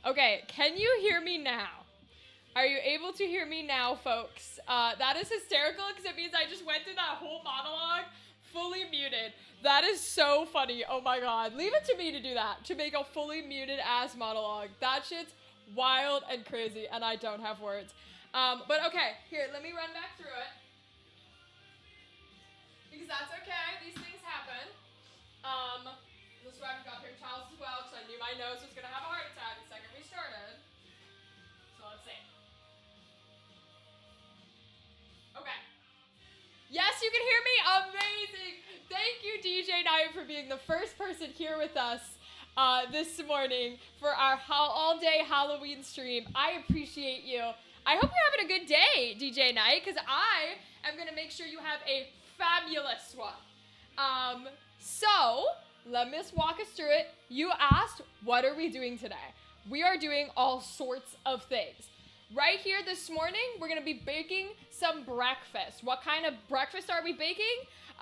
Okay, can you hear me now? Are you able to hear me now, folks? That is hysterical because it means I just went through that whole monologue fully muted. That is so funny. Oh my god. Leave it to me to do that, to make a fully muted ass monologue. That shit's wild and crazy, and I don't have words. But okay, here, let me run back through it. Because that's okay. These things happen. This is why I've got paper towels as well, because I knew my nose was going to have a heart attack the second we started. So let's see. Okay. Yes, you can hear me? Amazing! Thank you, DJ Knight, for being the first person here with us this morning for our all-day Halloween stream. I appreciate you. I hope you're having a good day, DJ Knight, because I am going to make sure you have a fabulous one. So, let me walk us through it. You asked, what are we doing today? We are doing all sorts of things. Right here this morning, we're going to be baking some breakfast. What kind of breakfast are we baking?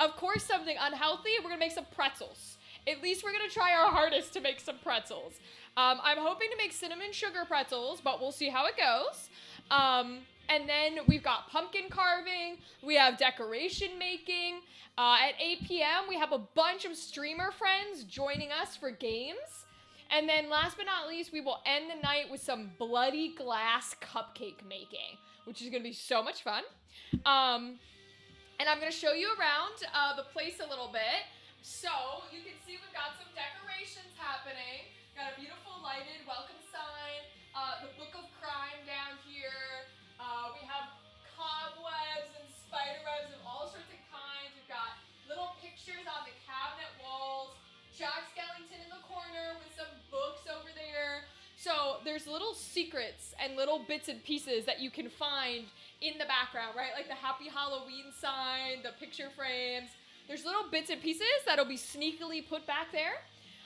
Of course, something unhealthy. We're going to make some pretzels. At least we're going to try our hardest to make some pretzels. I'm hoping to make cinnamon sugar pretzels, but we'll see how it goes. And then we've got pumpkin carving. We have decoration making. At 8 p.m., we have a bunch of streamer friends joining us for games. And then last but not least, we will end the night with some bloody glass cupcake making, which is going to be so much fun. And I'm going to show you around the place a little bit. So you can see we've got some decorations happening. Got a beautiful lighted welcome sign. The Book of Crime down here. We have cobwebs and spider webs of all sorts of kinds. We've got little pictures on the cabinet walls. Jack Skellington in the corner with some books over there. So there's little secrets and little bits and pieces that you can find in the background, right? Like the Happy Halloween sign, the picture frames. There's little bits and pieces that'll be sneakily put back there.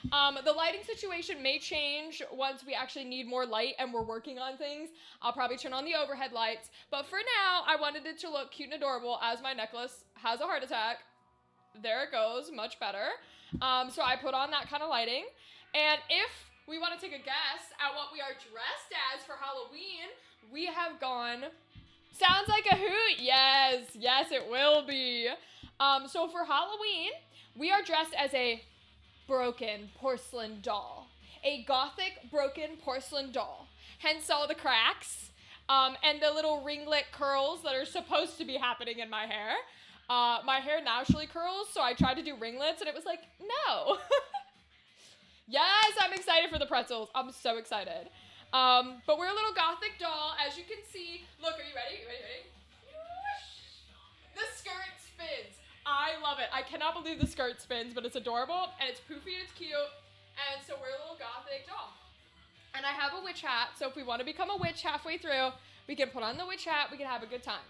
The lighting situation may change once we actually need more light and we're working on things. I'll probably turn on the overhead lights. But for now, I wanted it to look cute and adorable as my necklace has a heart attack. There it goes, much better. So I put on that kind of lighting. And if we want to take a guess at what we are dressed as for Halloween, we have gone... Sounds like a hoot. Yes, yes, it will be. So for Halloween, we are dressed as a broken porcelain doll. A gothic broken porcelain doll. Hence all the cracks and the little ringlet curls that are supposed to be happening in my hair. My hair naturally curls, so I tried to do ringlets, and it was like, no. Yes, I'm excited for the pretzels. I'm so excited. But we're a little gothic doll, as you can see. Look, are you ready? Ready? The skirt spins. I love it. I cannot believe the skirt spins, but it's adorable, and it's poofy, and it's cute. And so we're a little gothic doll. And I have a witch hat, so if we want to become a witch halfway through, we can put on the witch hat, we can have a good time.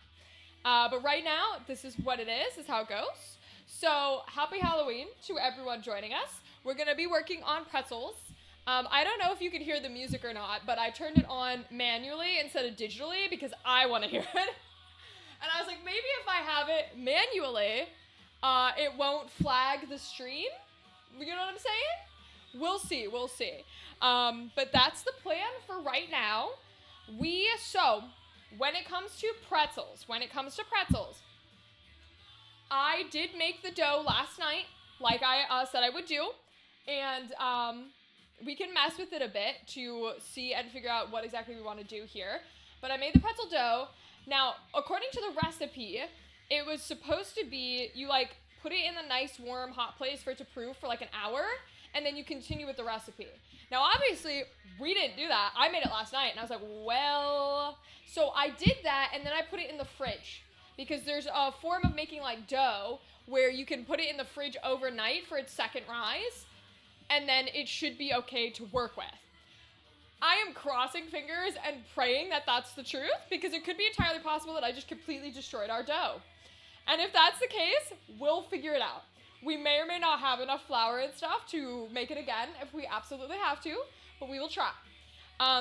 But right now, this is what it is. This is how it goes. So, happy Halloween to everyone joining us. We're going to be working on pretzels. I don't know if you can hear the music or not, but I turned it on manually instead of digitally because I want to hear it. And I was like, maybe if I have it manually, it won't flag the stream. You know what I'm saying? We'll see. We'll see. But that's the plan for right now. So, when it comes to pretzels, I did make the dough last night, like I said I would do, and we can mess with it a bit to see and figure out what exactly we want to do here. But I made the pretzel dough. Now, according to the recipe, it was supposed to be, you like put it in a nice warm hot place for it to proof for like an hour, and then you continue with the recipe. Now, obviously, we didn't do that. I made it last night, and I was like, well... So I did that, and then I put it in the fridge. Because there's a form of making, like, dough where you can put it in the fridge overnight for its second rise, and then it should be okay to work with. I am crossing fingers and praying that that's the truth, because it could be entirely possible that I just completely destroyed our dough. And if that's the case, we'll figure it out. We may or may not have enough flour and stuff to make it again if we absolutely have to, but we will try.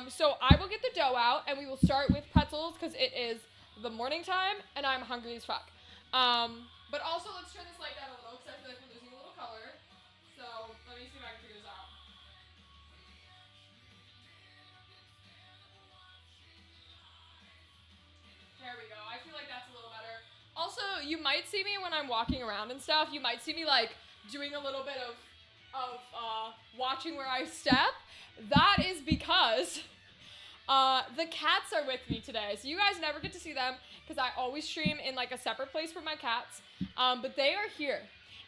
So I will get the dough out, and we will start with pretzels because it is the morning time, and I'm hungry as fuck. But also, let's turn this light down a little because I feel like we're losing a little color. So let me see if I can figure this out. you might see me when I'm walking around and stuff. You might see me like doing a little bit of watching where I step. That is because the cats are with me today. So you guys never get to see them because I always stream in like a separate place for my cats. But they are here.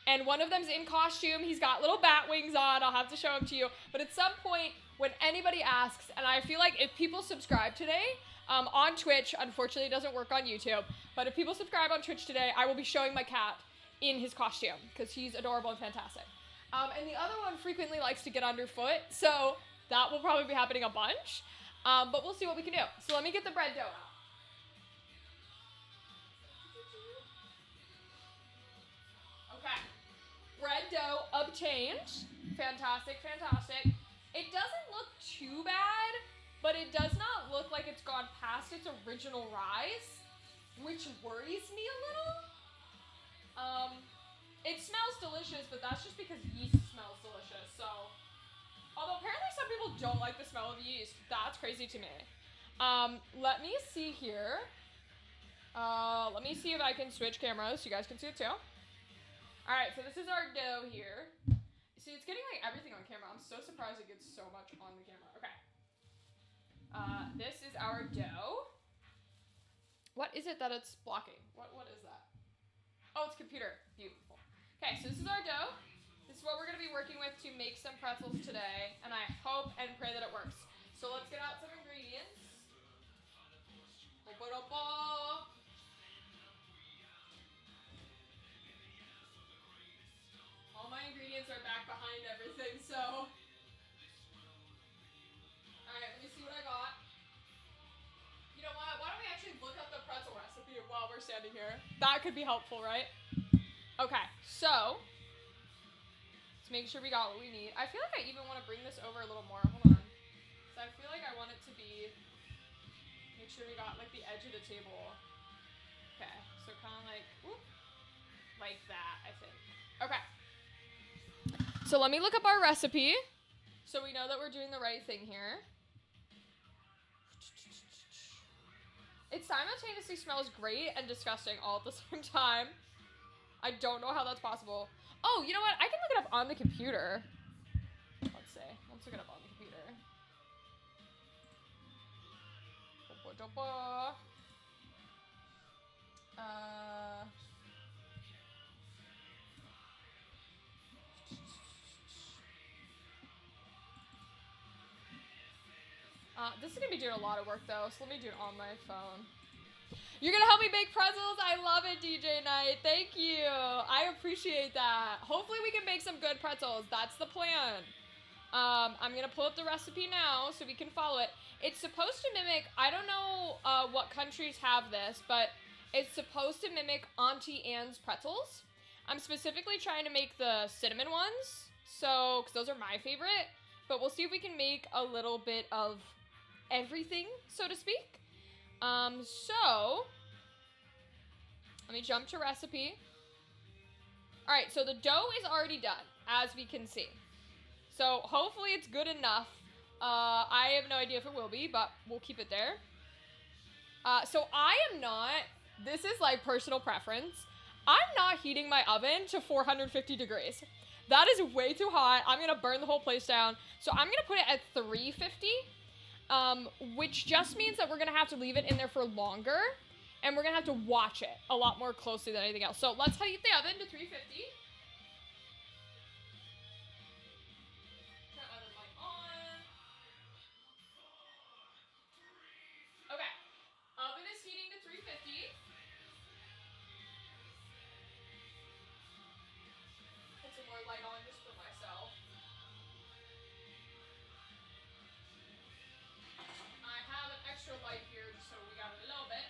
And one of them's in costume. He's got little bat wings on. I'll have to show him to you. But at some point, when anybody asks, and I feel like if people subscribe today on Twitch, unfortunately it doesn't work on YouTube, but if people subscribe on Twitch today, I will be showing my cat in his costume because he's adorable and fantastic. And the other one frequently likes to get underfoot, so that will probably be happening a bunch. But we'll see what we can do. So let me get the bread dough out. Okay. Bread dough obtained. Fantastic, fantastic. It doesn't look too bad, but it does not look like it's gone past its original rise, which worries me a little. It smells delicious, but that's just because yeast smells delicious, so. Although apparently some people don't like the smell of yeast. That's crazy to me. Let me see here. Let me see if I can switch cameras so you guys can see it too. Alright, so this is our dough here. See, it's getting like everything on camera. I'm so surprised it gets so much on the camera. Okay. This is our dough. What is it that it's blocking? What is that? Oh, it's computer. Beautiful. Okay, so this is our dough. This is what we're going to be working with to make some pretzels today, and I hope and pray that it works. So let's get out some ingredients. All my ingredients are back behind everything, so. Alright, let me see what I got. You know what? Why don't we actually look up the pretzel recipe while we're standing here? That could be helpful, right? Okay, so. Let's make sure we got what we need. I feel like I even want to bring this over a little more. Hold on. So I feel like I want it to be. Make sure we got like the edge of the table. Okay, so kind of like. Whoop, like that, I think. Okay. So let me look up our recipe so we know that we're doing the right thing here. It simultaneously smells great and disgusting all at the same time. I don't know how that's possible. Oh, you know what? I can look it up on the computer. Let's see. Let's look it up on the computer. This is gonna be doing a lot of work though, so let me do it on my phone. You're gonna help me bake pretzels? I love it, DJ Knight. Thank you. I appreciate that. Hopefully we can make some good pretzels. That's the plan. I'm gonna pull up the recipe now so we can follow it. It's supposed to mimic, I don't know what countries have this, but it's supposed to mimic Auntie Anne's pretzels. I'm specifically trying to make the cinnamon ones, so, because those are my favorite, but we'll see if we can make a little bit of everything, so to speak. So, let me jump to recipe. Alright, so the dough is already done, as we can see. So, hopefully it's good enough. I have no idea if it will be, but we'll keep it there. So I am not, this is like personal preference, I'm not heating my oven to 450 degrees. That is way too hot. I'm gonna burn the whole place down. So I'm gonna put it at 350. Which just means that we're gonna have to leave it in there for longer, and we're gonna have to watch it a lot more closely than anything else. So let's heat the oven to 350. Turn oven light on. Okay, oven is heating to 350. Put some more light on just for myself. Extra light here, just so we got it a little bit.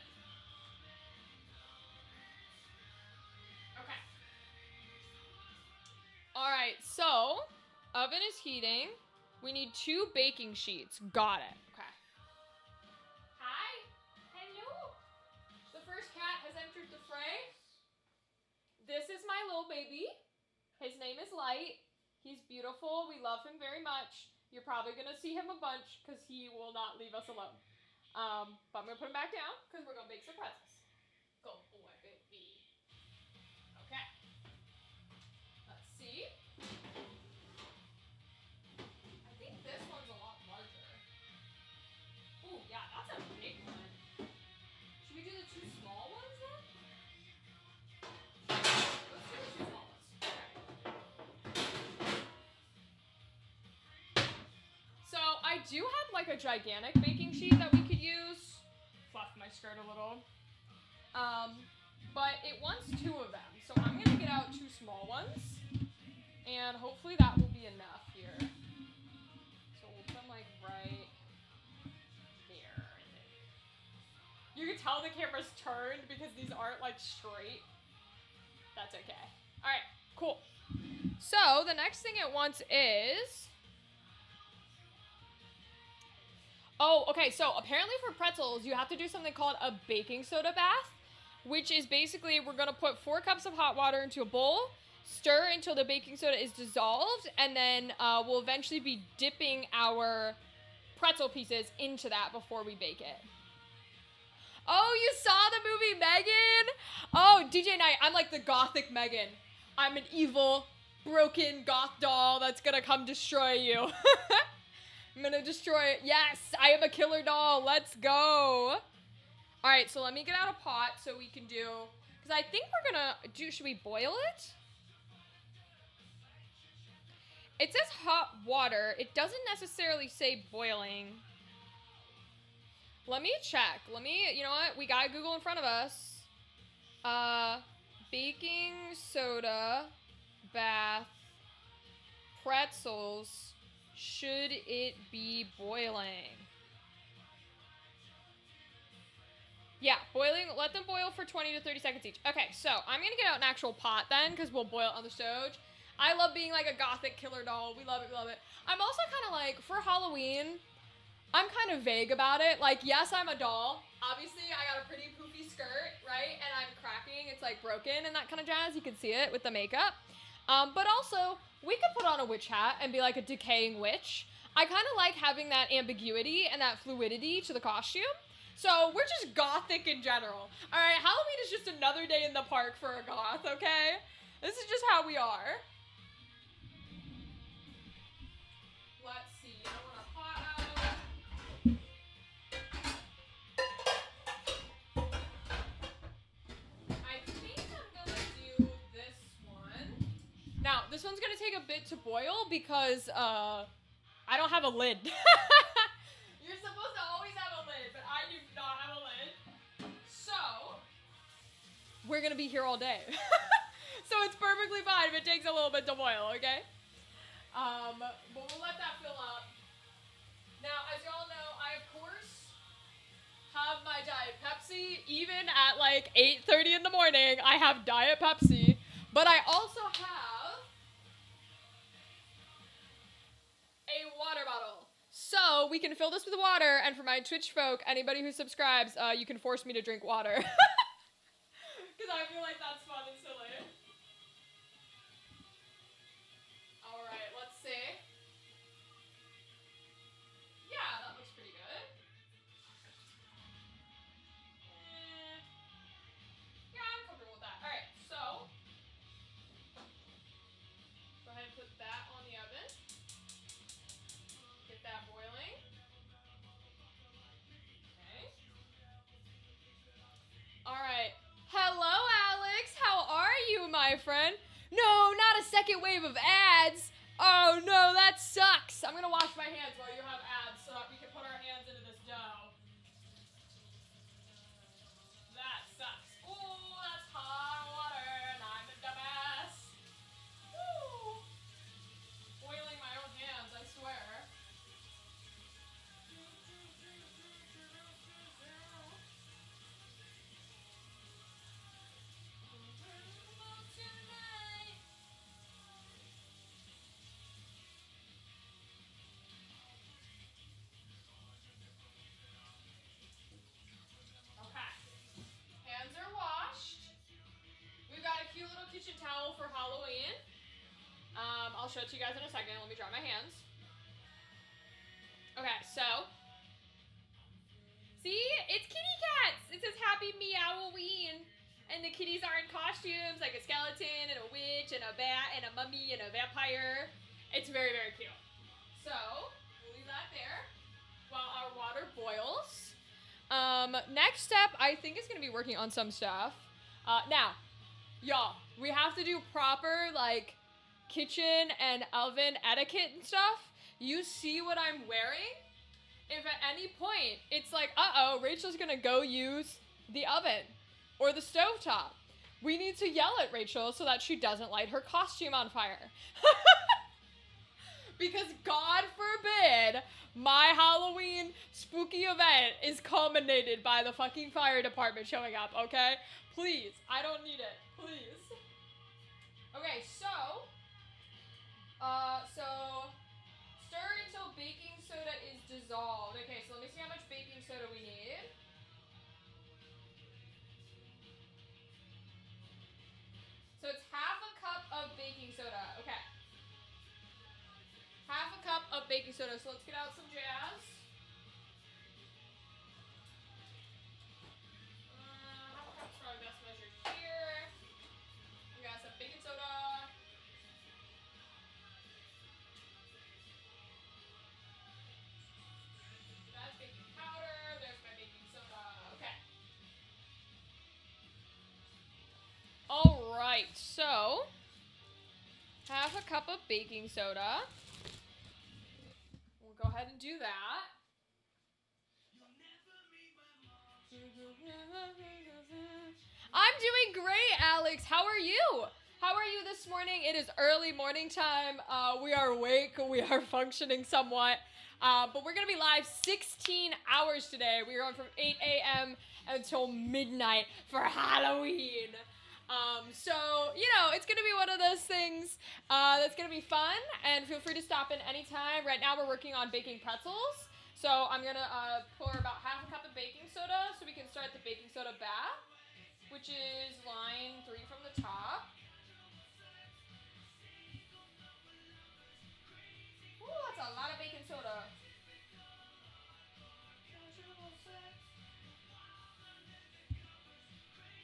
Okay. Alright, so oven is heating. We need 2 baking sheets. Got it. Okay. Hi. Hello. The first cat has entered the fray. This is my little baby. His name is Light. He's beautiful. We love him very much. You're probably going to see him a bunch because he will not leave us alone. But I'm going to put him back down because we're going to bake some pretzels. Go boy, baby. Okay. Let's see. I think this one's a lot larger. Ooh, yeah, that's a big one. Should we do the 2 small ones then? Let's do the 2 small ones. Okay. So I do have like a gigantic baking sheet that we could use. Fluff my skirt a little. But it wants 2 of them. So I'm gonna get out 2 small ones. And hopefully that will be enough here. So we'll put them like right there, I think. You can tell the camera's turned because these aren't like straight. That's okay. All right, cool. So the next thing it wants is... Oh, okay, so apparently for pretzels, you have to do something called a baking soda bath, which is basically we're gonna put 4 cups of hot water into a bowl, stir until the baking soda is dissolved, and then we'll eventually be dipping our pretzel pieces into that before we bake it. Oh, you saw the movie Megan? Oh, DJ Knight, I'm like the gothic Megan. I'm an evil, broken goth doll that's gonna come destroy you. I'm gonna destroy it. Yes, I am a killer doll. Let's go. All right, so let me get out a pot so we can do, because I think we're gonna do, should we boil it? It says hot water. It doesn't necessarily say boiling. Let me check. You know what? We got Google in front of us. Baking soda, bath, pretzels, should it be boiling? Yeah, boiling, let them boil for 20 to 30 seconds each. Okay, so I'm gonna get out an actual pot then, because we'll boil it on the stove. I love being like a gothic killer doll. We love it, we love it. I'm also kind of like, for Halloween, I'm kind of vague about it. Like, yes, I'm a doll. Obviously, I got a pretty poofy skirt, right? And I'm cracking, it's like broken and that kind of jazz. You can see it with the makeup. But also, we could put on a witch hat and be like a decaying witch. I kind of like having that ambiguity and that fluidity to the costume. So we're just gothic in general. All right, Halloween is just another day in the park for a goth, okay? This is just how we are. Let's see, I want a pot out. I think I'm gonna do this one. Now, this one's gonna take a bit to boil because I don't have a lid. You're supposed to always have a lid, but I do not have a lid. So, we're gonna be here all day. So it's perfectly fine if it takes a little bit to boil, okay? But we'll let that fill up. Now, as y'all know, I, of course, have my Diet Pepsi. Even at like 8:30 in the morning, I have Diet Pepsi. But I also have a water bottle. So we can fill this with water, and for my Twitch folk, anybody who subscribes, you can force me to drink water. Because I feel like that's fun and silly. Alright, let's see. Yeah, that looks pretty good. Yeah, I'm comfortable with that. Alright, so go ahead and put that on the oven. Get that boiling. Okay. Alright. Hello, Alex. How are you, my friend? No, not a second wave of ads. Oh, no, that sucks. I'm going to wash my hands while you have ads so that we can put our hands into this dough. That sucks. Ooh, that's hot water, and I'm a dumbass. Woo. Boiling my own hands, I swear. Hands are washed. We've got a cute little kitchen towel for Halloween. I'll show it to you guys in a second. Let me dry my hands. Okay, so. See? It's kitty cats. It says Happy Meowoween. And the kitties are in costumes, like a skeleton and a witch and a bat and a mummy and a vampire. It's very, very cute. So, we'll leave that there while our water boils. Next step, I think, is going to be working on some stuff. Now, y'all, we have to do proper, like, kitchen and oven etiquette and stuff. You see what I'm wearing? If at any point it's like, uh-oh, Rachel's going to go use the oven or the stovetop, we need to yell at Rachel so that she doesn't light her costume on fire. Because God forbid my Halloween spooky event is culminated by the fucking fire department showing up, okay? Please, I don't need it. Please. Okay, so stir until baking soda is dissolved. Okay, so let me see how much baking soda we need. So it's half a cup of baking soda. Okay. Half a cup of baking soda. So let's get out some jazz. Half a cup's probably best measured here. We got some baking soda. That's baking powder. There's my baking soda. Okay. All right. So half a cup of baking soda. We'll go ahead and do that. I'm doing great, Alex. How are you? How are you this morning? It is early morning time. We are awake. We are functioning somewhat. But we're going to be live 16 hours today. We are on from 8 a.m. until midnight for Halloween. So, you know, it's going to be one of those things that's going to be fun, and feel free to stop in anytime. Right now we're working on baking pretzels, so I'm going to pour about half a cup of baking soda so we can start the baking soda bath, which is line 3 from the top. Ooh, that's a lot of baking soda.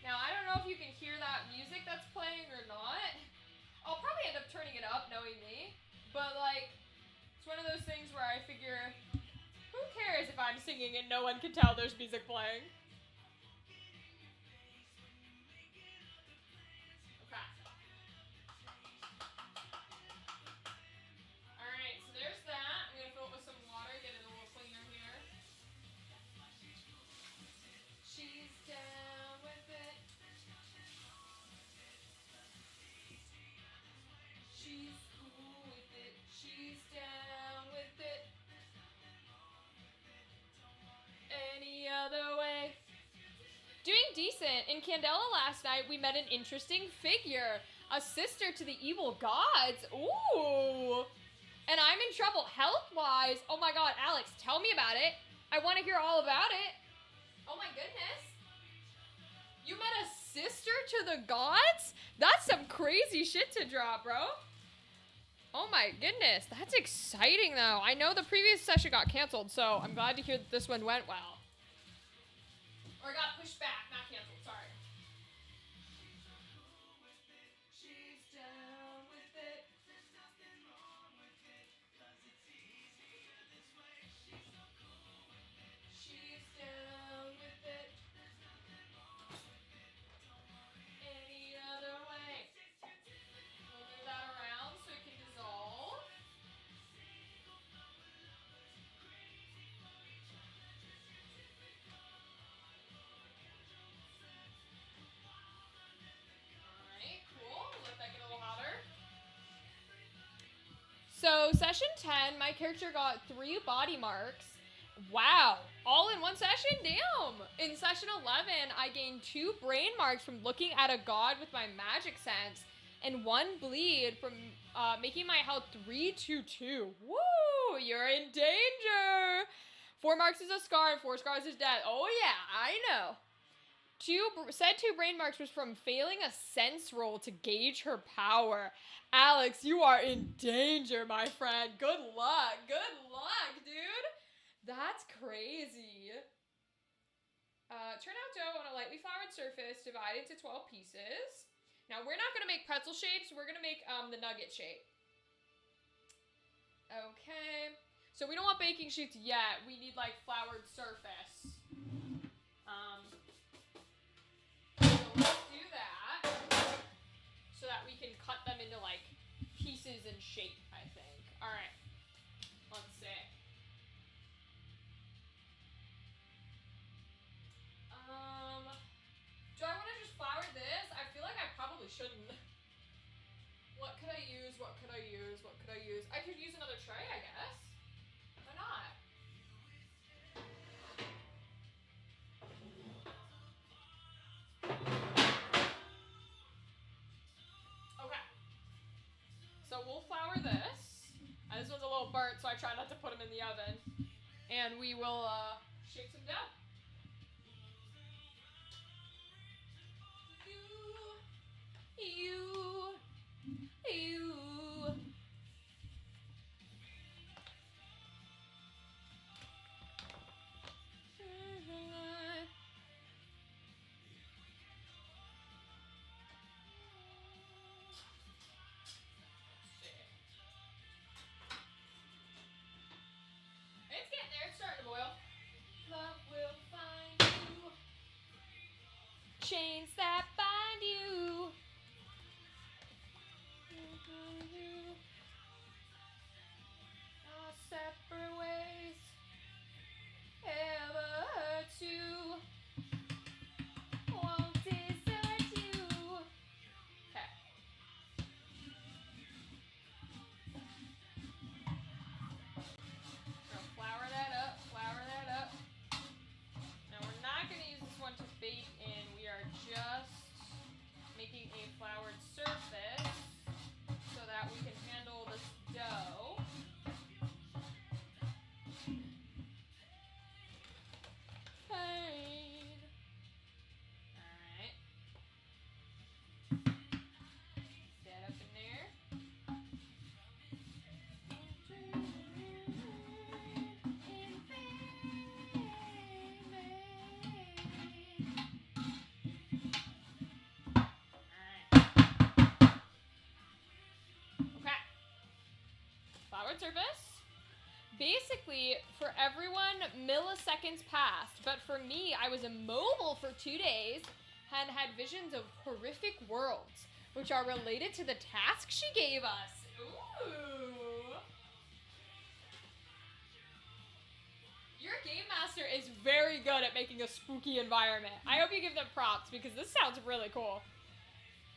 Now, I don't know if you can hear that music that's playing or not. I'll probably end up turning it up, knowing me. But, like, it's one of those things where I figure, who cares if I'm singing and no one can tell there's music playing? Okay. Alright, so there's that. I'm going to fill it with some water, get it a little cleaner here. She's down with it. She's cool with it. She's down with it. Any other way? Doing decent. In Candela last night, we met an interesting figure. A sister to the evil gods. Ooh. And I'm in trouble health-wise. Oh my god, Alex, tell me about it. I want to hear all about it. Oh my goodness. You met a sister to the gods? That's some crazy shit to drop, bro. Oh my goodness. That's exciting, though. I know the previous session got canceled, so I'm glad to hear that this one went well. Or got pushed back, not canceled, sorry. She's down with it. There's nothing wrong with it, 'cause it's easier this way. She's so cool with it. She's down with it. There's nothing wrong with it. Don't worry. Any other way. We'll move that around so it can dissolve. So, session 10, my character got 3 body marks. Wow. All in one session? Damn. In session 11, I gained 2 brain marks from looking at a god with my magic sense, and 1 bleed from making my health 322. Woo! You're in danger. 4 marks is a scar, and 4 scars is death. Oh, yeah. I know. 2 brain marks was from failing a sense roll to gauge her power. Alex, you are in danger, my friend. Good luck. Good luck, dude. That's crazy. Turn out dough on a lightly floured surface, divide into 12 pieces. Now, we're not going to make pretzel shapes. We're going to make the nugget shape. Okay. So we don't want baking sheets yet. We need, like, floured surface. So let's do that so that we can cut them into, like, pieces and shape, I think. All right. Let's see. Do I want to just flour this? I feel like I probably shouldn't. What could I use? What could I use? What could I use? I could use another tray, I guess. Why not? Okay. So we'll flour this. This one's a little burnt, so I try not to put them in the oven. And we will shake some dough. You. It's getting there. It's starting to boil. Love will find you. Chains that bind you. Our separate ways. Ever two. Won't desert you. Okay. Flour that up, flour that up. Now we're not going to use this one to bake in. We are just making a floured surface so that we can handle this dough. Pain. Alright. That up in there. Floured surface. Basically, for everyone, milliseconds passed, but for me, I was immobile for 2 days and had visions of horrific worlds, which are related to the task she gave us. Ooh. Your game master is very good at making a spooky environment. I hope you give them props, because this sounds really cool.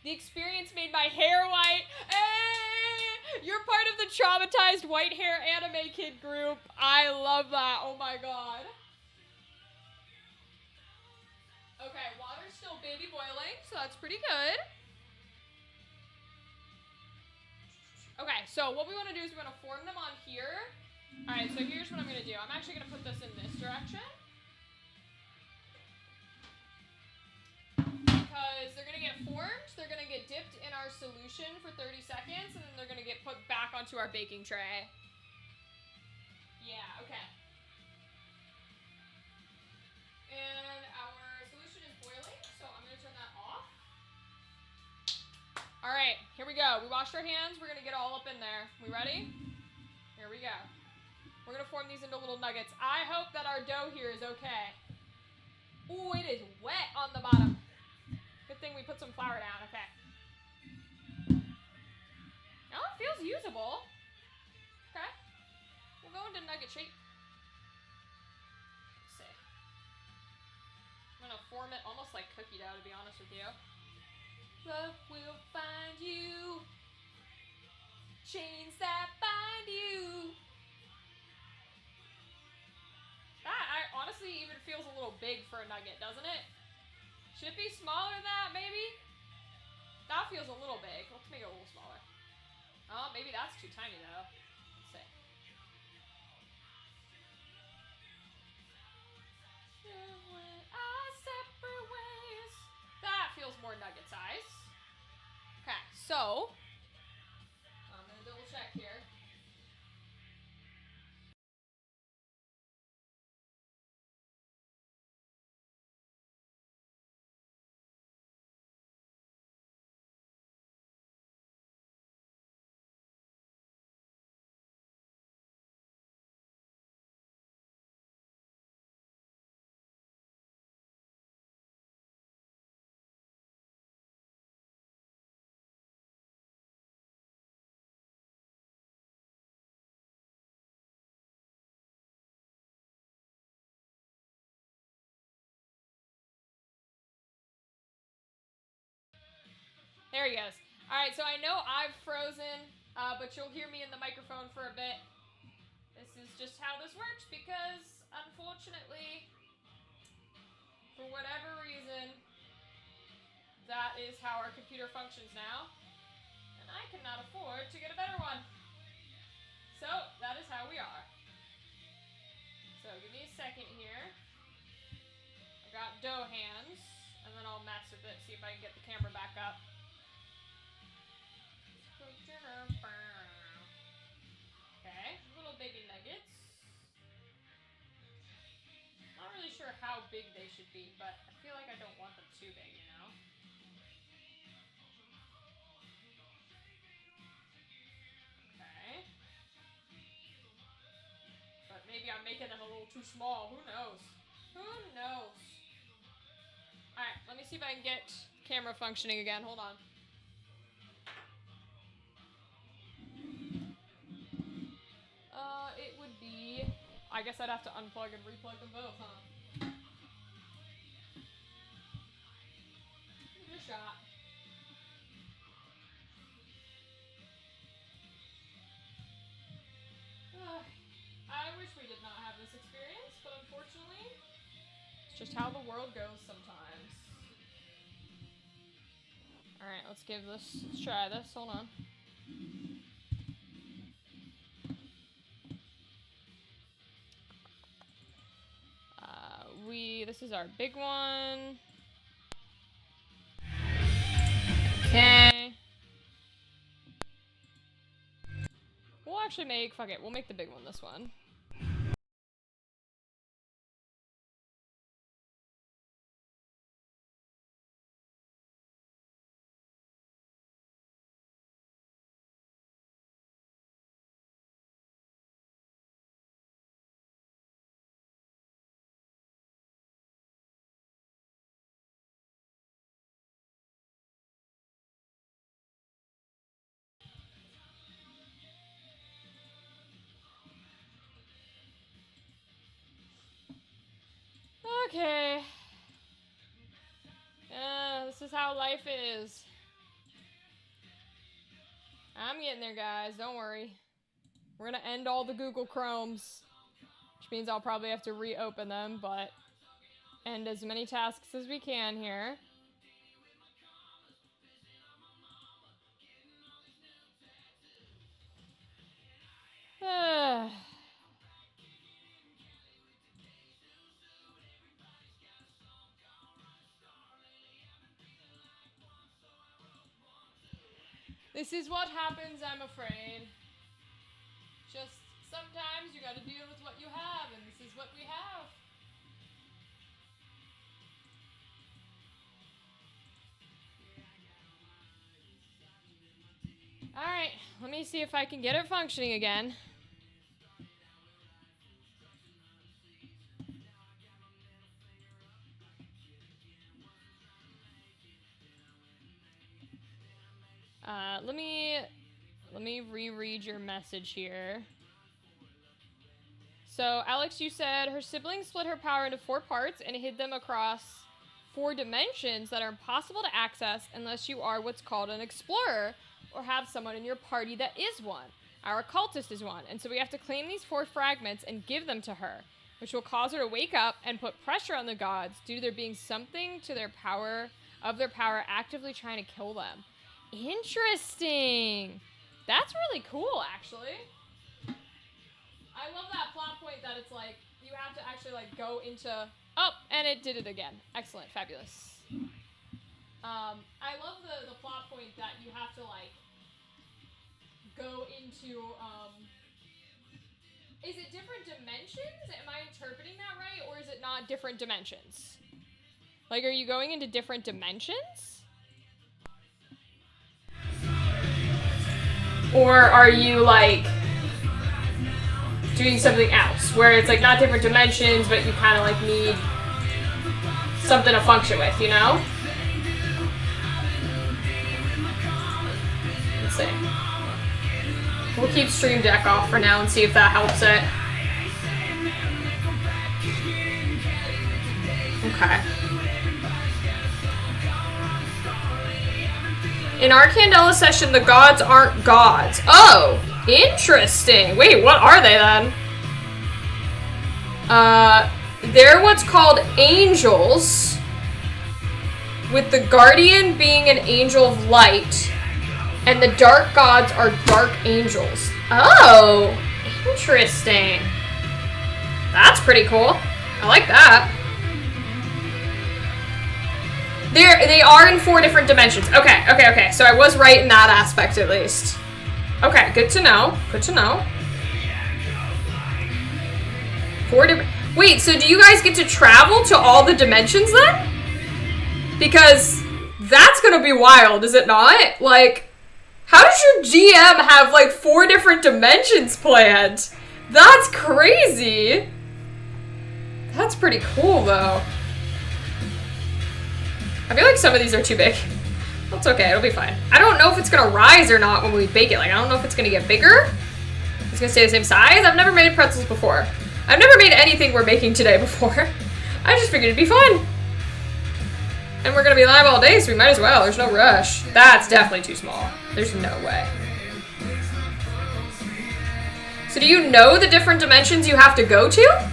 The experience made my hair white. Hey! You're part of the traumatized white hair anime kid group. I love that. Oh my god. Okay, water's still baby boiling, so that's pretty good. Okay, so what we want to do is we want to form them on here. Alright, so here's what I'm going to do. I'm actually going to put this in this direction. Because they're going to get formed, they're going to get dipped in our solution for 30 seconds, and then they're going to get put back onto our baking tray. Yeah, okay. And our solution is boiling, so I'm going to turn that off. Alright, here we go. We washed our hands. We're going to get all up in there. We ready? Here we go. We're going to form these into little nuggets. I hope that our dough here is okay. Ooh, it is wet on the bottom. Good thing we put some flour down. Okay. Oh, it feels usable. Okay. We'll go into nugget shape. Let's see. I'm going to form it almost like cookie dough, to be honest with you. Love will find you. Chains that bind you. That honestly even feels a little big for a nugget, doesn't it? Should it be smaller than that, maybe? That feels a little big. Let's make it a little smaller. Oh, maybe that's too tiny, though. Let's see. Our separate ways. That feels more nugget size. Okay, so I'm going to double check here. There he goes. All right, so I know I've frozen, but you'll hear me in the microphone for a bit. This is just how this works because, unfortunately, for whatever reason, that is how our computer functions now, and I cannot afford to get a better one. So, that is how we are. So, give me a second here. I've got dough hands, and then I'll mess with it, see if I can get the camera back up. Okay, little baby nuggets. Not really sure how big they should be, but I feel like I don't want them too big, you know? Okay. But maybe I'm making them a little too small. Who knows? Who knows? Alright, let me see if I can get camera functioning again. Hold on. It would be... I guess I'd have to unplug and replug them both, huh? Give it a shot. I wish we did not have this experience, but unfortunately, it's just how the world goes sometimes. Alright, let's try this. Hold on. This is our big one. Okay. We'll actually fuck it, we'll make the big one this one. Okay. This is how life is. I'm getting there, guys. Don't worry. We're gonna end all the Google Chromes, which means I'll probably have to reopen them, but end as many tasks as we can here. This is what happens, I'm afraid. Just sometimes you gotta deal with what you have, and this is what we have. Alright, let me see if I can get it functioning again. Let me reread your message here. So, Alex, you said her siblings split her power into 4 parts and hid them across 4 dimensions that are impossible to access unless you are what's called an explorer or have someone in your party that is one. Our occultist is one, and so we have to claim these 4 fragments and give them to her, which will cause her to wake up and put pressure on the gods due to there being something to their power actively trying to kill them. Interesting. That's really cool, actually. I love that plot point that it's like, you have to actually like go into... Oh, and it did it again. Excellent, fabulous. I love the plot point that you have to like go into, is it different dimensions? Am I interpreting that right? Or is it not different dimensions? Like, are you going into different dimensions? Or are you, like, doing something else, where it's, like, not different dimensions, but you kind of, like, need something to function with, you know? Let's see. We'll keep Stream Deck off for now and see if that helps it. Okay. In our Candela session, the gods aren't gods. Oh, interesting. Wait, what are they then? They're what's called angels, with the guardian being an angel of light, and the dark gods are dark angels. Oh, interesting. That's pretty cool. I like that. They are in 4 different dimensions. Okay. So I was right in that aspect at least. Okay, good to know. Good to know. 4 different... Wait, so do you guys get to travel to all the dimensions then? Because that's gonna be wild, is it not? Like, how does your GM have like 4 different dimensions planned? That's crazy. That's pretty cool though. I feel like some of these are too big. That's okay, it'll be fine. I don't know if it's gonna rise or not when we bake it. Like, I don't know if it's gonna get bigger. It's gonna stay the same size. I've never made pretzels before. I've never made anything we're making today before. I just figured it'd be fun. And we're gonna be live all day, so we might as well. There's no rush. That's definitely too small. There's no way. So do you know the different dimensions you have to go to?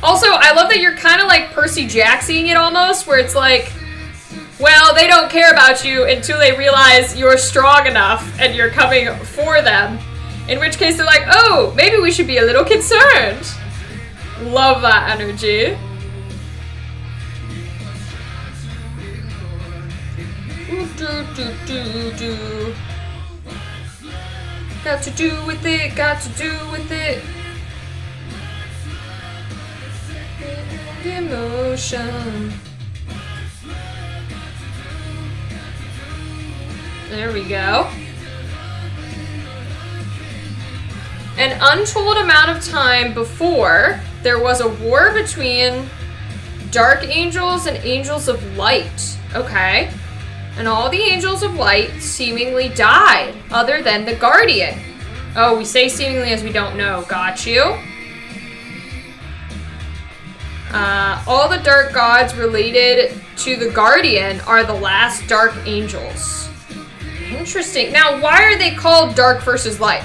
Also, I love that you're kind of like Percy Jacksoning it almost, where it's like, well, they don't care about you until they realize you're strong enough and you're coming for them. In which case they're like, oh, maybe we should be a little concerned. Love that energy. Got to do with it, got to do with it. Emotion. There we go. An untold amount of time before, there was a war between dark angels and angels of light. Okay. And all the angels of light seemingly died, other than the guardian. Oh, we say seemingly as we don't know. Got you. All the dark gods related to the guardian are the last dark angels. Interesting. Now, why are they called dark versus light?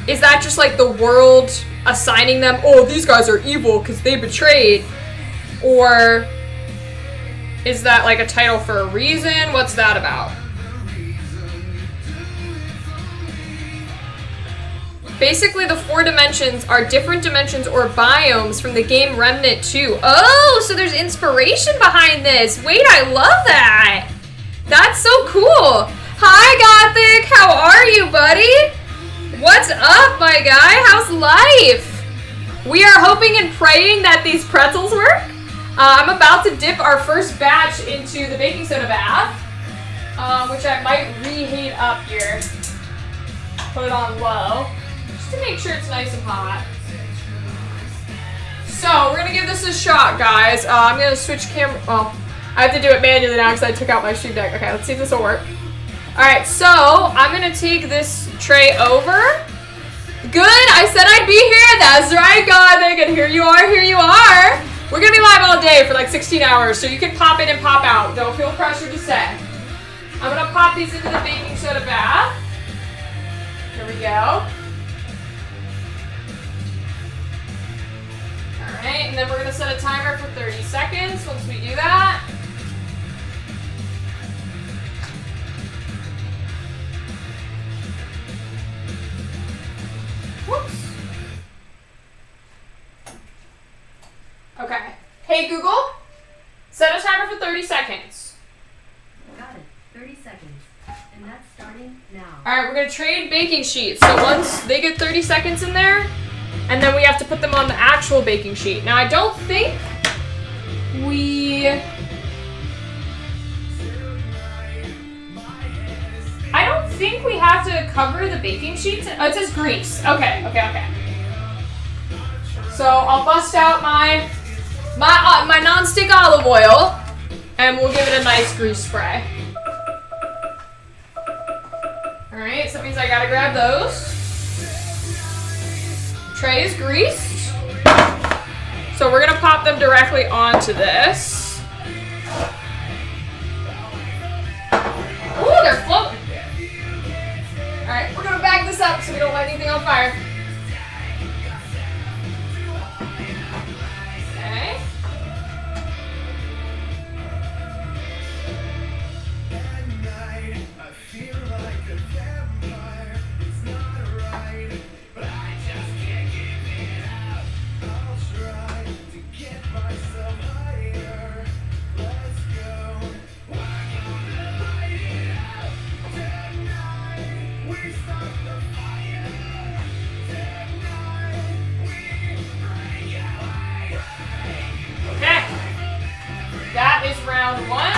Is that just like the world assigning them, oh, these guys are evil because they betrayed? Or is that like a title for a reason? What's that about? Basically, the 4 dimensions are different dimensions or biomes from the game Remnant 2. Oh, so there's inspiration behind this. Wait, I love that. That's so cool. Hi, Gothic. How are you, buddy? What's up, my guy? How's life? We are hoping and praying that these pretzels work. I'm about to dip our first batch into the baking soda bath, which I might reheat up here. Put it on low, just to make sure it's nice and hot. So we're gonna give this a shot, guys. I'm gonna switch camera. Well, I have to do it manually now because I took out my stream deck. Okay, let's see if this will work. All right, so I'm gonna take this tray over. Good, I said I'd be here. That's right, Gothic, and here you are, here you are. We're gonna be live all day for like 16 hours, so you can pop in and pop out. Don't feel pressured to stay. I'm gonna pop these into the baking soda bath. Here we go. All right, and then we're gonna set a timer for 30 seconds once we do that. Whoops. Okay. Hey Google, set a timer for 30 seconds. Got it. 30 seconds. And that's starting now. Alright, we're gonna trade baking sheets. So once they get 30 seconds in there, and then we have to put them on the actual baking sheet. Now I don't think we... have to cover the baking sheets? Oh, it says grease. Okay. So I'll bust out my non-stick olive oil, and we'll give it a nice grease spray. All right, so that means I gotta grab those. Tray is greased, so we're gonna pop them directly onto this. they're floating. Alright, we're gonna bag this up so we don't light anything on fire. Okay. Okay, that is round 1.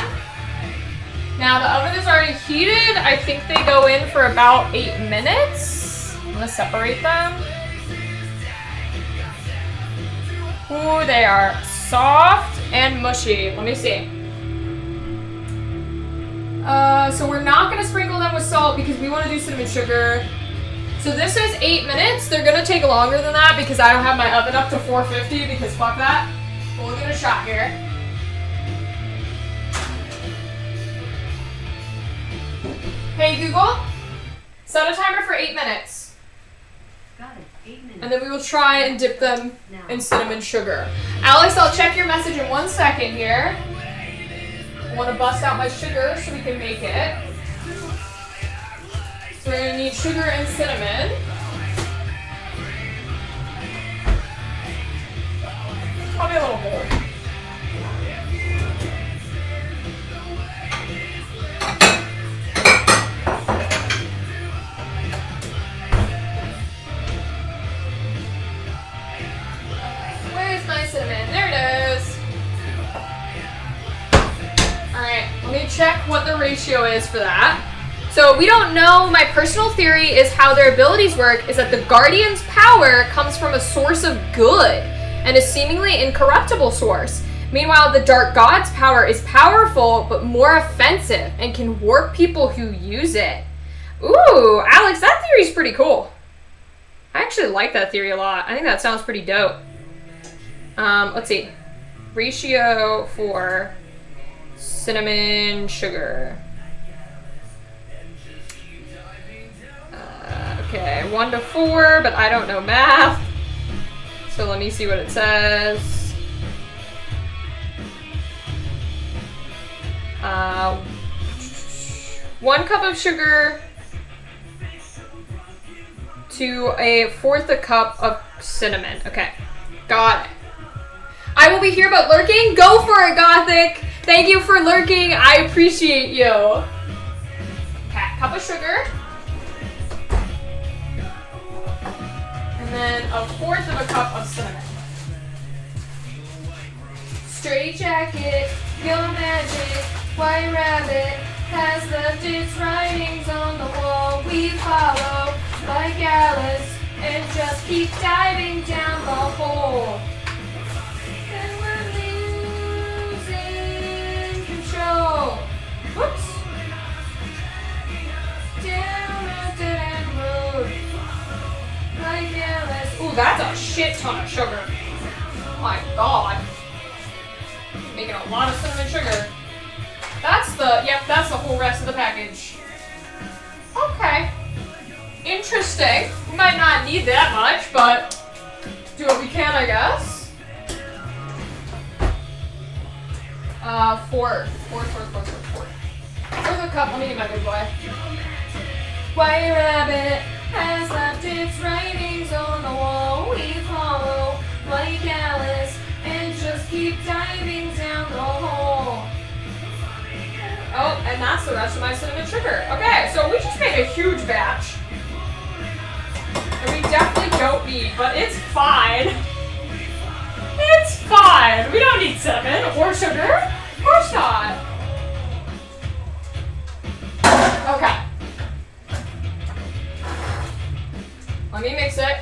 Now the oven is already heated. I think they go in for about 8 minutes. I'm gonna separate them. Ooh, they are soft and mushy. Let me see. So we're not gonna sprinkle them with salt because we want to do cinnamon sugar. So this is 8 minutes. They're gonna take longer than that because I don't have my oven up to 450 because fuck that. But we'll give it a shot here. Hey Google, set a timer for 8 minutes. Got it. 8 minutes. And then we will try and dip them Now. in cinnamon sugar. Alex, I'll check your message in 1 second here. I want to bust out my sugar so we can make it. So we're going to need sugar and cinnamon. Probably a little more. Where's my cinnamon? There it is. Alright, let me check what the ratio is for that. So we don't know. My personal theory is how their abilities work is that the Guardian's power comes from a source of good and a seemingly incorruptible source. Meanwhile, the Dark God's power is powerful but more offensive and can warp people who use it. Ooh, Alex, that theory's pretty cool. I actually like that theory a lot. I think that sounds pretty dope. Let's see. Ratio for cinnamon sugar. Okay, 1 to 4, but I don't know math. So let me see what it says. 1 cup of sugar to 1/4 a cup of cinnamon. Okay, got it. I will be here but lurking. Go for it, Gothic. Thank you for lurking. I appreciate you. Okay, cup of sugar. And then 1/4 of a cup of cinnamon. Straight jacket, your magic, white rabbit has left its writings on the wall. We follow like Alice and just keep diving down the hole. And we're losing control. Whoops. Down a dead end road. Like Alice. Ooh, that's a shit ton of sugar. Oh my god. Making a lot of cinnamon sugar. That's the whole rest of the package. Okay. Interesting. We might not need that much, but do what we can, I guess. 4 the cup. Let me get my big boy. White rabbit has left its writings on the wall. We follow like Alice and just keep diving down the hole. Oh, and that's the rest of my cinnamon sugar. Okay, so we just made a huge batch. And we definitely don't need, but it's fine. It's fine. We don't need cinnamon or sugar. Of course not. Okay. Let me mix it.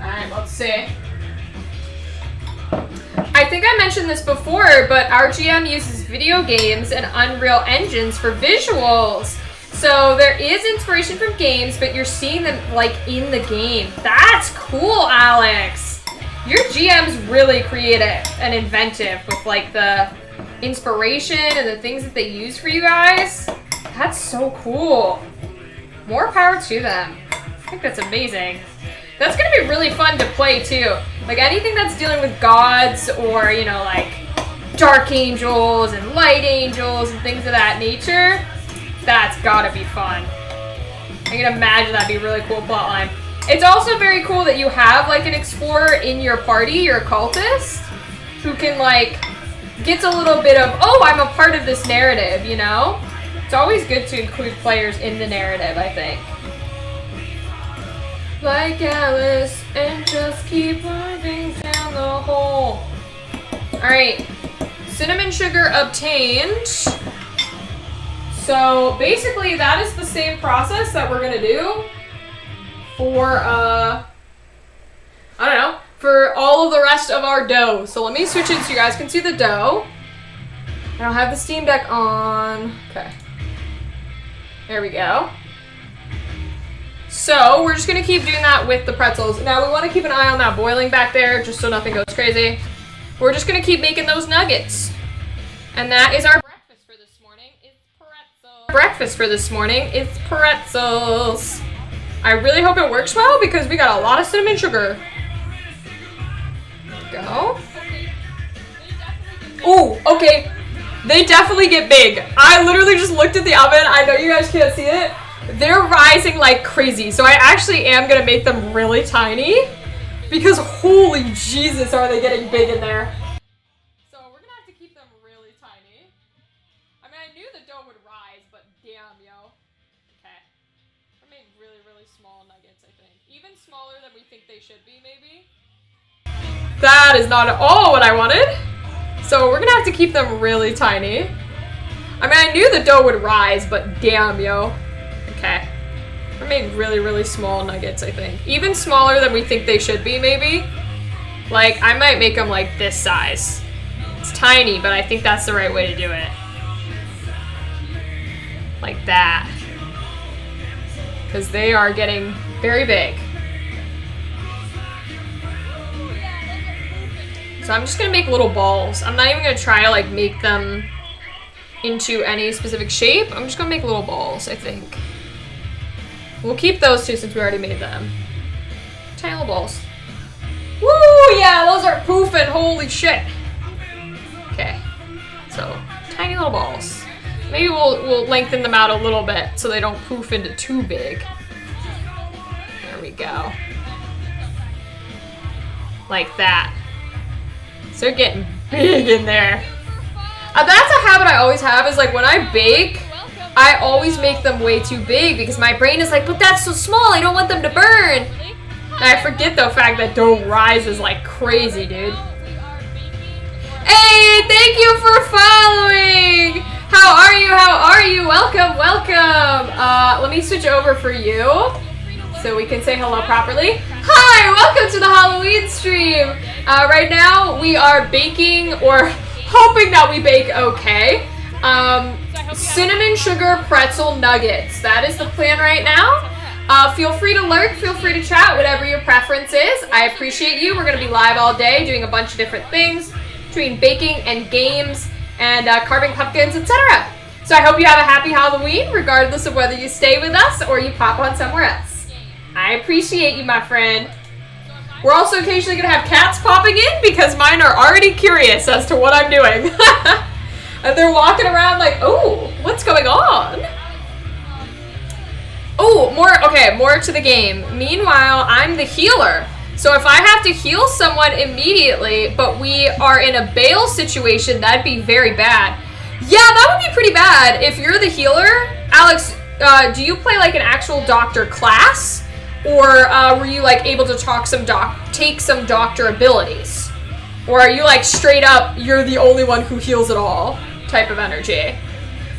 Alright, let's see. I think I mentioned this before, but our GM uses video games and Unreal engines for visuals. So there is inspiration from games, but you're seeing them like in the game. That's cool, Alex. Your GM's really creative and inventive with like the inspiration and the things that they use for you guys. That's so cool. More power to them. I think that's amazing. That's gonna be really fun to play too. Like anything that's dealing with gods or, you know, like dark angels and light angels and things of that nature, that's gotta be fun. I can imagine that'd be a really cool plotline. It's also very cool that you have like an explorer in your party, your cultist, who can like, gets a little bit of, oh, I'm a part of this narrative, you know? It's always good to include players in the narrative, I think. Like Alice, and just keep moving down the hole. Alright, cinnamon sugar obtained. So basically that is the same process that we're gonna do for, I don't know, for all of the rest of our dough. So let me switch it so you guys can see the dough. I don't have the Steam Deck on. Okay. There we go. So we're just gonna keep doing that with the pretzels. Now we wanna keep an eye on that boiling back there just so nothing goes crazy. We're just gonna keep making those nuggets. And that is our breakfast for this morning. It's pretzels. Breakfast for this morning is pretzels. I really hope it works well because we got a lot of cinnamon sugar. Go. Oh, okay. They definitely get big. I literally just looked at the oven. I know you guys can't see it. They're rising like crazy. So I actually am gonna make them really tiny because holy Jesus, are they getting big in there. So we're gonna have to keep them really tiny. I mean, I knew the dough would rise, but damn, yo. Okay. I made really, really small nuggets, I think. Even smaller than we think they should be, maybe. That is not at all what I wanted. So we're gonna have to keep them really tiny. I mean, I knew the dough would rise, but damn, yo. Okay. I made really, really small nuggets, I think. Even smaller than we think they should be, maybe. Like, I might make them like this size. It's tiny, but I think that's the right way to do it. Like that. Because they are getting very big. So I'm just gonna make little balls. I'm not even gonna try to like make them into any specific shape. I'm just gonna make little balls, I think. We'll keep those two since we already made them. Tiny little balls. Woo! Yeah, those are poofing. Holy shit. Okay. So, tiny little balls. Maybe we'll lengthen them out a little bit so they don't poof into too big. There we go. Like that. So they're getting big in there. That's a habit I always have, is like when I bake, I always make them way too big because my brain is like, but that's so small, I don't want them to burn. And I forget the fact that dough rises like crazy, dude. Hey, thank you for following. How are you? How are you? Welcome, welcome. Let me switch over for you so we can say hello properly. Hi, welcome to the Halloween stream. Right now we are baking, or hoping that we bake okay. Cinnamon sugar pretzel nuggets. That is the plan right now. Feel free to lurk, feel free to chat, whatever your preference is. I appreciate you. We're going to be live all day doing a bunch of different things between baking and games and carving pumpkins, etc. So I hope you have a happy Halloween, regardless of whether you stay with us or you pop on somewhere else. I appreciate you, my friend. We're also occasionally going to have cats popping in because mine are already curious as to what I'm doing. And they're walking around like, oh, what's going on? Oh, more to the game. Meanwhile, I'm the healer. So if I have to heal someone immediately, but we are in a bail situation, that'd be very bad. Yeah, that would be pretty bad. If you're the healer, Alex, do you play like an actual doctor class? Or were you like able to take some doctor abilities? Or are you like straight up, you're the only one who heals it all type of energy?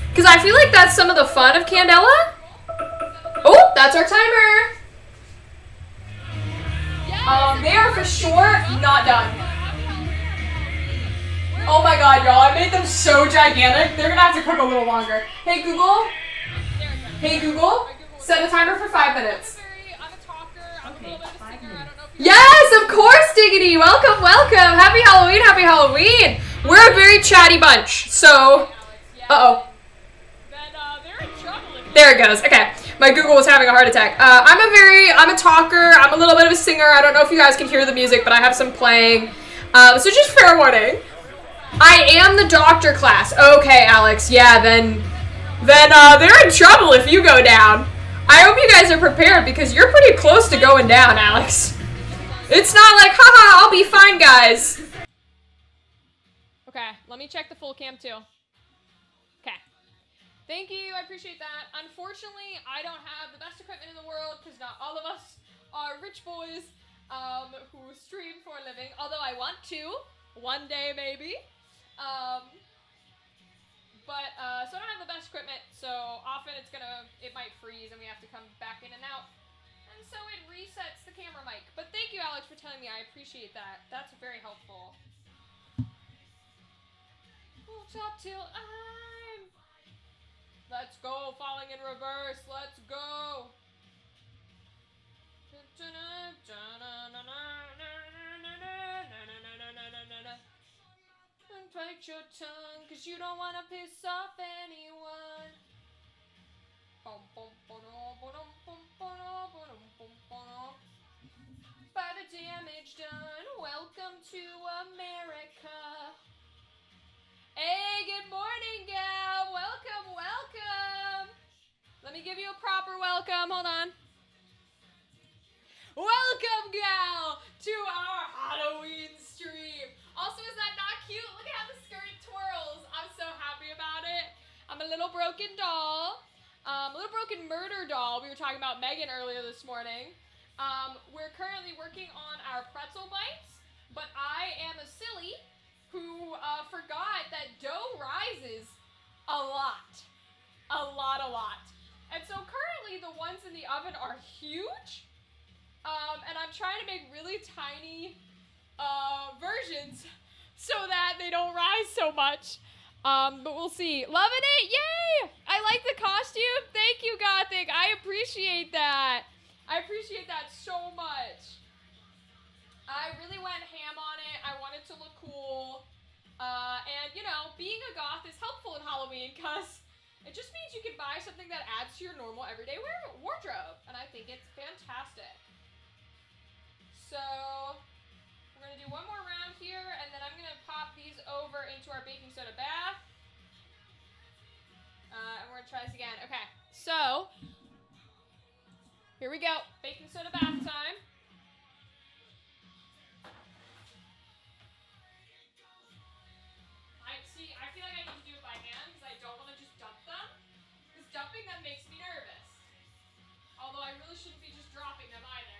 Because I feel like that's some of the fun of Candela. Oh, that's our timer. They are for sure not done. Oh my god, y'all, I made them so gigantic. They're gonna have to cook a little longer. Hey Google. Hey Google, set a timer for 5 minutes. Okay, 5 minutes. Yes, of course, Diggity. Welcome, welcome. Happy Halloween, happy Halloween. We're a very chatty bunch, so... Uh-oh. There it goes. Okay. My Google was having a heart attack. I'm a talker. I'm a little bit of a singer. I don't know if you guys can hear the music, but I have some playing. So just fair warning. I am the doctor class. Okay, Alex. Yeah, then they're in trouble if you go down. I hope you guys are prepared because you're pretty close to going down, Alex. It's not like, haha, I'll be fine, guys. Okay, let me check the full cam too. Okay. Thank you, I appreciate that. Unfortunately, I don't have the best equipment in the world because not all of us are rich boys who stream for a living, although I want to, one day maybe. So I don't have the best equipment, so often it might freeze and we have to come back in and out. And so it resets the camera mic. But thank you, Alex, for telling me. I appreciate that. That's very helpful. Full top till I'm... Let's go, falling in reverse. Let's go. And bite your tongue, cause you don't wanna piss off anyone. By the damage done, welcome to America. Hey, good morning, gal. Welcome, welcome. Let me give you a proper welcome. Hold on. Welcome, gal, to our Halloween stream. Also, is that not cute? Look at how the skirt twirls. I'm so happy about it. I'm a little broken doll. A little broken murder doll. We were talking about Megan earlier this morning. We're currently working on our pretzel bites, but I am a silly who forgot that dough rises a lot. A lot. And so currently the ones in the oven are huge. And I'm trying to make really tiny versions so that they don't rise so much. But we'll see. Loving it! Yay! I like the costume. Thank you, Gothic. I appreciate that. I appreciate that so much. I really went ham on it. I wanted to look cool. And, you know, being a goth is helpful in Halloween because it just means you can buy something that adds to your normal everyday wardrobe. And I think it's fantastic. So, we're going to do one more round here, and then I'm going to pop these over into our baking soda bath. And we're going to try this again. Okay, so, here we go. Baking soda bath time. I feel like I need to do it by hand because I don't want to just dump them. Because dumping them makes me nervous. Although I really shouldn't be just dropping them either.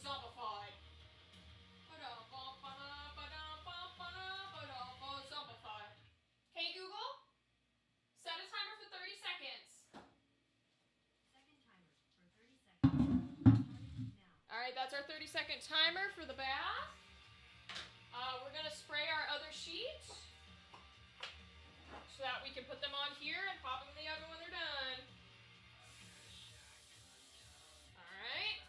Zombified. Zombified. Hey Google, set a timer for 30 seconds. Second timer for 30 seconds. Alright, that's our 30-second timer for the bath. We're going to spray our other sheet so that we can put them on here and pop them in the oven when they're done. Alright.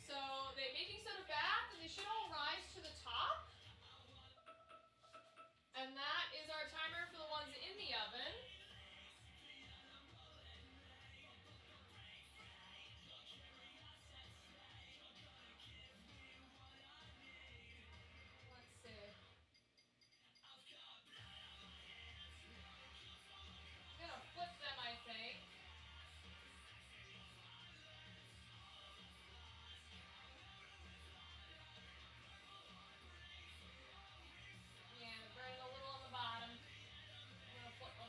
So they baking soda bath and they should all rise to the top. And that is our timer for the ones in the oven. Let's see. I'm gonna flip them, I think. Yeah, burning a little on the bottom. I'm gonna flip them.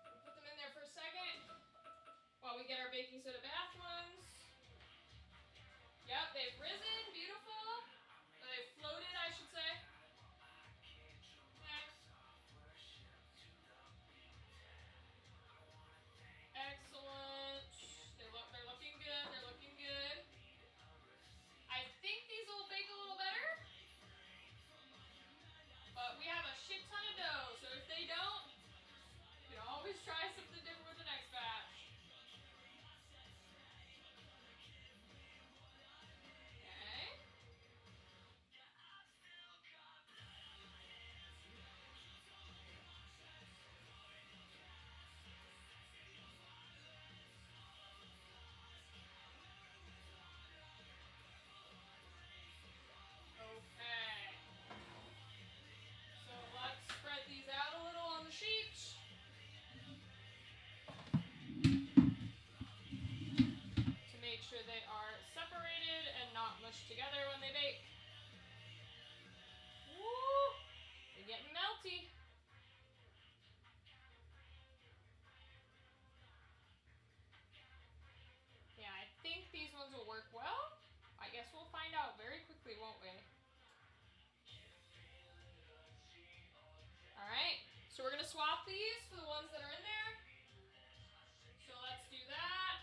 We'll put them in there for a second while we get our baking soda bath ones. Yep, they've risen, beautiful. Or they've floated, I should say. together when they bake. Woo! They're getting melty. Yeah, I think these ones will work well. I guess we'll find out very quickly, won't we? Alright, so we're gonna swap these for the ones that are in there. So let's do that.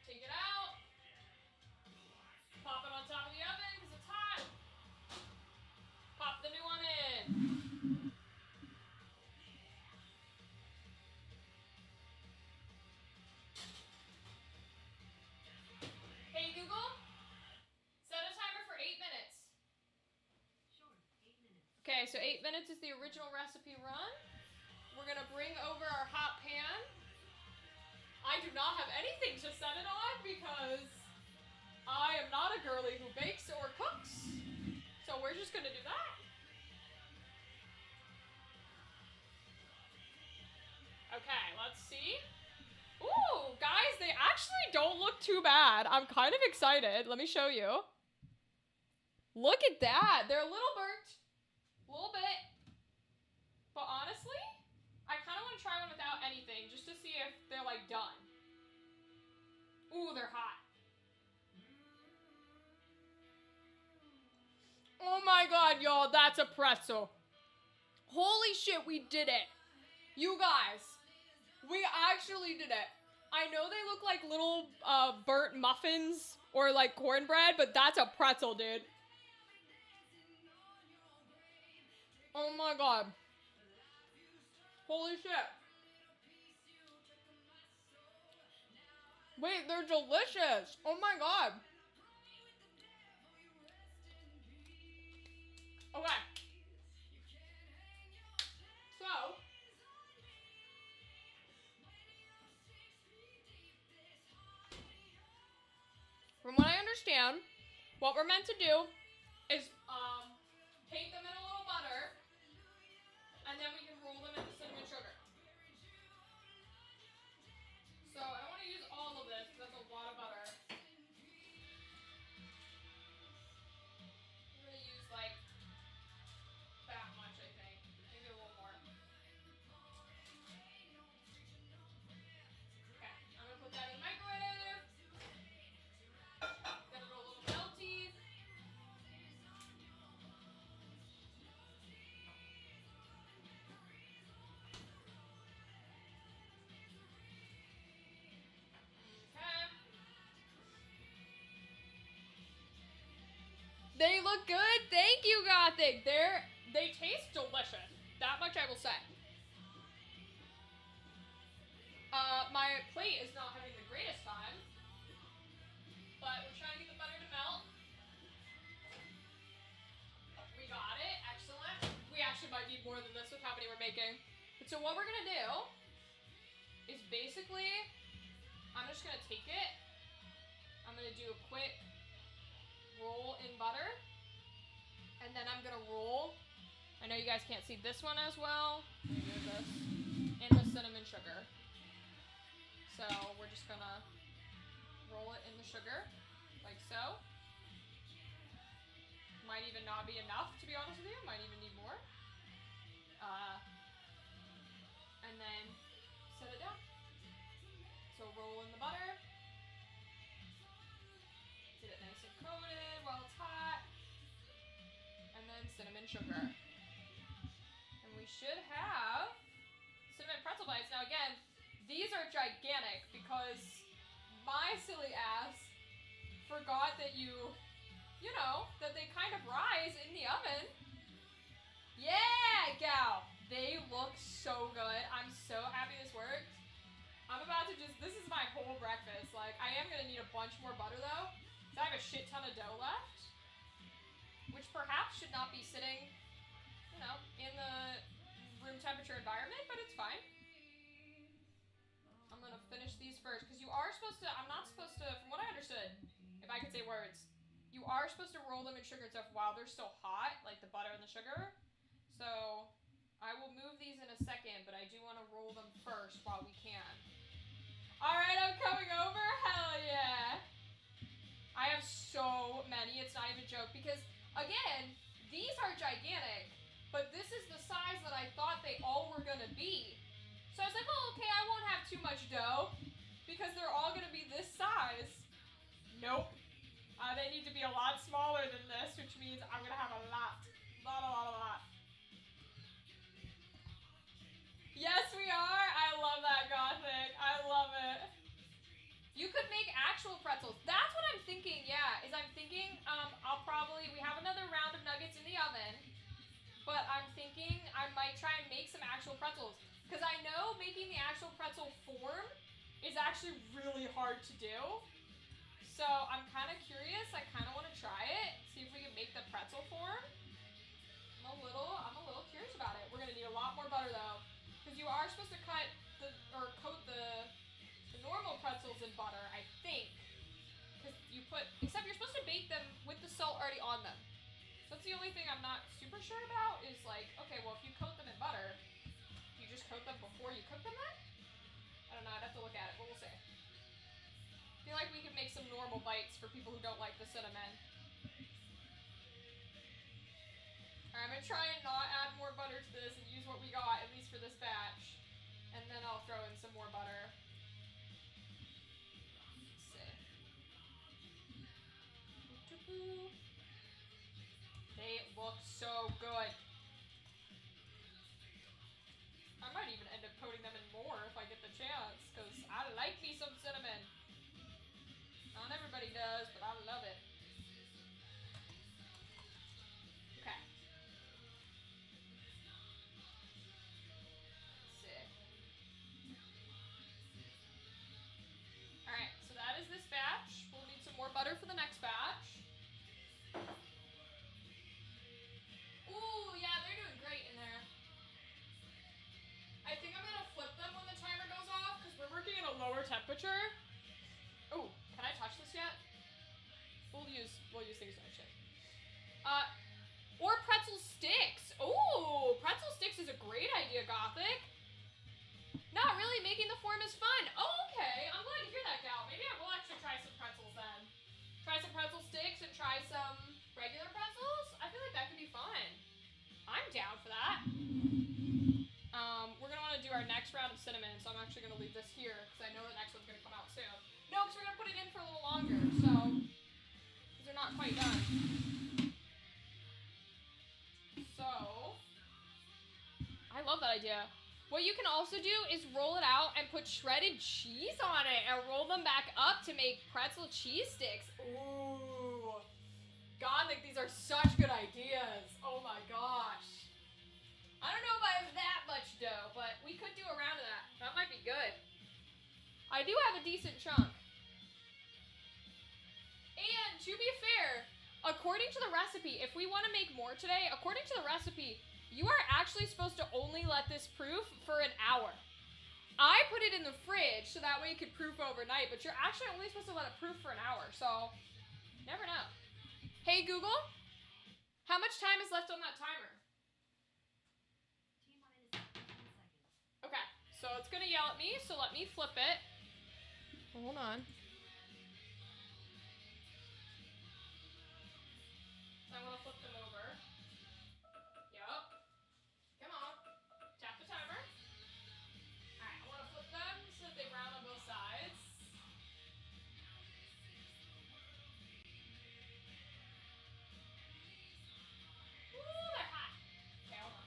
Take it out. Pop it on top of the oven because it's hot. Pop the new one in. Hey Google, set a timer for 8 minutes. Sure, 8 minutes. Okay, so 8 minutes is the original recipe run. We're gonna bring over our hot pan. I do not have anything to set it on because I am not a girly who bakes or cooks. So we're just gonna do that. Okay, let's see. Ooh, guys, they actually don't look too bad. I'm kind of excited. Let me show you. Look at that. They're a little burnt. A little bit. But honestly, I kind of want to try one without anything just to see if they're like done. Ooh, they're hot. Oh my god, y'all, that's a pretzel. Holy shit, we did it. You guys, we actually did it. I know they look like little burnt muffins or like cornbread, but that's a pretzel, dude. Oh my god. Holy shit. Wait, they're delicious. Oh my god. Okay. So, from what I understand, what we're meant to do is paint them in a little butter, and then we can roll them into cinnamon sugar. So I don't want to use all of this because that's a lot of butter. I'm going to use like that much, I think. Maybe a little more. Okay, I'm going to put that in the microwave. Get it a little melty. Okay. They look good. Thank you, Gothic. They taste delicious. That much I will say. My plate is not having the greatest time, but we're trying to get the butter to melt. We got it. Excellent. We actually might need more than this with how many we're making. But so what we're gonna do is basically, I'm just gonna take it. I'm gonna do a quick roll in butter, and then I'm gonna roll. I know you guys can't see this one as well. Maybe this in the cinnamon sugar. So we're just gonna roll it in the sugar, like so. Might even not be enough, to be honest with you. Might even need more. And then set it down. So roll in the butter. Get it nice and coated while it's hot. And then cinnamon sugar. And we should have cinnamon pretzel bites. Now again, these are gigantic because my silly ass forgot that you know, that they kind of rise in the oven. Yeah, gal. They look so good. I'm so happy this worked. I'm about to this is my whole breakfast. Like, I am going to need a bunch more butter though. So I have a shit ton of dough left. Which perhaps should not be sitting, you know, in the room temperature environment, but it's fine. I'm going to finish these first because you are supposed to, I'm not supposed to, from what I understood, if I could say words, you are supposed to roll them in sugar and stuff while they're still hot, like the butter and the sugar. So I will move these in a second, but I do want to roll them first while we can. Alright, I'm coming over. Hell yeah. I have so many, it's not even a joke. Because, again, these are gigantic. But this is the size that I thought they all were going to be. So I was like, well, okay, I won't have too much dough. Because they're all going to be this size. Nope. They need to be a lot smaller than this, which means I'm going to have a lot. A lot. Yes, we are. I love that, Gothic. I love it. You could make actual pretzels. That's what I'm thinking, yeah. Is I'm thinking we have another round of nuggets in the oven. But I'm thinking I might try and make some actual pretzels. Because I know making the actual pretzel form is actually really hard to do. So I'm kind of curious. I kind of want to try it. See if we can make the pretzel form. I'm a little curious about it. We're going to need a lot more butter though. Because you are supposed to coat the normal pretzels in butter, I think. Because except you're supposed to bake them with the salt already on them. So that's the only thing I'm not super sure about is like, okay, well if you coat them in butter, you just coat them before you cook them then? I don't know, I'd have to look at it, but we'll see. I feel like we could make some normal bites for people who don't like the cinnamon. Alright, I'm gonna try and not add more butter to this and use what we got, at least for this batch. And then I'll throw in some more butter. Let's see. They look so good. I might even end up coating them in more if I get the chance, because I like me some cinnamon. Not everybody does, but I love it. Okay. Let's see. Alright, so that is this batch. We'll need some more butter for the next batch. Ooh, yeah, they're doing great in there. I think I'm gonna flip them when the timer goes off, because we're working at a lower temperature. Ooh, can I touch this yet? We'll use things to touch it. Or pretzel sticks. Ooh, pretzel sticks is a great idea, Gothic. Not really, making the form is fun. Oh, okay. I'm glad to hear that, Gal. Maybe I will actually try some pretzels then. Try some pretzel sticks and try some regular pretzels. I feel like that could be fun. I'm down for that. We're going to want to do our next round of cinnamon, so I'm actually going to leave this here because I know the next one's going to come out soon. No, because we're going to put it in for a little longer, so because they're not quite done. So, I love that idea. What you can also do is roll it out and put shredded cheese on it and roll them back up to make pretzel cheese sticks. Ooh. God, like these are such good ideas. Oh my gosh. I don't know if I have that much dough, but we could do a round of that. That might be good. I do have a decent chunk. And to be fair, according to the recipe, if we want to make more today, according to the recipe, you are actually supposed to only let this proof for an hour. I put it in the fridge so that way it could proof overnight, but you're actually only supposed to let it proof for an hour, so never know. Hey Google, how much time is left on that timer? T-minus 15 seconds. Okay, so it's gonna yell at me, so let me flip it. Hold on. I want to flip them over. Yup. Come on. Tap the timer. Alright, I want to flip them so that they round on both sides. Ooh, they're hot. Okay, hold on.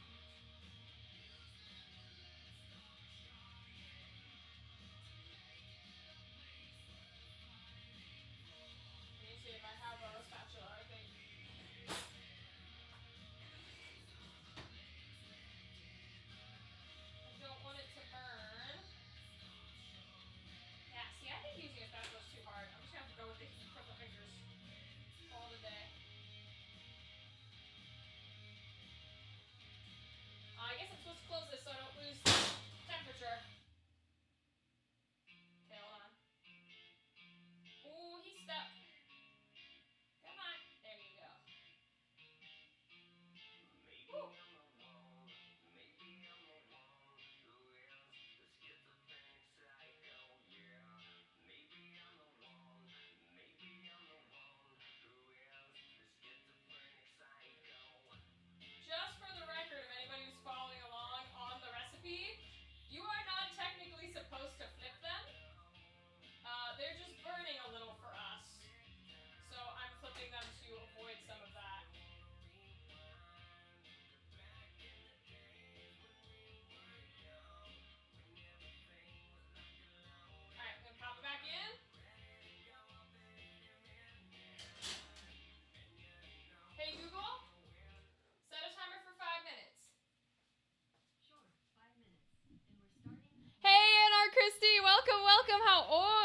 welcome.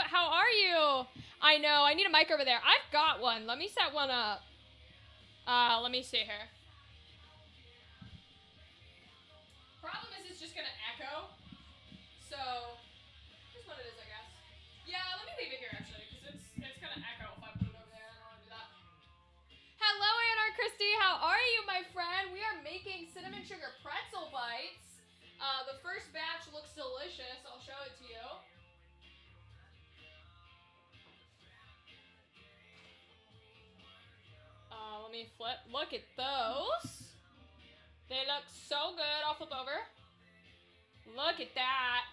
How are you? I know. I need a mic over there. I've got one. Let me set one up. Let me see here. Problem is it's just gonna echo. So here's what it is, I guess. Yeah, let me leave it here actually, because it's gonna echo if I put it over there. I don't wanna do that. Hello, Anna Christy. How are you, my friend? We are making cinnamon sugar pretzel bites. The first batch looks delicious. I'll show it to you. Let me flip. Look at those. They look so good. I'll flip over. Look at that.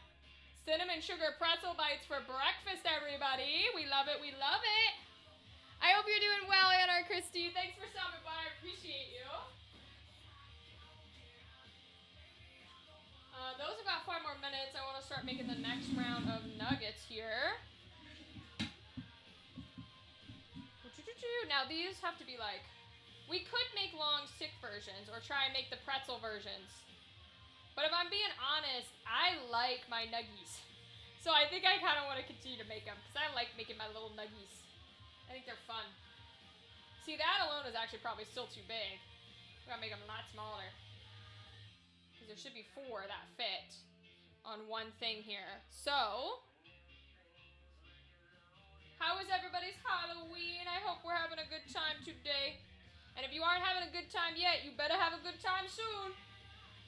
Cinnamon sugar pretzel bites for breakfast, everybody. We love it. We love it. I hope you're doing well, Anna Christy. Thanks for stopping by. I appreciate you. Those have got 5 more minutes. I want to start making the next round of nuggets here. Now these have to be like, we could make long stick versions or try and make the pretzel versions. But if I'm being honest, I like my nuggies. So I think I kind of want to continue to make them because I like making my little nuggies. I think they're fun. See, that alone is actually probably still too big. We gotta make them a lot smaller. Because there should be 4 that fit on one thing here. So, how is everybody's Halloween? I hope we're having a good time today. And if you aren't having a good time yet, you better have a good time soon.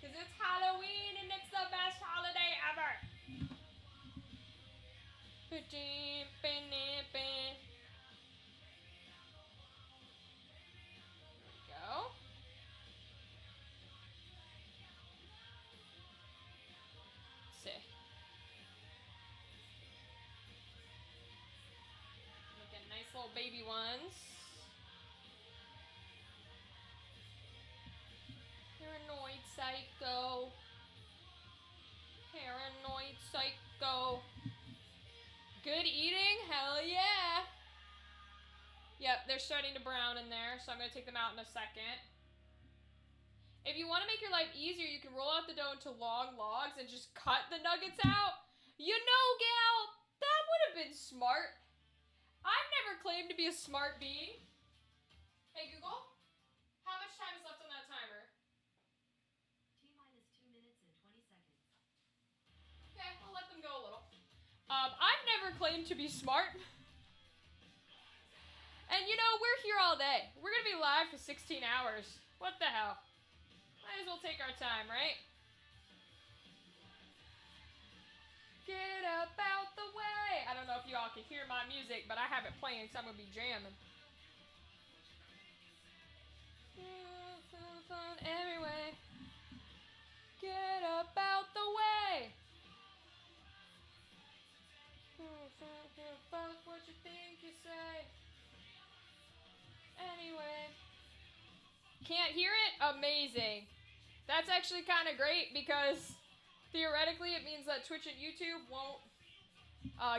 Because it's Halloween and it's the best holiday ever. There we go. Let's see. Making nice little baby ones. Paranoid psycho. Paranoid psycho. Good eating? Hell yeah. Yep, they're starting to brown in there, so I'm going to take them out in a second. If you want to make your life easier, you can roll out the dough into long logs and just cut the nuggets out. You know, gal, that would have been smart. I've never claimed to be a smart being. Hey, Google, how much time is left on that timer? T-minus 2 minutes and 20 seconds. Okay, I'll let them go a little. I've never claimed to be smart. And you know, we're here all day. We're gonna be live for 16 hours. What the hell? Might as well take our time, right? Get up out the way. I don't know if you all can hear my music, but I have it playing, so I'm gonna be jamming. Everywhere. Get up out the way. Fuck what you think you say. Anyway. Can't hear it? Amazing. That's actually kind of great because theoretically it means that Twitch and YouTube won't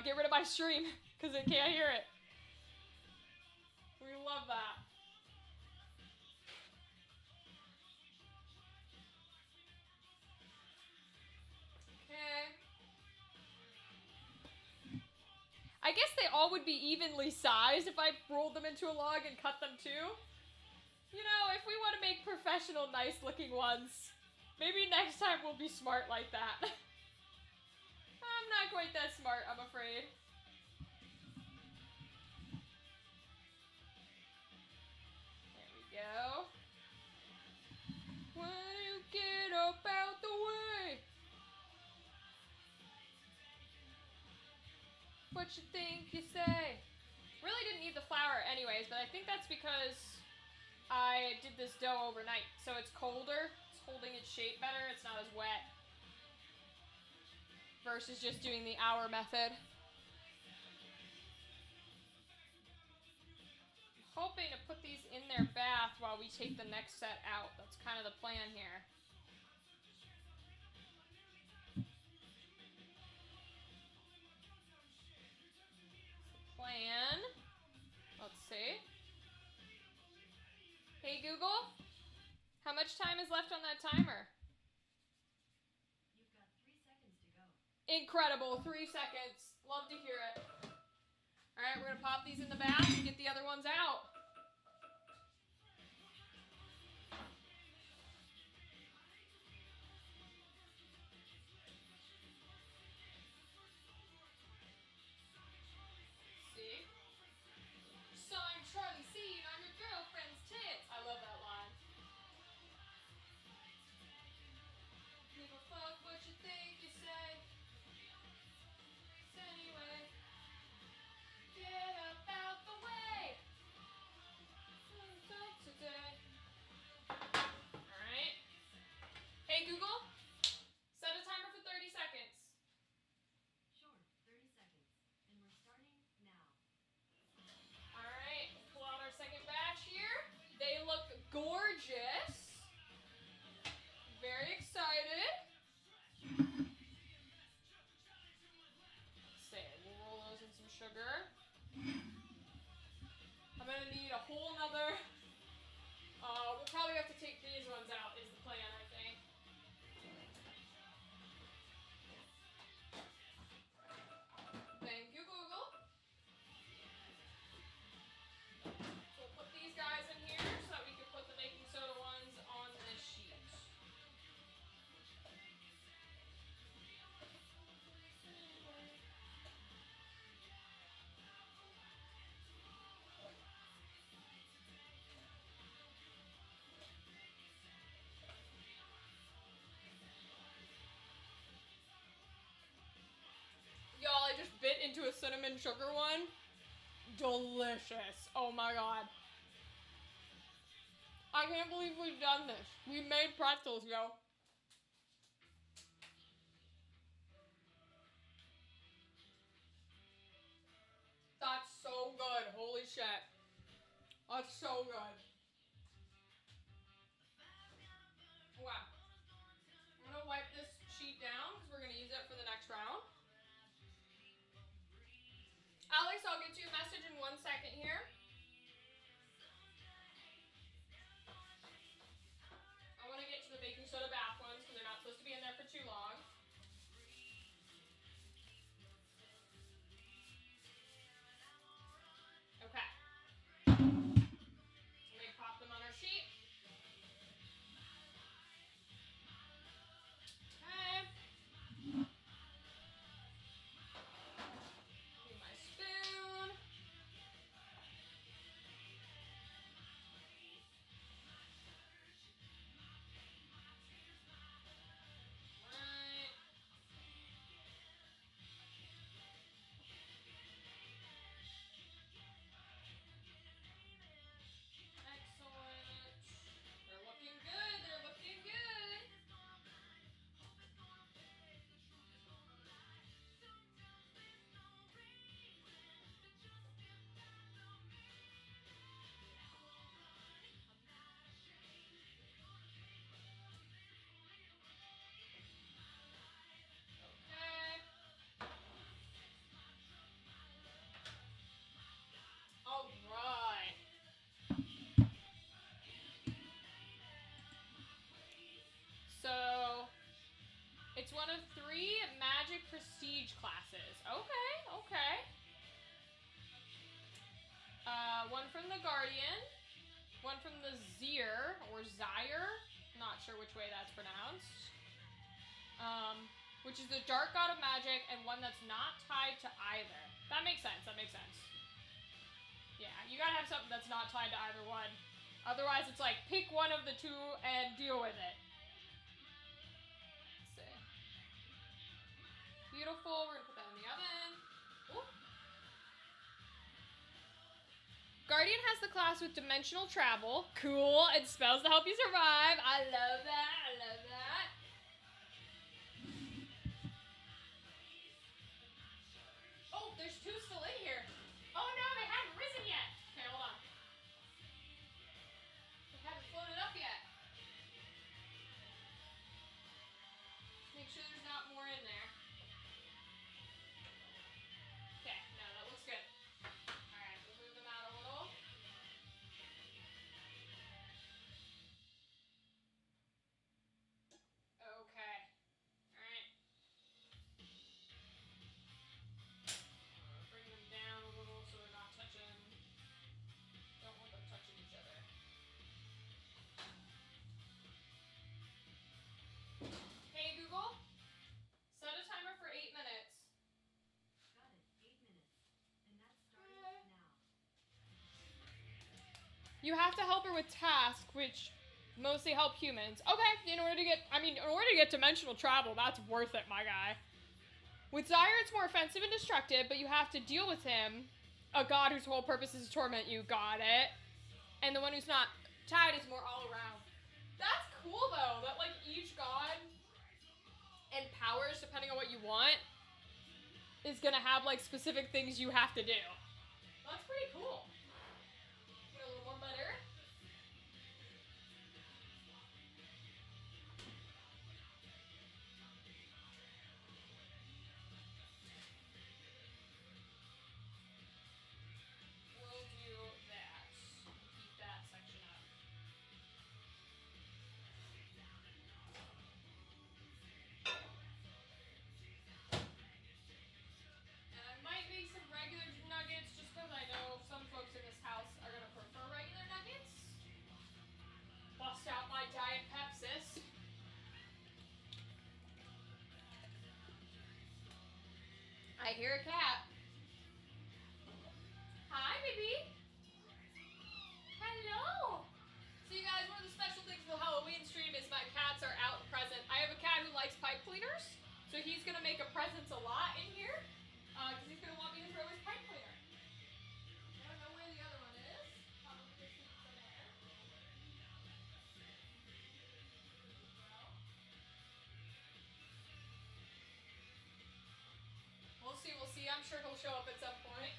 get rid of my stream because it can't hear it. We love that. Okay. I guess they all would be evenly sized if I rolled them into a log and cut them too. You know, if we want to make professional, nice looking ones, maybe next time we'll be smart like that. I'm not quite that smart, I'm afraid. There we go. When you get up out the way. What you think you say? Really didn't need the flour anyways, but I think that's because I did this dough overnight, so it's colder. It's holding its shape better. It's not as wet. Versus just doing the hour method. I'm hoping to put these in their bath while we take the next set out. That's kind of the plan here. Plan. Let's see. Hey Google, how much time is left on that timer? You've got 3 seconds to go. Incredible. 3 seconds. Love to hear it. All right, we're going to pop these in the bath and get the other ones out. See? So I'm Charlie Seed on your girlfriend's tits. I love that line. Give a fuck what you think you say. Anyway, get up out the way. Today. Alright. Hey Google, set a timer for 30 seconds. Sure, 30 seconds. And we're starting now. Alright, pull out our second batch here. They look gorgeous. Very excited. We'll roll those in some sugar. I'm gonna need a whole nother. We'll probably have to take these ones out is the plan, I think. Thank you, Google. So we'll put these guys in here so that we can put the baking soda ones on this sheet. Y'all, I just bit into a cinnamon sugar one. Delicious. Oh my god. I can't believe we've done this. We made pretzels, yo. That's so good. Holy shit. That's so good. Wow. I'm gonna wipe this sheet down because we're gonna use it for the next round. Alex, I'll get you a message in 1 second here. I want to get to the baking soda bath ones because they're not supposed to be in there for too long. Okay. Let me pop them on our sheet. Okay. Need my spoon. Right. Excellent. They're looking good. They're looking good. Okay. All right. So, it's one of 3 magic prestige classes. Okay, okay. One from the Guardian, one from the Zir, or Zyre, not sure which way that's pronounced, which is the Dark God of Magic, and one that's not tied to either. That makes sense, that makes sense. Yeah, you gotta have something that's not tied to either one. Otherwise, it's like, pick one of the 2 and deal with it. Let's see. Beautiful, we're gonna put that in the oven. Ooh. Guardian has the class with dimensional travel. Cool. And spells to help you survive. I love that. I love that. Oh, there's 2 still in here. Oh no, they haven't risen yet. Okay, hold on. They haven't floated up yet. Make sure there's not more in there. Okay, no, that looks good. Alright, we'll move them out a little. You have to help her with tasks, which mostly help humans. Okay, in order to get dimensional travel, that's worth it, my guy. With Zyre, it's more offensive and destructive, but you have to deal with him. A god whose whole purpose is to torment you. Got it. And the one who's not tied is more all around. That's cool, though, that, like, each god and powers, depending on what you want, is gonna have, like, specific things you have to do. That's pretty cool. Get a little more butter. We'll do that. Keep that section up. And I might make some regular nuggets just because I know some folks in this house are going to prefer regular nuggets. Bust out my Diet Pepsis. I hear a cat. Hi, baby. Hello. So you guys, one of the special things for the Halloween stream is my cats are out and present. I have a cat who likes pipe cleaners, so he's going to make a presence a lot in here. Because he's going to want me to throw his pipe cleaner. I don't know where the other one is. Probably just somewhere. We'll see, we'll see. I'm sure he'll show up at some point.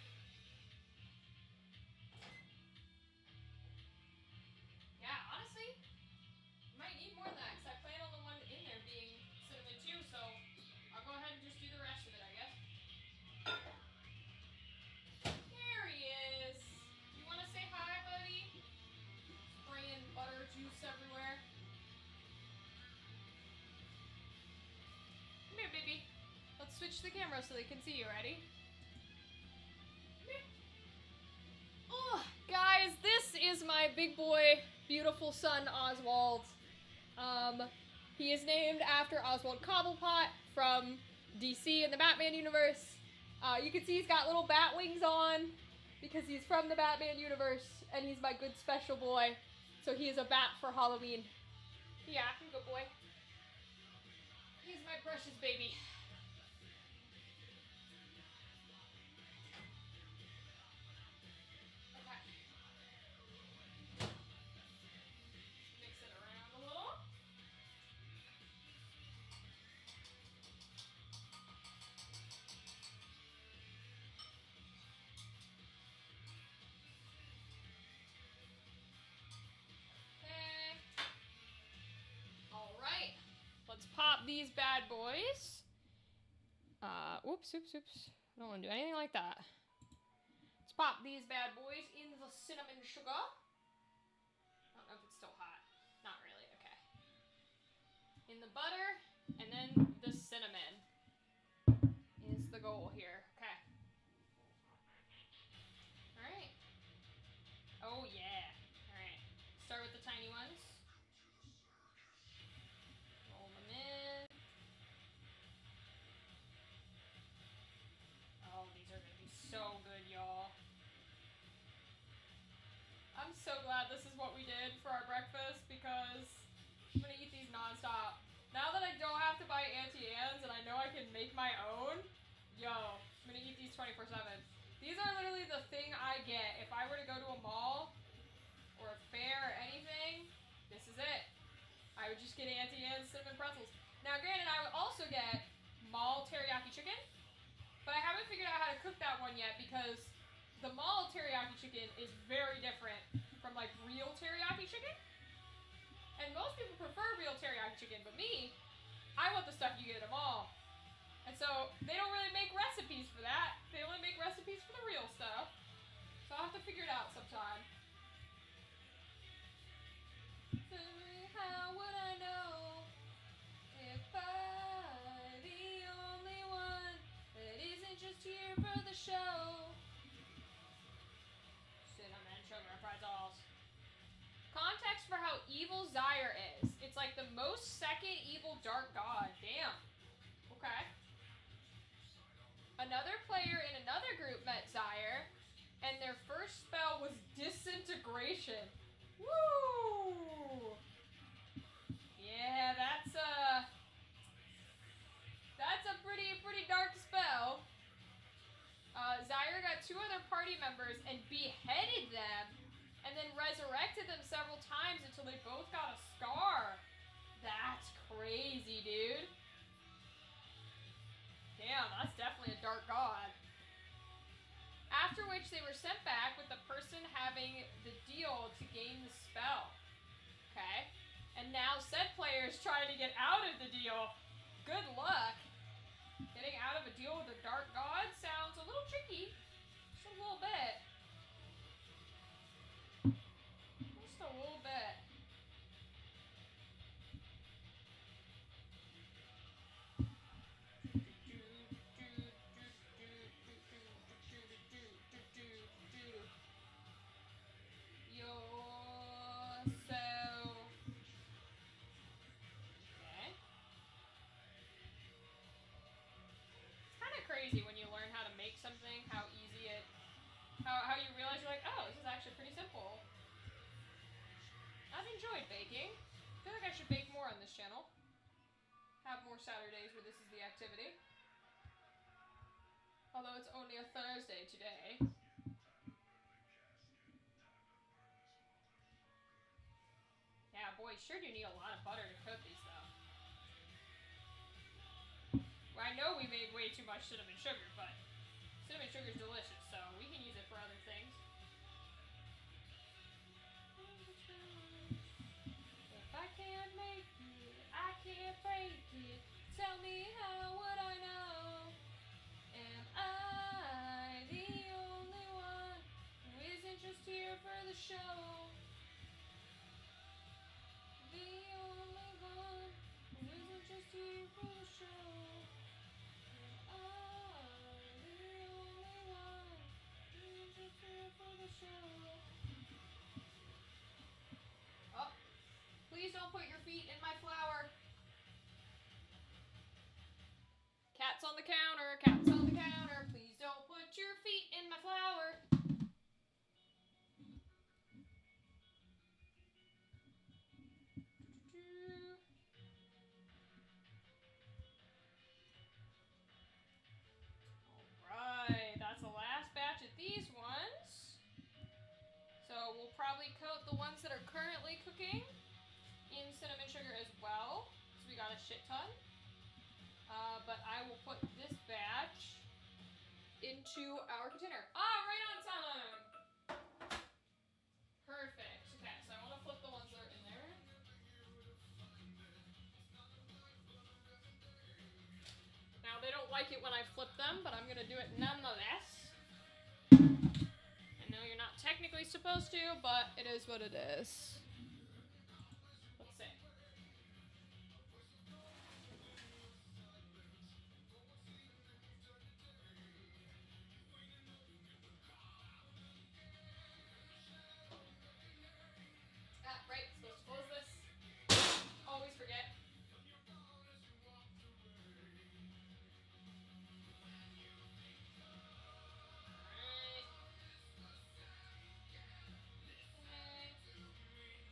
Yeah, honestly, you might need more than that, because I plan on the one in there being cinnamon too, so I'll go ahead and just do the rest of it, I guess. There he is. You want to say hi, buddy? Spraying butter juice everywhere. Come here, baby. Let's switch the camera so they can see you. Ready? Come here. Oh, guys, this is my big boy, beautiful son, Oswald. He is named after Oswald Cobblepot from DC in the Batman universe. You can see he's got little bat wings on because he's from the Batman universe, and he's my good special boy. So he is a bat for Halloween. Yeah, good boy. He's my precious baby. Okay. Mix it around a little. Okay. All right. Let's pop these bad boys. Oops. I don't want to do anything like that. Let's pop these bad boys in the cinnamon sugar. I don't know if it's still hot. Not really, okay. In the butter, and then the cinnamon is the goal here. Okay. Alright. Oh yeah. Alright. Start with the tiny ones. Roll them in. Oh, these are gonna be so good, y'all. I'm so glad this is what we did for our breakfast because I'm gonna eat these nonstop. Now that I don't have to buy Auntie Anne's and I know I can make my own, yo, I'm gonna eat these 24/7. These are literally the thing I get if I were to go to a mall or a fair or anything. This is it. I would just get Auntie Anne's cinnamon pretzels. Now, granted, I would also get mall teriyaki chicken, but I haven't figured out how to cook that one yet because the mall teriyaki chicken is very different from like real teriyaki chicken. And most people prefer real teriyaki chicken, but me, I want the stuff you get at a mall. And so they don't really make recipes for that. They only make recipes for the real stuff. So I'll have to figure it out sometime. How would I know if I'm the only one that isn't just here for the show? Cinnamon sugar pretzels. Context for how evil Zyre is. It's like the most second evil dark god. Damn. Okay. Another player in another group met Zyre, and their first spell was disintegration. infected them several times until they both got a scar. That's crazy, dude. Damn, that's definitely a dark god. After which they were sent back with the person having the deal to gain the spell. Okay? And now said players trying to get out of the deal. Good luck. Getting out of a deal with a dark god sounds a little tricky. Just a little bit. Just a little bit. Crazy when you learn how to make something, how easy it, how you realize you're like, oh, this is actually pretty simple. I've enjoyed baking. I feel like I should bake more on this channel. Have more Saturdays where this is the activity. Although it's only a Thursday today. Yeah, boy, sure do need a lot of butter to coat these, though. Well, I know we made way too much cinnamon sugar, but cinnamon sugar is delicious, so we can use it for other things. If I can't make it, I can't break it. Tell me how would I know? Am I the only one who isn't just here for the show? The only one who isn't just here for the show. Am I the only one who isn't just here for the show? Oh, please don't put your feet in my flour. Cat's on the counter, cat's on the counter. Please don't put your feet in my flour. Alright, that's the last batch of these ones. So we'll probably coat the ones that are currently cooking in cinnamon sugar as well. So we got a shit ton. But I will put this batch into our container. Ah, right on time! Perfect. Okay, so I want to flip the ones that are in there. Now, they don't like it when I flip them, but I'm going to do it nonetheless. I know you're not technically supposed to, but it is what it is. Let's see. Ah, right, supposed to close this. Always forget. Alright. Okay.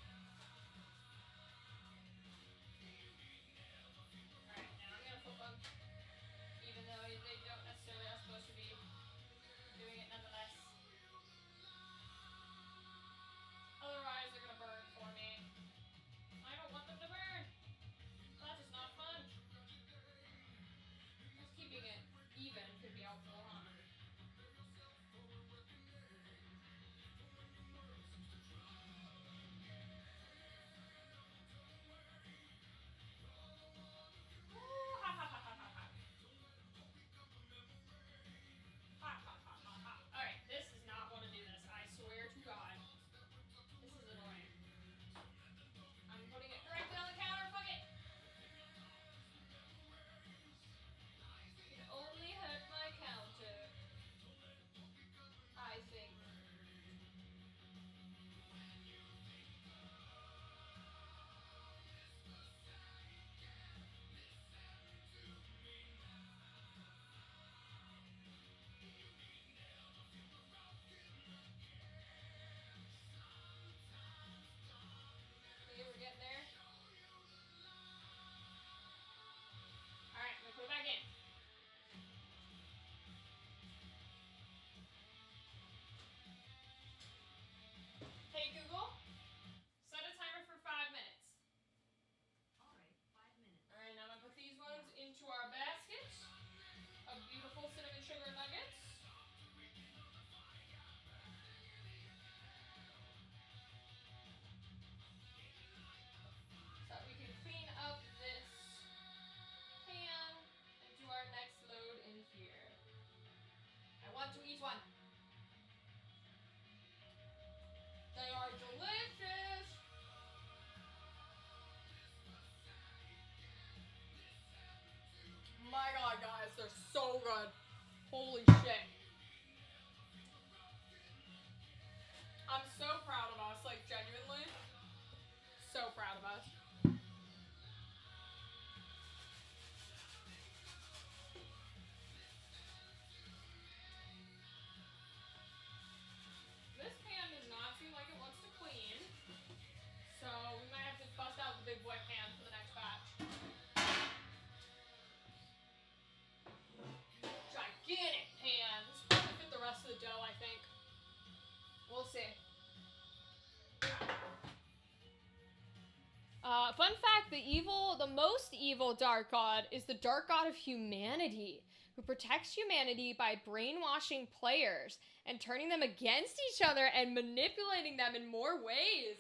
Fun fact, the most evil dark god is the dark god of humanity, who protects humanity by brainwashing players and turning them against each other and manipulating them in more ways.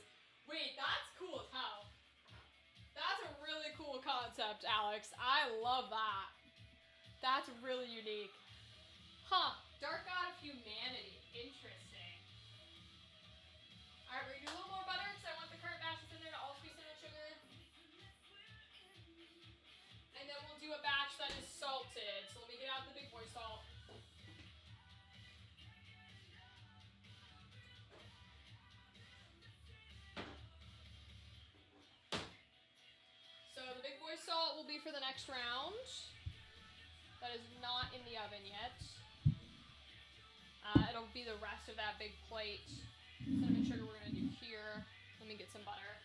Wait, that's cool as hell. That's a really cool concept, Alex. I love that. That's really unique. Huh, dark god of humanity. Interesting. Alright, we're gonna do a little more butter because I want the current batches in there to also be cinnamon sugar. And then we'll do a batch that is salted. So let me get out the big boy salt. So the big boy salt will be for the next round. That is not in the oven yet. It'll be the rest of that big plate. Cinnamon sugar we're gonna do here. Let me get some butter.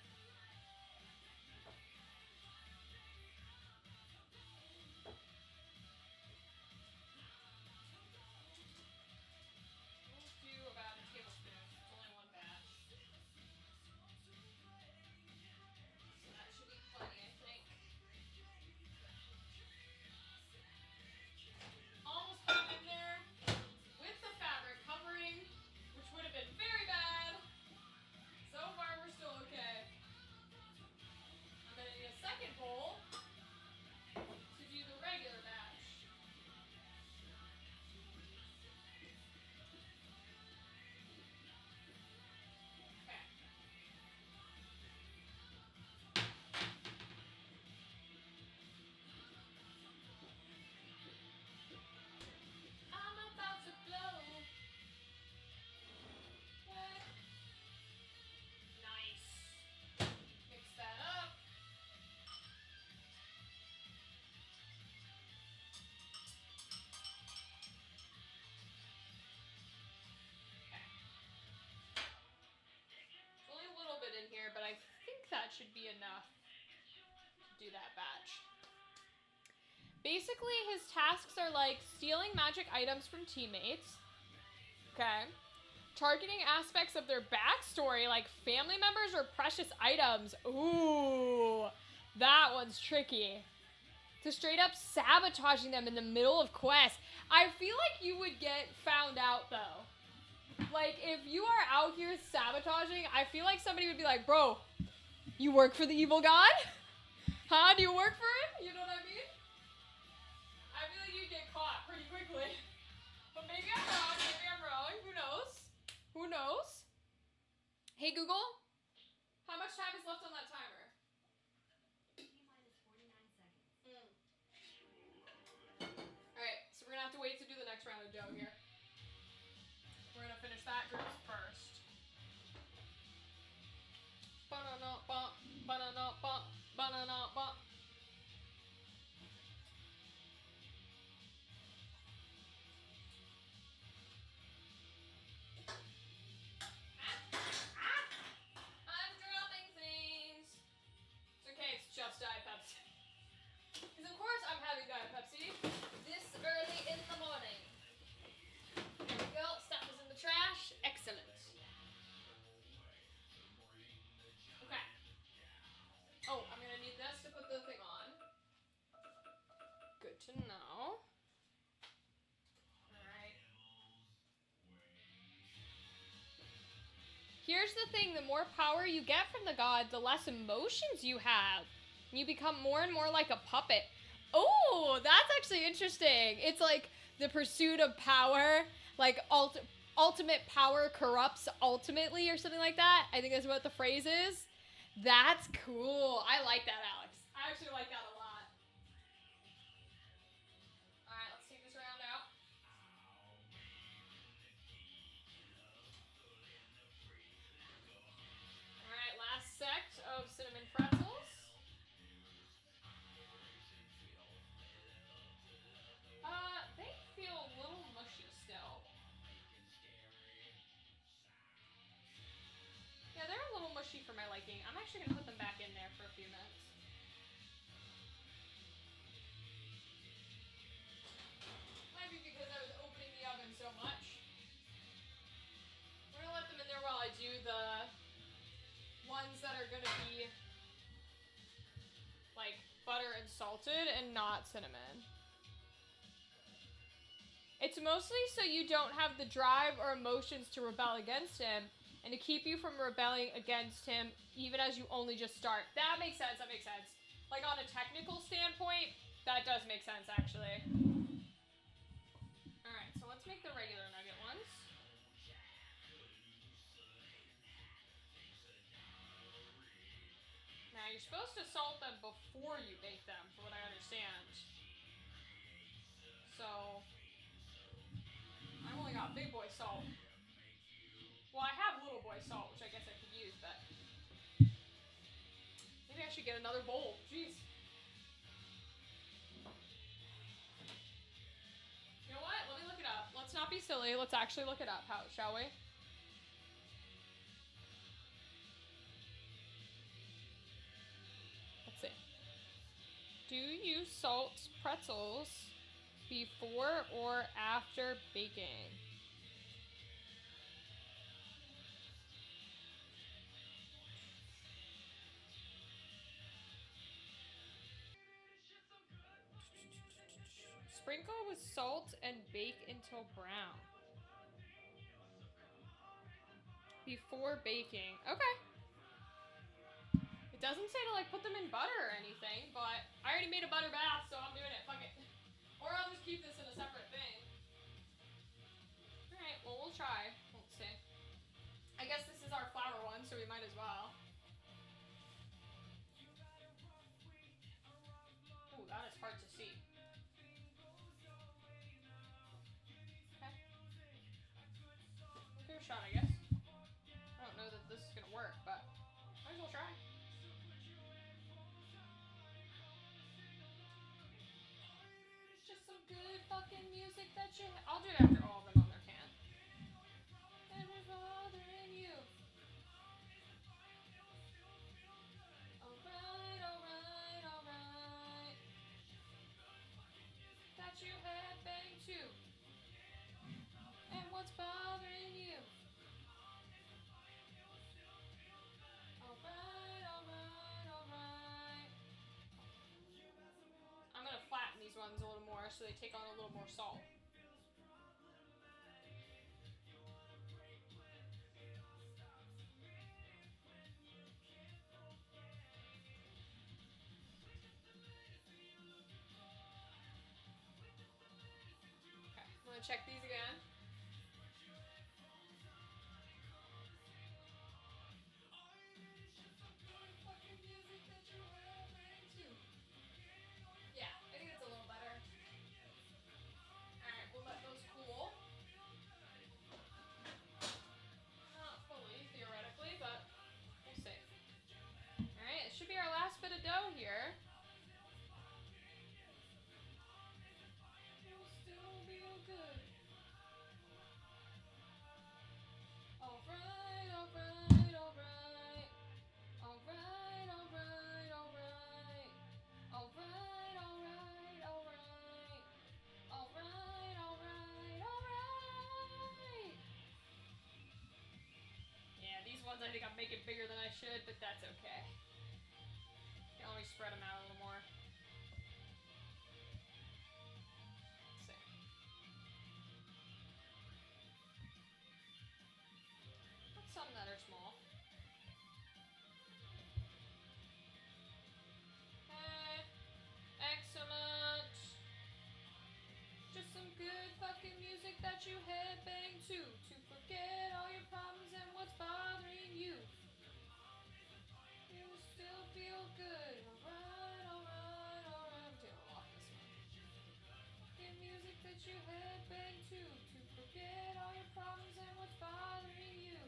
In here, but I think that should be enough to do that batch. Basically, his tasks are like stealing magic items from teammates, okay, targeting aspects of their backstory like family members or precious items. Ooh, that one's tricky. To straight up sabotaging them in the middle of quests. I feel like you would get found out though. Like, if you are out here sabotaging, I feel like somebody would be like, bro, you work for the evil god? Huh? Do you work for him? You know what I mean? I feel like you'd get caught pretty quickly. But maybe I'm wrong. Maybe I'm wrong. Who knows? Who knows? Hey, Google. How much time is left on that timer? T-minus 49 seconds. Alright, so we're gonna have to wait to do the next round of dough here. We're gonna finish that group first. Banana bump, banana bump, banana bump. I'm dropping things. It's okay, it's just Diet Pepsi. Because of course I'm having Diet Pepsi this early in the morning. There we go, stuff is in the trash. Excellent. Okay. Oh, I'm gonna need this to put the thing on. Good to know. Alright. Here's the thing, the more power you get from the god, the less emotions you have. You become more and more like a puppet. Oh, that's actually interesting. It's like the pursuit of power, like ultimate power corrupts ultimately or something like that. I think that's what the phrase is. That's cool. I like that, Alex. I actually like that a lot. Alright, let's take this round out. Alright, last sect of cinnamon pretzels. They feel a little mushy still. Yeah, they're a little mushy for my liking. I'm actually gonna put them back in there for a few minutes. Might be because I was opening the oven so much. We're gonna let them in there while I do the ones that are gonna be salted and not cinnamon. It's mostly so you don't have the drive or emotions to rebel against him and to keep you from rebelling against him even as you only just start. That makes sense, that makes sense. Like on a technical standpoint, that does make sense actually. Alright, so let's make the regular nugget ones. Now you're supposed to salt them before you bake them, from what I understand. So, I've only got big boy salt. Well, I have little boy salt, which I guess I could use, but maybe I should get another bowl. Jeez. You know what? Let me look it up. Let's not be silly. Let's actually look it up, shall we? Let's see. Do you salt pretzels before or after baking? Sprinkle with salt and bake until brown. Before baking. Okay. It doesn't say to like put them in butter or anything, but I already made a butter bath, so I'm doing it. Fuck it. Or I'll just keep this in a separate thing. Alright, well we'll try. Let's see. I guess this is our flour one, so we might as well. Ooh, that is hard to see. Okay. We'll give it a shot, I guess. I don't know that this is gonna work, but might as well try. Just some good fucking music that you... I'll do it after all of them on their can. And we're bothering you. Alright, alright, alright. That you had bang too. And what's bothering you? Alright, alright, alright. I'm gonna flatten these ones a little more so they take on a little more salt. Okay, I'm gonna check these again. Yeah, I think it's a little better. Alright, we'll let those cool. Not fully, theoretically, but we'll see. Alright, it should be our last bit of dough here. It'll still be good. Alright, alright, alright. Alright, alright, alright. Alright, alright, alright. Alright, alright, alright. Yeah, these ones I think I'm making bigger than I should, but that's okay. Can always spread them out a little more. Let's see. What's some that are small? Okay. Excellent. Just some good fucking music that you headbang to forget all your problems and what's bothering you. You still feel good. Alright, alright, alright. I'm taking off this one. Get music that you headbang to forget all your problems and what's bothering you.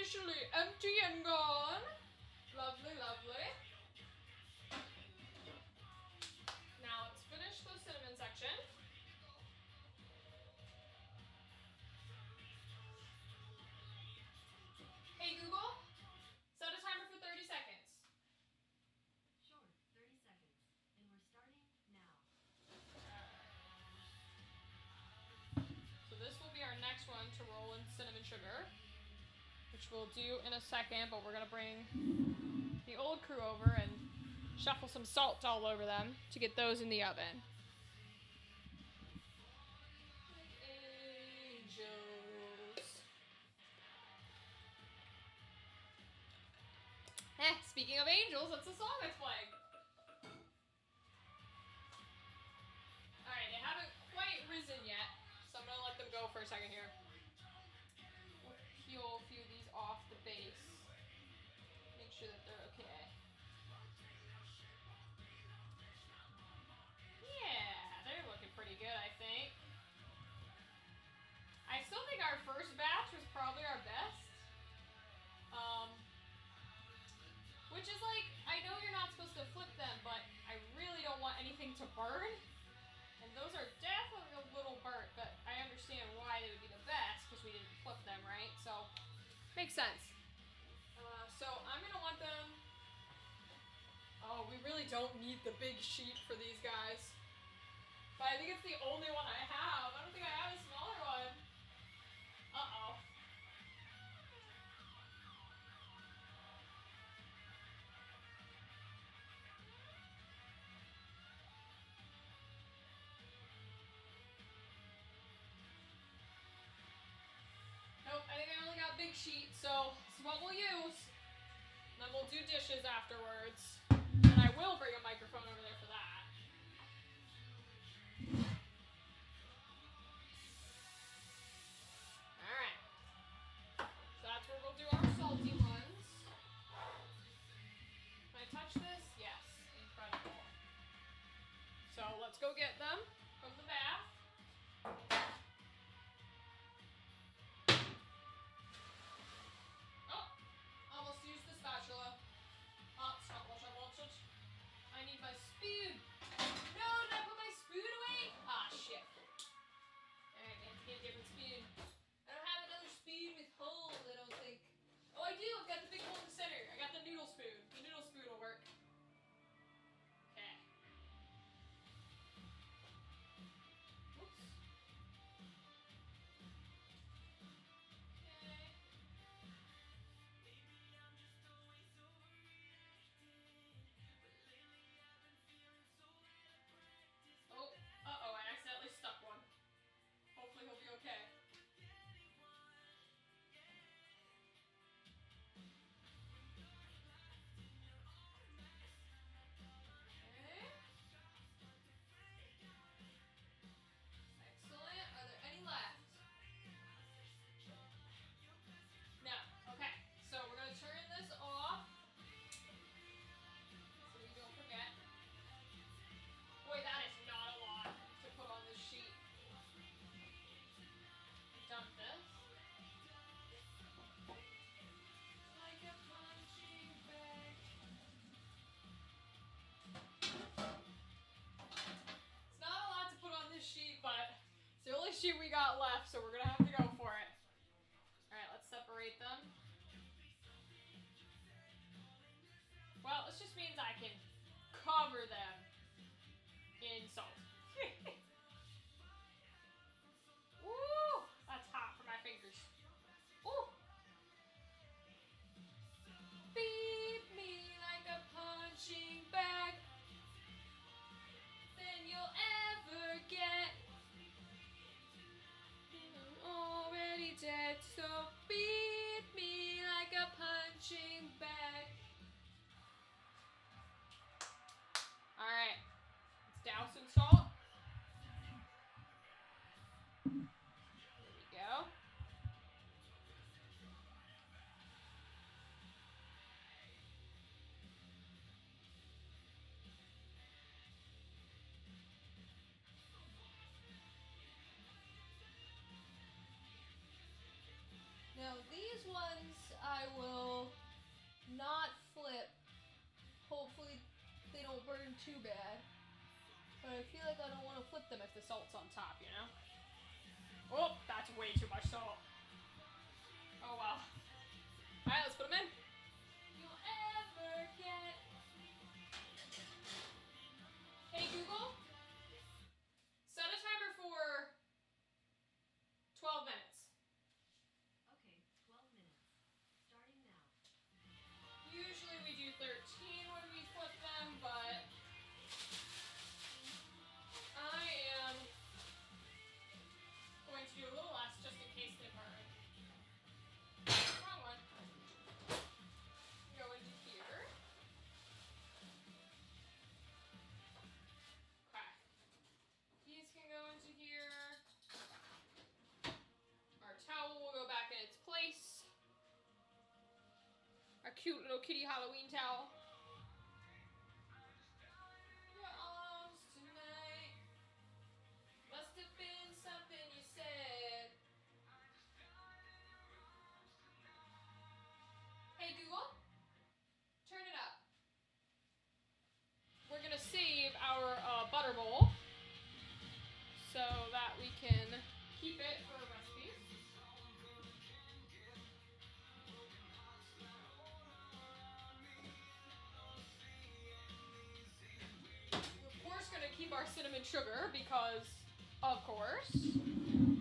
officially empty and gone. Lovely, lovely. Now let's finish the cinnamon section. Hey Google, set a timer for 30 seconds. Sure, 30 seconds. And we're starting now. So this will be our next one to roll in cinnamon sugar, which we'll do in a second, but we're gonna bring the old crew over and shuffle some salt all over them to get those in the oven. Angels. Speaking of angels, that's the song that's playing. Alright, they haven't quite risen yet, so I'm gonna let them go for a second here. We'll peel a few of these off the base. Make sure that they're okay. Yeah, they're looking pretty good, I think. I still think our first batch was probably our best. Which is like, I know you're not supposed to flip them, but I really don't want anything to burn. And those are definitely a little burnt, but I understand why they would be the best because we didn't flip them, right? So, makes sense. So I'm gonna want them. Oh, we really don't need the big sheet for these guys. But I think it's the only one I have. I don't think I have a smaller one. Uh-oh. Nope, I think I only got big sheet, so this is what we'll use. And then we'll do dishes afterwards. And I will bring a microphone over there for that. Alright. So that's where we'll do our salty ones. Can I touch this? Yes. Incredible. So let's go get them from the bath. Oh, almost used the spatula. Oh, stop, watch it, watch it. I need my spoon. No, did I put my spoon away? Ah, shit. Alright, I have to get a different spoon. I don't have another spoon with holes, I don't think. Oh, I do. I've got the big hole in the center. I got the noodle spoon. The noodle spoon will work. Okay. Whoops. Okay. Oh, uh-oh, I accidentally stuck one. Hopefully he'll be okay. Okay. Excellent. Are there any left? No. Okay. So we're going to turn this off. So we don't forget. Boy, that is not a lot to put on this sheet. Dump this. Like a punching bag. It's not a lot to put on this sheet, but it's the only sheet we got left, so we're going to have to go for it. Alright, let's separate them. Well, this just means I can cover them in salt. Woo! That's hot for my fingers. Ooh! Beat me like a punching bag. Than you'll ever get. Already dead, so beat me like a punching bag. Alright. too bad. But I feel like I don't want to flip them if the salt's on top, you know? Oh, that's way too much salt. Oh well. Alright, let's put them in. You'll ever get. Hey Google, set a timer for 12 minutes. Okay, 12 minutes. Starting now. Usually we do 13 when we flip them, but I am going to do a little less just in case they burn. Wrong one. Go into here. Okay. These can go into here. Our towel will go back in its place. Our cute little kitty Halloween towel. Your arms tonight must have been something you said. Hey Google, turn it up. We're gonna save our butter bowl so that we can keep it for recipes. We're of course gonna keep our cinnamon sugar because, of course.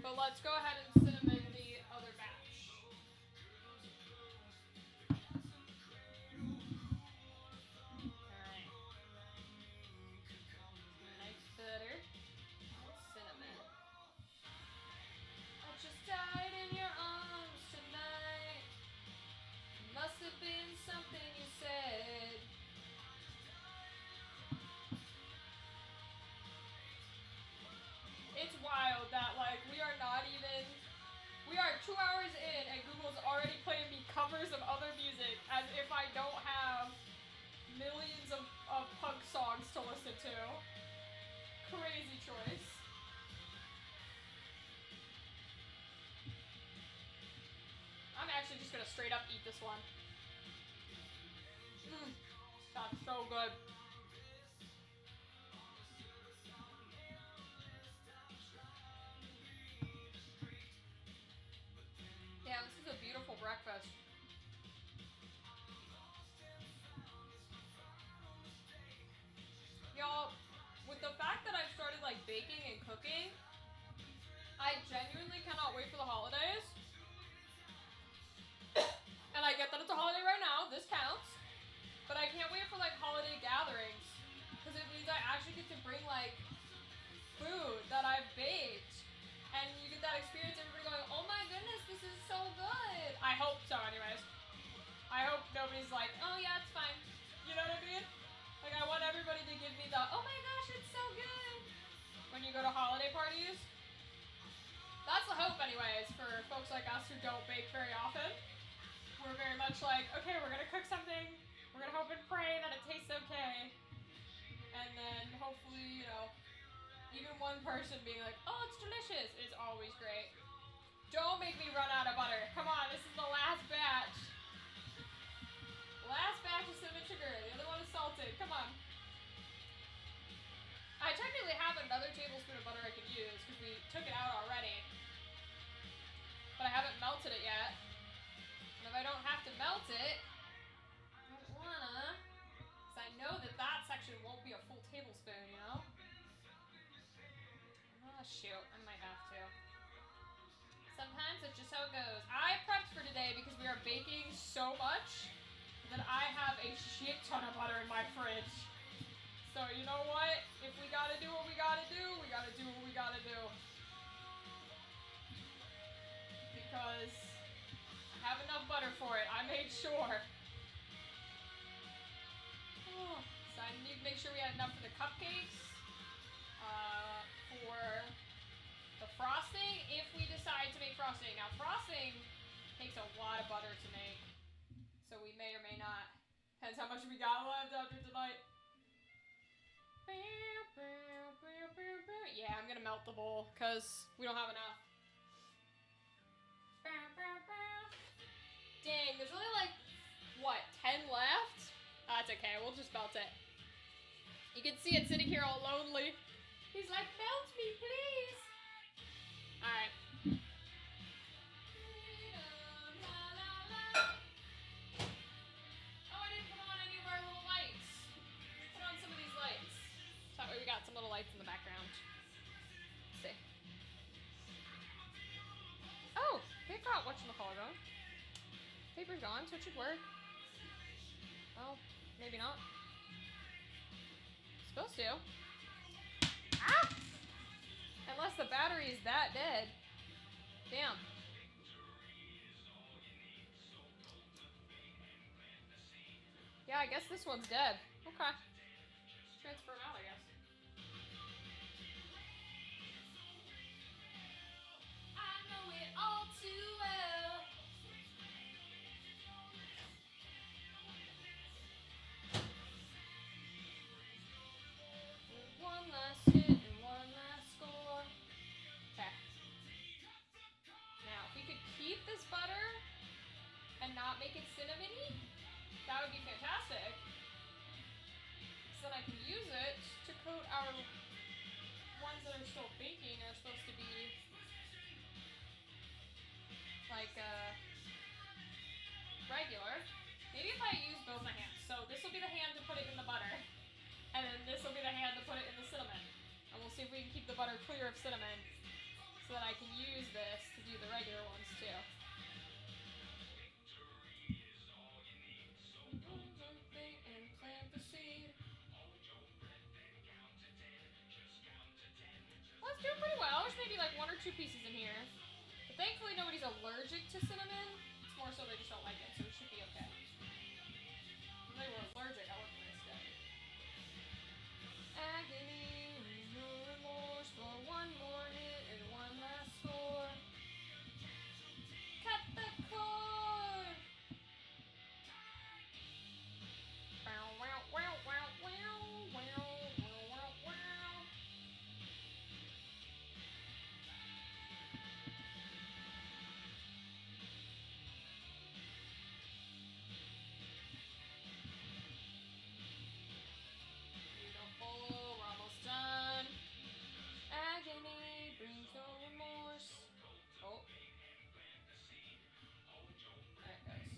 But let's go ahead and cinnamon the other batch. Alright. Nice butter. Cinnamon. I just died in your arms tonight. Must have been something you said. It's wild that like we are 2 hours in and Google's already playing me covers of other music as if I don't have millions of punk songs to listen to. Crazy choice. I'm actually just gonna straight up eat this one. That's so good. Yeah, this is a beautiful breakfast. Y'all, with the fact that I've started like baking and cooking, I genuinely cannot wait for the holidays. And I get that it's a holiday right now, this counts. But I can't wait for like holiday gatherings. Because it means I actually get to bring like food that I've baked. And you get that experience of everybody going, oh my goodness, this is so good. I hope so anyways. I hope nobody's like, oh yeah, it's fine. You know what I mean? Like I want everybody to give me the, oh my gosh, it's so good. When you go to holiday parties. That's the hope anyways for folks like us who don't bake very often. We're very much like, okay, we're gonna cook something. We're gonna hope and pray that it tastes okay. And then hopefully, you know, even one person being like, oh, it's delicious is always great. Don't make me run out of butter. Come on, this is the last batch. Last batch of cinnamon sugar. The other one is salted. Come on. I technically have another tablespoon of butter I could use because we took it out already. But I haven't melted it yet. And if I don't have to melt it, I don't wanna. Because I know that that section won't be a full tablespoon, you know? Oh, shoot. I might have to. Sometimes it's just how it goes. I prepped for today because we are baking so much that I have a shit ton of butter in my fridge. So you know what? If we gotta do what we gotta do, we gotta do what we gotta do. Because I have enough butter for it. I made sure. Oh, so I need to make sure we had enough for the cupcakes. For the frosting, if we decide to make frosting. Now frosting takes a lot of butter to make. So we may or may not. Depends how much we got left after tonight. Yeah, I'm gonna melt the bowl because we don't have enough. Dang, there's only like, what, 10 left? That's okay, we'll just melt it. You can see it sitting here all lonely. He's like, melt me, please. All right. Oh, I didn't put on any of our little lights. Let's put on some of these lights. So that way we got some little lights in the background. Let's see. Oh, they've got whatchamacallit on. Paper's gone, so it should work. Oh, maybe not. Supposed to. Ah! Unless the battery is that dead. Damn. Yeah, I guess this one's dead. Okay. Transfer them out, I guess. I know it all too well. One last hit and one last score. Okay. Now, if we could keep this butter and not make it cinnamony, that would be fantastic. So then I can use it to coat our ones that are still baking. Are supposed to be like regular. Maybe if I use both my hands. So this will be the hand to put it in the butter. And then this will be the hand to put it in the cinnamon. And we'll see if we can keep the butter clear of cinnamon so that I can use this to do the regular ones too. And plant the seed. Well, it's doing pretty well. There's maybe like 1 or 2 pieces in here. But thankfully nobody's allergic to cinnamon. It's more so they just don't like it, so it should be okay. If they were allergic, I wouldn't risk it. Agony, no remorse for one more hit and one last score. Cut the cord. Wow, wow, wow, wow, wow, wow, wow, wow. Beautiful, we're almost done. Agony brings no remorse. Oh. There it goes.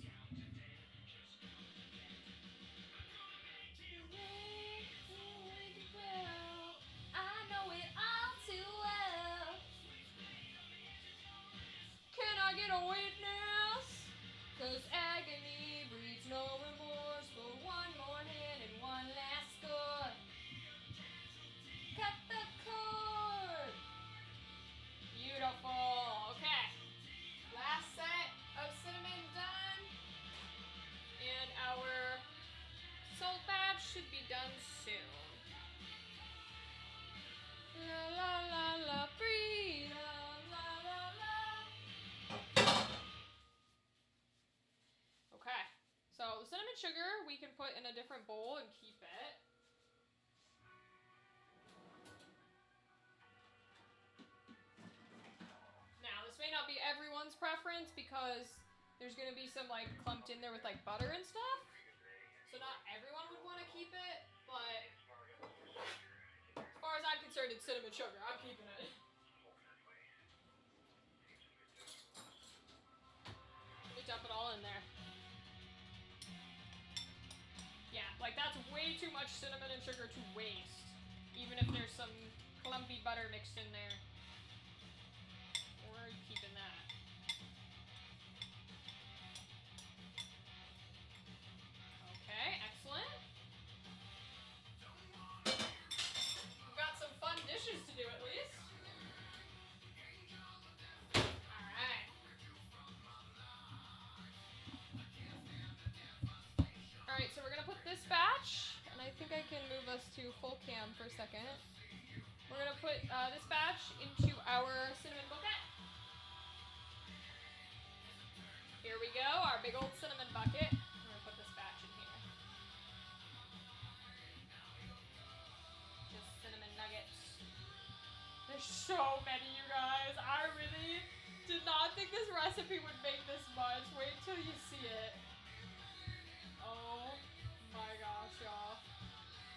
I know it all too well. Can I get a witness? 'Cause agony breeds no remorse for one more hit and one last score. Cut the cord. Beautiful. Okay. Last set of cinnamon done. And our salt batch should be done soon. La la la la, freedom, la la la. Okay, so the cinnamon sugar we can put in a different bowl and keep it. Now, this may not be everyone's preference because there's going to be some like clumped in there with like butter and stuff. So not everyone would want to keep it, but as far as I'm concerned, it's cinnamon sugar. I'm keeping it. Let me dump it all in there. Yeah, like that's way too much cinnamon and sugar to waste. Even if there's some clumpy butter mixed in there. We're keeping that. Okay, excellent. We've got some fun dishes to do at least. Alright. Alright, so we're gonna put this batch, and I think I can move us to full cam for a second. We're gonna put this batch into our cinnamon bucket. Here we go, our big old cinnamon bucket. We're gonna put this batch in here. Just cinnamon nuggets. There's so many, you guys. I really did not think this recipe would make this much. Wait till you see it. Oh my gosh, y'all.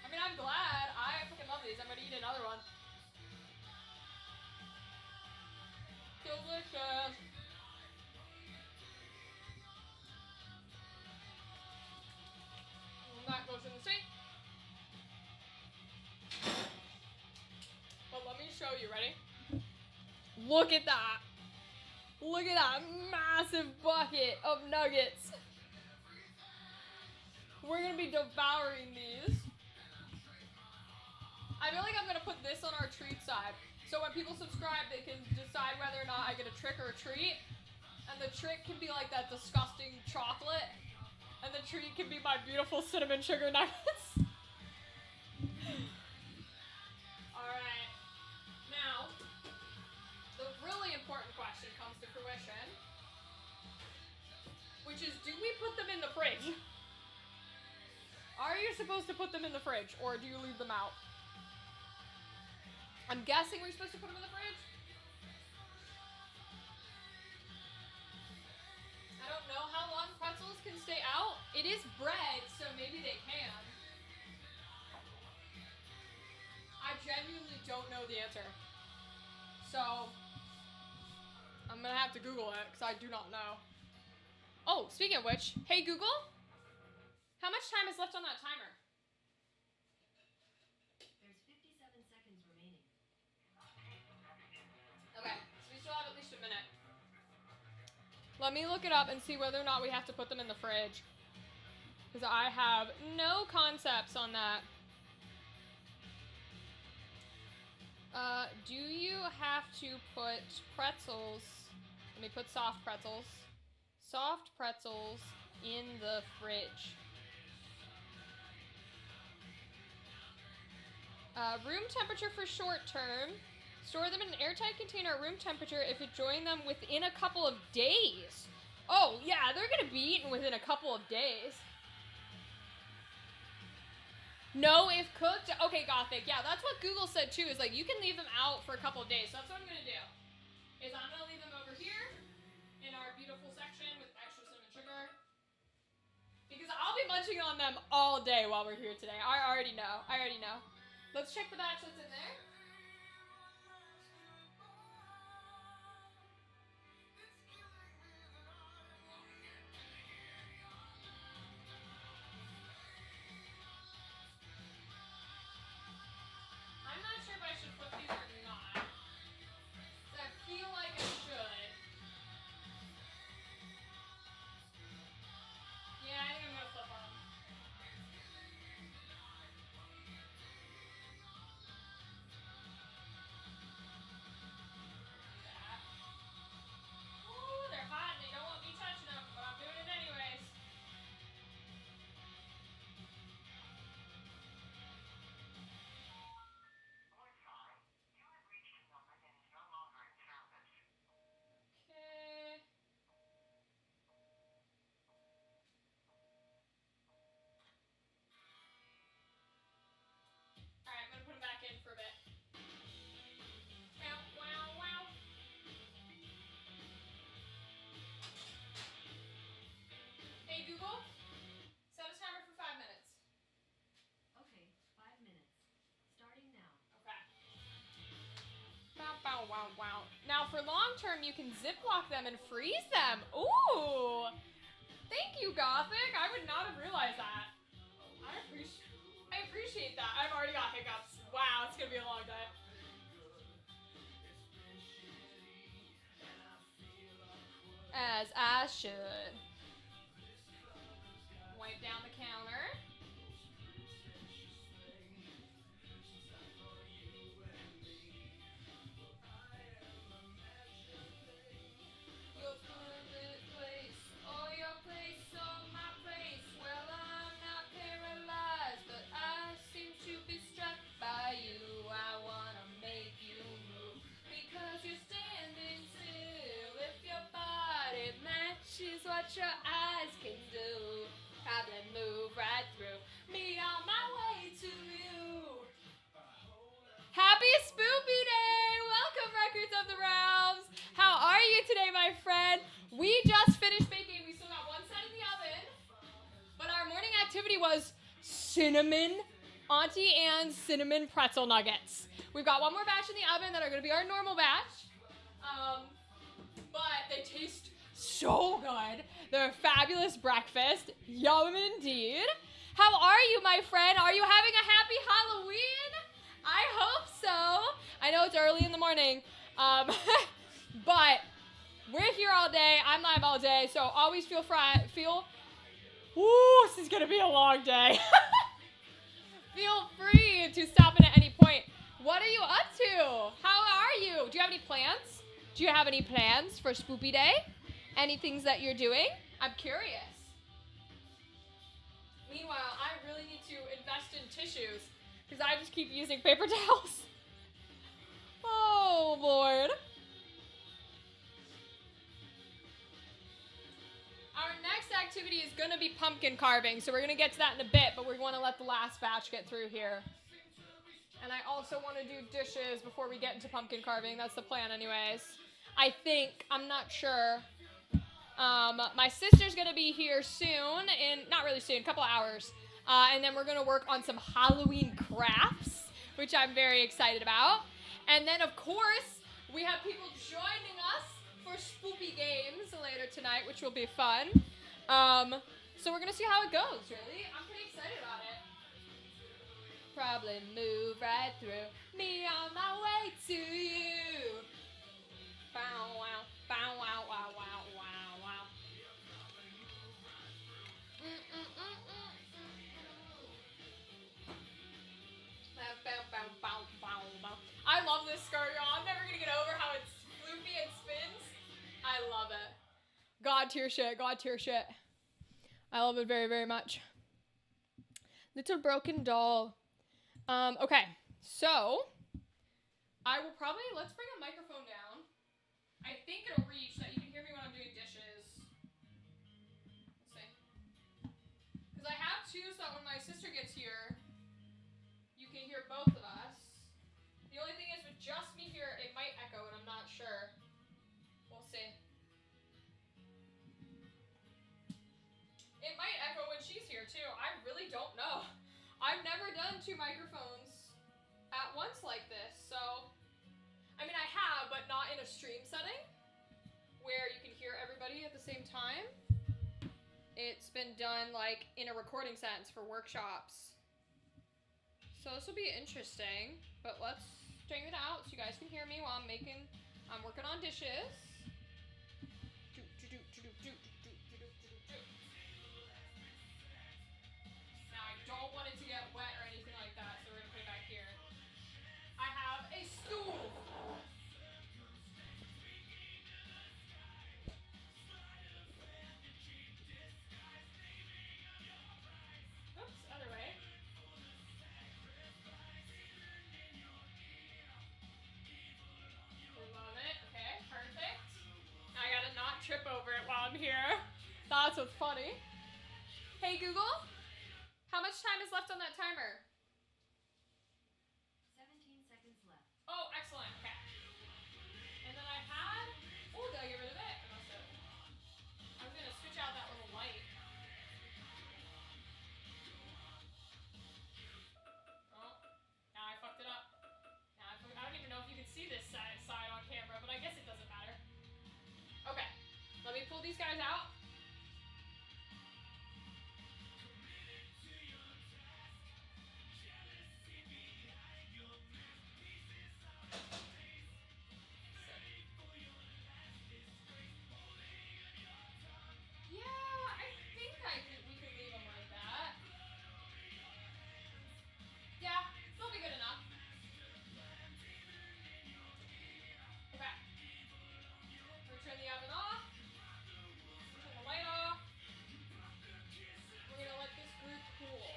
I mean, I'm glad. show you. Ready? Look at that. Look at that massive bucket of nuggets. We're gonna be devouring these. I feel like I'm gonna put this on our treat side. So when people subscribe, they can decide whether or not I get a trick or a treat. And the trick can be like that disgusting chocolate. And the treat can be my beautiful cinnamon sugar nuggets. Alright. Now, the really important question comes to fruition. Which is, do we put them in the fridge? Are you supposed to put them in the fridge, or do you leave them out? I'm guessing we're supposed to put them in the fridge. I don't know how long pretzels can stay out. It is bread, so maybe they can. I genuinely don't know the answer. So, I'm gonna have to Google it, because I do not know. Oh, speaking of which, hey Google, how much time is left on that timer? There's 57 seconds remaining. Okay, so we still have at least a minute. Let me look it up and see whether or not we have to put them in the fridge. Because I have no concepts on that. Do you have to put pretzels, let me put soft pretzels in the fridge? Room temperature for short term. Store them in an airtight container at room temperature if enjoying them within a couple of days. Oh, yeah, they're gonna be eaten within a couple of days. No, if cooked. Okay, Gothic. Yeah, that's what Google said too, is like you can leave them out for a couple of days. So that's what I'm gonna do. Is I'm gonna leave them over here in our beautiful section with extra cinnamon sugar. Because I'll be munching on them all day while we're here today. I already know. Let's check the batch that's in there. I'm not sure if I should flip these or not. I feel like I should. Yeah, I think I'm gonna flip them. Ooh, they're hot and they don't want me touching them, but I'm doing it anyways. Okay. Alright, I'm gonna put them back in for a bit. Wow, wow, wow. Hey Google, set a timer for 5 minutes. Okay, 5 minutes. Starting now. Okay. Bow, bow, wow, wow. Now for long term, you can Ziploc them and freeze them. Ooh! Thank you, Gothic. I would not have realized that. I appreciate that. I've already got hiccups. Wow, it's gonna be a long day. As I should. Wipe down the counter. Your perfect place, oh your place, oh my place. Well, I'm not paralyzed, but I seem to be struck by you. I wanna make you move because you're standing still. If your body matches what your eyes can do, probably move right through me on my way to you. Happy Spoopy Day! Welcome, Records of the Realms! How are you today, my friend? We just finished baking. We still got one set in the oven. But our morning activity was cinnamon, Auntie Anne's cinnamon pretzel nuggets. We've got one more batch in the oven that are going to be our normal batch. But they taste so good. They're a fabulous breakfast. Yum indeed. How are you, my friend? Are you having a happy Halloween? I hope so. I know it's early in the morning, but we're here all day. I'm live all day, so always feel this is gonna be a long day. Feel free to stop in at any point. What are you up to? How are you? Do you have any plans? Do you have any plans for Spoopy Day? Any things that you're doing? I'm curious. Meanwhile, I really need to invest in tissues because I just keep using paper towels. Oh, Lord. Our next activity is going to be pumpkin carving, so we're going to get to that in a bit, but we want to let the last batch get through here. And I also want to do dishes before we get into pumpkin carving. That's the plan anyways. I think. I'm not sure. My sister's going to be here soon, not really soon, a couple hours. And then we're going to work on some Halloween crafts, which I'm very excited about. And then, of course, we have people joining us for spoopy games later tonight, which will be fun. So we're going to see how it goes, really. I'm pretty excited about it. Probably move right through me on my way to you. Bow wow, bow wow, wow, wow, wow, wow. I love this skirt, y'all. I'm never gonna get over how it's floopy and spins. I love it. God tier shit, God tier shit. I love it very, very much. Little broken doll. Okay, so I will probably, let's bring a microphone down. I think it'll reach that you can hear me when I'm doing dishes. Let's see. Because I have two so that when my sister gets here, you can hear both of us. The only thing is with just me here, it might echo and I'm not sure. We'll see. It might echo when she's here too. I really don't know. I've never done two microphones at once like this, so I mean I have, but not in a stream setting where you can hear everybody at the same time. It's been done like in a recording sense for workshops. So this will be interesting, but let's straighten it out so you guys can hear me while I'm working on dishes. Now I don't want it to get wet or anything like that, so we're gonna put it back here. I have a stool. Oops, other way. We love it. Okay, perfect. Now I gotta not trip over it while I'm here. That's what's funny. Hey Google, how much time is left on that timer? 17 seconds left. Oh, excellent. Okay. And then I had. Oh, did I get rid of it? I must have. I was gonna switch out that little light. Oh, now I fucked it up. I don't even know if you can see this side on camera, but I guess it doesn't matter. Okay, let me pull these guys out. Yeah, I think we could leave them like that. Yeah, they'll be good enough. Okay. We're gonna turn the oven off. Turn the light off. We're gonna let this group cool.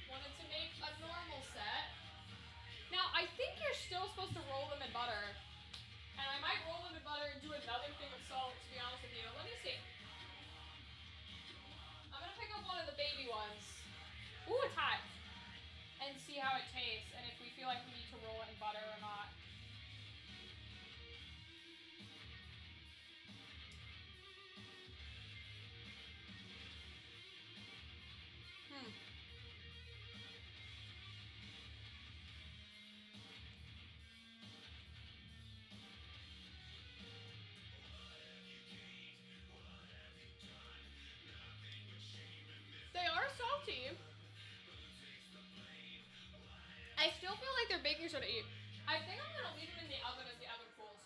Wanted to make a normal set. Now, I think you're still supposed to roll them in butter. And I might roll them in butter and do another thing of salt, to be honest with you. Let me see. I'm gonna pick up one of the baby ones. Ooh, it's hot. And see how it tastes, and if we feel like we need to roll it in butter or not. They are salty. like they're baking soda-y. I think I'm gonna leave them in the oven as the oven cools.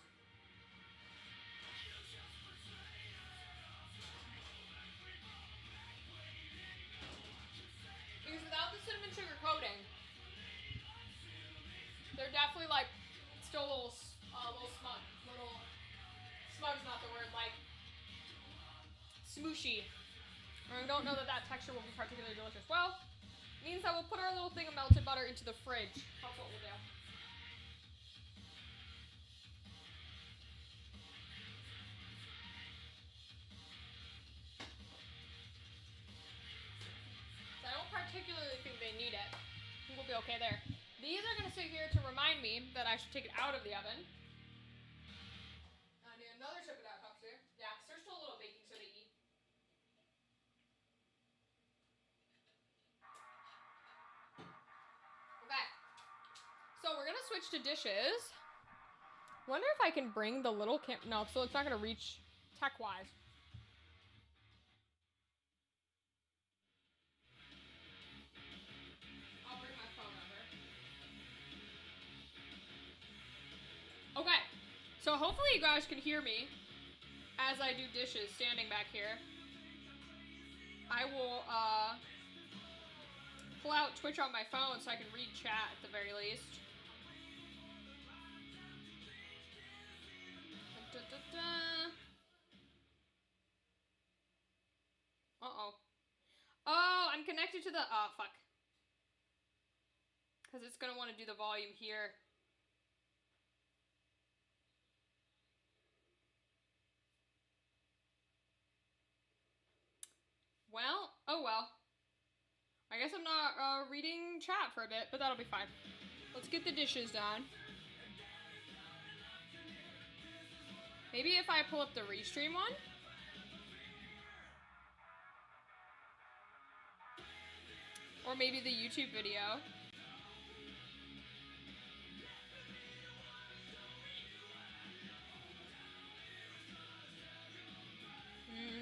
Because without the cinnamon sugar coating, they're definitely like still a little smug. Smug's not the word, like smooshy. I don't know that texture will be particularly delicious. Well, it means that we'll put our little thing of melted butter into the fridge. That's what we'll do. So I don't particularly think they need it. I think we'll be okay there. These are going to sit here to remind me that I should take it out of the oven. I need another sip of that cup here. Yeah, because they're still a little baking soda-y. Okay. So we're going to switch to dishes. Wonder if I can bring the little no, so it's not going to reach tech-wise. I'll bring my phone over. Okay. So hopefully you guys can hear me as I do dishes standing back here. I will pull out Twitch on my phone so I can read chat at the very least. Uh-oh. Oh, I'm connected to the... fuck. Because it's going to want to do the volume here. Well, oh well. I guess I'm not reading chat for a bit, but that'll be fine. Let's get the dishes done. Maybe if I pull up the restream one? Or maybe the YouTube video.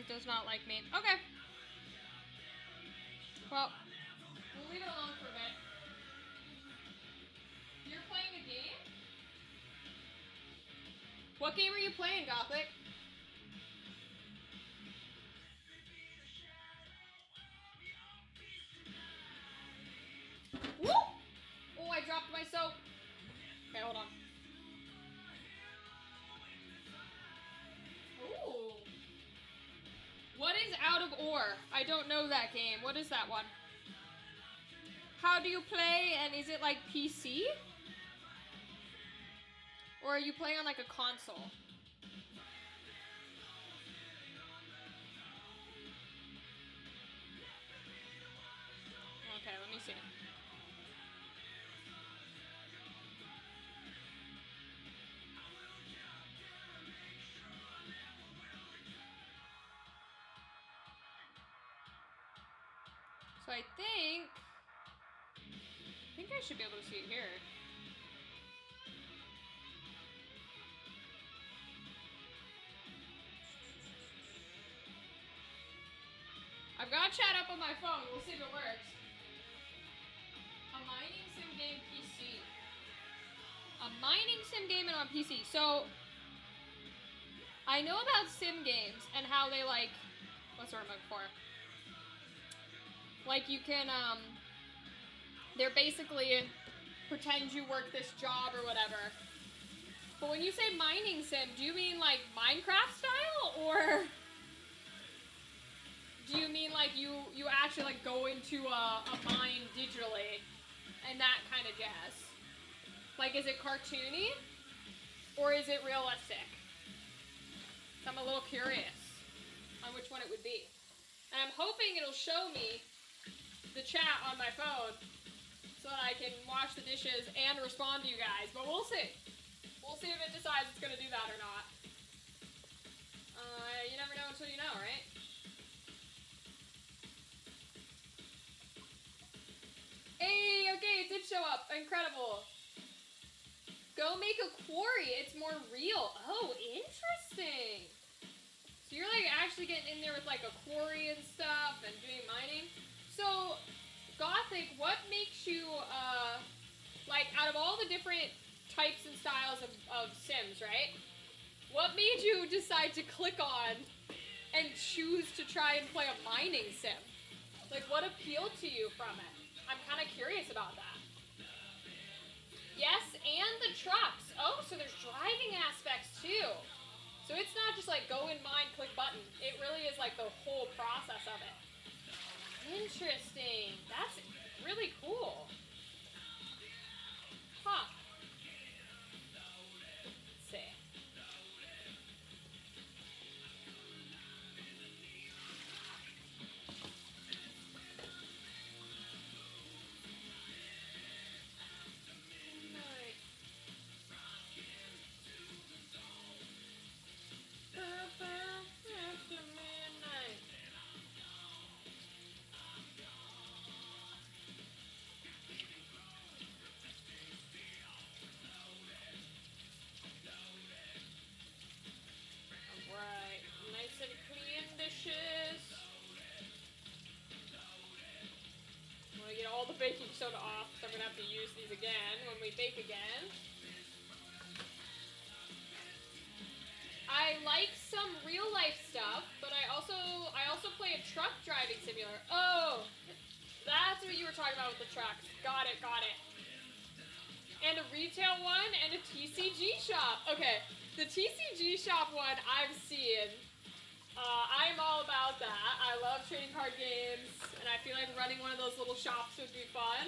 Does not like me. Okay. Well, we'll leave it alone for a bit. You're playing a game? What game are you playing, Gothic? Woo! Oh, I dropped my soap. Okay, hold on. Ooh. What is Out of Ore? I don't know that game. What is that one? How do you play, and is it like PC? Or are you playing on like a console? Okay, let me see. So I think I should be able to see it here. I've got chat up on my phone. We'll see if it works. A mining sim game PC. A mining sim game and on PC. So I know about sim games and how they like, what's the word I'm looking for? Like you can, they're basically pretend you work this job or whatever. But when you say mining sim, do you mean like Minecraft style, or do you mean like you actually like go into a mine digitally and that kind of jazz? Like, is it cartoony or is it realistic? So I'm a little curious on which one it would be. And I'm hoping it'll show me the chat on my phone so that I can wash the dishes and respond to you guys. But we'll see. We'll see if it decides it's going to do that or not. You never know until you know, right? Hey, okay, it did show up. Incredible. Go make a quarry. It's more real. Oh, interesting. So you're like actually getting in there with like a quarry and stuff and doing mining. So, Gothic, what makes you Like, out of all the different types and styles of Sims, right? What made you decide to click on and choose to try and play a mining sim? Like, what appealed to you from it? I'm kind of curious about that. Yes, and the trucks. Oh, so there's driving aspects too. So it's not just like go in mine, click button. It really is like the whole process of it. Interesting. That's really cool. Huh. Let's see. Alright, nice and clean dishes. I'm gonna get all the baking soda off, so I'm gonna have to use these again when we bake again. I like some real life stuff, but I also play a truck driving simulator. Oh, that's what you were talking about with the trucks. Got it. And a retail one and a TCG shop. Okay, the TCG shop one I've seen. I'm all about that. I love trading card games, and I feel like running one of those little shops would be fun.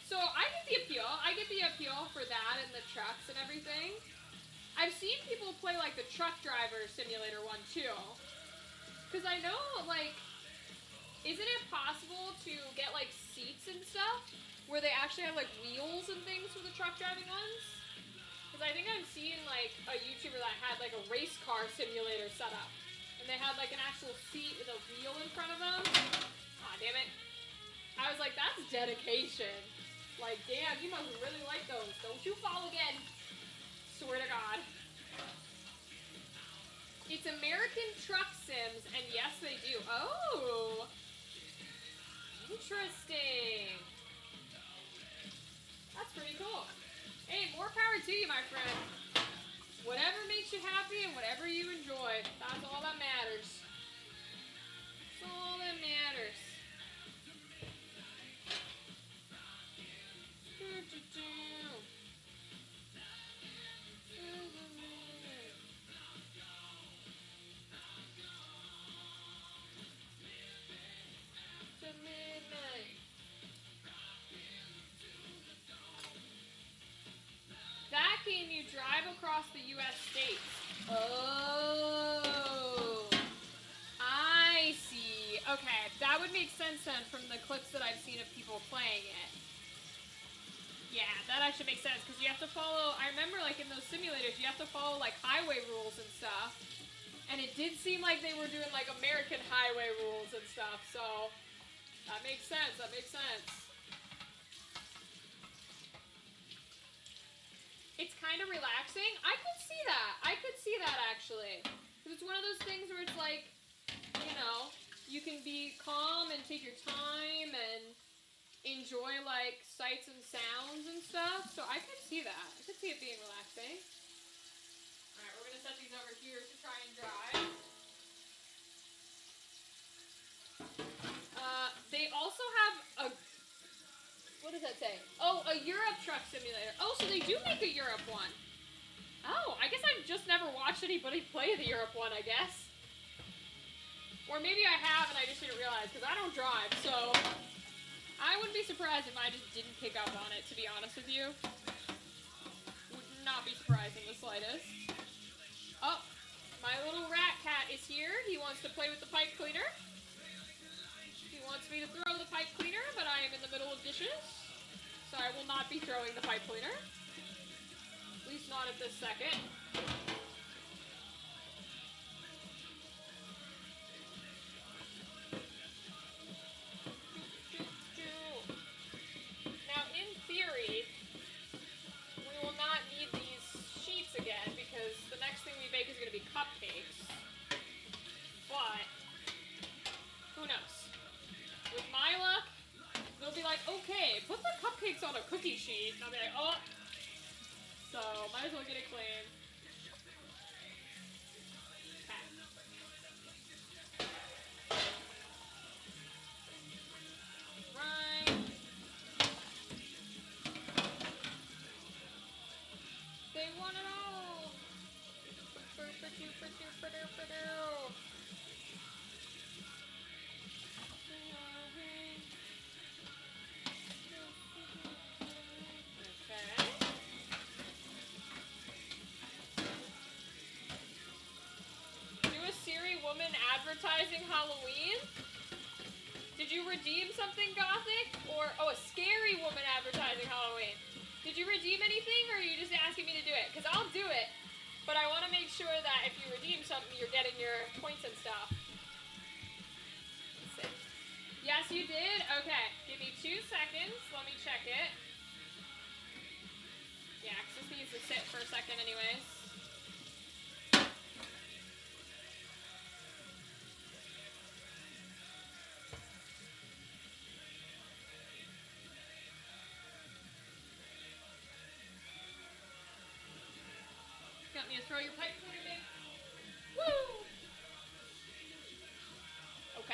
So I get the appeal. I get the appeal for that and the trucks and everything. I've seen people play like the truck driver simulator one too. Because I know, like, isn't it possible to get like seats and stuff where they actually have like wheels and things for the truck driving ones? Because I think I've seen like a YouTuber that had like a race car simulator set up. And they had like an actual seat with a wheel in front of them. Aw, damn it. I was like, that's dedication. Like, damn, you must really like those. Don't you fall again. Swear to God. It's American Truck Sims, and yes, they do. Oh! Interesting. That's pretty cool. Hey, more power to you, my friend. Whatever makes you happy and whatever you enjoy, that's all that matters. That's all that matters. That game you drive across the U.S. states. Oh, I see. Okay, that would make sense then from the clips that I've seen of people playing it. Yeah, that actually makes sense because you have to follow, I remember like in those simulators, you have to follow like highway rules and stuff. And it did seem like they were doing like American highway rules and stuff, so that makes sense, that makes sense. It's kind of relaxing. I could see that actually. Because it's one of those things where it's like, you know, you can be calm and take your time and enjoy like sights and sounds and stuff. So I could see that. I could see it being relaxing. Alright, we're going to set these over here to try and dry. They also have a, what does that say? Oh, a Europe truck simulator. Oh, so they do make a Europe one. Oh, I guess I've just never watched anybody play the Europe one, I guess. Or maybe I have and I just didn't realize, because I don't drive, so I wouldn't be surprised if I just didn't pick up on it, to be honest with you. Would not be surprised in the slightest. Oh, my little rat cat is here. He wants to play with the pipe cleaner. He wants me to throw the pipe cleaner, but I am in the middle of dishes. So I will not be throwing the pipe cleaner. At least not at this second. Now, in theory, we will not need these sheets again because the next thing we bake is going to be cupcakes. But who knows? With my luck, they'll be like, okay, put the cupcakes on a cookie sheet. And I'll be like, oh. So, might as well get it clean. Right. They want it all. Woman advertising Halloween? Did you redeem something gothic? Or, oh, a scary woman advertising Halloween. Did you redeem anything, or are you just asking me to do it? Because I'll do it, but I want to make sure that if you redeem something, you're getting your points and stuff. Let's see. Yes, you did? Okay, give me 2 seconds. Let me check it. Yeah, because this needs to sit for a second anyways. Got me to throw your pipe cleaner, babe? Woo! Okay.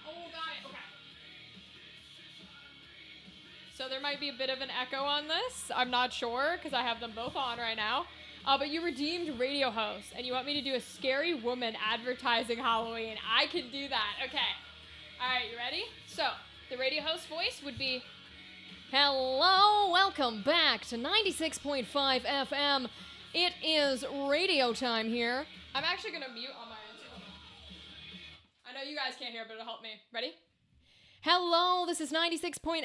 Oh, got it. Okay. So there might be a bit of an echo on this. I'm not sure because I have them both on right now. But you redeemed radio host, and you want me to do a scary woman advertising Halloween. I can do that. Okay. All right, you ready? So the radio host voice would be, hello, welcome back to 96.5 FM. It is radio time here. I'm actually going to mute on my end too. I know you guys can't hear, but it'll help me. Ready? Hello, this is 96.8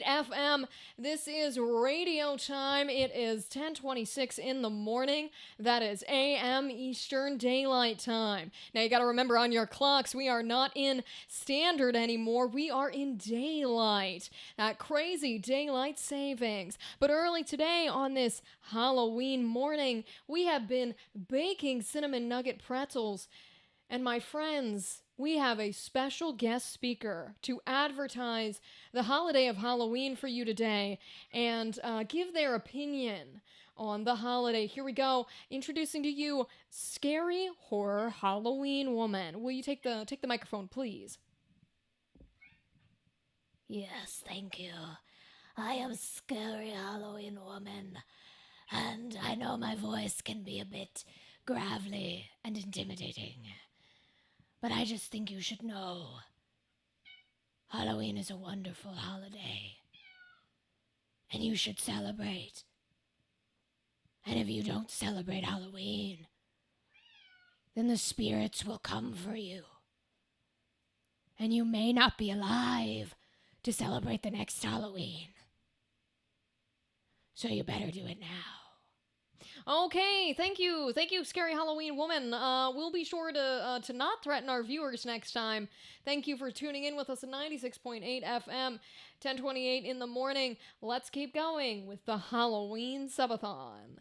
FM. This is radio time. It is 10:26 in the morning. That is AM Eastern Daylight Time. Now you got to remember on your clocks, we are not in standard anymore. We are in daylight. That crazy daylight savings. But early today on this Halloween morning, we have been baking cinnamon nugget pretzels. And my friends, we have a special guest speaker to advertise the holiday of Halloween for you today and give their opinion on the holiday. Here we go. Introducing to you, Scary Horror Halloween Woman. Will you take the microphone, please? Yes, thank you. I am Scary Halloween Woman, and I know my voice can be a bit gravelly and intimidating. But I just think you should know Halloween is a wonderful holiday, and you should celebrate. And if you don't celebrate Halloween, then the spirits will come for you. And you may not be alive to celebrate the next Halloween. So you better do it now. Okay, thank you, Scary Halloween Woman. We'll be sure to not threaten our viewers next time. Thank you for tuning in with us at 96.8 FM, 10:28 in the morning. Let's keep going with the Halloween Subathon.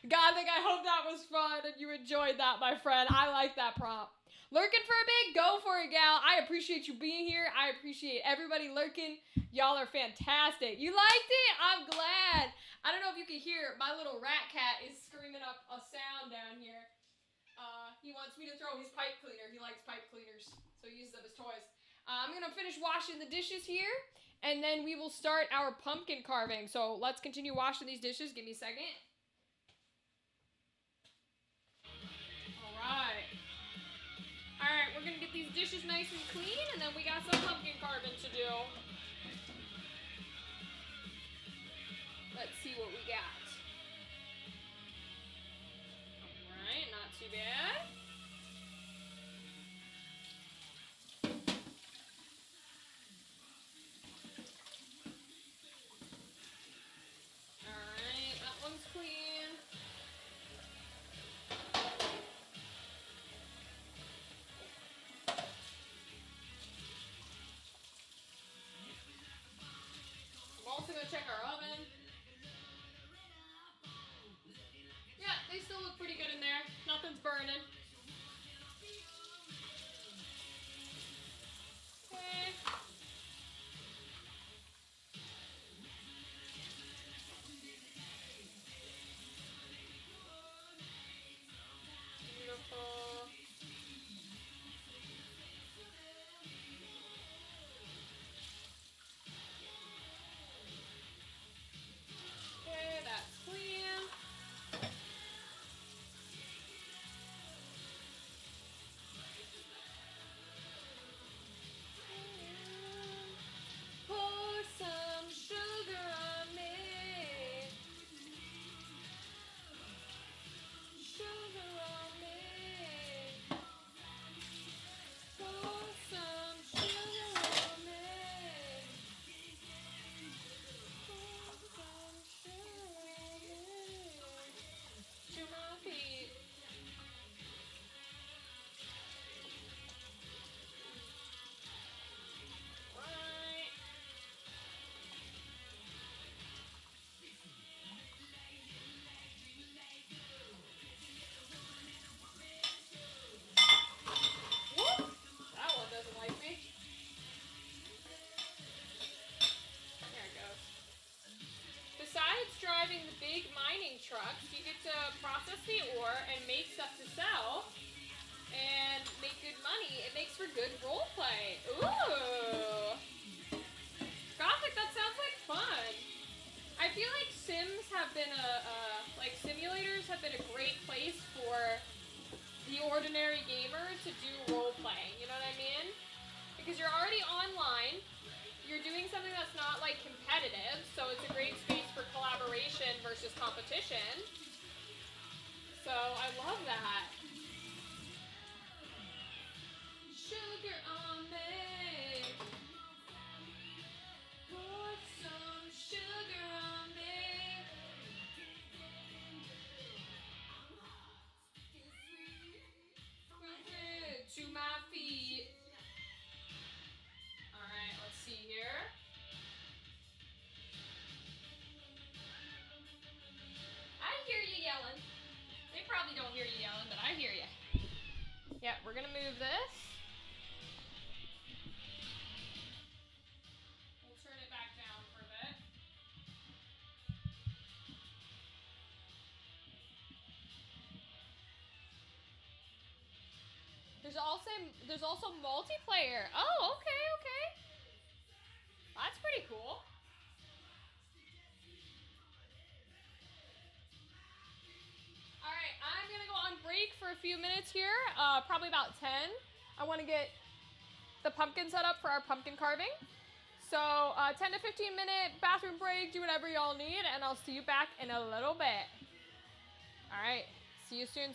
Gothic, I hope that was fun and you enjoyed that, my friend. I like that prompt. Lurking for a bit? Go for it, gal. I appreciate you being here. I appreciate everybody lurking. Y'all are fantastic. You liked it? I'm glad. I don't know if you can hear, my little rat cat is screaming up a sound down here. He wants me to throw his pipe cleaner. He likes pipe cleaners, so he uses them as toys. I'm going to finish washing the dishes here, and then we will start our pumpkin carving. So let's continue washing these dishes. Give me a second. All right. All right, we're going to get these dishes nice and clean, and then we got some pumpkin carving to do. Let's see what we got. All right, not too bad. All right, that one's clean. ordinary gamer to do role playing. You know what I mean? Because you're already online. You're doing something that's not like competitive, so it's a great space for collaboration versus competition. So I love that. Sugar on me. Put some sugar on me. To my feet. Alright, let's see here. I hear you yelling. They probably don't hear you yelling, but I hear you. Yeah, we're gonna move this. We'll turn it back down for a bit. There's also multiplayer. Oh, okay. That's pretty cool. Alright, I'm gonna go on break for a few minutes here, probably about 10. I want to get the pumpkin set up for our pumpkin carving. So 10 to 15 minute bathroom break, do whatever y'all need, and I'll see you back in a little bit. Alright, see you soon.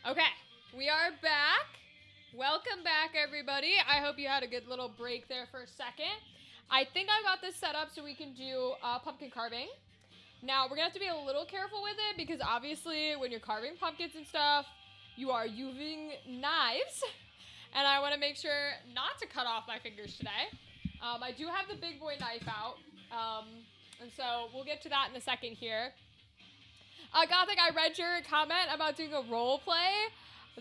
Okay, we are back. Welcome back, everybody. I hope you had a good little break there for a second. I think I got this set up so we can do pumpkin carving. Now, we're gonna have to be a little careful with it because obviously when you're carving pumpkins and stuff, you are using knives. And I wanna make sure not to cut off my fingers today. I do have the big boy knife out. And so we'll get to that in a second here. Gothic, I read your comment about doing a role play.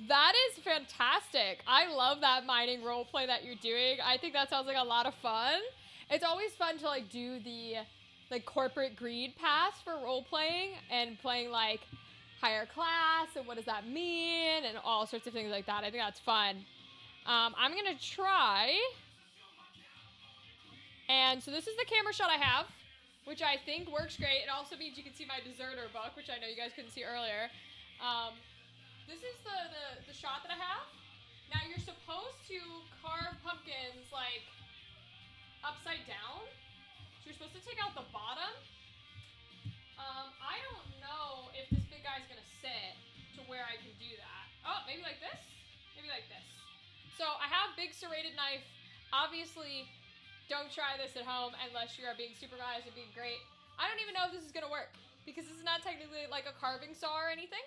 That is fantastic. I love that mining role play that you're doing. I think that sounds like a lot of fun. It's always fun to like do the like corporate greed pass for role playing and playing like higher class and what does that mean and all sorts of things like that. I think that's fun. I'm gonna try. And so this is the camera shot I have, which I think works great. It also means you can see my deserter book, which I know you guys couldn't see earlier. This is the shot that I have. Now you're supposed to carve pumpkins like upside down. So you're supposed to take out the bottom. I don't know if this big guy's gonna sit to where I can do that. Oh, maybe like this? Maybe like this. So I have big serrated knife. Obviously, don't try this at home unless you are being supervised and being great. I don't even know if this is gonna work because this is not technically like a carving saw or anything.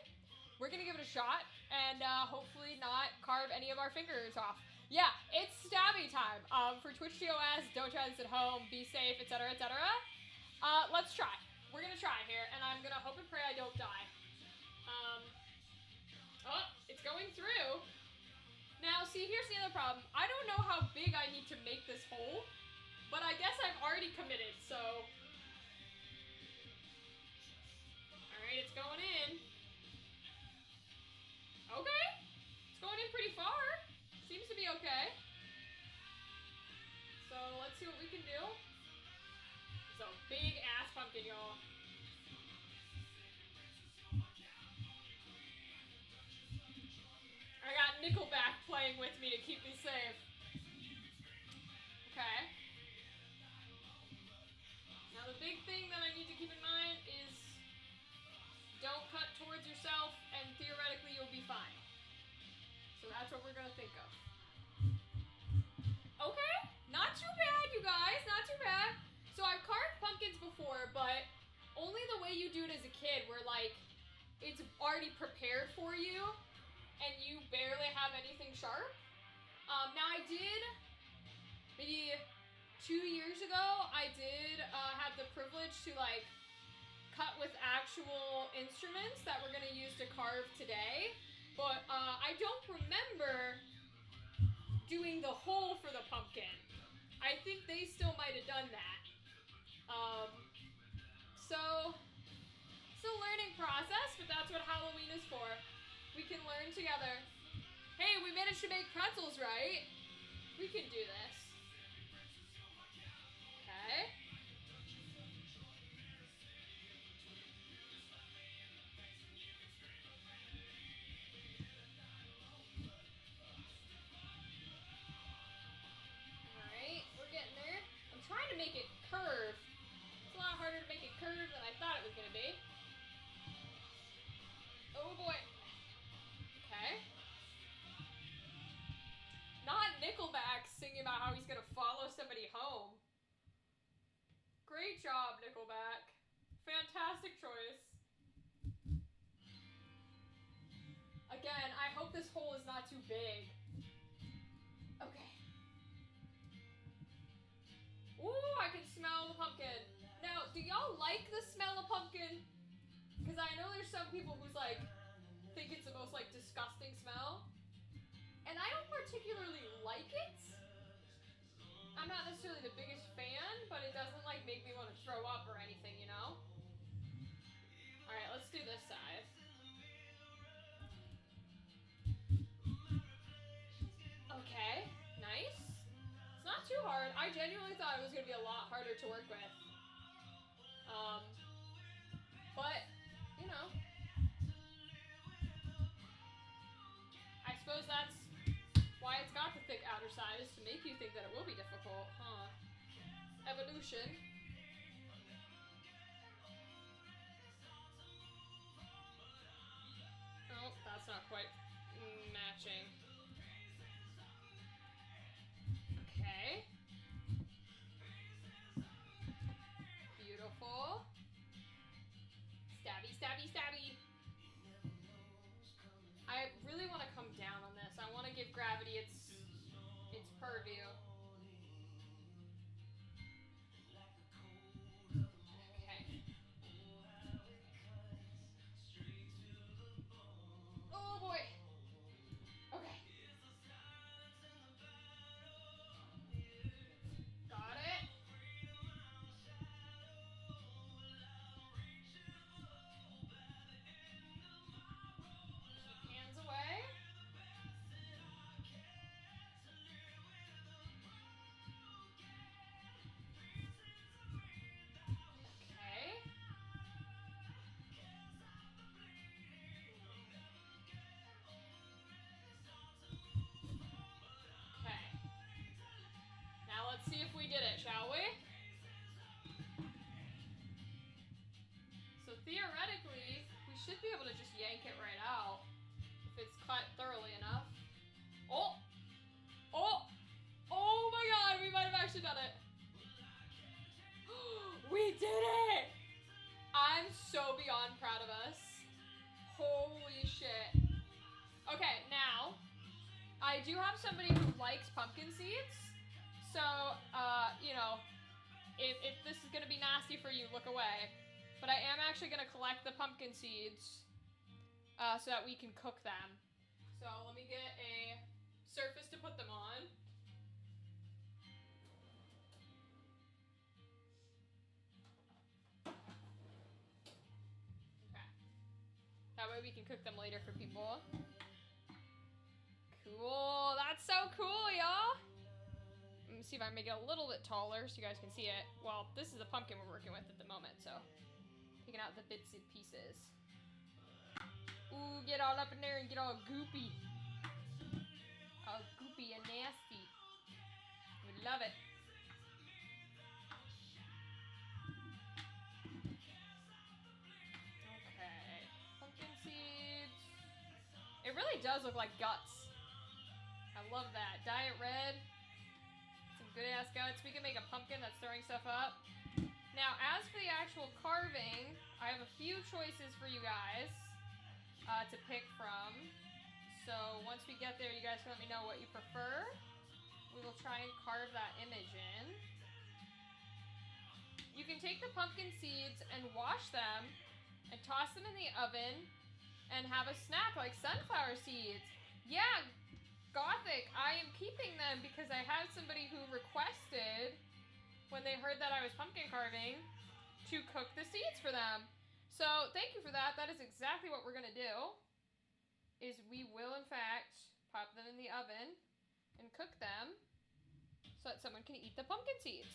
We're gonna give it a shot and hopefully not carve any of our fingers off. Yeah, it's stabby time. For Twitch TOS, don't try this at home, be safe, etc., etc. Let's try. We're gonna try here, and I'm gonna hope and pray I don't die. Oh, it's going through. Now, see, here's the other problem. I don't know how big I need to make this hole, but I guess I've already committed, so. Alright, it's going in. Okay, it's going in pretty far. Seems to be okay. So let's see what we can do. It's a big ass pumpkin, y'all. I got Nickelback playing with me to keep me safe. Okay. Now the big thing that I need to keep in mind is don't cut towards yourself and theoretically you'll be fine. So that's what we're gonna think of. Okay, not too bad, you guys, not too bad. So I've carved pumpkins before, but only the way you do it as a kid where like it's already prepared for you and you barely have anything sharp. Now I did, maybe 2 years ago, I did have the privilege to like cut with actual instruments that we're gonna use to carve today. But I don't remember doing the hole for the pumpkin. I think they still might have done that. So it's a learning process, but that's what Halloween is for. We can learn together. Hey, we managed to make pretzels, right? We can do this. Okay. Alright, we're getting there. I'm trying to make it curve. It's a lot harder to make it curve than I thought it was gonna be. Oh boy. Okay. Not Nickelback singing about how he's gonna follow somebody home. Great job, Nickelback. Fantastic choice. Again, I hope this hole is not too big. Okay. Ooh, I can smell the pumpkin. Now, do y'all like the smell of pumpkin? Because I know there's some people who's like, think it's the most like disgusting smell. And I don't particularly like it. I'm not necessarily the biggest fan, but it doesn't like make me want to throw up or anything, you know? Alright, let's do this side. Okay, nice. It's not too hard. I genuinely thought it was going to be a lot harder to work with. But, you know. I suppose that's why it's got the thick outer side, is to make you think that it will be difficult, huh? Evolution. Oh, that's not quite matching. Okay. Beautiful. Stabby, stabby, stabby. I really want to come down on this. I want to give gravity its purview. Okay. Oh boy. Okay. Got it. Keep hands away. Okay. Okay. Now let's see if we did it, shall we? So theoretically, we should be able to just yank it right out if it's cut thoroughly enough. Oh! Oh! Oh my god, we might have actually done it. We did it! I'm so beyond proud of us. Holy shit. Okay, now, I do have somebody who likes pumpkin seeds. So, you know, if this is gonna be nasty for you, look away. But I am actually gonna collect the pumpkin seeds so that we can cook them. So let me get a surface to put them on. Okay. That way we can cook them later for people. Cool. That's so cool, y'all. Let me see if I can make it a little bit taller so you guys can see it. Well, this is the pumpkin we're working with at the moment, so taking out the bits and pieces. Ooh, get all up in there and get all goopy. All goopy and nasty. We love it. Okay. Pumpkin seeds. It really does look like guts. I love that. Diet red. Some good ass guts. We can make a pumpkin that's throwing stuff up. Now, as for the actual carving, I have a few choices for you guys to pick from. So once we get there, you guys can let me know what you prefer. We will try and carve that image in. You can take the pumpkin seeds and wash them and toss them in the oven and have a snack like sunflower seeds. Yeah, Gothic, I am keeping them because I have somebody who requested, when they heard that I was pumpkin carving, to cook the seeds for them. So thank you for that. That is exactly what we're gonna do, is we will in fact pop them in the oven and cook them so that someone can eat the pumpkin seeds.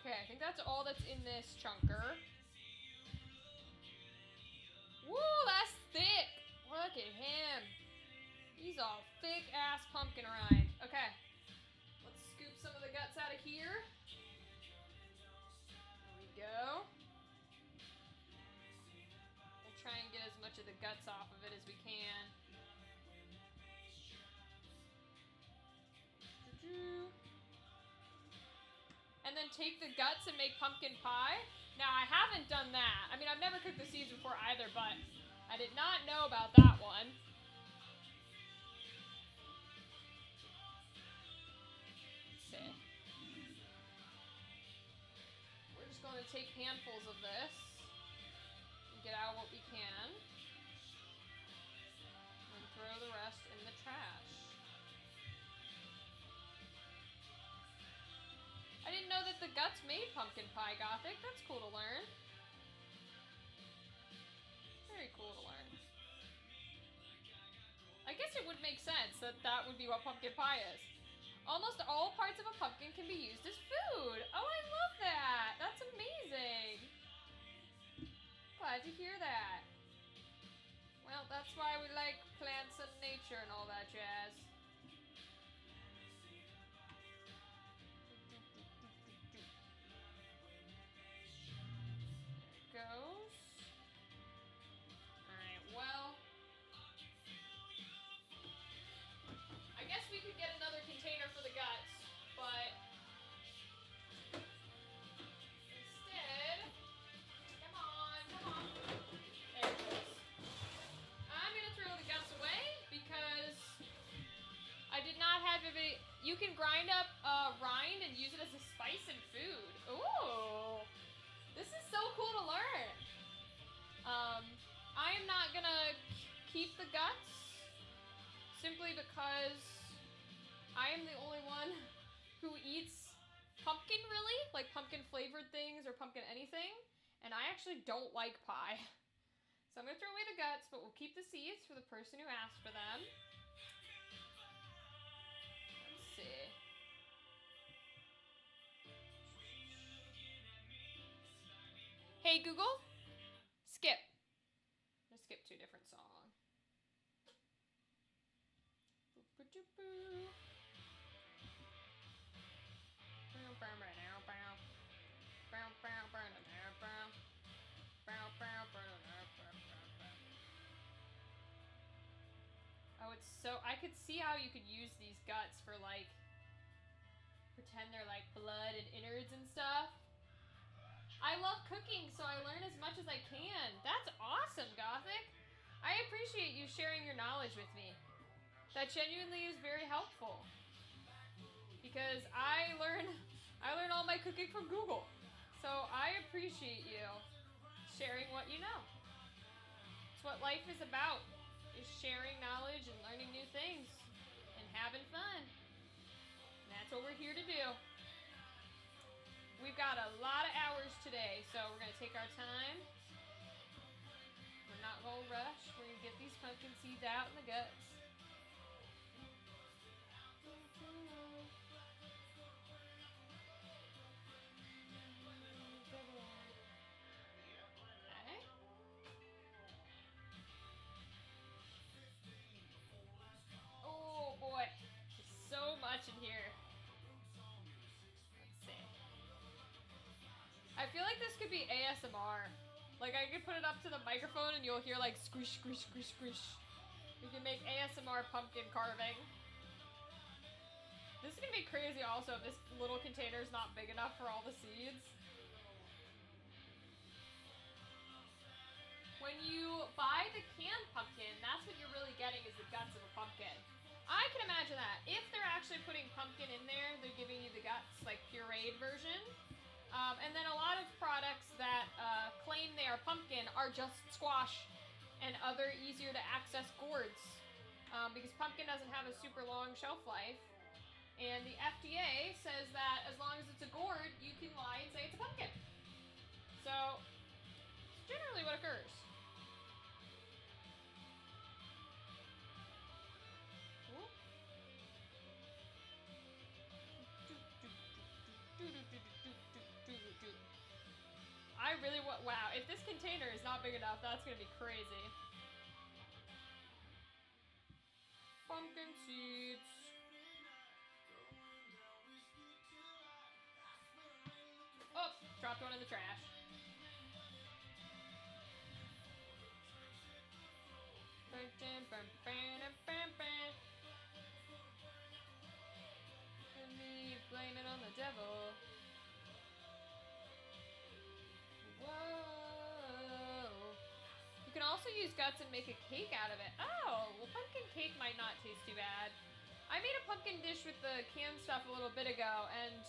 Okay, I think that's all that's in this chunker. Woo, that's thick. Look at him. He's all thick ass pumpkin rind. Okay, let's scoop some of the guts out of here. There we go. We'll try and get as much of the guts off of it as we can. And then take the guts and make pumpkin pie. Now, I haven't done that. I mean, I've never cooked the seeds before either, but I did not know about that one. Let's see. We're just going to take handfuls of this and get out what we can. And throw the rest in the trash. I didn't know that the guts made pumpkin pie, Gothic. That's cool to learn. Very cool to learn. I guess it would make sense that that would be what pumpkin pie is. Almost all parts of a pumpkin can be used as food. Oh, I love that. That's amazing. Glad to hear that. Well, that's why we like plants and nature and all that jazz. Goes. gonna keep the guts simply because I am the only one who eats pumpkin, really, like pumpkin flavored things or pumpkin anything, and I actually don't like pie. So I'm gonna throw away the guts, but we'll keep the seeds for the person who asked for them. Let's see. Hey Google, skip. I'm gonna skip to a different song. Oh, it's so... I could see how you could use these guts for, like... pretend they're, like, blood and innards and stuff. I love cooking, so I learn as much as I can. That's awesome, Gothic. I appreciate you sharing your knowledge with me. That genuinely is very helpful. Because I learn all my cooking from Google. So I appreciate you sharing what you know. It's what life is about, is sharing knowledge and learning new things and having fun. And that's what we're here to do. We've got a lot of hours today, so we're gonna take our time. We're not gonna rush. We're gonna get these pumpkin seeds out in the guts. Oh boy, there's so much in here. Let's see. I feel like this could be ASMR. Like I could put it up to the microphone and you'll hear like squish, squish, squish, squish. We can make ASMR pumpkin carving. This is gonna be crazy also if this little container is not big enough for all the seeds. When you buy the canned pumpkin, that's what you're really getting is the guts of a pumpkin. I can imagine that. If they're actually putting pumpkin in there, they're giving you the guts, like pureed version. And then a lot of products that claim they are pumpkin are just squash and other easier to access gourds. Because pumpkin doesn't have a super long shelf life. And the FDA says that as long as it's a gourd, you can lie and say it's a pumpkin. So, generally what occurs. I really want... Wow, if this container is not big enough, that's gonna be crazy. Pumpkin seeds. Oh, dropped one in the trash. And me blame it on the devil. Whoa. You can also use guts and make a cake out of it. Oh, well pumpkin cake might not taste too bad. I made a pumpkin dish with the canned stuff a little bit ago, and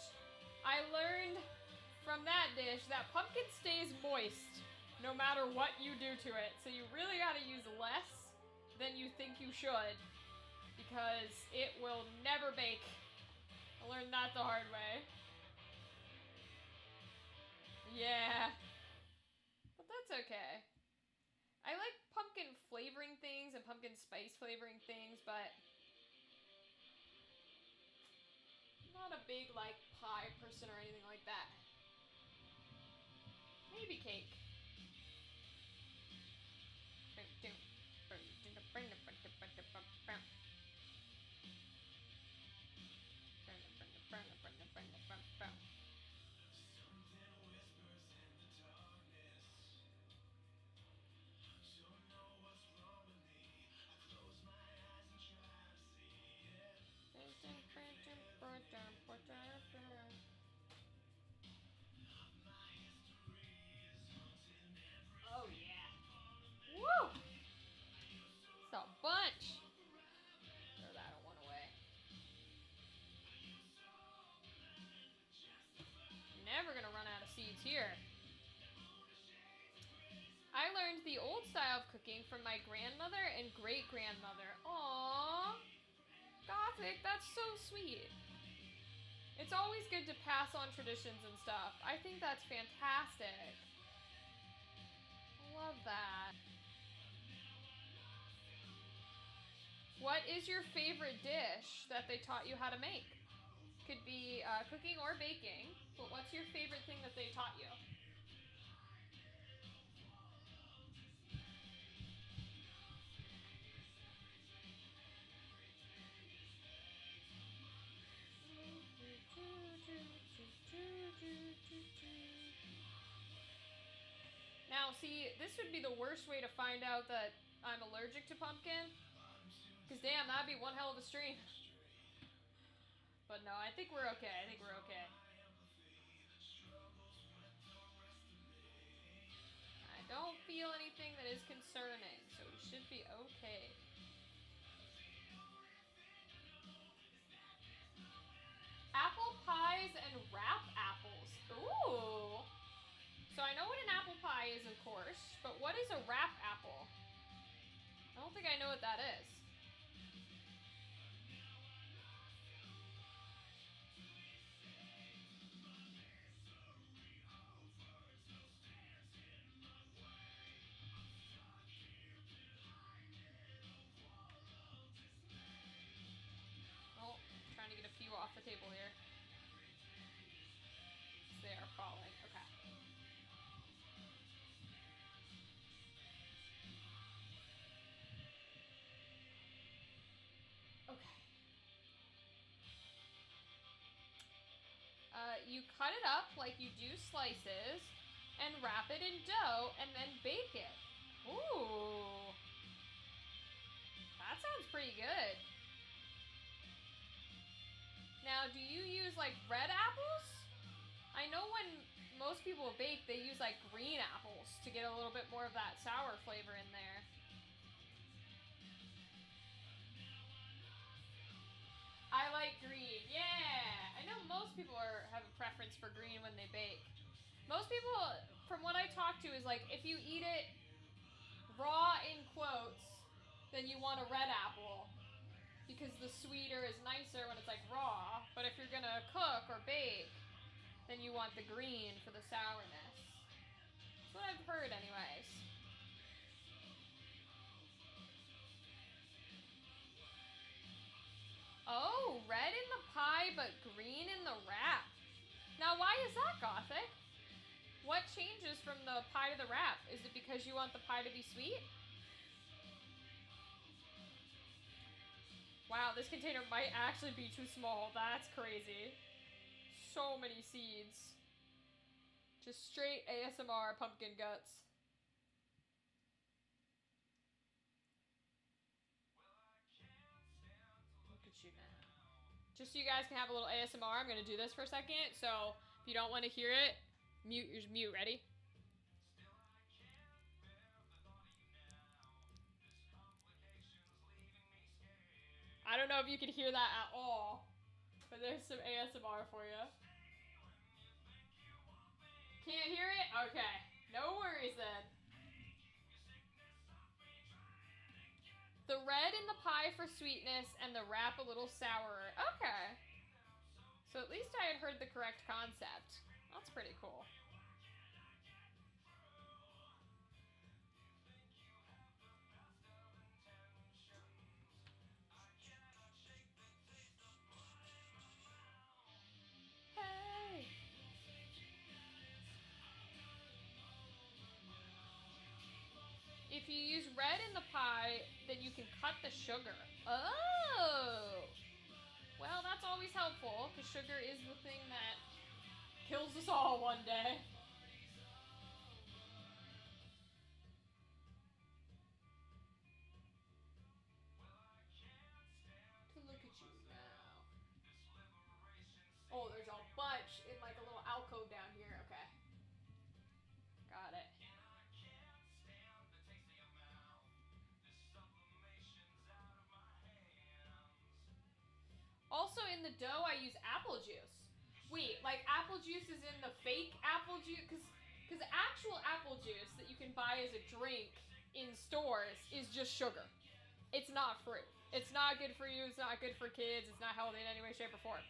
I learned from that dish that pumpkin stays moist no matter what you do to it. So you really gotta use less than you think you should, because it will never bake. I learned that the hard way. Yeah. But that's okay. I like pumpkin flavoring things and pumpkin spice flavoring things, but I'm not a big, like, pie person or anything like that. Maybe cake. Oh yeah. Woo! It's a bunch. learned the old style of cooking from my grandmother and great-grandmother. Aww. Gothic, that's so sweet. It's always good to pass on traditions and stuff. I think that's fantastic. Love that. What is your favorite dish that they taught you how to make? Could be cooking or baking, but what's your favorite thing that they taught you? Now, see, this would be the worst way to find out that I'm allergic to pumpkin. Because, damn, that'd be one hell of a stream. But no, I think we're okay. I think we're okay. I don't feel anything that is concerning, so we should be okay. Apple pies and wrap apples. Ooh. So I know what an apple pie is, of course, but what is a wrap apple? I don't think I know what that is. Oh, trying to get a few off the table here. They are falling. Okay. You cut it up like you do slices and wrap it in dough and then bake it. Ooh. That sounds pretty good. Now, do you use like red apples? I know when most people bake, they use like green apples to get a little bit more of that sour flavor in there. I like green, yeah. I know most people have a preference for green when they bake. Most people, from what I talk to, is like if you eat it raw in quotes, then you want a red apple because the sweeter is nicer when it's like raw. But if you're gonna cook or bake, then you want the green for the sourness. That's what I've heard, anyways. Oh, red in the pie, but green in the wrap. Now, why is that, Gothic? What changes from the pie to the wrap? Is it because you want the pie to be sweet? Wow, this container might actually be too small. That's crazy. So many seeds. Just straight ASMR pumpkin guts. Look at you now. Just so you guys can have a little ASMR, I'm gonna do this for a second. So if you don't want to hear it, mute. Ready? I don't know if you can hear that at all, but there's some ASMR for you. Can't hear it? Okay. No worries then. The red in the pie for sweetness and the wrap a little sourer. Okay. So at least I had heard the correct concept. That's pretty cool. Hey! If you use red in the pie, then you can cut the sugar. Oh! Well, that's always helpful, because sugar is the thing that kills us all one day. To look at you now. Oh, there's a bunch in like a little alcove down here. Okay. Got it. Also in the dough, I use apple juice. Wait, like apple juice is in the fake apple juice? Because actual apple juice that you can buy as a drink in stores is just sugar. It's not fruit. It's not good for you. It's not good for kids. It's not healthy in any way, shape, or form.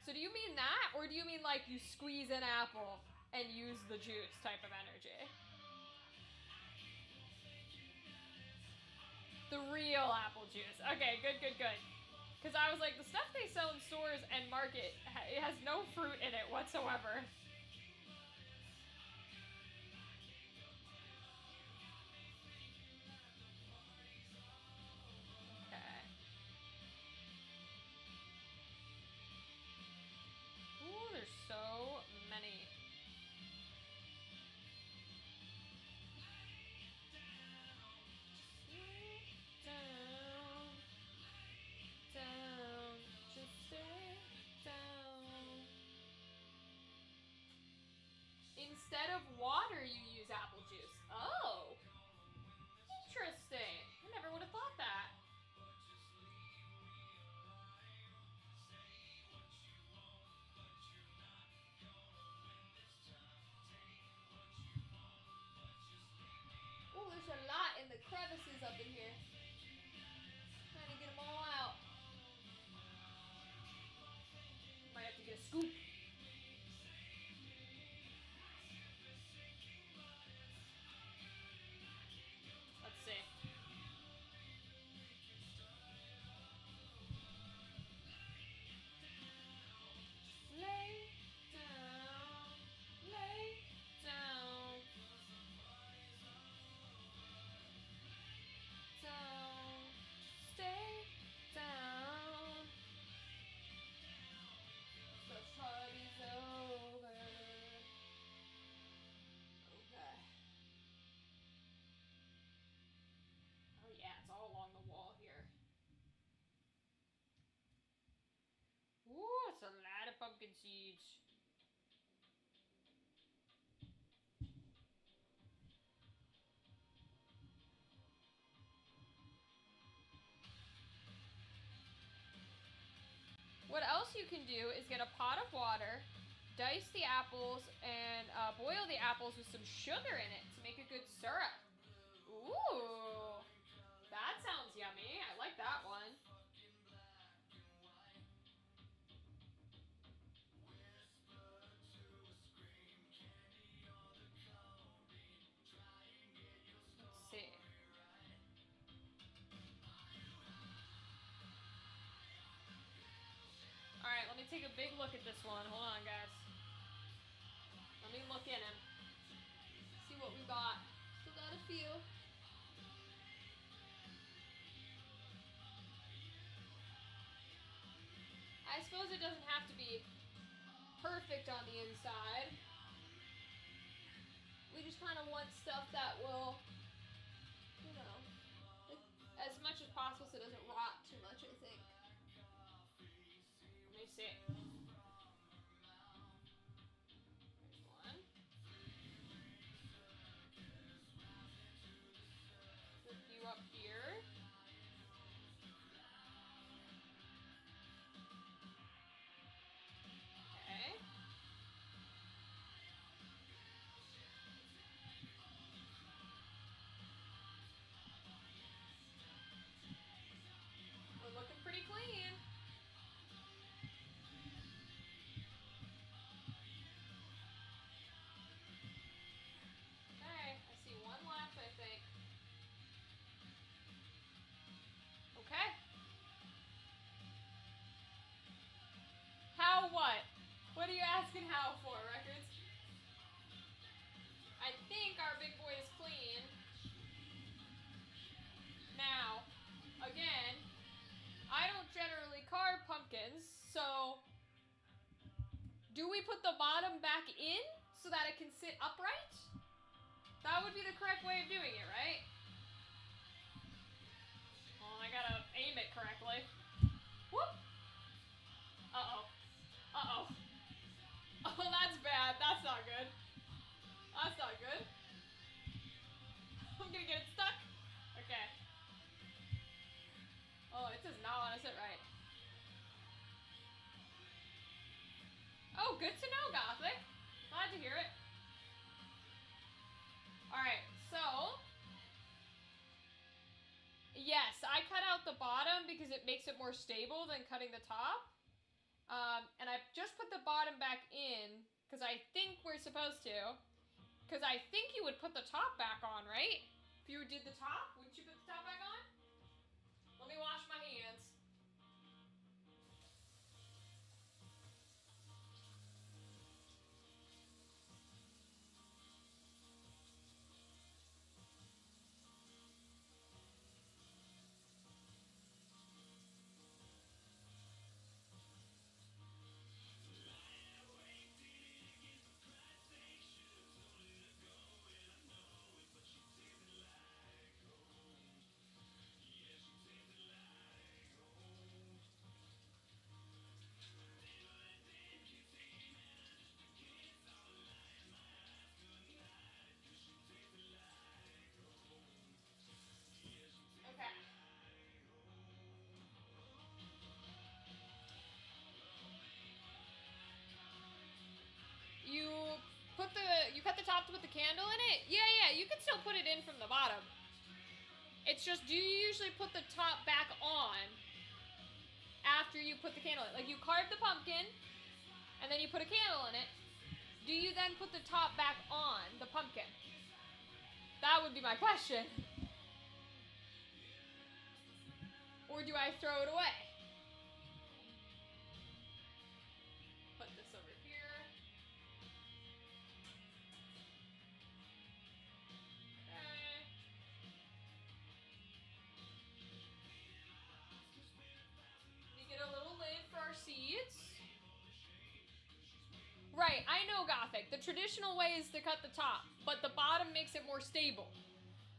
So do you mean that? Or do you mean like you squeeze an apple and use the juice type of energy? The real apple juice. Okay, good. Because I was like, the stuff they sell in stores and market, it has no fruit in it whatsoever. Okay. Ooh, there's so many. Down, just stay down. Instead of water, you use apple juice. Oh, interesting. I never would have thought that. Oh, there's a lot in the crevices up in here. Trying to get them all out. Might have to get a scoop. Let's see. Lay down, lay down, down, stay down. The party's over. Okay. Oh yeah, it's all along the wall here. Ooh, it's a lot of pumpkin seeds. What else you can do is get a pot of water, dice the apples, and boil the apples with some sugar in it to make a good syrup. Ooh, that sounds yummy. I like that one. Let's see. Alright, let me take a big look at this one. Hold on, guys. Let me look in him. See what we got. Still got a few. I suppose it doesn't have to be perfect on the inside. We just kind of want stuff that will, you know, as much as possible so it doesn't rot too much, I think. Let me see. There's one. There's a few up here. Okay. We're looking pretty clean. Okay, I see one left, I think. Okay. How what? What are you asking how for, Records? I think our big boy is clean. Now, again, I don't generally carve pumpkins, so do we put the bottom back in so that it can sit upright? That would be the correct way of doing it, right? Well, I gotta aim it correctly. Whoop! Uh-oh. Uh-oh. Oh, that's bad. That's not good. That's not good. I'm gonna get it stuck. Okay. Oh, it does not want to sit right. Oh, good to know, Gothic. Glad to hear it. Alright, so because it makes it more stable than cutting the top. And I just put the bottom back in because I think we're supposed to. Because I think you would put the top back on, right? If you did the top, wouldn't you put the top back on? Let me wash my hands. Okay. You cut the top to put the candle in it? Yeah, you can still put it in from the bottom. It's just, do you usually put the top back on after you put the candle in? Like you carve the pumpkin, and then you put a candle in it. Do you then put the top back on the pumpkin? That would be my question. Or do I throw it away? Put this over here. Okay. We get a little lid for our seeds. Right, I know Gothic. The traditional way is to cut the top, but the bottom makes it more stable.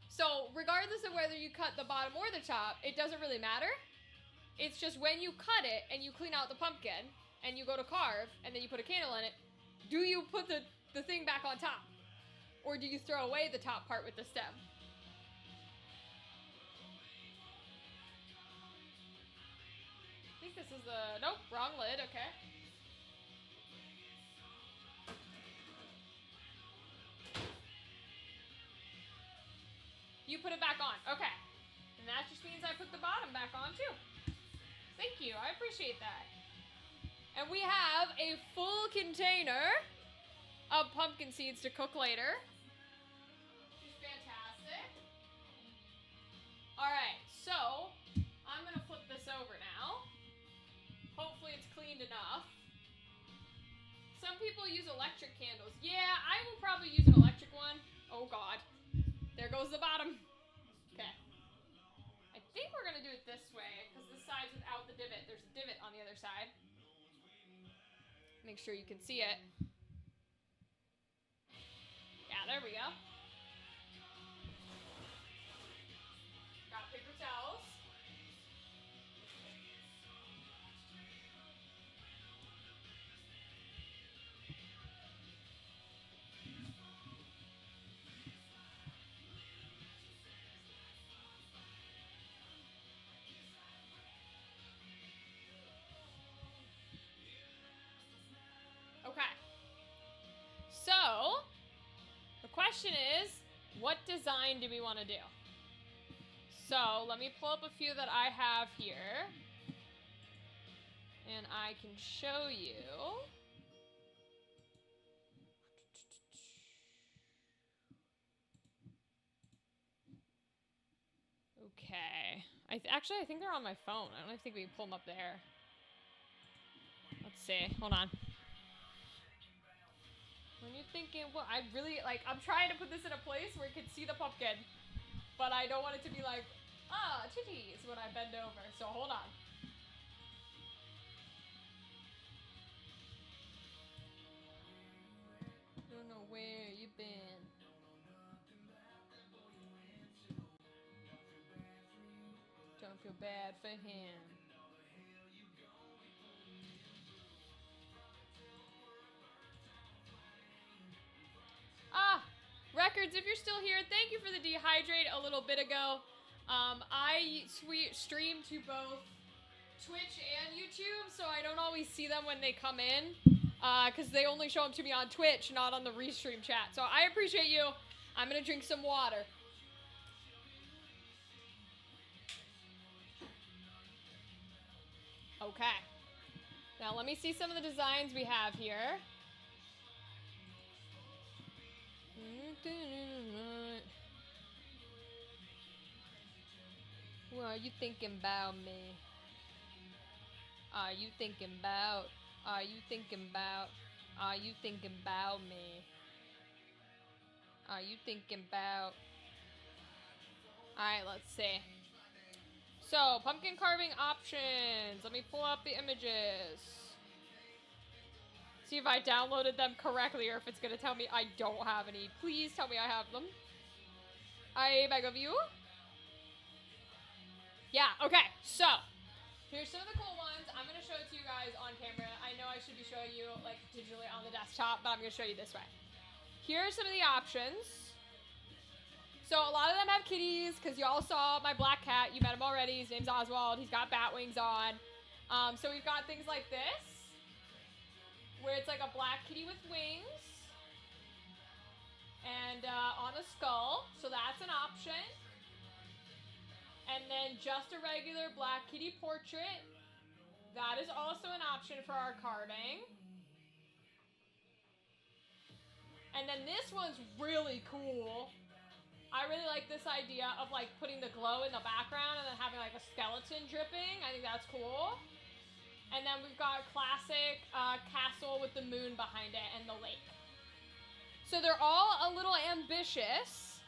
So regardless of whether you cut the bottom or the top, it doesn't really matter. It's just when you cut it and you clean out the pumpkin and you go to carve and then you put a candle in it, do you put the thing back on top? Or do you throw away the top part with the stem? I think this is the, nope, wrong lid, okay. You put it back on, okay. And that just means I put the bottom back on too. Thank you, I appreciate that. And we have a full container of pumpkin seeds to cook later. Which is fantastic. All right, so I'm gonna flip this over now. Hopefully it's cleaned enough. Some people use electric candles. Yeah, I will probably use an electric one. Oh God, there goes the bottom. Okay. I think we're gonna do it this way because this side's without the divot. There's a divot on the other side. Make sure you can see it. Yeah, there we go. Got paper towels. Okay. So, the question is, what design do we want to do? So, let me pull up a few that I have here. And I can show you. Okay. Actually, I think they're on my phone. I don't think we can pull them up there. Let's see. Hold on. When you're thinking, well, I really, like, I'm trying to put this in a place where you can see the pumpkin. But I don't want it to be like, ah, titties when I bend over. So hold on. Don't know where you've been. Don't feel bad for him. Ah, Records, if you're still here, thank you for the dehydrate a little bit ago. I stream to both Twitch and YouTube, so I don't always see them when they come in, because they only show them to me on Twitch, not on the restream chat. So I appreciate you. I'm going to drink some water. Okay. Now let me see some of the designs we have here. What are you thinking about me? Are you thinking about? Are you thinking about? Are you thinking about me? Are you thinking about? Alright, let's see. So, pumpkin carving options. Let me pull up the images. See if I downloaded them correctly or if it's going to tell me I don't have any. Please tell me I have them. I beg of you. Yeah, okay. So, here's some of the cool ones. I'm going to show it to you guys on camera. I know I should be showing you like digitally on the desktop, but I'm going to show you this way. Here are some of the options. So a lot of them have kitties because y'all saw my black cat. You met him already. His name's Oswald. He's got bat wings on. So we've got things like this, where it's like a black kitty with wings and on a skull. So that's an option. And then just a regular black kitty portrait. That is also an option for our carving. And then this one's really cool. I really like this idea of like putting the glow in the background and then having like a skeleton dripping. I think that's cool. And then we've got classic castle with the moon behind it and the lake. So they're all a little ambitious.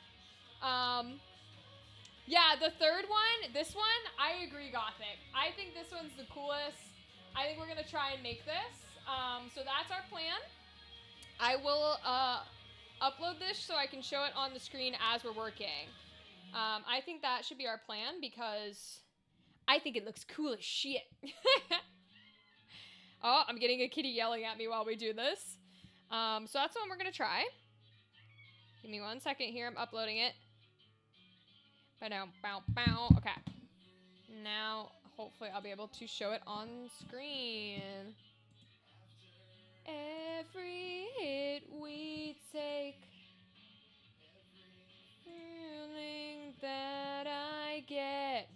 Yeah, the third one, this one, I agree, Gothic. I think this one's the coolest. I think we're gonna try and make this. So that's our plan. I will upload this so I can show it on the screen as we're working. I think that should be our plan because I think it looks cool as shit. Oh, I'm getting a kitty yelling at me while we do this. So that's what we're gonna try. Give me 1 second here. I'm uploading it. Okay. Now, hopefully I'll be able to show it on screen. Every hit we take, feeling that I get,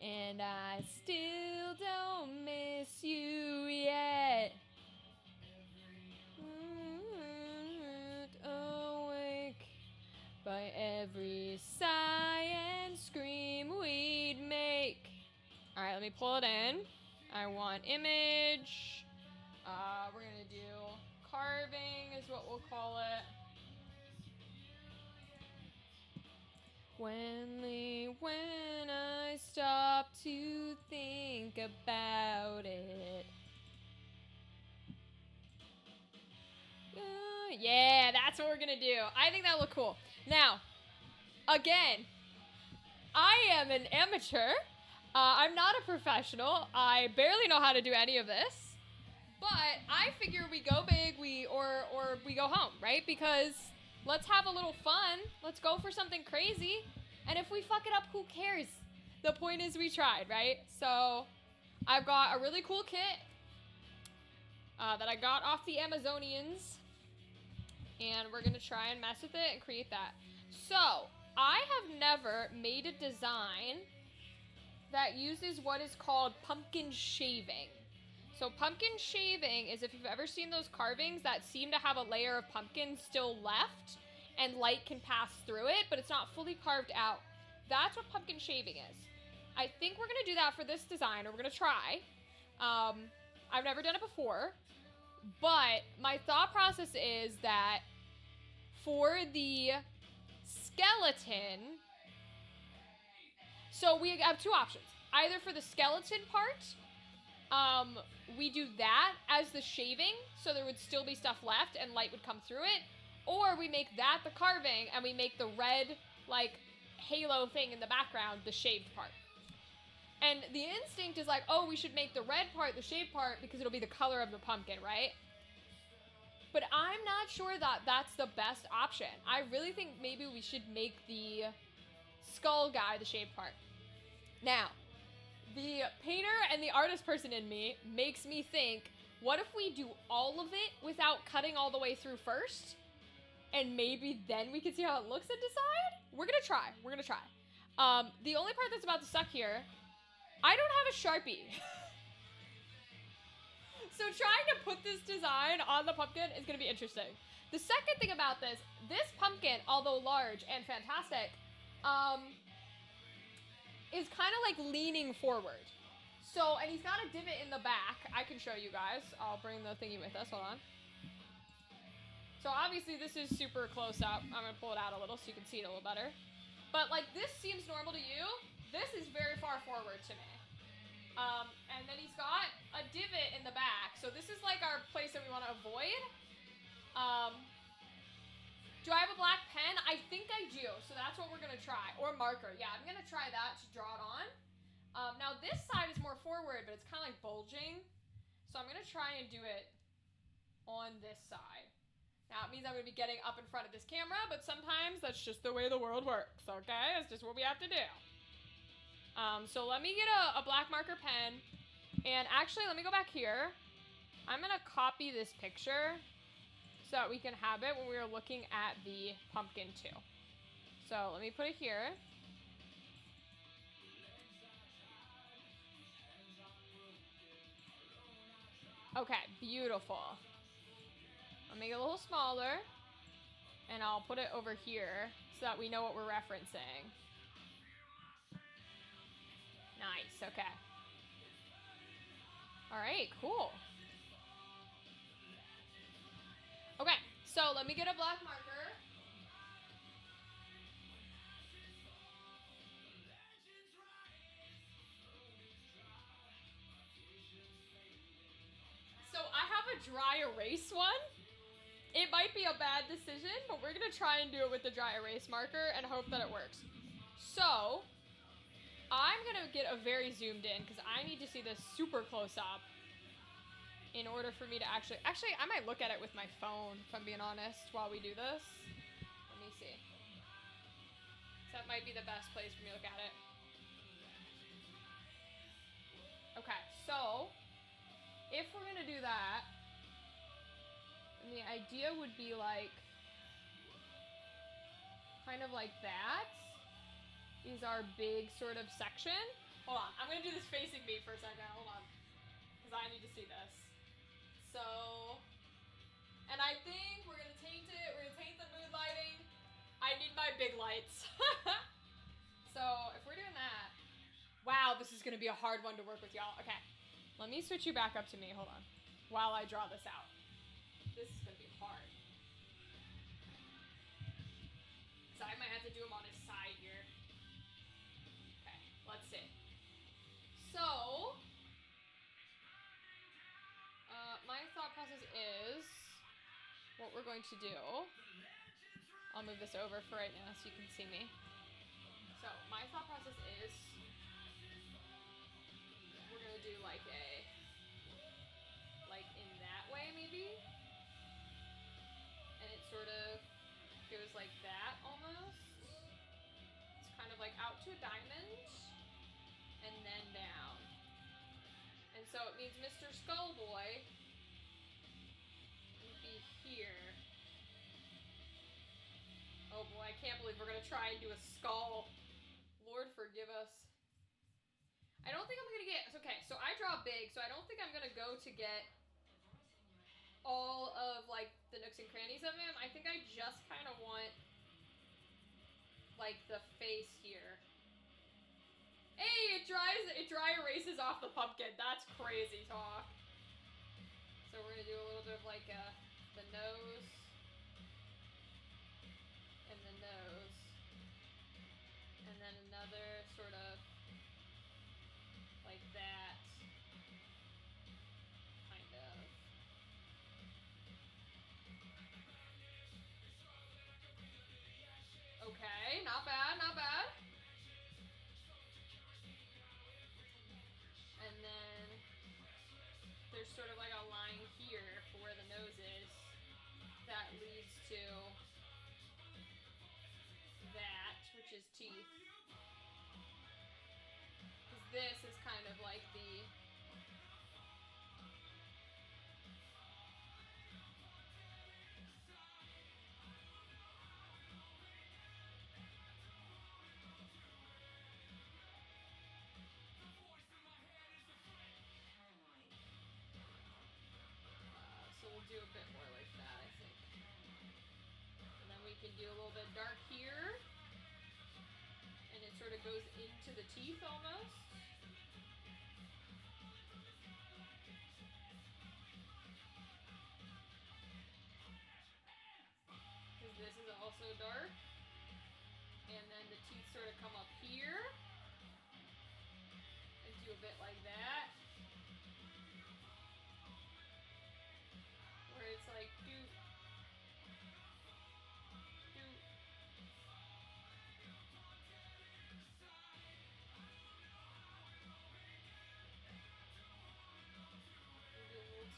and I still don't miss you yet. Awake by every sigh and scream we'd make. All right, let me pull it in. I want image. We're gonna do carving is what we'll call it. When I stop to think about it. Yeah, that's what we're gonna do. I think that'll look cool. Now, again, I am an amateur. I'm not a professional. I barely know how to do any of this. But I figure we go big, or we go home, right? Because let's have a little fun. Let's go for something crazy. And if we fuck it up, who cares? The point is we tried, right? So I've got a really cool kit that I got off the Amazonians. And we're going to try and mess with it and create that. So I have never made a design that uses what is called pumpkin shaving. So pumpkin shaving is if you've ever seen those carvings that seem to have a layer of pumpkin still left and light can pass through it, but it's not fully carved out. That's what pumpkin shaving is. I think we're going to do that for this design, or we're going to try. I've never done it before, but my thought process is that for the skeleton, so we have two options. Either for the skeleton part, we do that as the shaving, so there would still be stuff left and light would come through it. Or we make that the carving and we make the red, like, halo thing in the background the shaved part. And the instinct is like, oh, we should make the red part the shaved part because it'll be the color of the pumpkin, right? But I'm not sure that that's the best option. I really think maybe we should make the skull guy the shaved part. Now, the painter and the artist person in me makes me think, what if we do all of it without cutting all the way through first? And maybe then we can see how it looks and decide? We're gonna try. We're gonna try. The only part that's about to suck here, I don't have a Sharpie. So trying to put this design on the pumpkin is going to be interesting. The second thing about this pumpkin, although large and fantastic, is kind of like leaning forward. So, and he's got a divot in the back. I can show you guys. I'll bring the thingy with us. Hold on. So obviously this is super close up. I'm going to pull it out a little so you can see it a little better. But like this seems normal to you. This is very far forward to me. And then he's got a divot in the back. So this is like our place that we want to avoid. Do I have a black pen? I think I do. So that's what we're going to try. Or marker. Yeah, I'm going to try that to draw it on. Now this side is more forward, but it's kind of like bulging. So I'm going to try and do it on this side. Now it means I'm going to be getting up in front of this camera, but sometimes that's just the way the world works, okay? It's just what we have to do. So let me get a black marker pen. And actually, let me go back here. I'm going to copy this picture so that we can have it when we are looking at the pumpkin too. So let me put it here. Okay, beautiful. I'll make it a little smaller, and I'll put it over here so that we know what we're referencing. Nice, okay. All right, cool. Okay, so let me get a black marker. So I have a dry erase one. It might be a bad decision, but we're gonna try and do it with the dry erase marker and hope that it works. So I'm gonna get a very zoomed in because I need to see this super close up in order for me to actually, I might look at it with my phone if I'm being honest while we do this. Let me see. So that might be the best place for me to look at it. Okay, so if we're gonna do that, and the idea would be like, kind of like that is our big sort of section. Hold on, I'm gonna do this facing me for a second, hold on. Because I need to see this. So, and I think we're gonna taint it, we're gonna taint the mood lighting. I need my big lights. So, if we're doing that, wow, this is gonna be a hard one to work with, y'all. Okay, let me switch you back up to me, hold on, while I draw this out. This is gonna be hard. So I might have to do him on his side here. Okay, let's see. So, my thought process is, what we're going to do, I'll move this over for right now so you can see me. So, my thought process is, we're gonna do like in that way maybe? And it sort of goes like that almost. It's kind of like out to a diamond and then down. And so it means Mr. Skullboy would be here. Oh boy, I can't believe we're gonna try and do a skull. Lord forgive us. I don't think I'm gonna get, okay, so I draw big, so I don't think I'm gonna go to get all of like the nooks and crannies of him. I think I just kind of want like the face here. Hey, it dry erases off the pumpkin. That's crazy talk. So we're gonna do a little bit of like the nose and the nose, and then another sort of like that, kind of. Okay, not bad, not bad. And then there's sort of like a line here for where the nose is that leads to that, which is teeth. Because this is kind of like the to the teeth almost. Because this is also dark. And then the teeth sort of come up here. And do a bit like that. Where it's like, do.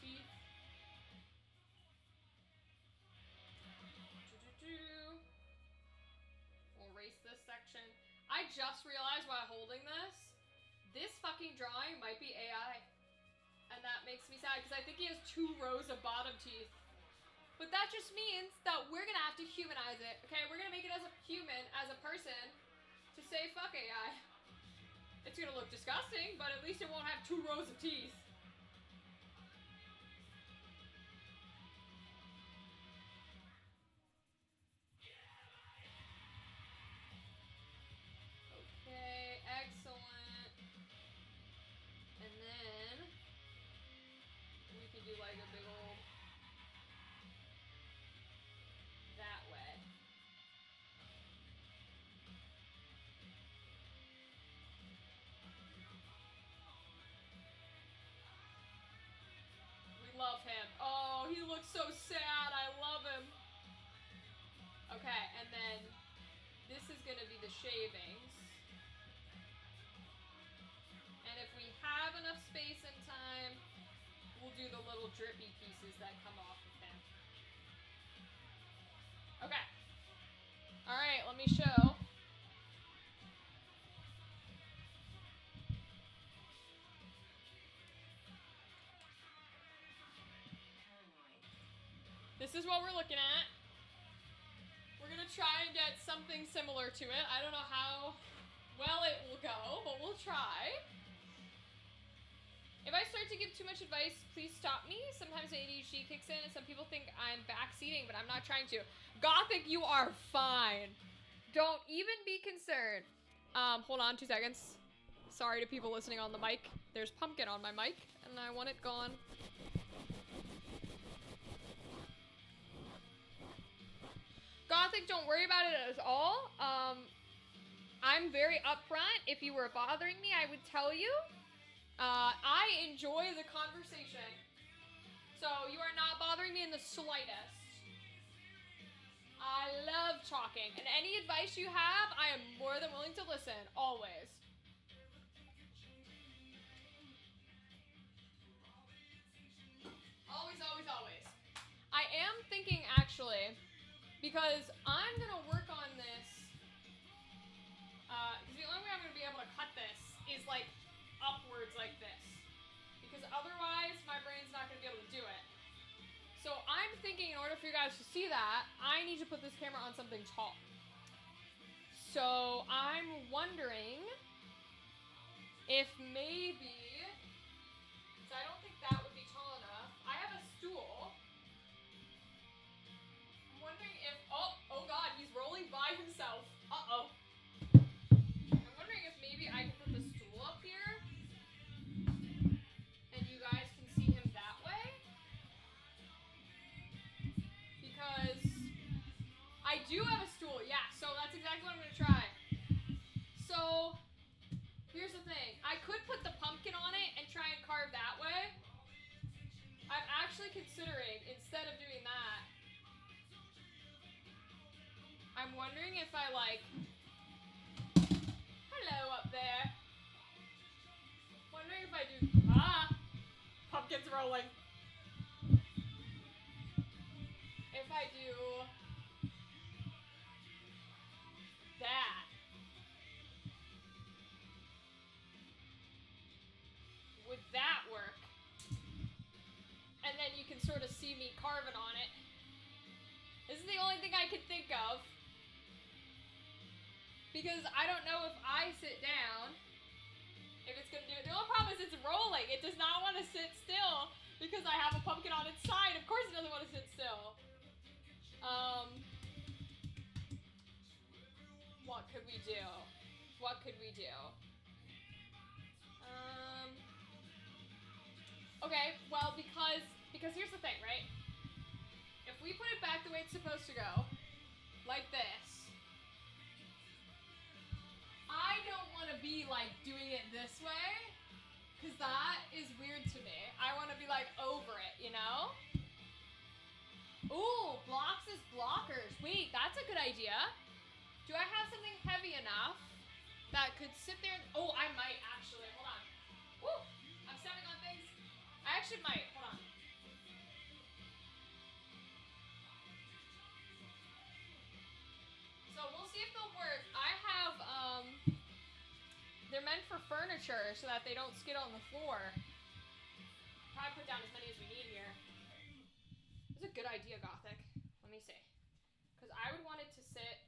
Teeth. We'll erase this section. I just realized while holding this fucking drawing might be AI. And that makes me sad because I think he has 2 rows of bottom teeth. But that just means that we're gonna have to humanize it, okay? We're gonna make it as a human, as a person, to say fuck AI. It's gonna look disgusting, but at least it won't have 2 rows of teeth. Okay, excellent. And then we could do like a big old that way. We love him. Oh, he looks so sad. I love him. Okay, and then this is going to be the shavings. And if we have enough space and time, we'll do the little drippy pieces that come off of him. Okay. All right, let me show. This is what we're looking at. We're gonna try and get something similar to it. I don't know how well it will go, but we'll try. If I start to give too much advice, please stop me. Sometimes my ADHD kicks in and some people think I'm backseating, but I'm not trying to. Gothic, you are fine. Don't even be concerned. Hold on 2 seconds. Sorry to people listening on the mic. There's pumpkin on my mic, and I want it gone. Gothic, don't worry about it at all. I'm very upfront. If you were bothering me, I would tell you. I enjoy the conversation. So you are not bothering me in the slightest. I love talking. And any advice you have, I am more than willing to listen. Always. Always, always, always. I am thinking, actually, because I'm going to work on this, because the only way I'm going to be able to cut this is, like, upwards like this. Because otherwise, my brain's not going to be able to do it. So I'm thinking in order for you guys to see that, I need to put this camera on something tall. So I'm wondering if maybe, so I don't think that would be tall enough. I have a stool. I'm wondering if, oh God, he's rolling by himself. Uh-oh. I'm wondering if maybe I can put the stool up here and you guys can see him that way. Because I do have a stool, yeah, so that's exactly what I'm going to try. So, here's the thing. I could put the pumpkin on it and try and carve that way. I'm actually considering, instead of doing that, I'm wondering if I, like, hello up there. Wondering if I do, pumpkin's rolling. If I do that. Would that work? And then you can sort of see me carving on it. This is the only thing I can think of. Because I don't know if I sit down, if it's going to do it. The only problem is it's rolling. It does not want to sit still because I have a pumpkin on its side. Of course it doesn't want to sit still. What could we do? what could we do? Okay, well, because here's the thing, right? If we put it back the way it's supposed to go, like this, I don't want to be like doing it this way, because that is weird to me. I want to be like over it, you know? Ooh, blocks is blockers. Wait, that's a good idea. Do I have something heavy enough that could sit there? Oh, I might actually. Hold on. Woo! I'm stepping on things. I actually might. Hold on. So we'll see if they'll work. I have, they're meant for furniture so that they don't skid on the floor. Probably put down as many as we need here. That's a good idea, Gothic. Let me see. Because I would want it to sit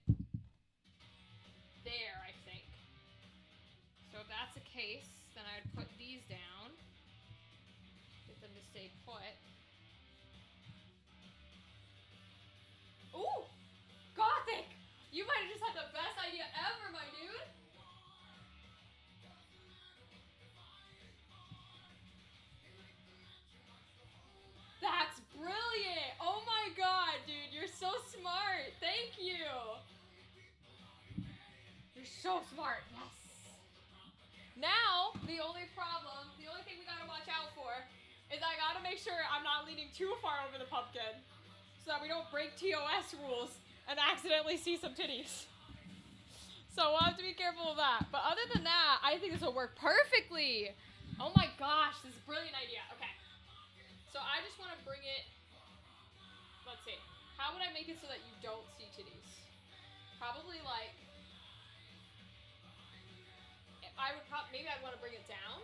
there, I think. So if that's the case, then I'd put these down. Get them to stay put. Ooh! Gothic! You might have just had the best idea ever, my dude! That's brilliant! Oh my god, dude, you're so smart! Thank you! You're so smart, yes! Now, the only thing we gotta watch out for is I gotta make sure I'm not leaning too far over the pumpkin so that we don't break TOS rules and accidentally see some titties. So we'll have to be careful of that. But other than that, I think this will work perfectly. Oh my gosh, this is a brilliant idea. Okay. So I just want to bring it, let's see. How would I make it so that you don't see titties? Probably like, maybe I'd want to bring it down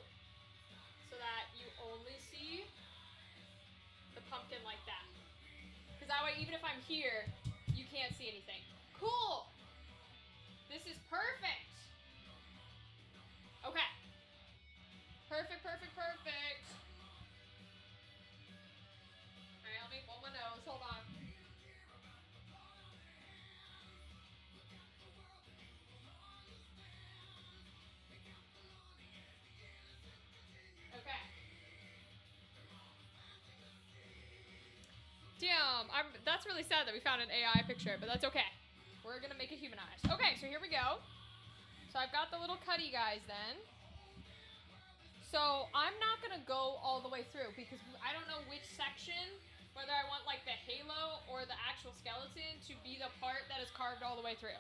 so that you only see the pumpkin like that. Because that way, even if I'm here, you can't see anything. Cool. This is perfect. Okay. Perfect, perfect, perfect. All right, let me blow my nose. Hold on. Okay. Damn, that's really sad that we found an AI picture, but that's okay. We're gonna make it humanized. Okay, so here we go. So I've got the little cutty guys then. So I'm not gonna go all the way through because I don't know which section, whether I want like the halo or the actual skeleton to be the part that is carved all the way through.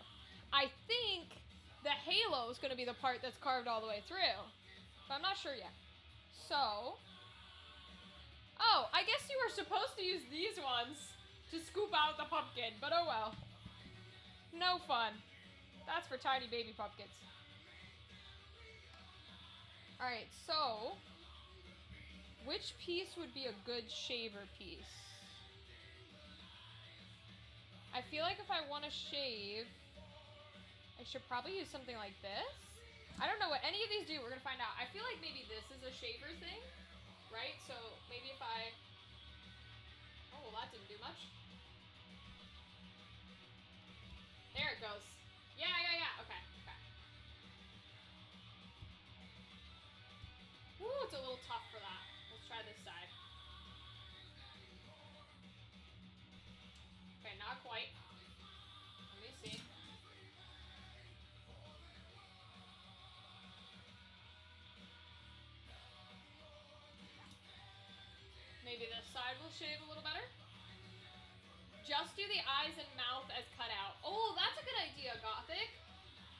I think the halo is gonna be the part that's carved all the way through, but I'm not sure yet. So, oh, I guess you were supposed to use these ones to scoop out the pumpkin, but oh well. No fun. That's for tiny baby pumpkins. Alright, so which piece would be a good shaver piece? I feel like if I want to shave, I should probably use something like this. I don't know what any of these do. We're going to find out. I feel like maybe this is a shaver thing, right? So maybe if I... Oh, well, that didn't do much. There it goes. Yeah. Okay. Ooh, it's a little tough for that. Let's try this side. Okay, not quite. Let me see. Maybe this side will shave a little better. Just do the eyes and mouth as cut out. Oh, that's a good idea, Gothic.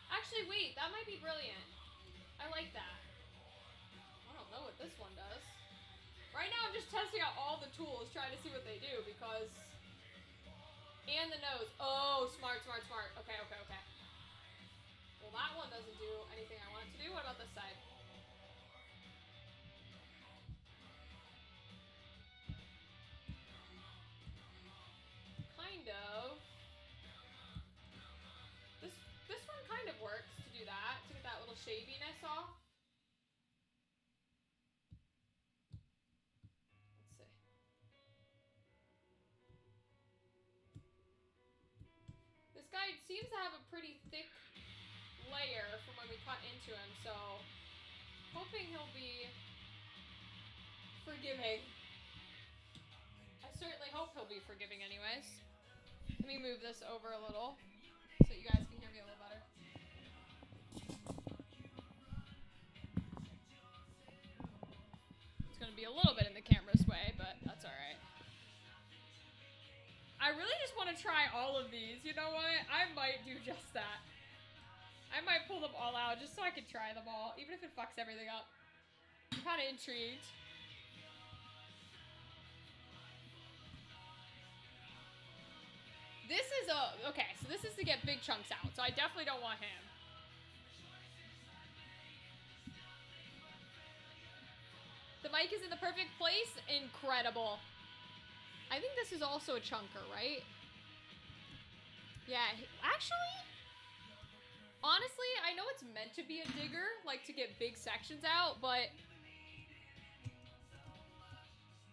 Actually, wait, that might be brilliant. I like that. I don't know what this one does. Right now, I'm just testing out all the tools, trying to see what they do, because... And the nose. Oh, smart. Okay. Well, that one doesn't do anything I want it to do. What about this side? Kind of. This one kind of works to do that, to get that little shaviness off. Let's see. This guy seems to have a pretty thick layer from when we cut into him, so hoping he'll be forgiving. I certainly hope he'll be forgiving anyways. Let me move this over a little so you guys can hear me a little better. It's gonna be a little bit in the camera's way, but that's alright. I really just want to try all of these. You know what? I might do just that. I might pull them all out just so I can try them all, even if it fucks everything up. I'm kind of intrigued. This is okay, so this is to get big chunks out, so I definitely don't want him. The mic is in the perfect place. Incredible. I think this is also a chunker, right? Yeah, actually, honestly, I know it's meant to be a digger, like to get big sections out, but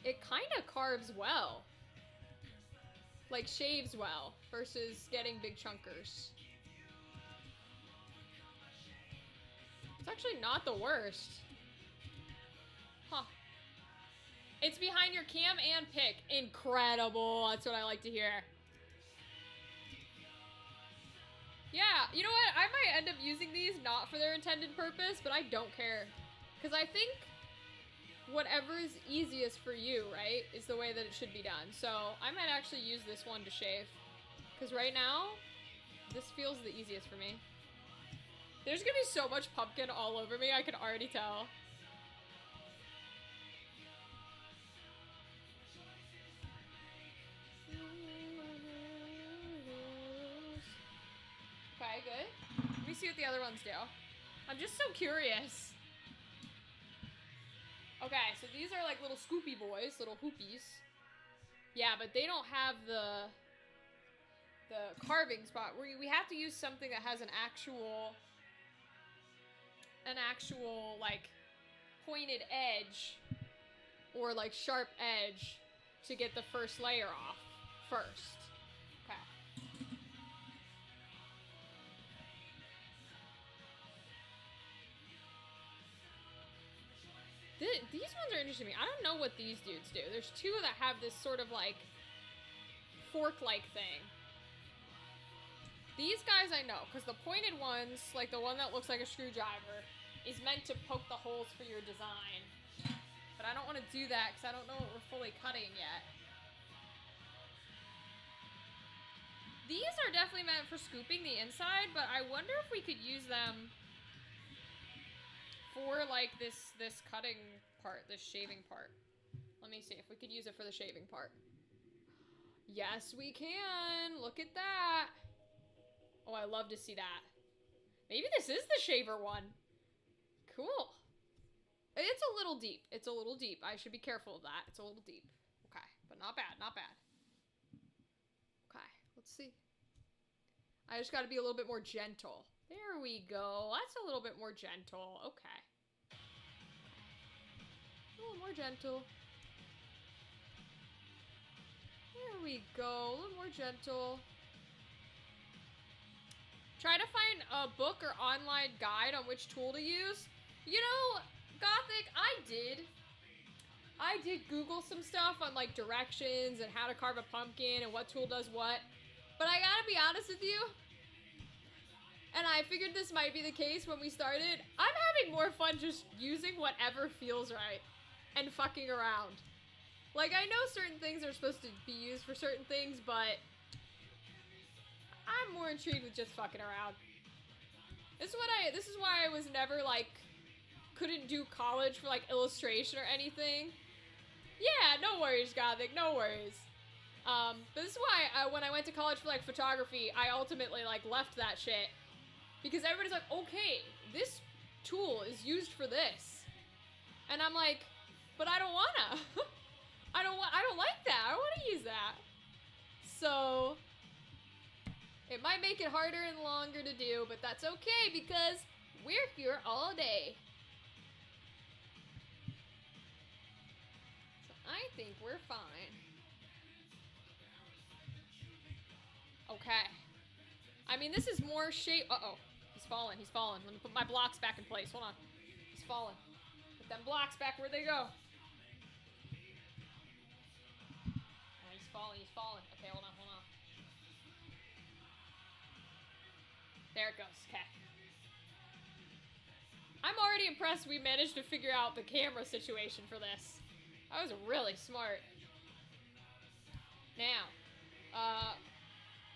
it kind of carves well. Like shaves well versus getting big chunkers. It's actually not the worst. Huh. It's behind your cam and pick. Incredible. That's what I like to hear. Yeah, you know what? I might end up using these not for their intended purpose, but I don't care. Because I think whatever is easiest for you, right, is the way that it should be done. So I might actually use this one to shave. Because right now, this feels the easiest for me. There's going to be so much pumpkin all over me, I can already tell. Okay, good. Let me see what the other ones do. I'm just so curious. Okay, so these are like little Scoopy boys, little hoopies. Yeah, but they don't have the carving spot. We have to use something that has an actual like pointed edge or like sharp edge to get the first layer off first. Okay. These ones are interesting to me. I don't know what these dudes do. There's two that have this sort of like fork-like thing. These guys I know, because the pointed ones, like the one that looks like a screwdriver, is meant to poke the holes for your design. But I don't want to do that because I don't know what we're fully cutting yet. These are definitely meant for scooping the inside, but I wonder if we could use them for like this cutting part, this shaving part. Let me see if we could use it for the shaving part. Yes, we can. Look at that. Oh, I love to see that. Maybe this is the shaver one. Cool. It's a little deep. It's a little deep. I should be careful of that. It's a little deep. Okay, but not bad, not bad. Okay, let's see. I just got to be a little bit more gentle. There we go. That's a little bit more gentle. Okay. A little more gentle. There we go. A little more gentle. Try to find a book or online guide on which tool to use. You know, Gothic, I did Google some stuff on like directions and how to carve a pumpkin and what tool does what. But I gotta be honest with you, and I figured this might be the case when we started, I'm having more fun just using whatever feels right and fucking around. Like, I know certain things are supposed to be used for certain things, but I'm more intrigued with just fucking around. This is why I was never, like, couldn't do college for, like, illustration or anything. Yeah, no worries, Gothic, no worries. But this is why when I went to college for, like, photography, I ultimately, like, left that shit. Because everybody's like, okay, this tool is used for this. And I'm like, but I don't wanna. I don't like that. I don't want to use that. So it might make it harder and longer to do, but that's okay because we're here all day. So I think we're fine. Okay. I mean, this is more shape. Uh-oh. He's falling. He's falling. Let me put my blocks back in place. Hold on. He's falling. Put them blocks back where they go. Oh, he's falling. He's falling. Okay, hold on. Hold on. There it goes. Okay. I'm already impressed we managed to figure out the camera situation for this. That was really smart. Now,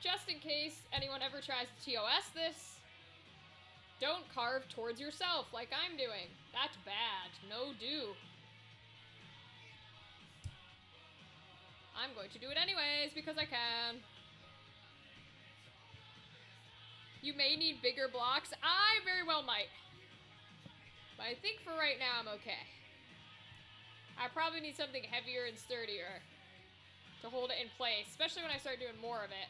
just in case anyone ever tries to TOS this, don't carve towards yourself like I'm doing. That's bad. No do. I'm going to do it anyways because I can. You may need bigger blocks. I very well might. But I think for right now I'm okay. I probably need something heavier and sturdier to hold it in place, especially when I start doing more of it.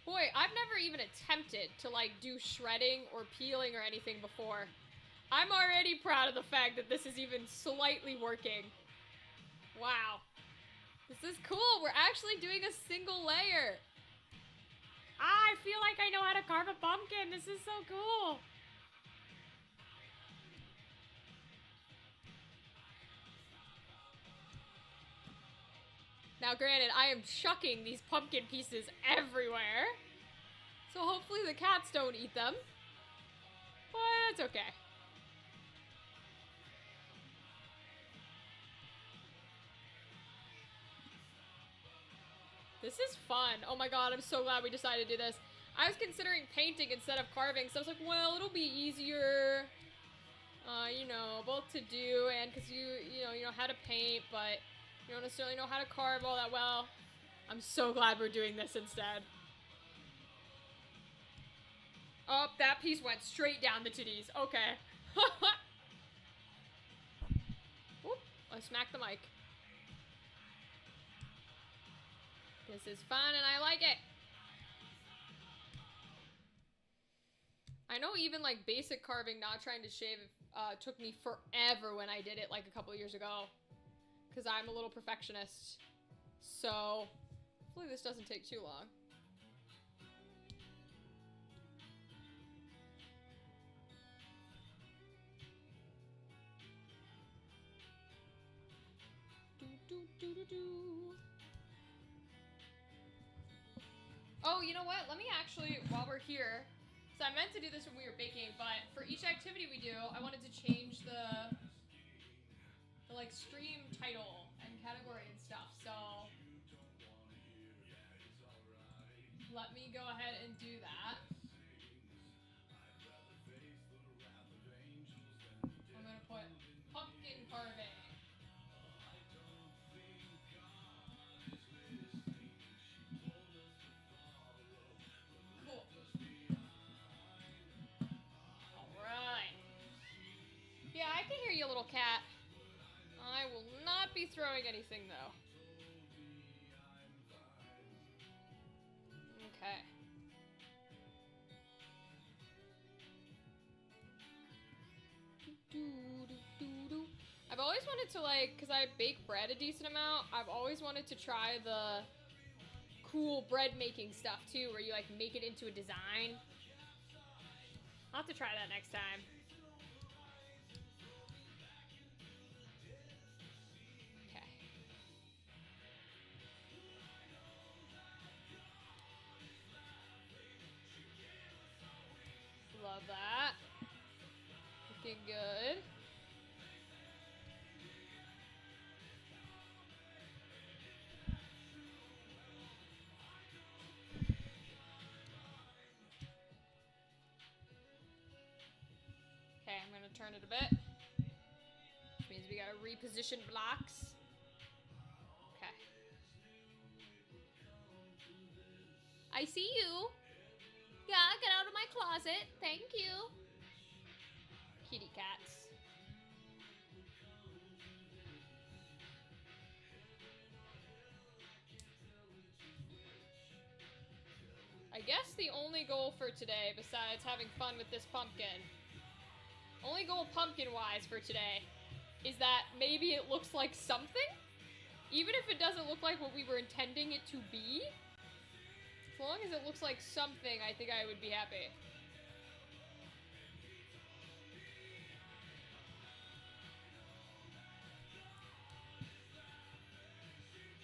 Boy, I've never even attempted to like do shredding or peeling or anything before. I'm already proud of the fact that this is even slightly working. Wow. This is cool. We're actually doing a single layer. I feel like I know how to carve a pumpkin. This is so cool. Now, granted, I am chucking these pumpkin pieces everywhere. So hopefully the cats don't eat them. But it's okay. This is fun. Oh my god, I'm so glad we decided to do this. I was considering painting instead of carving, so I was like, well, it'll be easier. You know, both to do and because you know how to paint, but you don't necessarily know how to carve all that well. I'm so glad we're doing this instead. Oh, that piece went straight down the titties. Okay. Oop, I smacked the mic. This is fun and I like it. I know even like basic carving, not trying to shave, took me forever when I did it like a couple years ago. Because I'm a little perfectionist. So, hopefully this doesn't take too long. Oh, you know what? Let me actually, while we're here, so I meant to do this when we were baking, but for each activity we do, I wanted to change the like stream title and category and stuff. So let me go ahead and do that. I'm gonna put pumpkin carving. Cool. Alright. Yeah, I can hear you, little cat. I will not be throwing anything, though. Okay. I've always wanted to, like, because I bake bread a decent amount, I've always wanted to try the cool bread making stuff, too, where you, like, make it into a design. I'll have to try that next time. Love that. Looking good. Okay, I'm gonna turn it a bit. Which means we gotta reposition blocks. Okay. I see you. Yeah, get out of my closet. Thank you. Kitty cats. I guess the only goal for today, besides having fun with this pumpkin, only goal pumpkin-wise for today is that maybe it looks like something. Even if it doesn't look like what we were intending it to be, as long as it looks like something, I think I would be happy.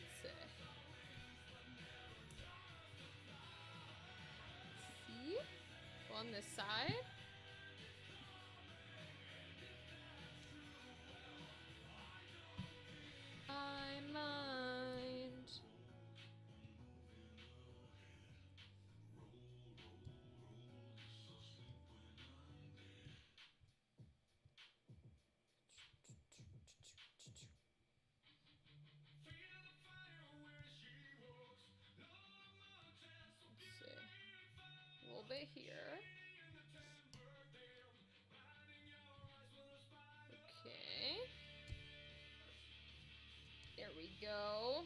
Let's see. See? On this side. I mind. Let's see. A little bit here. Okay. There we go.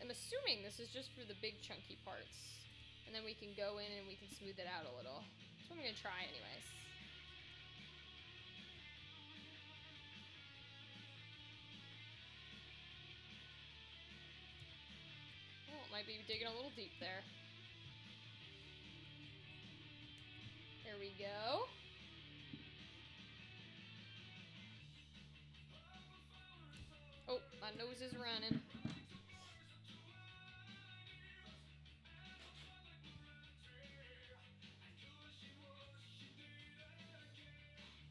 I'm assuming this is just for the big chunky parts. And then we can go in and we can smooth it out a little. That's what I'm gonna try anyways. Oh, it might be digging a little deep there. There we go. Oh, my nose is running.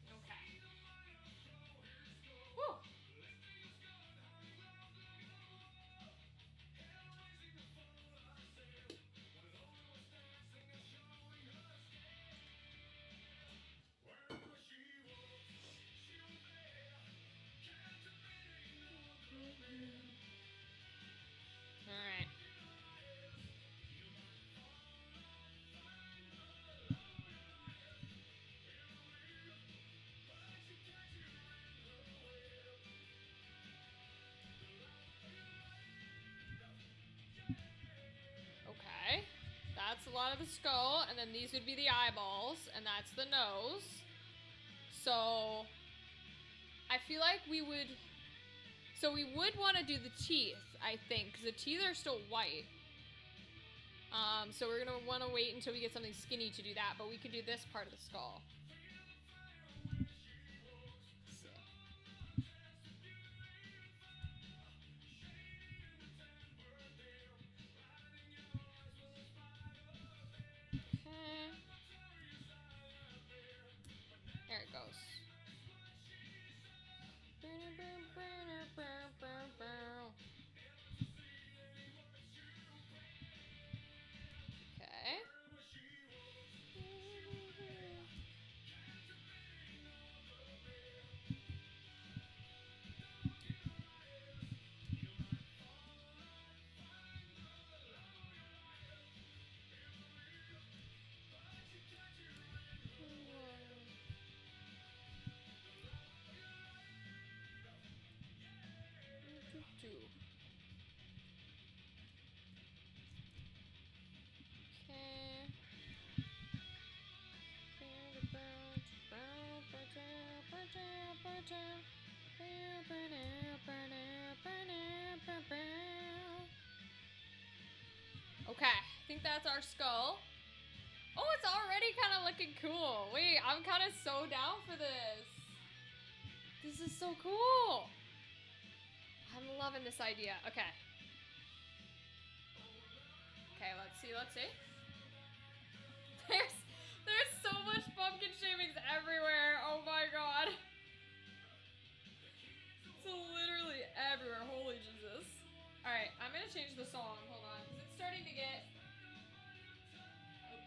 Okay. Woo! Alright. Okay. That's a lot of the skull, and then these would be the eyeballs, and that's the nose. So, I feel like we would... So we would want to do the teeth, I think, because the teeth are still white. So we're going to want to wait until we get something skinny to do that, but we could do this part of the skull. Let's see. Okay. There it goes. Okay. Okay, I think that's our skull. Oh, it's already kind of looking cool. Wait, I'm kind of so down for this. This is so cool. I'm loving this idea. Okay. Okay, let's see. There's so much pumpkin shavings everywhere. Oh my god. It's literally everywhere. Holy Jesus. Alright, I'm gonna change the song. Hold on. Because it's starting to get...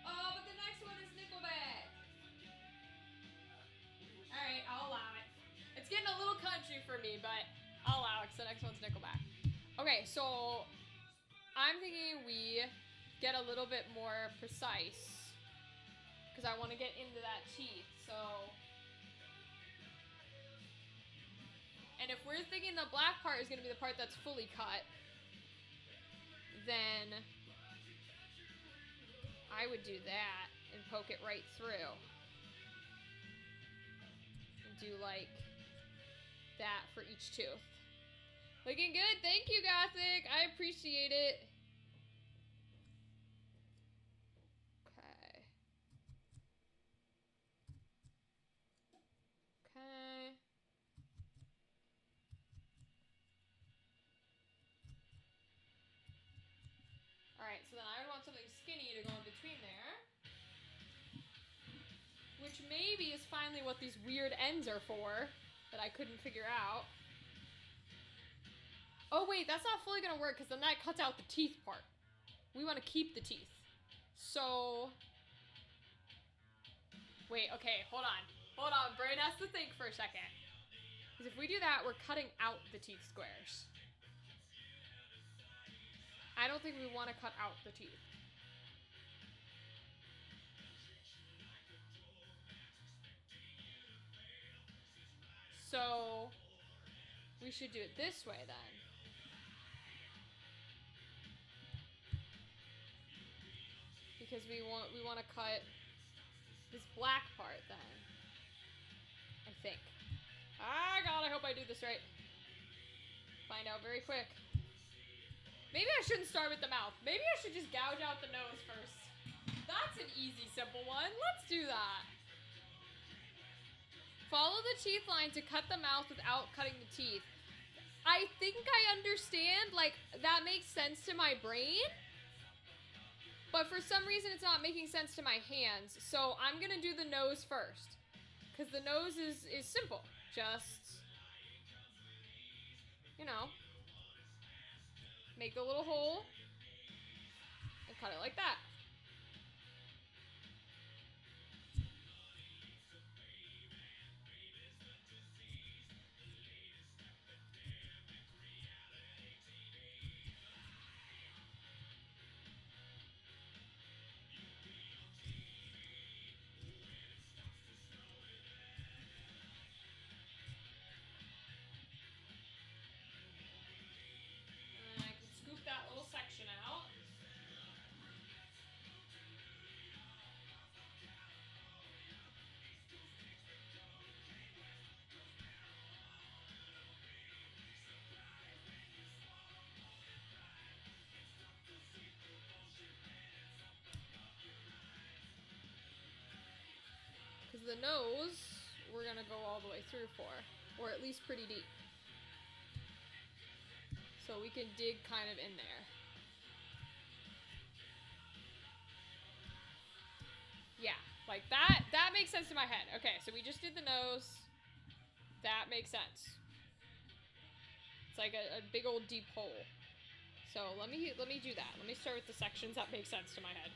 Oh, but the next one is Nickelback. Alright, I'll allow it. It's getting a little country for me, but I'll allow it because the next one's Nickelback. Okay, so I'm thinking we get a little bit more precise because I want to get into that teeth, so... And if we're thinking the black part is going to be the part that's fully cut, then I would do that and poke it right through. do like that for each tooth. Looking good. Thank you, Gothic. I appreciate it. Okay. Okay. Alright, so then I would want something skinny to go in between there. Which maybe is finally what these weird ends are for that I couldn't figure out. Oh wait, that's not fully gonna work because then that cuts out the teeth part. We want to keep the teeth. So... Wait, okay, hold on. Hold on, brain has to think for a second. Because if we do that, we're cutting out the teeth squares. I don't think we want to cut out the teeth. So we should do it this way then. Because we want to cut this black part then. I think. Ah, God, I hope I do this right. Find out very quick. Maybe I shouldn't start with the mouth. Maybe I should just gouge out the nose first. That's an easy, simple one. Let's do that. Follow the teeth line to cut the mouth without cutting the teeth. I think I understand. Like, that makes sense to my brain. But for some reason, it's not making sense to my hands. So I'm going to do the nose first. Because the nose is simple. Just, you know, make the little hole and cut it like that. And then I can scoop that little section out. Because the nose, we're going to go all the way through for. Or at least pretty deep. So we can dig kind of in there. Yeah, like that. That makes sense to my head. Okay, so we just did the nose. That makes sense. It's like a big old deep hole. So let me do that. Let me start with the sections that make sense to my head.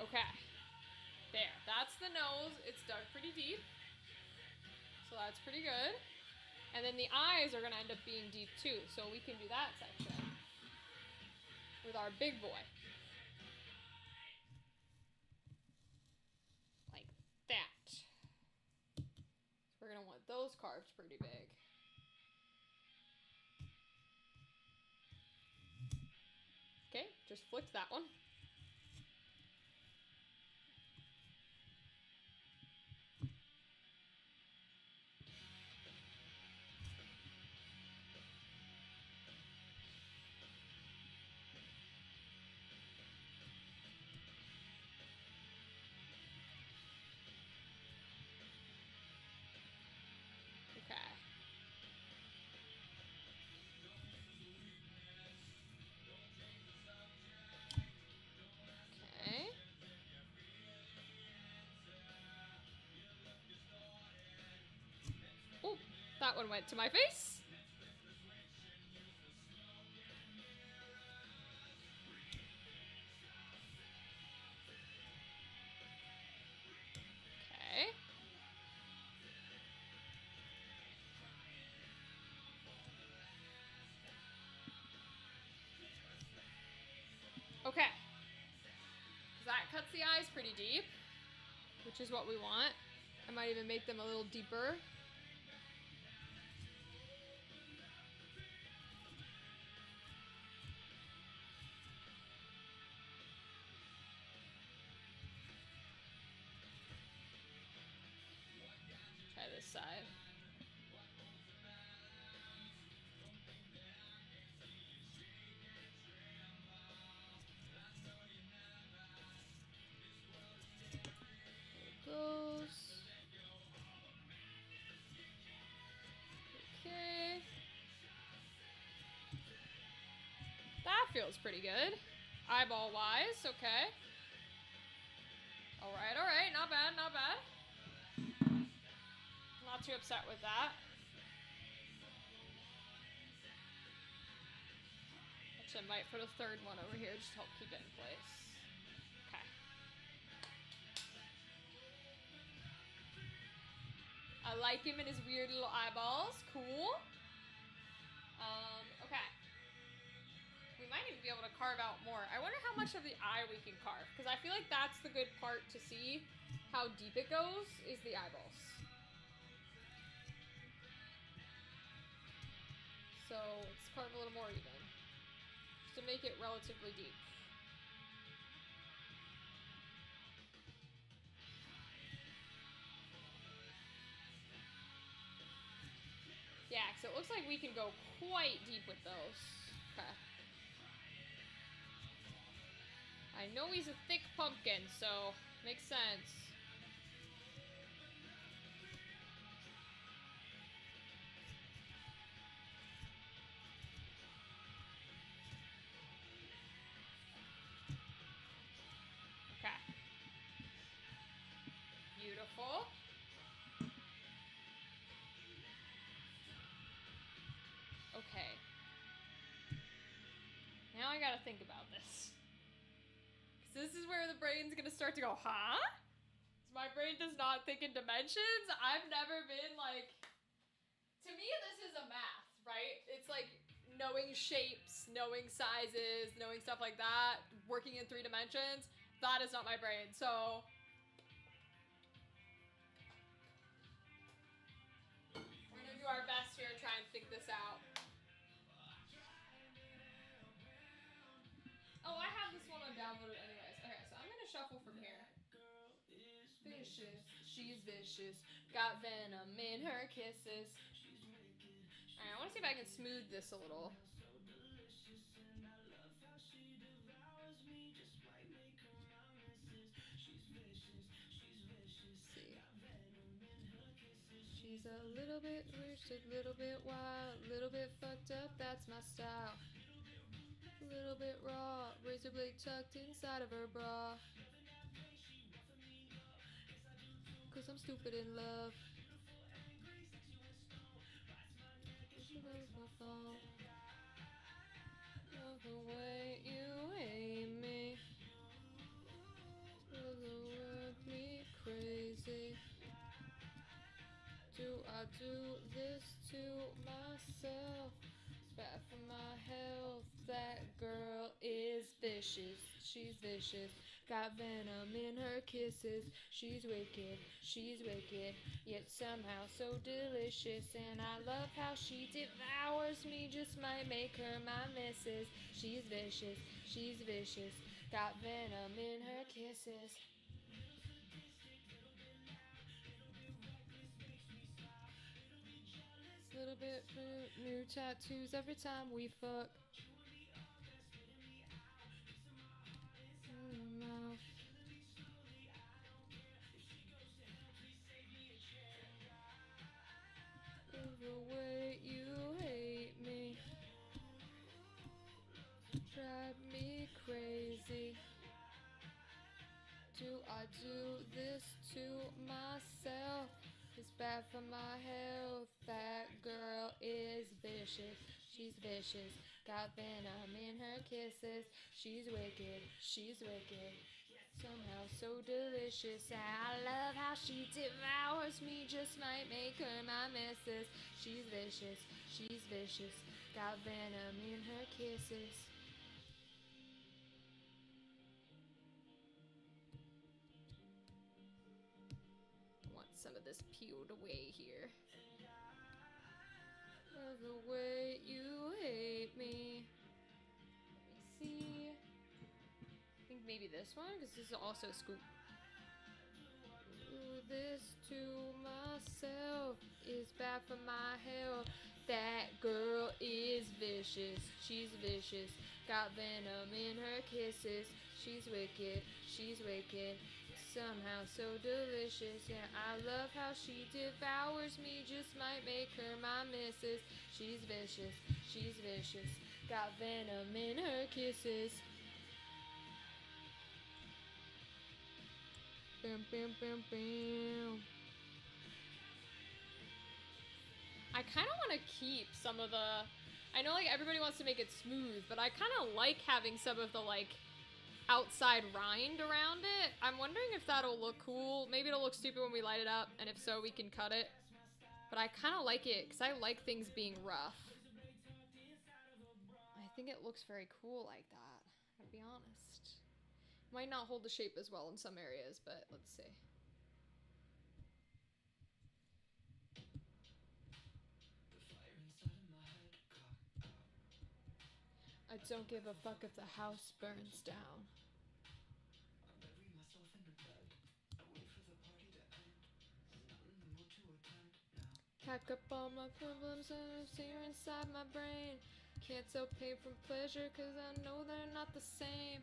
Okay. There. That's the nose. It's dug pretty deep. So that's pretty good. And then the eyes are going to end up being deep too. So we can do that section with our big boy. Like that. So we're going to want those carved pretty big. Okay, just flipped that one. Okay. Okay. Oh, that one went to my face. Okay. Okay. That cuts the eyes pretty deep. which is what we want. I might even make them a little deeper. Try this side. Goes. Okay. That feels pretty good. Eyeball wise, okay. Alright, not bad, not bad. Not too upset with that. Actually, I might put a third one over here just to help keep it in place. Okay. I like him and his weird little eyeballs. Cool. Okay. We might even be able to carve out more. I wonder how much of the eye we can carve, because I feel like that's the good part to see how deep it goes, is the eyeballs. So let's carve a little more even, just to make it relatively deep. Yeah, so it looks like we can go quite deep with those. Okay. I know he's a thick pumpkin, so makes sense. Okay. Beautiful. Okay. Now I gotta think about this. This is where the brain's gonna start to go, huh? My brain does not think in dimensions. I've never been like, to me this is a math, right? It's like knowing shapes, knowing sizes, knowing stuff like that, working in 3 dimensions. That is not my brain, so. We're gonna do our best here and try and think this out. Oh, I have this one on downloaded anyways. Okay, so I'm gonna shuffle from here. Vicious, she's vicious. Got venom in her kisses. Alright, I wanna see if I can smooth this a little. See. She's a little bit weird, a little bit wild, little bit fucked up, that's my style. A little bit raw, razor blade tucked inside of her bra. Cause I'm stupid in love. Love the way you hate me. Will work me crazy. Do I do this to myself? It's bad for my health. That girl is vicious. She's vicious. Got venom in her kisses. She's wicked. She's wicked. Yet somehow so delicious. And I love how she devours me. Just might make her my missus. She's vicious. She's vicious. Got venom in her kisses. Little bit new tattoos every time we fuck. Mouth. The way you hate me drive me crazy. Do I do this to myself? It's bad for my health. That girl is vicious. She's vicious. Got venom in her kisses. She's wicked. She's wicked. Somehow so delicious. I love how she devours me. Just might make her my missus. She's vicious. She's vicious. Got venom in her kisses. some of this peeled away here. The way you hate me. Let me see. I think maybe this one, because this is also a scoop. Do this to myself is bad for my health. That girl is vicious. She's vicious. Got venom in her kisses. She's wicked. She's wicked. Somehow so delicious. Yeah, I love how she devours me. Just might make her my missus. She's vicious. She's vicious. Got venom in her kisses. Bam, bam, bam, bam. I kind of want to keep some of the... I know, like, everybody wants to make it smooth, but I kind of like having some of the, like, outside rind around it. I'm wondering if that'll look cool. Maybe it'll look stupid when we light it up, and if so, we can cut it. But I kind of like it, because I like things being rough. I think it looks very cool like that, I'll be honest. Might not hold the shape as well in some areas, but let's see. I don't give a fuck if the house burns down. Pack up all my problems and sear inside my brain. Can't tell pain from pleasure, cause I know they're not the same.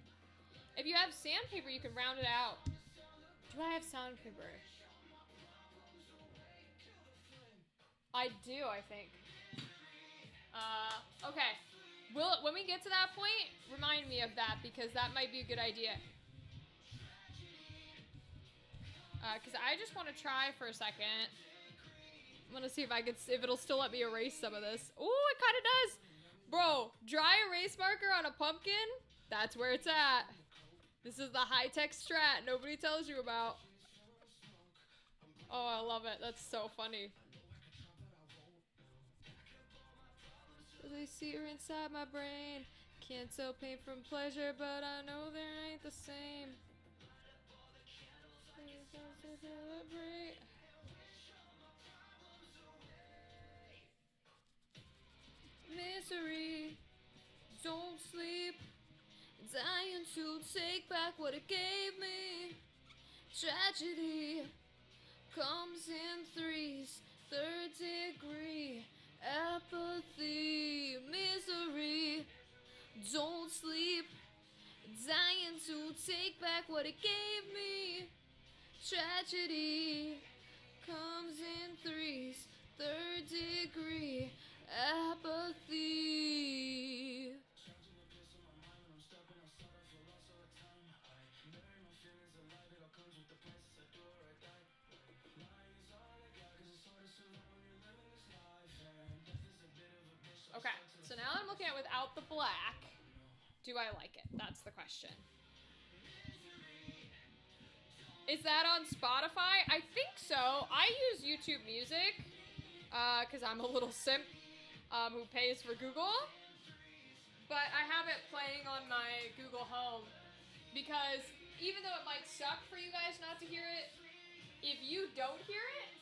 If you have sandpaper, you can round it out. Do I have sandpaper? I do, I think. Okay. When we get to that point, remind me of that, because that might be a good idea. Because I just want to try for a second. I'm gonna see if it'll still let me erase some of this. Ooh, it kind of does. Bro, dry erase marker on a pumpkin? That's where it's at. This is the high-tech strat nobody tells you about. Oh, I love it. That's so funny. They sear inside my brain. Can't tell pain from pleasure, but I know they ain't the same. Misery, don't sleep. Dying to take back what it gave me. Tragedy comes in threes. Third degree apathy. Misery, don't sleep. Dying to take back what it gave me. Tragedy comes in threes. Third degree apathy. Okay, so now I'm looking at without the black. Do I like it? That's the question. Is that on Spotify? I think so. I use YouTube Music, because I'm a little simp who pays for Google. But I have it playing on my Google Home, because even though it might suck for you guys not to hear it, if you don't hear it,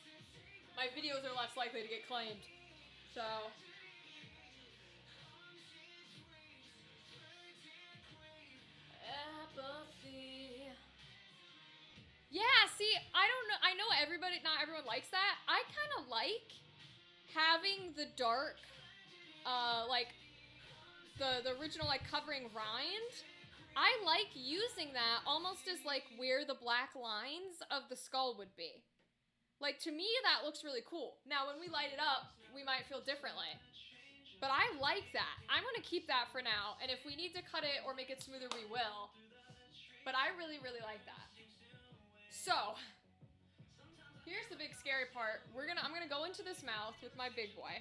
my videos are less likely to get claimed. So... apathy. Yeah, see, I don't know. I know not everyone likes that. I kind of like having the dark, like, the original, like, covering rind. I like using that almost as, like, where the black lines of the skull would be. Like, to me, that looks really cool. Now, when we light it up, we might feel differently. But I like that. I'm going to keep that for now. And if we need to cut it or make it smoother, we will. But I really, really like that. So, here's the big scary part. I'm going to go into this mouth with my big boy.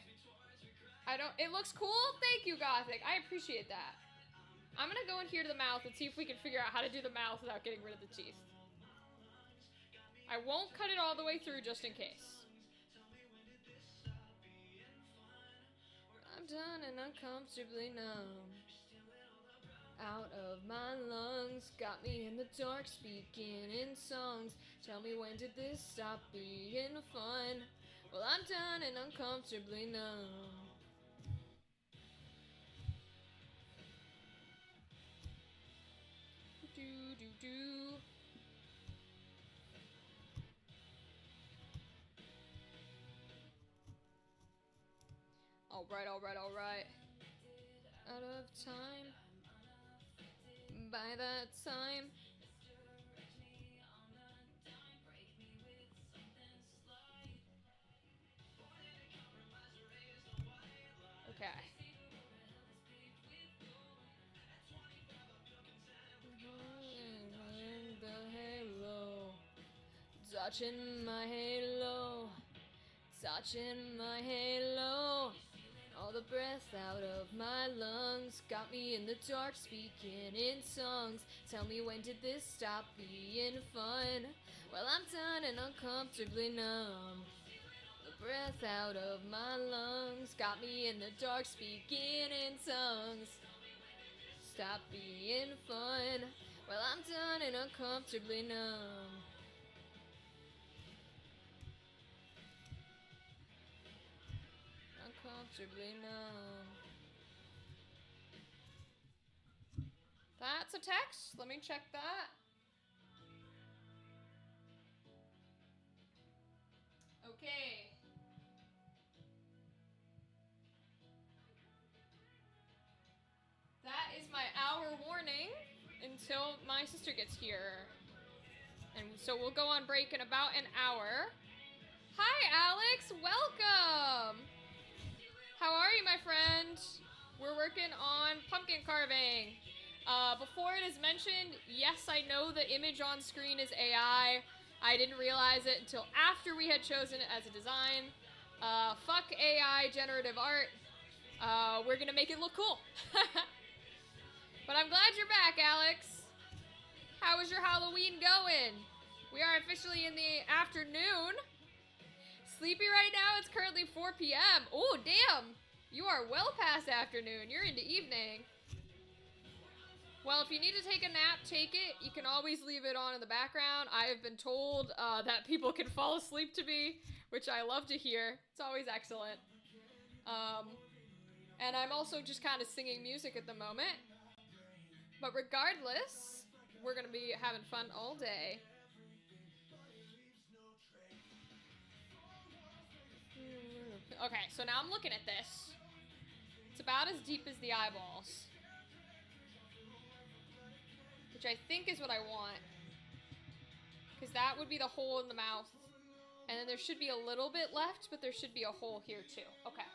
It looks cool? Thank you, Gothic. I appreciate that. I'm going to go in here to the mouth and see if we can figure out how to do the mouth without getting rid of the teeth. I won't cut it all the way through just in case. I'm done and uncomfortably numb. out of my lungs. Got me in the dark, speaking in songs. Tell me, when did this stop being fun? Well, I'm done and uncomfortably numb. Do do do. Alright, alright, alright. Out of time. By that time. Okay. The halo. Touching my halo. Touching my halo. All the breath out of my lungs. Got me in the dark, speaking in songs. Tell me, when did this stop being fun? Well, I'm done and uncomfortably numb. The breath out of my lungs. Got me in the dark, speaking in tongues. Stop being fun. Well, I'm done and uncomfortably numb. Uncomfortably numb. That's a text. Let me check that. Okay. That is my hour warning until my sister gets here. And so we'll go on break in about an hour. Hi, Alex. Welcome. How are you, my friend? We're working on pumpkin carving. Before it is mentioned, yes, I know the image on screen is AI. I didn't realize it until after we had chosen it as a design. Fuck AI generative art. We're gonna make it look cool. But I'm glad you're back, Alex. How is your Halloween going? We are officially in the afternoon. Sleepy right now? It's currently 4 p.m. Oh, damn. You are well past afternoon. You're into evening. Well, if you need to take a nap, take it. You can always leave it on in the background. I have been told that people can fall asleep to me, which I love to hear. It's always excellent. And I'm also just kind of singing music at the moment. But regardless, we're going to be having fun all day. Okay, so now I'm looking at this. It's about as deep as the eyeballs. Which I think is what I want. Because that would be the hole in the mouth. And then there should be a little bit left, but there should be a hole here too. Okay.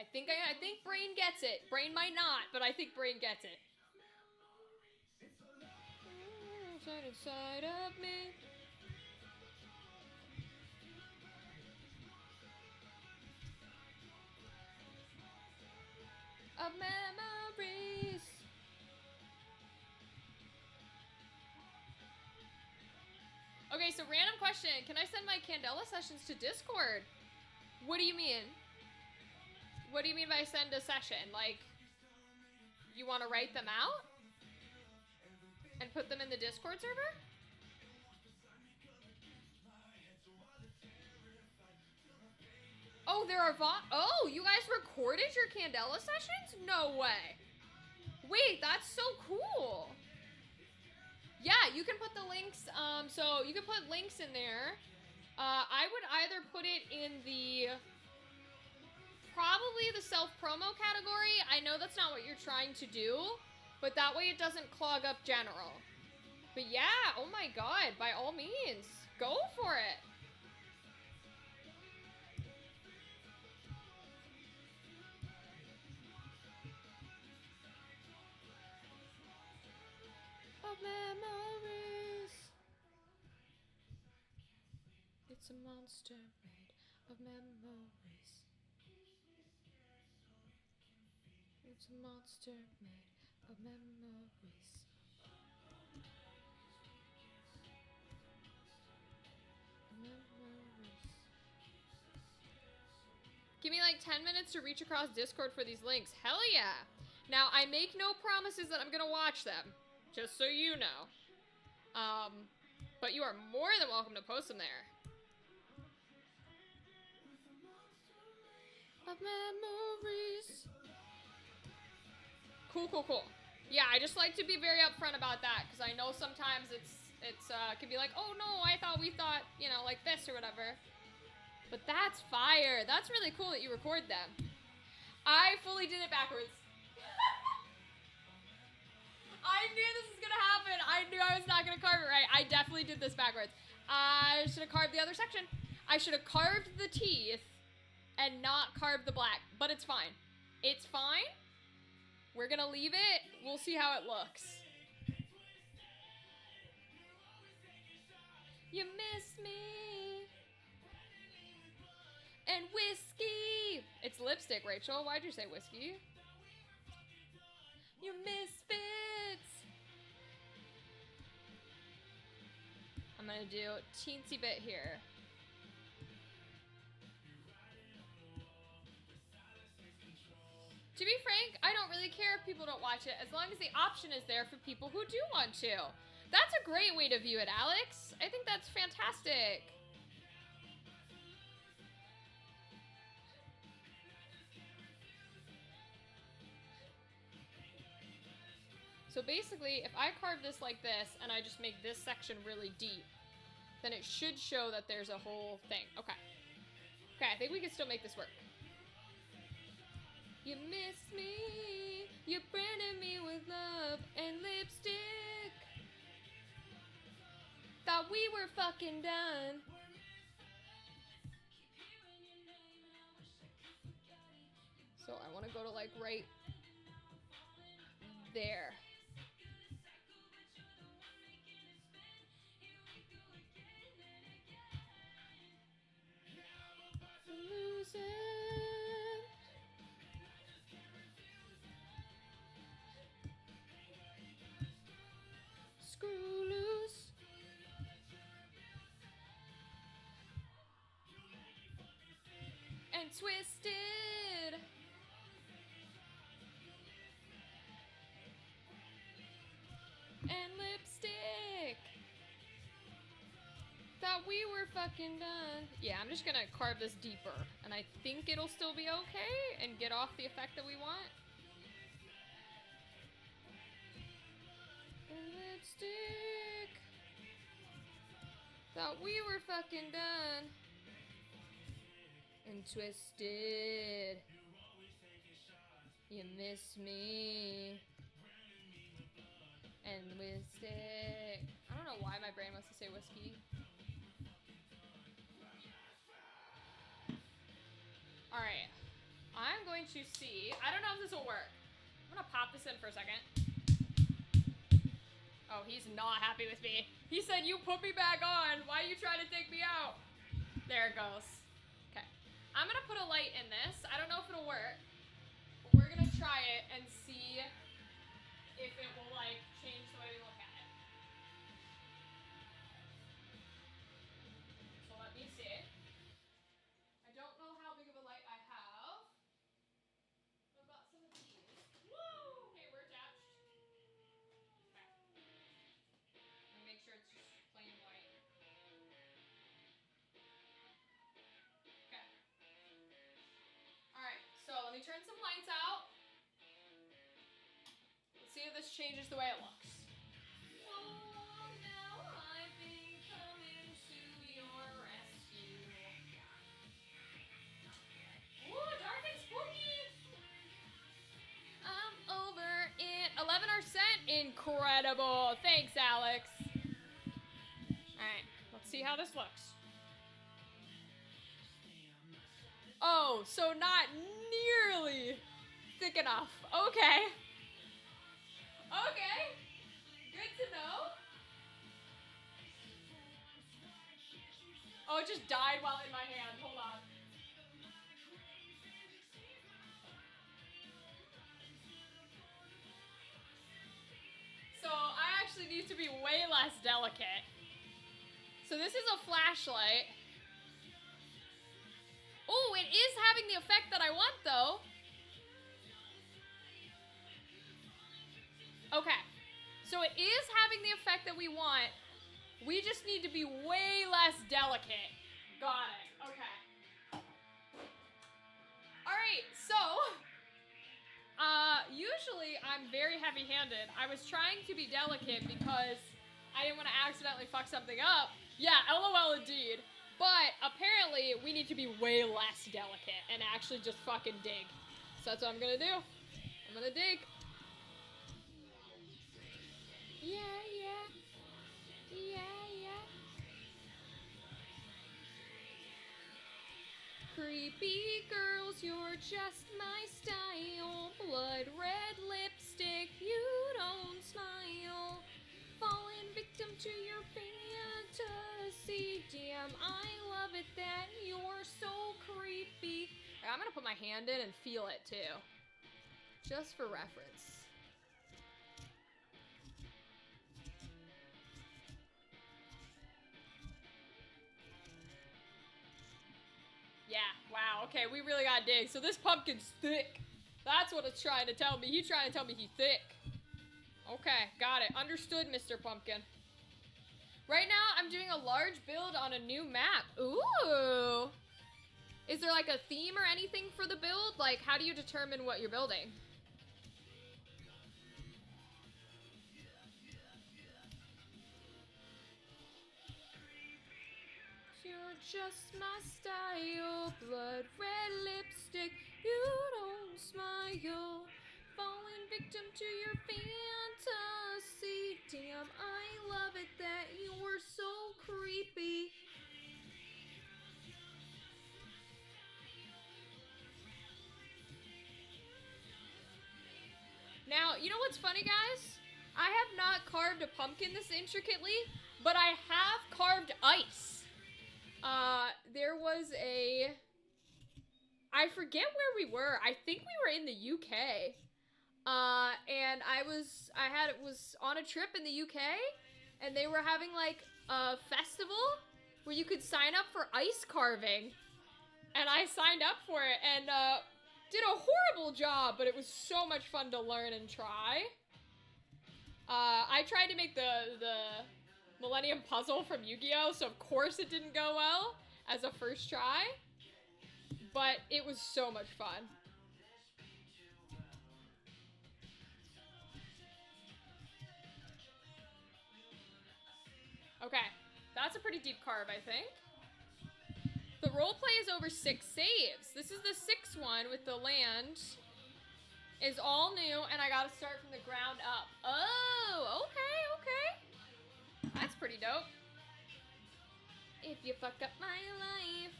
I think Brain gets it. Brain might not, but I think Brain gets it. Inside of me. Of memories. Okay, so random question. Can I send my Candela sessions to Discord? What do you mean? What do you mean by send a session? Like, you want to write them out? And put them in the Discord server? Oh, there are oh, you guys recorded your Candela sessions? No way. Wait, that's so cool. Yeah, you can put the links, so you can put links in there. I would either put it in probably the self-promo category. I know that's not what you're trying to do, but that way it doesn't clog up general. But yeah, oh my god, by all means, go for it. Of memories. It's a monster made of memories. It's a monster made of memories. Memories. Give me like 10 minutes to reach across Discord for these links. Hell yeah! Now, I make no promises that I'm gonna watch them, just so you know. But you are more than welcome to post them there. Of memories. Cool. Yeah, I just like to be very upfront about that, because I know sometimes it's can be like, oh no, we thought, you know, like this or whatever. But that's fire. That's really cool that you record them. I fully did it backwards. I knew this was gonna happen. I knew I was not gonna carve it right. I definitely did this backwards. I should have carved the other section. I should have carved the teeth and not carved the black, but it's fine. It's fine. We're gonna leave it. We'll see how it looks. You miss me. And whiskey. It's lipstick, Rachel. Why'd you say whiskey? You misfits. I'm gonna do a teensy bit here. To be frank, I don't really care if people don't watch it, as long as the option is there for people who do want to. That's a great way to view it, Alex. I think that's fantastic. So basically, if I carve this like this, and I just make this section really deep, then it should show that there's a whole thing. Okay. Okay, I think we can still make this work. You miss me, you branded me with love and lipstick. Thought we were fucking done. So I want to go to like right there. Lose it. Screw loose. And twisted. And lipstick. Thought we were fucking done. Yeah, I'm just gonna carve this deeper, and I think it'll still be okay and get off the effect that we want. And lipstick. Thought we were fucking done. And twisted. You miss me. And whiskey. I don't know why my brain wants to say whiskey. Alright. I'm going to see. I don't know if this will work. I'm gonna pop this in for a second. Oh, he's not happy with me. He said, you put me back on. Why are you trying to take me out? There it goes. Okay. I'm gonna put a light in this. I don't know if it'll work. But we're gonna try it and see if it will, like, change the way we look at it. So let me see. I don't know how big of a light I have. I've got some of these. Woo! Okay, we're attached. Okay. Let me make sure it's just plain white. Okay. Alright, so let me turn some lights out. Let's see if this changes the way it looks. Oh, now I've been coming to your rescue. Ooh, dark and spooky. I'm over it. 11%? Incredible. Thanks, Alex. Alright, let's see how this looks. Oh, so not nearly thick enough. Okay. Okay. Good to know. Oh, it just died while in my hand. Hold on. So I actually need to be way less delicate. So this is a flashlight. Oh, it is having the effect that I want, though. Okay. So it is having the effect that we want. We just need to be way less delicate. Got it. Okay. Alright, so usually I'm very heavy-handed. I was trying to be delicate because I didn't want to accidentally fuck something up. Yeah, LOL indeed. But apparently we need to be way less delicate and actually just fucking dig. So that's what I'm gonna do. I'm gonna dig. Yeah, yeah. Yeah, yeah. Creepy girls, you're just my style. Blood red lipstick, you don't smile. Falling victim to your fantasy. Damn, I love it that you're so creepy. I'm gonna put my hand in and feel it too. Just for reference. Yeah, wow, okay, we really gotta dig. So this pumpkin's thick. That's what it's trying to tell me. He's trying to tell me he's thick. Okay, got it. Understood, Mr. Pumpkin. Right now, I'm doing a large build on a new map. Ooh. Is there like a theme or anything for the build? Like, how do you determine what you're building? You're just my style, blood red lipstick, you don't smile. Falling victim to your fantasy. Damn, I love it that you were so creepy. Now, you know what's funny, guys? I have not carved a pumpkin this intricately, but I have carved ice. There was a... I forget where we were. I think we were in the UK. And I was on a trip in the UK, and they were having like a festival where you could sign up for ice carving, and I signed up for it and did a horrible job, but it was so much fun to learn and try. I tried to make the Millennium Puzzle from Yu-Gi-Oh, so of course it didn't go well as a first try, but it was so much fun. Okay, that's a pretty deep carve, I think. The roleplay is over 6 saves. This is the 6th one with the land. Is all new, and I gotta start from the ground up. Oh, okay, okay. That's pretty dope. If you fuck up my life.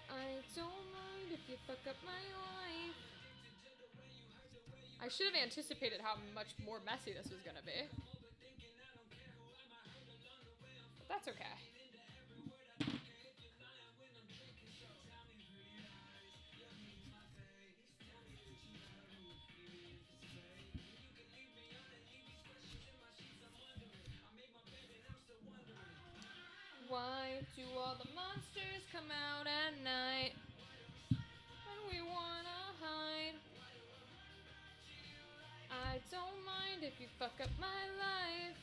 I don't mind if you fuck up my life. I should have anticipated how much more messy this was gonna be. But that's okay. Why do all the monsters come out at night when we wanna hide? I don't mind if you fuck up my life.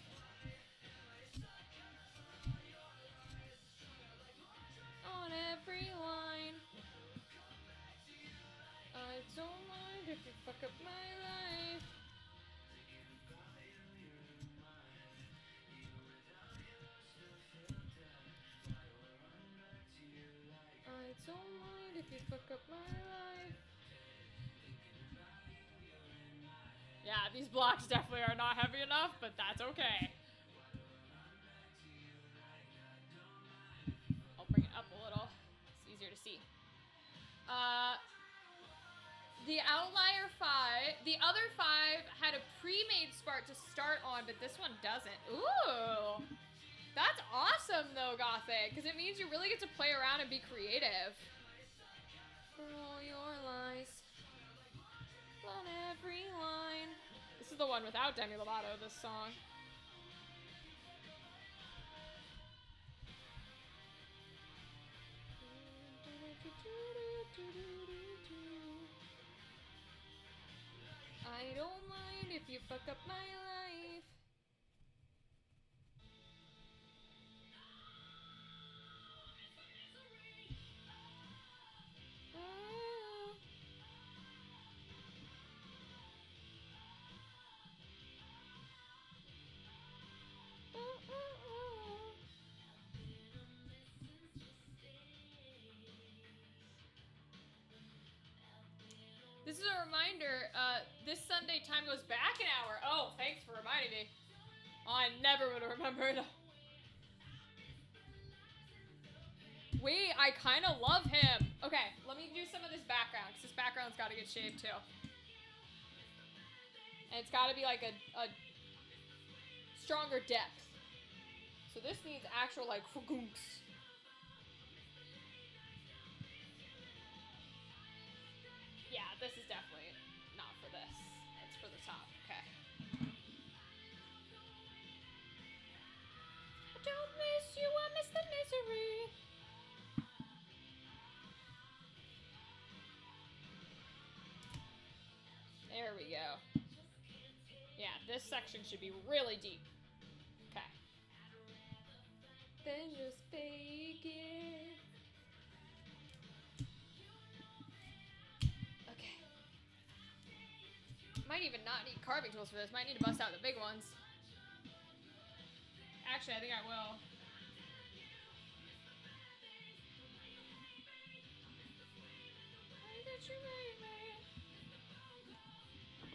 On every line. I don't mind if you fuck up my life. I don't mind if you fuck up my life. Yeah, these blocks definitely are not heavy enough, but that's okay. I'll bring it up a little. It's easier to see. The Outlier 5, the other 5 had a pre-made spark to start on, but this one doesn't. Ooh. That's awesome though, Gothic, because it means you really get to play around and be creative. For all your lies. On every line. This is the one without Demi Lovato, this song. I don't mind if you fuck up my life. Oh. This is a reminder, this Sunday time goes back an hour. Oh, thanks for reminding me. Oh, I never would have remembered. Wait, I kind of love him. Okay, let me do some of this background, because this background's got to get shaved too. And it's got to be like a stronger depth. So this needs actual, like, fagoonks. Yeah, this is definitely not for this. It's for the top. Okay. I don't miss you, I miss the misery. There we go. Yeah, this section should be really deep. Okay. Then just fake it. Okay. Might even not need carving tools for this. Might need to bust out the big ones. Actually, I think I will.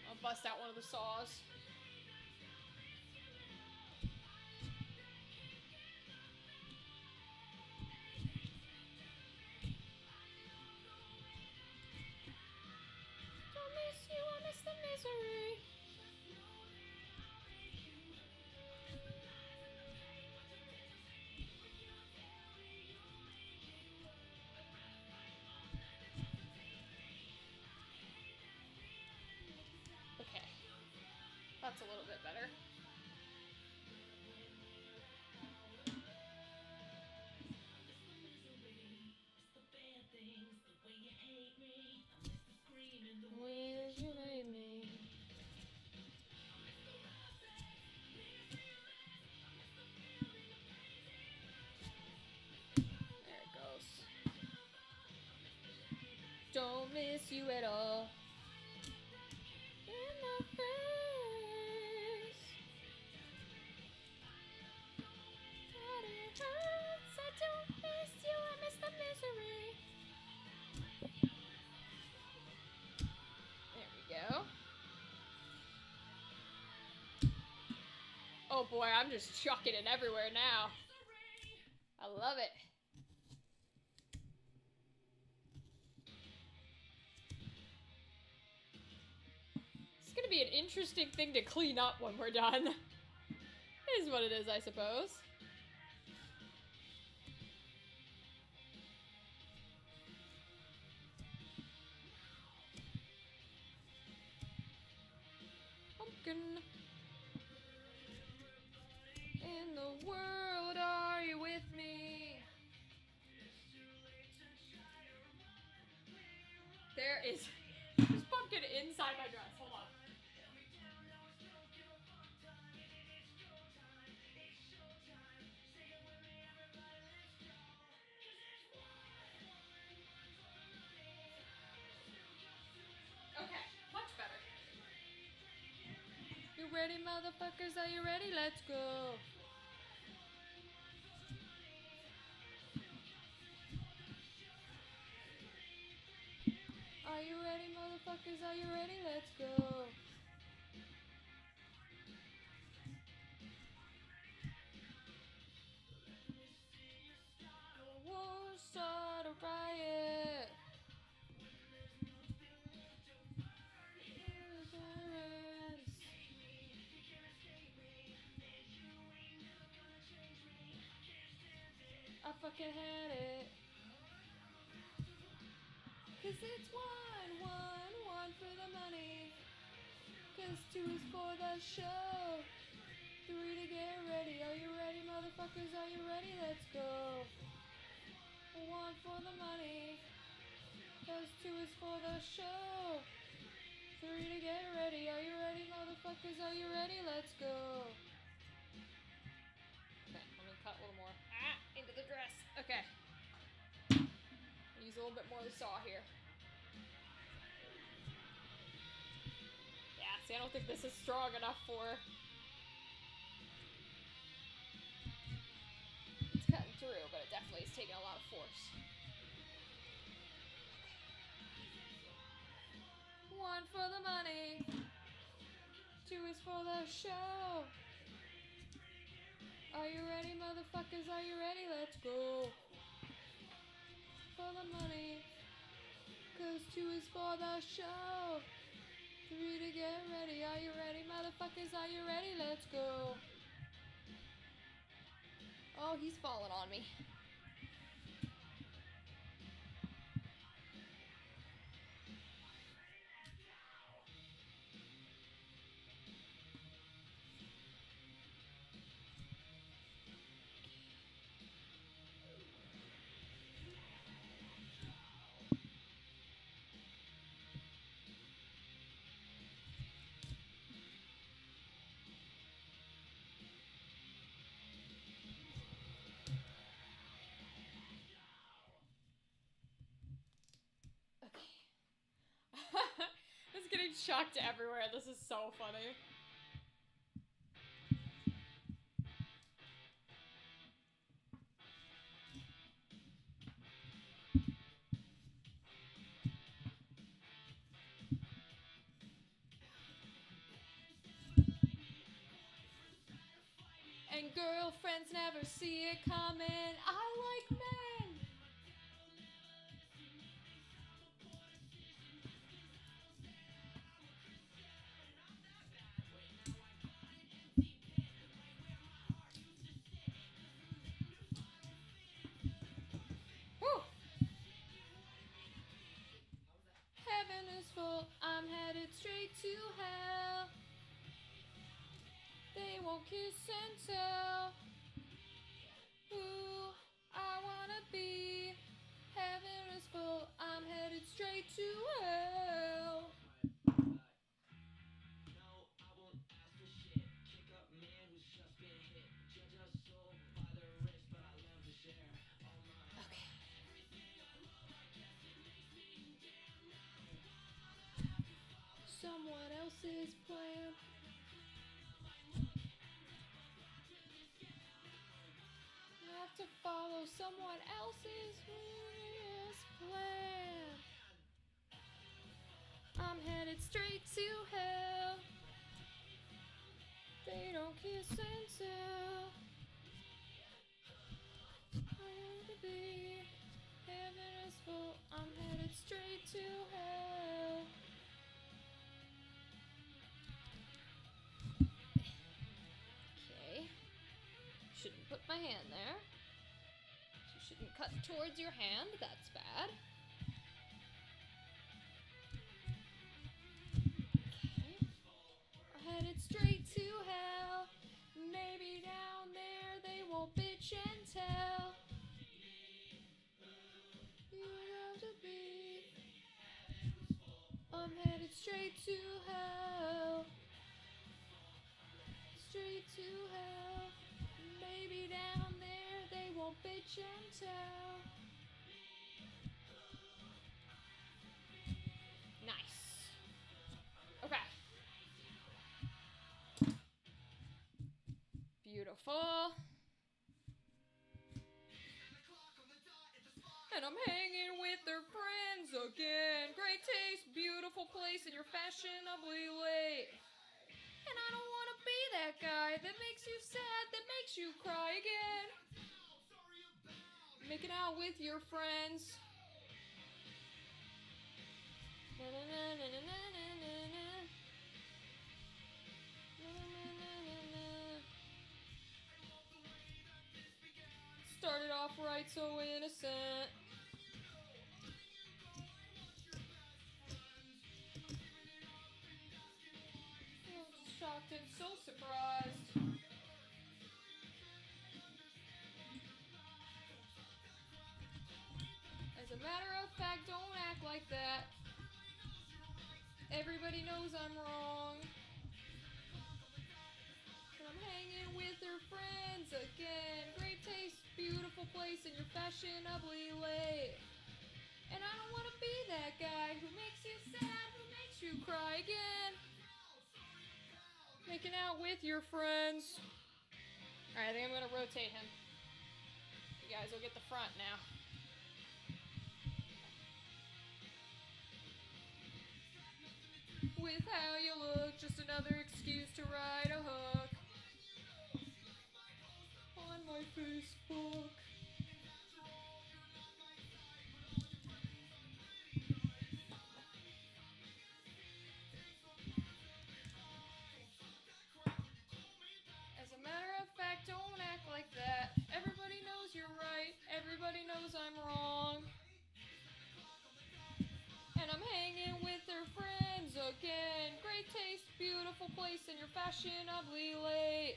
I'll bust out one of the saws. Don't miss you, I miss the misery. Okay. That's a little bit better. Wish you made me. There it goes. Don't miss you at all. In my face. But it hurts. I don't miss you. I miss the misery. There we go. Oh boy, I'm just chucking it everywhere now. I love it. It's gonna be an interesting thing to clean up when we're done. It is what it is, I suppose. Pumpkin. In the world, are you with me? There is there's pumpkin inside my dress. Hold on. Okay, much better. You ready, motherfuckers? Are you ready? Let's go. Are you ready, motherfuckers? Are you ready? Let's go. Won't start a riot. I fucking had it. 'Cause it's one for the money. 'Cause 2 is for the show. 3 to get ready. Are you ready, motherfuckers? Are you ready? Let's go. 1 for the money. 'Cause 2 is for the show. 3 to get ready. Are you ready, motherfuckers? Are you ready? Let's go. Okay, let me cut a little more. Into the dress. Okay. Use a little bit more of the saw here. Yeah, see, I don't think this is strong enough for her. It's cutting through, but it definitely is taking a lot of force. Okay. 1 for the money. 2 is for the show. Are you ready, motherfuckers? Are you ready? Let's go. For the money. 'Cause 2 is for the show. 3 to get ready. Are you ready, motherfuckers? Are you ready? Let's go. Oh, he's falling on me. This is getting chucked everywhere. This is so funny. And girlfriends never see it coming. I like men. Woo. Heaven is full. I'm headed straight to hell. They won't kiss and tell who I wanna be. Heaven is full. I'm headed straight to hell. Okay. Someone else's plan. I have to follow someone else's plan. I'm headed straight to hell. They don't kiss and tell. I want to be. Heaven is full. I'm headed straight to hell. Okay. Shouldn't put my hand there. You shouldn't cut towards your hand. That's bad. Okay. Headed straight to hell. Maybe down there they won't bitch and tell. You have to be. I'm headed straight to hell. Straight to hell. Maybe down there they won't bitch and tell. Nice. Okay. Beautiful. And I'm hanging with their friends again. Great taste, beautiful place, and you're fashionably late. And I don't want to be that guy that makes you sad, that makes you cry again. Making out with your friends. Na, na, na, na, na, na, na, na. Na, na, na, na, na. Started off right, so innocent. Shocked and so surprised. As a matter of fact, don't act like that. Everybody knows I'm wrong. And I'm hanging with her friends again. Great taste, beautiful place, and you're fashionably late. And I don't want to be that guy who makes you sad, who makes you cry again. Making out with your friends. Alright, I think I'm gonna rotate him. You guys will get the front now. With how you look, just another excuse to write a hook on my Facebook. As a matter of fact, don't act like that. Everybody knows you're right. Everybody knows I'm wrong. And I'm hanging with her friends again. Great taste, beautiful place, and you're fashionably late.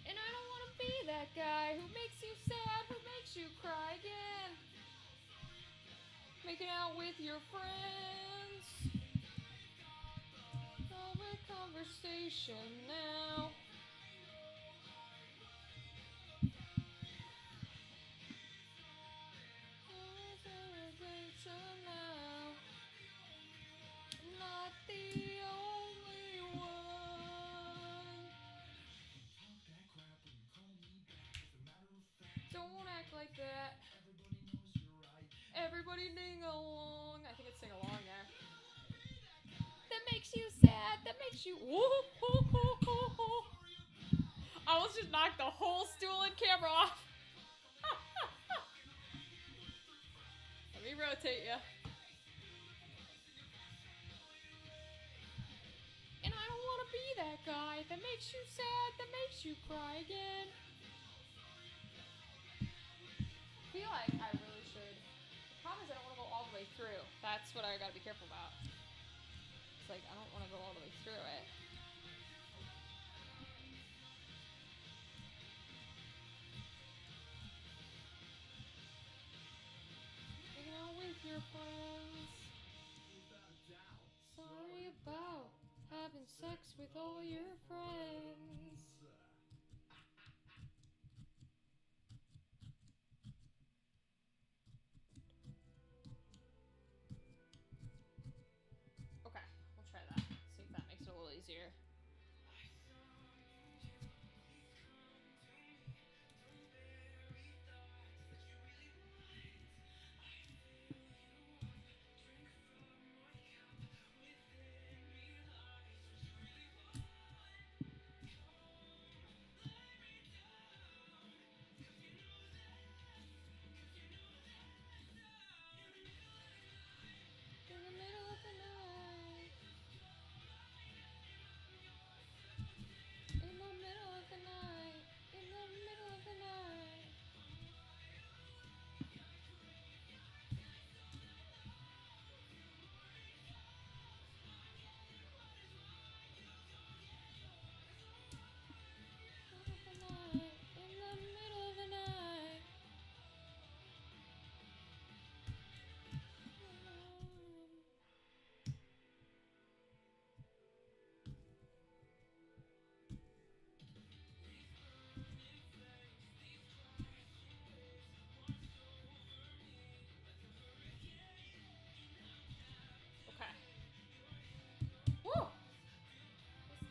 And I don't want to be that guy who makes you sad, who makes you cry again. Making out with your friends. Over conversation now. Not the only one. Don't act like that. Everybody ding along. I think it's sing along there. That makes you sad. That makes you. I almost just knocked the whole stool and camera off. Let me rotate you. And I don't want to be that guy that makes you sad, that makes you cry again. I feel like I really should. The problem is I don't want to go all the way through. That's what I gotta be careful about. It's like I don't want to go all the way through it. Hanging out with your friends. Sorry about having sex with all your friends. Okay, we'll try that. See if that makes it a little easier. In the middle of the night. In the middle of the night. In the middle of the night. In the middle of the night. Okay. Woo!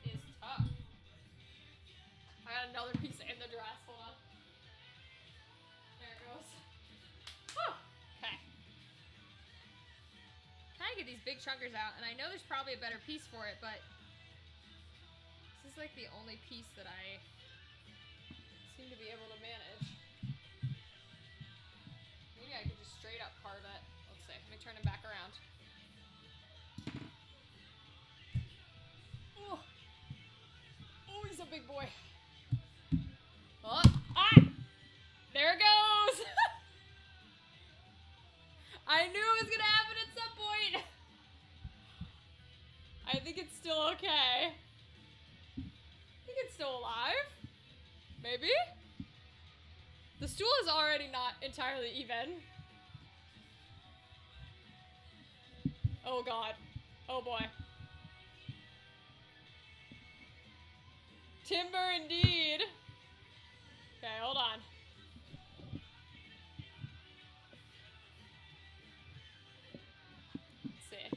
This is tough. I got another piece in the dress. Hold on. There it goes. Woo! Okay. Trying to get these big chunkers out, and I know there's probably a better piece for it, but this is like the only piece that I seem to be able to manage. Maybe I could just straight up carve it. Let's see. Let me turn him back around. Oh, oh, he's a big boy. Oh, ah! There it goes. I knew it was gonna happen at some point. I think it's still okay. I think it's still alive. Maybe? The stool is already not entirely even. Oh god. Oh boy. Timber indeed. Okay, hold on. Let's see.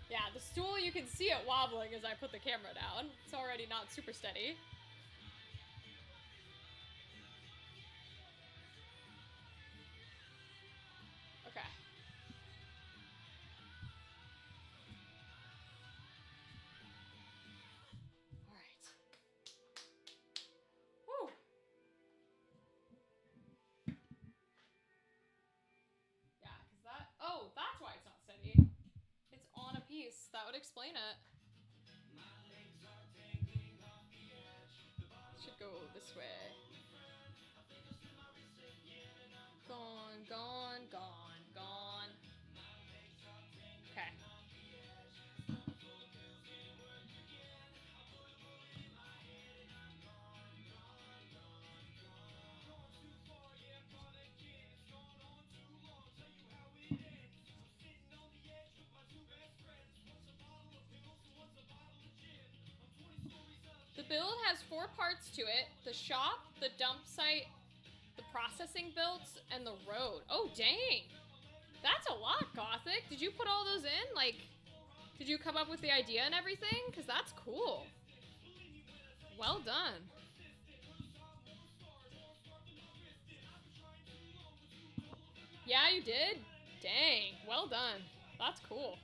Yeah, the stool, you can see it wobbling as I put the camera down. It's already not super steady. Okay. Alright. Woo! Yeah, because that... Oh, that's why it's not steady. It's on a piece. That would explain it. Should go this way. Gone, gone, gone, gone. Okay. The build has 4 parts to it. The shop, the dump site, the processing belts, and the road. Oh, dang. That's a lot, Gothic. Did you put all those in? Like, did you come up with the idea and everything? Because that's cool. Well done. Yeah, you did? Dang. Well done. That's cool.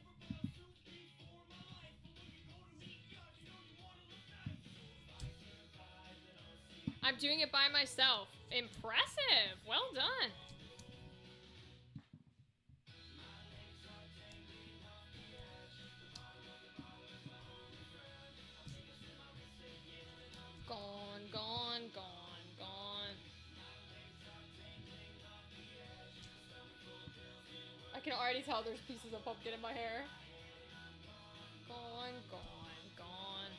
I'm doing it by myself. Impressive. Well done. Gone, gone, gone, gone. I can already tell there's pieces of pumpkin in my hair. Gone, gone, gone.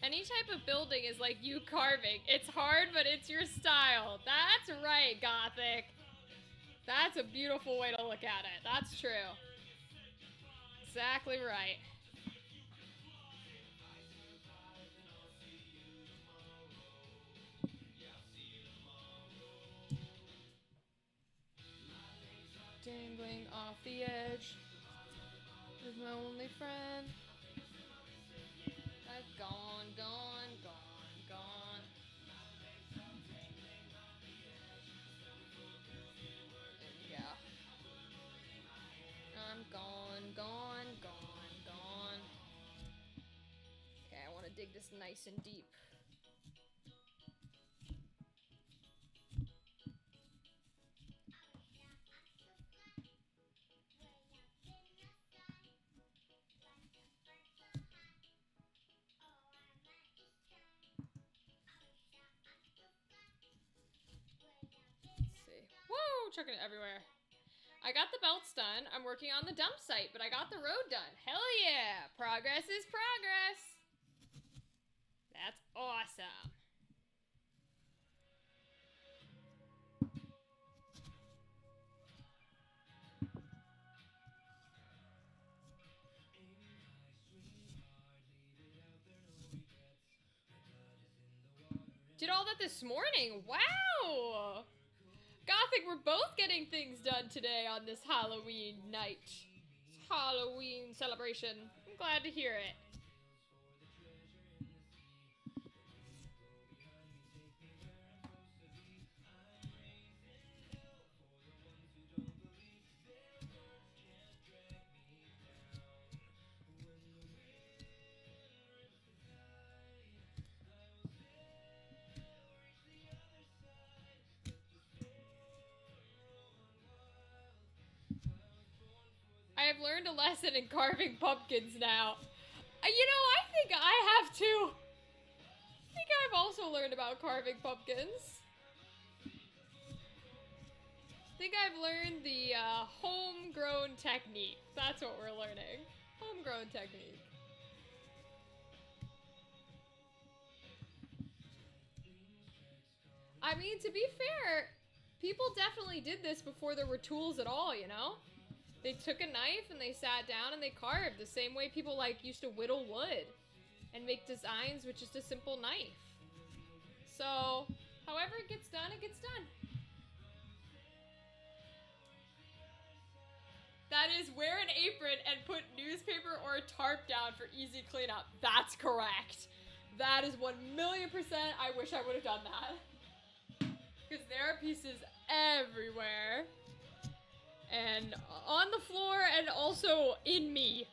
Any type of building is like you carving. It's hard, but it's your style. That's right, Gothic. That's a beautiful way to look at it. That's true. Exactly right. Dangling off the edge with my only friend. I've gone, gone, gone, gone. Yeah. I'm gone, gone, gone, gone. Okay, I want to dig this nice and deep. Woo! Chucking it everywhere. I got the belts done. I'm working on the dump site, but I got the road done. Hell yeah! Progress is progress! That's awesome. Did all that this morning. Wow! Gothic, we're both getting things done today on this Halloween night. This Halloween celebration. I'm glad to hear it. I have learned a lesson in carving pumpkins now. You know, I think I have too. think I've also learned about carving pumpkins. I think I've learned the homegrown technique. That's what we're learning. Homegrown technique. I mean, to be fair, people definitely did this before there were tools at all, you know? They took a knife and they sat down and they carved the same way people like used to whittle wood and make designs with just a simple knife. So, however it gets done, it gets done. That is, wear an apron and put newspaper or a tarp down for easy cleanup. That's correct. That is 1,000,000%. I wish I would have done that. Because there are pieces everywhere. And on the floor and also in me.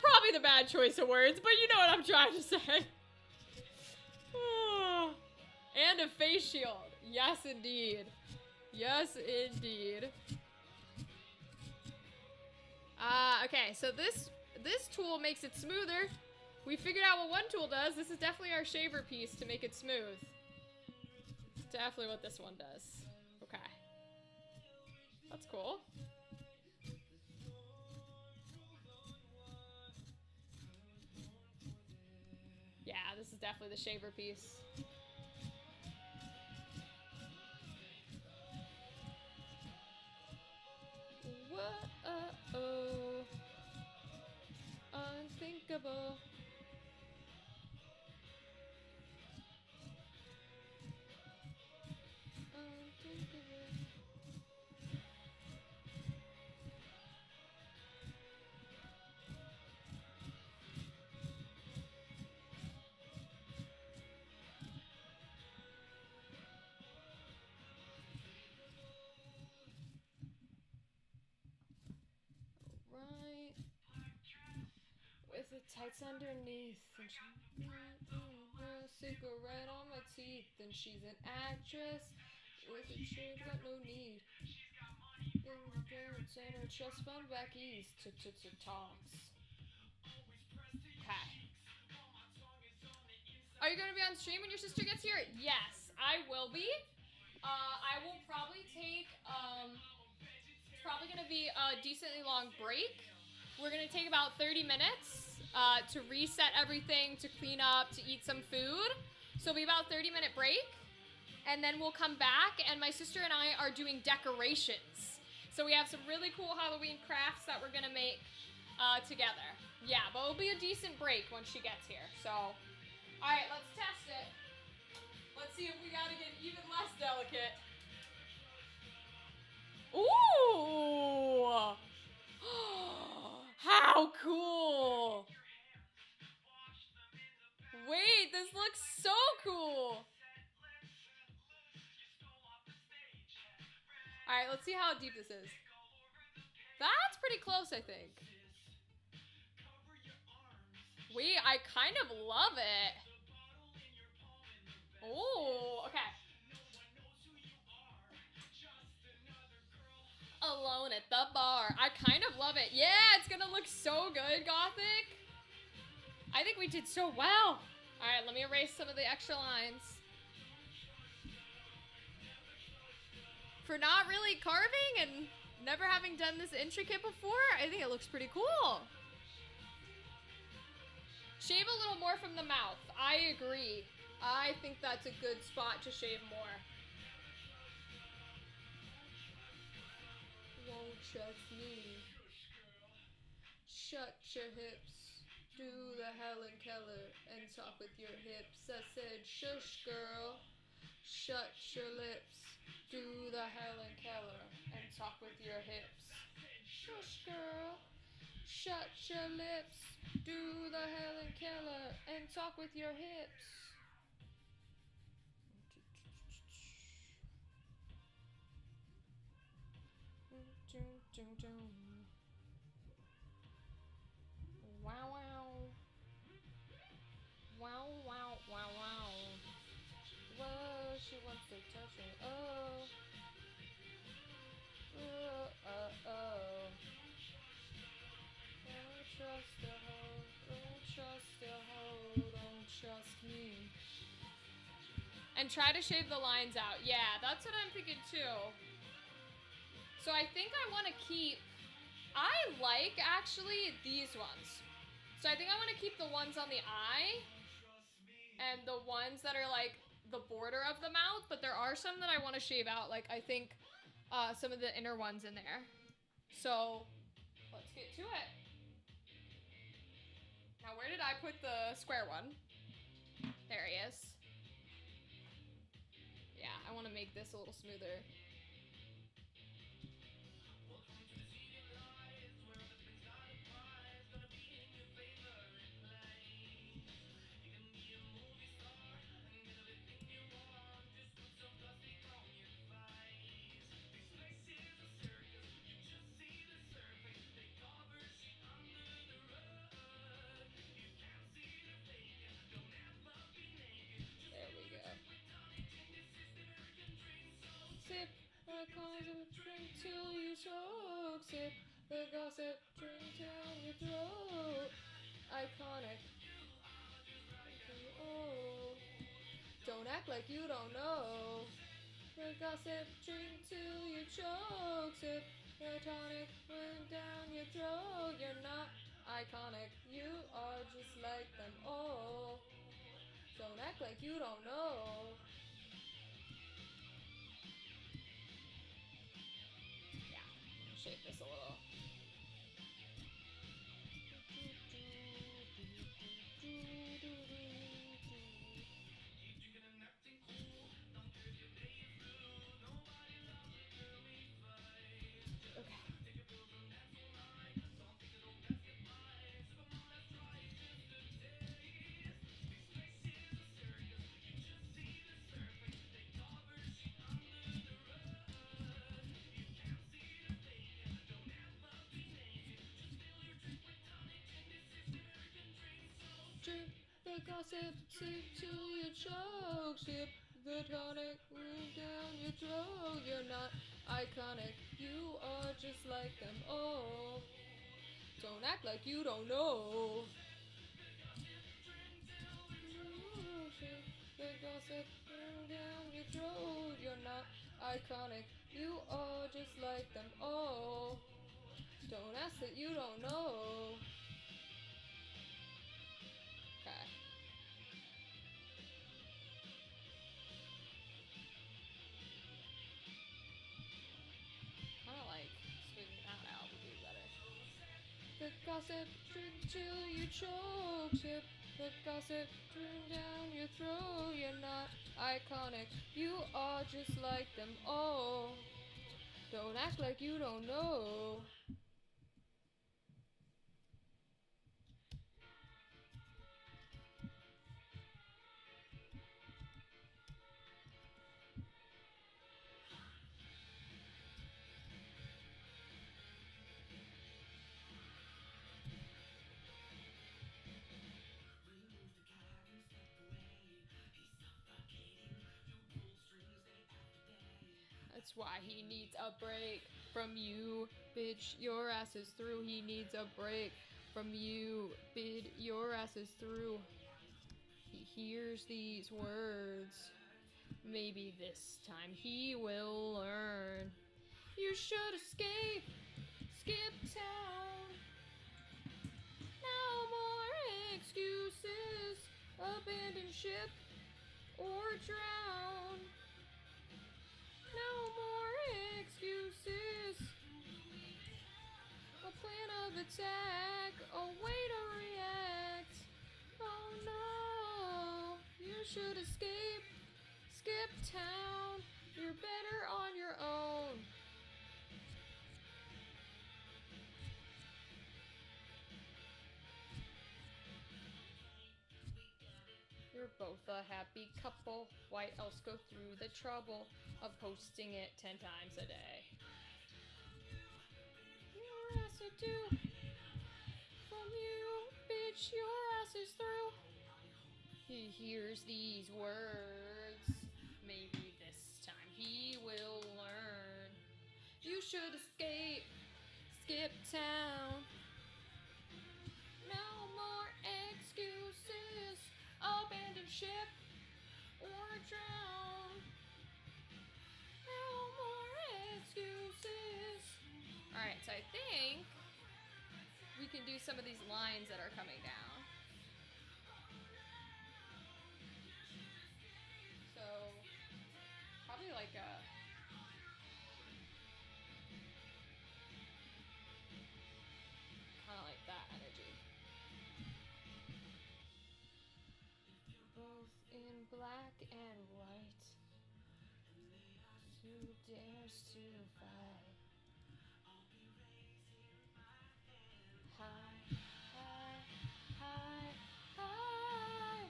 Probably the bad choice of words, but you know what I'm trying to say. And a face shield. Yes, indeed. Yes, indeed. Okay, so this tool makes it smoother. We figured out what one tool does. This is definitely our shaver piece to make it smooth. It's definitely what this one does. Okay. That's cool. Yeah, this is definitely the shaver piece. Whoa-oh. Unthinkable. Unthinkable. Right. With the tights underneath, and she a cigarette on my teeth, and she's an actress with a shirt got no need. In the parents and her trust fund back east to talks. Okay. Are you gonna be on stream when your sister gets here? Yes, I will be. I will probably take it's probably gonna be a decently long break. We're gonna take about 30 minutes to reset everything, to clean up, to eat some food. So it'll be about a 30-minute break. And then we'll come back, and my sister and I are doing decorations. So we have some really cool Halloween crafts that we're gonna make together. Yeah, but it'll be a decent break once she gets here. So, alright, let's test it. Let's see if we gotta get even less delicate. Ooh! How cool! Wait, this looks so cool! Alright, let's see how deep this is. That's pretty close, I think. Wait, I kind of love it. Oh, okay. Alone at the bar. I kind of love it. Yeah, it's gonna look so good, Gothic. I think we did so well. Alright, let me erase some of the extra lines. For not really carving and never having done this intricate before, I think it looks pretty cool. Shave a little more from the mouth. I agree. I think that's a good spot to shave more. Won't trust me. Shut your hips. Do the Helen Keller and talk with your hips. I said, shush, girl. Shut your lips. Do the Helen Keller and talk with your hips. Shush, girl. Shut your lips. Do the Helen Keller and talk with your hips. Wow, wow. Wow, wow, wow, wow. Whoa, she wants to touch me. Oh. Oh. Don't trust the hoe. Don't trust the hoe. Don't trust me. And try to shave the lines out. Yeah, that's what I'm thinking too. So I think I want to keep, I like actually these ones. So I think I want to keep the ones on the eye and the ones that are like the border of the mouth, but there are some that I want to shave out. Like I think some of the inner ones in there. So let's get to it. Now where did I put the square one? There he is. Yeah, I want to make this a little smoother. There we go. Sip the gossip, drink till you choke. Sip the gossip, drink down your throat. Iconic. Oh, don't act like you don't know. The gossip, drink till you choke. Sip the tonic, went down your throat. You're not iconic, you are just like them all. Don't act like you don't know. Yeah, shape this a little. Drink the gossip, sip till you choke. Sip the tonic, move down your throat. You're not iconic, you are just like them all. Don't act like you don't know. Sip the gossip, move down your throat. You're not iconic, you are just like them all. Don't ask that you don't know. Okay. Kind of like smoothing that out would be better. The gossip, drink till you choke. Sip the gossip, drink down your throat. You're not iconic, you are just like them all. Don't act like you don't know. That's why he needs a break from you, bitch. Your ass is through. He needs a break from you, bid. Your ass is through. He hears these words. Maybe this time he will learn. You should escape, skip town. No more excuses. Abandon ship or drown. No more excuses. A plan of attack, a way to react. Oh no, you should escape, skip town. You're better on your own. You're both a happy couple. Why else go through the trouble of posting it 10 times a day? Your ass to do from you, bitch. Your ass is through. He hears these words. Maybe this time he will learn. You should escape, skip town. No more excuses. Abandon use some of these lines that are coming down. So, probably like a... kind of like that energy. Both in black and white. Who dares to fight? High, high, high, high.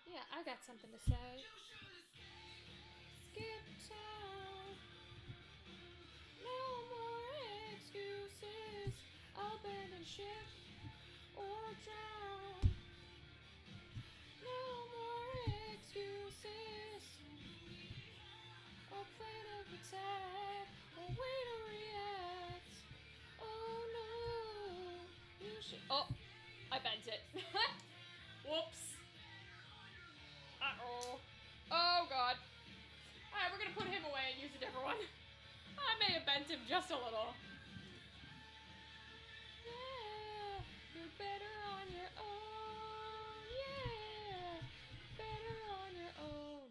Yeah, I got something to say. Skip town. No more excuses. Abandon ship or drown. No more excuses. A plan of attack. A way to react. Oh no. You should. Oh, I bent it. Whoops. Uh-oh. Oh god. Alright, we're gonna put him away and use a different one. I may have bent him just a little. Yeah, you're better on your own. Yeah, better on your own.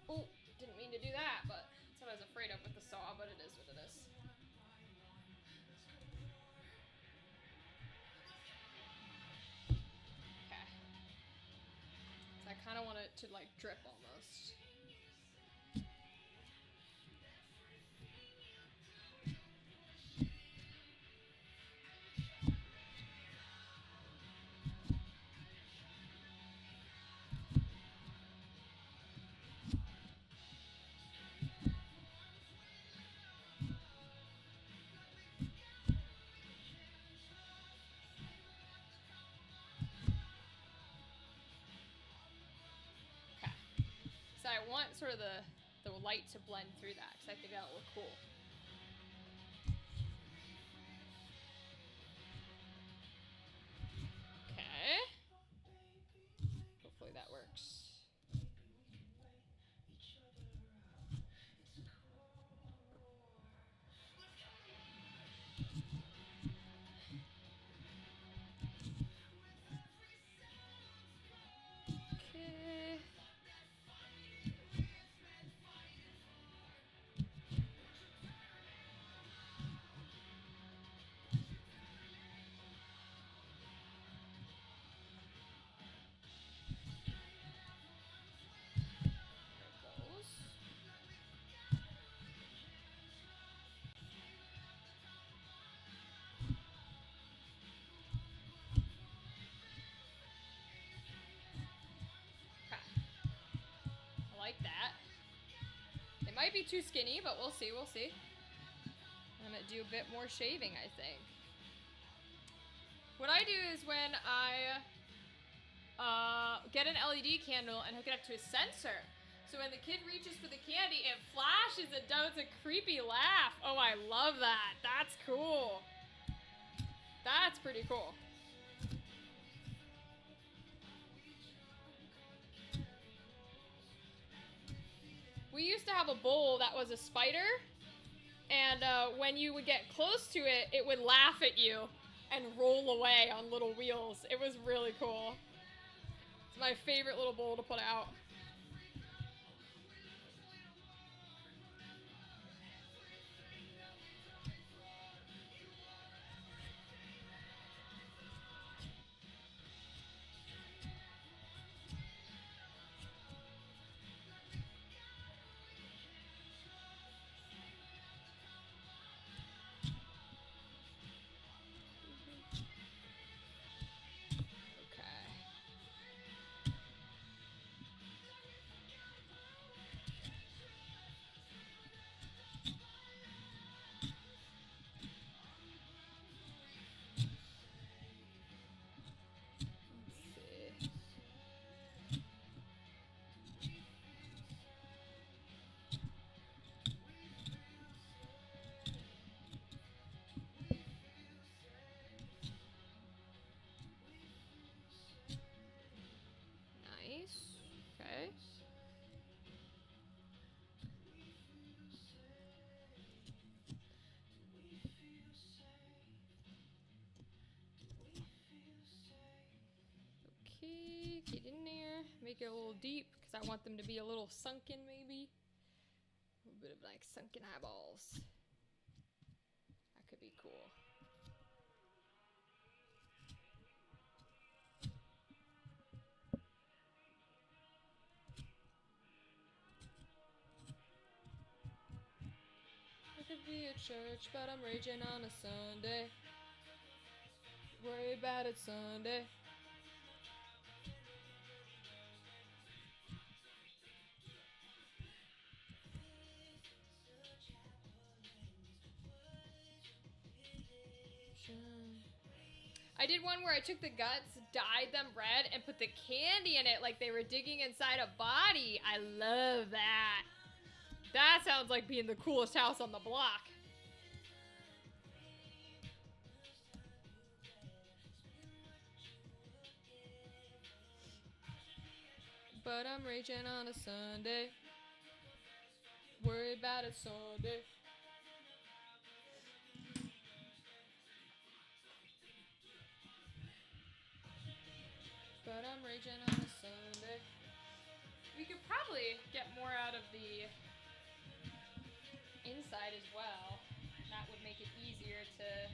Oh, didn't mean to do that, but that's what I was afraid of with the saw, but it is what it is. Okay. So I kind of want it to like drip almost. So I want sort of the light to blend through that because I think that'll look cool. Okay. Hopefully that works. Okay. I like that. It might be too skinny, but we'll see, we'll see. I'm gonna do a bit more shaving, I think. What I do is when I get an LED candle and hook it up to a sensor, so when the kid reaches for the candy, it flashes and does a creepy laugh. Oh, I love that. That's cool. That's pretty cool. We used to have a bowl that was a spider, and when you would get close to it, it would laugh at you and roll away on little wheels. It was really cool. It's my favorite little bowl to put out. make it a little deep because I want them to be a little sunken, maybe. A little bit of like sunken eyeballs. That could be cool. I could be at church, but I'm raging on a Sunday. Worry about it Sunday. I did one where I took the guts, dyed them red, and put the candy in it like they were digging inside a body. I love that. That sounds like being the coolest house on the block. But I'm raging on a Sunday. Worry about it Sunday. But I'm raging on a Sunday. We could probably get more out of the inside as well. That would make it easier to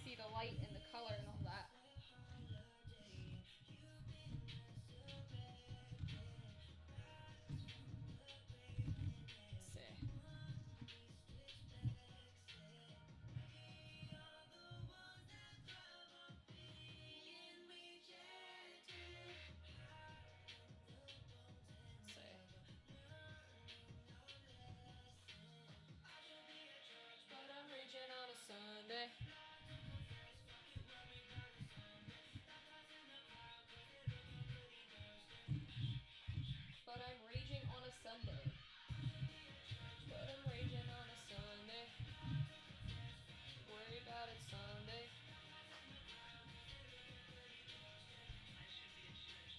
see the light and the color and all that. Let's see. But I'm raging on a Sunday. But I'm raging on a Sunday. But I'm raging on a Sunday. Worry about it Sunday.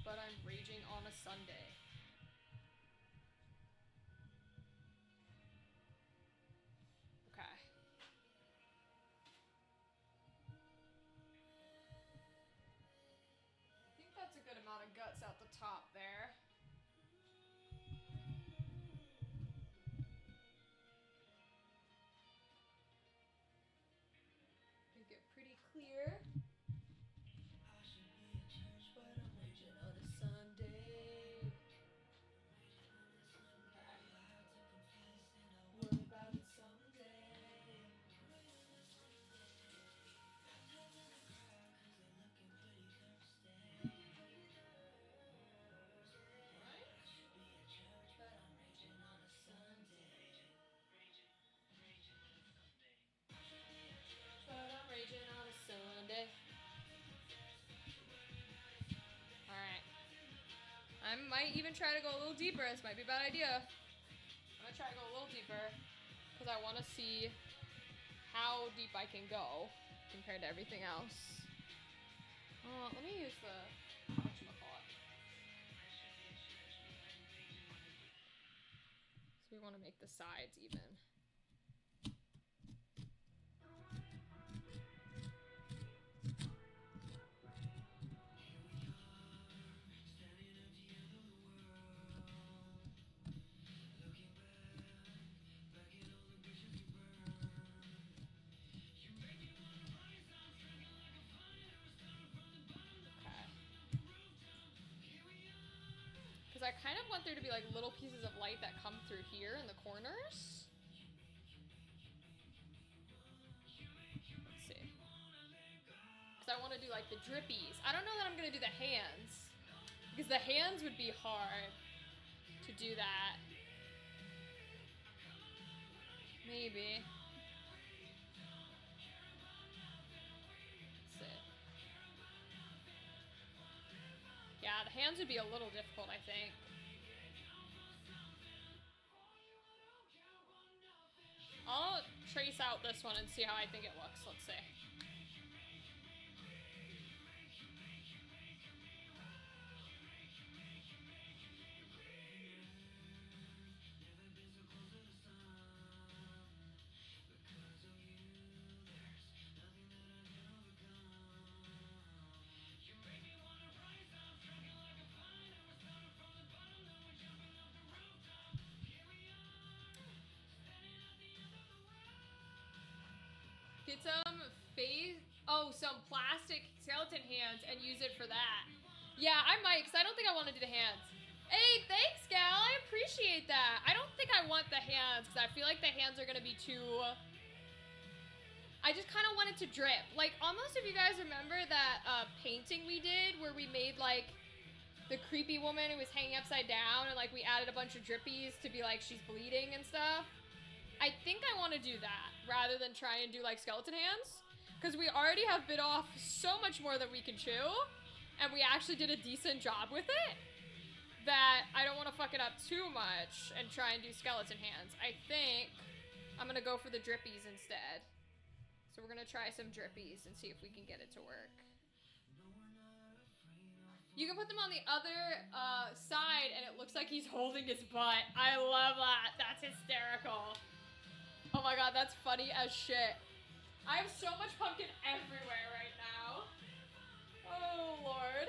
But I'm raging on a Sunday. Okay. I think that's a good amount of guts out the top there. Make it pretty clear. But I'm raging on a Sunday. Okay. Worry about it someday. But I'm raging on a Sunday. Alright. I might even try to go a little deeper. This might be a bad idea. I'm gonna try to go a little deeper because I want to see how deep I can go compared to everything else. Let me use the whatchamacallit. So we want to make the sides even. Because I kind of want there to be like little pieces of light that come through here in the corners. Let's see. Because I want to do like the drippies. I don't know that I'm going to do the hands. Because the hands would be hard to do that. Maybe. Let's see. Yeah, the hands would be a little difficult, I think. I'll trace out this one and see how I think it looks. Let's see. Get some some plastic skeleton hands and use it for that. Yeah, I might, because I don't think I want to do the hands. Hey, thanks, gal. I appreciate that. I don't think I want the hands, because I feel like the hands are going to be too... I just kind of want it to drip. Like, almost if you guys remember that painting we did, where we made, like, the creepy woman who was hanging upside down, and, like, we added a bunch of drippies to be like, she's bleeding and stuff. I think I want to do that, rather than try and do, like, skeleton hands. Because we already have bit off so much more than we can chew, and we actually did a decent job with it, that I don't want to fuck it up too much and try and do skeleton hands. I think I'm going to go for the drippies instead. So we're going to try some drippies and see if we can get it to work. You can put them on the other side, and it looks like he's holding his butt. I love that. That's hysterical. Oh my god, that's funny as shit. I have so much pumpkin everywhere right now. Oh, Lord.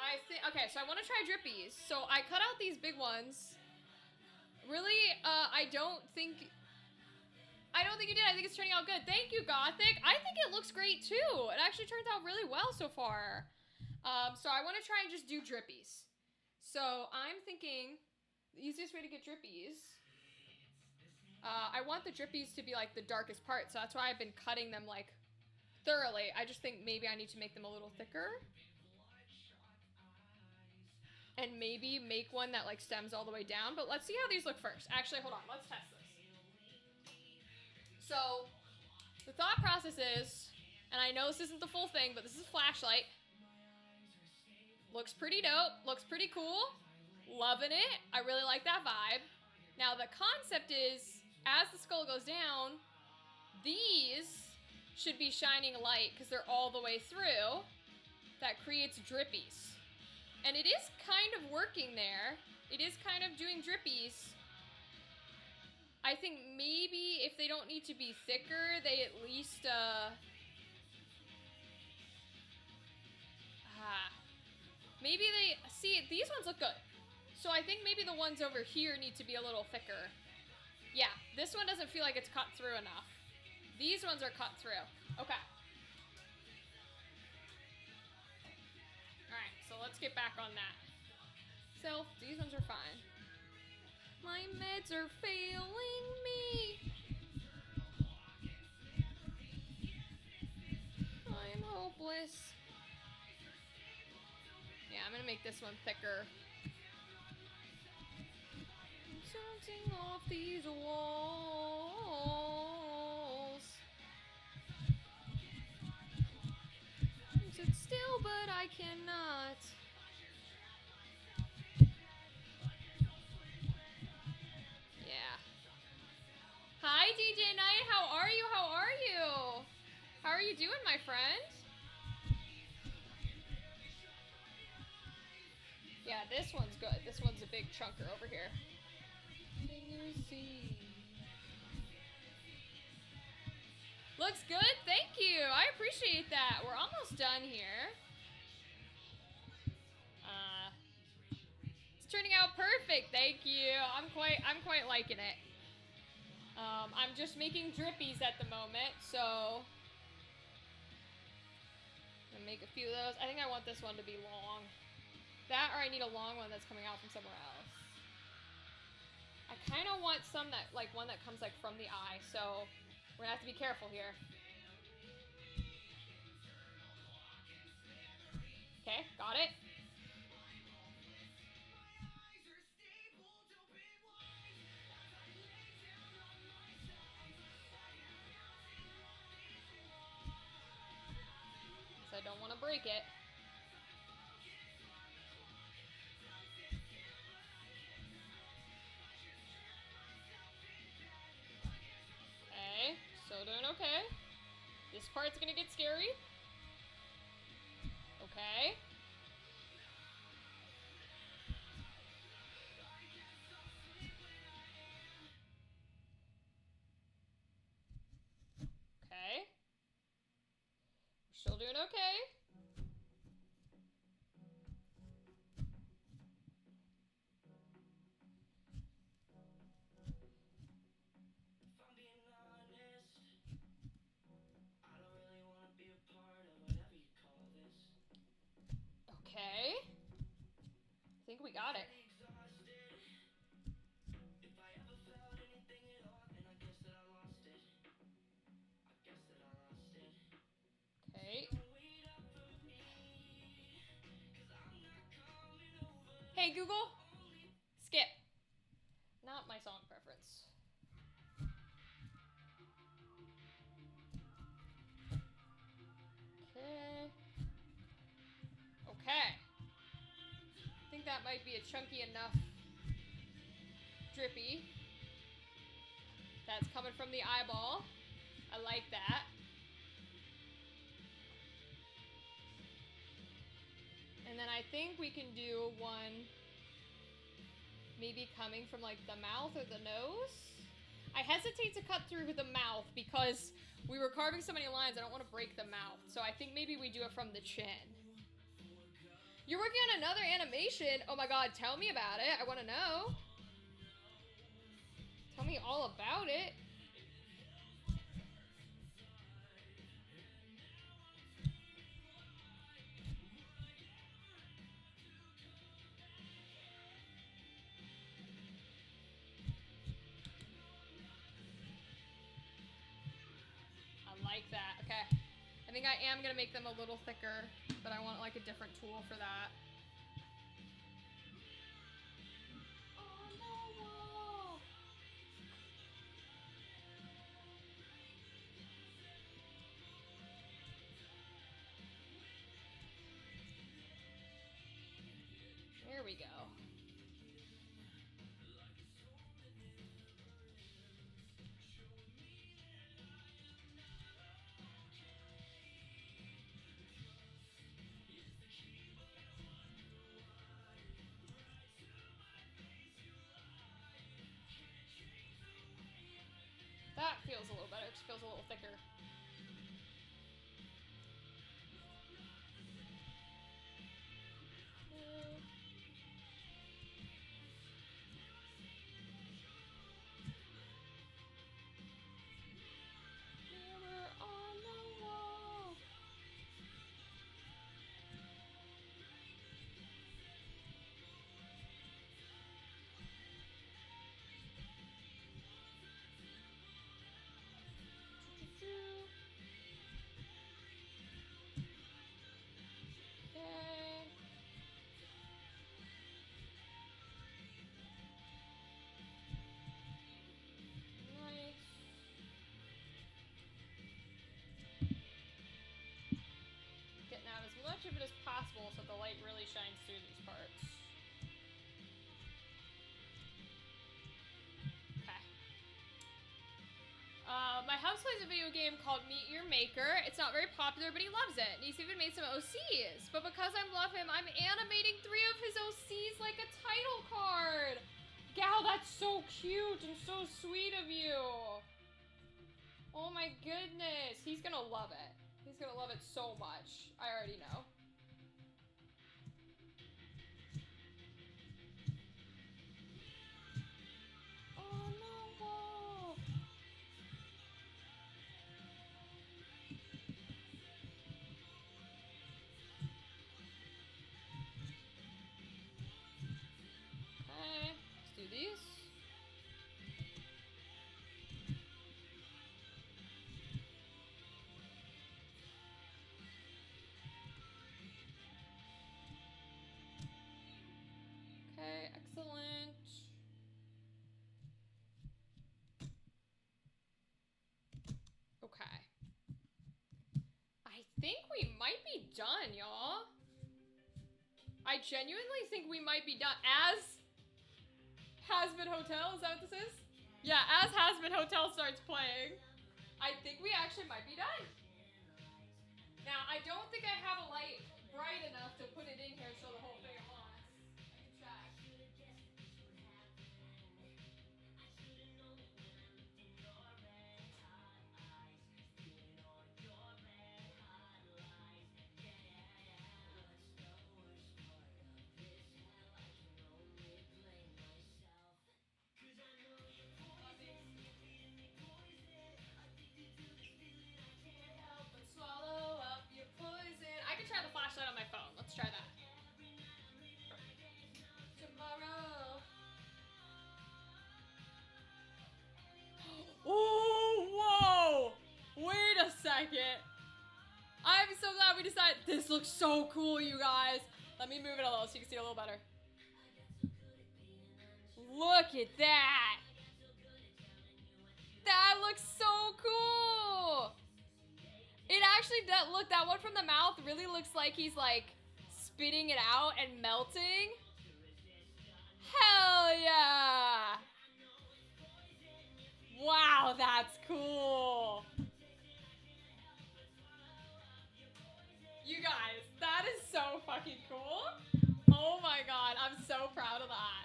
I think, okay, so I want to try drippies. So I cut out these big ones. Really, I don't think you did. I think it's turning out good. Thank you, Gothic. I think it looks great, too. It actually turns out really well so far. So I want to try and just do drippies. So I'm thinking the easiest way to get drippies... I want the drippies to be, like, the darkest part, so that's why I've been cutting them, like, thoroughly. I just think maybe I need to make them a little thicker. And maybe make one that, like, stems all the way down. But let's see how these look first. Actually, hold on. Let's test this. So, the thought process is, and I know this isn't the full thing, but this is a flashlight. Looks pretty dope. Looks pretty cool. Loving it. I really like that vibe. Now, the concept is... as the skull goes down, these should be shining light because they're all the way through. That creates drippies. And it is kind of working there. It is kind of doing drippies. I think maybe if they don't need to be thicker, they at least, maybe they, see, these ones look good. So I think maybe the ones over here need to be a little thicker. Yeah, this one doesn't feel like it's cut through enough. These ones are cut through. Okay. Alright, so let's get back on that. So, these ones are fine. My meds are failing me. I'm hopeless. Yeah, I'm gonna make this one thicker. Shooting off these walls. Sit still, but I cannot. Yeah. Hi, DJ Knight. How are you? How are you? How are you doing, my friend? Yeah, this one's good. This one's a big chunker over here. Can you see? Looks good. Thank you. I appreciate that. We're almost done here. It's turning out perfect. Thank you. I'm quite liking it. I'm just making drippies at the moment, so I'm gonna make a few of those. I think I want this one to be long. That, or I need a long one that's coming out from somewhere else. I kind of want some that, like, one that comes, like, from the eye, so we're gonna have to be careful here. Okay, got it. So I don't want to break it. Okay, so doing okay. This part's gonna get scary. Okay. Okay. We're still doing okay. we got it. Okay. Hey Google, skip. Not my song preference. Okay. Okay. I think that might be a chunky enough drippy. That's coming from the eyeball. I like that. And then I think we can do one maybe coming from like the mouth or the nose. I hesitate to cut through the mouth because we were carving so many lines, I don't want to break the mouth. So I think maybe we do it from the chin. You're working on another animation? Oh my god, tell me about it. I want to know. Tell me all about it. I like that. Okay. I think I am going to make them a little thicker, but I want like a different tool for that. On the wall. There we go. That feels a little better. It just feels a little thicker. Mirror on the wall. Okay. Nice. Getting out as much of it as possible so the light really shines through these parts. Okay. My house plays a video game called Meet Your Maker. It's not very popular, but he loves it. And he's even made some OCs. But because I love him, I'm animating 3 of his OCs like a title card. Gal, that's so cute and so sweet of you. Oh my goodness. He's gonna love it. He's gonna love it so much. I already know. On the wall. Okay, let's do these. Okay, excellent. Okay. I think we might be done, y'all. I genuinely think we might be done. As Has-Been Hotel, is that what this is? Yeah, as Has-Been Hotel starts playing, I think we actually might be done. Now, I don't think I have a light bright enough to put it in here so the whole thing at once. I can check. Swallow up your poison. I can try the flashlight on my phone. Let's try that. This looks so cool, you guys. Let me move it a little so you can see it a little better. Look at that. That looks so cool. It actually does. Look, that one from the mouth really looks like he's like spitting it out and melting. Hell yeah. Wow, that's cool. You guys, that is so fucking cool. Oh my god, I'm so proud of that.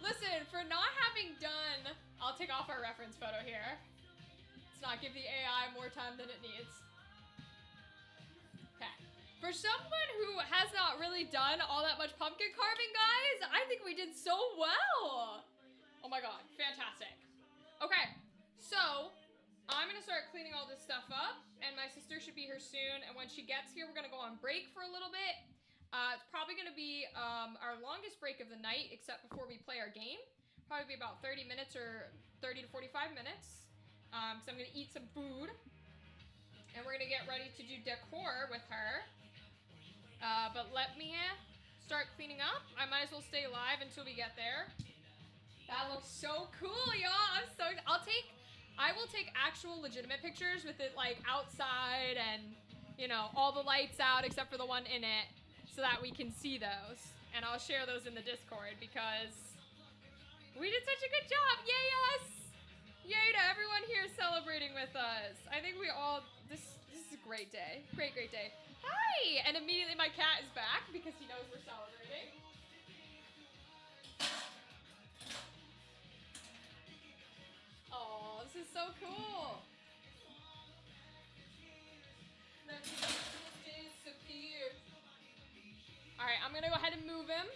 Listen, for not having done, I'll take off our reference photo here. Let's not give the AI more time than it needs. Okay. For someone who has not really done all that much pumpkin carving, guys, I think we did so well. Oh my god, fantastic. Okay, so I'm gonna start cleaning all this stuff up, and my sister should be here soon, and when she gets here, we're gonna go on break for a little bit. It's probably gonna be our longest break of the night, except before we play our game. Probably be about 30 minutes or 30 to 45 minutes, because I'm gonna eat some food, and we're gonna get ready to do decor with her. But let me start cleaning up. I might as well stay live until we get there. That looks so cool, y'all. I will take actual legitimate pictures with it like outside and, you know, all the lights out except for the one in it so that we can see those. And I'll share those in the Discord because we did such a good job. Yay us! Yay to everyone here celebrating with us. I think we all, this is a great day. Great day. Hi! And immediately my cat is back because he knows we're celebrating. Oh, this is so cool. Let me just disappear. Alright, I'm gonna go ahead and move him.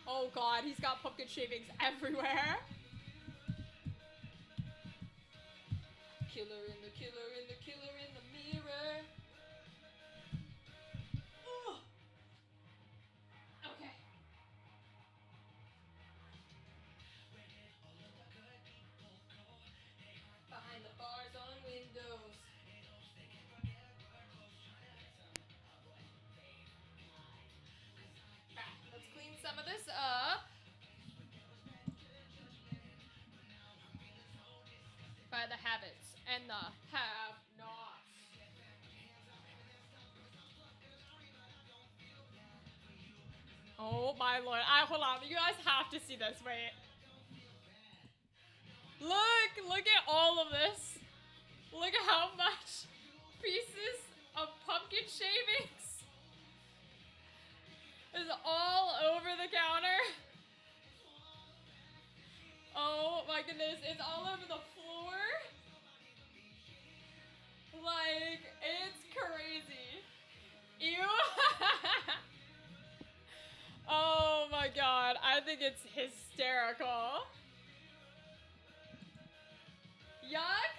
Oh god, he's got pumpkin shavings everywhere. Killer in the killer in the killer in the mirror. Ooh. Okay. Behind the bars on windows. Okay, let's clean some of this up. By the habits and the have-nots. Oh my lord. Hold on. You guys have to see this. Wait. Look at all of this. Look at how much pieces of pumpkin shavings is all over the counter. Oh my goodness, it's all over the floor. Like, it's crazy. Ew. Oh my god, I think it's hysterical. Yuck.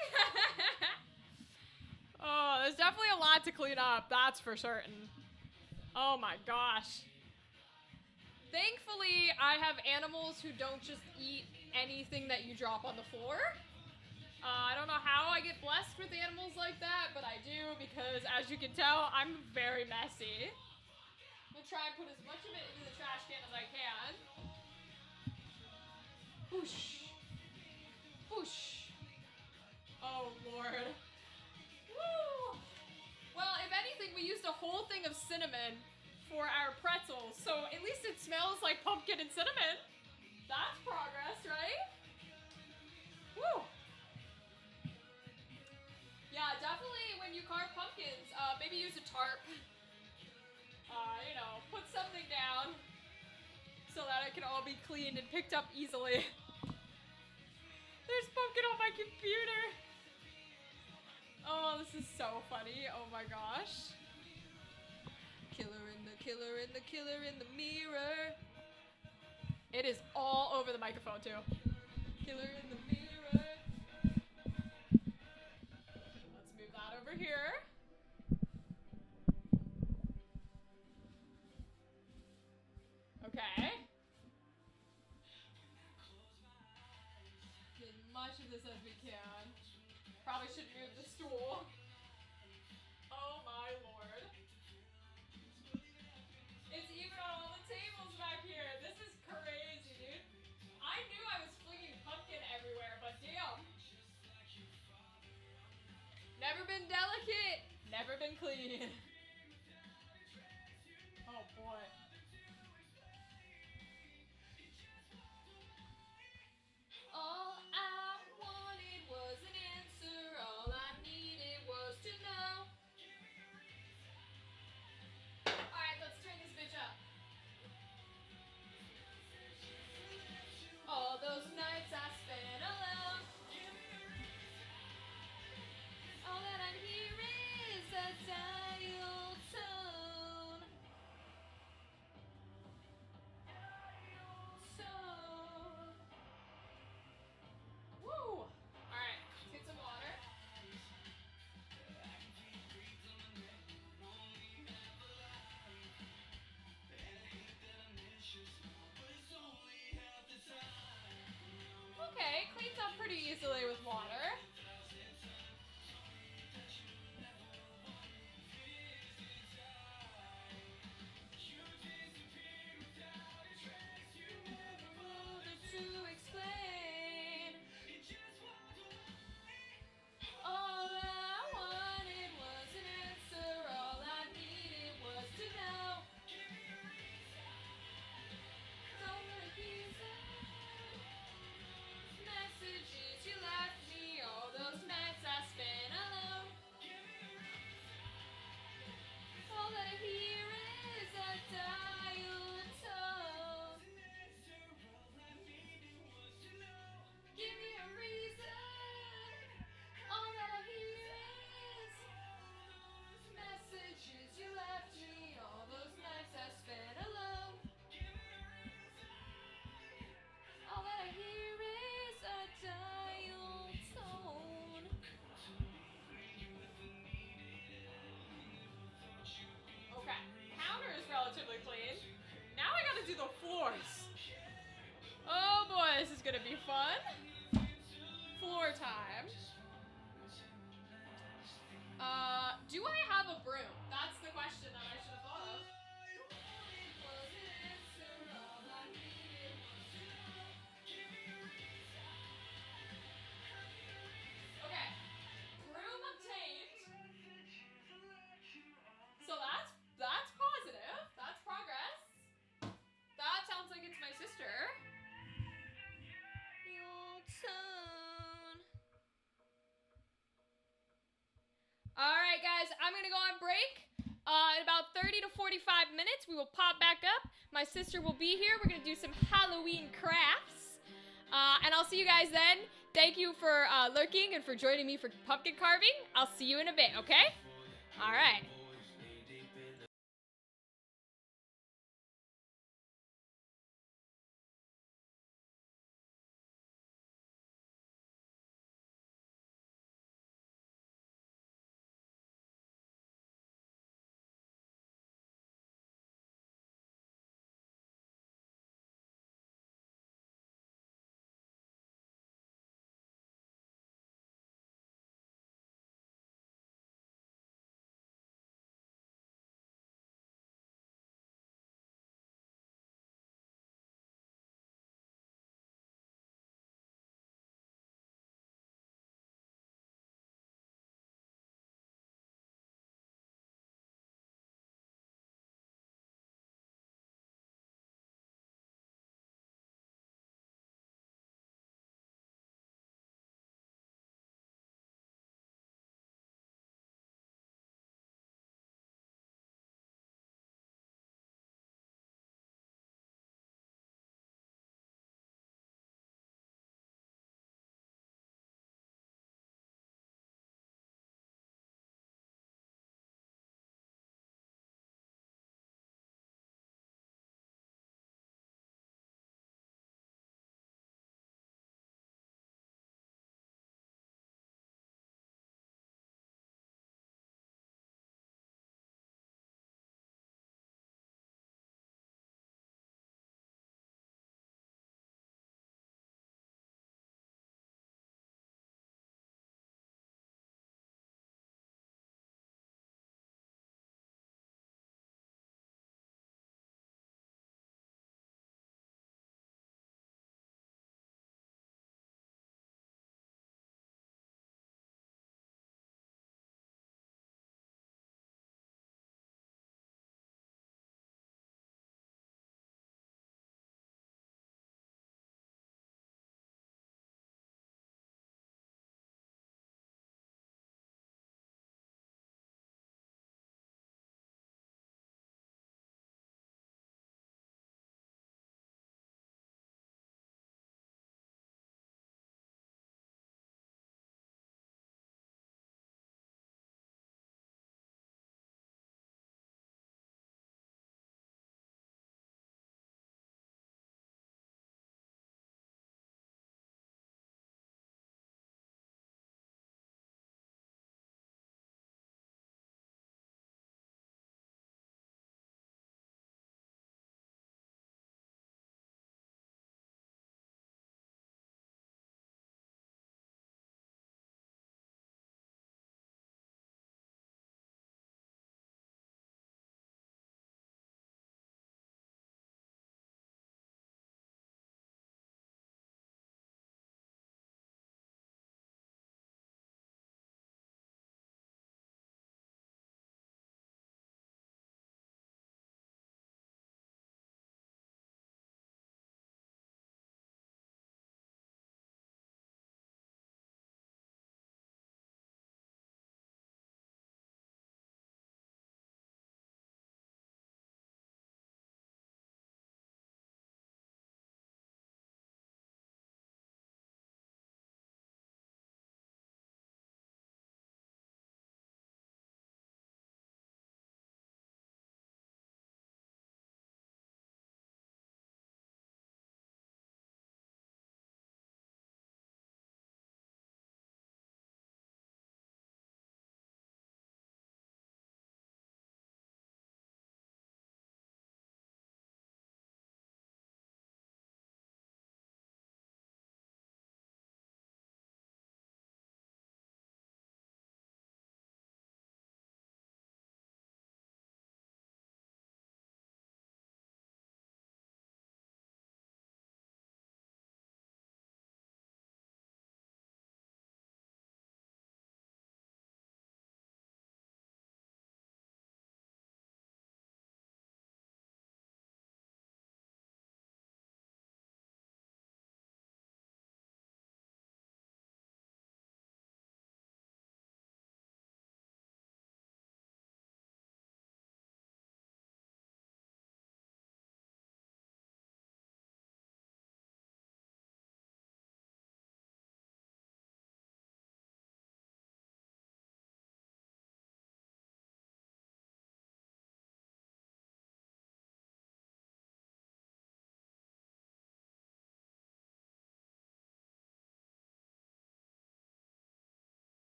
Oh, there's definitely a lot to clean up, that's for certain. Oh my gosh. Thankfully, I have animals who don't just eat anything that you drop on the floor. I don't know how I get blessed with animals like that, but I do because, as you can tell, I'm very messy. I'm gonna try and put as much of it into the trash can as I can. Whoosh. Whoosh. Oh, Lord. Woo! Well, if anything, we used a whole thing of cinnamon for our pretzels, so at least it smells like pumpkin and cinnamon. That's progress, right? Woo! Yeah, definitely when you carve pumpkins, maybe use a tarp. You know, put something down so that it can all be cleaned and picked up easily. There's pumpkin on my computer. Oh, this is so funny. Oh my gosh. Killer in the killer in the killer in the mirror. It is all over the microphone too. Killer in the mirror. Let's move that over here. Okay. Get as much of this as we can. Probably should move the stool. Oh my lord. never been clean. Oh boy. All I wanted was an answer. All I needed was to know. Alright, let's turn this bitch up. All those nights I spent alone. All that I hear is a dial tone. Woo! Alright, let's get some water. Okay, cleans up pretty easily with water. To explain. All I wanted was an answer. All I needed was to know. Don't wanna hear messages you left me. All those nights I spent alone. All that I hear is a dial tone. Give me a reason. All that I hear is messages you left me. All those nights I spent alone. All that I hear is a dial tone. Okay, counter is relatively clean. Now I gotta do the floors. Oh boy, this is gonna be fun. Floor time. Do I have a broom? That's the question that I should have thought of. Okay, broom obtained. So that's positive. That's progress. That sounds like it's my sister. Alright guys, I'm gonna go on break. In about 30 to 45 minutes, we will pop back up. My sister will be here. We're gonna do some Halloween crafts. And I'll see you guys then. Thank you for lurking and for joining me for pumpkin carving. I'll see you in a bit, okay? Alright.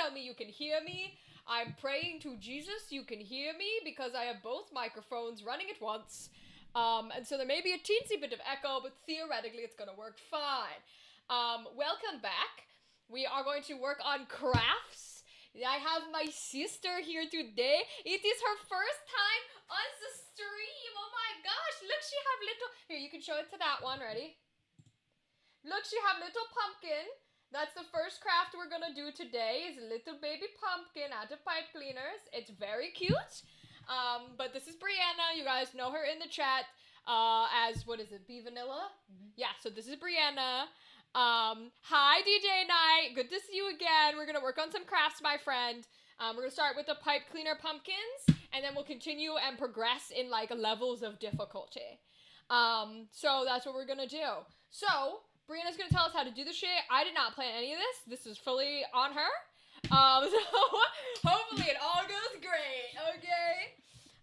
tell me you can hear me. I'm praying to Jesus you can hear me because I have both microphones running at once. And so there may be a teensy bit of echo, but theoretically it's gonna work fine. Welcome back. We are going to work on crafts. I have my sister here today. It is her first time on the stream. Oh my gosh, look, she have little... Here, you can show it to that one, ready? Look, she have little pumpkin. That's the first craft we're gonna do today, is a little baby pumpkin out of pipe cleaners. It's very cute. But this is Brianna. You guys know her in the chat as, what is it, B Vanilla? Mm-hmm. Yeah, so this is Brianna. Hi DJ Knight, good to see you again. We're gonna work on some crafts, my friend. We're gonna start with the pipe cleaner pumpkins, and then we'll continue and progress in like levels of difficulty. So that's what we're gonna do. So Brianna's gonna tell us how to do the shit. I did not plan any of this. This is fully on her. So hopefully it all goes great. Okay.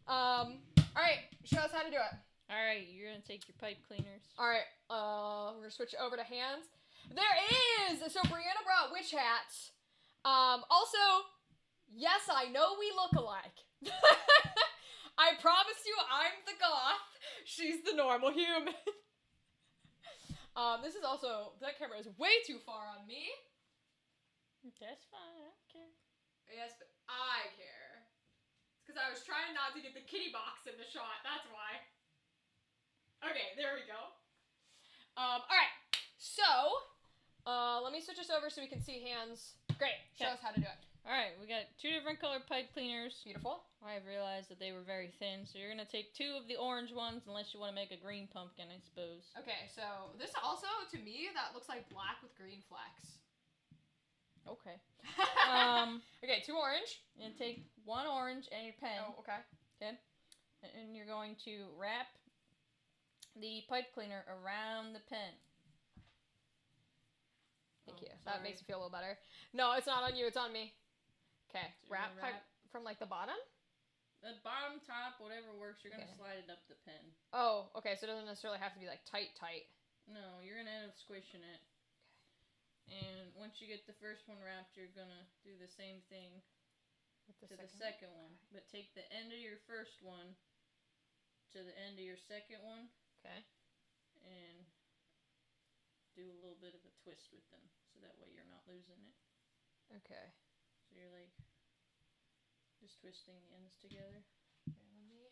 All right, show us how to do it. All right, you're gonna take your pipe cleaners. All right, we're gonna switch over to hands. There is! So Brianna brought witch hats. Also, yes, I know we look alike. I promise you, I'm the goth. She's the normal human. This is also, that camera is way too far on me. That's fine, I don't care. Yes, but I care. It's because I was trying not to get the kitty box in the shot, that's why. Okay, there we go. Alright, so, let me switch this over so we can see hands. Great, show us how to do it. Alright, we got 2 different colored pipe cleaners. Beautiful. I realized that they were very thin, so you're gonna take 2 of the orange ones, unless you want to make a green pumpkin, I suppose. Okay, so this also, to me, that looks like black with green flecks. Okay. Okay, 2 orange. And take 1 orange and your pen. Oh, okay. Okay. And you're going to wrap the pipe cleaner around the pen. Thank you. That makes me feel a little better. No, it's not on you, it's on me. Okay, So wrap pipe from like the bottom? The bottom, top, whatever works, you're gonna Okay. slide it up the pen. Oh, okay, so it doesn't necessarily have to be like tight. No, you're gonna end up squishing it. And once you get the first one wrapped, you're gonna do the same thing With to the second one. But take the end of your first one to the end of your second one. Okay. And do a little bit of a twist with them, so that way you're not losing it. Okay. So you're like just twisting the ends together. Here, let me...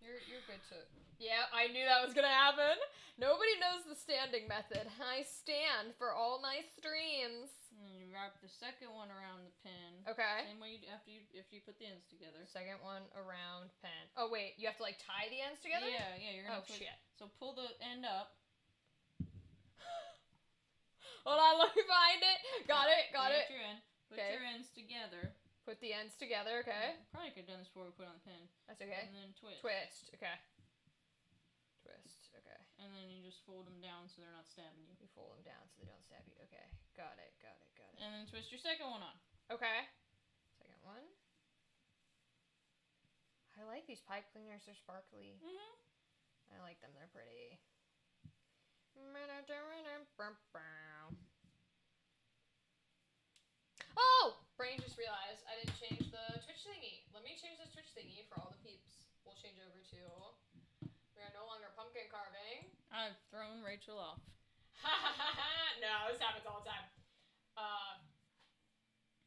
You're good to... Yeah, I knew that was gonna happen. Nobody knows the standing method. I stand for all my streams. And you wrap the second one around the pin. Okay. Same way you do if you put the ends together. Second one around pen. Oh wait, you have to like tie the ends together? Yeah, you're gonna Oh shit. So pull the end up. Hold on, let me find it. Got it. Get your end. Put Okay. your ends together. Put the ends together, okay? Probably could have done this before we put on the pen. That's okay. And then twist. Twist, okay. Twist, okay. And then you just fold them down so they're not stabbing you. You fold them down so they don't stab you. Okay, got it. And then twist your second one on. Okay. Second one. I like these pipe cleaners. They're sparkly. Mm-hmm. I like them. They're pretty. Oh! Brain just realized I didn't change the Twitch thingy. Let me change this Twitch thingy for all the peeps. We'll change over to... We are no longer pumpkin carving. I've thrown Rachel off. No, this happens all the time.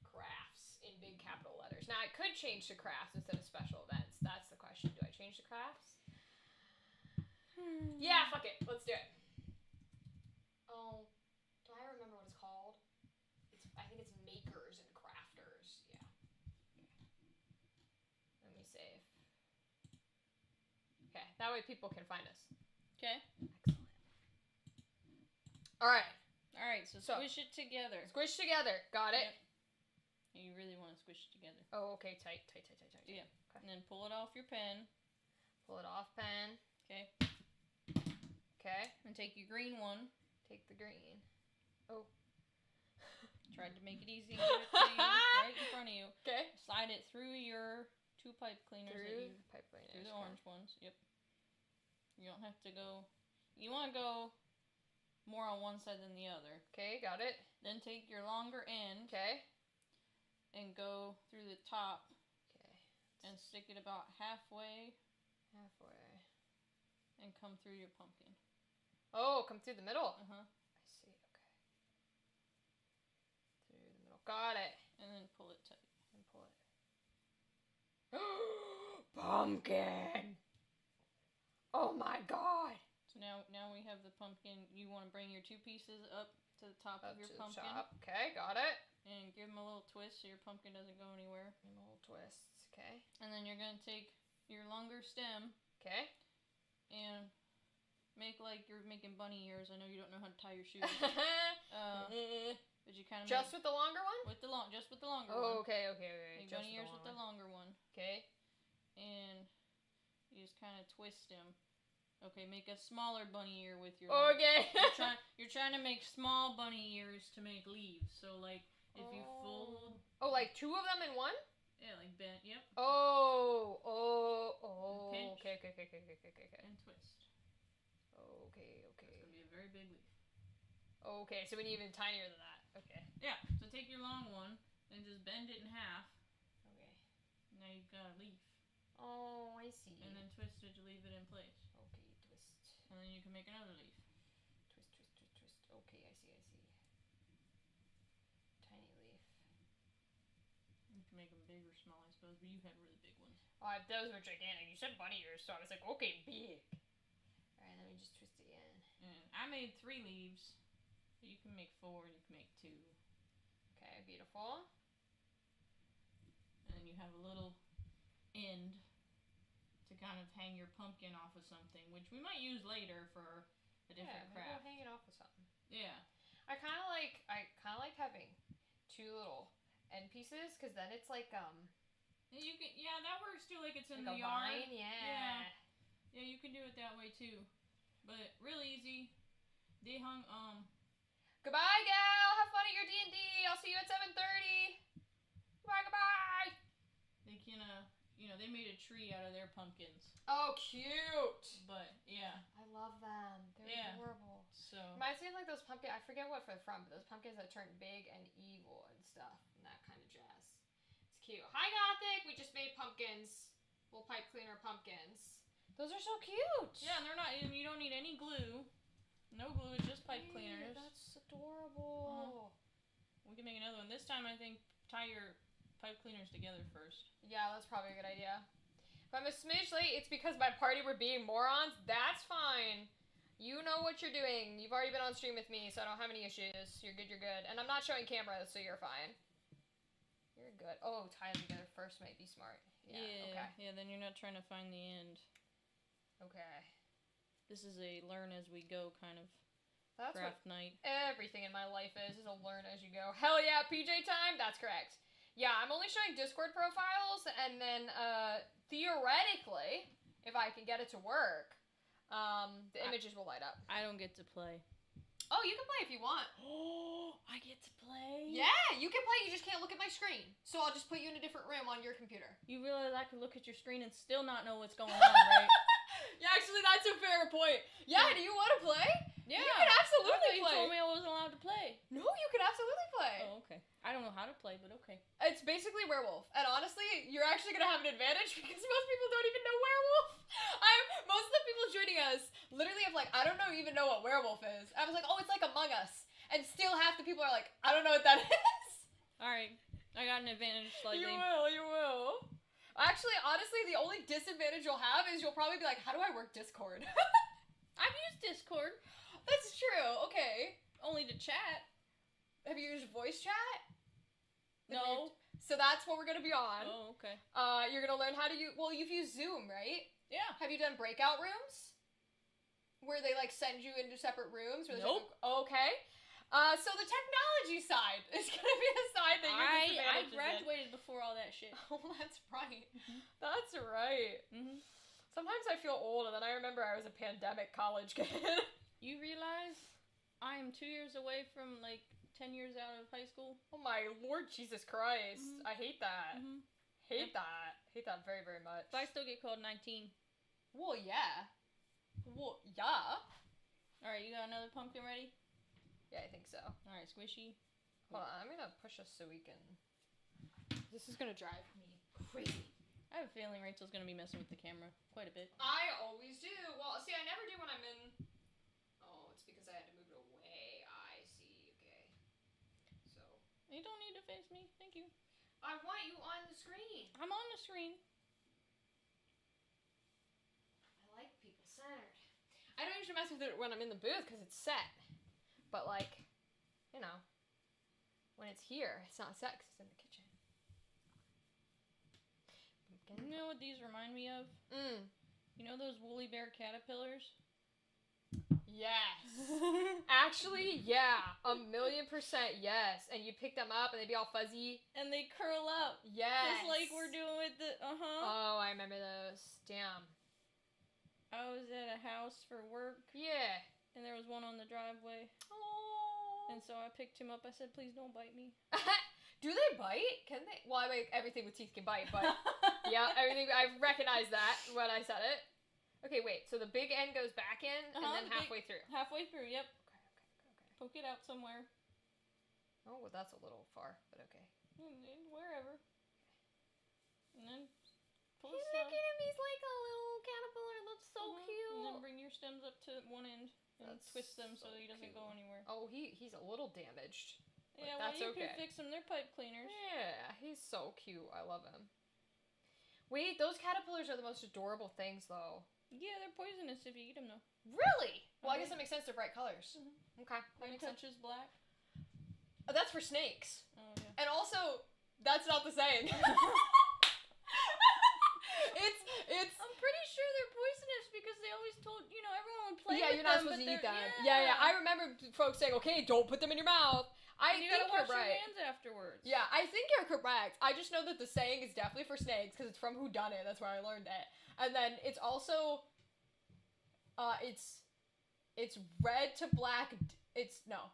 Crafts in big capital letters. Now, I could change to crafts instead of special events. That's the question. Do I change to crafts? Yeah, fuck it. Let's do it. Oh, do I remember what it's called? I think it's makers and crafters. Yeah. Let me save. Okay, that way people can find us. Okay. Excellent. All right. Alright, so squish it together. Squish together. Got it. Yep. You really want to squish it together. Oh, okay. Tight. Yeah. Okay. And then pull it off your pen. Pull it off pen. Okay. Okay. And take your green one. Take the green. Oh. Tried to make it easy and give it to you right in front of you. Okay. Slide it through your 2 pipe cleaners. Through pipe cleaners. Through the orange ones. Yep. You don't have to go. You want to go more on one side than the other. Okay, got it. Then take your longer end Okay. and go through the top Okay. and stick it about halfway Halfway. and come through your pumpkin. Oh, come through the middle. Uh-huh. I see. Okay. Through the middle. Got it. And then pull it tight. And pull it. Pumpkin. Oh my god. So now we have the pumpkin. You want to bring your 2 pieces up to the top Up of your to the pumpkin top. Okay, got it. and give them a little twist so your pumpkin doesn't go anywhere. And a little twist. Okay. And then you're going to take your longer stem Okay. and make like you're making bunny ears. I know you don't know how to tie your shoes. But you kind of Just with the longer one? with the just with the longer Oh, one. okay. Make Just bunny ears with the one. longer one. Okay. And you just kind of twist them. Okay, make a smaller bunny ear with your. Okay. You're trying to make small bunny ears to make leaves. So like if you fold. Oh, like 2 of them in one? Yeah, like bent. Yep. Oh. Pinch. Okay. And twist. Okay. It's gonna be a very big leaf. Okay, so we need even tinier than that. Okay. Yeah. So take your long one and just bend it in half. Okay. Now you've got a leaf. Oh, I see. And then twist it to leave it in place. Okay, twist. And then you can make another leaf. Twist. Okay, I see. Tiny leaf. You can make them big or small, I suppose, but you had really big ones. Oh, those were gigantic. You said bunny ears, so I was like, okay, big. Alright, let me just twist it in. And I made 3 leaves. But you can make 4 and you can make 2. Okay, beautiful. And then you have a little end to kind of hang your pumpkin off of something, which we might use later for a different maybe craft. we'll hang it off with something. Yeah. I kind of like having 2 little end pieces, because then it's like And you can, that works too. Like it's in like the a yard. vine. Yeah. Yeah, you can do it that way too. But real easy. They hung Goodbye, gal. Have fun at your D&D. I'll see you at 7:30. Goodbye. they can they made a tree out of their pumpkins. Oh, cute. But yeah. I love them. They're adorable. So Reminds me of like those pumpkins. I forget what they're from, but those pumpkins that turn big and evil and stuff and that kind of jazz. It's cute. Hi, Gothic. We just made pumpkins. We'll pipe cleaner pumpkins. Those are so cute. yeah, and they're not. You don't need any glue. No glue. It's just pipe Hey, cleaners. That's adorable. We can make another one. This time, I think tie your pipe cleaners together first. Yeah, that's probably a good idea. If I'm a smidge late, it's because my party were being morons. That's fine. You know what you're doing. You've already been on stream with me, so I don't have any issues. You're good. And I'm not showing cameras, so you're fine. You're good. Oh, tie them together first might be smart. Yeah. Okay. Yeah, then you're not trying to find the end. Okay. This is a learn as we go kind of That's craft what night. everything in my life is a learn as you go. Hell yeah, PJ time? That's correct. Yeah, I'm only showing Discord profiles, and then theoretically, if I can get it to work, the images will light up. I don't get to play. Oh, you can play if you want. Oh, I get to play? Yeah, you can play, you just can't look at my screen. So I'll just put you in a different room on your computer. You realize I can look at your screen and still not know what's going on, right? Yeah, actually, that's a fair point. Yeah, do you want to play? Yeah. You can absolutely You play. told me I wasn't allowed to play. No, you can absolutely play. Oh, okay. I don't know how to play, but okay. It's basically werewolf, and honestly, you're actually gonna have an advantage because most people don't even know werewolf. Most of the people joining us literally have like, I don't even know what werewolf is. I was like, oh, it's like Among Us, and still half the people are like, I don't know what that is. All right, I got an advantage slightly. You will. Actually, honestly, the only disadvantage you'll have is you'll probably be like, how do I work Discord? I've used Discord. That's true. Okay. Only to chat. Have you used voice chat? No. So that's what we're gonna be on. Oh, okay. You're gonna learn how to use. Well, you've used Zoom, right? Yeah. Have you done breakout rooms? Where they like send you into separate rooms? Where Nope. Okay. So the technology side is gonna be the side that you're I disadvantaged in. graduated before all that shit. Oh, that's right. That's right. Mm-hmm. Sometimes I feel old, and then I remember I was a pandemic college kid. You realize I am 2 years away from like 10 years out of high school? Oh my Lord Jesus Christ. Mhm. I hate that. Mm-hmm. Hate that. Hate that very, very much. But I still get called 19. Well, yeah. Well, yeah. Alright, you got another pumpkin ready? Yeah, I think so. All right, squishy. Hold on, I'm gonna push us so we can. This is gonna drive me crazy. I have a feeling Rachel's gonna be messing with the camera quite a bit. I always do. Well, see, I never do when I'm in. Oh, it's because I had to move it away. I see. Okay. So. You don't need to face me. Thank you. I want you on the screen. I'm on the screen. I like people centered. I don't usually mess with it when I'm in the booth because it's set. But like, you know, when it's here, it's not set 'cause it's in the kitchen. You know what these remind me of? You know those woolly bear caterpillars? Yes. Actually, yeah. 1,000,000% yes. And you pick them up and they'd be all fuzzy. And they curl up. Yes. Just like we're doing with the, Oh, I remember those. Damn. I was at a house for work. Yeah. And there was one on the driveway. Oh. And so I picked him up. I said, please don't bite me. Do they bite? Can they? Well, I mean, everything with teeth can bite, but yeah, everything. I recognized that when I said it. Okay, wait. So the big end goes back in, and then halfway through. Halfway through, yep. Okay. Poke it out somewhere. Oh, well, that's a little far, but okay. Wherever. And then pull He's the stem. making him. He's like a little caterpillar. It looks so cute. And then bring your stems up to one end and twist them so that he doesn't go anywhere. Oh, he's a little damaged. Yeah, well, you okay. can fix them. They're pipe cleaners. Yeah, he's so cute. I love him. Wait, those caterpillars are the most adorable things, though. Yeah, they're poisonous if you eat them, though. Really? Well, I Okay. guess that makes sense. They're bright colors. Mm-hmm. Okay, that Red makes sense. touches black. Oh, that's for snakes. Oh, yeah. And also, that's not the saying. It's. I'm pretty sure they're poisonous because they always told, everyone would play Yeah, with you're not them, supposed to but eat them. Yeah. Yeah. I remember folks saying, okay, don't put them in your mouth. I You think gotta wash you're right. your hands afterwards. Yeah, I think you're correct. I just know that the saying is definitely for snakes because it's from Who Done It. That's where I learned it. And then it's also, it's red to black. Red It- no,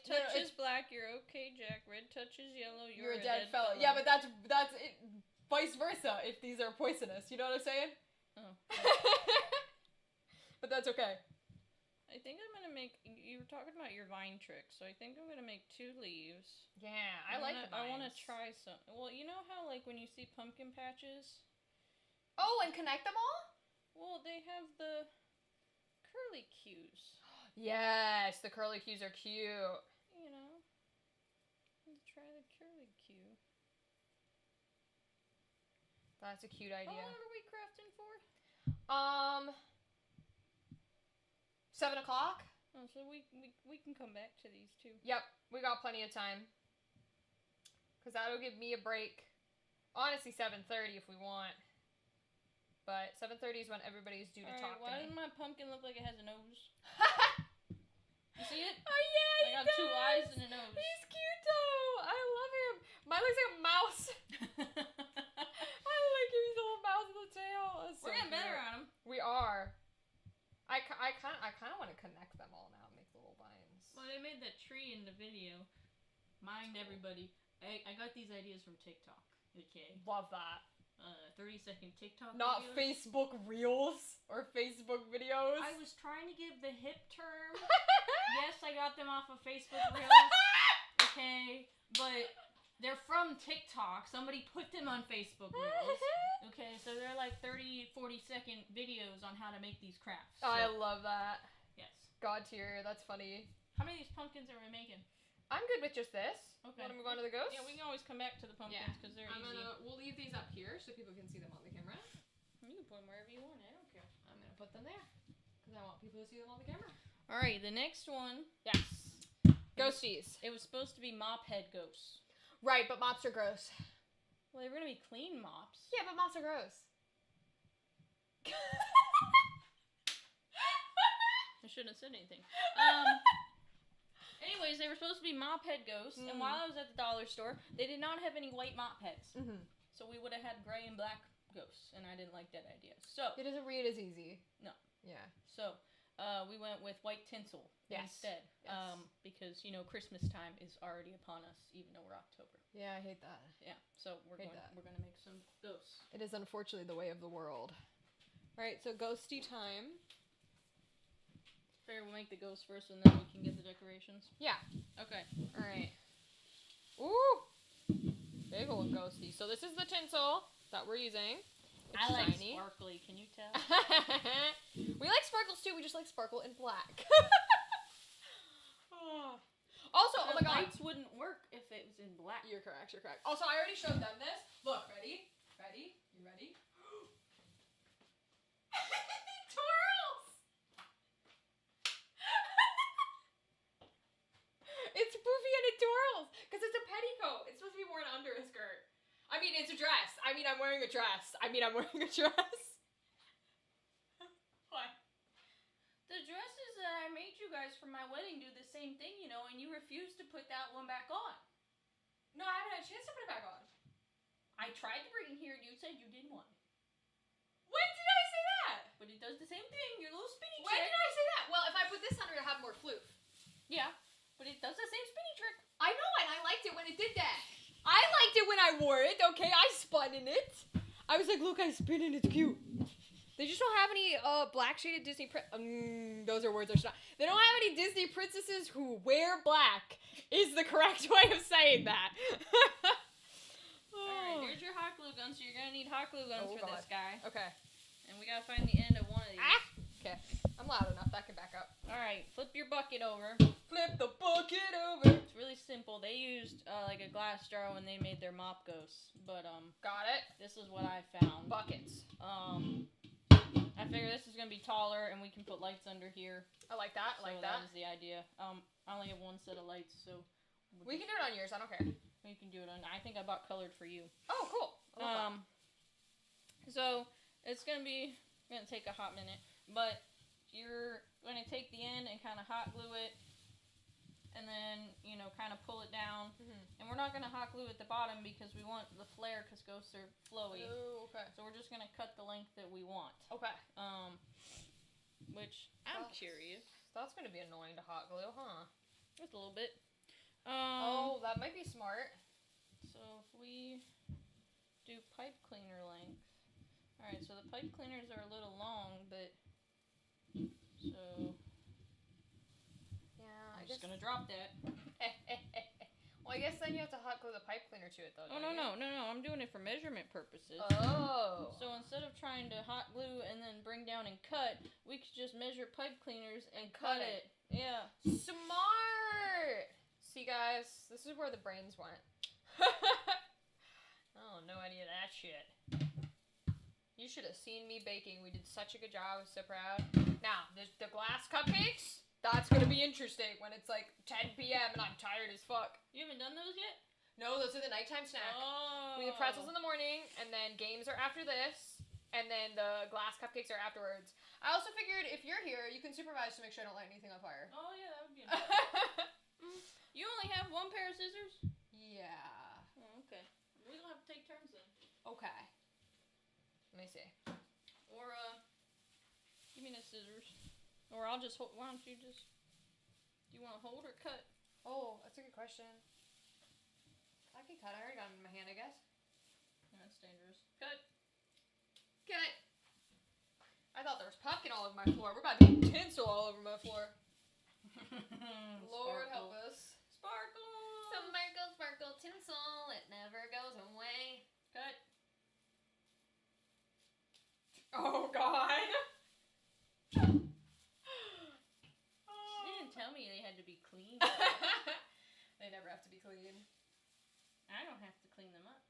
touches it's- black, you're okay, Jack. Red touches yellow, You're a dead fellow. Yeah, but that's it, vice versa. If these are poisonous, you know what I'm saying? Oh. But that's okay. I think I'm gonna make. You were talking about your vine trick, so I think I'm gonna make 2 leaves. Yeah, I like the I want to vines. try some. Well, you know how like when you see pumpkin patches. Oh, and connect them all? Well, they have the curly cues. Yes, the curly cues are cute. Let's try the curly cue. That's a cute How idea. long are we crafting for? 7 o'clock? Oh, so we can come back to these too. Yep, we got plenty of time. Because that'll give me a break. Honestly, 7:30 if we want. But 7:30 is when everybody's due to talk why to does me. my pumpkin look like it has a nose? You see it? Oh, yeah, I got 2 eyes and a nose. He's cute, though. I love him. Mine looks like a mouse. I like him. He's a little mouse with a tail. That's so We're getting better cute. on them. We are. I kind of want to connect them all now and make the little vines. Well, they made that tree in the video. Mind everybody, I got these ideas from TikTok. Okay. Love that. 30-second TikTok Not videos. Facebook Reels or Facebook videos. I was trying to give the hip term. Yes, I got them off of Facebook Reels. Okay, but they're from TikTok. Somebody put them on Facebook Reels. Okay, so they're like 30, 40-second videos on how to make these crafts. So, I love that. yes. God tier, that's funny. How many of these pumpkins are we making? I'm good with just this. Okay. Want to move on to the ghosts? Yeah, we can always come back to the pumpkins because they're easy. We'll leave these up here so people can see them on the camera. You can put them wherever you want. I don't care. I'm gonna put them there because I want people to see them on the camera. All right, the next one. Yes. Ghosties. It was supposed to be mop head ghosts. Right, but mops are gross. Well, they were gonna be clean mops. Yeah, but mops are gross. I shouldn't have said anything. Anyways, they were supposed to be mop head ghosts, and while I was at the dollar store, they did not have any white mop heads. Mm-hmm. So we would have had gray and black ghosts, and I didn't like that idea. So It doesn't read as easy. No. Yeah. So we went with white tinsel instead, Yes. because Christmas time is already upon us, even though we're October. Yeah, I hate that. Yeah, so we're gonna make some ghosts. It is unfortunately the way of the world. All right, so ghosty time. Fair, we'll make the ghosts first, and then we can get the decorations? Yeah. Okay. All right. Ooh. Big old ghosty. So this is the tinsel that we're using. It's I like shiny. sparkly. Can you tell? We like sparkles too. We just like sparkle in black. Also, oh my The god. lights wouldn't work if it was in black. You're correct. You're correct. Also, I already showed them this. Look, ready? Ready? You ready? Twirls! It's poofy and it twirls because it's a petticoat. It's supposed to be worn under a skirt. I mean, it's a dress. I mean, I'm wearing a dress. What? The dresses that I made you guys for my wedding do the same thing, you know, and you refused to put that one back on. No, I haven't had a chance to put it back on. I tried to bring it here and you said you didn't want it. When did I say that? But it does the same thing, your little spinny When trick. did I say that? Well, if I put this under, it'll have more floof. Yeah, but it does the same spinny trick. I know, and I liked it when it did that. I liked it when I wore it, okay? I spun in it. I was like, look, I spin and it's cute. They just don't have any black shaded Disney those are words I should not. They don't have any Disney princesses who wear black is the correct way of saying that. Alright, here's your hot glue gun, so you're gonna need hot glue guns Oh, for God. this guy. Okay. And we gotta find the end of one of these. Okay. I'm loud enough. That can back up. Alright, flip your bucket over. Flip the bucket over. It's really simple. They used like a glass jar when they made their mop ghosts, but Got it. this is what I found. Buckets. I figure this is gonna be taller, and we can put lights under here. I like that. I like so that. that is the idea. I only have one set of lights, so We can do it on yours. I don't care. we can do it on. I think I bought colored for you. Oh, cool. I love that. So it's gonna take a hot minute, but you're gonna take the end and kind of hot glue it, and then kind of pull it down. And we're not gonna hot glue at the bottom because we want the flare, because ghosts are flowy. Oh, okay. So we're just gonna cut the length that we want. Okay. Which I'm That's- curious. That's gonna be annoying to hot glue, huh? Just a little bit. Oh, that might be smart. So if we do pipe cleaner length. Alright, so the pipe cleaners are a little long, but so Yeah, I'm just gonna drop that. Well, I guess then you have to hot glue the pipe cleaner to it, though. Oh don't no, you? no, I'm doing it for measurement purposes. Oh. So instead of trying to hot glue and then bring down and cut, we could just measure pipe cleaners and cut cut it. Yeah. Smart. See, guys, this is where the brains went. Oh, no idea of that shit. You should have seen me baking. We did such a good job. I was so proud. Now, the glass cupcakes, that's going to be interesting when it's like 10 p.m. and I'm tired as fuck. You haven't done those yet? No, those are the nighttime snack. Oh. We have pretzels in the morning, and then games are after this, and then the glass cupcakes are afterwards. I also figured if you're here, you can supervise to make sure I don't light anything on fire. Oh yeah, that would be You only have one pair of scissors? Yeah. Oh, okay. We'll have to take turns then. Okay. Let me see. Or, give me the scissors. Or I'll just hold. Why don't you just. Do you want to hold or cut? Oh, that's a good question. I can cut. I already got them in my hand, I guess. That's dangerous. Cut. Cut. I thought there was pumpkin all over my floor. We're about to get tinsel all over my floor. Lord help us. Sparkle. Sparkle, sparkle, tinsel. It never goes away. Cut. Oh, God. You didn't tell me they had to be clean. They never have to be clean. I don't have to clean them up.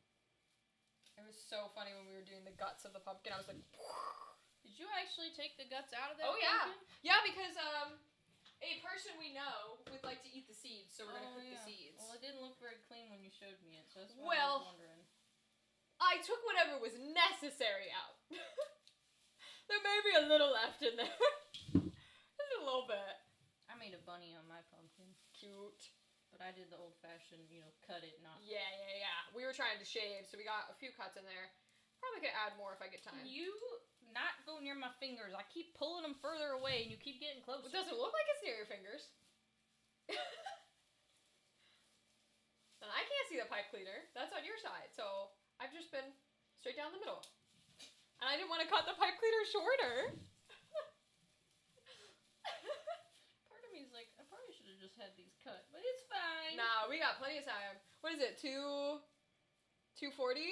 It was so funny when we were doing the guts of the pumpkin. I was like, Did you actually take the guts out of that? oh, yeah. pumpkin? Yeah, because a person we know would like to eat the seeds, so we're going to cook the seeds. Well, it didn't look very clean when you showed me it, so that's why I Well- was wondering. I took whatever was necessary out. There may be a little left in there. Just a little bit. I made a bunny on my pumpkin, Cute. but I did the old-fashioned, cut it, not. Yeah. We were trying to shave, so we got a few cuts in there. Probably could add more if I get time. Can you not go near my fingers? I keep pulling them further away, and you keep getting closer. It doesn't look like it's near your fingers. And I can't see the pipe cleaner. That's on your side, so I've just been straight down the middle. And I didn't want to cut the pipe cleaner shorter. Part of me is like, I probably should have just just had these cut, but it's fine. Nah, we got plenty of time. What is it? 2:40?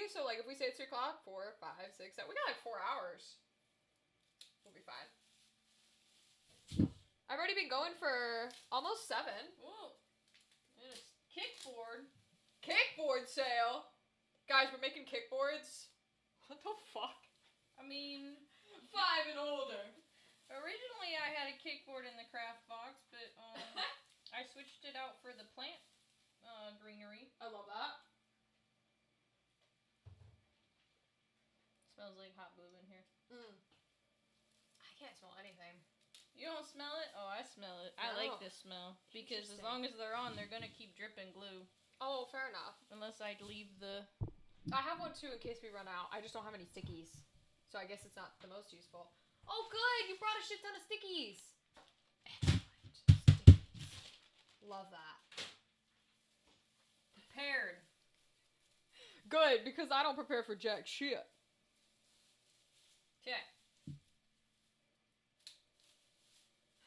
So like if we say it's 3 o'clock, 4, 5, 6, 7. We got like 4 hours. We'll be fine. I've already been going for almost 7. Whoa. And it's kickboard. Kickboard sale! Guys, we're making kickboards. What the fuck? I mean, 5 and older. originally I had a kickboard in the craft box, but I switched it out for the plant greenery. I love that. Smells like hot glue in here. I can't smell anything. You don't smell it? Oh, I smell it. I like No. this smell because as Interesting. long as they're on, they're gonna keep dripping glue. Oh, fair enough. Unless I leave the. I have one too in case we run out. I just don't have any stickies. So I guess it's not the most useful. Oh, good! You brought a shit ton of stickies! Excellent. Stickies. Love that. Prepared. Good, because I don't prepare for jack shit. Okay.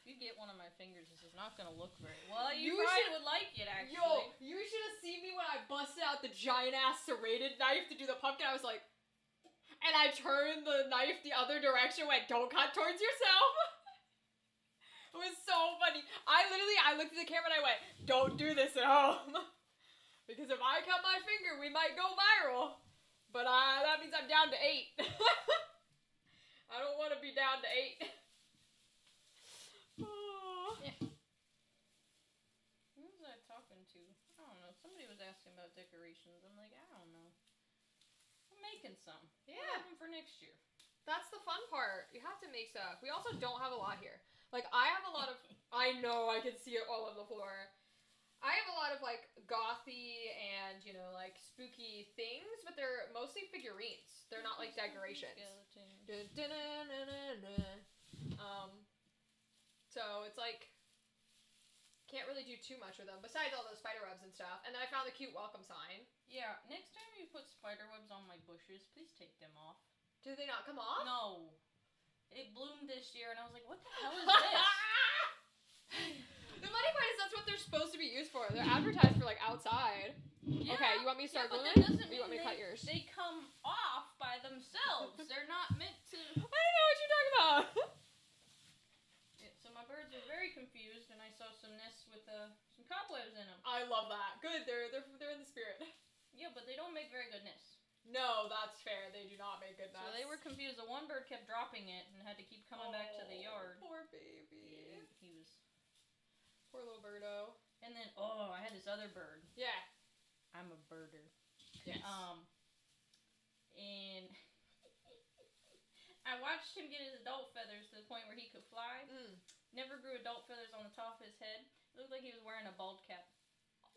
If you get one of my fingers, this is not gonna look very well. You You probably should- would like it, actually. Yo, you should have seen me when I busted out the giant ass serrated knife to do the pumpkin. I was like, and I turned the knife the other direction, went, don't cut towards yourself. It was so funny. I looked at the camera and I went, don't do this at home. Because if I cut my finger, we might go viral. But that means I'm down to 8. I don't want to be down to 8. Oh. Yeah. Who was I talking to? I don't know. Somebody was asking about decorations. I'm like, I don't know. I'm making some. Yeah. I'll have them for next year. That's the fun part. You have to make stuff. We also don't have a lot here. Like, I have a lot of... I know, I can see it all over the floor. I have a lot of, like, gothy and, you know, like, spooky things, but they're mostly figurines. They're not, like, decorations. Skeletons. So it's like... Can't really do too much with them, besides all those spider webs and stuff. And then I found the cute welcome sign. Yeah, next time you put spider webs on my bushes, please take them off. Do they not come off? No. It bloomed this year, and I was like, what the hell is this? The funny part is that's what they're supposed to be used for. They're advertised for, like, outside. Yeah. Okay, you want me to start Yeah, but gluing? that doesn't Or you want me to mean cut yours? They come off by themselves. They're not meant to. I don't know what you're talking about. So my birds are very confused, and I saw some nests with some cobwebs in them. I love that. Good, they're in the spirit. Yeah, but they don't make very good nests. No, that's fair. They do not make good So nests. they were confused. The one bird kept dropping it and had to keep coming back to the yard. Poor baby. Yeah, he was. Poor little birdo. And then, I had this other bird. Yeah. I'm a birder. Yes. And I watched him get his adult feathers to the point where he could fly. Never grew adult feathers on the top of his head. It looked like he was wearing a bald cap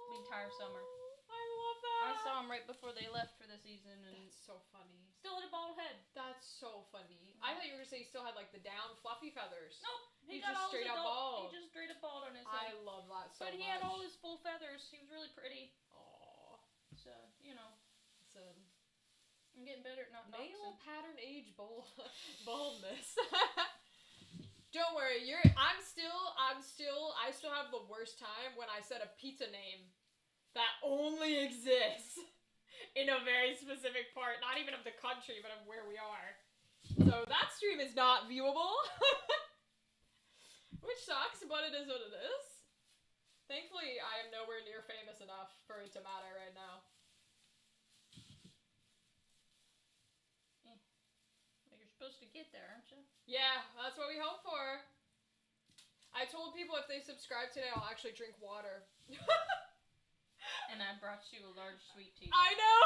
the entire summer. I love that. I saw him right before they left for the season, and That's so funny. still had a bald head. That's so funny. I thought you were gonna say he still had like the down fluffy feathers. Nope, he He's got just all his straight up adult. bald. He just straight up bald on his I head. love that so But he much. had all his full feathers. He was really pretty. Aw. So Listen. I'm getting better at not Male boxing. pattern age baldness. Don't worry, I still have the worst time when I said a pizza name that only exists in a very specific part, not even of the country, but of where we are. So that stream is not viewable. Which sucks, but it is what it is. Thankfully, I am nowhere near famous enough for it to matter right now. You're supposed to get there, aren't you? Yeah, that's what we hope for. I told people if they subscribe today, I'll actually drink water. And I brought you a large sweet tea. I know!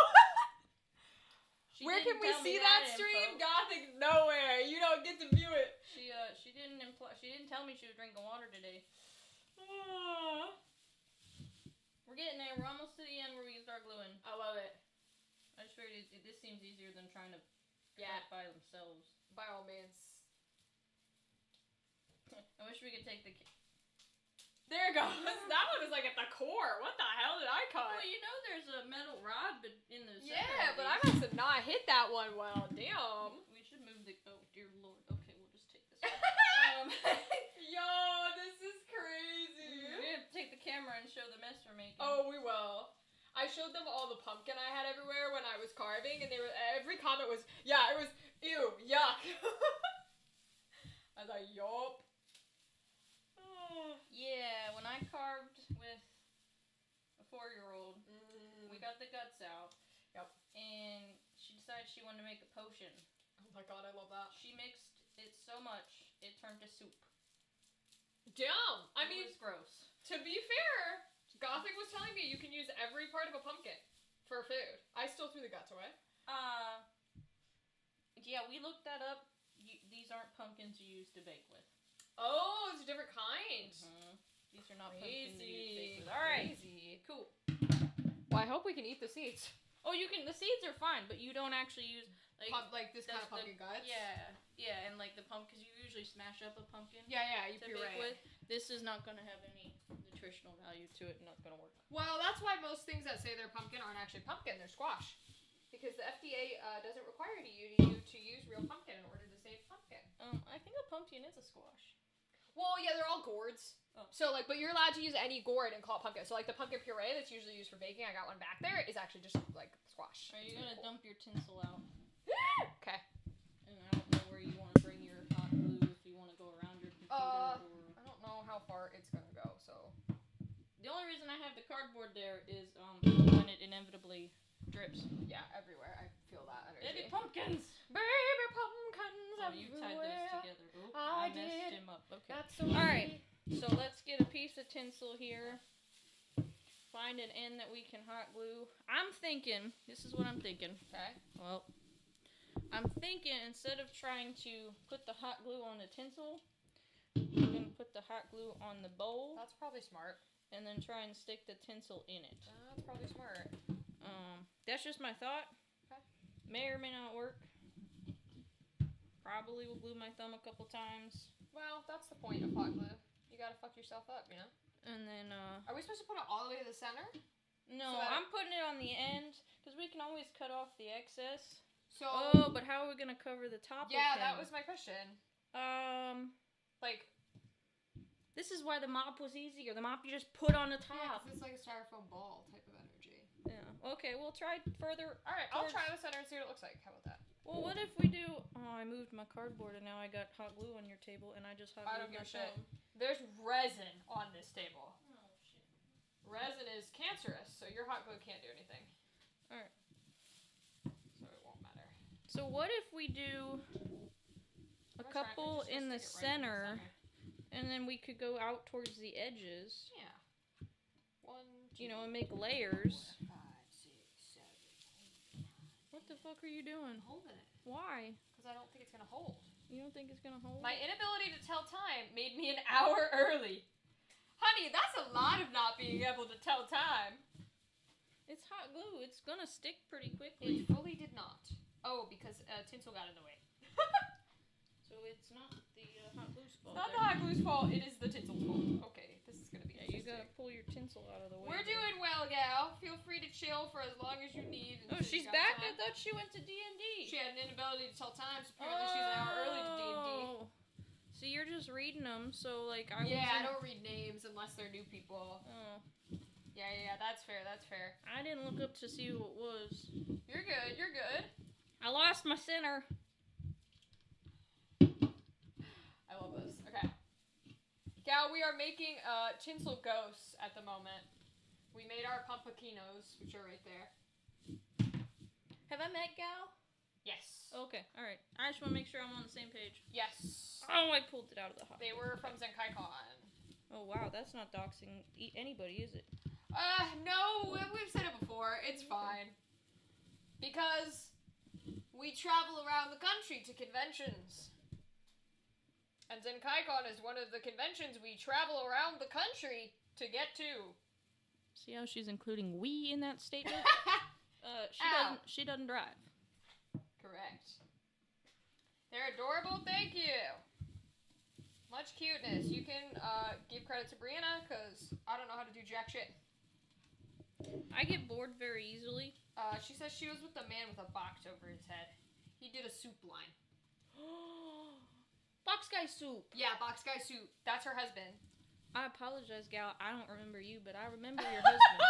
She Where can didn't we tell see me that stream? info. Gothic nowhere. You don't get to view it. She didn't tell me she was drinking water today. We're getting there. We're almost to the end where we can start gluing. I love it. I just figured this seems easier than trying to Yeah. cut by themselves. By all means. I wish we could take the. There it goes. That one is like at the core. What the hell did I cut? Well, you know there's a metal rod in the center. Yeah, of but I these. must have not hit that one well. Damn. We should move the. Oh dear lord. Okay, we'll just take this. Yo, this is crazy. We have to take the camera and show the mess we're making. Oh, we will. I showed them all the pumpkin I had everywhere when I was carving, and every comment was, yeah, it was, ew, yuck. I was like, yup. Yeah, when I carved with a 4-year-old, we got the guts out. Yep. And she decided she wanted to make a potion. Oh my god, I love that. She mixed it so much, it turned to soup. Damn! I mean, It was gross. to be fair, Gothic was telling me you can use every part of a pumpkin for food. I still threw the guts away. Yeah, we looked that up. These aren't pumpkins you use to bake with. Oh, it's a different kind. These are not Crazy. pumpkins you use to bake with. Alright. Crazy. Cool. Well, I hope we can eat the seeds. Oh, you can. The seeds are fine, but you don't actually use Like this kind of pumpkin guts? Yeah, and like the pumpkin, because you usually smash up a pumpkin. Yeah, you to puree bake it. with. This is not going to have any nutritional value to it, not going to work. Well, that's why most things that say they're pumpkin aren't actually pumpkin, they're squash. Because the FDA doesn't require you to use real pumpkin in order to say it's pumpkin. I think a pumpkin is a squash. Well, yeah, they're all gourds. Oh. So, but you're allowed to use any gourd and call it pumpkin. So, the pumpkin puree that's usually used for baking, I got one back there, is actually just, squash. Are you going to dump your tinsel out? Okay. And I don't know where you want to bring your hot glue, if you want to go around your computer or... I don't know how far it's gonna go, so... The only reason I have the cardboard there is when it inevitably drips. Yeah, everywhere. I feel that energy. Baby pumpkins! Baby pumpkins Oh, you tied those everywhere. together. Oop, I messed did. him up. Okay. That's so Alright. sweet. So let's get a piece of tinsel here. Find an end that we can hot glue. I'm thinking, this is what I'm thinking. Okay. Well, I'm thinking instead of trying to put the hot glue on the tinsel, I'm going to put the hot glue on the bowl That's probably smart. and then try and stick the tinsel in it. That's probably smart. That's just my thought. Okay. May or may not work. Probably will glue my thumb a couple times. Well, that's the point of hot glue. You gotta fuck yourself up, you know? And then, Are we supposed to put it all the way to the center? no, So that- I'm putting it on the end because we can always cut off the excess. So... Oh, but how are we going to cover the top yeah, of that things? was my question. Like... This is why the mop was easier. The mop you just put on the Yeah, top. 'cause it's like a styrofoam ball type of energy. Yeah. Okay, we'll try further. Alright, I'll try the center and see what it looks like. How about that? Well, what if we do... Oh, I moved my cardboard and now I got hot glue on your table and I just hot I glued don't give my a shit. thumb. There's resin on this table. Oh, shit. Resin is cancerous, so your hot glue can't do anything. Alright. So it won't matter. So what if we do a I'm couple just in gonna the stick it right center and then we could go out towards the edges, Yeah. 1, 2, you know, and make layers. 4, 5, 6, 7, 8, 9. What the fuck are you doing? I'm holding it. Why? Because I don't think it's going to hold. You don't think it's gonna hold? My inability to tell time made me an hour early. Honey, that's a lot of not being able to tell time. It's hot glue. It's gonna stick pretty quickly. It fully did not. Oh, because tinsel got in the way. So it's not the hot glue's fault. Not the hot glue's fault, it is the tinsel's fault. Okay, this is going to be Yeah, you interesting. gotta pull your tinsel out of the way. We're doing well, gal. Feel free to chill for as long as you need. Oh, until she's you got back. I time. thought she went to D&D. She had an inability to tell time, so apparently she's an hour early to D&D. So you're just reading them. So like I Yeah, I wasn't- don't read names unless they're new people. Oh, Yeah, that's fair, that's fair. I didn't look up to see who it was. You're good, you're good. I lost my center. I love this. Okay. Gal, we are making tinsel ghosts at the moment. We made our pumpkinos, which are right there. Have I met Gal? Yes. Okay, all right. I just want to make sure I'm on the same page. Yes. Oh, I pulled it out of the hot. They were from ZenkaiCon. Oh wow, that's not doxing anybody, is it? No, we've said it before. It's fine. Because we travel around the country to conventions. And ZenkaiCon is one of the conventions we travel around the country to get to. See how she's including we in that statement? Ow. She doesn't drive. Correct. They're adorable, thank you. Much cuteness. You can give credit to Brianna, because I don't know how to do jack shit. I get bored very easily. She says she was with the man with a box over his head. He did a soup line. Box guy soup. Yeah, box guy soup. That's her husband. I apologize, gal. I don't remember you, but I remember your husband.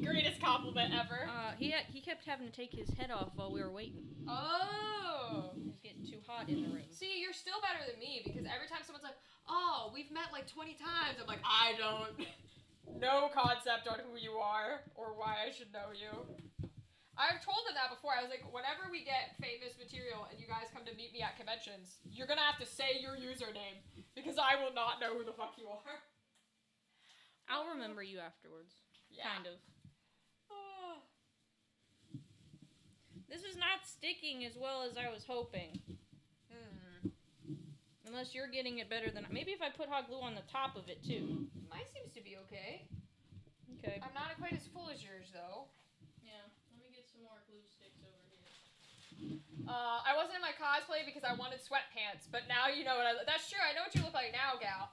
Greatest compliment ever. He kept having to take his head off while we were waiting. Oh. He was getting too hot in the room. See, you're still better than me because every time someone's like, oh, we've met like 20 times, I'm like, I don't. No concept on who you are or why I should know you. I've told them that before. I was like, whenever we get famous material and you guys come to meet me at conventions, you're going to have to say your username because I will not know who the fuck you are. I'll remember you afterwards. Yeah. Kind of. This is not sticking as well as I was hoping. Unless you're getting it better than maybe if I put hot glue on the top of it too. Mine seems to be okay. Okay. I'm not quite as full as yours though. Yeah. Let me get some more glue sticks over here. I wasn't in my cosplay because I wanted sweatpants, but now you know what that's true. I know what you look like now, gal.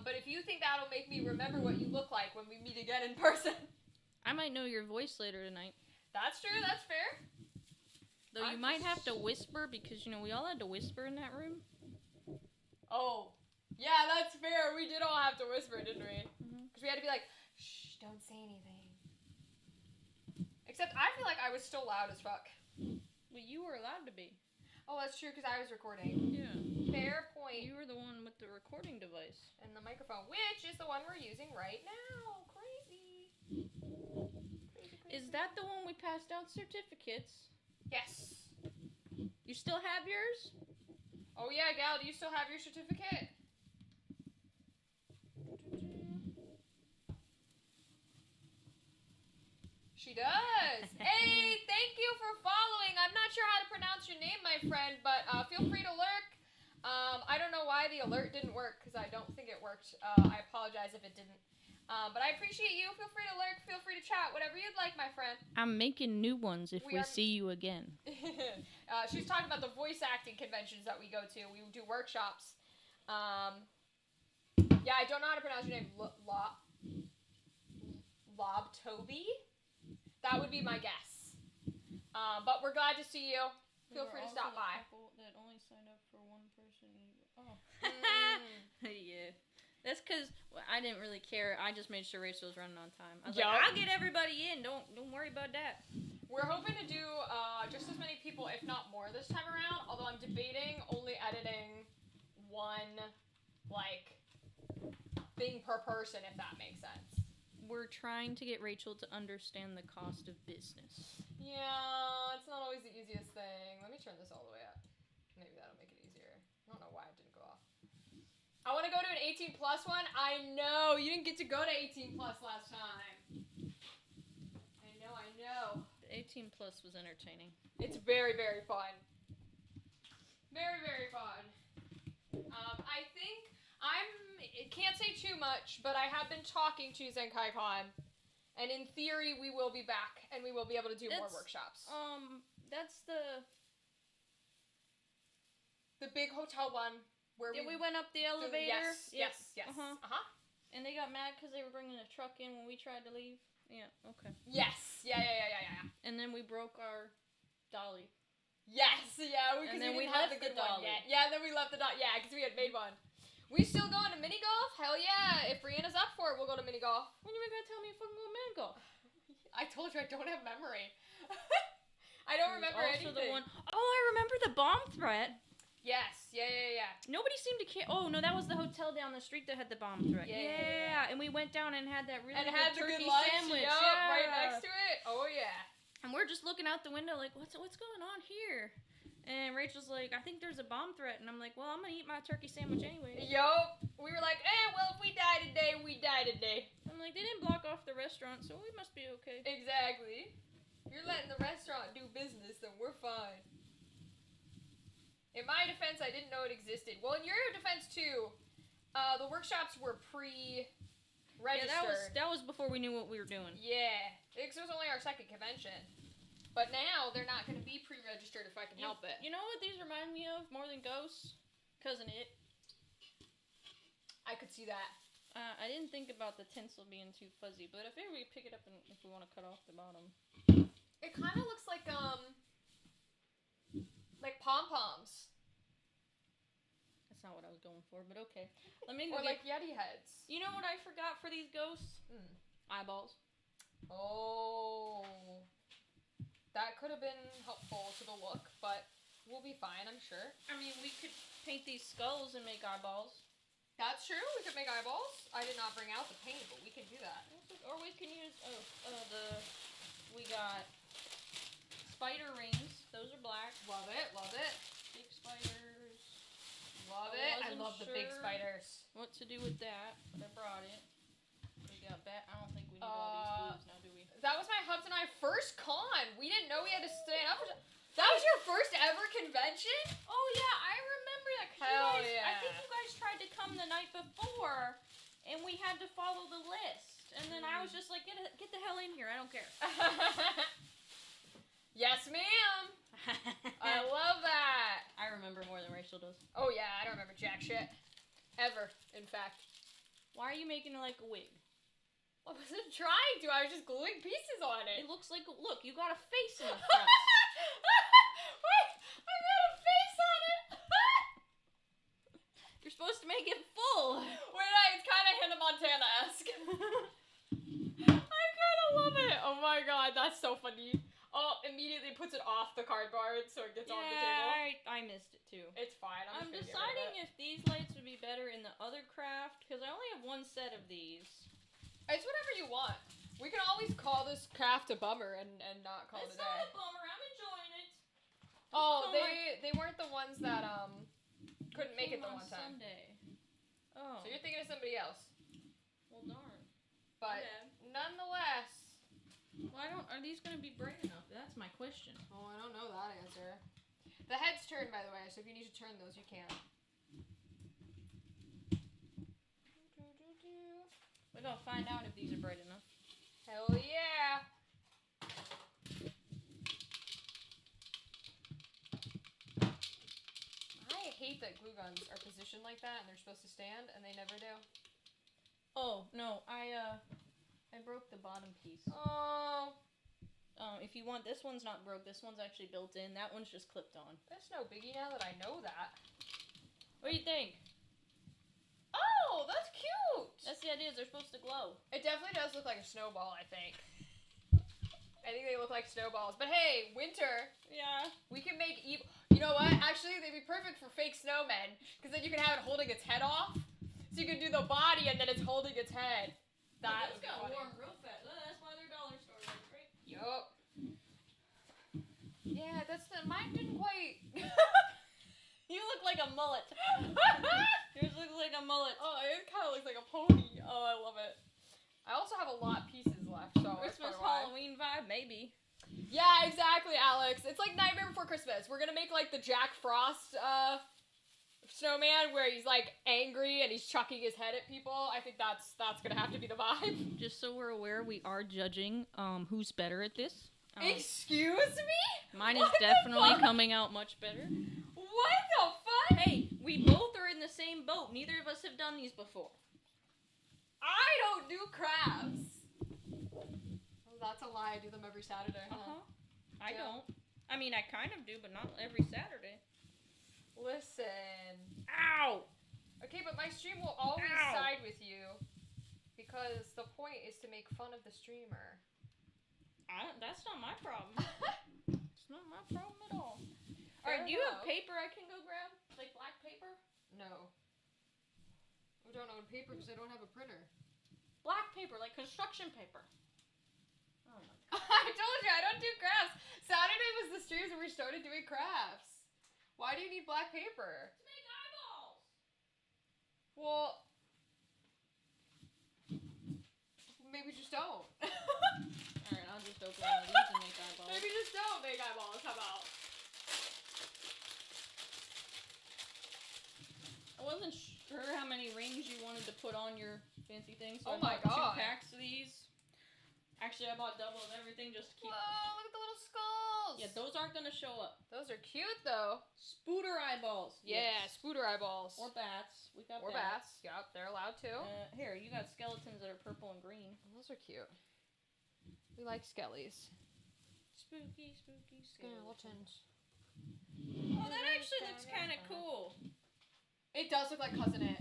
But if you think that'll make me remember what you look like when we meet again in person. I might know your voice later tonight. That's true, that's fair. Though you might have to whisper because, we all had to whisper in that room. Oh. Yeah, that's fair. We did all have to whisper, didn't we? Because we had to be like, shh, don't say anything. Except I feel like I was still loud as fuck. Well, you were allowed to be. Oh, that's true, because I was recording. Yeah. Fair point. You were the one with the recording device. And the microphone, which is the one we're using right now. Crazy. Is that the one we passed out certificates? Yes. You still have yours? Oh yeah, gal, do you still have your certificate? She does. Hey, thank you for following. I'm not sure how to pronounce your name, my friend, but feel free to lurk. I don't know why the alert didn't work, because I don't think it worked. I apologize if it didn't. But I appreciate you. Feel free to lurk. Feel free to chat. Whatever you'd like, my friend. I'm making new ones if we see you again. She's talking about the voice acting conventions that we go to. We do workshops. Yeah, I don't know how to pronounce your name. Lobtoby? That would be my guess. But we're glad to see you. Feel free to stop by. That only signed up for one person. Oh. Yeah. That's because I didn't really care. I just made sure Rachel was running on time. I was like, I'll get everybody in. Don't worry about that. We're hoping to do just as many people, if not more, this time around. Although I'm debating only editing one, thing per person, if that makes sense. We're trying to get Rachel to understand the cost of business. Yeah, it's not always the easiest thing. Let me turn this all the way up. Maybe that'll make it easier. I don't know why it didn't go off. I want to go to an 18 plus one. I know. You didn't get to go to 18 plus last time. I know. The 18 plus was entertaining. It's very, very fun. Very, very fun. I think can't say too much, but I have been talking to ZenkaiCon, and in theory we will be back, and we will be able to do more workshops. That's the big hotel one where we went up the elevator. Yes. And they got mad because they were bringing a truck in when we tried to leave. Yeah. Okay. Yes. Yeah. And then we broke our dolly. Yes. Yeah. Because we didn't have the good one yet. Yeah. Then we left the dolly. Yeah, because we had made one. We still going to mini golf? Hell yeah! If Brianna's up for it, we'll go to mini golf. When are you gonna tell me if I'm going to mini golf? I told you I don't have memory. I don't remember anything. I remember the bomb threat. Yes. Yeah. Nobody seemed to care. Oh no, that was the hotel down the street that had the bomb threat. Yeah. And we went down and had that really good turkey sandwich. Yeah, right next to it. Oh yeah. And we're just looking out the window like, what's going on here? And Rachel's like, I think there's a bomb threat. And I'm like, well, I'm going to eat my turkey sandwich anyway. Yup. We were like, well, if we die today, we die today. I'm like, they didn't block off the restaurant, so we must be okay. Exactly. If you're letting the restaurant do business, then we're fine. In my defense, I didn't know it existed. Well, in your defense, too, the workshops were pre-registered. Yeah, that was before we knew what we were doing. Yeah. Because it was only our second convention. But now, they're not going to be pre-registered if I can help it. You know what these remind me of more than ghosts? Cousin It. I could see that. I didn't think about the tinsel being too fuzzy, but if we pick it up and if we want to cut off the bottom. It kind of looks like pom-poms. That not what I was going for, but okay. Let me go Or like Yeti heads. You know what I forgot for these ghosts? Eyeballs. Oh. That could have been helpful to the look, but we'll be fine, I'm sure. I mean, we could paint these skulls and make eyeballs. That's true. We could make eyeballs. I did not bring out the paint, but we can do that. Or we can use, we got spider rings. Those are black. Love it, love it. Big spiders. Love I it. I wasn't love the big sure spiders. What to do with that, but I brought it. We got I don't think we need all these glues now, do we? That was my hubs and I first con. We didn't know we had to stand up. That was your first ever convention? Oh yeah, I remember that. Hell I yeah. think you guys tried to come the night before, and we had to follow the list. And then I was just like, get the hell in here. I don't care. Yes, ma'am. I love that. I remember more than Rachel does. Oh yeah, I don't remember jack shit. Ever, in fact. Why are you making it like a wig? I wasn't trying to. I was just gluing pieces on It it. looks like look, you got a face in the front. Wait, I got a face on it. You're supposed to make it full. It's kind of Hannah Montana-esque. I kind of love it. Oh my god, that's so funny. Oh, immediately puts it off the cardboard so it gets on the table. I missed it too. It's fine. I'm just gonna get rid of deciding it. if these lights would be better in the other craft, because I only have one set of these. It's whatever you want. We can always call this craft a bummer and not call It's it a not day. a bummer. I'm enjoying it. Oh, Oh they weren't the ones that couldn't make it the Came one time. Sunday. Oh. So you're thinking of somebody else. Well, darn. But Okay. nonetheless. Well, are these going to be bright enough? That's my question. Oh, I don't know that answer. The heads turn, by the way, so if you need to turn those, you can. We're going to find out if these are bright enough. Hell yeah! I hate that glue guns are positioned like that and they're supposed to stand and they never do. Oh, no. I broke the bottom piece. Oh. If you want, this one's not broke. This one's actually built in. That one's just clipped on. That's no biggie now that I know that. What do you think? Oh, that's cute! That's the idea. They're supposed to glow. It definitely does look like a snowball, I think. I think they look like snowballs. But hey, winter. Yeah. We can make evil. You know what? Actually, they'd be perfect for fake snowmen. Because then you can have it holding its head off. So you can do the body and then it's holding its head. That would be got funny. warm real fast. That's why they're dollar store rates, right? Yup. Yeah, mine didn't quite. You look like a mullet. Yours looks like a mullet. Oh, it kind of looks like a pony. Oh, I love it. I also have a lot pieces left, so that's Christmas, probably why. Halloween vibe, maybe. Yeah, exactly, Alex. It's like Nightmare Before Christmas. We're gonna make like the Jack Frost snowman where he's like angry and he's chucking his head at people. I think that's gonna have to be the vibe. Just so we're aware, we are judging who's better at this. Excuse me? Mine is What the definitely fuck? coming out much better. What the fuck? Hey, we both are in the same boat. Neither of us have done these before. I don't do crafts. Oh, that's a lie. I do them every Saturday. Huh? I Yeah. don't. I mean, I kind of do, but not every Saturday. Listen. Ow! Okay, but my stream will always Ow. side with you because the point is to make fun of the streamer. That's not my problem. It's not my problem at all. Alright, do you have paper I can go grab? Like black paper? No. I don't own paper because I don't have a printer. Black paper, like construction paper. Oh my god. I told you I don't do crafts. Saturday was the streams where we started doing crafts. Why do you need black paper? To make eyeballs! Well, maybe just don't. Alright, I'll just open one of these and make eyeballs. Maybe just don't make eyeballs. How about? I wasn't sure how many rings you wanted to put on your fancy thing, so Oh I my bought God. 2 packs of these. Actually, I bought double of everything just to keep... Whoa, look at the little skulls. Yeah, those aren't gonna show up. Those are cute though. Spooter eyeballs. Yeah, Yes. spooter eyeballs. Or bats. We got Or bats. Yep, they're allowed too. Here, you got skeletons that are purple and green. Those are cute. We like skellies. Spooky, spooky Skeletons. Oh, that actually looks kind of cool. It does look like Cousin It.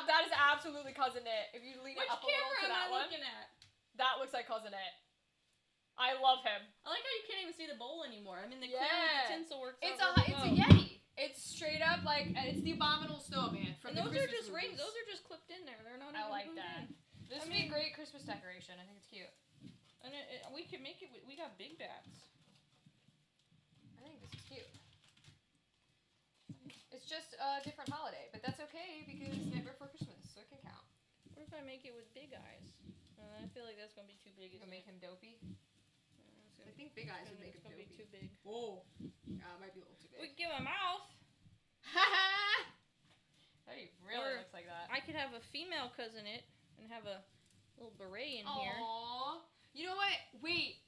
That is absolutely Cousin It. If you lean Which it up a little camera to am that I one, looking at? that looks like Cousin It. I love him. I like how you can't even see the bowl anymore. I mean, the Yeah. clear with the tinsel works It's out a really well. Yeti. It's straight up like it's the Abominable Snowman from And the those are Christmas just rings. movies. Those are just clipped in there. They're not I even like glued that. in. This I would be a mean- great Christmas decoration. I think it's cute. And we could make it. We got big bats. I think this is cute. It's just a different holiday, but that's okay because Night Before Christmas, so it can count. What if I make it with big eyes? I feel like that's gonna be too big. You can make him dopey. It's I think big eyes would make him gonna be dopey. too big. Whoa. Yeah, it might be a little too We big. could give him a mouth. That really Or looks like that. I could have a female cousin it and have a little beret in here. Aww. You know what? Wait.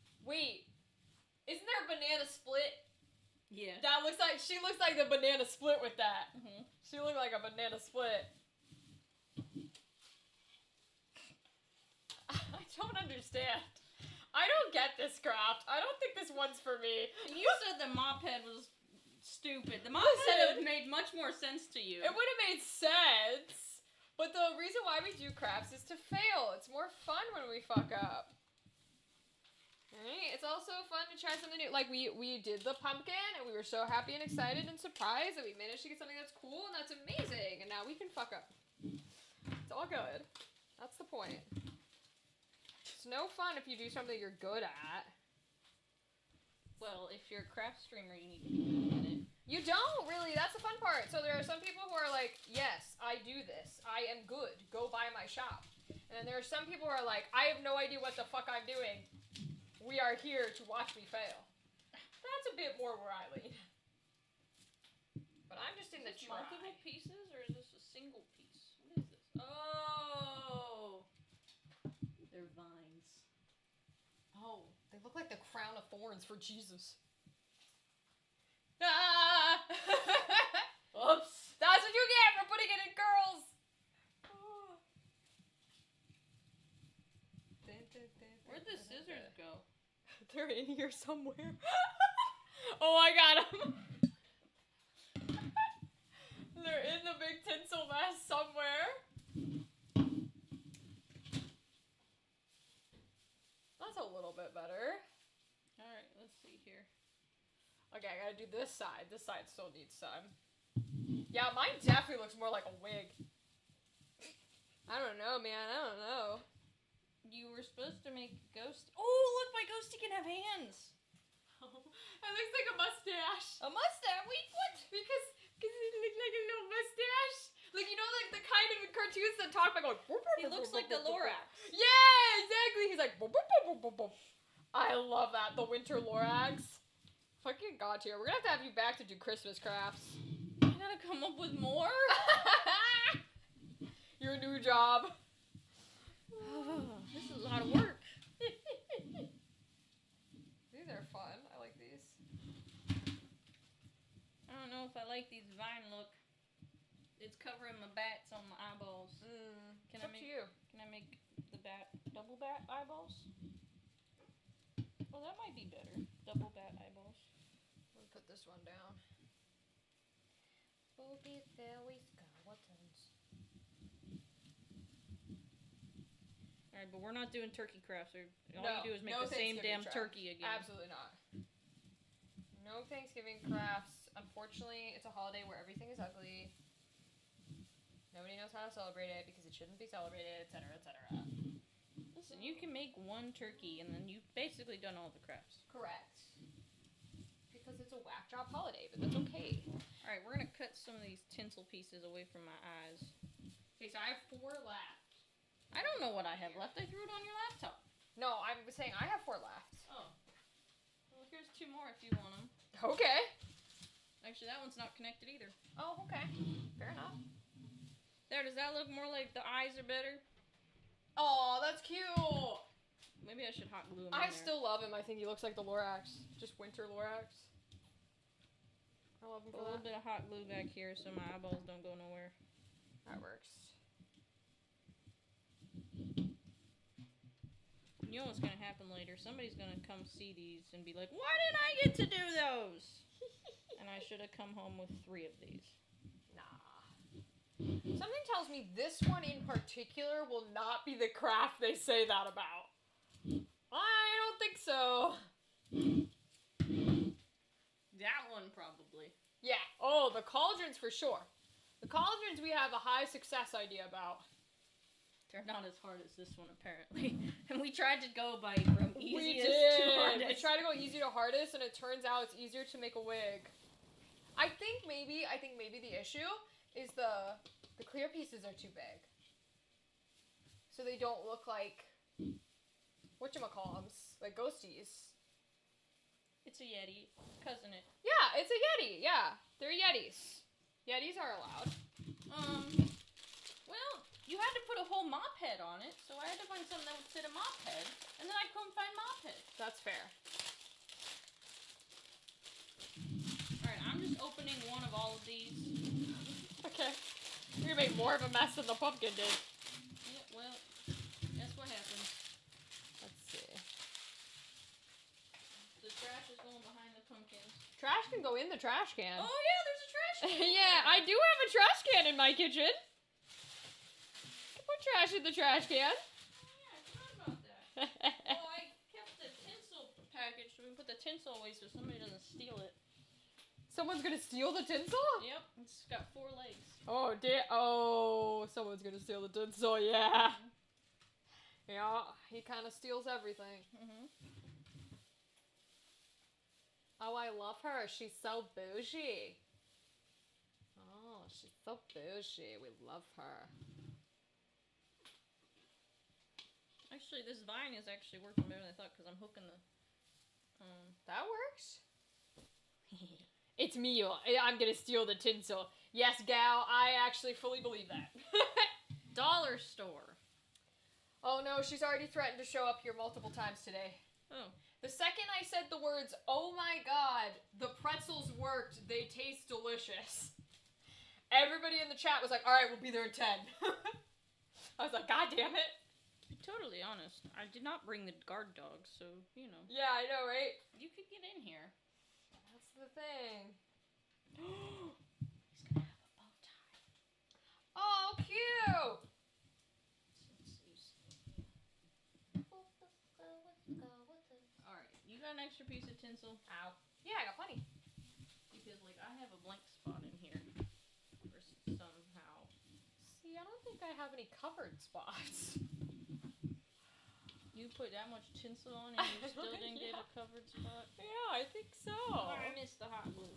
Isn't there a banana split? Yeah. That looks like she looks like the banana split with that. Mm-hmm. She looked like a banana split. I don't understand. I don't get this craft. I don't think this one's for me. You said the mop head was stupid. The mop head would have made much more sense to you. It would have made sense. But the reason why we do crafts is to fail. It's more fun when we fuck up. Right? It's also fun to try something new. Like we did the pumpkin and we were so happy and excited and surprised that we managed to get something that's cool and that's amazing. And now we can fuck up. It's all good. That's the point. It's no fun if you do something you're good at. Well, if you're a craft streamer, you need to be good at it. You don't really. That's the fun part. So there are some people who are like, yes, I do this. I am good. Go by my shop. And then there are some people who are like, I have no idea what the fuck I'm doing. We are here to watch me fail. That's a bit more where I lean. But I'm just in the Is this try. multiple pieces or is this a single piece? What is this? Oh, they're vines. Oh, they look like the crown of thorns for Jesus. Ah! Oops. That's what you get for putting it in girls. Where'd the scissors go? They're in here somewhere. Oh, I got them. They're in the big tinsel mess somewhere. That's a little bit better. Alright, let's see here. Okay, I gotta do this side. This side still needs some. Yeah, mine definitely looks more like a wig. I don't know, man. I don't know. You were supposed to make ghost. Oh, look, my ghosty can have hands. Oh, it looks like a mustache. A mustache? Wait, what? Because it looks like a little mustache. Like, you know, like the kind of cartoons that talk by going. He looks like the Lorax. Yeah, exactly. He's like. Boop, boop, boop, boop, boop, boop. I love that. The winter Lorax. Fucking god tier. We're gonna have you back to do Christmas crafts. I gotta come up with more? Your new job. This is a lot of work. These are fun. I like these. I don't know if I like these vine look. It's covering my bats on my eyeballs. It's up to you. Can I make the bat double bat eyeballs? Well, that might be better. Double bat eyeballs. Let me put this one down. Spooky fairy skeletons. Alright, but we're not doing turkey crafts. All No, you do is make no the same Thanksgiving damn craft. turkey again. Absolutely not. No Thanksgiving crafts. Unfortunately, it's a holiday where everything is ugly. Nobody knows how to celebrate it because it shouldn't be celebrated, etc., etc. Listen, you can make one turkey and then you've basically done all the crafts. Correct. Because it's a whack job holiday, but that's okay. Alright, we're gonna cut some of these tinsel pieces away from my eyes. Okay, so I have 4 left. I don't know what I have left. I threw it on your laptop. No, I'm saying I have 4 left. Oh. Well, here's 2 more if you want them. Okay. Actually, that one's not connected either. Oh, okay. Fair enough. There, does that look more like the eyes are better? Oh, that's cute. Maybe I should hot glue him I in there. still love him. I think he looks like the Lorax. Just winter Lorax. I love him Put for a little that. bit of hot glue back here so my eyeballs don't go nowhere. That works. You know what's gonna happen later? Somebody's gonna come see these and be like, "Why didn't I get to do those?" And I should have come home with 3 of these. Something tells me this one in particular will not be the craft they say that about. I don't think so. That one probably. Yeah. Oh, the cauldrons for sure. The cauldrons we have a high success idea about. They're not as hard as this one apparently. And we tried to go from We easiest did. to hardest. We tried to go easy to hardest, and it turns out it's easier to make a wig. I think maybe the issue is the clear pieces are too big, so they don't look like whatchamacallums, like ghosties. It's a Yeti, cousin it. Yeah, it's a Yeti. Yeah, they're Yetis. Yetis are allowed. Well, you had to put a whole mop head on it, so I had to find something that would fit a mop head, and then I couldn't find mop head. That's fair. Alright, I'm just opening one of all of these. Okay. You're gonna make more of a mess than the pumpkin did. Yeah, well, that's what happens. Let's see. The trash is going behind the pumpkins. Trash can go in the trash can. Oh yeah, there's a trash can. Yeah, I do have a trash can in my kitchen. Put trash in the trash can. Oh yeah, I forgot about that. Oh, I kept the tinsel package so we can put the tinsel away so somebody doesn't steal it. Someone's gonna steal the tinsel? Yep, it's got 4 legs. Oh, oh, someone's gonna steal the tinsel, yeah. Yeah, he kind of steals everything. Oh, I love her. She's so bougie. Oh, she's so bougie. We love her. Actually, this vine is actually working better than I thought because I'm hooking the... That works. It's me. I'm gonna steal the tinsel. Yes, gal, I actually fully believe that. Dollar store. Oh no, she's already threatened to show up here multiple times today. Oh. The second I said the words, oh my god, the pretzels worked, they taste delicious. Everybody in the chat was like, alright, we'll be there in 10. I was like, god damn it. To be totally honest, I did not bring the guard dog, so, you know. Yeah, I know, right? You could get in here. That's the thing. He's gonna have a bow tie. Oh, cute! Alright, you got an extra piece of tinsel? Ow. Yeah, I got plenty. Because, like, I have a blank spot in here. Somehow. See, I don't think I have any covered spots. You put that much tinsel on and you still didn't get a covered spot? Yeah, I think so. Oh, I missed the hot glue.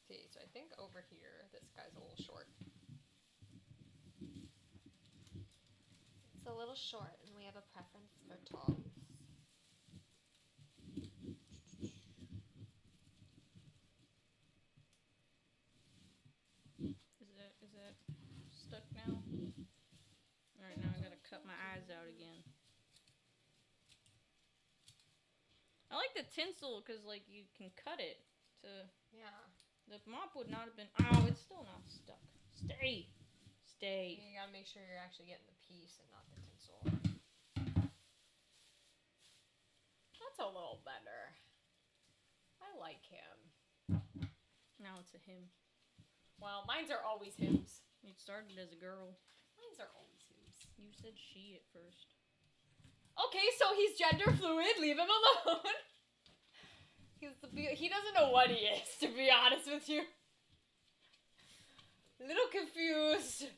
See, so I think over here, this guy's a little short. It's a little short, and we have a preference for talls. Is that stuck now? Alright, now I gotta cut my eyes out again. I like the tinsel because, like, you can cut it to... Yeah. The mop would not have been... Oh, it's still not stuck. Stay! Stay. You gotta make sure you're actually getting the piece and not the tinsel. That's a little better. I like him. Now it's a him. Well, mines are always hims. It started as a girl. Mines are always hims. You said she at first. Okay, so he's gender fluid. Leave him alone. He doesn't know what he is, to be honest with you. A little confused.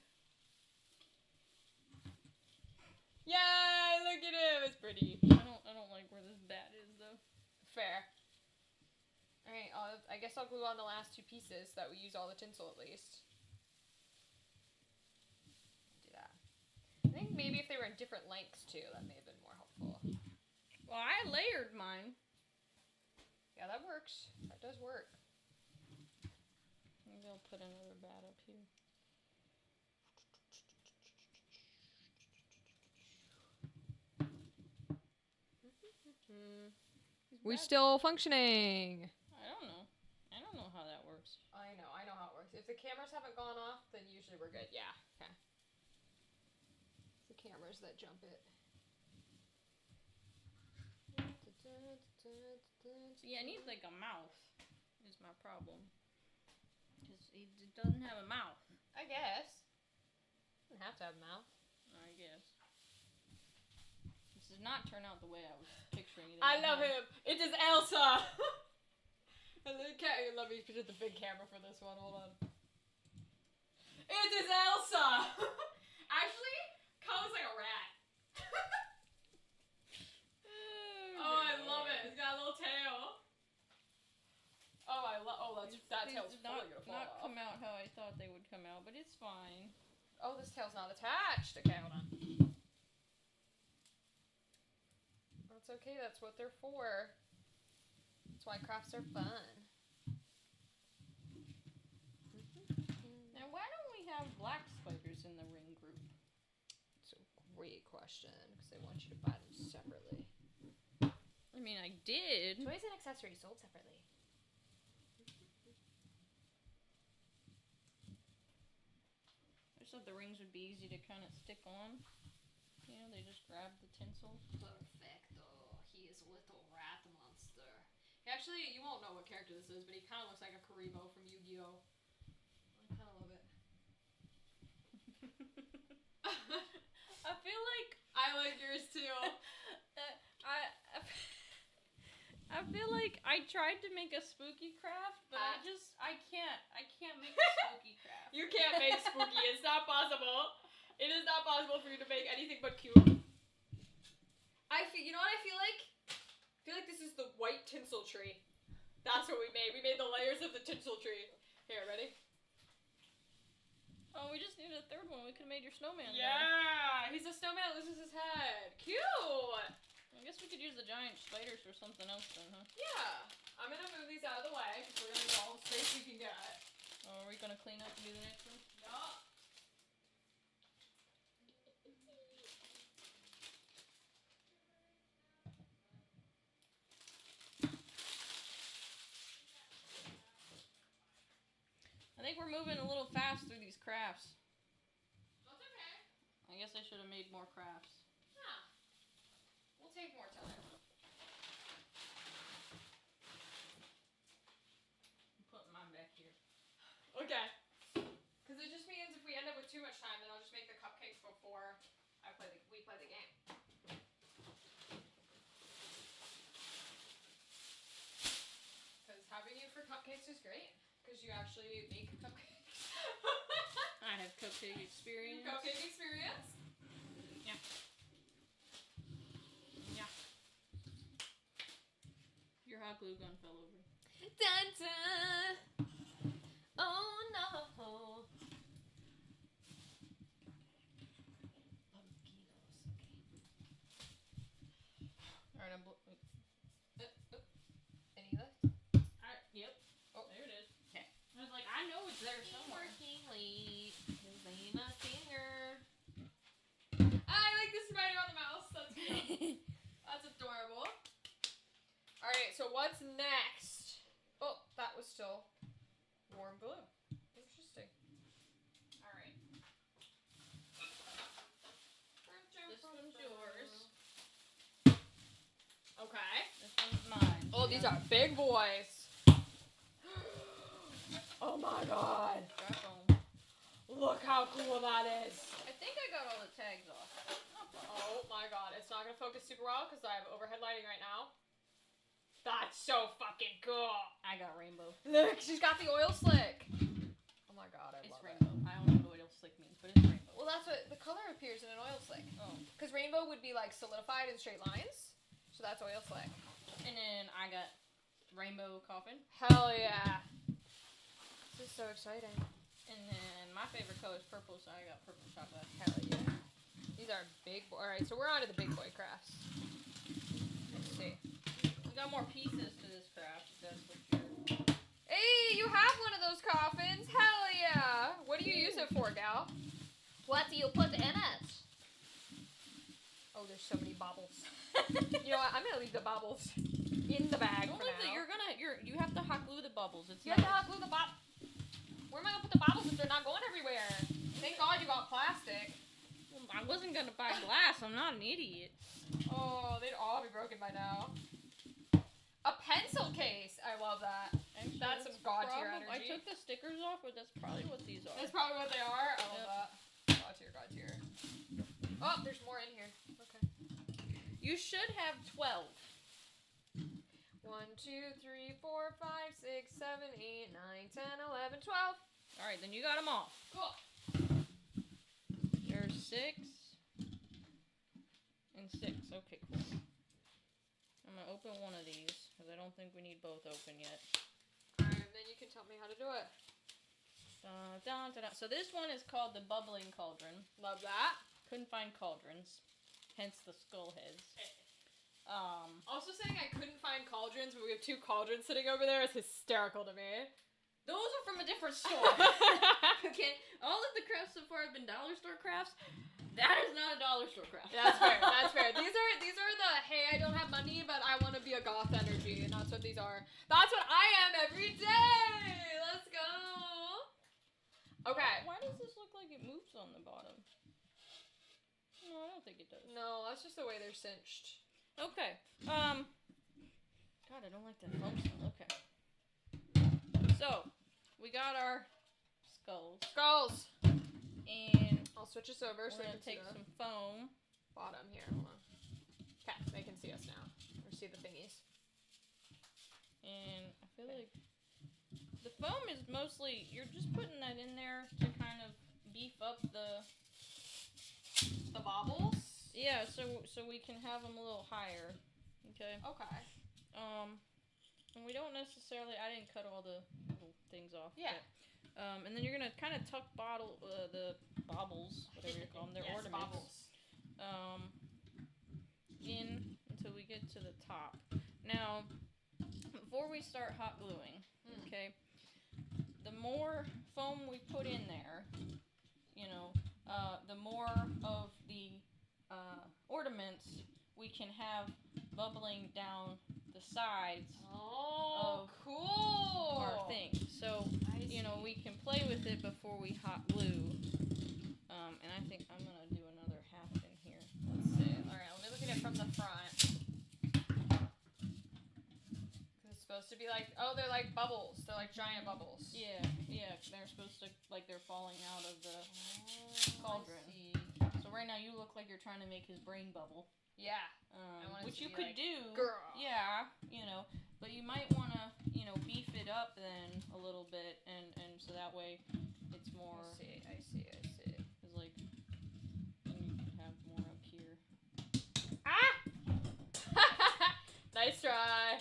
Yay, look at him. It's pretty. I don't like where this bat is, though. Fair. Alright, I guess I'll glue on the last 2 pieces so that we use all the tinsel at least. Do that. I think maybe if they were in different lengths too, that may have been more helpful. Well, I layered mine. Yeah, that works. That does work. Maybe I'll put another bat up here. We still functioning. I don't know. I don't know how that works. I know how it works. If the cameras haven't gone off, then usually we're good. Yeah, okay. It's the cameras that jump it. See, I need like a mouth, is my problem. It doesn't have a mouth. I guess. Doesn't have to have a mouth. I guess. This does not turn out the way I was picturing it. I love him. It is Elsa. Okay, let me put the big camera for this one. Hold on. It is Elsa. Actually, Kyle looks like a rat. Oh, I love it. It's got a little tail. Oh, that tail's did fully gonna fall not off. come out how I thought they would come out, but it's fine. Oh, this tail's not attached. Okay, hold on. That's okay. That's what they're for. That's why crafts are fun. Now, why don't we have black spiders in the ring group? It's a great question because they want you to buy them separately. I mean, I did. Toys and accessories sold separately. I just thought the rings would be easy to kind of stick on. You know, they just grab the tinsel. Perfecto. He is a little rat monster. Actually, you won't know what character this is, but he kind of looks like a Karibo from Yu-Gi-Oh! I kind of love it. I feel like I like yours too. I feel like I tried to make a spooky craft, but I can't make a spooky craft. You can't make spooky. It's not possible. It is not possible for you to make anything but cute. You know what I feel like? I feel like this is the white tinsel tree. That's what we made. We made the layers of the tinsel tree. Here, ready? Oh, we just needed a third one. We could have made your snowman. Yeah, he's a snowman that loses his head. Cute. I guess we could use the giant spiders for something else then, huh? Yeah. I'm gonna move these out of the way because we're gonna need all the space we can get. Oh, are we gonna clean up and do the next one? Yeah. I think we're moving a little fast through these crafts. That's okay. I guess I should have made more crafts. Yeah. We'll take more time. I'm putting mine back here. Okay. Because it just means if we end up with too much time, then I'll just make the cupcakes before we play the game. Because having you for cupcakes is great. Because you actually make cupcakes. I have cupcake experience. Cupcake experience? Yeah. Yeah. Your hot glue gun fell over. Dun dun! Oh no! Alright, I'm any left? Yep. Oh. There it is. Okay. I was like, I know it's there somewhere. Working late. His name is Finger. I like the spider on the mouse. That's cute. That's adorable. Alright, so what's next? Oh, that was still warm glue. Interesting. Alright. This one's yours. Okay. This one's mine. Oh, these are big boys. Oh my god. Strap on. Look how cool that is. I think I got all the tags off. Oh my god. It's not going to focus super well because I have overhead lighting right now. That's so fucking cool. I got rainbow. Look, she's got the oil slick. Oh my god, I It's love rainbow. it. I don't know what oil slick means, but it's rainbow. Well, that's what the color appears in an oil slick. Oh. Because rainbow would be like solidified in straight lines. So that's oil slick. And then I got rainbow coffin. Hell yeah. This is so exciting. And then my favorite color is purple, so I got purple chocolate. Hell yeah. These are big boy. Alright, so we're on to the big boy crafts. Let's see. We got more pieces to this craft, if that's what you're... Hey, you have one of those coffins. Hell yeah. What do you use it for, gal? What do you put in it? Oh, there's so many baubles. You know what? I'm gonna leave the baubles in the bag Don't for leave now. You have to hot glue the bubbles. It's You have to hot glue the baubles. Where am I gonna put the baubles if they're not going everywhere? Thank God you got plastic. I wasn't gonna buy glass. I'm not an idiot. Oh, they'd all be broken by now. A pencil case. I love that. I That's some god tier I energy. took the stickers off, but that's probably what these are. That's probably what they are. I love that. God tier, god tier. Oh, there's more in here. Okay. You should have 12. 1, 2, 3, 4, 5, 6, 7, 8, 9, 10, 11, 12. All right, then you got them all. Cool. There's 6 and 6. Okay, cool. I'm gonna open one of these because I don't think we need both open yet. Alright, then you can tell me how to do it. Dun, dun, dun, dun. So this one is called the bubbling cauldron. Love that. Couldn't find cauldrons, hence the skull heads. Also saying I couldn't find cauldrons, but we have 2 cauldrons sitting over there is hysterical to me. Those are from a different store. Okay, all of the crafts so far have been dollar store crafts. That is not a dollar store craft. That's fair. That's fair. These are the hey, I don't have money, but I want to be a goth energy, and that's what these are. That's what I am every day. Let's go. Okay. Why does this look like it moves on the bottom? No, I don't think it does. No, that's just the way they're cinched. Okay. God, I don't like that foam smell. Okay. So, we got our skulls. Skulls. And I'll switch us over so we're they gonna can see take the some foam. bottom here. Hold on. Okay, they can see us now. Or see the thingies. And I feel like the foam is mostly, you're just putting that in there to kind of beef up the baubles? Yeah, so we can have them a little higher. Okay. Okay. And we don't necessarily, I didn't cut all the little things off. Yeah. But, and then you're gonna kind of tuck the baubles, whatever you call them, they're Yes, ornaments. baubles. In until we get to the top. Now, before we start hot gluing, okay, the more foam we put in there, you know, the more of the ornaments we can have bubbling down the sides Oh, of cool. our thing. So, you know, we can play with it before we hot glue. And I think I'm gonna do another half in here. Let's see. Alright, let me look at it from the front. It's supposed to be like, oh, they're like bubbles. They're like giant bubbles. Yeah, they're supposed to, like, they're falling out of the cauldron. I see. So right now you look like you're trying to make his brain bubble. Yeah. want it Which to you be could like, do. girl. Yeah, you know, but you might want to, you know, beef it up then a little bit, and so that way it's more. I see. It's like, then you can have more up here. Ah! Nice try.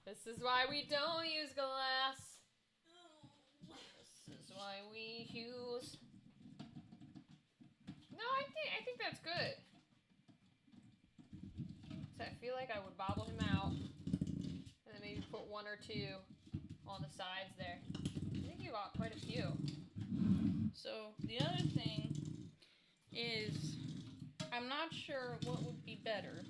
This is why we don't use glass. This is why we use. No, I think that's good. So I feel like I would bobble him out, and then maybe put 1 or 2 on the sides there. I think you got quite a few. So the other thing is, I'm not sure what would be better.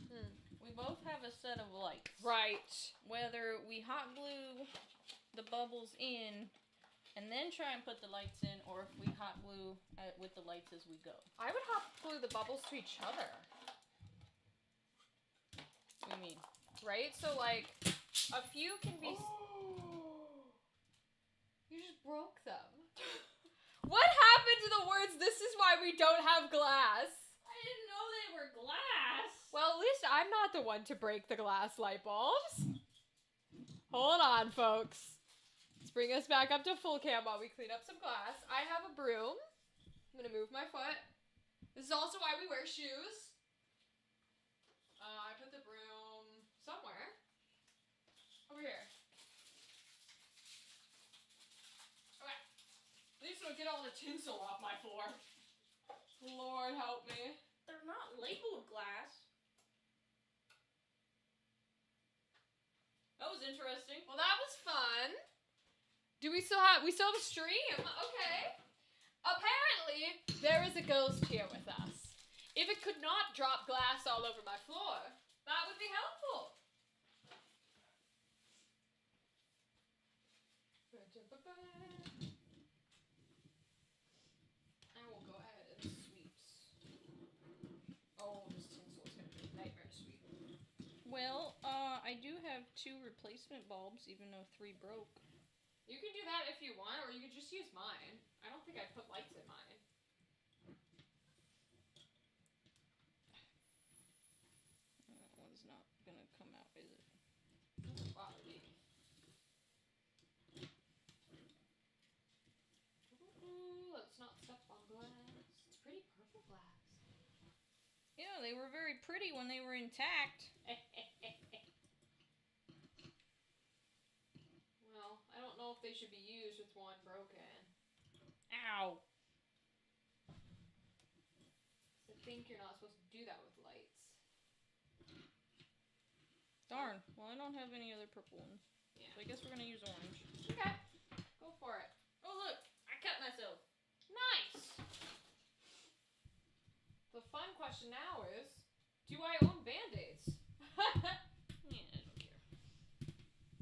We both have a set of lights. Right. Whether we hot glue the bubbles in and then try and put the lights in, or if we hot glue with the lights as we go. I would hot glue the bubbles to each other. What do you mean? Right? So, like, a few can be... You just broke them. What happened to the words, "This is why we don't have glass"? I didn't know they were glass! Well, at least I'm not the one to break the glass light bulbs. Hold on, folks. Let's bring us back up to full cam while we clean up some glass. I have a broom. I'm gonna move my foot. This is also why we wear shoes. I put the broom somewhere. Over here. Okay. At least don't get all the tinsel off my floor. Lord help me. They're not labeled glass. That was interesting. Well, that was fun. Do we still have a stream? Okay. Apparently, there is a ghost here with us. If it could not drop glass all over my floor, that would be helpful. I will go ahead and sweep. Oh, this tinsel is going to be nightmare sweep. Well, I do have 2 replacement bulbs, even though 3 broke. You can do that if you want, or you could just use mine. I don't think I put lights in mine. That one's not gonna come out, is it? Doesn't bother me. Ooh, let's not step on glass. It's pretty purple glass. Yeah, they were very pretty when they were intact. Well, I don't know if they should be used with one broken. Ow. I think you're not supposed to do that with lights. Darn. Well, I don't have any other purple ones. Yeah. So I guess we're gonna use orange. Okay. Go for it. Oh, look! I cut myself. Nice! The fun question now is, do I own Band-Aids? Yeah, I don't care.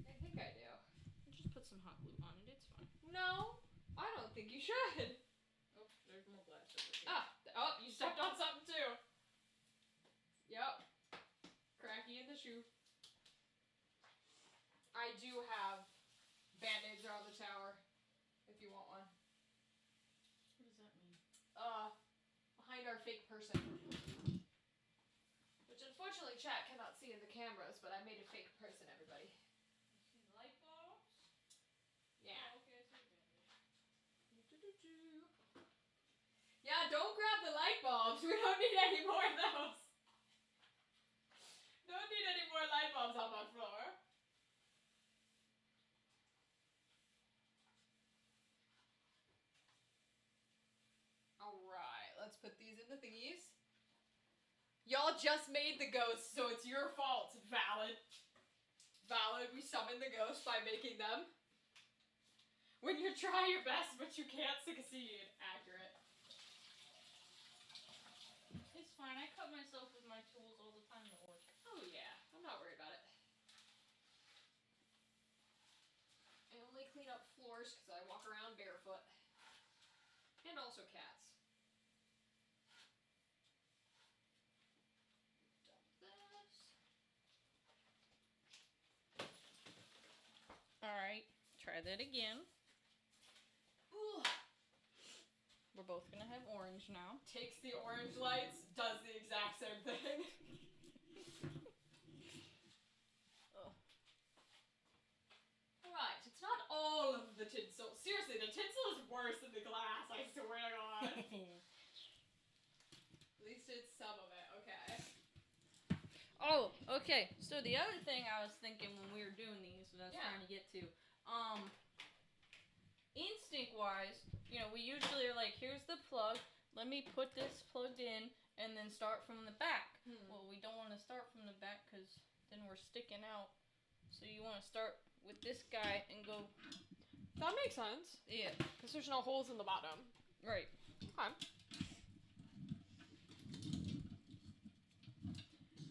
I think I do. Just put some hot glue on it. It's fine. No, I don't think you should. Oh, there's more glass over here. Oh, you stepped on something too. Yep. Cracky in the shoe. I do have Band-Aids around the tower, if you want one. What does that mean? Behind our fake person. Which unfortunately chat cannot see in the cameras, but I made a fake person, everybody. See the light bulbs? Yeah. Oh, okay, I see the Band-Aid. Yeah, don't grab the light bulbs. We don't need any more of those. Don't need any more light bulbs on my floor. Alright, let's put these in the thingies. Y'all just made the ghosts, so it's your fault. Valid. Valid, we summoned the ghosts by making them. When you try your best, but you can't succeed. Accurate. It's fine. I cut myself with my tools all the time at work. Oh yeah, I'm not worried about it. I only clean up floors because I walk around barefoot. And also cats. Dump this. Alright, try that again. Ooh. We're both gonna have orange now. Takes the orange lights, does the exact same thing. Alright, it's not all of the tinsel. Seriously, the tinsel is worse than the glass, I swear to God. At least it's some of it, okay. Oh, okay. So the other thing I was thinking when we were doing these, that I was trying to get to, instinct-wise, you know, we usually are like, here's the plug, let me put this plugged in, and then start from the back. Well, we don't want to start from the back because then we're sticking out. So you want to start with this guy and go. That makes sense. Yeah. Because there's no holes in the bottom. Right. Okay.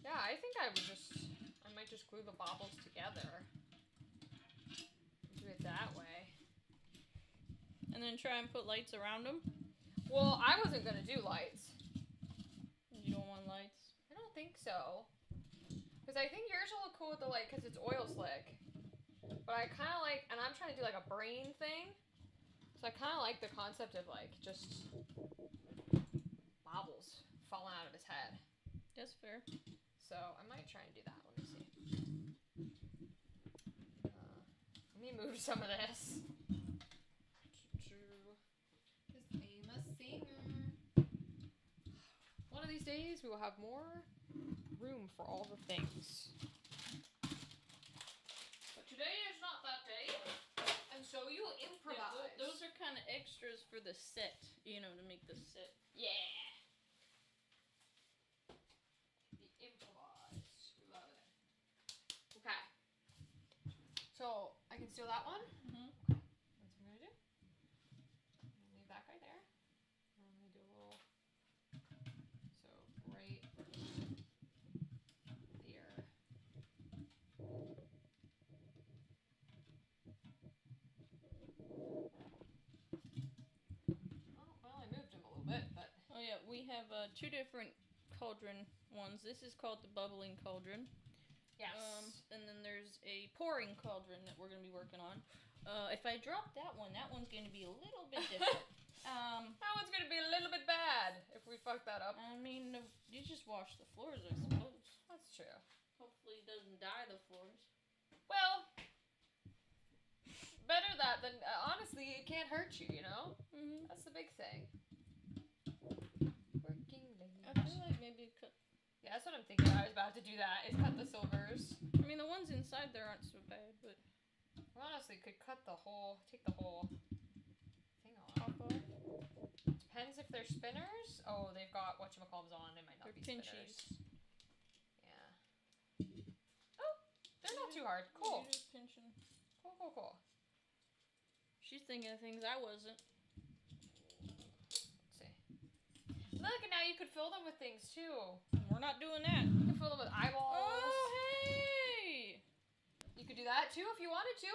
Yeah, I think I might just glue the baubles together. Do it that way. And then try and put lights around them. Well, I wasn't gonna do lights. You don't want lights? I don't think so. Because I think yours will look cool with the light because it's oil slick. But I kind of like, and I'm trying to do like a brain thing. So I kind of like the concept of like just baubles falling out of his head. That's fair. So I might try and do that. Let me see. Let me move some of this. Because I'm a singer. One of these days we will have more room for all the things. But today is not that day. And so you improvise. Yeah, those are kind of extras for the set, you know, to make the set. Yeah. The improvise. Love it. Okay. So I can steal that one? Mm-hmm. Okay. That's what I'm gonna do. I'm gonna leave that guy there. And I'm gonna do a little so right there. Oh, well, I moved him a little bit, but Oh yeah, we have 2 different cauldron ones. This is called the bubbling cauldron. Yes. And then there's a pouring cauldron that we're gonna be working on. If I drop that one's gonna be a little bit different. That one's gonna be a little bit bad if we fuck that up. I mean, you just wash the floors, I suppose. That's true. Hopefully it doesn't dye the floors. Well, better that than honestly, it can't hurt you. You know, Mm-hmm. that's the big thing. Working late. I feel like maybe cut. Yeah, that's what I'm thinking. I was about to do that. Is cut the silvers. I mean, the ones inside there aren't so bad, but We honestly could cut the whole, take the whole thing off. top off. Depends if they're spinners. Oh, they've got whatchamacallits on. They might not They're be pinchies. spinners. Yeah. Oh, they're not too hard. Cool. You're just pinching. Cool, cool, cool. She's thinking of things I wasn't. Let's see. Look, and now you could fill them with things too. We're not doing that. You can fill them with eyeballs. Oh, hey! You could do that too if you wanted to.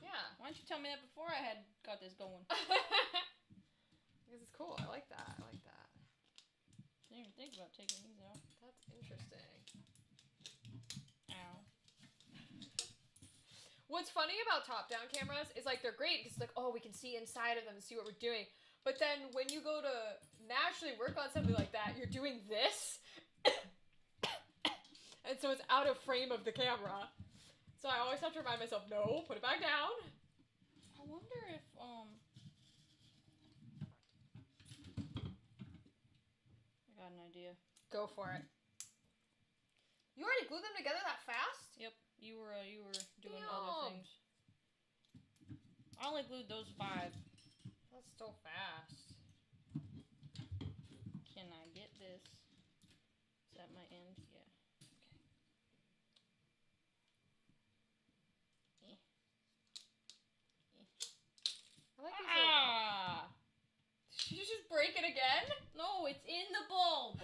Yeah. Why don't you tell me that before I had got this going? Because it's cool. I like that. I like that. Didn't even think about taking these out. That's interesting. Ow. What's funny about top-down cameras is like they're great because it's like, oh, we can see inside of them and see what we're doing. But then when you go to naturally work on something like that, you're doing this. And so it's out of frame of the camera. So I always have to remind myself, no, put it back down. I wonder if I got an idea. Go for it. You already glued them together that fast? Yep, you were doing Damn. other things. I only glued those 5. That's still fast. Can I get this? Is that my end? Yeah. I like these Ah! Did you just break it again? No, it's in the bulb.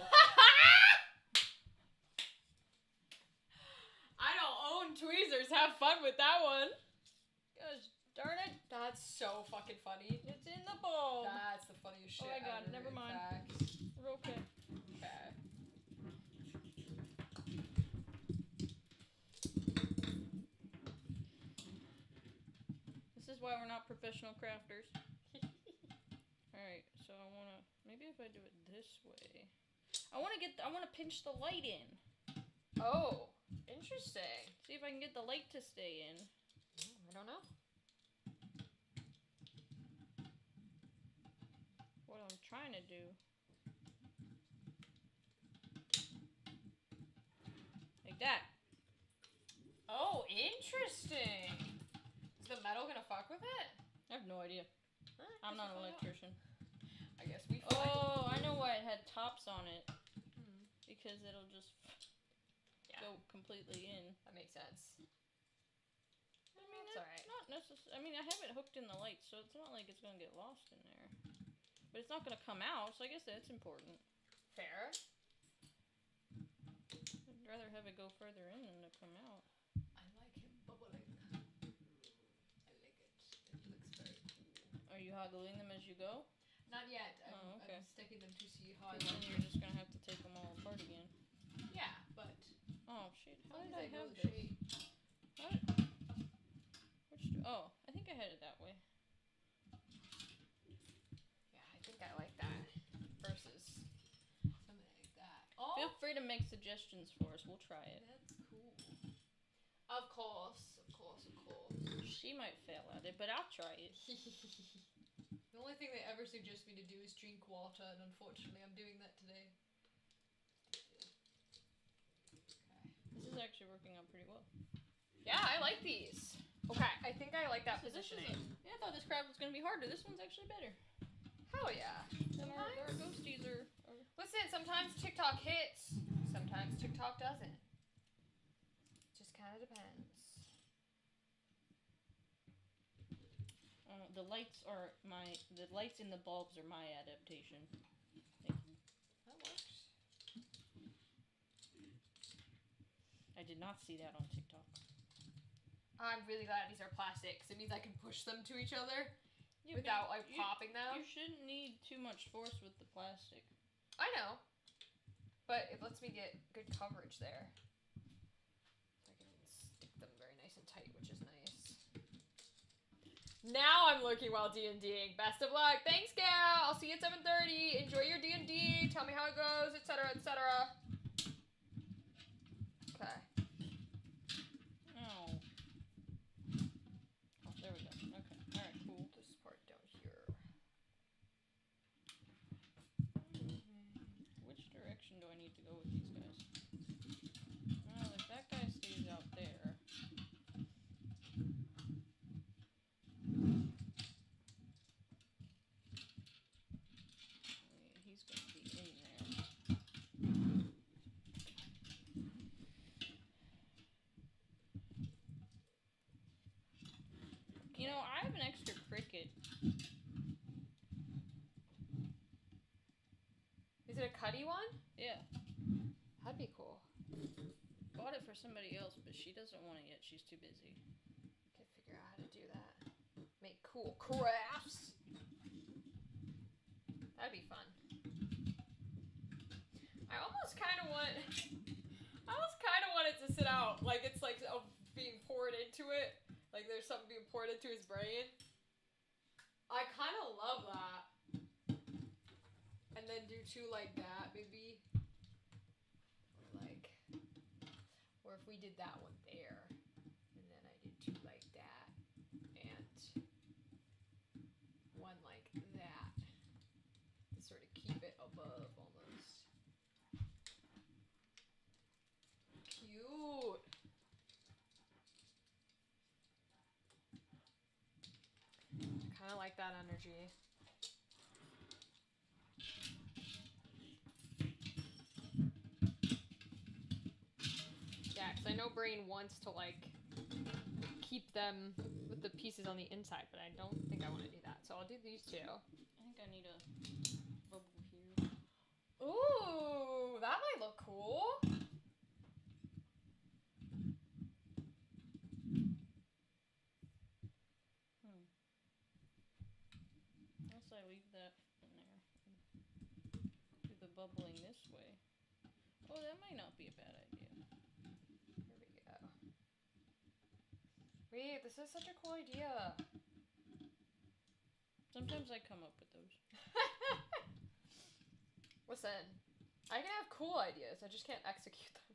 I don't own tweezers. Have fun with that one. Gosh darn it! That's so fucking funny. It's in the bulb. That's the funniest shit. Oh my God, ever, never in mind. fact. We're okay. Okay. This is why we're not professional crafters. Alright, so I wanna, maybe if I do it this way. I wanna pinch the light in. Oh, interesting. See if I can get the light to stay in. I don't know. What I'm trying to do. Like that. Oh, interesting. Is the metal gonna fuck with it? I have no idea. I'm not an electrician. I guess we find. Oh, I know why it had tops on it. Hmm. Because it'll just Yeah. go completely in. That makes sense. I mean, That's alright. not necessarily. I mean, I have it hooked in the light, so it's not like it's gonna get lost in there. But it's not gonna come out, so I guess that's important. Fair. I'd rather have it go further in than to come out. I like him bubbling. I like it. It looks very cool. Are you hoggling them as you go? Not yet. Oh, okay. I'm sticking them to see how I Because then want you're just gonna have to take them all apart again. Yeah, but Oh shit! as How long did as I I know have the this? shape. What? Oh, I think I had it that way. Yeah, I think I like that versus something like that. Oh, Feel free to make suggestions for us. We'll try it. that's cool. Of course, of course, of course. She might fail at it, but I'll try it. The only thing they ever suggest me to do is drink water, and unfortunately, I'm doing that today. This is actually working out pretty well. Yeah, I like these. Okay, I think I like that So this is positioning. yeah, I thought this craft was gonna be harder. This one's actually better. Hell yeah. And our ghosties are Listen, sometimes TikTok hits, sometimes TikTok doesn't. Just kind of depends. the lights in the bulbs are my adaptation. Thank you. That works. I did not see that on TikTok. I'm really glad these are plastic, 'cause it means I can push them to each other Yeah, without but popping them. You shouldn't need too much force with the plastic. I know. but it lets me get good coverage there. So I can stick them very nice and tight, which is nice. Now I'm lurking while D&Ding. Best of luck. Thanks, Gal. I'll see you at 7:30. Enjoy your D&D. Tell me how it goes, etc., etc. Okay. Oh. Oh, there we go. Okay. Alright, cool. This part down here. Which direction do I need to go with these guys? Well, if that guy stays out there. Yeah, he's gonna be in there. You know, I have an extra cricket. Is it a cutty one? Yeah. That'd be cool. Bought it for somebody else, but she doesn't want it yet. She's too busy. Can figure out how to do that. Make cool crafts. That'd be fun. I almost kind of want it to sit out like it's like being poured into it. Like there's something being poured into his brain. I kind of love that. And then do two like that, maybe. Or if we did that one there, and then I did two like that, and one like that, to sort of keep it above almost. Cute. Kind of like that energy. Yeah, because I know Brain wants to, like, keep them with the pieces on the inside, but I don't think I want to do that. So I'll do these two. I think I need a bubble here. Ooh, that might look cool. Unless I leave that in there. Do the bubbling this way. Oh, that might not be a bad idea. Here we go. Wait, this is such a cool idea. Sometimes I come up with those. Listen, I can have cool ideas, I just can't execute them.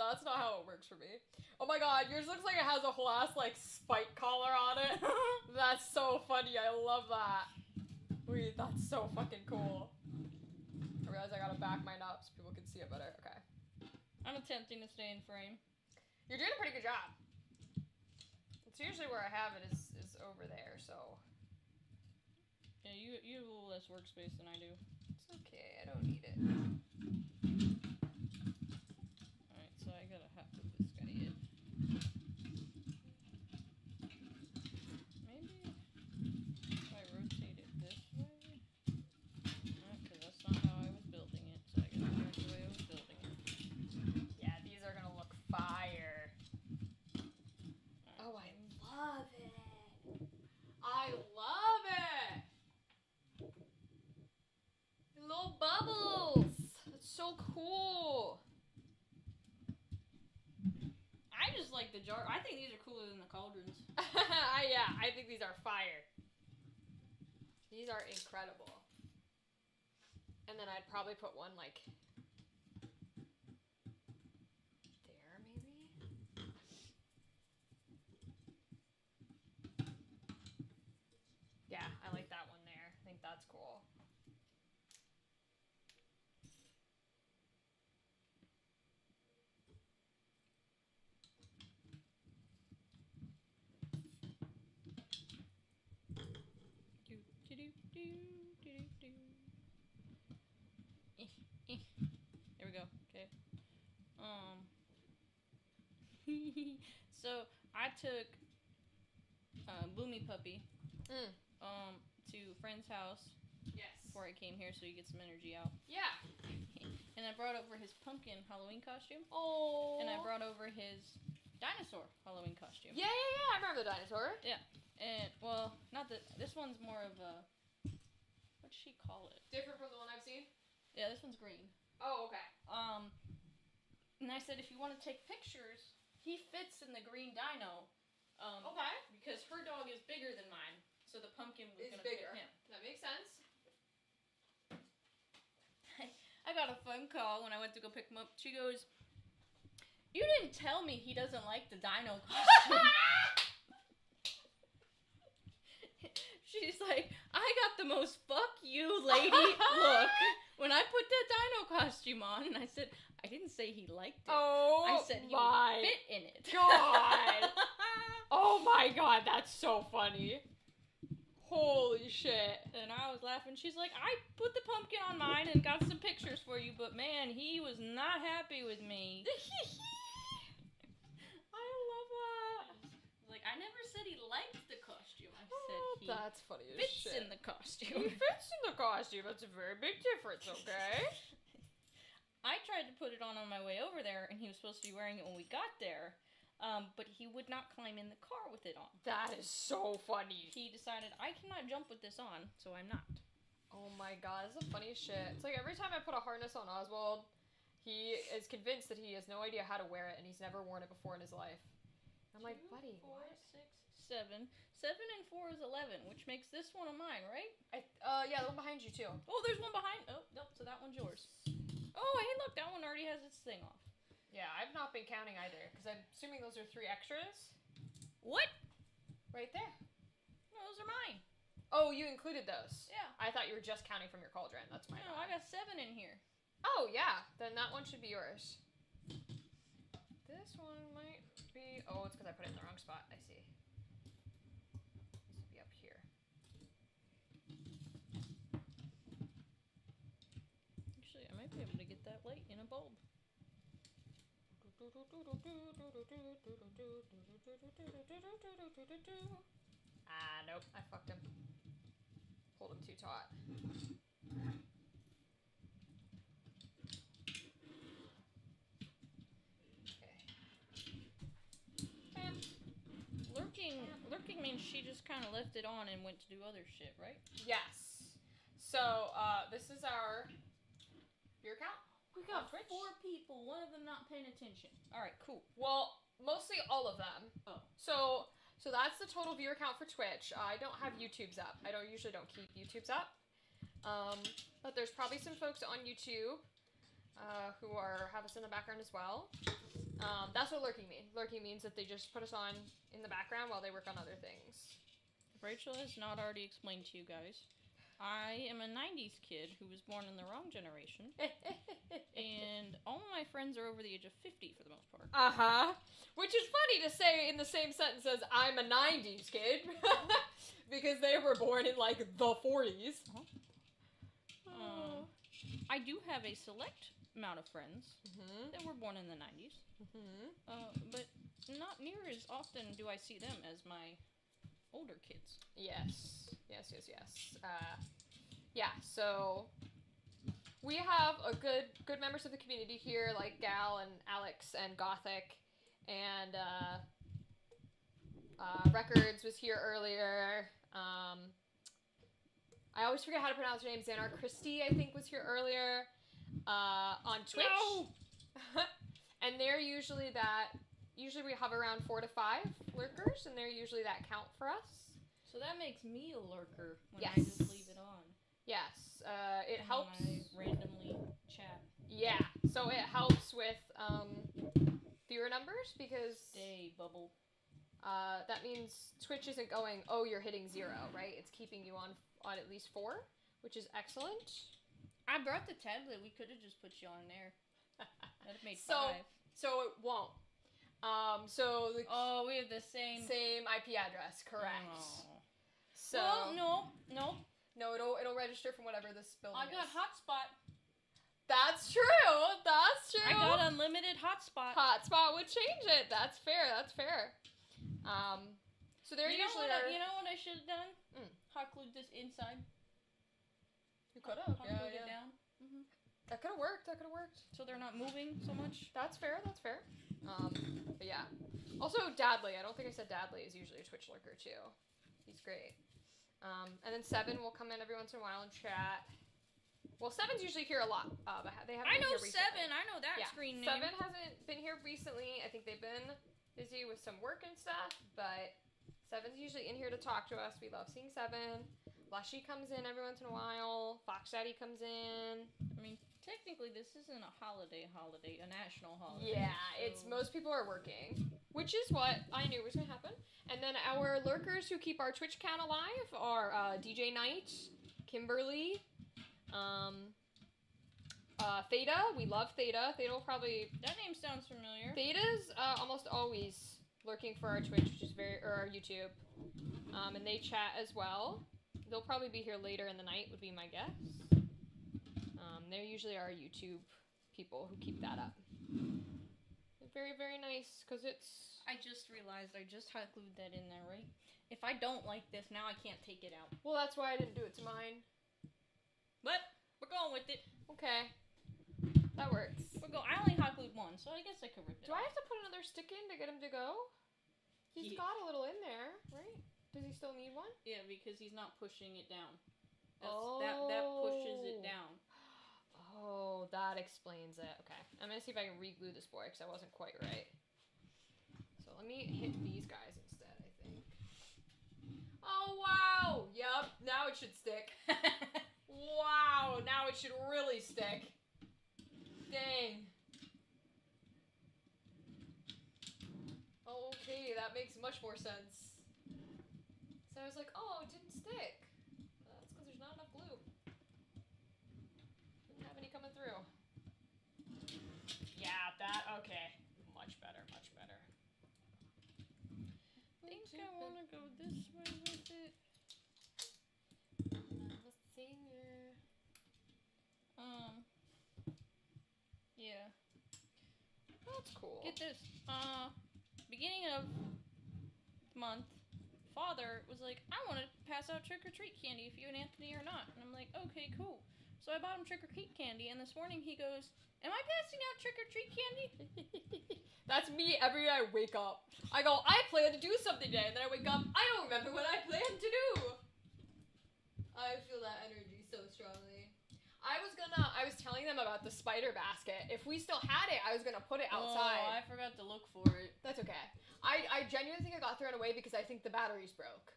That's not how it works for me. Oh my god, yours looks like it has a whole ass, like, spike collar on it. That's so funny, I love that. Wait, that's so fucking cool. I realize I gotta back mine up so people can see it better. Okay. I'm attempting to stay in frame. You're doing a pretty good job. It's usually where I have it is over there, so. Yeah, you have a little less workspace than I do. It's okay, I don't need it. Alright, so I gotta have to this guy in. Maybe if I rotate it this way? No, because that's not how I was building it, so I gotta change the way I was building it. Yeah, these are gonna look fire. Right, Oh, I love it. I love it. Little bubbles. That's so cool. I just like the jar. I think these are cooler than the cauldrons. Yeah, I think these are fire. These are incredible. And then I'd probably put one like there, maybe? Yeah, I like that one there. I think that's cool. There we go. Okay. So I took Boomy Puppy to a friend's house Yes. before I came here, so he gets some energy out. Yeah. And I brought over his pumpkin Halloween costume. Oh. And I brought over his dinosaur Halloween costume. Yeah, yeah, yeah. I remember the dinosaur. Yeah. And well, not that this one's more of a, what'd she call it? Different from the one I've seen. Yeah, this one's green. Oh, okay. And I said, if you want to take pictures, he fits in the green dino. Okay. Because her dog is bigger than mine, so the pumpkin was Is gonna bigger. fit him. That makes sense. I got a phone call when I went to go pick him up. She goes, "You didn't tell me he doesn't like the dino costume." She's like, "I got the most fuck you lady look when I put that dino costume on," and I said, "I didn't say he liked it. Oh, I said he my would fit in it." God. Oh my God, that's so funny. Holy shit. And I was laughing. She's like, "I put the pumpkin on mine and got some pictures for you, but man, he was not happy with me." I love that. Like, I never said he liked the costume. I said he That's funny as fits shit. in the He costume. fits in the costume. That's a very big difference, okay? I tried to put it on my way over there, and he was supposed to be wearing it when we got there, but he would not climb in the car with it on. That is so funny. He decided, I cannot jump with this on, so I'm not. Oh my God, this is the funniest shit. It's like every time I put a harness on Oswald, he is convinced that he has no idea how to wear it, and he's never worn it before in his life. I'm like, 2, buddy, 4, what? 6, 7. 7 and 4 is 11, which makes this one of mine, right? Yeah, the one behind you too. Oh, there's one behind. Oh, nope, so that one's yours. Oh, hey, look, that one already has its thing off. Yeah, I've not been counting either, because I'm assuming those are 3 extras. What? Right there. No, those are mine. Oh, you included those. Yeah. I thought you were just counting from your cauldron. That's my No, bad. I got 7 in here. Oh, yeah. Then that one should be yours. This one might be... Oh, it's because I put it in the wrong spot. I see. This will be up here. Actually, I might be able to get that light in a bulb. Ah, nope. I fucked him. Pulled him too taut. Lurking means she just kind of left it on and went to do other shit, right? Yes. So, this is our beer count. We got Twitch? 4 people, one of them not paying attention. Alright, cool. Well, mostly all of them. Oh. So that's the total viewer count for Twitch. I don't have YouTube's up. I usually don't keep YouTube's up. But there's probably some folks on YouTube who have us in the background as well. That's what lurking means. Lurking means that they just put us on in the background while they work on other things. Rachel has not already explained to you guys. I am a 90s kid who was born in the wrong generation. And all of my friends are over the age of 50 for the most part. Uh-huh. Which is funny to say in the same sentence as I'm a 90s kid. Because they were born in, like, the 40s. I do have a select amount of friends Mm-hmm. that were born in the 90s. Mm-hmm. But not near as often do I see them as my older kids. Yes. Yeah, so we have a good members of the community here, like Gal and Alex and Gothic, and Records was here earlier. I always forget how to pronounce her name. Xanar Christie, I think, was here earlier on Twitch. No! And they're usually we have around 4 to 5 lurkers, and they're usually that count for us. So that makes me a lurker when Yes. I just leave it on. Yes, it And helps. when I randomly chat. Yeah, so it helps with viewer numbers because Day bubble. that means Twitch isn't going, oh, you're hitting 0, right? It's keeping you on at least 4, which is excellent. I brought the tablet. We could have just put you on there. That'd have made So- 5. So it won't. So the Oh, we have the same. same IP address, correct? Oh. So Well, no. no, it'll register from whatever this building I got is. hotspot. That's true. That's true. I got unlimited hotspot. Hotspot would change it. That's fair. So they're You know usually what? You know what I should have done? Hot glued this inside. You could have. Hot Yeah, glued yeah. it down. Mm-hmm. That could have worked. So they're not moving so much. That's fair. But yeah. Also, Dadley. I don't think I said Dadley is usually a Twitch lurker too. He's great. And then 7 will come in every once in a while and chat. Well, 7's usually here a lot, but they haven't I been know here recently. 7. I know that Yeah, screen name. 7 hasn't been here recently. I think they've been busy with some work and stuff, but 7's usually in here to talk to us. We love seeing 7. Lushy comes in every once in a while. Fox Daddy comes in. I mean, technically, this isn't a holiday, a national holiday. Yeah, so... it's most people are working, which is what I knew was gonna happen. And then our lurkers who keep our Twitch account alive are DJ Knight, Kimberly, Theta. We love Theta. Theta will probably. That name sounds familiar. Theta's almost always lurking for our Twitch, which is or our YouTube, and they chat as well. They'll probably be here later in the night, would be my guess. They're usually our YouTube people who keep that up. Very, very nice, because it's... I just realized I just hot glued that in there, right? If I don't like this, now I can't take it out. Well, that's why I didn't do it to mine. But we're going with it. Okay. That works. I only hot glued one, so I guess I could rip it Do off. I have to put another stick in to get him to go? He's got a little in there, right? Does he still need one? Yeah, because he's not pushing it down. That pushes it down. Oh, that explains it. Okay. I'm going to see if I can re-glue this boy, because I wasn't quite right. So let me hit these guys instead, I think. Oh, wow! Yep, now it should stick. Wow, now it should really stick. Dang. Okay, that makes much more sense. So I was like, oh, it didn't stick. That's because there's not enough glue. Didn't have any coming through. Yeah, that, okay. Much better, much better. I think I want to go this way with it. Let's see here. Yeah. That's cool. Get this. Beginning of the month, Father was like, I want to pass out trick-or-treat candy if you and Anthony are not. And I'm like, okay, cool. So I bought him trick-or-treat candy, and this morning he goes, am I passing out trick-or-treat candy? That's me every day I wake up. I go, I plan to do something today, and then I wake up, I don't remember what I planned to do. I feel that energy so strongly. I was telling them about the spider basket. If we still had it, I was gonna put it outside. Oh, I forgot to look for it. That's okay. I genuinely think it got thrown away because I think the batteries broke.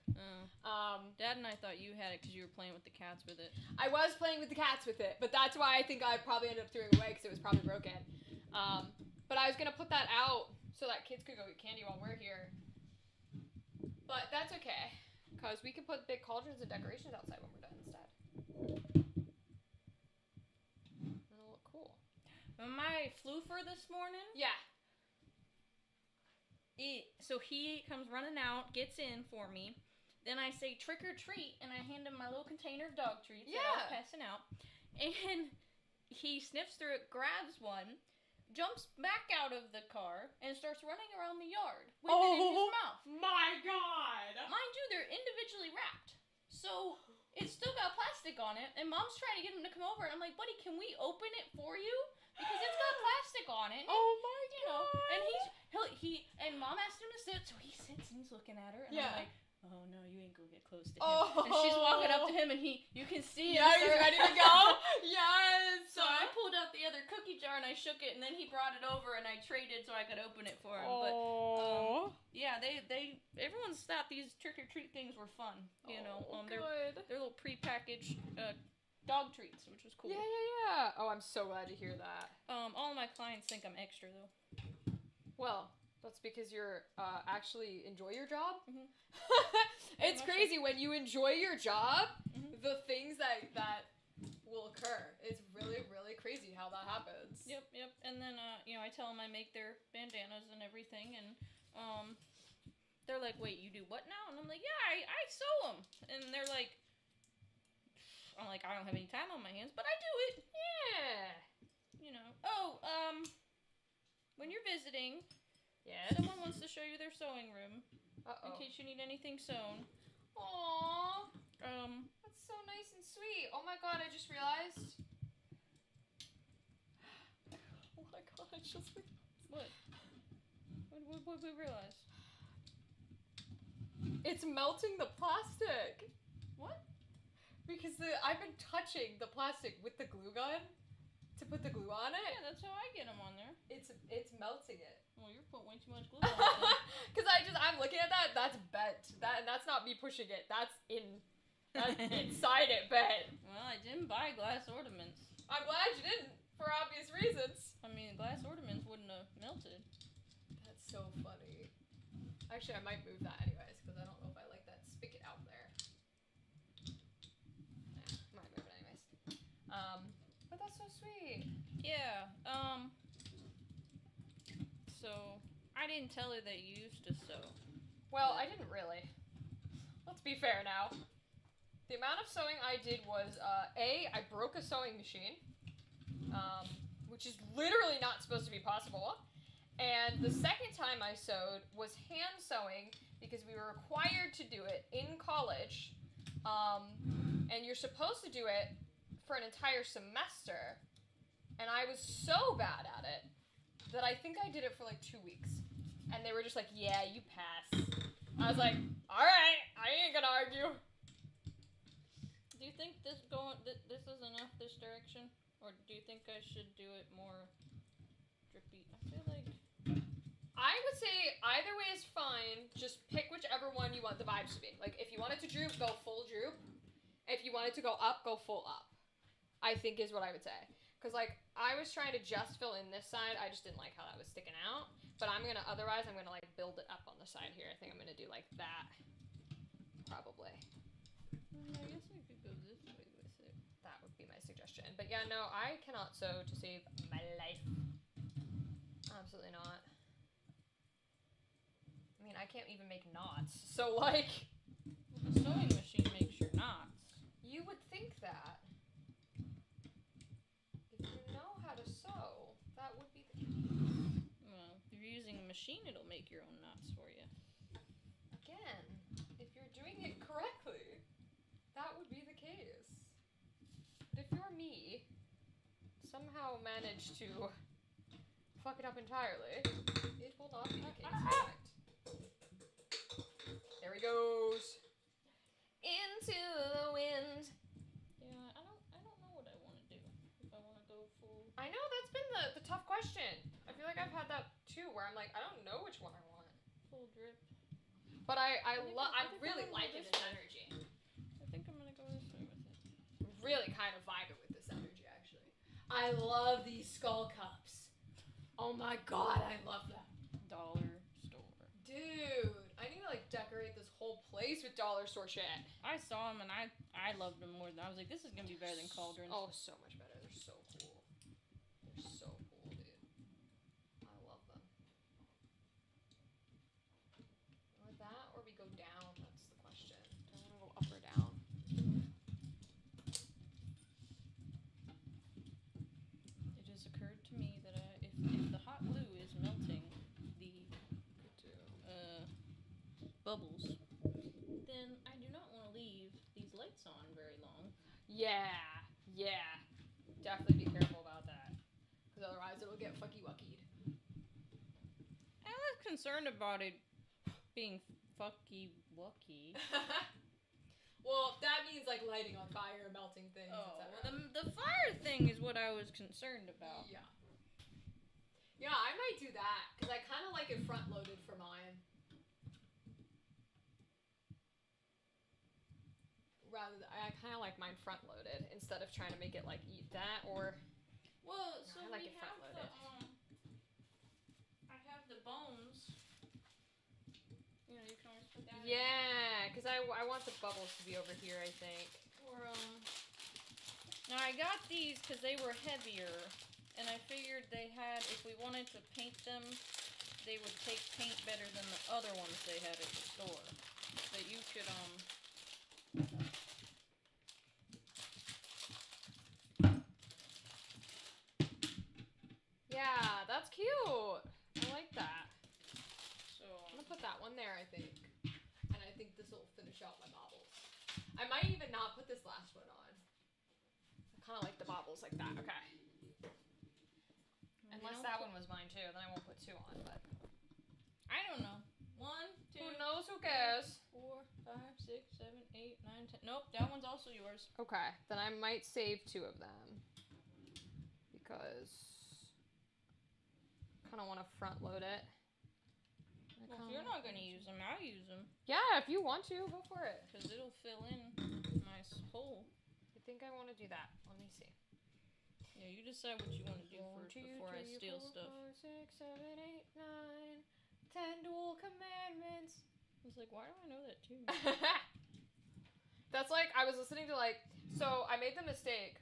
Dad and I thought you had it because you were playing with the cats with it. I was playing with the cats with it, but that's why I think I probably ended up throwing it away because it was probably broken. But I was gonna put that out so that kids could go get candy while we're here. But that's okay, because we can put big cauldrons and decorations outside when we're done instead. It'll look cool. My floofer this morning. Yeah. So he comes running out, gets in for me. Then I say trick or treat, and I hand him my little container of dog treats that I was passing out. And he sniffs through it, grabs one, jumps back out of the car, and starts running around the yard with it in his mouth. My God! Mind you, they're individually wrapped. So it's still got plastic on it, and Mom's trying to get him to come over, and I'm like, buddy, can we open it for you? Because it's got plastic on it. Oh my God! You know, and and Mom asked him to sit, so he sits and he's looking at her, and I'm like, oh no, you ain't gonna get close to him. And she's walking up to him, and you can see him. Yeah, he's ready to go. Yes. So I pulled out the other cookie jar and I shook it, and then he brought it over, and I traded so I could open it for him. But yeah, everyone's thought these trick or treat things were fun. You know, good. They're little prepackaged dog treats, which was cool. Yeah. Oh, I'm so glad to hear that. All of my clients think I'm extra though. Well, that's because you're actually enjoy your job. Mm-hmm. It's crazy when you enjoy your job, the things that will occur. It's really, really crazy how that happens. Yep. And then I tell them I make their bandanas and everything, and they're like, "Wait, you do what now?" And I'm like, "Yeah, I sew them." And they're like, I'm like, I don't have any time on my hands, but I do it. Yeah. You know. Oh, when you're visiting, someone wants to show you their sewing room. In case you need anything sewn. Aww. That's so nice and sweet. Oh my God, I just realized. Oh my God, I just realized. What? What did we realize? It's melting the plastic. What? Because I've been touching the plastic with the glue gun to put the glue on it. Yeah, that's how I get them on there. It's melting it. Well, you're putting way too much glue on it. Because I'm looking at that. That's bent. That's not me pushing it. That's inside it bent. Well, I didn't buy glass ornaments. I'm glad you didn't, for obvious reasons. I mean, glass ornaments wouldn't have melted. That's so funny. Actually, I might move that anyways, because I don't know if I like that spigot out there. Yeah, might move it anyways. But that's so sweet. Yeah, so, I didn't tell her that you used to sew. Well, I didn't really. Let's be fair now. The amount of sewing I did was, I broke a sewing machine, which is literally not supposed to be possible. And the second time I sewed was hand sewing because we were required to do it in college. And you're supposed to do it for an entire semester. And I was so bad at it that I think I did it for like 2 weeks. And they were just like, yeah, you pass. I was like, alright, I ain't gonna argue. Do you think this is enough this direction? Or do you think I should do it more drippy? I feel like... I would say either way is fine. Just pick whichever one you want the vibes to be. Like, if you want it to droop, go full droop. If you want it to go up, go full up. I think is what I would say. Because, like, I was trying to just fill in this side. I just didn't like how that was sticking out. But otherwise, I'm going to, like, build it up on the side here. I think I'm going to do, like, that. Probably. I guess I could go this way with it. That would be my suggestion. But yeah, no, I cannot sew to save my life. Absolutely not. I mean, I can't even make knots. So, like... The sewing machine makes your knots. You would think that. If you know how to sew, that would be the case. Well, if you're using a machine, it'll make your own knots for you. Again, if you're doing it correctly, that would be the case. But if you're me, somehow manage to fuck it up entirely, it will not be the case. Correct. There he goes. Into the wind. Yeah, I don't know what I want to do. If I want to go full... I know, that's been the tough question. I feel like I've had that too, where I'm like, I don't know which one I want. Full drip. But I'm think really I'm gonna liking go this this way. energy. I think I'm going to go this way with it. Really kind of vibing with this energy, actually. I love these skull cups. Oh my god, I love them. Dollar store. Dude, I need to like decorate this whole place with dollar store shit. I saw them and I loved them more than... I was like, this is going to be better than cauldrons. Oh, so much better. They're so cool. They're so cool, dude. I love them. Or that, or we go down? That's the question. Do I want to go up or down? It just occurred to me that if the hot glue is melting the bubbles, then I do not want to leave these lights on very long. Yeah. Definitely be careful about that. Because otherwise it'll get fucky-wuckied. I was concerned about it being fucky-wucky. Well, that means like lighting on fire, melting things, Oh, etc. well, the fire thing is what I was concerned about. Yeah. Yeah, I might do that, because I kind of like it front-loaded for mine. I kind of like mine front-loaded, instead of trying to make it like eat that, or... Well, No, so I like we it have the, front-loaded. I have the bones. You know, you can always put that in. Yeah, because I want the bubbles to be over here, I think. Or, now I got these because they were heavier, and I figured they had, if we wanted to paint them, they would take paint better than the other ones they had at the store. But you could, Yeah, that's cute. I like that. so, I'm gonna put that one there, I think. And I think this will finish out my baubles. I might even not put this last one on. I kind of like the baubles like that. Okay. Unless that one was mine too, then I won't put two on, but... I don't know. 1, 2, Who knows? Who cares? 4, 5, 6, 7, 8, 8, 9, 10. Nope, that one's also yours. Okay, then I might save 2 of them. Because I kind of want to front load it. Well, if you're not going to use them, I'll use them. Yeah, if you want to, go for it. Because it'll fill in my hole. I think I want to do that. Let me see. Yeah, you decide what you want to do 1, first 2, before I 3, steal 4, stuff. 5, 6, 7, 8, 9, 10 dual commandments. I was like, why do I know that too? That's like, I was listening to like, so I made the mistake,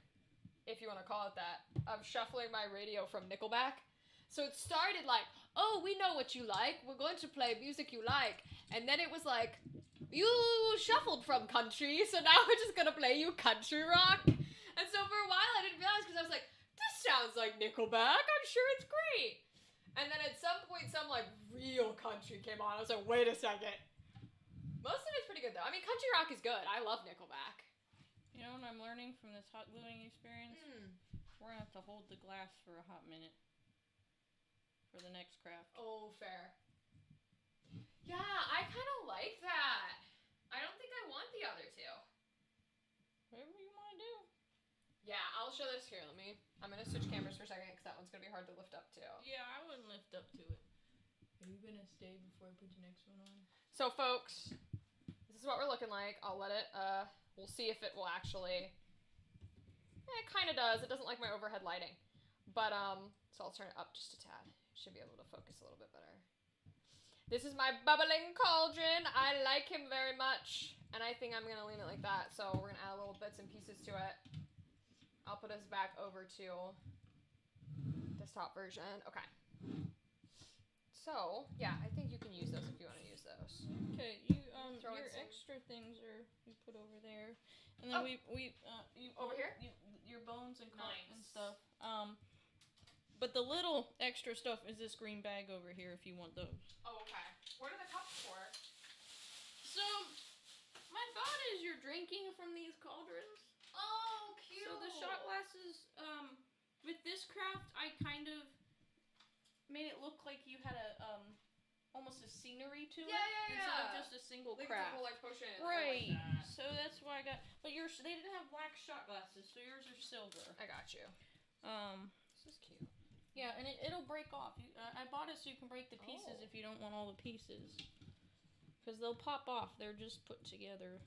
if you want to call it that, of shuffling my radio from Nickelback. So it started like, oh, we know what you like. We're going to play music you like. And then it was like, you shuffled from country, so now we're just going to play you country rock. And so for a while I didn't realize because I was like, this sounds like Nickelback. I'm sure it's great. And then at some point some like real country came on. I was like, wait a second. Most of it's pretty good though. I mean, country rock is good. I love Nickelback. You know what I'm learning from this hot gluing experience? We're going to have to hold the glass for a hot minute. For the next craft. Oh, fair. Yeah, I kind of like that. I don't think I want the other 2. Whatever you want to do. Yeah, I'll show this here. I'm going to switch cameras for a second because that one's going to be hard to lift up too. Yeah, I wouldn't lift up to it. Are you going to stay before I put the next one on? So, folks, this is what we're looking like. I'll let it, we'll see if it will actually, it kind of does. It doesn't like my overhead lighting. But, so I'll turn it up just a tad. Should be able to focus a little bit better. This is my bubbling cauldron. I like him very much. And I think I'm going to leave it like that. So we're going to add little bits and pieces to it. I'll put us back over to desktop version. Okay. So, yeah, I think you can use those if you want to use those. Okay, you Throw in your some- extra things are you put over there, and then you Over here? your bones and Nice. and stuff. But the little extra stuff is this green bag over here if you want those. Oh, okay. What are the cups for? So, my thought is you're drinking from these cauldrons. Oh, cute. So the shot glasses, with this craft, I kind of made it look like you had a almost a scenery to it. Yeah. Instead of just a single Like craft. it's a whole like potion. Right. I like that. So that's why I got. But yours, they didn't have black shot glasses, so yours are silver. I got you. This is cute. Yeah, and it'll break off. I bought it so you can break the pieces if you don't want all the pieces. Because they'll pop off. They're just put together.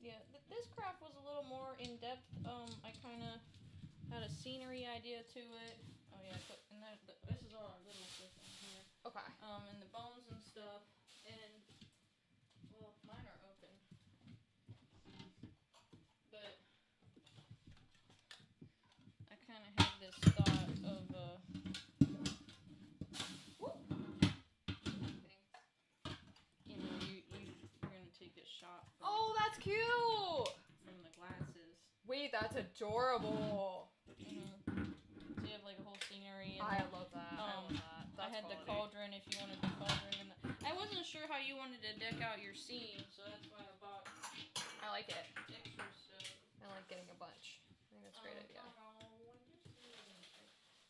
Yeah, this craft was a little more in depth. I kind of had a scenery idea to it. Oh yeah, and this is all our little stuff in here. Okay. And the bones and stuff, and well, mine are open. But I kind of had this thought of you know, you're gonna take a shot. Oh, that's cute. From the glasses. Wait, that's adorable. So you have like a whole scenery. And I love that. I had the cauldron if you wanted the cauldron. And I wasn't sure how you wanted to deck out your scene, so that's why I bought I like it. extra stuff. I like getting a bunch. I think that's a great idea.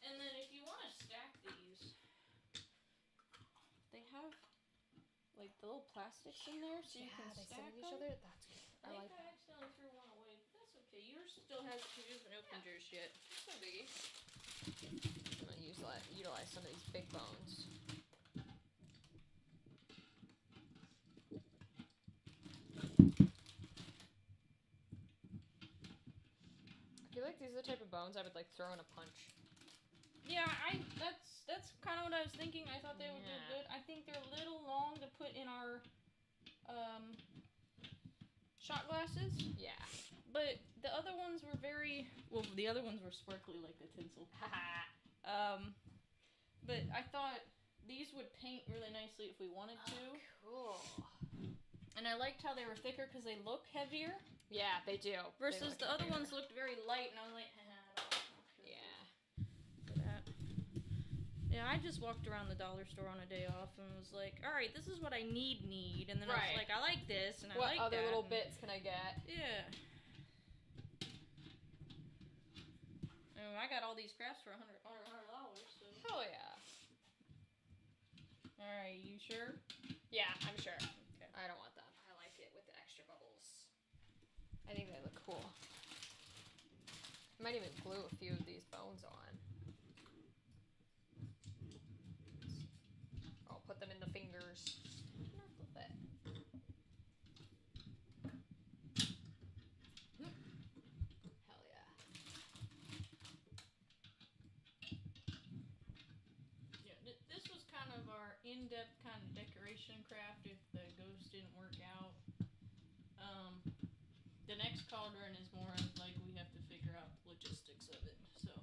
And then if you want to stack these, they have like the little plastics in there, so you can they stack sit with each them. other. That's good. I I like think I that. accidentally threw one away, but that's okay. Yours still has, because you haven't opened yours yet. It's no biggie. I'm gonna utilize some of these big bones. I feel like these are the type of bones I would like throw in a punch. Yeah, that's kind of what I was thinking. I thought they would do good. I think they're a little long to put in our shot glasses. Yeah. But the other ones were the other ones were sparkly like the tinsel. But I thought these would paint really nicely if we wanted to. Cool. And I liked how they were thicker because they look heavier. Yeah, they do. Versus the other ones looked very light, and I was like, Yeah. for that. Yeah, I just walked around the dollar store on a day off and was like, all right, this is what I need. And then I was like, I like this, and I like that. What other little bits can I get? Yeah. I got all these crafts for $100. So. Hell yeah. Alright, you sure? Yeah, I'm sure. Okay. I don't want them. I like it with the extra bubbles. I think they look cool. I might even glue a few of these bones on. I'll put them in the fingers. Not a bit. Hell yeah. Yeah, this was kind of our in-depth kind of decoration craft if the ghost didn't work out. The next cauldron is more like we have to figure out logistics of it. So,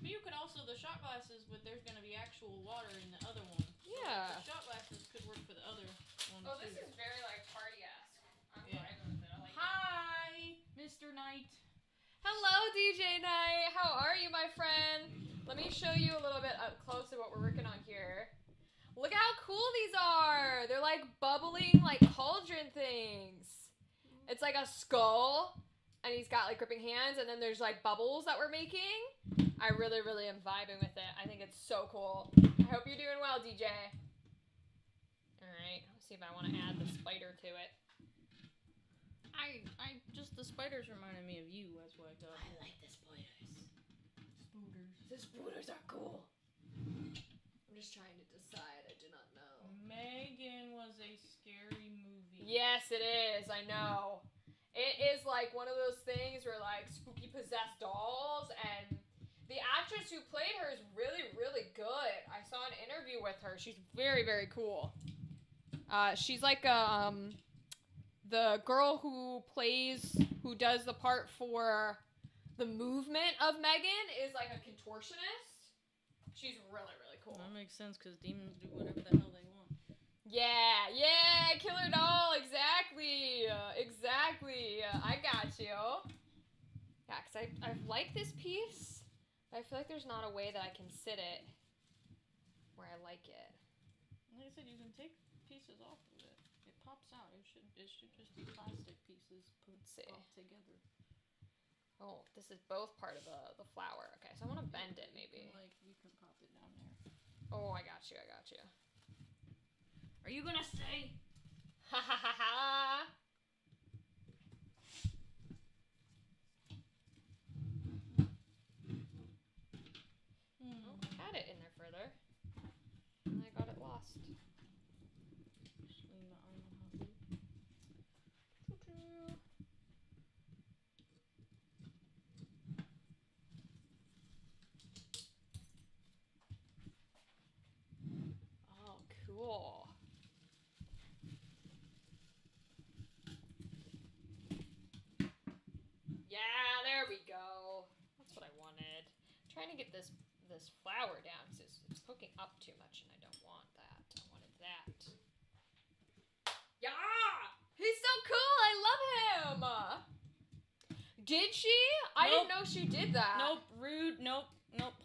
but you could also the shot glasses, but there's going to be actual water in the other one. Yeah. So the shot glasses could work for the other one Oh, too. this is very like party-esque. I'm Yeah. vibing with it. I like it. Hi, Mr. Knight. Hello, DJ Knight. How are you, my friend? Let me show you a little bit up close of what we're working on here. Look how cool these are. They're like bubbling, like cauldron things. It's like a skull, and he's got like gripping hands, and then there's like bubbles that we're making. I really, really am vibing with it. I think it's so cool. I hope you're doing well, DJ. Alright, let's see if I want to add the spider to it. I just the spiders reminded me of you. That's why I got. I like the spoilers. Spooters. The spoilers are cool. I'm just trying to decide. I do not know. Megan was a scary movie. Yes, it is. I know. It is like one of those things where like spooky possessed dolls, and the actress who played her is really, really good. I saw an interview with her. She's very, very cool. She's like the girl who does the part for the movement of Megan is like a contortionist. She's really, really cool. That makes sense because demons do whatever the hell they want. Yeah, killer doll, exactly. I got you. Yeah, because I like this piece, but I feel like there's not a way that I can sit it where I like it. Like I said, you can take pieces off of it. It pops out. It should just be plastic pieces put all together. Oh, this is both part of the flower. Okay, so I want to bend it maybe. Like you can pop it down there. Oh, I got you. Are you gonna stay? Ha ha ha ha. Oh, I had it in there further. And I got it lost. Just lean the arm on top of it. Oh, cool. Yeah, there we go. That's what I wanted. I'm trying to get this flower down because it's poking up too much, and I don't want that. I wanted that. Yeah! He's so cool! I love him! Did she? I didn't know she did that. Nope, rude. Nope.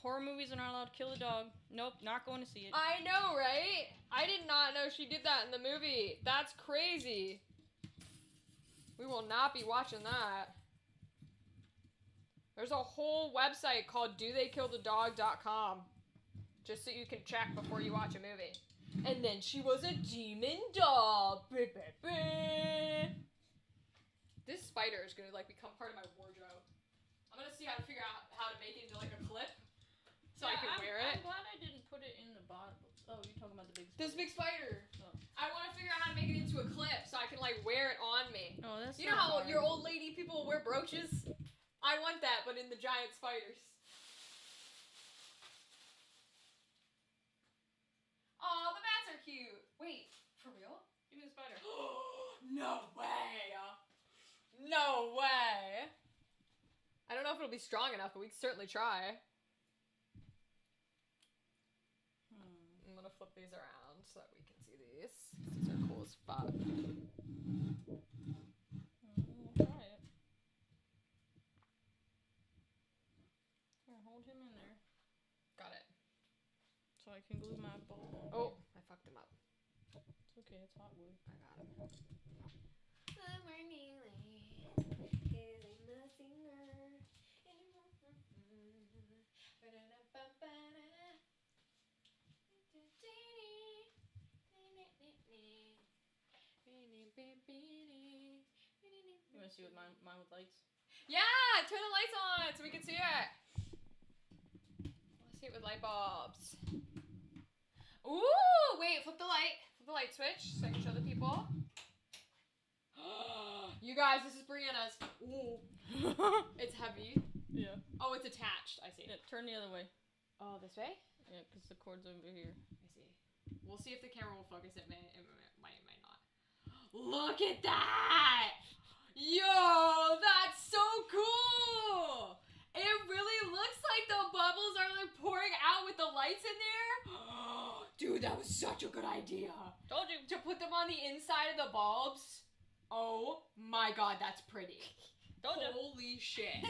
Horror movies are not allowed to kill a dog. Nope, not going to see it. I know, right? I did not know she did that in the movie. That's crazy. We will not be watching that. There's a whole website called dotheykillthedog.com just so you can check before you watch a movie. And then she was a demon doll. This spider is gonna like become part of my wardrobe. I'm gonna see how to figure out how to make it into like a clip so I can wear it. I'm glad I didn't put it in the bottom. Oh, you're talking about the big spider. This big spider. Oh. I want to figure out how to make it into a clip so I can like wear it on me. Oh, that's You know how your old lady people wear brooches? I want that, but in the giant spiders. Oh, the bats are cute. Wait, for real? Give me the spider. No way. No way. I don't know if it'll be strong enough, but we can certainly try. I'm gonna flip these around so that we can see these. These are cool as fuck. We'll try it. Here, hold him in there Got it. so I can glue my bulb on. Oh, I fucked him up. It's okay, it's hot glue. I got him. You want to see what mine with lights? Yeah, turn the lights on so we can see it. Let's see it with light bulbs. Ooh, wait, flip the light switch so I can show the people. You guys, this is Brianna's. Ooh. It's heavy. Yeah. Oh, it's attached. I see. Yeah, turn the other way. Oh, this way? Yeah, because the cord's over here. I see. We'll see if the camera will focus. It might not. Look at that! Yo, that's so cool! It really looks like the bubbles are like pouring out with the lights in there. Dude, that was such a good idea. Told you. To put them on the inside of the bulbs. Oh my god, that's pretty. Told you. Holy shit.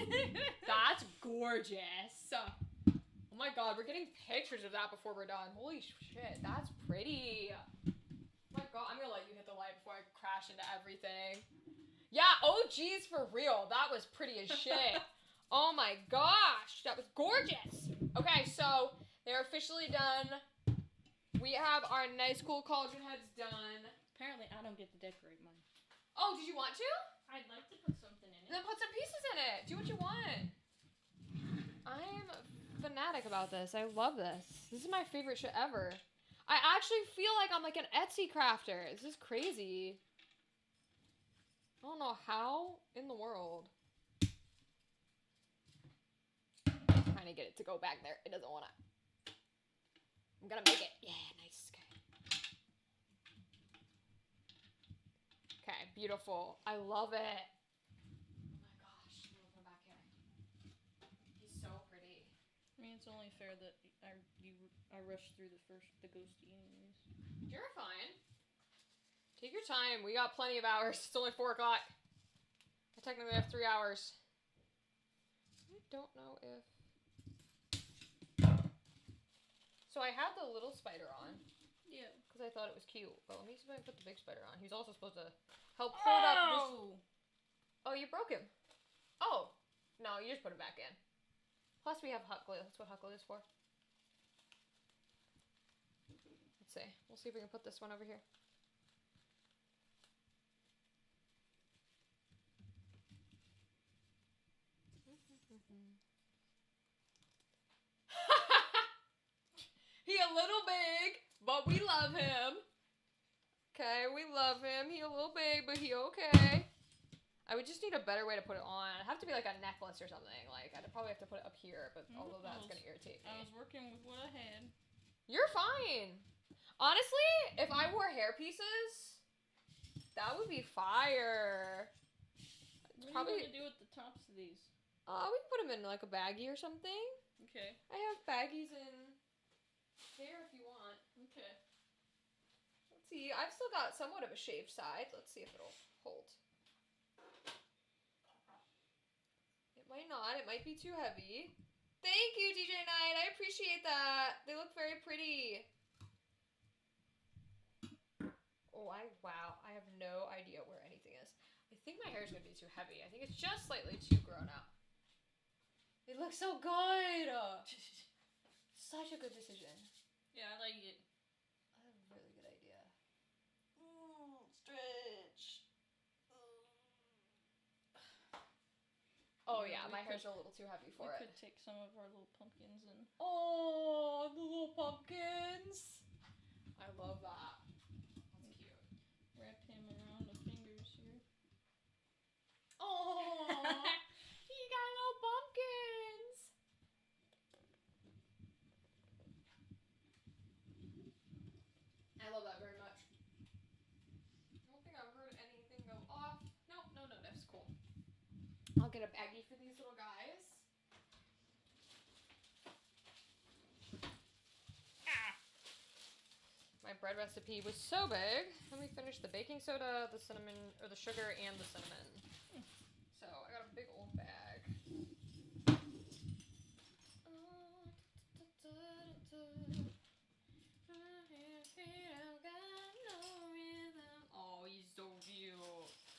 That's gorgeous. Oh my god, we're getting pictures of that before we're done. Holy shit, that's pretty. Oh my god, I'm gonna let you hit the light before I crash into everything. Yeah, oh geez, for real. That was pretty as shit. Oh my gosh, that was gorgeous. Okay, so they're officially done. We have our nice cool cauldron heads done. Apparently, I don't get to decorate mine. Oh, did you want to? I'd like to put something in it. Then put some pieces in it. Do what you want. I'm fanatic about this. I love this. This is my favorite shit ever. I actually feel like I'm like an Etsy crafter. This is crazy. I don't know how in the world. I'm trying to get it to go back there. It doesn't want to. I'm gonna make it. Yeah, nice. Okay, beautiful. I love it. Oh my gosh, I'm gonna put him back here. He's so pretty. I mean, it's only fair that I rushed through the ghosty anyways. You're fine. Take your time. We got plenty of hours. It's only 4 o'clock. I technically have 3 hours. I don't know if... So I had the little spider on. Yeah. Because I thought it was cute. But let me see if I can put the big spider on. He's also supposed to help hold up this... Oh, you broke him. Oh. No, you just put him back in. Plus we have hot glue. That's what hot glue is for. Let's see. We'll see if we can put this one over here. He a little big, but we love him. Okay, we love him. He a little big, but he okay. I would just need a better way to put it on. It'd have to be like a necklace or something. Like, I'd probably have to put it up here, but all of that's gonna irritate me. I was working with what I had. You're fine. Honestly, if I wore hair pieces, that would be fire. What are you gonna do with the tops of these? We can put them in like a baggie or something. Okay. I have baggies in here if you want. Okay. Let's see. I've still got somewhat of a shaved side. Let's see if it'll hold. It might not. It might be too heavy. Thank you, DJ Knight. I appreciate that. They look very pretty. Oh, wow. I have no idea where anything is. I think my hair is going to be too heavy. I think it's just slightly too grown out. It looks so good. Such a good decision. Yeah, I like it. I have a really good idea. Stretch. Oh yeah, my hair's a little too heavy for it. We could take some of our little pumpkins and... Oh, the little pumpkins. I love that. That's cute. Wrap him around the fingers here. Oh, he got little pumpkins. I love that very much. I don't think I've heard anything go off. No, that's cool. I'll get a baggie for these little guys. My bread recipe was so big. Let me finish the baking soda, the cinnamon, or the sugar, and the cinnamon. So I got a big old bag. Oh, he's so cute.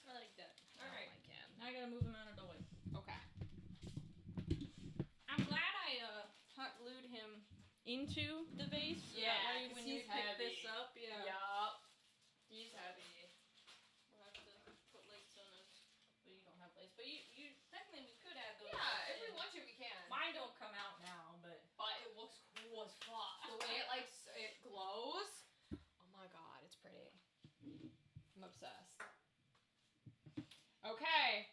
I like that. I Alright. like him. Now I gotta move him out of the way. Okay. I'm glad I hot glued him into the vase. So Yeah, that way 'cause when you he's pick heavy. this up, yeah. Yup. He's heavy. Well, but you technically we could add those. Yeah, if we in. want to, we can. Mine don't come out now, but But it looks cool as fuck. The way it like it glows. Oh my god, it's pretty. I'm obsessed. Okay.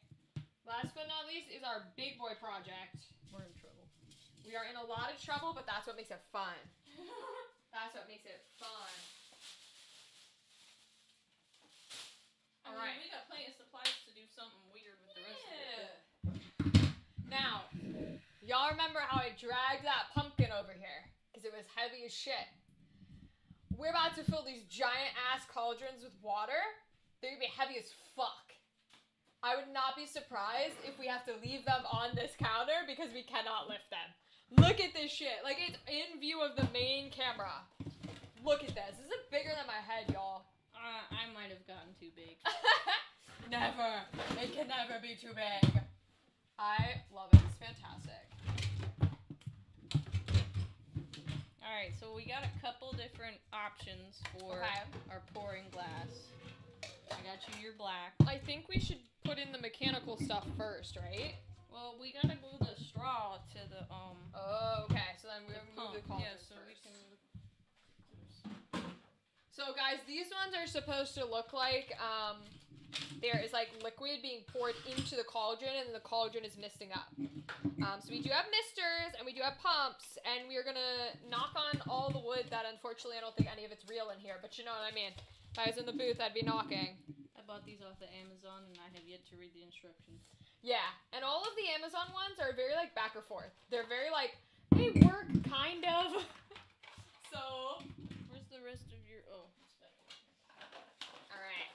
Last but not least is our big boy project. we're in trouble. We are in a lot of trouble, but that's what makes it fun. That's what makes it fun. I mean, Alright. we got plenty of supplies to do something weird with the rest of it. Now, y'all remember how I dragged that pumpkin over here? Because it was heavy as shit. We're about to fill these giant ass cauldrons with water. They're gonna be heavy as fuck. I would not be surprised if we have to leave them on this counter because we cannot lift them. Look at this shit. Like, it's in view of the main camera. Look at this. This is bigger than my head, y'all. I might have gotten too big. Never. It can never be too big. I love it. It's fantastic. Alright, so we got a couple different options for our pouring glass. I got you your black. I think we should put in the mechanical stuff first, right? Well, we gotta glue the straw to the Oh, okay. So then we'll move the pump. cauldrons Yeah, so first. we can move. So guys, these ones are supposed to look like there is like liquid being poured into the cauldron and the cauldron is misting up. So we do have misters and we do have pumps and we are gonna knock on all the wood that unfortunately I don't think any of it's real in here, but you know what I mean. If I was in the booth, I'd be knocking. I bought these off the Amazon and I have yet to read the instructions. Yeah, and all of the Amazon ones are very like back or forth. They're very like, they work kind of. So, Where's the rest of your it's back over here. alright.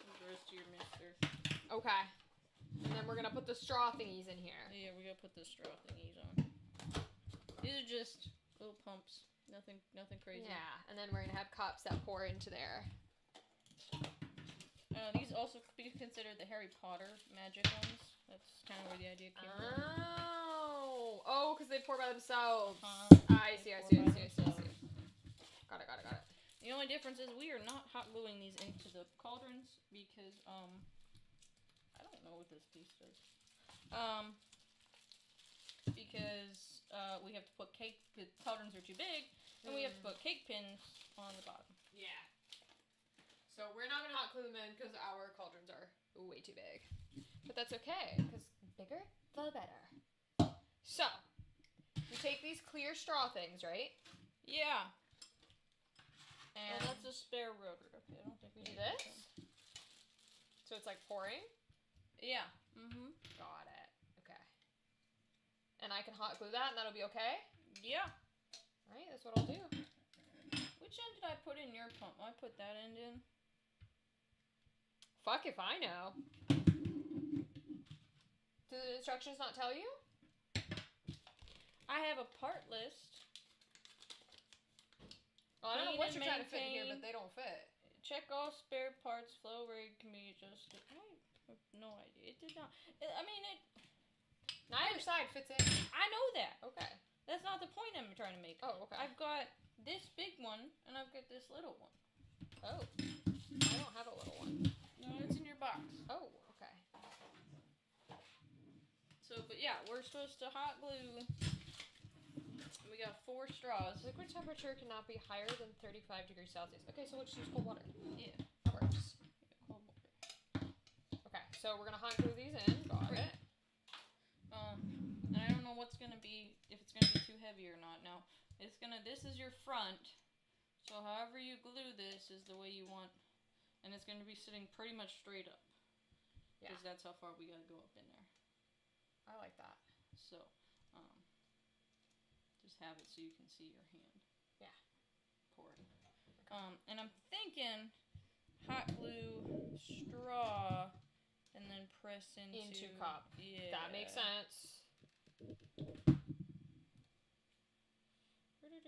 Where's the rest of your mister? Okay. And then we're gonna put the straw thingies in here. Yeah, we gotta put the straw thingies on. These are just little pumps. Nothing crazy. Yeah, and then we're gonna have cups that pour into there. These also could be considered the Harry Potter magic ones. That's kind of where the idea came from. Oh, because they pour by themselves. I see. Got it. Got it. The only difference is we are not hot gluing these into the cauldrons because I don't know what this piece does. Because we have to put cake. The cauldrons are too big, and we have to put cake pins on the bottom. Yeah. So we're not gonna hot glue them in because our cauldrons are way too big. But that's okay, because bigger, the better. So, we take these clear straw things, right? Yeah. And that's a spare rotor. Okay, I don't think we do this. So it's like pouring? Yeah. Mm-hmm. Got it. Okay. And I can hot glue that and that'll be okay? Yeah. Alright, that's what I'll do. Which end did I put in your pump? I put that end in. Fuck if I know. Do the instructions not tell you? I have a part list. Well, I don't know what Clean you're and trying to fit in here, maintain. but they don't fit. Check all spare parts. Flow rate can be adjusted. I have no idea. It did not. I mean, it. Neither side fits in. I know that. Okay. That's not the point I'm trying to make. Oh, okay. I've got this big one and I've got this little one. Oh. I don't have a little one. No, it's in your box. Oh, okay. So, but yeah, we're supposed to hot glue. We got 4 straws. Liquid temperature cannot be higher than 35 degrees Celsius. Okay, so we'll just use cold water. Yeah. That works. Cold water. Okay, so we're gonna hot glue these in. Got it. And I don't know what's gonna be, if it's gonna be too heavy or not. Now, this is your front. So however you glue this is the way you want. And it's gonna be sitting pretty much straight up. Yeah. Because that's how far we gotta go up in there. I like that. So, just have it so you can see your hand. Yeah. Pouring. And I'm thinking hot glue straw and then press into cup. Yeah. That makes sense. I'm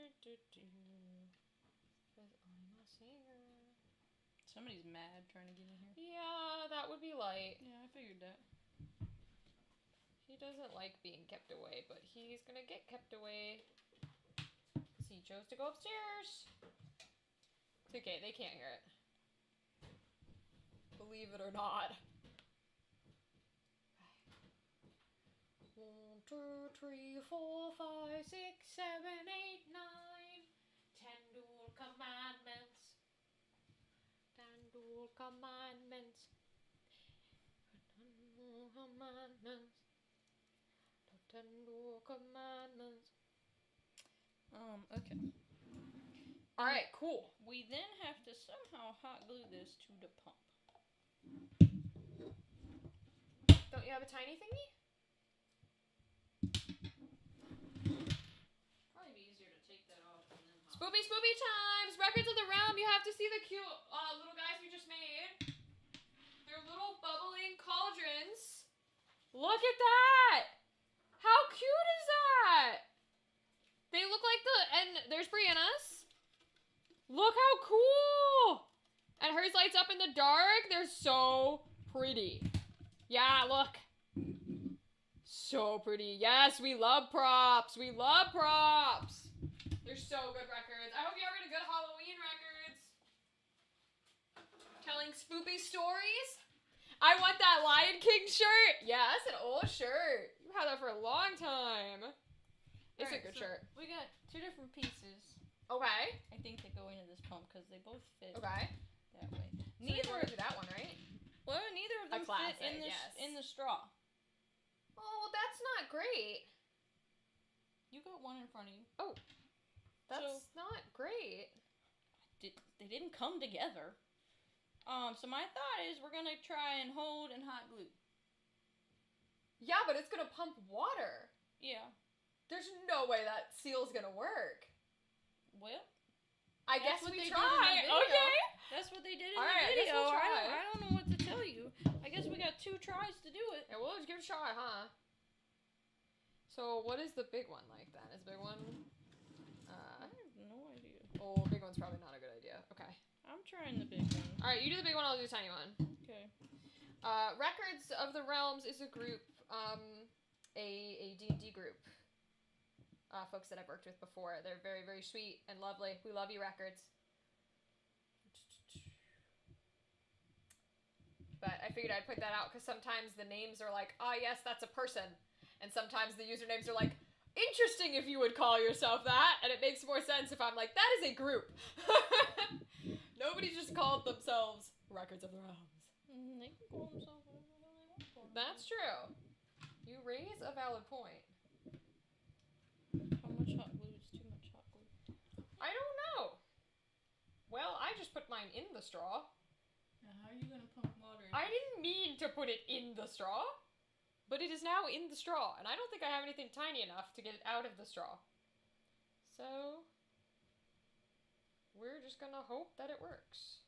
a singer. Somebody's mad trying to get in here. Yeah, that would be light. Yeah, I figured that. He doesn't like being kept away, but he's gonna get kept away because he chose to go upstairs. It's okay, they can't hear it. Believe it or not. 2, 3, 4, 5, 6, 7, 8, 9. 10 dual commandments. 10 dual commandments. 10 dual commandments. 10 dual commandments. Okay. Alright, cool. We then have to somehow hot glue this to the pump. Don't you have a tiny thingy? Probably be easier to take that off and then hot. Spoopy times! Records of the Realm, you have to see the cute little guys we just made. They're little bubbling cauldrons. Look at that! How cute is that? They look like and there's Brianna's. Look how cool! And hers lights up in the dark. They're so pretty. Yeah, look. So pretty. Yes, we love props. We love props. They're so good records. I hope you ever get a good Halloween records. Telling spoopy stories. I want that Lion King shirt. Yeah, that's an old shirt. You've had that for a long time. It's a good shirt. We got 2 different pieces. Okay. I think that go into this pump because they both fit Okay. that way. Neither do that one, right? Well, neither of them classic, fit in the yes. in the straw. Oh, well, that's not great. You got one in front of you. Oh, that's not great. They didn't come together. So my thought is we're gonna try and hold and hot glue. Yeah, but it's gonna pump water. Yeah. There's no way that seal's gonna work. Well, I guess what we they try. did in the video. Okay. That's what they did in All the right, I guess video. we'll try. I don't know what to tell you. I guess we got 2 tries to do it. Yeah, we'll just give it a try, huh? So, what is the big one like then? Is the big one? I have no idea. Oh, the big one's probably not a good idea. Okay. I'm trying the big one. All right, you do the big one. I'll do the tiny one. Okay. Records of the Realms is a group, a D&D group. Folks that I've worked with before. They're very, very sweet and lovely. We love you, Records. But I figured I'd put that out because sometimes the names are like, ah, yes, that's a person. And sometimes the usernames are like, interesting if you would call yourself that. And it makes more sense if I'm like, that is a group. Nobody just called themselves Records of the Realms. They can call themselves whatever they want for. That's true. You raise a valid point. How much hot glue is too much hot glue? I don't know. Well, I just put mine in the straw. Now, how are you gonna pump water? I didn't mean to put it in the straw, but it is now in the straw, and I don't think I have anything tiny enough to get it out of the straw. So, we're just gonna hope that it works.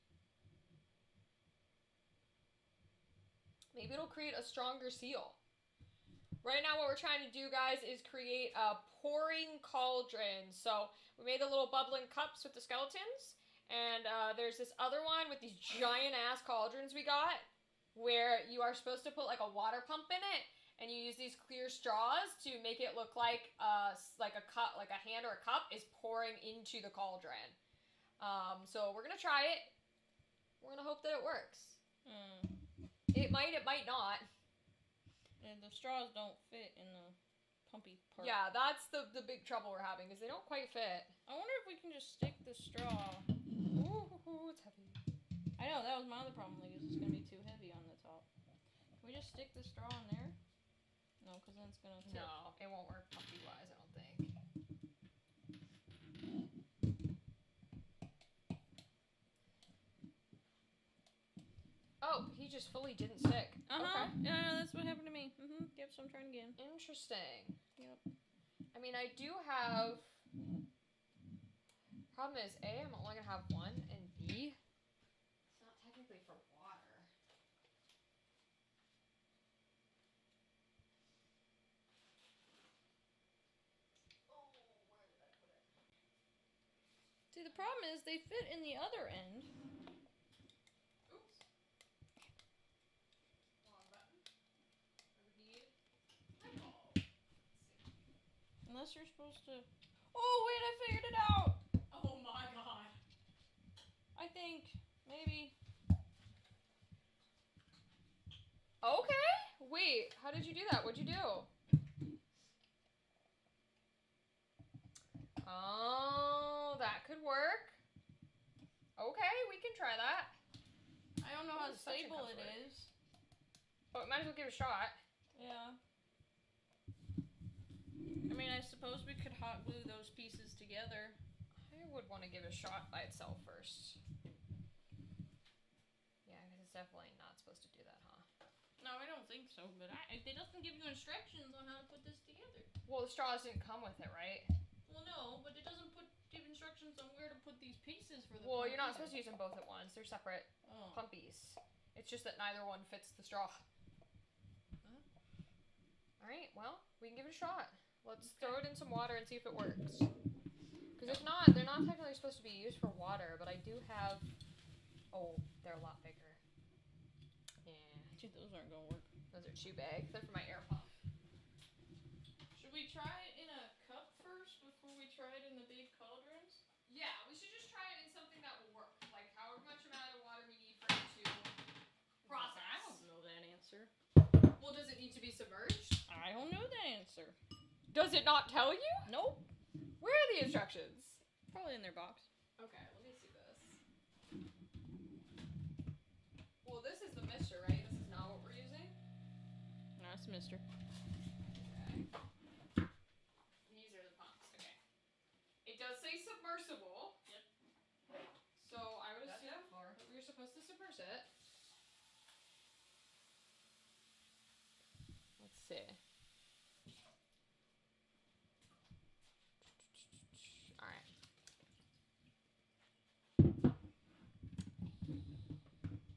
Maybe it'll create a stronger seal. Right now what we're trying to do, guys, is create a pouring cauldron. So we made the little bubbling cups with the skeletons. And there's this other one with these giant-ass cauldrons we got where you are supposed to put, like, a water pump in it. And you use these clear straws to make it look like a cup, like a hand or a cup is pouring into the cauldron. So we're going to try it. We're going to hope that it works. It might not. And the straws don't fit in the pumpy part. Yeah, that's the big trouble we're having, is they don't quite fit. I wonder if we can just stick the straw. Ooh, it's heavy. I know, that was my other problem. Like, it's gonna be too heavy on the top. Can we just stick the straw in there? No, because then it's gonna tip. No, it won't work puppy-wise, I don't think. Oh, he just fully didn't stick. Okay. Yeah, that's what happened to me. Yep, so I'm trying again. Interesting. Yep. I mean, I do have... Problem is, A, I'm only gonna have one, and B, it's not technically for water. Oh, where did I put it? See, the problem is they fit in the other end. Oops. Wrong button. Overheat. Eyeball. Let's see. Unless you're supposed to... Oh, wait, I figured it out! Oh my god. I think, maybe... Okay. Wait, how did you do that? What'd you do? suction stable comes it with. is. But we might as well give it a shot. Yeah. I mean, I suppose we could hot glue those pieces together. I would want to give it a shot by itself first. Yeah, because it's definitely not supposed to do that, huh? No, I don't think so, but it doesn't give you instructions on how to put this together. Well, the straws didn't come with it, right? Well, no, but it doesn't give instructions on where to put these pieces for the Well, pump you're not either. supposed to use them both at once. They're separate Oh. pumpies. It's just that neither one fits the straw. Huh? Alright, well, we can give it a shot. Let's throw it in some water and see if it works. Because if not, they're not technically supposed to be used for water, but I do have... Oh, they're a lot bigger. Yeah. Dude, those aren't gonna work. Those are too big. They're for my air pump. Should we try it in a cup first before we try it in the big cauldrons? Yeah, we should just try it in something that will work. Like however much amount of water we need for it to process. I don't know that answer. Well, does it need to be submerged? I don't know that answer. Does it not tell you? Nope. Where are the instructions? Probably in their box. Okay, let me see this. Well, this is the mixture, right? This is not what we're using? No, it's Mister. Okay. These are the pumps. Okay. It does say submersible. Yep. So I would That's assume that far. that we're supposed to submerge it. Let's see. Alright.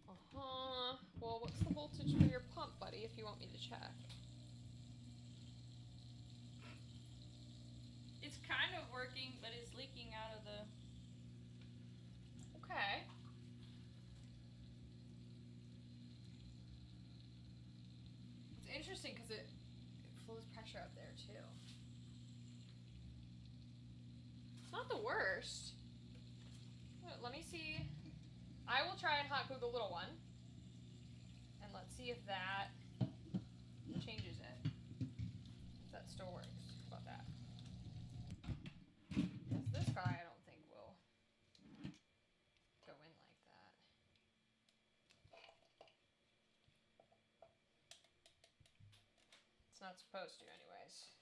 Uh-huh. Well, what's the voltage for your pump, buddy, if you want me to check? It's kind of working, but it's leaking out of the... Okay. It's interesting because it flows pressure up there too. It's not the worst. Let me see. I will try and hot glue the little one. And let's see if that changes it. If that still works. How about that? Because this guy I don't think will go in like that. It's not supposed to anyways.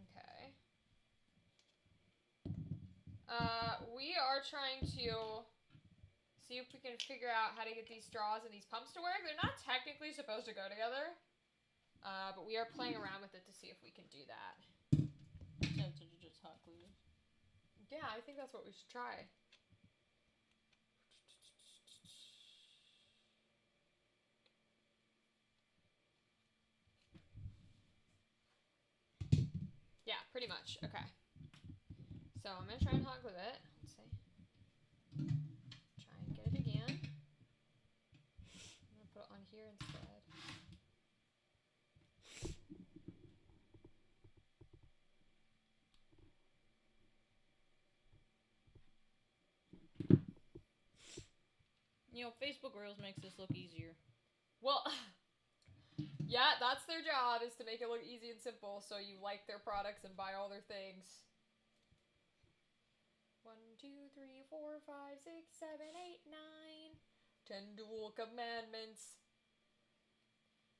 Okay. We are trying to see if we can figure out how to get these straws and these pumps to work. They're not technically supposed to go together, but we are playing around with it to see if we can do that. Since you just hot glue it. Yeah, I think that's what we should try. Yeah, pretty much. Okay. So I'm gonna try and hot glue it. Let's see. Try and get it again. I'm gonna put it on here instead. You know, Facebook Reels makes this look easier. Well, yeah, that's their job, is to make it look easy and simple so you like their products and buy all their things. 1, 2, 3, 4, 5, 6, 7, 8, 9. 10 dual commandments.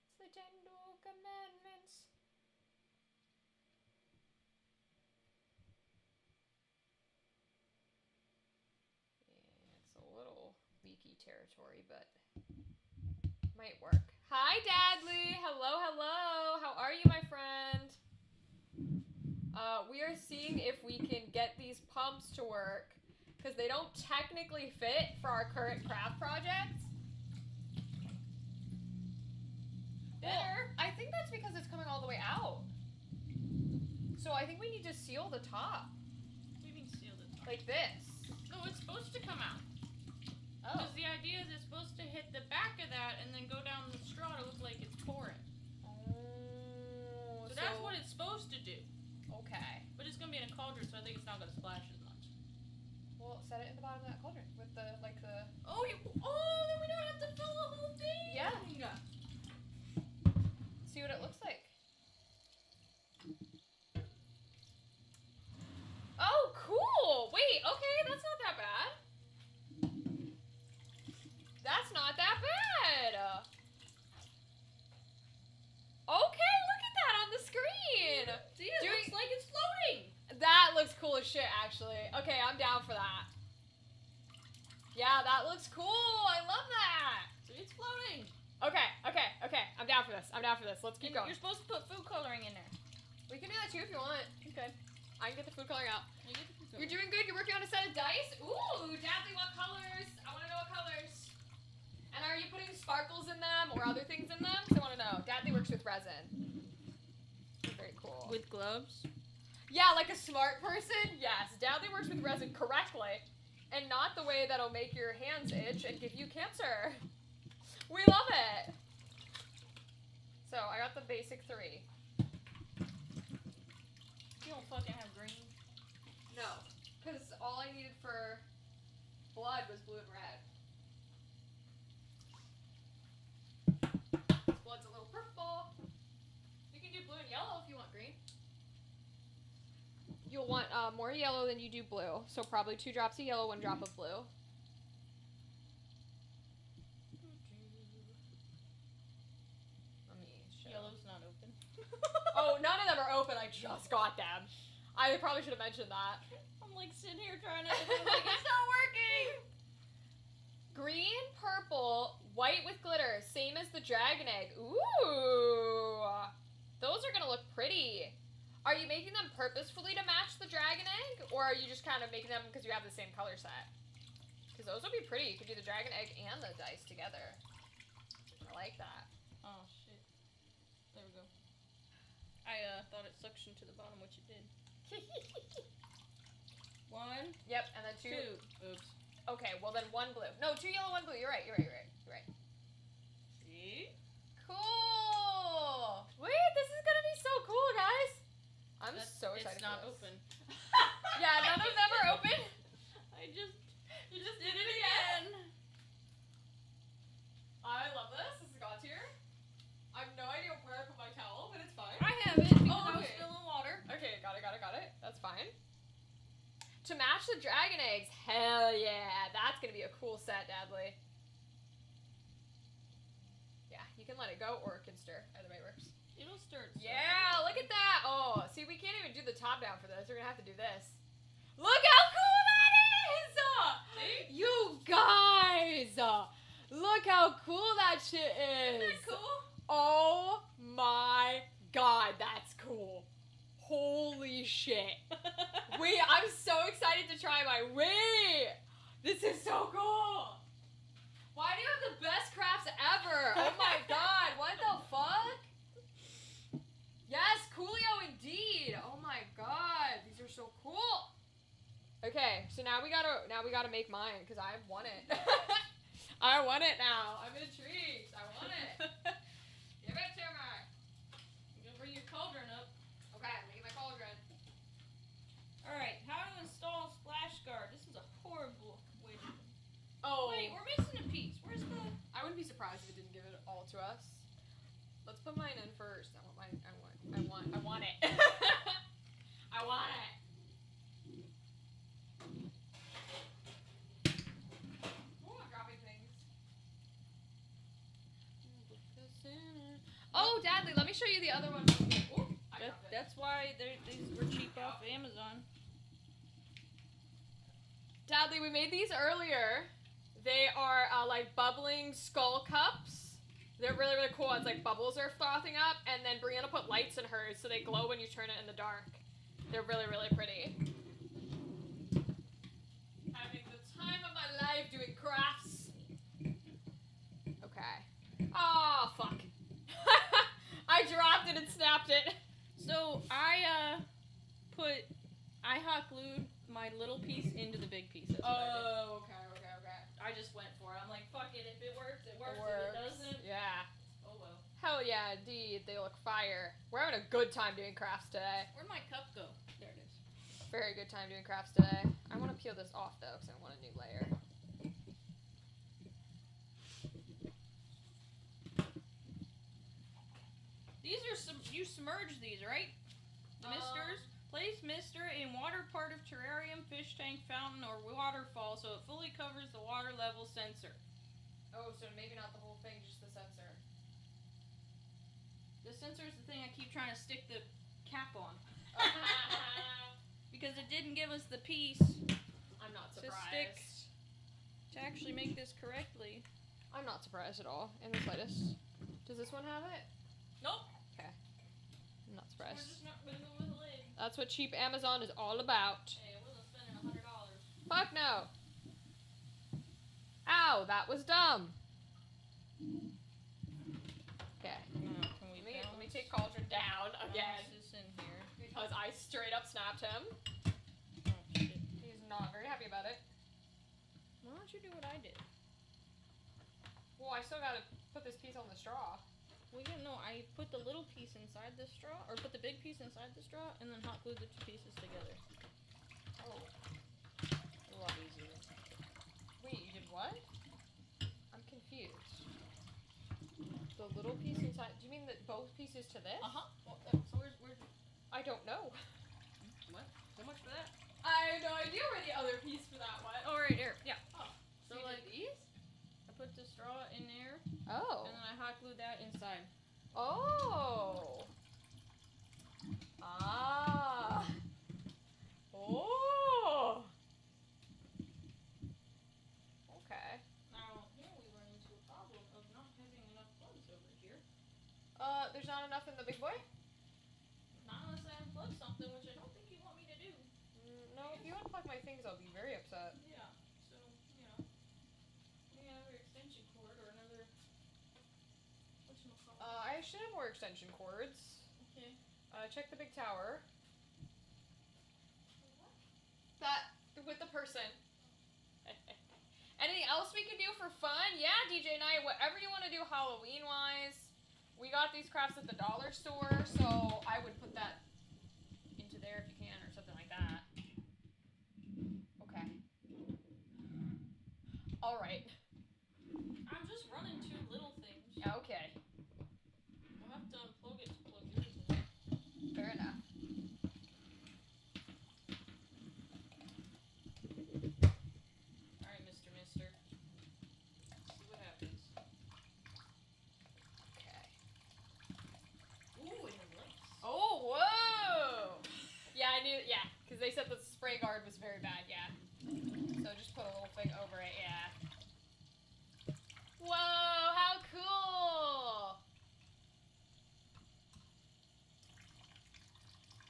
It's the 10 dual commandments. Yeah, it's a little leaky territory, but might work. Hi, Dadley. Hello, hello. How are you, my friend? We are seeing if we can get these pumps to work because they don't technically fit for our current craft project. Well, I think that's because it's coming all the way out. So I think we need to seal the top. We can seal the top. Like this. No, it's supposed to come out. Oh. Because the idea is it's supposed to hit the back of that and then go down the straw to look like it's pouring. Oh. So that's what it's supposed to do. Okay. But it's going to be in a cauldron, so I think it's not going to splash as much. Well, set it in the bottom of that cauldron with the, like the... Oh, then we don't have to fill the whole thing. Yeah. See what it looks like. Oh, cool! Wait, okay, Okay, I'm down for that. Yeah, that looks cool. I love that. See, it's floating. Okay. I'm down for this. Let's keep going. You're supposed to put food coloring in there. We can do that too if you want. Okay. I can get the food coloring out. You get the food You're coloring. doing good. You're working on a set of dice. Ooh, Daphne, what colors? I want to know what colors. And are you putting sparkles in them or other things in them? 'Cause I want to know. Daphne works with resin. Very cool. With gloves. Yeah, like a smart person. Yes, Daphne works with resin correctly, and not the way that'll make your hands itch and give you cancer. We love it. So I got the basic 3. You don't fucking have green. No, because all I needed for blood was blue and red. This blood's a little purple. You can do blue and yellow if you want green. You'll want more yellow than you do blue, so probably 2 drops of yellow, 1 drop of blue. Let me show. Yellow's not open. Oh, none of them are open. I just got them. I probably should have mentioned that. I'm like sitting here trying to open, like it's not working. Green, purple, white with glitter, same as the dragon egg. Ooh, those are gonna look pretty. Are you making them purposefully to match the dragon egg, or are you just kind of making them because you have the same color set? Because those would be pretty. You could do the dragon egg and the dice together. I like that. Oh shit. There we go. I thought it suctioned to the bottom, which it did. 1, Yep, and then 2. 2. Oops. Okay, well then 1 blue. No, 2 yellow, 1 blue. You're right. See? Cool. Wait, this is gonna be so cool, guys. I'm so excited. It's not for this. open. Yeah, none of them are open. You just did it again. I love this. This is God tier. I have no idea where I put my towel, but it's fine. I have it because I was okay. spilling water. Okay, got it. That's fine. To match the dragon eggs, hell yeah. That's gonna be a cool set, Dadley. Yeah, you can let it go or it can stir. Either way works. It'll stir. Yeah, look at that. Oh, see, we can't even do the top down for this. We're gonna have to do this. Look how cool that is! See? You guys! Look how cool that shit is! Isn't that cool? Oh my god, that's cool. Holy shit. Wait, I'm so excited to try my wait! This is so cool! Why do you have the best crafts ever? Oh my god, what the fuck? Yes, coolio indeed! Oh my god, these are so cool! Okay, so now we gotta make mine, because I want it. I want it now. I'm intrigued. I want it. Give it to me. You gonna bring your cauldron up. Okay, I'm making my cauldron. Alright, how to install splash guard. This is a horrible way to. Oh. Wait, we're missing a piece. Where's the. I wouldn't be surprised if it didn't give it all to us. Let's put mine in first. I want it. I want it. Ooh, I'm dropping things. Oh, Dadley, let me show you the other one. Ooh, I dropped it. That's why these were cheap off Amazon. Dadley, we made these earlier. They are like bubbling skull cups. They're really, really cool. It's like bubbles are frothing up, and then Brianna put lights in hers so they glow when you turn it in the dark. They're really, really pretty. Having the time of my life doing crafts. Okay. Oh, fuck. I dropped it and snapped it. So I hot glued my little piece into the big piece. That's what I did. Oh, okay. I just went for it. I'm like, fuck it. If it works, it works. Works. If it doesn't, Yeah. oh well. Hell yeah, indeed. They look fire. We're having a good time doing crafts today. Where'd my cup go? There it is. Very good time doing crafts today. I want to peel this off though, because I want a new layer. These are you submerge these, right? The misters. Place mister in water part of terrarium, fish tank, fountain, or waterfall so it fully covers the water level sensor. Oh, so maybe not the whole thing, just the sensor. The sensor is the thing I keep trying to stick the cap on. because it didn't give us the piece I'm not To surprised. stick. to actually make this correctly. I'm not surprised at all, in the slightest. Does this one have it? Nope. I'm not We're surprised. just not gonna go with a lid. That's what cheap Amazon is all about. Hey, I wasn't spending $100. Fuck no. Ow, that was dumb. Okay. Can we Let me take Cauldron down again Balance this in here. because I straight up snapped him. Oh shit. He's not very happy about it. Why don't you do what I did? Well, I still gotta put this piece on the straw. Well, you know, I put the little piece inside the straw, or put the big piece inside the straw, and then hot glued the two pieces together. Oh. A lot easier. Wait, you did what? I'm confused. The little piece inside. Do you mean that both pieces to this? Uh-huh. Well, so where's I don't know. what? So much for that? I have no idea where the other piece for that went. Oh, right here. Yeah. Oh. So, So like, like these? I put the straw in there, Oh. and then I hot glued that inside. Oh. Ah. Oh. Okay. Now, here we run into a problem of not having enough plugs over here. There's not enough in the big boy? Not unless I unplug something, which I don't think you want me to do. No, if you unplug my things, I'll be very upset. Yeah, so, you know, maybe another extension cord or another, whatchamacallit. I should have more extension cords. Okay. Check the big tower. That, with the person. Anything else we can do for fun? Yeah, DJ Knight, whatever you want to do Halloween-wise. We got these crafts at the dollar store, so I would put that into there if you can, or something like that. Okay. Alright. I'm just running two little things. Okay. I'll have to unplug it to plug yours in. Fair enough. Alright, Mister. See what happens. Okay. Ooh, and it lights. Oh, whoa! Yeah, I knew, yeah, because they said the spray guard was very bad, yeah. So just put a little thing over it, yeah. Whoa, how cool!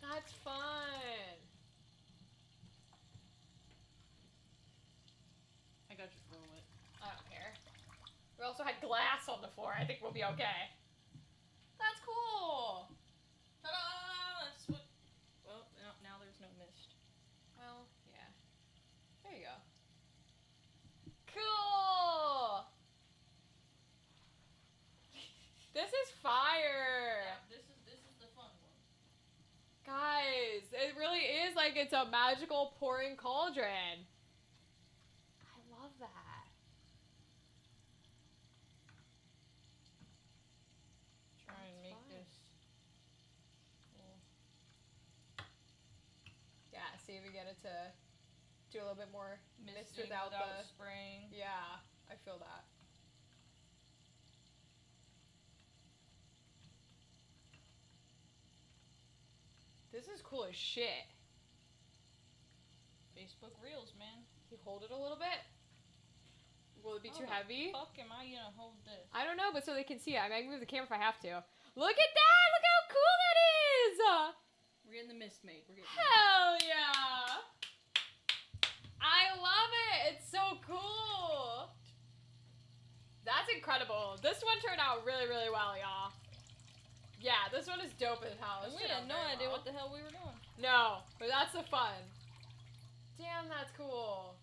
That's fun. I got you for it. I don't care. We also had glass on the floor. I think we'll be okay. That's cool. Ta-da! That's what. Well, now there's no mist. Well, yeah. There you go. Cool. This is fire. Yeah, this is the fun one. Guys, it really is like it's a magical pouring cauldron. I love that. Try and That's make fun. this. Yeah, see if we get it to do a little bit more mist Misting without the... spraying. Yeah, I feel that. This is cool as shit. Facebook Reels, man. You hold it a little bit? Will it be too How heavy? the fuck am I gonna hold this? I don't know, but so they can see it. I might move the camera if I have to. Look at that! Look how cool that is! We're getting the mist made. We're getting Hell yeah! I love it! It's so cool! That's incredible. This one turned out really, really well, y'all. Yeah, this one is dope as hell. And This we turned had out no very idea well. what the hell we were doing. No, but that's the fun. Damn, that's cool.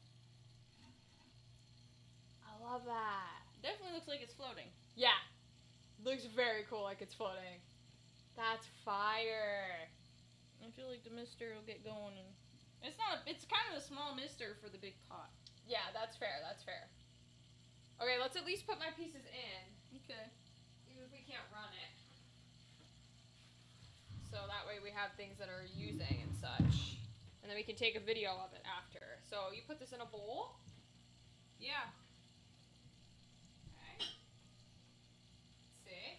I love that. Definitely looks like it's floating. Yeah. Looks very cool like it's floating. That's fire. I feel like the mister will get going, and it's not. It's kind of a small mister for the big pot. Yeah, that's fair. That's fair. Okay, let's at least put my pieces in, Okay. even if we can't run it. So that way we have things that are using and such. And then we can take a video of it after. So you put this in a bowl. Yeah. Okay. Let's see.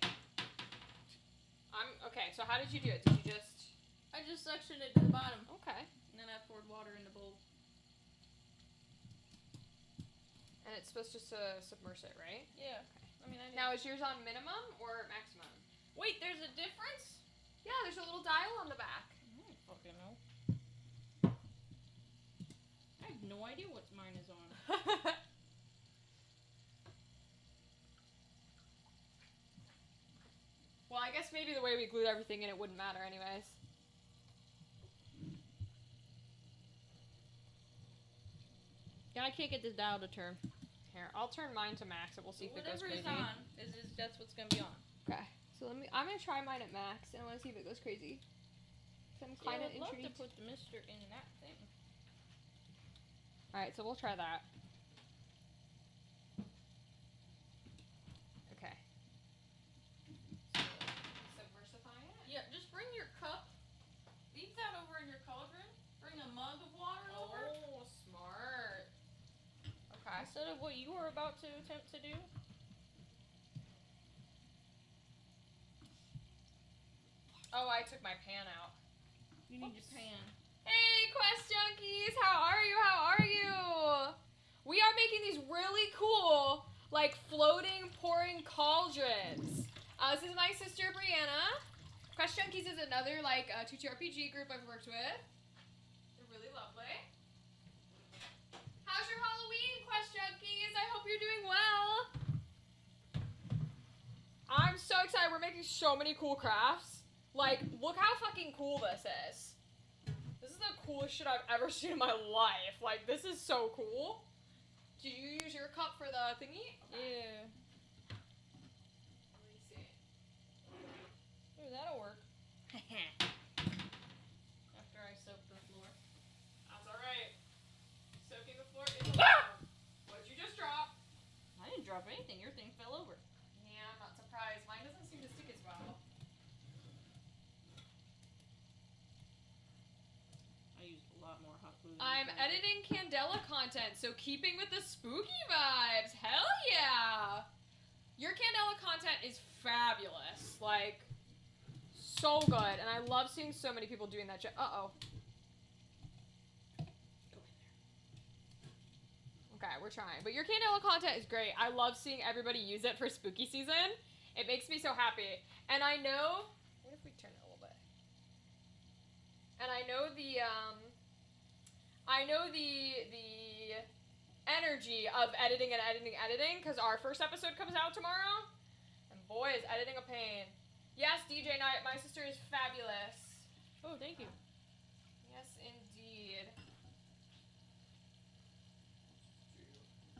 Okay, so how did you do it? Did you just... I just suctioned it to the bottom, Okay. and then then I poured water in the bowl. And it's supposed to submerge it, right? Yeah. I mean, I didn't. Now, is yours on minimum or maximum? Wait, there's a difference? Yeah, there's a little dial on the back. I don't fucking know. I have no idea what mine is on. Well, I guess maybe the way we glued everything in, it wouldn't matter anyways. Yeah, I can't get this dial to turn. Here, I'll turn mine to max and we'll see if it goes Whatever crazy. is on, that's what's gonna be on. Okay, so I'm gonna try mine at max and I want to see if it goes crazy. 'Cause I'm kind of I would love to intrigued. put the mister in that thing. Alright, so we'll try that. Okay. Subversify it? Yeah, just bring your cup. Leave that over in your cauldron. Bring a mug of water over. Oh, smart. Okay. Instead of what you were about to attempt to do. Oh, I took my pan out. You need your pan. Hey, Quest Junkies! How are you? How are you? We are making these really cool, like, floating, pouring cauldrons. This is my sister, Brianna. Quest Junkies is another, like, 2TRPG group I've worked with. They're really lovely. How's your Halloween, Quest Junkies? I hope you're doing well. I'm so excited. We're making so many cool crafts. Like, look how fucking cool this is. This is the coolest shit I've ever seen in my life. Like, this is so cool. Did you use your cup for the thingy? Yeah. Let me see. Ooh, that'll work. After I soak the floor. That's alright. Soaking the floor is allowed. What did you just drop? I didn't drop anything. Your thing fell over. Yeah, I'm not surprised. Mine doesn't seem to stick as well. I used a lot more hot glue. I'm editing Candela content, so keeping with the spooky vibes. Hell yeah! Your Candela content is fabulous. Like, so good. And I love seeing so many people doing that shit. Uh-oh. Okay, we're trying. But your Candela content is great. I love seeing everybody use it for spooky season. It makes me so happy. And I know... What if we turn it a little bit? And I know the energy of editing, because our first episode comes out tomorrow. And boy, is editing a pain. Yes, DJ Knight, my sister is fabulous. Oh, thank you. Yes, indeed.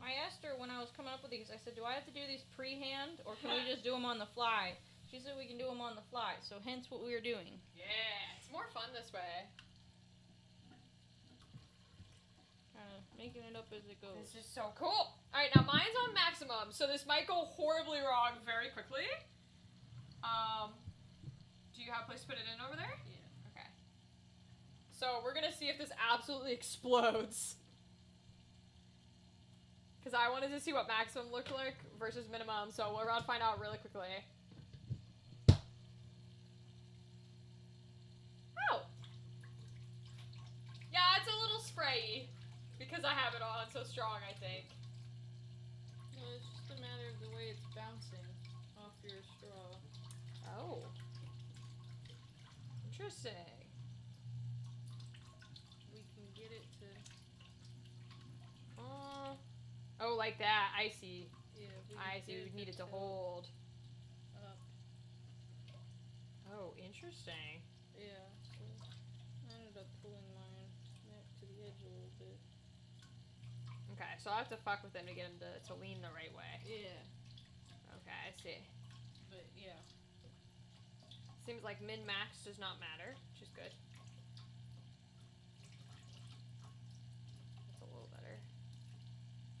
I asked her when I was coming up with these, I said, do I have to do these pre-hand, or can we just do them on the fly? She said we can do them on the fly, so hence what we were doing. Yeah, it's more fun this way. Kind of making it up as it goes. This is so cool. Alright, now mine's on maximum, so this might go horribly wrong very quickly. Do you have a place to put it in over there? Yeah. Okay. So we're gonna see if this absolutely explodes. Because I wanted to see what maximum looked like versus minimum, so we're about to find out really quickly. Oh! Yeah, it's a little sprayy. Because I have it on so strong, I think. No, it's just a matter of the way it's bouncing off your straw. Oh. Interesting. We can get it to... Oh, like that. I see. Yeah, we I can see. get We need it to tilt hold. up. Oh, interesting. Yeah, so I ended up pulling mine back to the edge a little bit. Okay, so I have to fuck with him to get him to lean the right way. Yeah, Okay, I see. but yeah. Seems like min-max does not matter, which is good. That's a little better.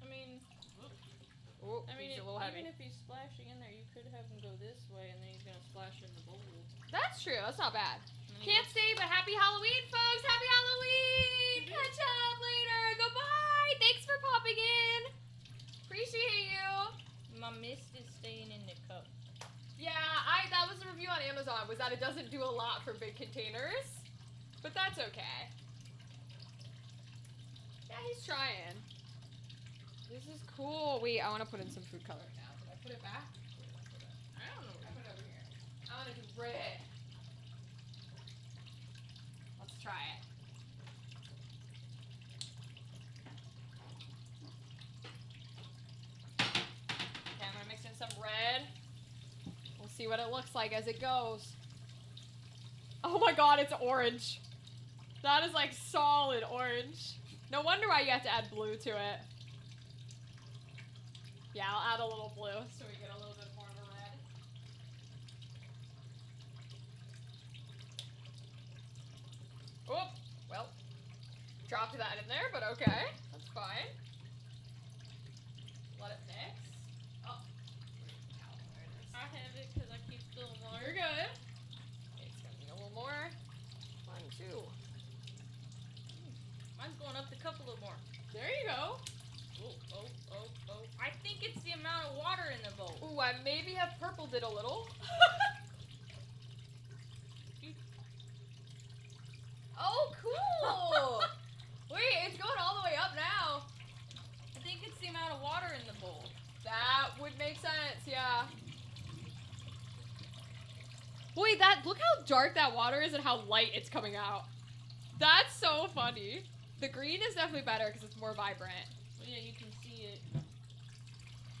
I mean, Oh, he's a little heavy. even if he's splashing in there, you could have him go this way, and then he's gonna splash in the bowl. That's true. That's not bad. And then he Can't stay, but happy Halloween, folks! Happy Halloween! Catch up later. Goodbye. Thanks for popping in. Appreciate you. My mist is staying in the cup. Yeah, that was a review on Amazon. Was that it doesn't do a lot for big containers, but that's okay. he's trying. This is cool. Wait, I want to put in some food coloring now. Did I put it back? Where did I put it? I don't know. I put it over here. I want to do red. Let's try it. Okay, I'm gonna mix in some red. We'll see what it looks like as it goes. Oh my god, it's orange. That is like solid orange. No wonder why you have to add blue to it. Yeah, I'll add a little blue so we get a little bit more of a red. Oh, well, dropped that in there, but okay, that's fine. Let it mix. Oh, there it is. I have it because I keep spilling water. You're good. It's gonna need a little more. One, two. Mine's going up the cup a little more. There you go. Oh. I think it's the amount of water in the bowl. Ooh, I maybe have purpled it a little. Oh, cool! Wait, it's going all the way up now. I think it's the amount of water in the bowl. That would make sense, yeah. Wait, look how dark that water is and how light it's coming out. That's so funny. The green is definitely better because it's more vibrant. Well, yeah, you can see it.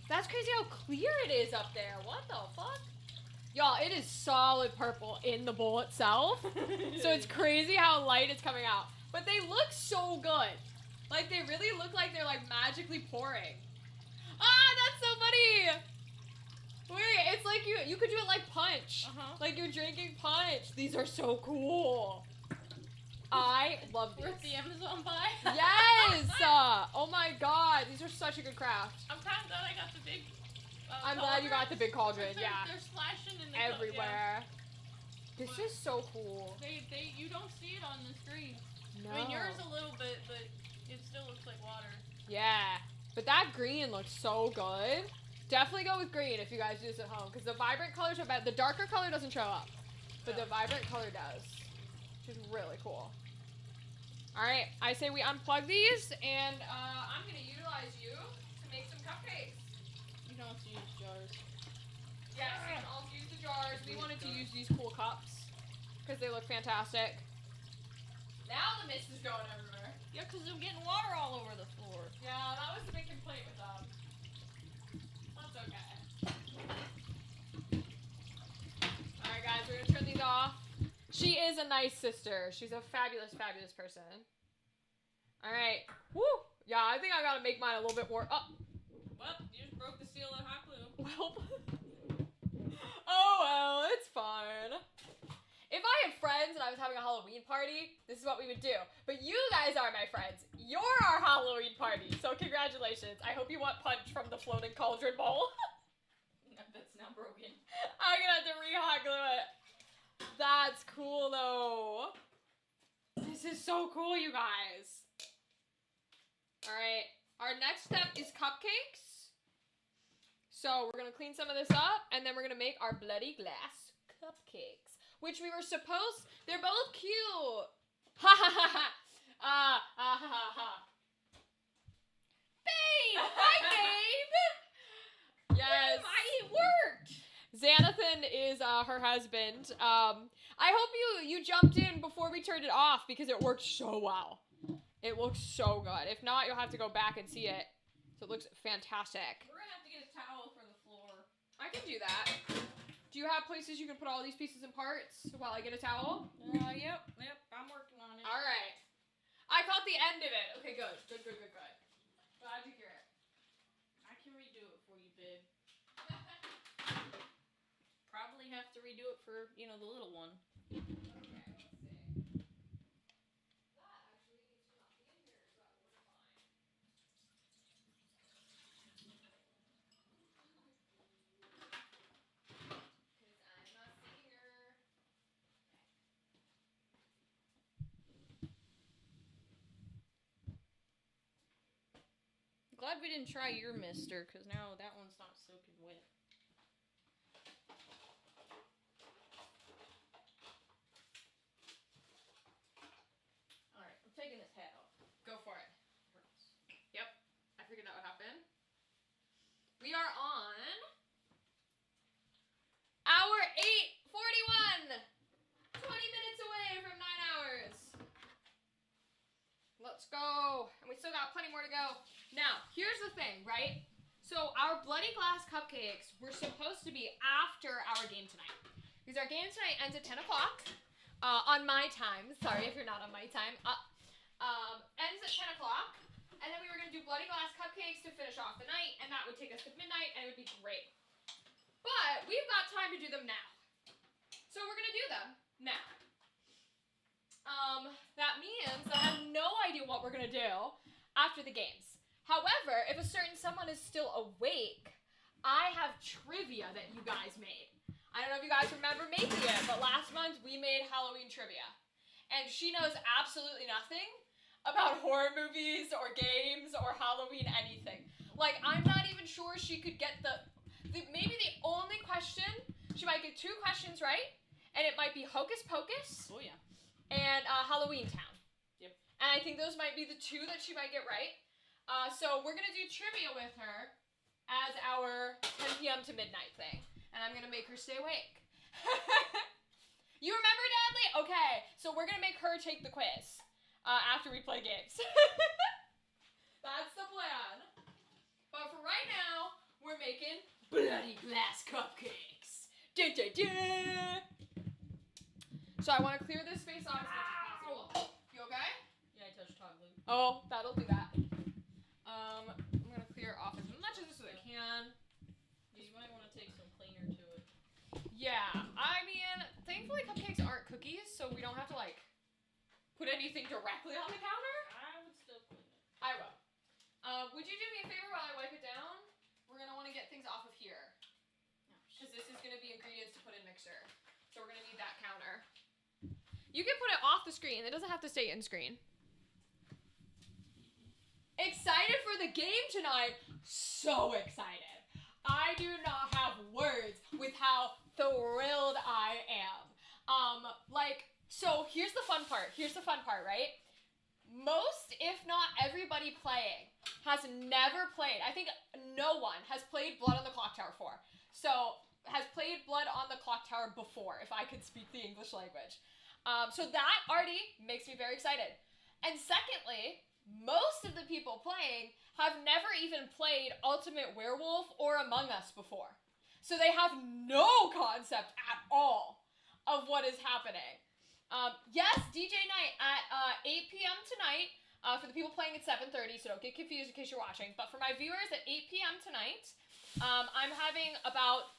That's crazy how clear it is up there. What the fuck? Y'all, it is solid purple in the bowl itself. So it's crazy how light it's coming out. But they look so good. Like, they really look like they're, like, magically pouring. Ah, that's so funny! Wait, it's like you could do it like punch. Like you're drinking punch. These are so cool. I love these. Worth the Amazon buy? Yes! Oh my god, these are such a good craft. I'm kind of glad I got the big I'm glad you got the big cauldron, yeah. They're splashing in the Everywhere. This is so cool. You don't see it on the screen. No. I mean, yours a little bit, but it still looks like water. Yeah. But that green looks so good. Definitely go with green if you guys do this at home, because the vibrant colors are better. The darker color doesn't show up, but the vibrant color does, which is really cool. All right, I say we unplug these, and I'm gonna utilize you to make some cupcakes. You don't have to use jars. Yes, you can also use the jars. We wanted to use these cool cups because they look fantastic. Now the mist is going everywhere. Yeah, because I'm getting water all over the floor. Yeah, that was the big complaint with them. That's okay. Alright guys, we're gonna turn these off. She is a nice sister. She's a fabulous, fabulous person. Alright. Woo! Yeah, I think I gotta make mine a little bit more. Oh! Well, you just broke the seal of hot glue. Well. Oh well, it's fine. If I had friends and I was having a Halloween party, this is what we would do. But you guys are my friends. You're our Halloween party. So congratulations. I hope you want punch from the floating cauldron bowl. That's now broken. I'm gonna have to re-hot glue it. That's cool though. This is so cool, you guys. Alright, our next step is cupcakes. So we're gonna clean some of this up and then we're gonna make our bloody glass cupcakes. Which we were supposed, they're both cute. Ha ha ha ha. Ha ha ha. Babe! Hi, babe! Yes. It worked! Xanathan is her husband. I hope you jumped in before we turned it off because it worked so well. It looks so good. If not, you'll have to go back and see it. So it looks fantastic. We're gonna have to get a towel for the floor. I can do that. Do you have places you can put all these pieces and parts while I get a towel? Yep, I'm working on it. All right. I caught the end of it. Okay, good. Glad to hear it. I can redo it for you, babe. Probably have to redo it for, the little one. Okay, let's see. That actually needs to not be in here, so that will work fine. Because I'm a singer. Glad we didn't try your mister, because now that one's not soaking wet. Alright, I'm taking this hat off. Go for it. We are on hour 8:41. 20 minutes away from 9 hours. Let's go. And we still got plenty more to go. Now, here's the thing, right? So our Bloody Glass cupcakes were supposed to be after our game tonight. Because our game tonight ends at 10 o'clock on my time. Sorry if you're not on my time. Ends at 10 o'clock. And then we were going to do Bloody Glass cupcakes to finish off the night. And that would take us to midnight and it would be great. But we've got time to do them now. So we're going to do them now. That means that I have no idea what we're going to do after the games. However, if a certain someone is still awake, I have trivia that you guys made. I don't know if you guys remember making it, but last month we made Halloween trivia. And she knows absolutely nothing about horror movies or games or Halloween anything. Like, I'm not even sure she could get maybe the only question, she might get 2 questions right, and it might be Hocus Pocus. Oh, yeah. And Halloween Town. Yep. And I think those might be the 2 that she might get right. So we're going to do trivia with her as our 10 p.m. to midnight thing. And I'm going to make her stay awake. You remember, Dadley? Okay, so we're going to make her take the quiz after we play games. That's the plan. But for right now, we're making Bloody Glass cupcakes. Dun, dun, dun. So I want to clear this space off as much as possible. You okay? Yeah, I touched toggle. Oh, that'll do that. I'm going to clear off as much of this as I can. You might want to take some cleaner to it. Yeah, I mean, thankfully cupcakes aren't cookies, so we don't have to, like, put anything directly on the counter. I would still clean it. I will. Would you do me a favor while I wipe it down? We're going to want to get things off of here. Because this is going to be ingredients to put in mixer. So we're going to need that counter. You can put it off the screen. It doesn't have to stay in screen. Excited for the game tonight. So excited. I do not have words with how thrilled I am. So here's the fun part. Right? Most, if not everybody playing, has never played. I think no one has played Blood on the Clock Tower 4. So, has played Blood on the Clock Tower before, if I could speak the English language. So that already makes me very excited. And secondly, most of the people playing have never even played Ultimate Werewolf or Among Us before. So they have no concept at all of what is happening. Yes, DJ night at 8 p.m. tonight. For the people playing at 7:30, so don't get confused in case you're watching. But for my viewers at 8 p.m. tonight, I'm having about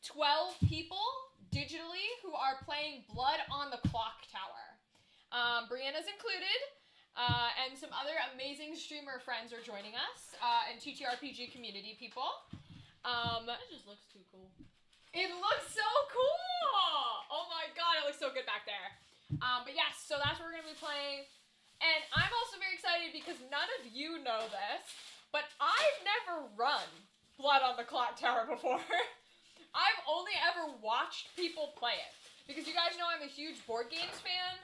12 people digitally who are playing Blood on the Clock Tower. Brianna's included, and some other amazing streamer friends are joining us, and TTRPG community people. That just looks too cool. It looks so cool! Oh my god, it looks so good back there. But yes, so that's what we're going to be playing. And I'm also very excited because none of you know this, but I've never run Blood on the Clock Tower before. I've only ever watched people play it. Because you guys know I'm a huge board games fan,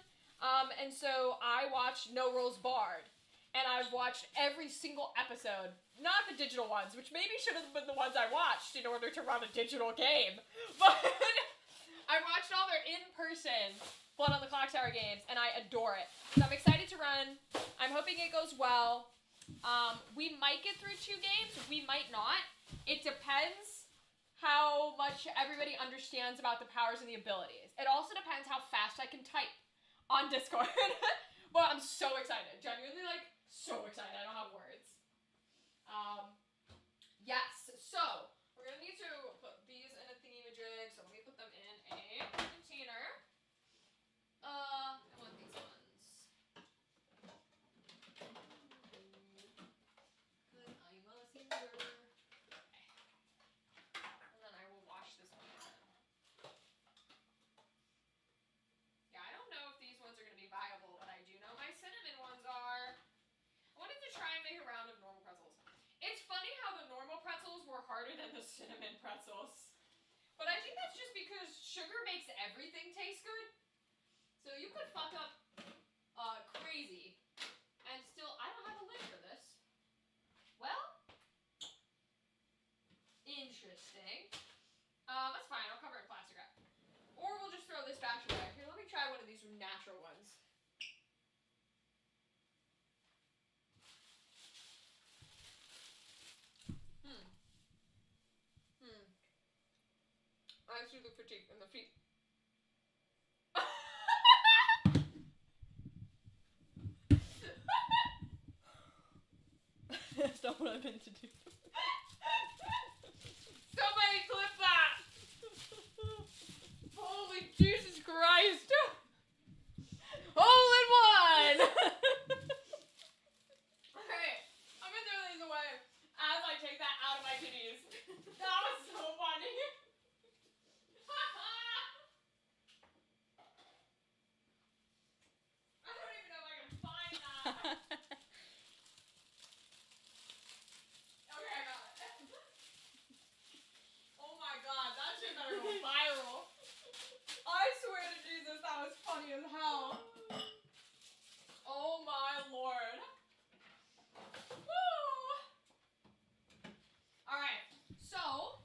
and so I watched No Rules Barred. And I've watched every single episode. Not the digital ones, which maybe should have been the ones I watched in order to run a digital game. But I watched all their in-person Blood on the Clock Tower games, and I adore it. So I'm excited to run. I'm hoping it goes well. We might get through 2 games. We might not. It depends how much everybody understands about the powers and the abilities. It also depends how fast I can type on Discord. But I'm so excited. Genuinely, like, so excited. I don't have words. Yes. So, we're going to need to put these in a thingy-majig. So let me put them in a container. I want these ones. Because I'm a singer. Okay. And then I will wash this one in. Yeah, I don't know if these ones are going to be viable, but I do know my cinnamon ones are. I wanted to try and make a round of normal pretzels. It's funny how the normal pretzels were harder than the cinnamon pretzels. But I think that's just because sugar makes everything taste good. So you could fuck up crazy. And still, I don't have a lid for this. Well, disgusting. That's fine. I'll cover it in plastic wrap. Or we'll just throw this batch away. Here, let me try one of these natural ones. I see the fatigue in the feet. That's not what I meant to do. Somebody clip that! Holy Jesus Christ! Hole in one! Alright, I'm gonna throw these away as I take that out of my titties. That was so funny. I don't even know if I can find that. Okay, I got it. Oh my god, that shit better go viral. I swear to Jesus, that was funny as hell. Oh my lord. Woo! Alright, so.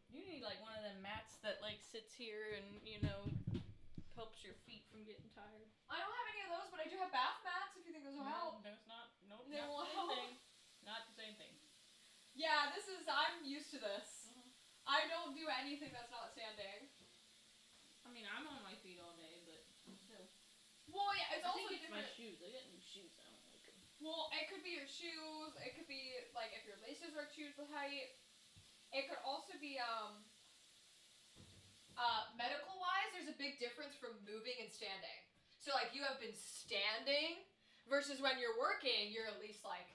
You need like one of them mats that like sits here and, helps your feet from getting tired. I don't have any of those, but I do have bath mats if you think those will help. No, it's not. Nope, They not will the same help. thing. Not the same thing. Yeah, I'm used to this. I don't do anything that's not standing. I mean, I'm on my feet all day, but still. Well, yeah, it's I also think it's my different. shoes. I got new shoes. I don't like them. Well, it could be your shoes. It could be like if your laces are too tight. It could also be medical wise. There's a big difference from moving and standing. So like you have been standing versus when you're working, you're at least like,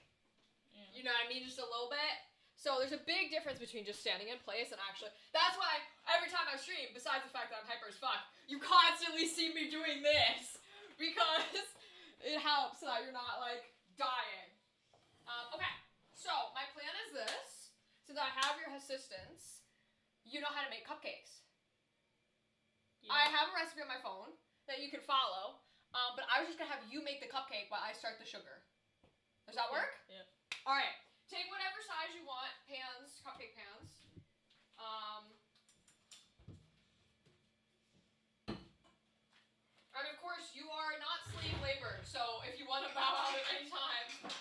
you know what I mean, just a little bit. So there's a big difference between just standing in place and actually. That's why every time I stream, besides the fact that I'm hyper as fuck, you constantly see me doing this because it helps so that you're not like dying. Okay, so my plan is this. Since I have your assistance, you know how to make cupcakes. Yeah. I have a recipe on my phone that you can follow, but I was just gonna have you make the cupcake while I start the sugar. Does that work? Yeah. All right. Take whatever size you want, pans, cupcake pans. And of course, you are not slave labor, so if you want to bow out at any time,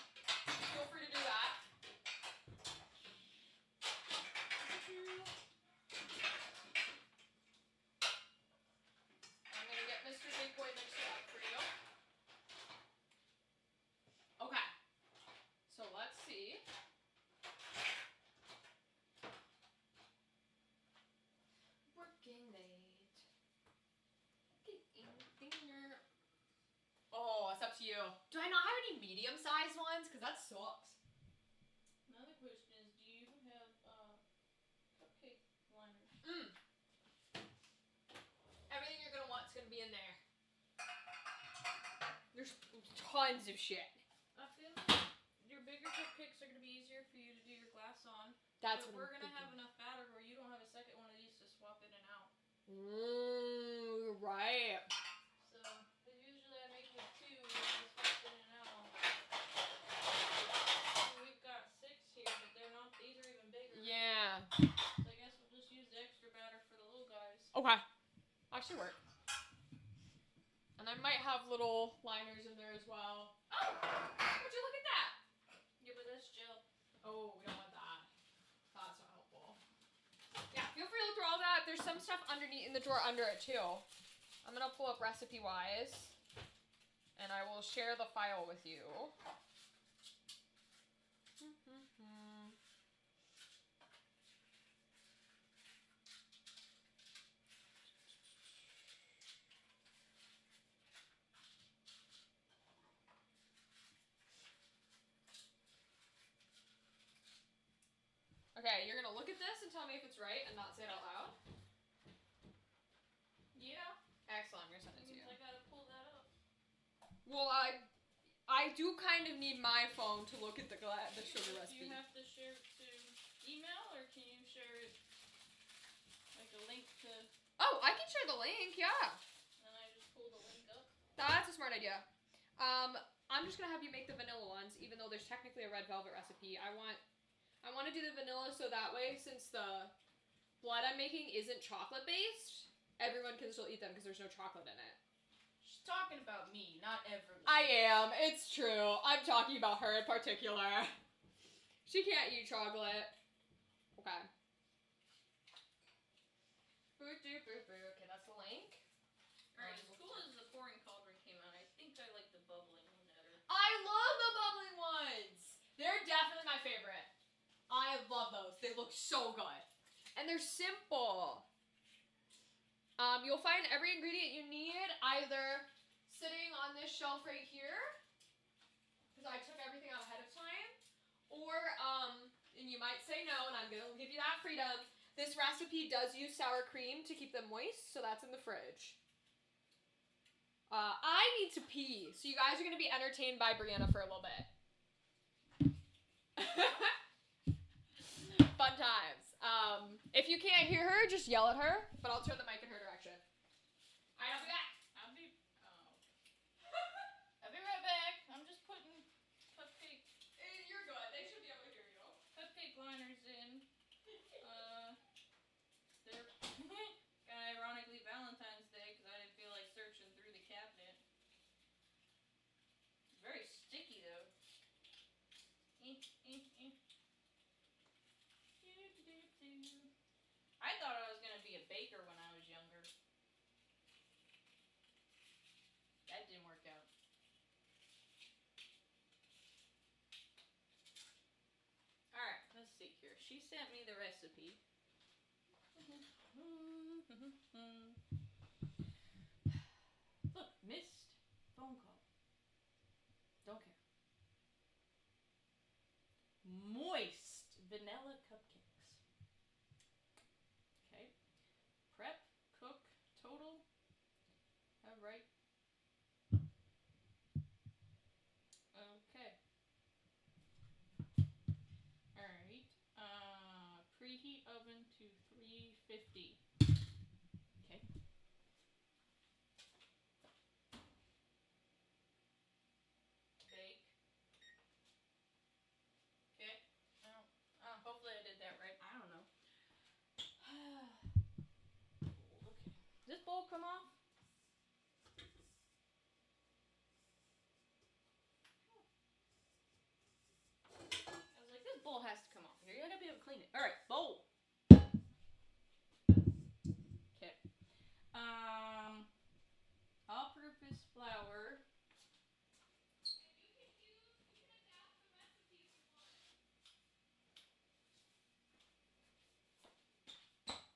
feel free to do that. I'm gonna get Mr. Big Boy mixed up for you. Okay. So let's see. Working late. Oh, it's up to you. Do I not have any medium-sized ones? Because that sucks. Another question is, do you have cupcake liners? Everything you're gonna want is gonna be in there. There's tons of shit. I feel like your bigger cupcakes are gonna be easier for you to do your glass on. That's but what we're I'm gonna thinking. have enough batter where you don't have a second one of these to swap in and out. Right. So, usually I make with two and I swap in and out. We've got 6 here, but they're not. These are even bigger. Yeah. So I guess we'll just use the extra batter for the little guys. Okay. Actually work. And I might have little liners in there as well. Oh! Would you look at that? Yeah, but that's gel. Oh, we don't want that. That's not helpful. Yeah, feel free to look through all that. There's some stuff underneath in the drawer under it too. I'm gonna pull up recipe-wise, and I will share the file with you. Okay, you're gonna look at this and tell me if it's right and not say it out loud. Yeah. Excellent, I'm gonna send it to you. I gotta pull that up. Well, I do kind of need my phone to look at the sugar Do recipe. you have to share it to email, or can you share it like a link to? Oh, I can share the link, yeah. And I just pull the link up. That's a smart idea. I'm just gonna have you make the vanilla ones, even though there's technically a red velvet recipe. I want I want to do the vanilla so that way, since the blood I'm making isn't chocolate based, everyone can still eat them because there's no chocolate in it. She's talking about me, not everyone. I am. It's true. I'm talking about her in particular. She can't eat chocolate. Okay. Okay, that's the link. Alright, as cool as the pouring cauldron came out, I think I like the bubbling one better. I love the bubbling ones. They're definitely my favorite. I love those. They look so good. And they're simple. You'll find every ingredient you need either sitting on this shelf right here, because I took everything out ahead of time, or, and you might say no, and I'm going to give you that freedom, this recipe does use sour cream to keep them moist, so that's in the fridge. I need to pee, so you guys are going to be entertained by Brianna for a little bit. Fun times. If you can't hear her, just yell at her, but I'll turn the mic in her direction. Alright, I'll be back. I'll be right back. I'm just putting cupcake. You're good. They should be able to hear you. Cupcake liners in. They're ironically Valentine's Day because I didn't feel like searching through the cabinet. It's very sticky though. I thought I was gonna be a baker when I was younger. That didn't work out. Alright, let's see here. She sent me the recipe. Look, missed phone call. Don't care. Moist vanilla cupcakes. Okay. Prep, cook, total. Alright. Okay. Alright. Preheat oven to 350. Okay. Bake. Okay. Hopefully I did that right. I don't know. Okay. Does this bowl come off? I was like, this bowl has to come off here. You gotta be able to clean it. Alright, bowl. Okay. All-purpose flour.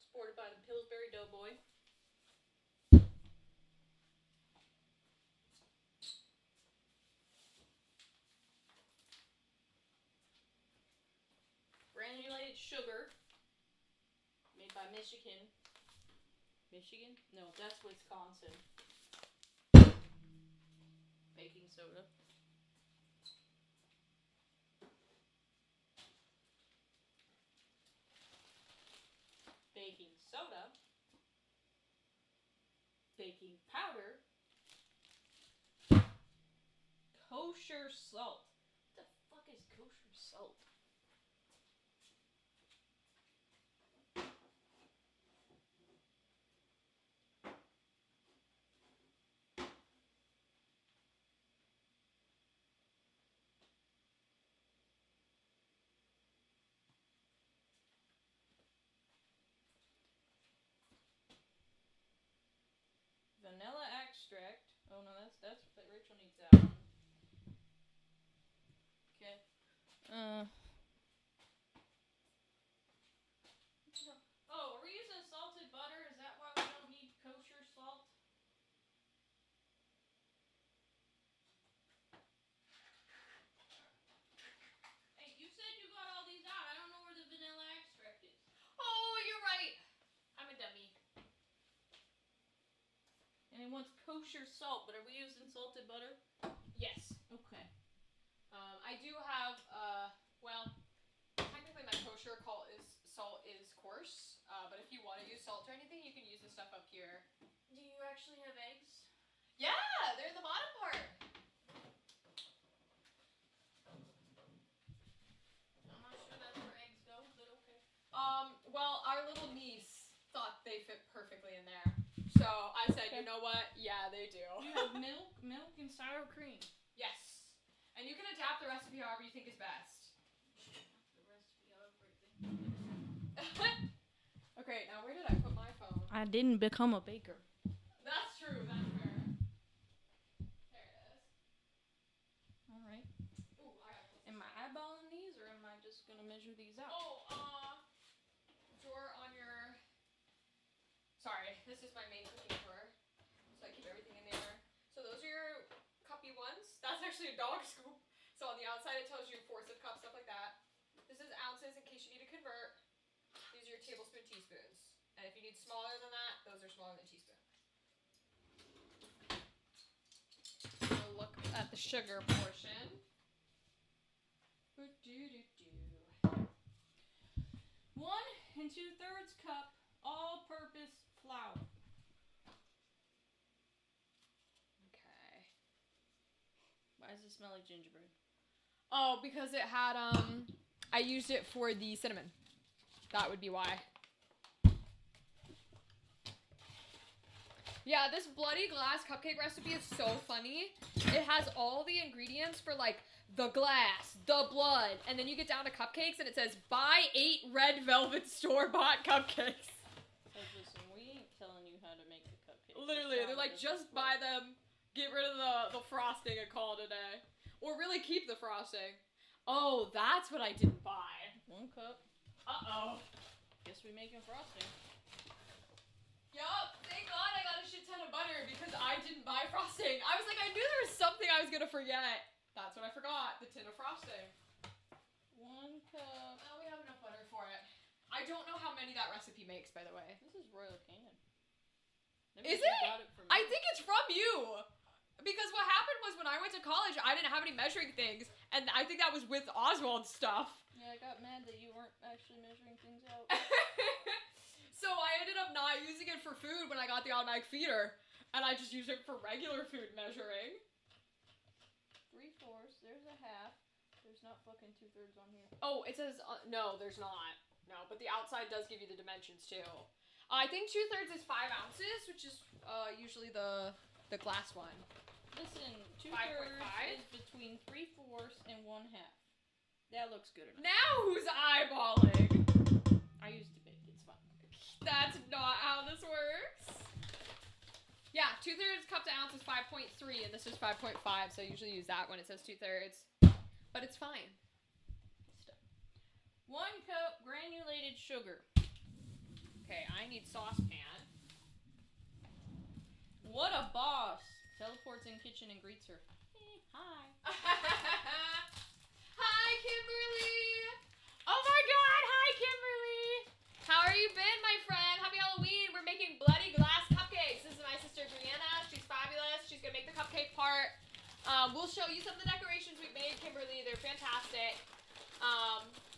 Supported by the Pillsbury Doughboy. Granulated sugar. Made by Michigan. Michigan? No, that's Wisconsin. Baking soda. Baking soda. Baking powder. Kosher salt. What the fuck is kosher salt? Vanilla extract. Oh no, that's Rachel needs that one. Okay. Oh, are we using salted butter? Is that why we don't need kosher salt? Hey, you said you got all these out. I don't know where the vanilla extract is. Oh, you're right. I'm a dummy. And it wants kosher salt, but are we using salted butter? Yes. Okay. I do have, well, technically my kosher salt is coarse, but if you want to use salt or anything, you can use the stuff up here. Do you actually have eggs? Yeah, they're in the bottom part. I'm not sure that's where little niece thought they fit perfectly in there. So I said, Okay. you know what? Yeah, they do. You have milk, and sour cream. Yes. And you can adapt the recipe however you think is best. The recipe, however I think. Okay, now where did I put my phone? I didn't become a baker. That's true, that's fair. There it is. All right. Ooh, I gotta close Am this I out. eyeballing these, or am I just gonna measure these out? Drawer on your... Sorry, this is my main cooking drawer. So I keep everything in there. So those are your cuppy ones. That's actually a dog scoop. So on the outside it tells you fourths of cup, stuff like that. This is ounces in case you need to convert. These are your tablespoon, teaspoons. And if you need smaller than that, those are smaller than teaspoon. We'll look at the sugar portion. 1 2/3 cup all-purpose flour. Okay. Why does it smell like gingerbread? Oh, because it had, I used it for the cinnamon. That would be why. Yeah, this bloody glass cupcake recipe is so funny. It has all the ingredients for, like, the glass, the blood, and then you get down to cupcakes and it says, buy 8 red velvet store-bought cupcakes. So listen, we ain't telling you how to make the cupcakes. Literally, they're like, just buy them, get rid of the frosting and call it a day. Or really keep the frosting. Oh, that's what I didn't buy. 1 cup. Uh-oh. Guess we making frosting. Yup, thank God I got a shit ton of butter because I didn't buy frosting. I was like, I knew there was something I was gonna forget. That's what I forgot, the tin of frosting. 1 cup. Oh, we have enough butter for it. I don't know how many that recipe makes, by the way. This is Royal Canin. Is You it? got it from I me. think it's from you. Because what happened was when I went to college, I didn't have any measuring things, and I think that was with Oswald's stuff. Yeah, I got mad that you weren't actually measuring things out. So I ended up not using it for food when I got the automatic feeder, and I just used it for regular food measuring. 3/4. There's a half. There's not fucking 2/3 on here. Oh, it says, no, there's not. No, but the outside does give you the dimensions too. I think 2/3 is 5 ounces, which is usually the glass one. Listen, 2/3 5.5? is between 3/4 and 1/2. That looks good enough. Now who's eyeballing? I used to bake. It's fine. That's not how this works. Yeah, 2/3 cup to ounce is 5.3, and this is 5.5, so I usually use that when it says 2/3. But it's fine. 1 cup granulated sugar. Okay, I need saucepan. What a boss! Teleports in kitchen and greets her. Hi. Hi, Kimberly! Oh my god, hi, Kimberly! How are you been, my friend? Happy Halloween! We're making bloody glass cupcakes. This is my sister, Brianna. She's fabulous. She's gonna make the cupcake part. We'll show you some of the decorations we've made, Kimberly. They're fantastic.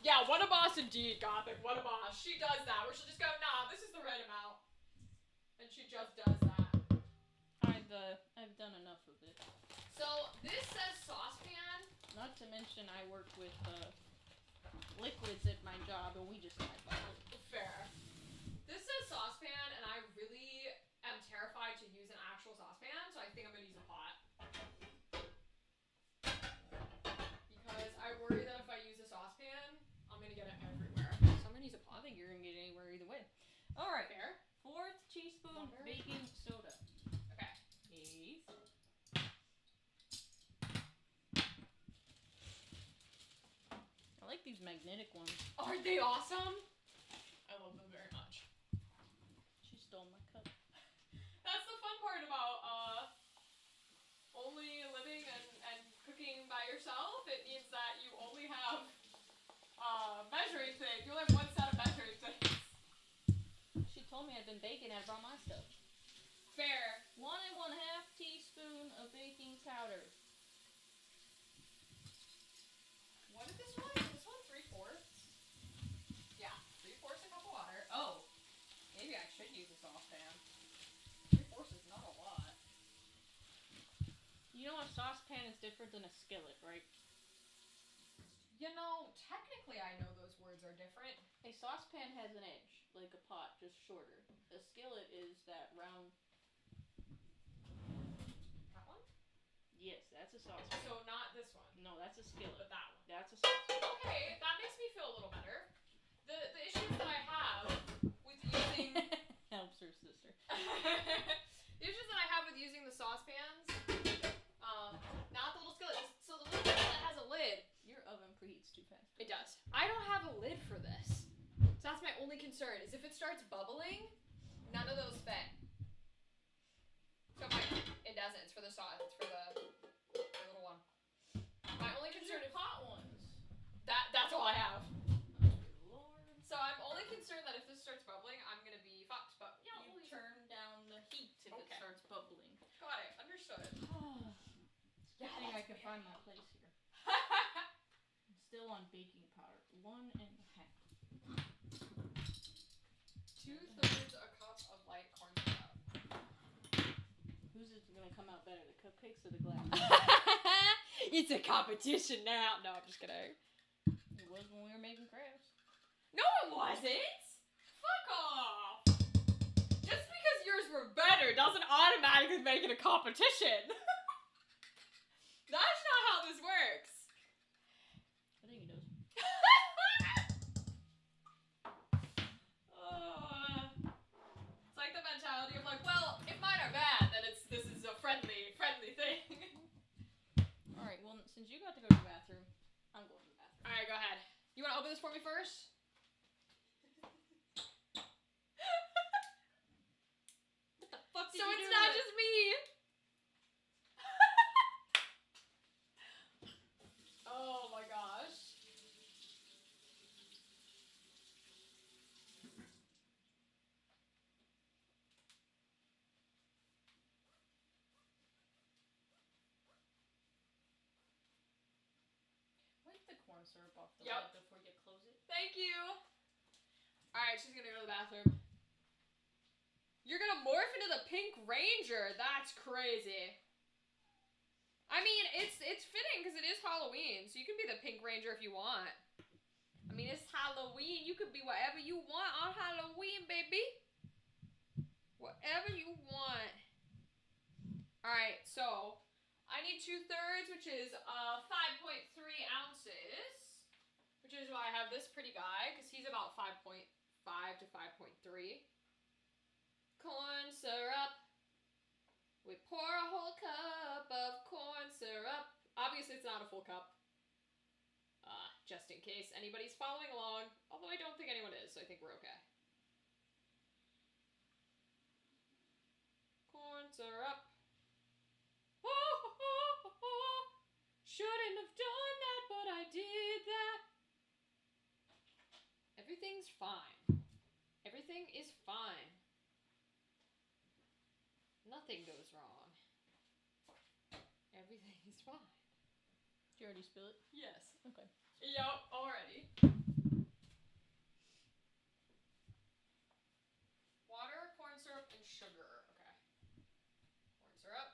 Yeah, what a boss indeed, Gothic. What a boss. She does that, where she'll just go, nah, this is the right amount. And she just does that. I've done enough of it. So, this says saucepan. Not to mention I work with liquids at my job, and we just eyeball it. Fair. This says saucepan, and I really am terrified to use an actual saucepan, so I think I'm gonna use a pot. Because I worry that if I use a saucepan, I'm gonna get it everywhere. So I'm gonna use a pot. I think you're gonna get anywhere either way. All right. Fair. 1/4 teaspoon Water. baking soda. Okay. 1/8. I like these magnetic ones. Aren't they awesome? I love them very much. She stole my cup. That's the fun part about only living and cooking by yourself. It means that you only have measuring things. You only have one set of measuring things. She told me I've been baking. I brought my stuff. Fair. 1 1/2 teaspoon of baking powder. What is this one? Is this one 3/4? Yeah, 3/4 a cup of water. Oh, maybe I should use a saucepan. 3/4 is not a lot. You know a saucepan is different than a skillet, right? You know, technically I know those words are different. A saucepan has an edge. like a pot, just shorter. A skillet is that round. That one? Yes, that's a saucepan. So not this one. No, that's a skillet. But that one. That's a saucepan. Okay, that makes me feel a little better. The issues that I have with using Helps her sister. the issues that I have with using the saucepans, not the little skillet. So the little skillet has a lid. Your oven preheats too fast. It does. I don't have a lid for this. So that's my only concern, is if it starts bubbling, none of those fit. So it doesn't. It's for the sauce. It's for the little one. My only concern is hot ones. That's all I have. Lord. So I'm only concerned that if this starts bubbling, I'm gonna be fucked. But You turn down the heat if it Okay. starts bubbling. Got it. Understood. Good thing I can find my place here. I'm still on baking powder. 1 1/2. 2/3 a cup of light corn syrup. Who's it gonna come out better, the cupcakes or the glass? It's a competition now. No, I'm just kidding. It was when we were making crafts. No, it wasn't. Fuck off. Just because yours were better doesn't automatically make it a competition. That's not how this works. I think it does. It's like the mentality of like, well, if mine are bad, then this is a friendly thing. Alright, well, since you got to go to the bathroom, I'm going to the bathroom. Alright, go ahead. You want to open this for me first? What the fuck did So you it's do not to it? just me. Oh my gosh. Wipe the corn syrup off the Yep. lid before you close it. Thank you. Alright, she's gonna go to the bathroom. You're gonna morph into the Pink Ranger. That's crazy. I mean, it's fitting because it is Halloween, so you can be the Pink Ranger if you want. I mean, it's Halloween. You can be whatever you want on Halloween, baby. Whatever you want. Alright, so I need 2/3, which is 5.3 ounces. Which is why I have this pretty guy, because he's about 5.5 to 5.3. Corn syrup. We pour a whole cup of corn syrup. Obviously, it's not a full cup. Just in case anybody's following along. Although I don't think anyone is, so I think we're okay. Corn syrup. Shouldn't have done that, but I did that. Everything's fine. Everything is fine. Nothing goes wrong. Everything is fine. Did you already spill it? Yes. Okay. Yup, already. Water, corn syrup, and sugar. Okay. Corn syrup.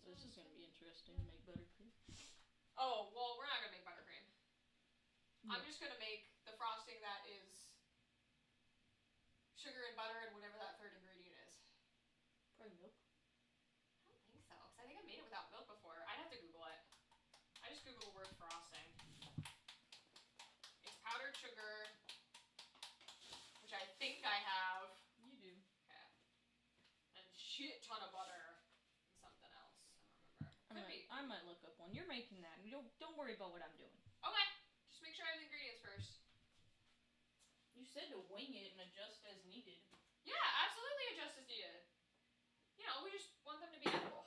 This is going to be interesting to make buttercream. Oh, well, we're not going to make buttercream. I'm Yeah. just going to make the frosting that is sugar and butter and whatever that third ingredient is. Probably milk. I don't think so, because I think I made it without milk before. I'd have to Google it. I just Googled the word frosting. It's powdered sugar, which I think I have. You do. Okay. And shit ton of butter. And something else. I don't remember. Could be. I might look up one. You're making that. Don't worry about what I'm doing. Okay. Just make sure I have the ingredients first. You said to wing it and adjust as needed. Yeah, absolutely adjust as needed. You know, we just want them to be edible.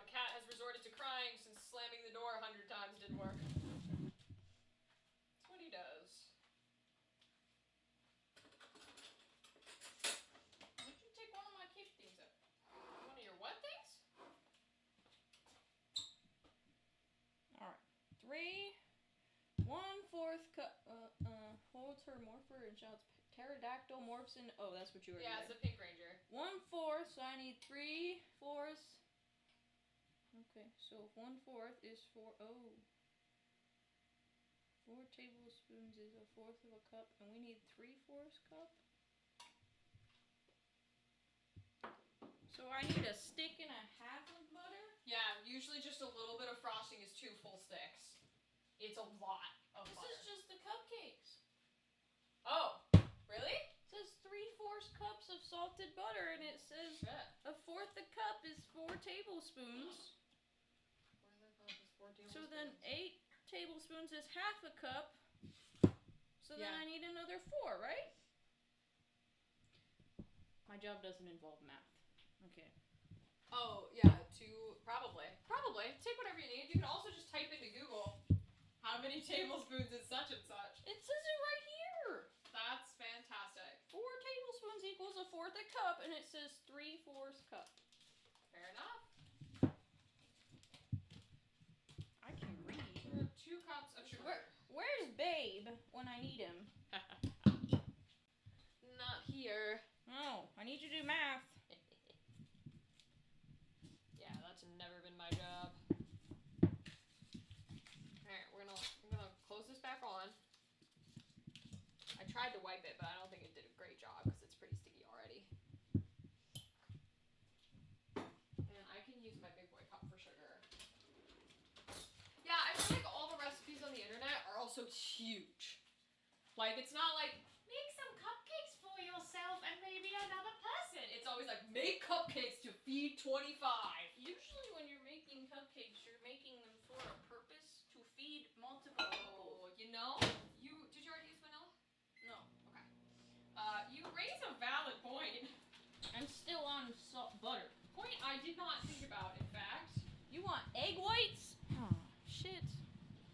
The cat has resorted to crying since slamming the door 100 times didn't work. That's what he does. Why don't you take one of my cake things up? One of your what things? Alright. 3 1/4 cup holds her morpher and shouts pterodactyl morphs in. Oh, that's what you were. Yeah, it's a pink ranger. 1/4, so I need 3/4. Okay, so 1/4 is 4. Oh. 4 tablespoons is 1/4 of a cup, and we need 3/4 cup. So I need a stick and a half of butter. Yeah, usually just a little bit of frosting is 2 full sticks. It's a lot of This butter. is just the cupcakes. Oh, really? It says 3/4 cups of salted butter, and it says Shit. 1/4 a cup is 4 tablespoons. 1/4 cup is 4 tablespoons. So then 8 tablespoons is half a cup. So then Yeah. I need another 4, right? My job doesn't involve math. Okay. Oh, yeah, 2, probably. Probably. Take whatever you need. You can also just type into Google, how many tablespoons is such and such. It says it right here. That's fantastic. 4 tablespoons equals 1/4 a cup, and it says 3/4 cup. Fair enough. I can read. 2 cups of sugar. Where's Babe when I need him? Not here. Oh, I need you to do math. Yeah, that's never been my job. Alright, I'm gonna close this back on. I tried to wipe it, but I don't think it did a great job because it's pretty sticky already. And I can use my big boy cup for sugar. Yeah, I feel like all the recipes on the internet are also huge. Like, it's not like, make some cupcakes for yourself and maybe another person. It's always like, make cupcakes to feed 25. Usually when you're making cupcakes, you're making them for a purpose to feed multiple people. Oh, you know, did you already use vanilla? No. Okay. You raise a valid point. I'm still on butter. Point I did not think about, in fact. You want egg whites? Oh, shit.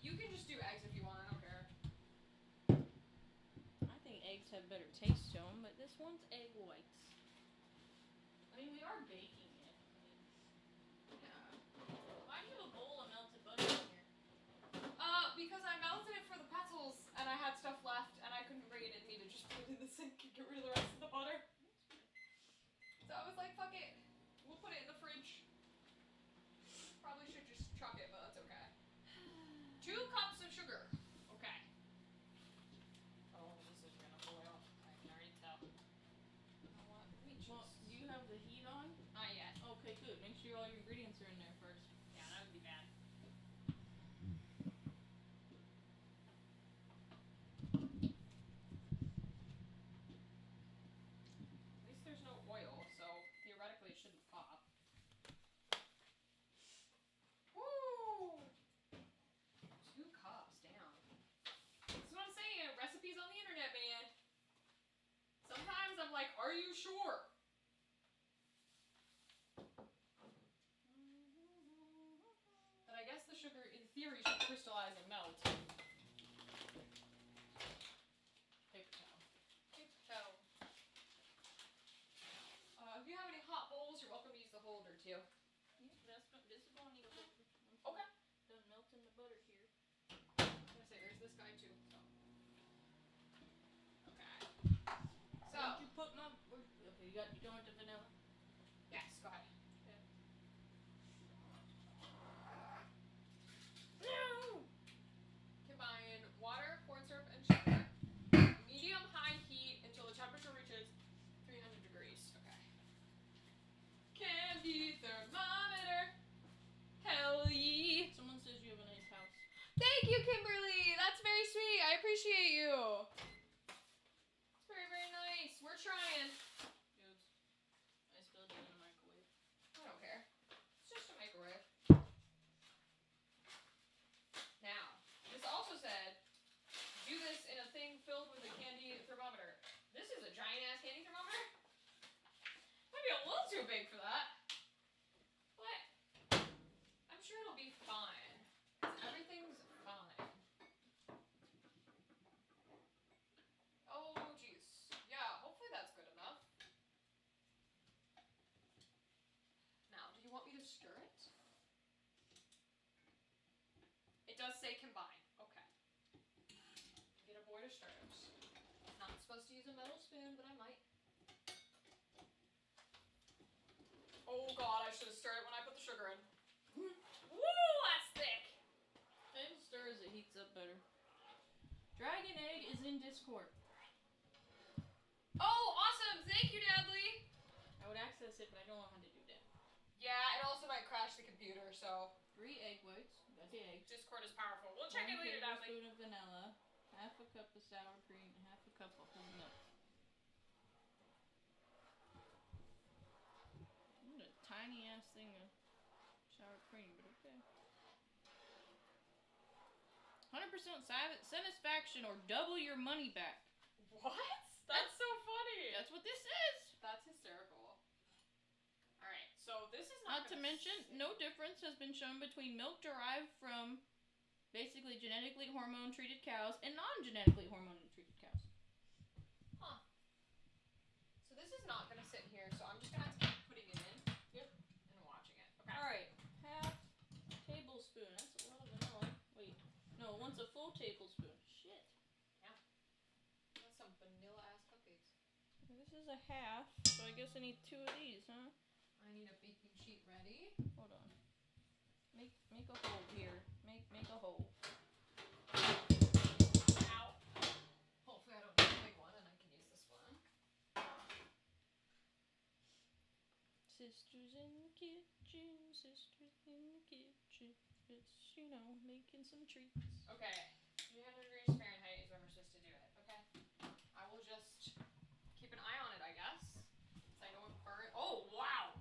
You can just do eggs if you want, I don't care. I think eggs have better taste to them, but this one's egg whites. I mean, we are baking it. Yeah. Why do you have a bowl of melted butter in here? Because I melted it for the pretzels and I had stuff left and I couldn't bring it in me to just put it in the sink and get rid of the rest of the butter. So I was like, fuck it. We'll put it in the fridge. Probably should just chuck it, but that's okay. 2 cups of sugar. Okay. Oh, this is gonna boil. I can already tell. You know what? Well, do you have the heat on? Not yet. Okay, good. Make sure all your ingredients are in there first. Yeah, that would be bad. At least there's no oil, so theoretically it shouldn't pop. Woo! 2 cups, damn. That's what I'm saying. Recipes on the internet, man. Sometimes I'm like, are you sure? But I guess the sugar, in theory, should crystallize and melt. Paper towel. Paper towel. If you have any hot bowls, you're welcome to use the holder too. Yeah, this is gonna need a holder. Okay. Doesn't melt in the butter here. I was gonna say, there's this guy too. So. Okay. So. Did you put my? Okay, you don't want the vanilla. Yes, go ahead. No. Combine water, corn syrup, and sugar. Medium-high heat until the temperature reaches 300 degrees. Okay. Candy thermometer. Hell yeah. Someone says you have a nice house. Thank you, Kimberly. That's very sweet. I appreciate you. It's very, very nice. We're trying. Oops. I spilled it in the microwave. I don't care. It's just a microwave. Now, this also said, do this in a thing filled with a candy thermometer. This is a giant-ass candy thermometer? Might be a little too big for that. But I'm sure it'll be fine. 'Cause everything's fine. Oh, jeez. Yeah, hopefully that's good enough. Now, do you want me to stir it? It does say combine. Okay. Get a boy to stir it. Not supposed to to use a metal spoon, but I might. Oh god, I should have stirred it when I put the sugar in. Woo, that's thick! It'll stir as it heats up better. Dragon Egg is in Discord. Oh, awesome! Thank you, Dadley! I would access it, but I don't know how to do that. Yeah, it also might crash the computer, so 3 egg whites. Got the eggs. Discord is powerful. We'll check it 1 later, Dadley. tablespoon of vanilla. Half a cup of sour cream. And half a cup of whole milk. What a tiny ass thing of sour cream, but okay. 100% satisfaction or double your money back. What? That's so funny. That's what this is. That's hysterical. Alright, so this is Not not to mention, no difference has been shown between milk derived from basically genetically hormone-treated cows and non-genetically hormone-treated cows. Huh. So this is not gonna sit here, so I'm just gonna have to keep putting it in. Yep. And watching it. Okay. Alright, half tablespoon. That's a lot of vanilla. Wait, no, once a full tablespoon. Shit. That's some vanilla-ass cupcakes. This is a half, so I guess I need 2 of these, huh? I need a baking sheet ready. Hold on. Make a hole here. Make a hole. Ow. Hopefully I don't need a big one and I can use this one. Sisters in the kitchen, sisters in the kitchen. It's, you know, making some treats. Okay. 300 degrees Fahrenheit is when we're supposed to do it. Okay. I will just keep an eye on it, I guess. So I know it burn. Oh, wow.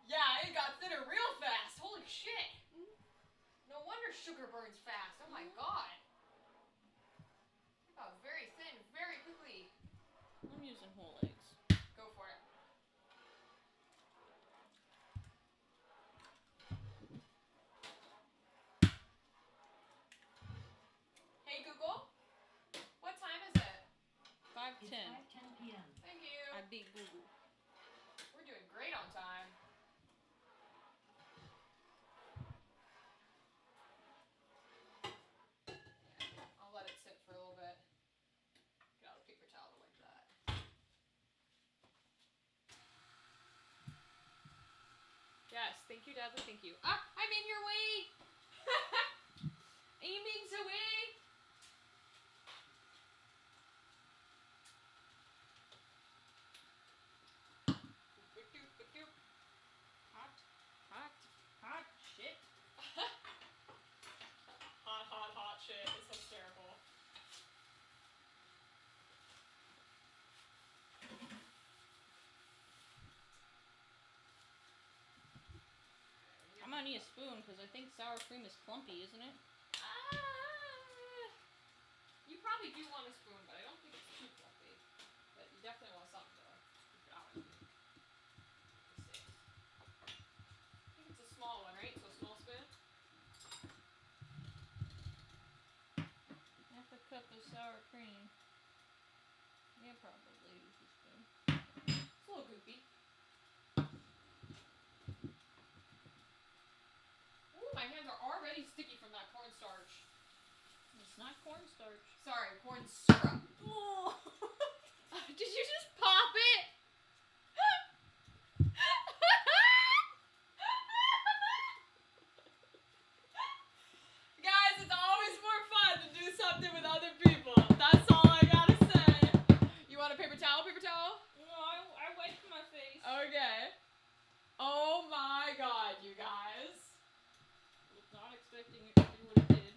Yeah, it got thinner real fast. Holy shit. No wonder sugar burns fast. Oh my god. It got very thin very quickly. I'm using whole eggs. Go for it. Hey Google, what time is it? 5:10. It's 5:10 p.m. Thank you. I beat Google. We're doing great on time. I'll let it sit for a little bit. Get out a paper towel to wipe that. Yes, thank you, Dadley, thank you. Ah, I'm in your way! Aiming's away! Hot shit. Hot shit. It's hysterical. I might need a spoon because I think sour cream is clumpy, isn't it? You probably do want a spoon, but I don't think it's too fluffy. But you definitely want something to scoop it out with. Let's see. I think it's a small one, right? So a small spoon? Half a cup of sour cream. Yeah, probably use a spoon. It's a little goopy. Ooh, my hands are already sticky from that cornstarch. It's not cornstarch. Sorry, corn syrup. Oh. Did you just pop it? Guys, it's always more fun to do something with other people. That's all I gotta say. You want a paper towel? Paper towel? No, I wiped my face. Okay. Oh my god, you guys. I was not expecting it to do what it did.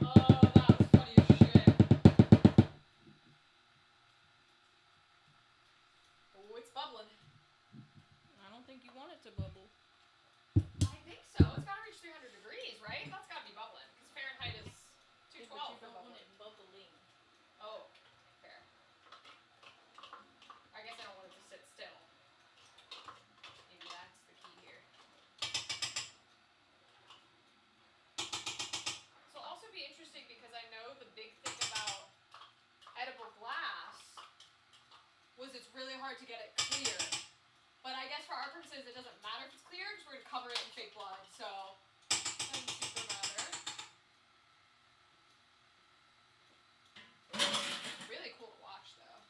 Oh, that was funny as shit. Oh, it's bubbling. I don't think you want it to bubble. I think so. It's gotta reach 300 degrees, right? That's gotta be bubbling. Because Fahrenheit is Yeah, 212 but you for don't want bubbling. it bubbling. Oh, fair. I guess I don't want it to sit still. Maybe that's the key here. This will also be interesting because I know the big thing about edible glass was it's really hard to get it clear. But I guess for our purposes it doesn't matter if it's clear because we're going to cover it in fake blood, so it doesn't super matter. Really cool to watch though.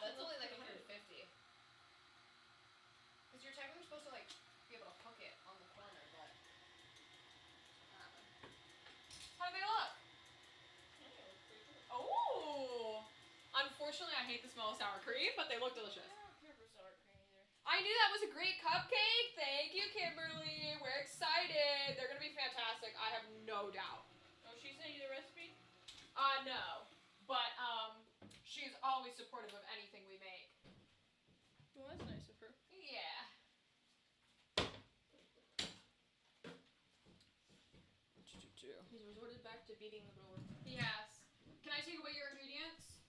that's only like 150. Because you're technically supposed to like be able to hook it on the corner, but how do they look? Yeah, they look pretty good. Oh! Unfortunately, I hate the smell of sour cream, but they look delicious. I don't care for sour cream either. I knew that was a great cupcake. Thank you, Kimberly. We're excited. They're gonna be fantastic. I have no doubt. Oh, she sent you the recipe? No. But she's always supportive of anything we make. Well, that's nice of her. Yeah. He's resorted back to beating the door. Yes. Can I take away your ingredients?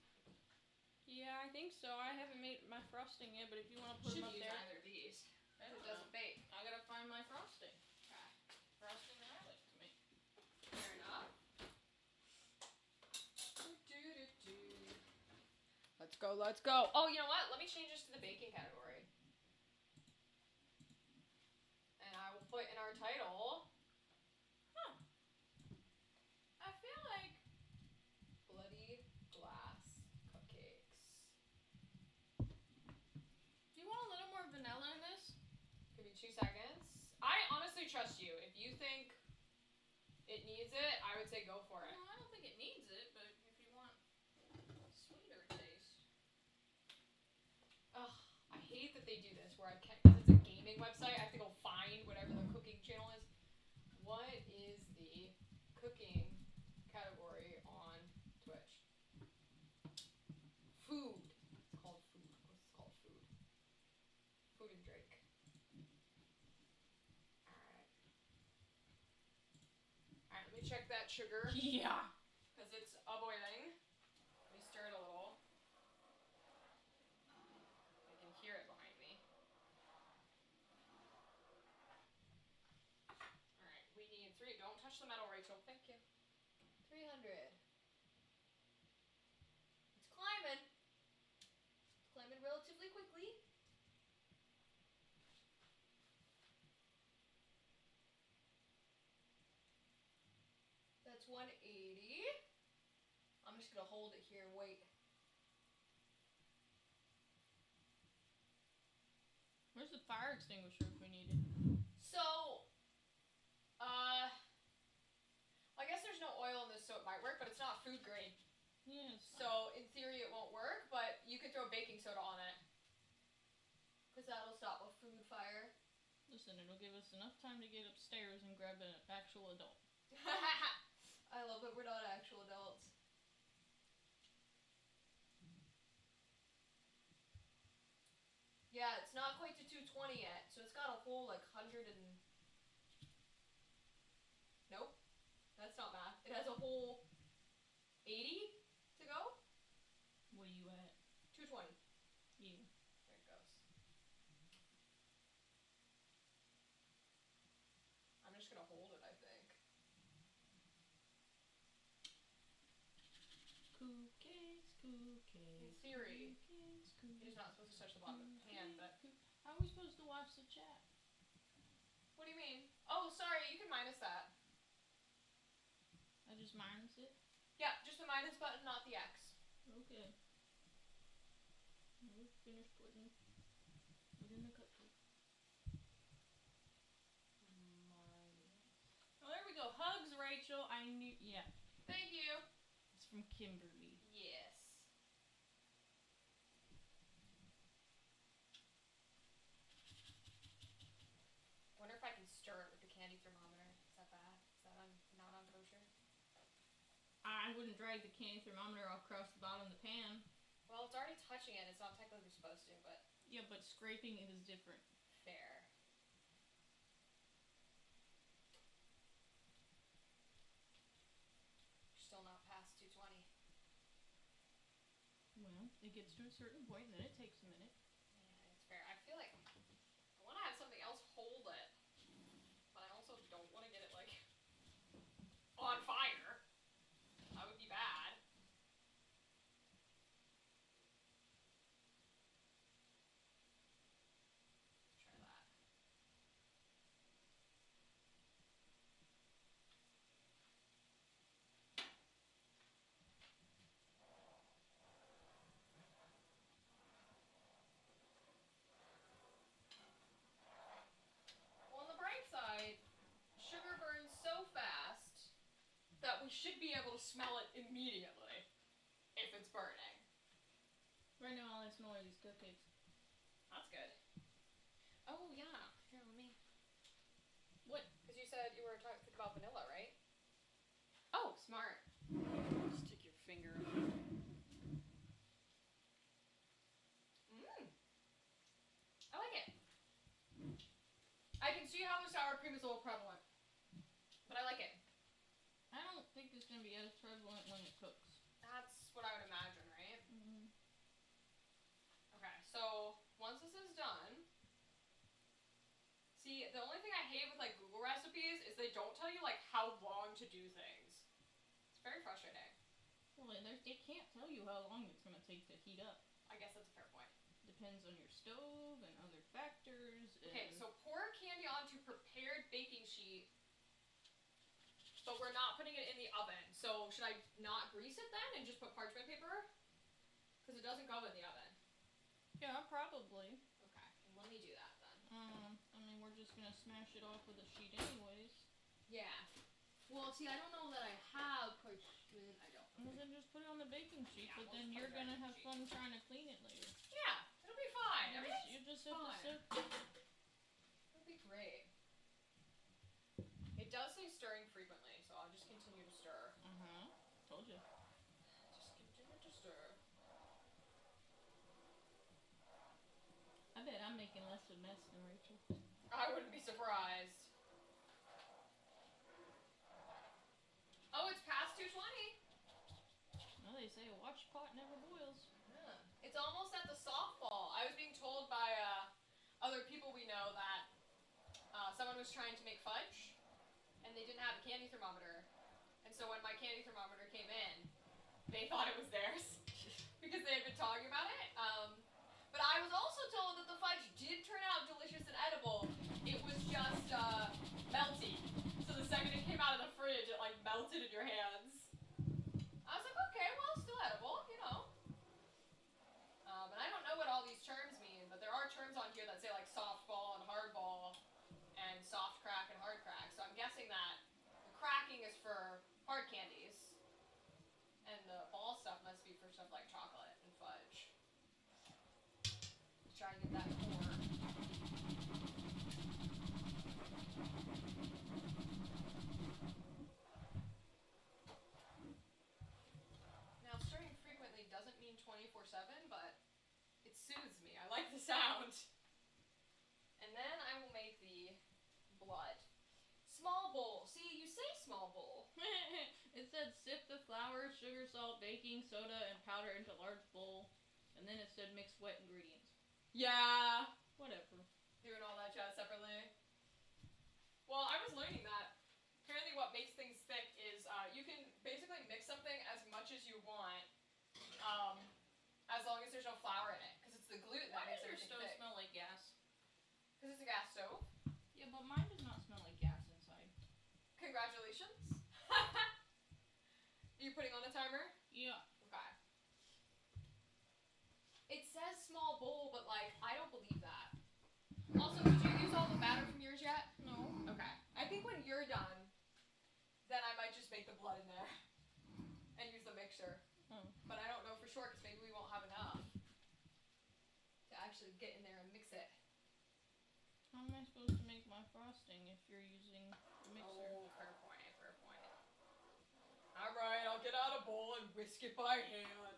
Yeah, I think so. I haven't made my frosting yet, but if you want to put Should them up use there. either of these. I It don't doesn't know. bake. I gotta find my frosting. Okay. Frosting that I like to make. Fair enough. Let's go, let's go. Oh, you know what? Let me change this to the baking category. And I will put in our title. Huh. I feel like Bloody Glass Cupcakes. do you want a little more vanilla in this? Give me 2 seconds. I honestly trust you. If you think it needs it, I would say go for it. No, I don't think it needs it, but if you want sweeter taste. Ugh, I hate that they do this where I can't, because it's a gaming website, I have to go find whatever the cooking channel is. What is the cooking category on Twitch? Food. It's called food. What's called food? Food and drink. Alright. Alright, let me check that sugar. Yeah. Because it's boiling. Let me stir it a little. I can hear it behind me. Alright, we need 3. Don't touch the metal, Rachel. Thank you. 300. It's climbing. It's climbing relatively quickly. That's 180. I'm just gonna hold it here and wait. Where's the fire extinguisher if we need it? So, I guess there's no oil in this, so it might work, but it's not food grade. Yes. So, in theory, it won't work, but you could throw baking soda on it. Because that'll stop a food fire. Listen, it'll give us enough time to get upstairs and grab an actual adult. I love that we're not actual adults. Yeah, it's not quite to 220 yet, so it's got a whole like 100 and... Nope, that's not math. It has a whole 80 to go. What are you at? 220. Yeah. There it goes. I'm just gonna hold it, I think. Cookies, cookies. In theory, cookies, you're just not supposed to touch the bottom of the pan, but... How are we supposed to watch the chat? What do you mean? Oh, sorry, you can minus that. I just minus it? Yeah, just the minus button, not the X. Okay. We'll finish putting it in the cupcake. Oh, there we go. Hugs, Rachel. I knew. Yeah. Thank you. It's from Kimberly. Yes. I wonder if I can stir it with the candy thermometer. Is that bad? Is that not on kosher? I wouldn't drag the candy thermometer across the bottom of the pan. Well, it's already touching it. It's not technically supposed to, but... Yeah, but scraping it is different. Fair. Still not past 220. Well, it gets to a certain point, and then it takes a minute. Yeah, it's fair. I feel like I want to have something else hold it, but I also don't want to get it, like, on fire. That would be bad. Try that. able to smell it immediately if it's burning. Right now, all I smell are these cupcakes. That's good. Oh, yeah. Here, let me... What? Because you said you were thinking about vanilla, right? Oh, smart. Stick your finger in. I like it. I can see how the sour cream is a little prevalent. But I like it. I don't think it's gonna be as prevalent when it cooks. That's what I would imagine, right? Mm-hmm. Okay, so once this is done... See, the only thing I hate with, like, Google recipes is they don't tell you, like, how long to do things. It's very frustrating. Well, they can't tell you how long it's gonna take to heat up. I guess that's a fair point. Depends on your stove and other factors. Okay, so pour candy onto prepared baking sheet, but we're not putting it in the oven. So should I not grease it then and just put parchment paper? Because it doesn't go in the oven. Yeah, probably. Okay, let me do that then. I mean, we're just gonna smash it off with a sheet anyways. Yeah. Well, see, I don't know that I have parchment. I don't. Well, then just put it on the baking sheet, Yeah, but we'll then just put you're it on gonna the have baking fun trying to clean it later. Yeah, it'll be fine. You just have to fine. sip. It'll be great. It does say stirring frequently, so I'll just continue to stir. Told you. Just continue to stir. I bet I'm making less of a mess than Rachel. I wouldn't be surprised. Oh, it's past 2:20. Well, they say a watch pot never boils. Yeah. It's almost at the softball. I was being told by other people we know that someone was trying to make fudge, and they didn't have a candy thermometer. And so when my candy thermometer came in, they thought it was theirs because they had been talking about it. But I was also told that the fudge did turn out delicious and edible. It was just melty. So the second it came out of the fridge, it like melted in your hands. I was like, okay, well, it's still edible, you know. And I don't know what all these terms mean, but there are terms on here that say like softball and hardball and soft crack and hard crack. So I'm guessing that the cracking is for hard candies and the ball stuff must be for stuff like chocolate and fudge. Try and get that core. Now, stirring frequently doesn't mean 24/7, but it soothes me. I like the sound. And then I will make the blood. Small bowl. See, you say small bowl. It said sip the flour, sugar, salt, baking soda, and powder into large bowl. And then it said mix wet ingredients. Yeah. Whatever. Doing all that jazz separately. Well, I was learning that apparently what makes things thick is you can basically mix something as much as you want as long as there's no flour in it. Because it's the gluten that Why makes does your everything stove thick. smell like gas? Because it's a gas stove. Yeah, but mine does not smell like gas inside. Congratulations. Are you putting on the timer? Yeah. Okay. It says small bowl, but like, I don't believe that. Also, did you use all the batter from yours yet? No. Okay. I think when you're done, then I might just make the blood in there and use the mixer. Oh. But I don't know for sure because maybe we won't have enough to actually get in there and mix it. How am I supposed to make my frosting if you're using the mixer? Oh, fair point, fair point. Alright, I'll get out a bowl and whisk it by hand. I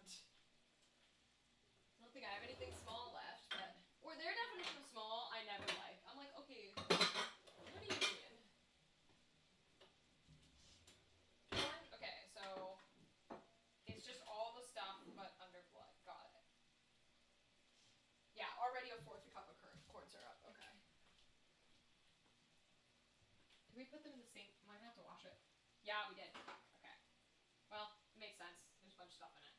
don't think I have anything small left, but... Or their definition of small, I never like. I'm like, okay, what do you mean? Okay, so... It's just all the stuff, but under blood. Got it. Yeah, already a fourth cup of corn syrup. Okay. Did we put them in the sink? Might have to wash it. Yeah, we did. Okay. Well, it makes sense. There's a bunch of stuff in it.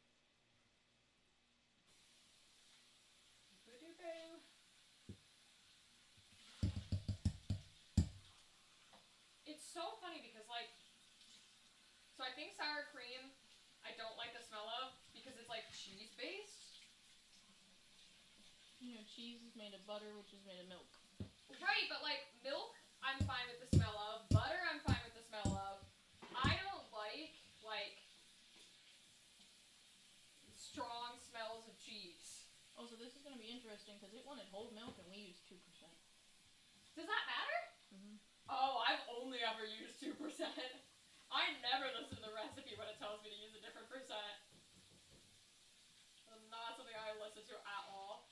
It's so funny because, like, so I think sour cream I don't like the smell of because it's, like, cheese-based. You know, cheese is made of butter, which is made of milk. Right, but, like, milk I'm fine with the smell of. Butter I'm fine with the smell of. I don't like interesting because it wanted whole milk and we used 2%. Does that matter? Mm-hmm. Oh, I've only ever used 2%. I never listen to the recipe when it tells me to use a different percent. That's not something I listen to at all.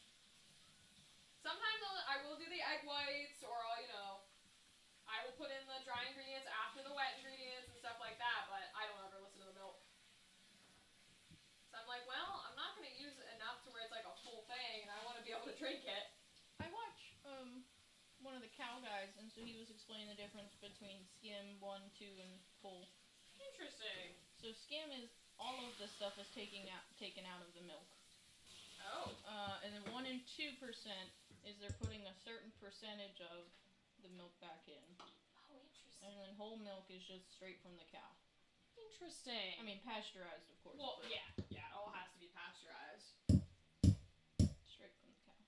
Sometimes I will do the egg whites, or I'll, I will put in the dry ingredients after the wet ingredients and stuff like that, but I don't ever listen to the milk. So I'm like, well, I'm not going to use enough to where it's like a full thing, and I want to be able to drink it. I watch one of the cow guys, and so he was explaining the difference between skim 1, 2, and full. Interesting. So skim is all of the stuff is taken out of the milk. Oh. And then 1 and 2% is they're putting a certain percentage of the milk back in. Oh, interesting. And then whole milk is just straight from the cow. Interesting. I mean, pasteurized, of course. Well, yeah, it all has to be pasteurized. Straight from the cow.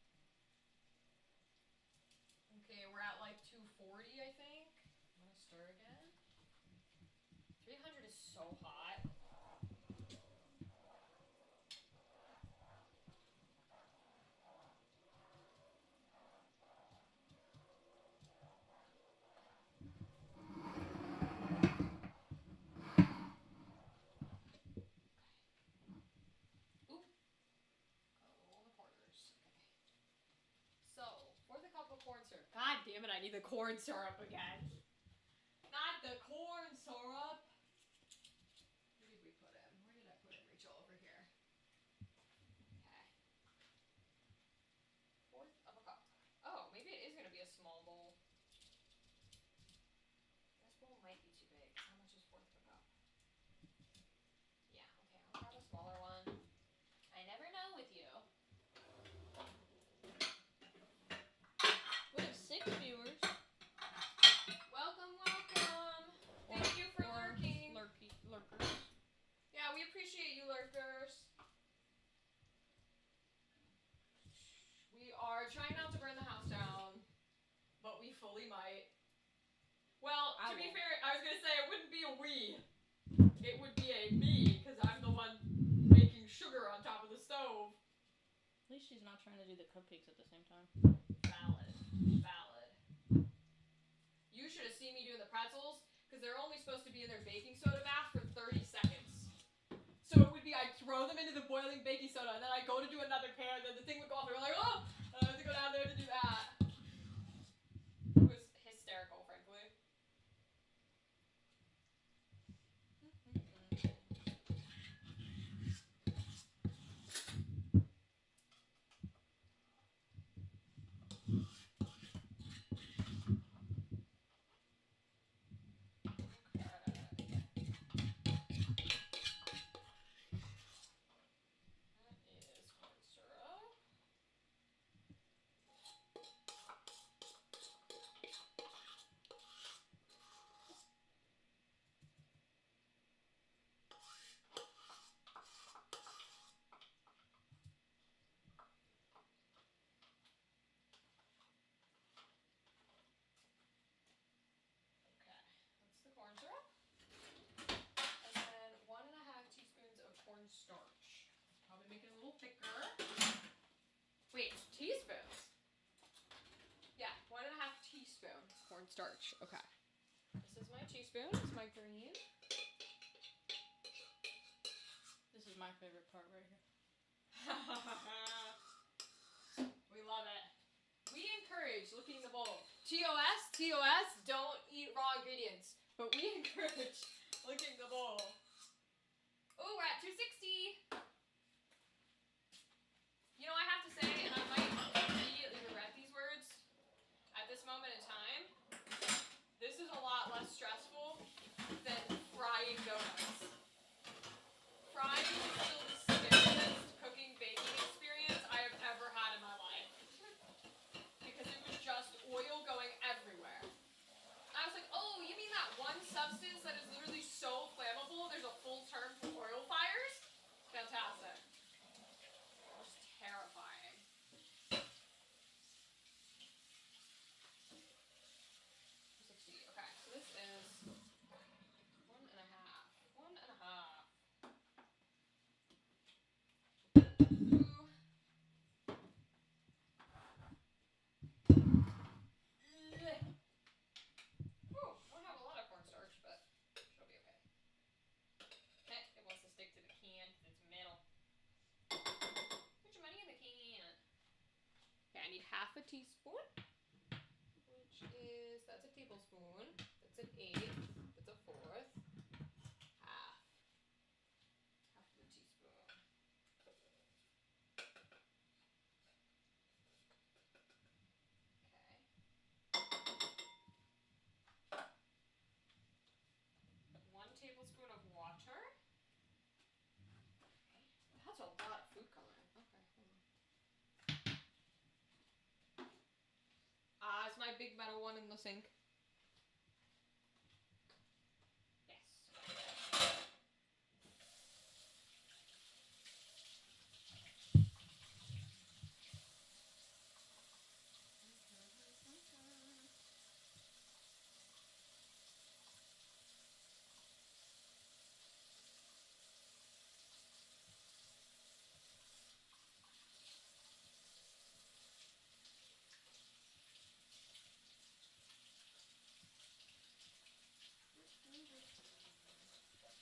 Okay, we're at like 240, I think. I'm gonna stir again. 300 is so hot. Corn syrup. God damn it, I need the corn syrup again. Not the corn syrup. What did we put in? Where did I put in, Rachel? Over here. Okay. 1/4 of a cup. Oh, maybe it is going to be a small bowl. This bowl might be too big. How much is 1/4 of a cup? Yeah, okay, I'll grab a smaller one. I never know with you. We have 6 viewers. Welcome, welcome. Thank you for lurking. Lurkers. Yeah, we appreciate you, lurkers. We are trying not to burn the house down, but we fully might. Well, to be fair, I was going to say it wouldn't be a we. It would be a me, because I'm the one making sugar on top of the stove. At least she's not trying to do the cupcakes at the same time. Valid. Valid. You should have seen me doing the pretzels, because they're only supposed to be in their baking soda bath for 30 seconds. So it would be, I'd throw them into the boiling baking soda, and then I'd go to do another pair, and then the thing would go off, and we're like, oh! And I had to go down there to do that. It was hysterical, frankly. Corn syrup, and then 1 1/2 teaspoons of cornstarch. Probably make it a little thicker. Wait, teaspoons? Yeah, 1 1/2 teaspoon cornstarch. Okay. This is my teaspoon. This is my green. This is my favorite part right here. We love it. We encourage looking in the bowl. TOS, don't eat raw ingredients. But we encourage looking in the bowl. Oh, we're at 260. You know, I have to say, and I might immediately regret these words, at this moment in time, this is a lot less stressful than frying donuts. Frying is still the scariest cooking, baking experience I have ever had in my life. Because it was just oil going everywhere. I was like, oh, you mean that one substance that is literally so flammable, there's a full term for oil fires? I need half a teaspoon, which is, that's a tablespoon, that's an eighth, that's a fourth, half of the teaspoon. Okay. 1 tablespoon of water. Okay. That's a lot of food coloring. Okay, hold on. Is my big metal one in the sink? Yes.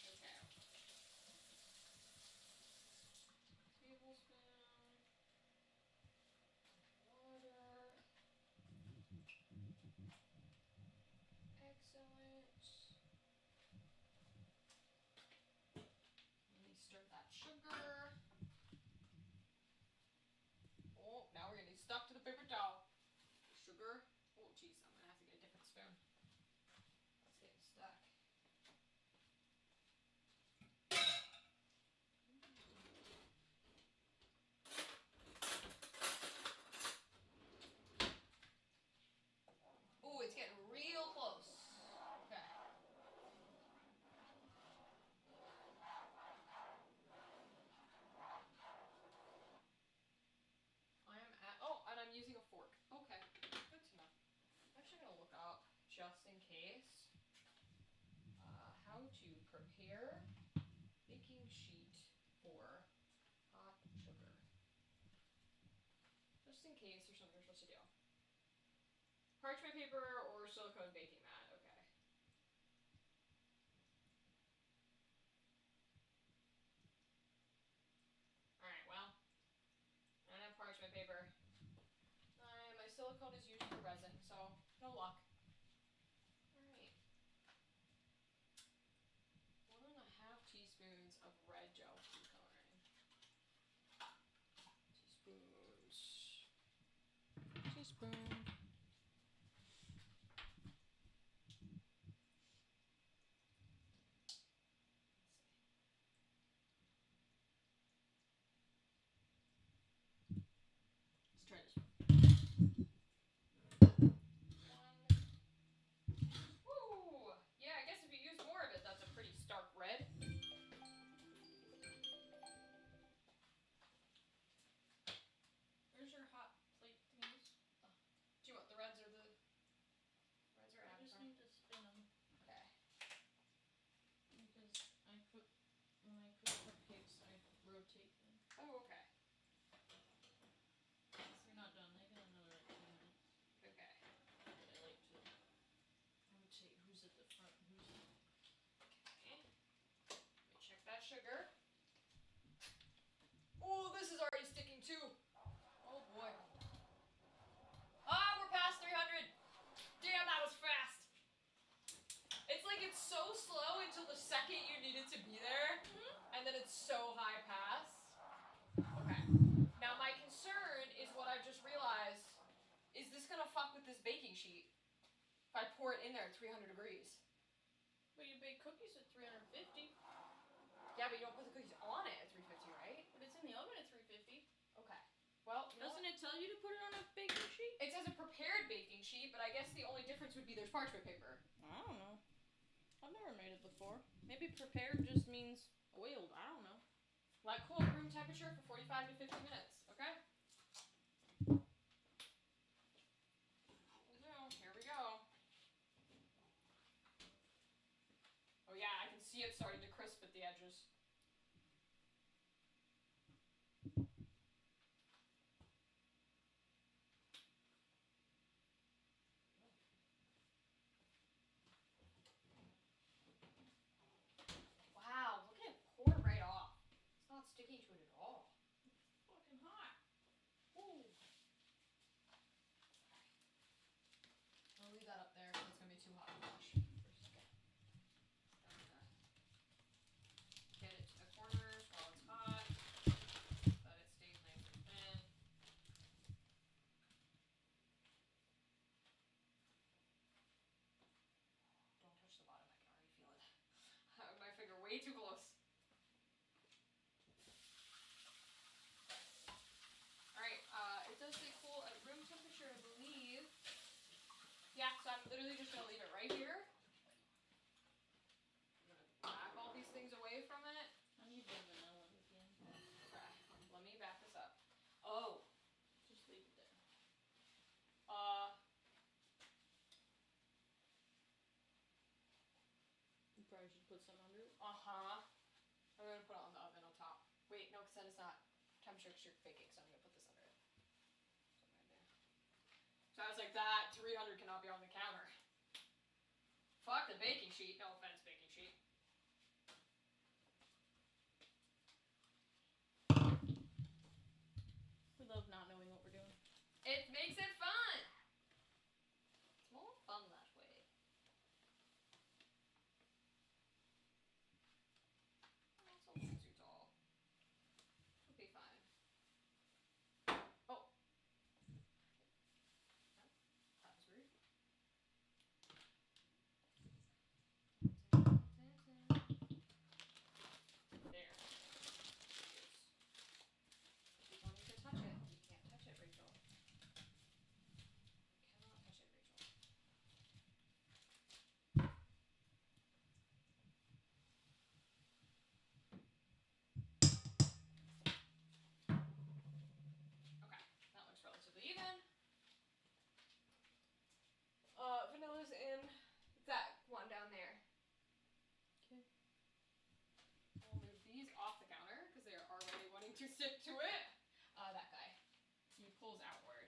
Okay. Tablespoon. Water. Excellent. Let me stir that sugar. Oh, now we're getting stuck to the paper towel. Sugar. Oh, geez, I'm gonna have to get a different spoon. That's getting stuck. Oh, it's getting real close. Okay. I am at, oh, and I'm using a fork. Okay, good to know. I'm actually gonna look up, just in case, how to prepare baking sheet for hot sugar. Just in case there's something we're supposed to do. Parchment paper or silicone baking mat, okay. Alright, well, I don't have parchment paper. My silicone is used for resin, so no luck. Alright. 1.5 teaspoons of red gel food coloring. Teaspoon. Let's try this one. Woo! Yeah, I guess if you use more of it, that's a pretty stark red. Where's your hot plate thingies? Do you want the reds or the reds or I just need to spin them. Okay. Because when I cook cupcakes, I rotate them. Oh, okay. If they're not done, they got another like 2 minutes. Okay. But I like to rotate who's at the front, who's at the... Okay. Let me check that sugar. Oh, this is already sticking too. Oh boy. Ah, we're past 300. Damn, that was fast. It's like it's so slow until the second you need it to be there, and then it's so high pass. Okay. Now my concern is what I've just realized. Is this gonna fuck with this baking sheet? If I pour it in there at 300 degrees. But you bake cookies at 350. Yeah, but you don't put the cookies on it at 350, right? But it's in the oven at 350. Okay. Well, you know Doesn't what? it tell you to put it on a baking sheet? It says a prepared baking sheet, but I guess the only difference would be there's parchment paper. I don't know. I've never made it before. Maybe prepared just means oiled. I don't know. Let cool at room temperature for 45 to 50 minutes, okay? Here we go. Oh yeah, I can see it starting to crisp at the edges. Wow, look at it pour right off. It's not literally just gonna leave it right here. I'm gonna back all these things away from it. I need the vanilla again. Okay, let me back this up. Oh, Just leave it there. You probably should put some under it. I'm gonna put it on the oven on top. Wait, no, because then it's not temperature baking, so I'm gonna put this under it. So I was like, that 300 cannot be on the counter. Fuck the baking sheet. No offense, baking sheet. We love not knowing what we're doing. It makes it fun. It's more fun that way. That's a little too tall. It'll be fine. Oh. That was rude. There. You don't need to touch it. You can't touch it, Rachel. You cannot touch it, Rachel. Okay, that looks relatively even. Vanilla's in that one down there. Okay. We'll move these off the counter because they are already wanting to stick to it. That guy. He pulls outward.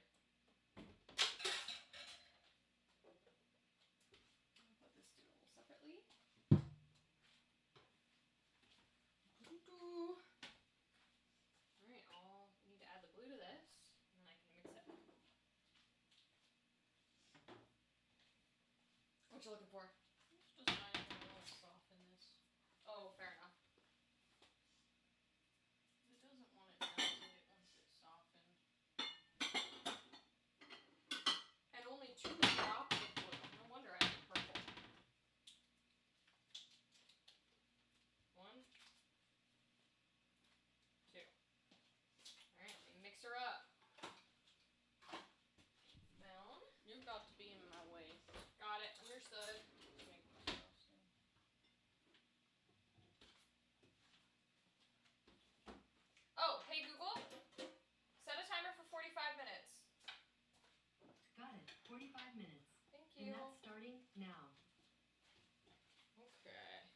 I'll put this two a little separately. Alright, I need to add the glue to this, and then I can mix it. What you looking for? It's just nice and I want to soften this. Oh, fair enough. It doesn't want it melted, it wants it softened. And only 2 drops of glue. No wonder I need purple. 1, 2. Alright, let me mix her up. Down. You're about to be in my way. Got it. Understood. Make myself soon. Oh, hey Google. Set a timer for 45 minutes. Got it. 45 minutes. Thank And you. that's starting now. Okay.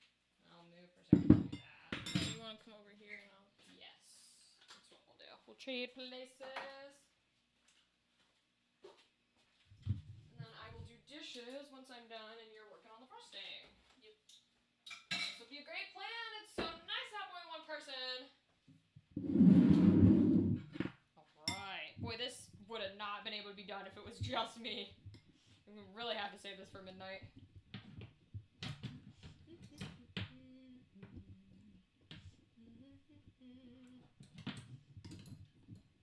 I'll move for a second to do that. So you want to come over here and I'll... Yes. That's what we'll do. We'll trade places. And then I will do dishes once I'm done and you're working on the frosting. Yep. This would be a great plan. It's so nice to have more than one person. Alright. Boy, this would have not been able to be done if it was just me. We really have to save this for midnight.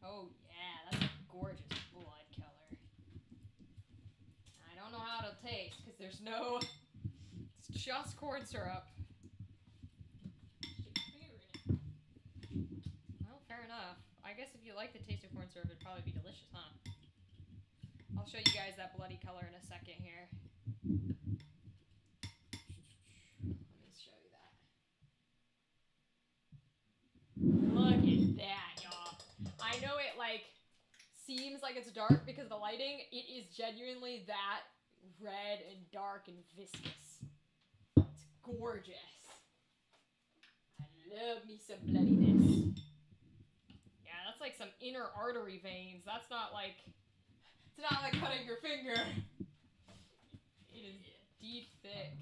Oh yeah, that's a gorgeous blood color. I don't know how it'll taste because there's no... It's just corn syrup. Well, fair enough. I guess if you like the taste of corn syrup, it'd probably be delicious, huh? I'll show you guys that bloody color in a second here. Let me show you that. Look at that, y'all. I know it, like, seems like it's dark because of the lighting. It is genuinely that red and dark and viscous. It's gorgeous. I love me some bloodiness. Yeah, that's like some inner artery veins. That's not like... It's not like cutting your finger. It is deep, thick.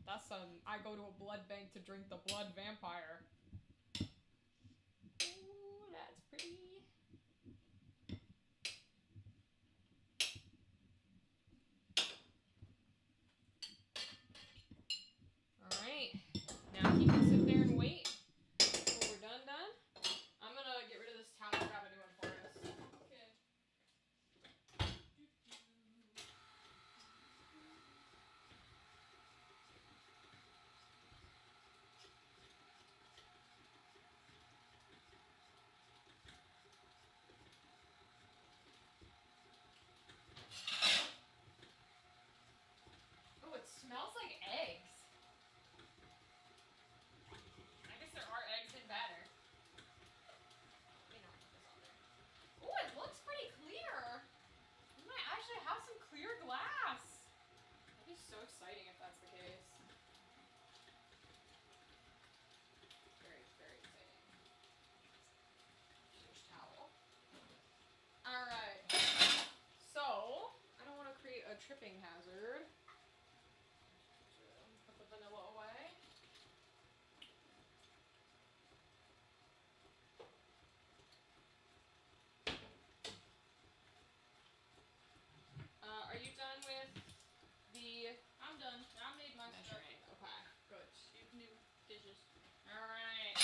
That's some... I go to a blood bank to drink the blood vampire. Ooh, that's pretty. Alright. Now he can sit there and wait until we're done. I'm gonna get rid of this towel and grab a new one for us. Okay. tripping hazard. Put the vanilla away. Are you done with the I'm done. I made my stuff. measuring? Okay, good. You can do dishes. Alright.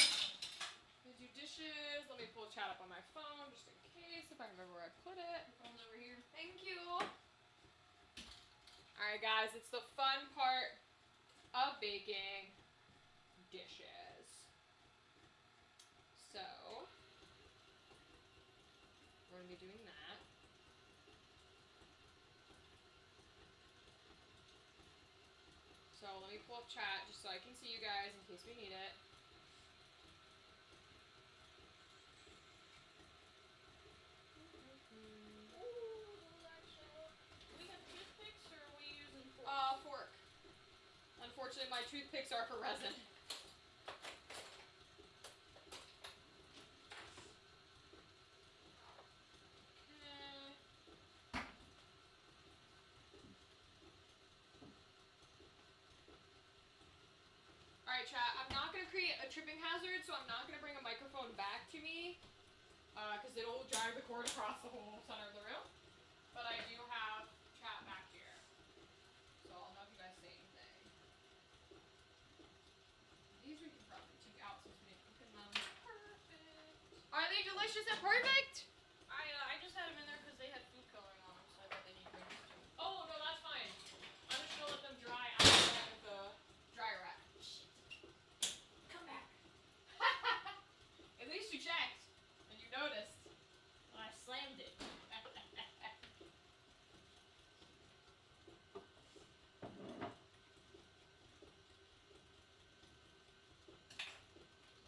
Gonna do dishes. Let me pull chat up on my phone just in case if I remember where I put it. Phone's over here. Thank you. Alright guys, it's the fun part of baking dishes. So, we're gonna be doing that. So let me pull up chat just so I can see you guys in case we need it. We have toothpicks or are we using forks? Fork. Unfortunately, my toothpicks are for resin. Alright, chat, I'm not going to create a tripping hazard, so I'm not going to bring a microphone back to me, because it'll drag the cord across the whole center of the room. But I do have chat back here, so I'll know if you guys say anything. These we can probably take out since we didn't open them. Perfect. Are they delicious and perfect? I just had them in there because they had food coloring on them, so I thought they needed rings too. Oh, no, that's fine. I'm just going to let them dry outside of the dryer rack. Come back. At least you checked, and you noticed. Well, I slammed it.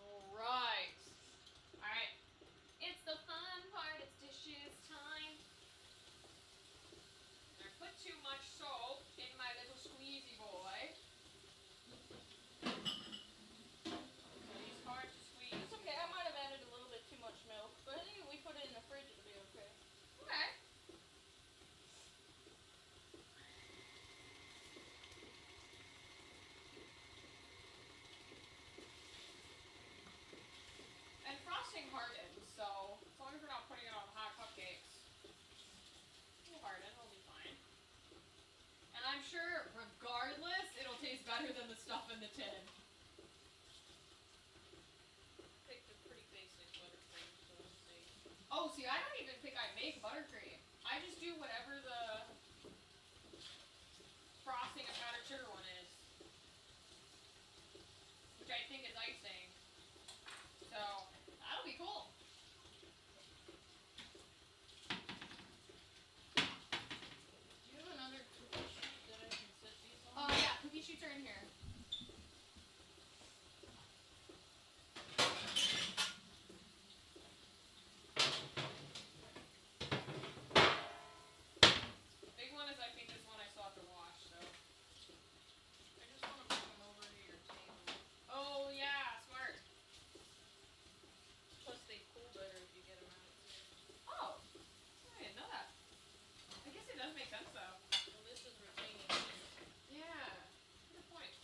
Alright. Alright. It's the fun part. It's dishes time. I put too much soap in my little squeezy boy. So he's hard to squeeze. It's okay, I might have added a little bit too much milk, but I think if we put it in the fridge it'll be okay. Okay. And frosting hardens, so as long as we're not putting it on hot cupcakes, it'll harden, it'll be fine. And I'm sure, regardless, it'll taste better than the stuff in the tin. Picked a pretty basic buttercream, so let's see. Oh, see, I don't even think I make buttercream. I just do whatever the frosting and powdered sugar one is. Which I think is icing. So, that'll be cool. Do you have another cookie sheet that I can set these on? Yeah, cookie sheets are in here. Big one is, I think, this one I still have to wash, so. I just want to bring them over to your table. Oh, yeah, smart. Plus they cool better if you get them out too. Oh, I didn't know that. I guess it does make sense, though. Well, this is retaining heat. Yeah, good point.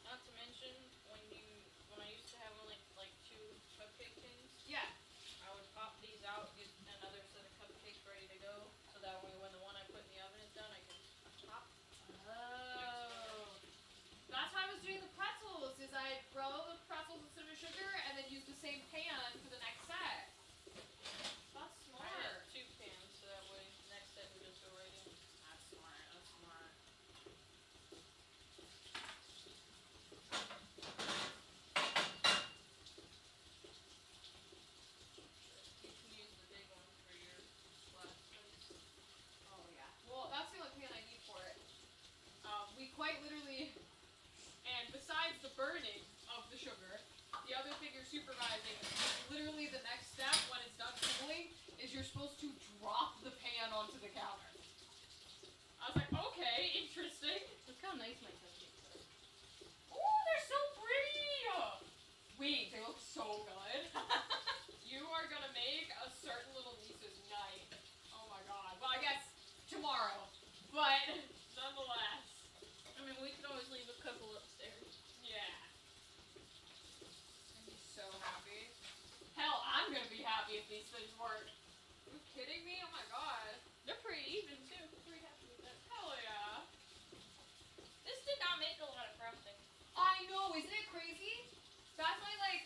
Not to mention, when I used to have only like 2 cupcake tins, Yeah. I would pop these out, get another set of cupcakes ready to go, so that when the one I put in the oven is done, I can pop. Oh. That's how I was doing the pretzels, is I'd roll the pretzels in cinnamon sugar and then use the same pan for the next set. That's I had smart. 2 pans, so that way next set would just go right in. That's smart, that's smart. You can use the big one for your last place. Oh, yeah. Well, that's the only pan I need for it. We quite literally, and besides the burning of the sugar, the other thing you're supervising, literally the next step when it's done cooling, is you're supposed to drop the pan onto the counter. I was like, okay, interesting. Look how nice my cupcakes are. Oh, they're so pretty! Wait, they look so good. You are gonna make a certain little niece's night. Oh my god. Well, I guess tomorrow make these things work. Are you kidding me? Oh my god. They're pretty even too. Pretty happy with that. Hell yeah. This did not make a lot of frosting. I know, isn't it crazy? That's why, like,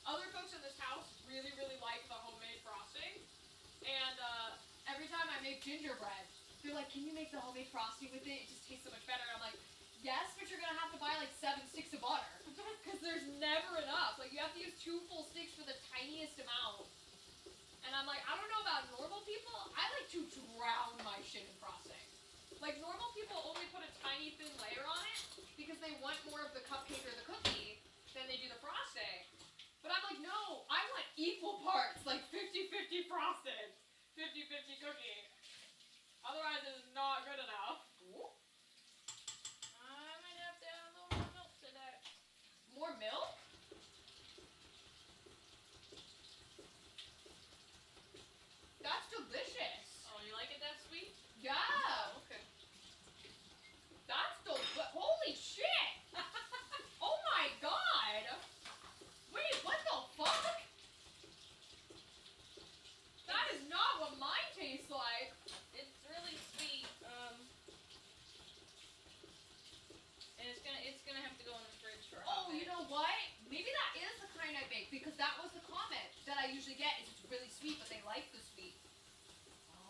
other folks in this house really, really like the homemade frosting. And, every time I make gingerbread, they're like, can you make the homemade frosting with it? It just tastes so much better. And I'm like, yes, but you're gonna have to buy like 7 sticks of butter. Because there's never enough. Like, you have to use 2 full sticks for the tiniest amount. And I'm like, I don't know about normal people. I like to drown my shit in frosting. Like, normal people only put a tiny thin layer on it because they want more of the cupcake or the cookie than they do the frosting. But I'm like, no, I want equal parts, like 50-50 frosted, 50-50 cookie. Otherwise, it's not good enough. Ooh. I might have to add a little more milk to that. More milk? That's delicious. Oh, you like it that sweet? Yeah. Oh, okay. That's holy shit. Oh my god. Wait, what the fuck? That is not what mine tastes like. It's really sweet. And it's gonna have to go in the fridge for a hot Oh, you minute. know what? Maybe that is the kind I make because that was the comment that I usually get is it's really sweet, but they like the sweet.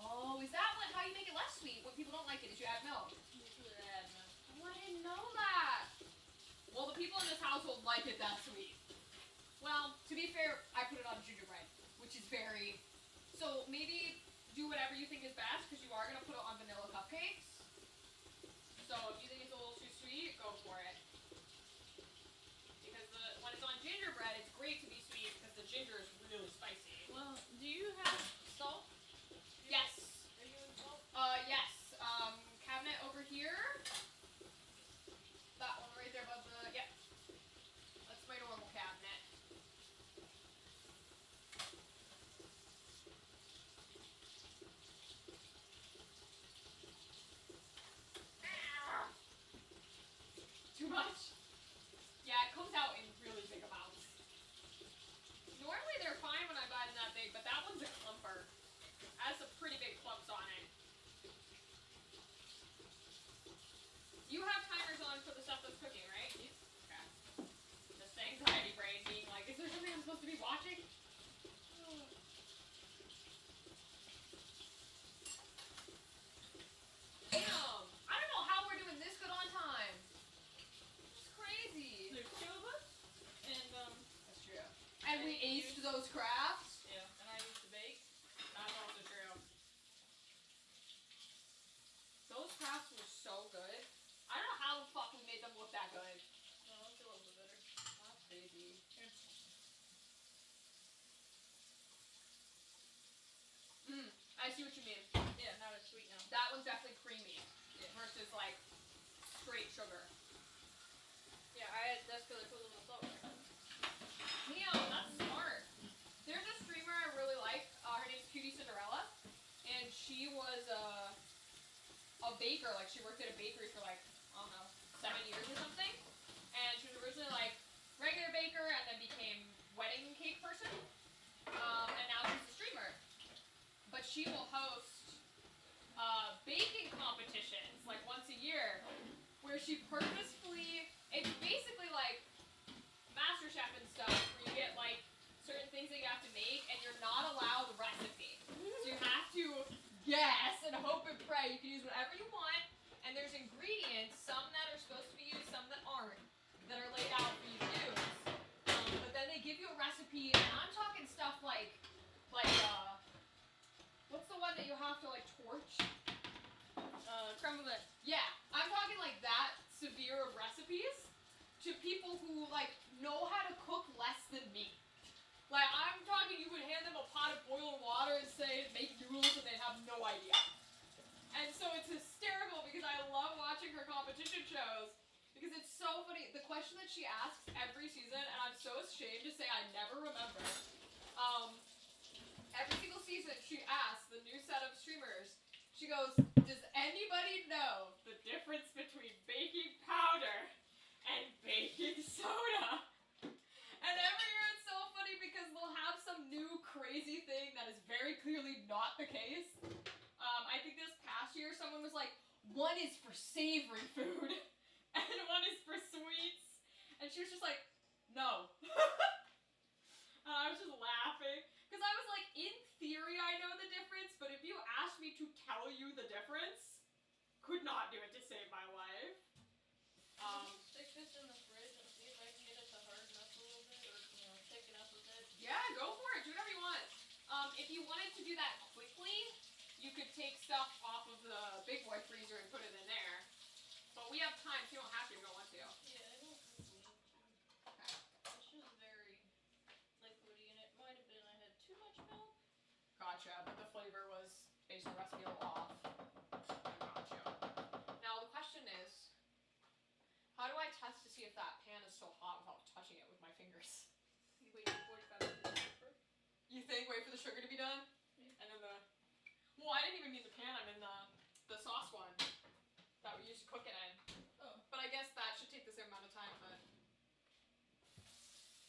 Oh, is that how you make it less sweet? When people don't like it, is you add milk? Usually I add milk. Oh, I didn't know that. Well, the people in this household like it that sweet. Well, to be fair, I put it on gingerbread, which is very... So maybe do whatever you think is best because you are going to put it on vanilla cupcakes. So if you think it's a little too sweet, go for it. Because when it's on gingerbread, it's great to be sweet because the ginger is really spicy. Well, do you have salt? Yes. Are you in salt? Yes. Cabinet over here. That one right there above the... Yep. That's my normal cabinet. Ah! Too much? Yeah, it comes out in really big amounts. Normally they're fine when I buy them that big, but that one's a clumper. It has some pretty big clumps on it. You have timers on for the stuff that's cooking, right? Okay. Just anxiety brain being like, is there something I'm supposed to be watching? Damn! I don't know how we're doing this good on time. It's crazy. There's 2 of us, and That's true. And we aced those crafts. yeah, and I used to bake. That's also true. Those crafts were so good. I don't know how the fuck we made them look that good. No, it's a little bit better. That's crazy. I see what you mean. Yeah, not as sweet now. That one's definitely creamy versus like straight sugar. Yeah, that's because I put a little salt in it. Damn, that's smart. There's a streamer I really like. Her name's Cutie Cinderella, and she was a baker. Like she worked at a bakery for like I don't know 7 years or something. And she was originally like regular baker, and then became wedding cake person. And now she's a streamer. But she will host baking competitions like once a year, where she purposefully. It's basically like MasterChef and stuff, where you get like certain things that you have to make, and you're not allowed a recipe. So you have to guess and hope and pray. You can use whatever you want, and there's ingredients, some that are supposed to be used, some that aren't, that are laid out for you to use. But then they give you a recipe, and I'm talking stuff like what's the one that you have to like torch? Creme brulee. Yeah, I'm talking like that severe of recipes to people who like know how to cook less than me. Like I'm talking, you would hand them a pot of boiling water and say make noodles, and they have no idea. And so it's hysterical because I love watching her competition shows because it's so funny. The question that she asks every season, and I'm so ashamed to say I never remember. Every single season she asks the new set of streamers, she goes, does anybody know the difference between baking powder and baking soda? And every year it's so funny because they'll have some new one is for savory food, and one is for sweets. And she was just like, no. And I was just laughing. Because I was like, in theory I know the difference, but if you asked me to tell you the difference, could not do it to save my life. Stick this in the fridge and see if I can get it to harden up a little bit, or, thicken up a bit. Yeah, go for it. Do whatever you want. If you wanted to do that quickly, you could take stuff off of the big boy freezer and put it in there. But we have time, so you don't have to if you don't want to. Yeah, I don't need to. Okay. It's just very liquidy, and it might have been I had too much milk. Gotcha, but the flavor was, based on the recipe, a little off. Gotcha. Now the question is, how do I test to see if that pan is still hot without touching it with my fingers? You wait for 45 minutes first. You think wait for the sugar to be done? Yeah. And then well, I didn't even mean the pan, I mean the sauce one that we used to cook it in. Oh. But I guess that should take the same amount of time, but...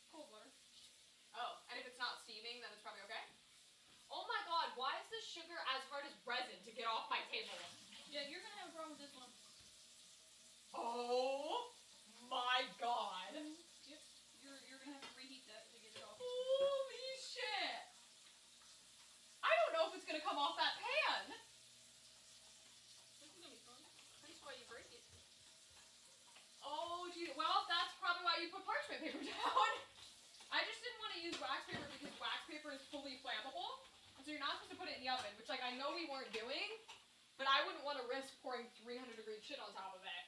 Cold water. Oh, and if it's not steaming, then it's probably okay? Oh my god, why is this sugar as hard as resin to get off my table? Yeah, you're gonna have a problem with this one. Oh my god. Yep. You're gonna have to reheat that to get it off. Holy shit. I don't know if it's gonna come off that pan. This is gonna be fun. That's why you break it. Oh, gee. Well, that's probably why you put parchment paper down. I just didn't want to use wax paper because wax paper is fully flammable. And so you're not supposed to put it in the oven, which, like, I know we weren't doing, but I wouldn't want to risk pouring 300-degree shit on top of it.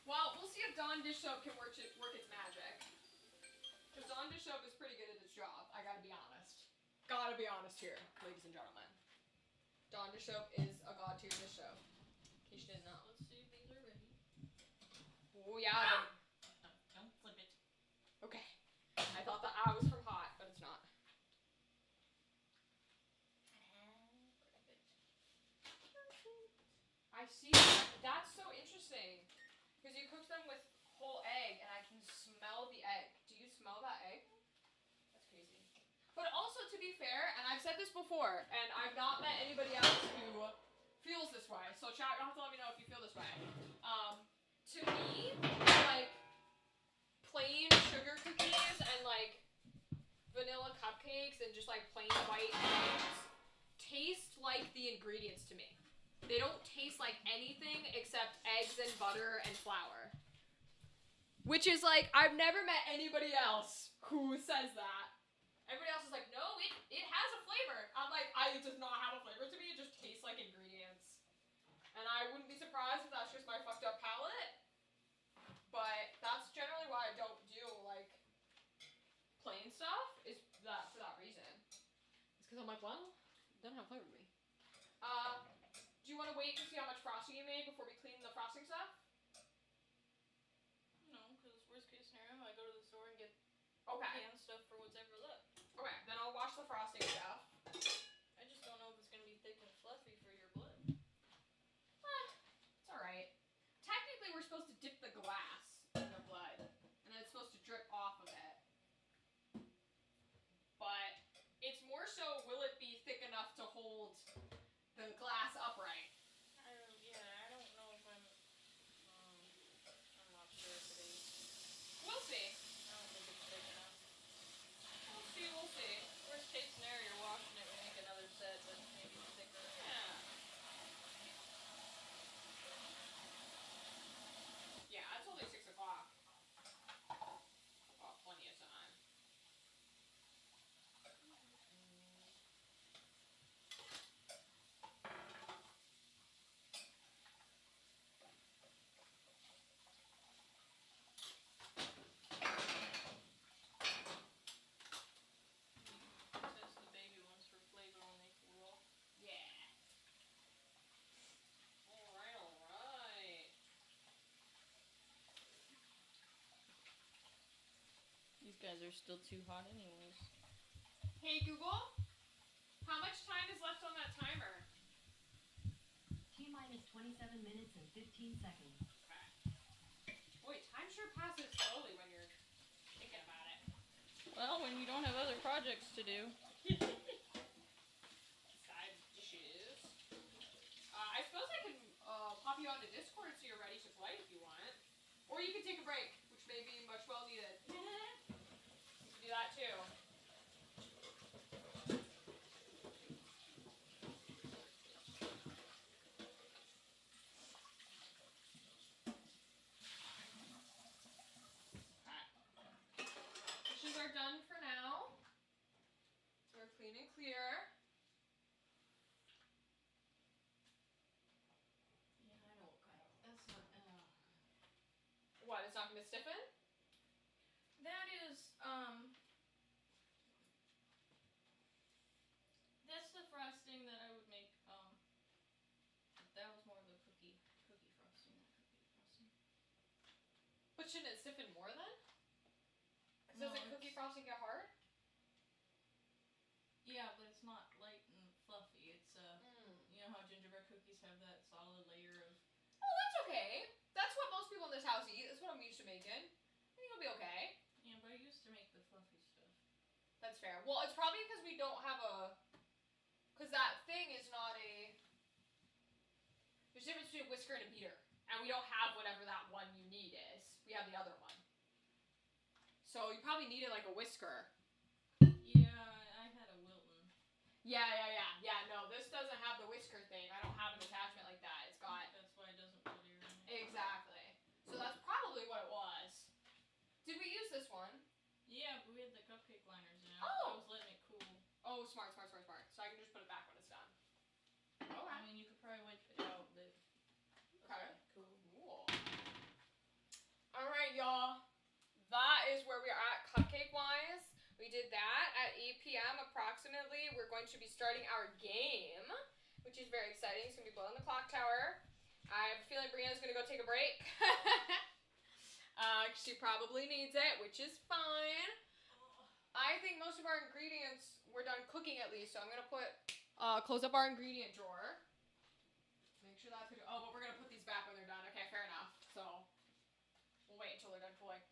Well, we'll see if Dawn dish soap can work its magic. Because Dawn dish soap is pretty good at its job. I gotta be honest. Gotta be honest here, ladies and gentlemen. Dawn dish soap is a god tier dish soap. In case you didn't know. Let's see if these are ready. Oh yeah. Don't flip it. Okay. I thought the I was from hot, but it's not. I see. That's so interesting. Because you cook them with whole egg, and I can smell the egg. Do you smell that egg? That's crazy. But also, to be fair, and I've said this before, and I've not met anybody else who feels this way, so chat, you'll have to let me know if you feel this way. To me, like, plain sugar cookies and, like, vanilla cupcakes and just, like, plain white eggs taste like the ingredients to me. They don't taste like anything except eggs and butter and flour. Which is like, I've never met anybody else who says that. Everybody else is like, no, it has a flavor. I'm like, it does not have a flavor to me, it just tastes like ingredients. And I wouldn't be surprised if that's just my fucked up palate. But that's generally why I don't do, like, plain stuff, is that for that reason. It's because I'm like, well, it doesn't have flavor to me. Do you want to wait to see how much frosting you made before we clean the frosting stuff? No, because worst case scenario, I go to the store and get Okay. canned stuff for whatever left. Okay, then I'll wash the frosting stuff. I just don't know if it's gonna be thick and fluffy for your blood. It's alright. Technically, we're supposed to dip the glass in the blood, and then it's supposed to drip off of it. But it's more so, will it be thick enough to hold the glass upright? I don't know if I'm not sure if it is. We'll see. I don't think it's thick enough. We'll see. Worst case scenario, you're washing it, we make another set that's maybe thicker. Yeah. Yeah, it's only 6 o'clock. Oh, plenty of time. Test the baby ones for flavor when they cool off. Yeah. Alright. These guys are still too hot anyways. Hey Google, how much time is left on that timer? T-minus 27 minutes and 15 seconds. Okay. Boy, time sure passes slowly when you're thinking about it. Well, when you don't have other projects to do. Side dishes. I you onto Discord so you're ready to play if you want. Or you can take a break, which may be much well needed. You can do that too. Dishes are done for now. We're clean and clear. Yeah, I know what kind of. That's not. What, it's not going to stiffen? That is That's the frosting that I would make. That was more of a cookie frosting, not cookie frosting. But shouldn't it stiffen more then? No, Doesn't cookie frosting get hard? Yeah, but it's not light and fluffy. It's you know how gingerbread cookies have that solid layer of. Oh, that's okay. That's what most people in this house eat. That's what I'm used to making. I think it'll be okay. Yeah, but I used to make the fluffy stuff. That's fair. Well, it's probably because we don't have a... Because that thing is not a... There's a difference between a whisker and a beater. And we don't have whatever that one you need is. We have the other one. So you probably needed like a whisker. Yeah, I had a Wilton. Yeah. No, this doesn't have the whisker thing. I don't have an attachment like that. It's got... That's why it doesn't put air in it. Exactly. So that's probably what it was. Did we use this one? Yeah, but we had the cupcake liners in it. Oh! I was letting it cool. Oh, smart. So I can just put it back when it's done. Okay. I mean, you could probably wipe it out, but. Okay. Cool. Cool. Alright, y'all. That is where we are at cupcake-wise. We did that at 8 p.m. approximately. We're going to be starting our game, which is very exciting. It's going to be blowing the clock tower. I have a feeling Brianna's going to go take a break. She probably needs it, which is fine. I think most of our ingredients, we're done cooking at least, so I'm going to put, close up our ingredient drawer. Make sure that's good. Oh, but we're going to put these back when they're done. Okay, fair enough. So, we'll wait until they're done cooling.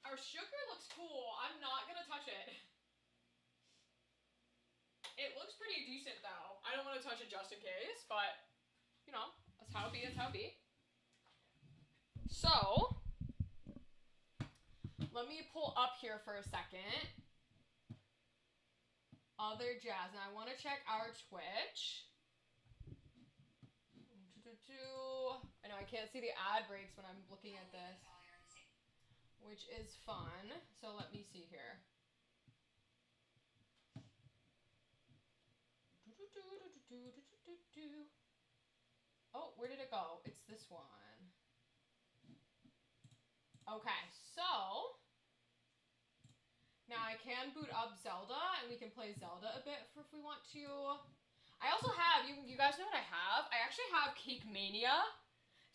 Our sugar looks cool. I'm not going to touch it. It looks pretty decent, though. I don't want to touch it just in case, but, you know, that's how it be, that's how it be. So, let me pull up here for a second. Other jazz. And I want to check our Twitch. I know I can't see the ad breaks when I'm looking at this, which is fun. So let me see here. Oh, where did it go? It's this one. Okay, so now I can boot up Zelda, and we can play Zelda a bit if we want to. I also have, you guys know what I have? I actually have Cake Mania,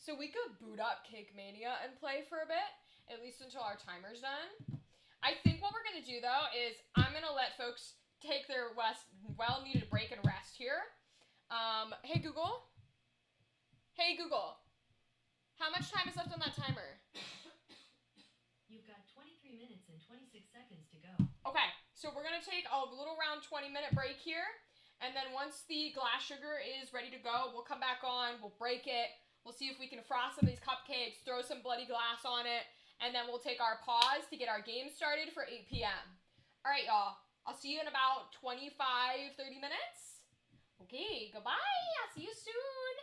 so we could boot up Cake Mania and play for a bit, at least until our timer's done. I think what we're going to do, though, is I'm going to let folks take their well-needed break and rest here. Hey, Google. Hey, Google. How much time is left on that timer? You've got 23 minutes and 26 seconds to go. Okay, so we're going to take a little around 20-minute break here. And then once the glass sugar is ready to go, we'll come back on, we'll break it, we'll see if we can frost some of these cupcakes, throw some bloody glass on it, and then we'll take our pause to get our game started for 8 p.m. All right, y'all. I'll see you in about 25, 30 minutes. Okay, goodbye. I'll see you soon.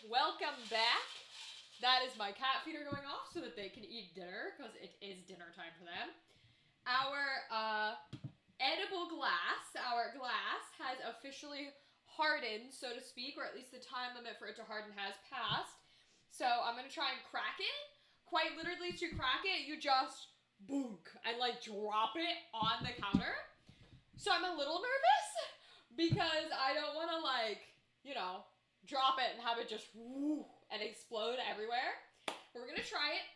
welcome back. That is my cat feeder going off so that they can eat dinner because it is dinner time for them. Our edible glass, has officially hardened, so to speak, or at least the time limit for it to harden has passed. So I'm going to try and crack it. Quite literally, to crack it, you just boonk and like drop it on the counter. So I'm a little nervous because I don't want to like, you know, drop it and have it just woo and explode everywhere. We're going to try it.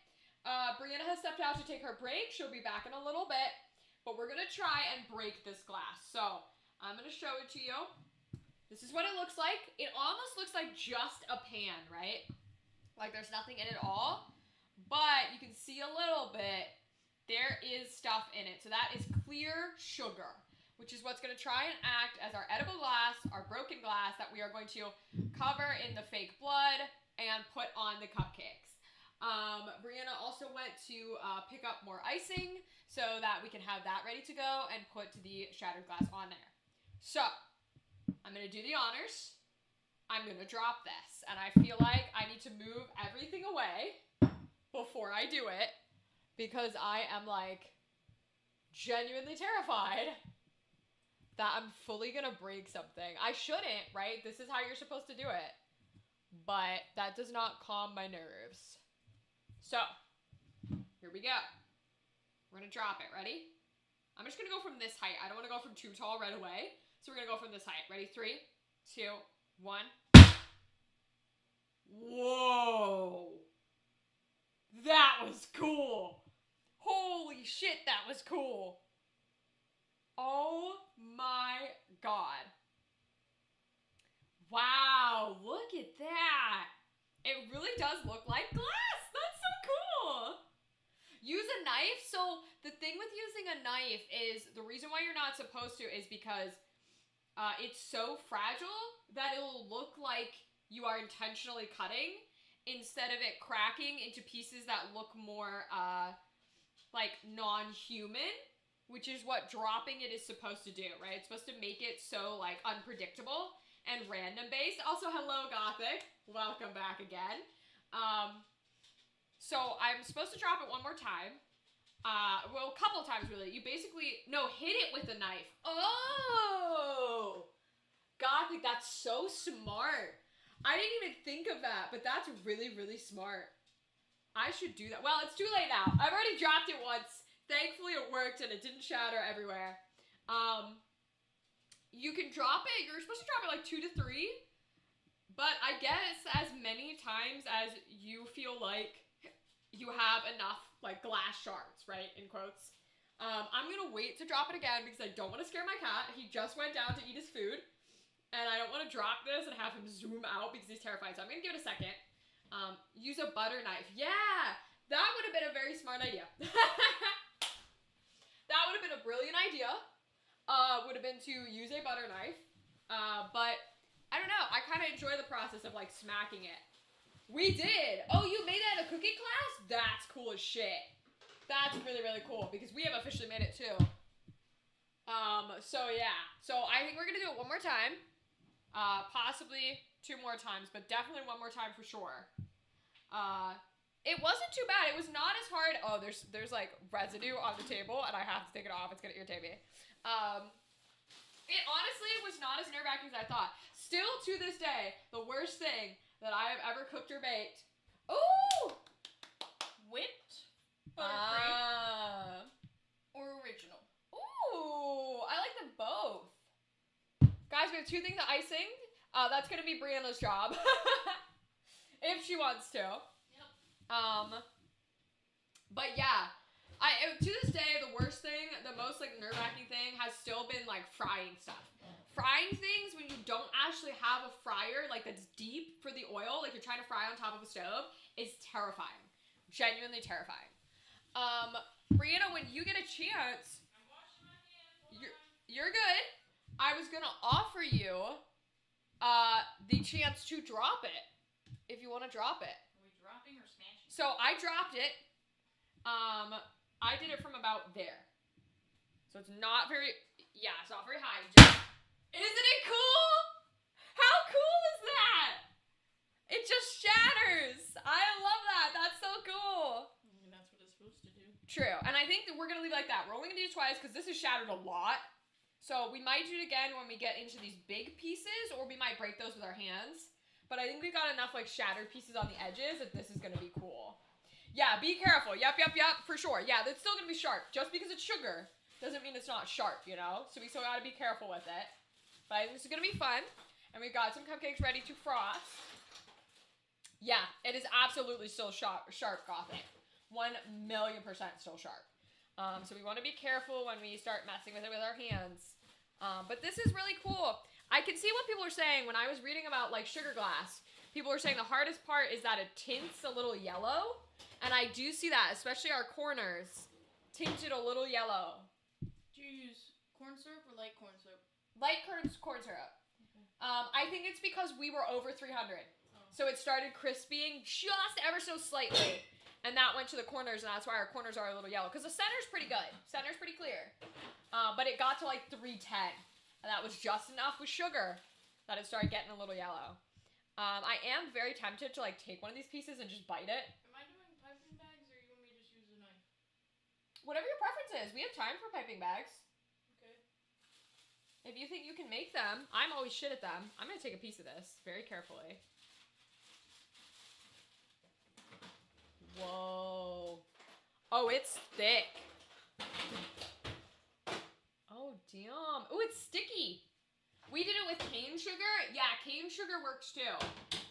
Brianna has stepped out to take her break. She'll be back in a little bit. But we're going to try and break this glass. So I'm going to show it to you. This is what it looks like. It almost looks like just a pan, right? Like there's nothing in it all. But you can see a little bit. There is stuff in it. So that is clear sugar, which is what's going to try and act as our edible glass, our broken glass that we are going to cover in the fake blood and put on the cupcakes. Brianna also went to pick up more icing so that we can have that ready to go and put the shattered glass on there. So, I'm going to do the honors. I'm going to drop this. And I feel like I need to move everything away before I do it because I am like genuinely terrified that I'm fully going to break something. I shouldn't, right? This is how you're supposed to do it. But that does not calm my nerves. So, here we go. We're going to drop it. Ready? I'm just going to go from this height. I don't want to go from too tall right away. So we're going to go from this height. Ready? 3, 2, 1. Whoa. That was cool. Holy shit, that was cool. Oh my god. Wow, look at that. It really does look like glass. That's so cool. Use a knife. So the thing with using a knife is the reason why you're not supposed to is because it's so fragile that it'll look like you are intentionally cutting instead of it cracking into pieces that look more like non-human, which is what dropping it is supposed to do, right? It's supposed to make it so like unpredictable and random based. Also, hello Gothic. Welcome back again. So I'm supposed to drop it one more time. Well, a couple times really. You basically, no, hit it with a knife. Oh! Gothic, that's so smart. I didn't even think of that, but that's really, really smart. I should do that. Well, it's too late now. I've already dropped it once. Thankfully it worked and it didn't shatter everywhere. You can drop it. You're supposed to drop it like 2 to 3. But I guess as many times as you feel like you have enough like glass shards, right? In quotes. I'm going to wait to drop it again because I don't want to scare my cat. He just went down to eat his food. And I don't want to drop this and have him zoom out because he's terrified. So I'm going to give it a second. Use a butter knife. Yeah, that would have been a very smart idea. That would have been a brilliant idea. Would have been to use a butter knife. But I don't know. I kind of enjoy the process of like smacking it. We did. Oh, you made that in a cooking class? That's cool as shit. That's really, really cool because we have officially made it too. So yeah. So I think we're going to do it one more time. Possibly 2 more times, but definitely 1 more time for sure. It wasn't too bad. It was not as hard. Oh, there's like residue on the table and I have to take it off. It's going to irritate me. It honestly was not as nerve-wracking as I thought. Still to this day, the worst thing that I have ever cooked or baked. Ooh! Whipped buttercream or original? Ooh, I like them both. Guys, we have 2 things of icing. That's gonna be Brianna's job. If she wants to. Yep. But yeah. To this day, the worst thing, the most like nerve-wracking thing has still been like frying stuff. Frying things when you don't actually have a fryer like that's deep for the oil, like you're trying to fry on top of a stove, is terrifying. Genuinely terrifying. Brianna, when you get a chance, I'm washing my hands. you're good. I was gonna offer you the chance to drop it if you want to drop it. Are we dropping or smashing? So I dropped it. I did it from about there. So it's not very, yeah, it's not very high. Isn't it cool? How cool is that? It just that. We're only gonna do it twice because this is shattered a lot. So we might do it again when we get into these big pieces, or we might break those with our hands. But I think we got enough like shattered pieces on the edges that this is gonna be cool. Yeah, be careful. Yep, for sure. Yeah, that's still gonna be sharp. Just because it's sugar doesn't mean it's not sharp, you know? So we still gotta be careful with it. But I think this is gonna be fun. And we've got some cupcakes ready to frost. Yeah, it is absolutely still sharp, Gothic. 1,000,000% still sharp. So we want to be careful when we start messing with it with our hands. But this is really cool. I can see what people are saying when I was reading about like sugar glass. People are saying the hardest part is that it tints a little yellow. And I do see that, especially our corners tinted a little yellow. Do you use corn syrup or light corn syrup? Light corn syrup. Okay. I think it's because we were over 300. Oh. So it started crisping just ever so slightly. And that went to the corners, and that's why our corners are a little yellow. Because the center's pretty good. Center's pretty clear. But it got to like 310. And that was just enough with sugar that it started getting a little yellow. I am very tempted to like take one of these pieces and just bite it. Am I doing piping bags, or you want me to just use a knife? Whatever your preference is. We have time for piping bags. Okay. If you think you can make them, I'm always shit at them. I'm going to take a piece of this very carefully. Whoa. Oh, it's thick. Oh, damn. Oh, it's sticky. We did it with cane sugar. Yeah, cane sugar works too.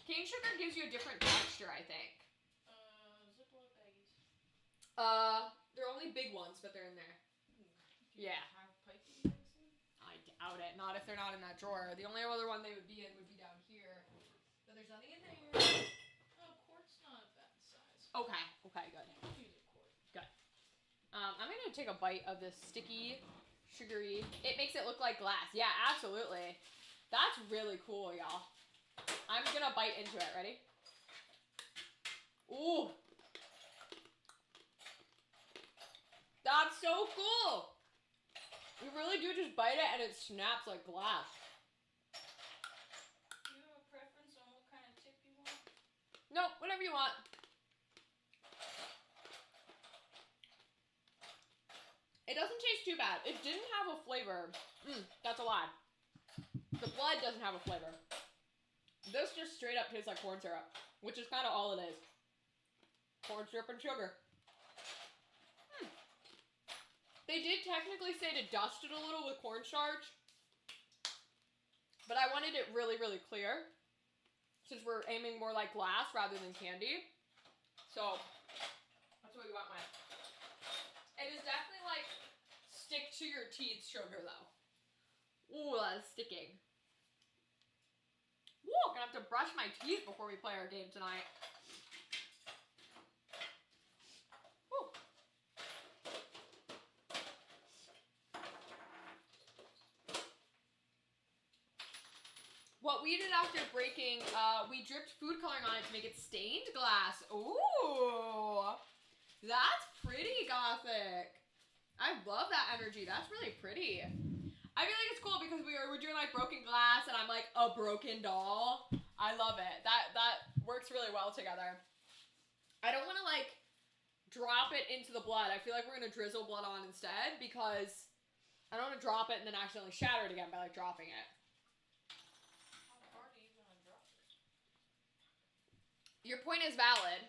Cane sugar gives you a different texture, I think. Ziploc baggies. They're only big ones, but they're in there. Do you Yeah. have piping bags in? I doubt it. Not if they're not in that drawer. The only other one they would be in would be down here. But there's nothing in there. Oh, quart's not a bad size. Okay, good. You can use a quart. I'm gonna take a bite of this sticky, sugary. It makes it look like glass. Yeah, absolutely. That's really cool, y'all. I'm gonna bite into it. Ready? Ooh. That's so cool. You really do just bite it and it snaps like glass. Do you have a preference on what kind of tip you want? Nope, whatever you want. It doesn't taste too bad. It didn't have a flavor. That's a lie. The blood doesn't have a flavor. This just straight up tastes like corn syrup, which is kind of all it is. Corn syrup and sugar. They did technically say to dust it a little with cornstarch, but I wanted it really, really clear, since we're aiming more like glass rather than candy. So, that's what we went with. It is definitely like stick to your teeth sugar though. Ooh, that is sticking. Woo, I'm gonna have to brush my teeth before we play our game tonight. Woo. What we did after breaking, we dripped food coloring on it to make it stained glass. Ooh, that's pretty Gothic. I love that energy. That's really pretty. I feel like it's cool because we're doing like broken glass and I'm like a broken doll. I love it. That works really well together. I don't want to like drop it into the blood. I feel like we're going to drizzle blood on instead because I don't want to drop it and then accidentally shatter it again by like dropping it. How hard are you gonna drop it? Your point is valid,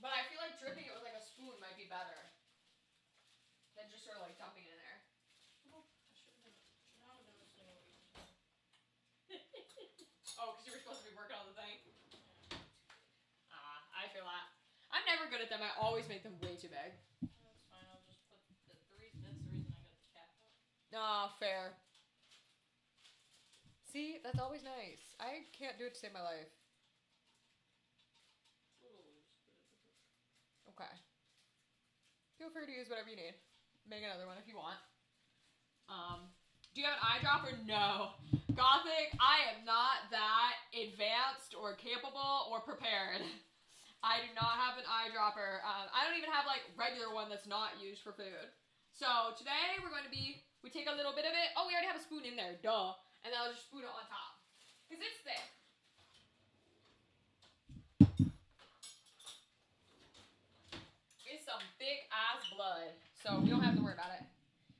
but I feel like dripping it with like a spoon might be better than just sort of like dumping it in there. Now I'm noticing what you're saying. Oh, because you were supposed to be working on the thing? I feel that. I'm never good at them. I always make them way too big. That's fine. I'll just put that's the reason I got the cap out. Fair. See, that's always nice. I can't do it to save my life. It's a little loose, but it's okay. Okay. Feel free to use whatever you need. Make another one if you want. Do you have an eyedropper? No. Gothic, I am not that advanced or capable or prepared. I do not have an eyedropper. I don't even have like regular one that's not used for food. So today we're going to we take a little bit of it. Oh, we already have a spoon in there, duh. And then I'll just spoon it on top. Because it's thick. It's some thick ass blood. So so you don't have to worry about it.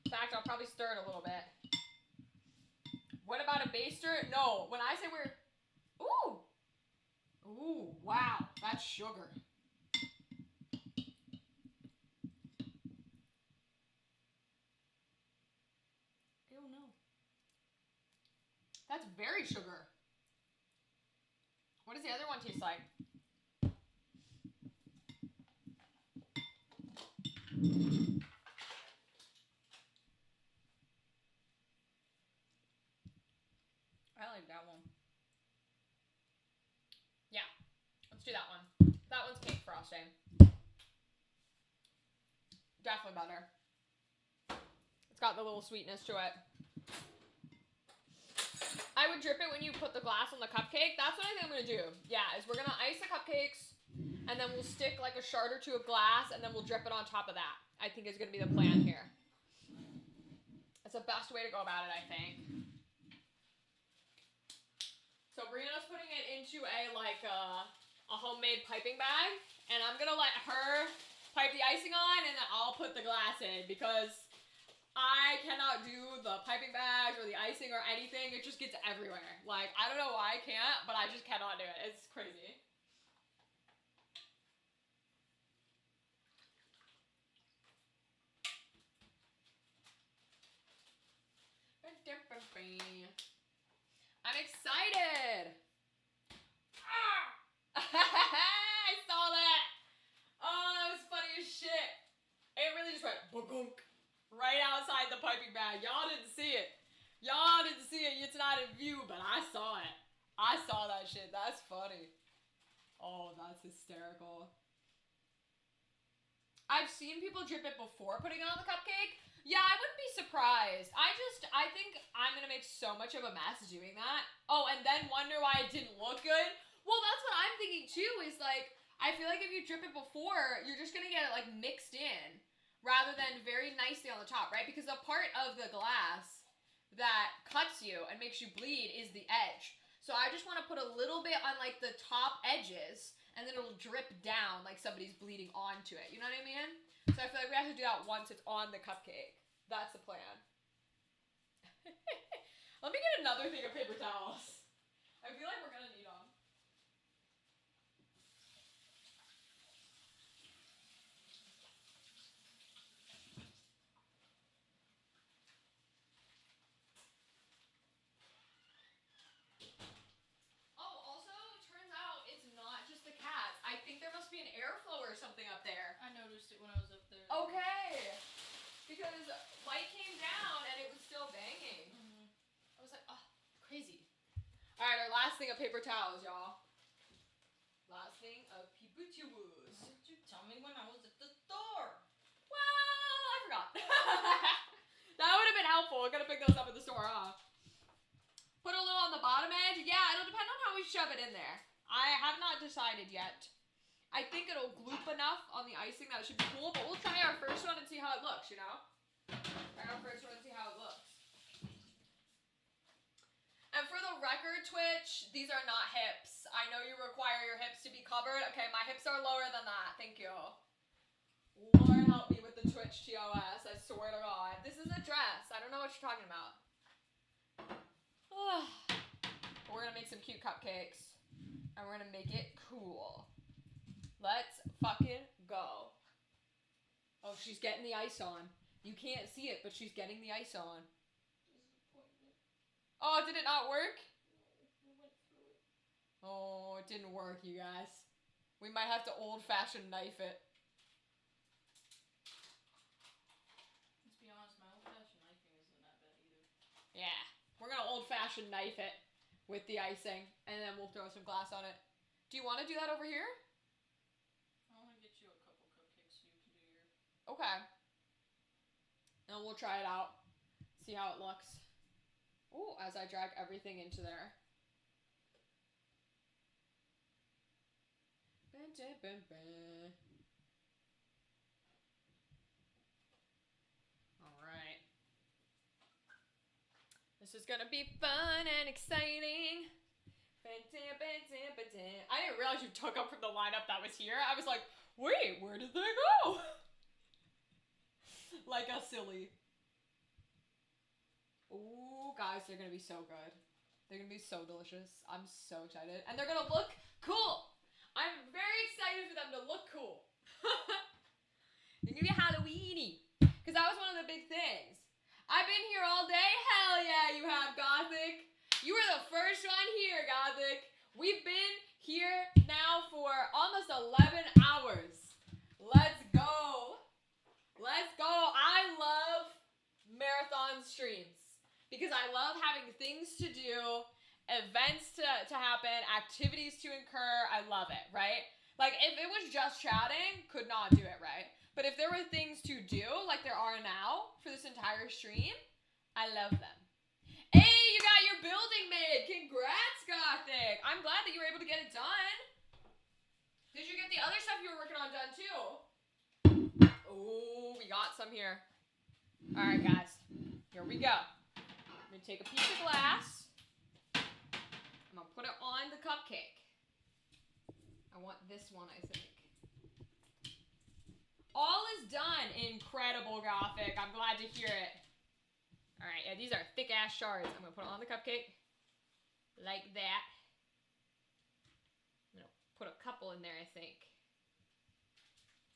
In fact, I'll probably stir it a little bit. What about a baster? No, when I say we're... Ooh! Ooh, wow, that's sugar. Ew, no. That's very sugar. What does the other one taste like? I like that one. Yeah, let's do that one. That one's cake frosting. Definitely better. It's got the little sweetness to it. I would drip it when you put the glass on the cupcake. That's what I think I'm gonna do. Yeah, is we're gonna ice the cupcakes, and then we'll stick like a shard or two of glass, and then we'll drip it on top of that. I think is gonna be the plan here. It's the best way to go about it, I think. So Brianna's putting it into a homemade piping bag, and I'm gonna let her pipe the icing on, and then I'll put the glass in because I cannot do the piping bags or the icing or anything. It just gets everywhere. Like, I don't know why I can't, but I just cannot do it. It's crazy. I'm excited. I saw that. Oh, that was funny as shit. It really just went ba-gunk right outside the piping bag. Y'all didn't see it. Y'all didn't see it. It's not in view, but I saw it. I saw that shit. That's funny. Oh, that's hysterical. I've seen people drip it before putting it on the cupcake. Yeah, I wouldn't be surprised. I think I'm gonna make so much of a mess doing that. Oh, and then wonder why it didn't look good. Well, that's what I'm thinking too, is like, I feel like if you drip it before, you're just gonna get it like mixed in rather than very nicely on the top, right? Because the part of the glass that cuts you and makes you bleed is the edge. So I just want to put a little bit on like the top edges, and then it'll drip down like somebody's bleeding onto it. You know what I mean? So I feel like we have to do that once it's on the cupcake. That's the plan. Let me get another thing of paper towels. I feel like we're gonna need them. Oh, also, it turns out it's not just the cats. I think there must be an airflow or something up there. I noticed it when I was up there. Okay. Because light came down and it was still banging. Mm-hmm. I was like, oh, crazy. All right, our last thing of paper towels, y'all. Last thing of paper towels. Why did you tell me when I was at the store? Well, I forgot. That would have been helpful. We're gonna pick those up at the store, huh? Put a little on the bottom edge. Yeah, it'll depend on how we shove it in there. I have not decided yet. I think it'll gloop enough on the icing that it should be cool, but we'll try our first one and see how it looks, you know? Try our first one and see how it looks. And for the record, Twitch, these are not hips. I know you require your hips to be covered. Okay, my hips are lower than that. Thank you. Lord help me with the Twitch TOS. I swear to God. This is a dress. I don't know what you're talking about. We're going to make some cute cupcakes. And we're going to make it cool. Let's fucking go. Oh, she's getting the ice on. You can't see it, but she's getting the ice on. Oh, did it not work? Oh, it didn't work, you guys. We might have to old-fashioned knife it. Let's be honest, my old-fashioned knifing isn't that bad either. Yeah, we're gonna old-fashioned knife it with the icing, and then we'll throw some glass on it. Do you want to do that over here? I want to get you a couple cupcakes so you can do your... Okay. And we'll try it out. See how it looks. Ooh, as I drag everything into there. Alright. This is gonna be fun and exciting. I didn't realize you took up from the lineup that was here. I was like, wait, where did they go? like a silly. Ooh, guys, they're gonna be so good. They're gonna be so delicious. I'm so excited. And they're gonna look cool. I'm very excited for them to look cool. They're gonna be Halloweeny. Because that was one of the big things. I've been here all day. Hell yeah, you have, Gothic. You were the first one here, Gothic. We've been here now for almost 11 hours. Let's go. Let's go. I love marathon streams because I love having things to do, events to happen, activities to incur. I love it, right? Like, if it was just chatting, could not do it, right? But if there were things to do, like there are now for this entire stream, I love them. Hey, you got your building made. Congrats, Gothic. I'm glad that you were able to get it done. Did you get the other stuff you were working on done too? Oh, we got some here. All right, guys. Here we go. I'm going to take a piece of glass. I'm going to put it on the cupcake. I want this one, I think. All is done. Incredible, Gothic. I'm glad to hear it. All right, yeah, these are thick-ass shards. I'm going to put it on the cupcake. Like that. I'm going to put a couple in there, I think.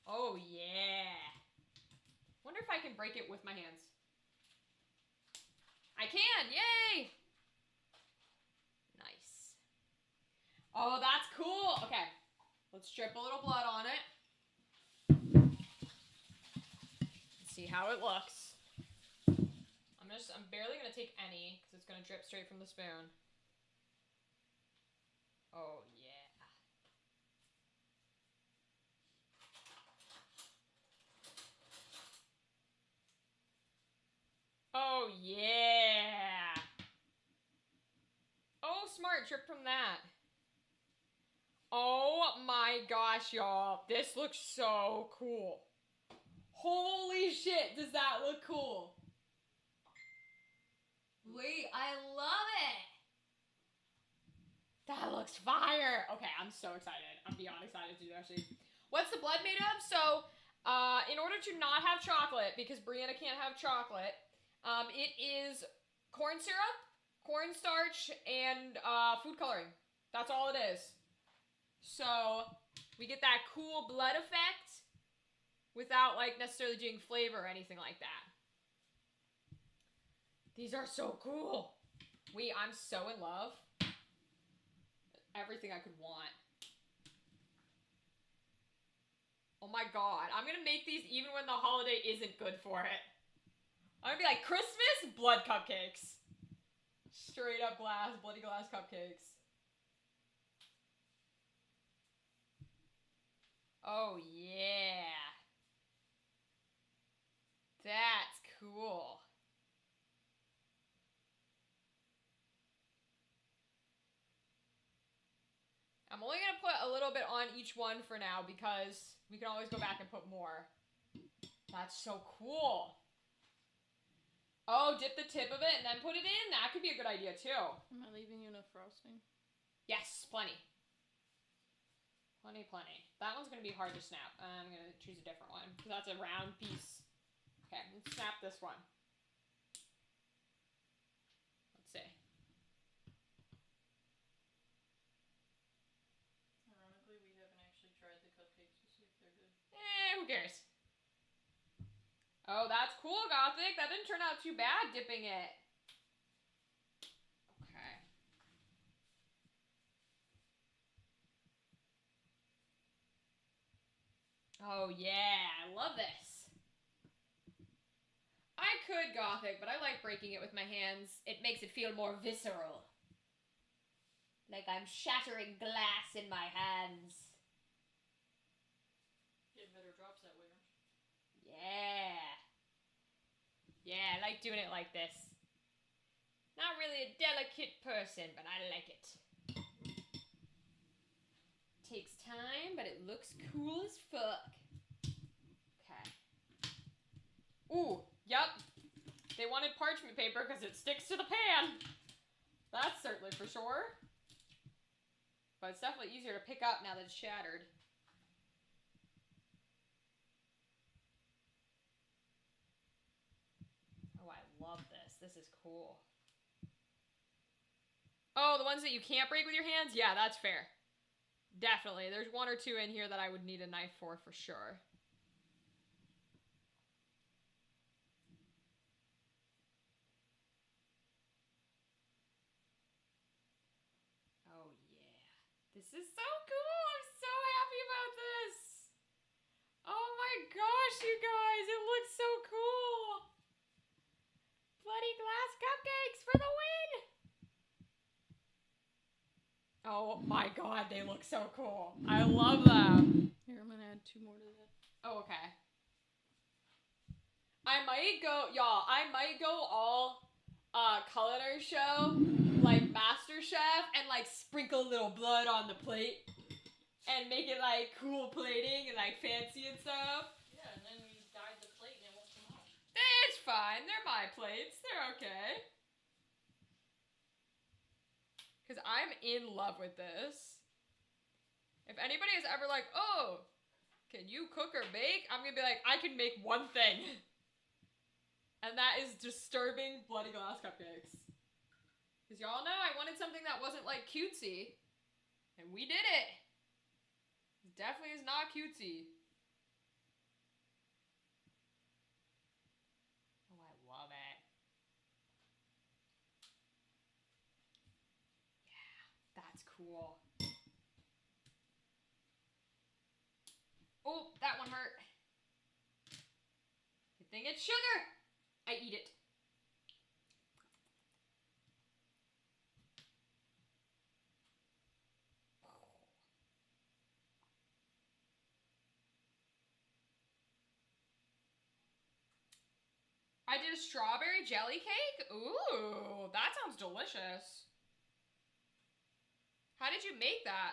Oh, yeah. Wonder if I can break it with my hands. I can! Yay! Nice. Oh, that's cool. Okay, let's drip a little blood on it. See how it looks. I'm barely gonna take any because it's gonna drip straight from the spoon. Oh yeah. Oh yeah. Oh, smart, drip from that. Oh my gosh, y'all. This looks so cool. Holy shit, does that look cool? Wait, I love it. That looks fire. Okay, I'm so excited. I'm beyond excited to do that actually. What's the blood made of? So, in order to not have chocolate, because Brianna can't have chocolate, it is corn syrup, cornstarch, and food coloring. That's all it is. So, we get that cool blood effect without like necessarily doing flavor or anything like that. These are so cool. I'm so in love. Everything I could want. Oh my god. I'm gonna make these even when the holiday isn't good for it. I'm gonna be like, Christmas? Blood cupcakes. Straight up glass, bloody glass cupcakes. Oh yeah. That's cool. I'm only going to put a little bit on each one for now because we can always go back and put more. That's so cool. Oh, dip the tip of it and then put it in? That could be a good idea too. Am I leaving you enough frosting? Yes, plenty. Plenty, plenty. That one's going to be hard to snap. I'm going to choose a different one because that's a round piece. Okay, let's snap this one. Let's see. Ironically, we haven't actually tried the cupcakes to see if they're good. Who cares? Oh, that's cool, Gothic. That didn't turn out too bad dipping it. Okay. Oh, yeah. I love this. I could Gothic, but I like breaking it with my hands. It makes it feel more visceral. Like I'm shattering glass in my hands. Getting better drops that way, aren't you? Yeah. Yeah, I like doing it like this. Not really a delicate person, but I like it. Takes time, but it looks cool as fuck. Okay. Ooh, yup. They wanted parchment paper because it sticks to the pan. That's certainly for sure. But it's definitely easier to pick up now that it's shattered. This is cool. Oh, the ones that you can't break with your hands? Yeah, that's fair. Definitely. There's one or two in here that I would need a knife for sure. Oh, yeah. This is so cool. I'm so happy about this. Oh my gosh, you guys. It looks so cool. Bloody glass cupcakes for the win. Oh my god, they look so cool. I love them. Here, I'm gonna add 2 more to that. Oh, okay. I might go all culinary show, like Master Chef, and like sprinkle a little blood on the plate and make it like cool plating and like fancy and stuff. Yeah, and then we dyed the plate and it won't come out. It's fine. They're my plates. They're okay. Because I'm in love with this. If anybody is ever like, oh, can you cook or bake? I'm going to be like, I can make one thing. And that is disturbing bloody glass cupcakes. Because y'all know I wanted something that wasn't like cutesy. And we did it. It definitely is not cutesy. Oh, I love it. Yeah, that's cool. Oh, that one hurt. Good thing it's sugar. I eat it. I did a strawberry jelly cake. Ooh, that sounds delicious. How did you make that?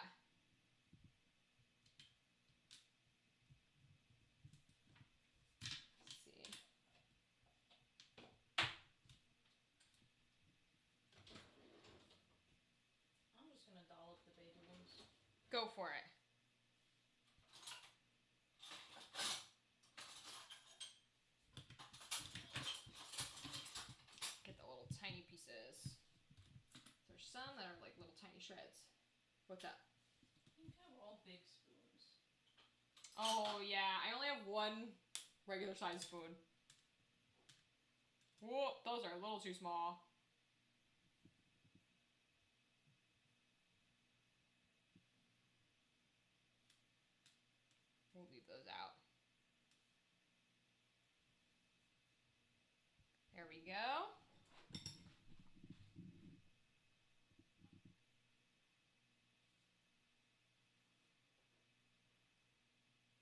Let's see. I'm just gonna dollop the baby ones. Go for it. Get the little tiny pieces. There's some that are like little tiny shreds. What's up? You have all big spoons. Oh, yeah. I only have one regular size spoon. Whoa, those are a little too small. We'll leave those out. There we go.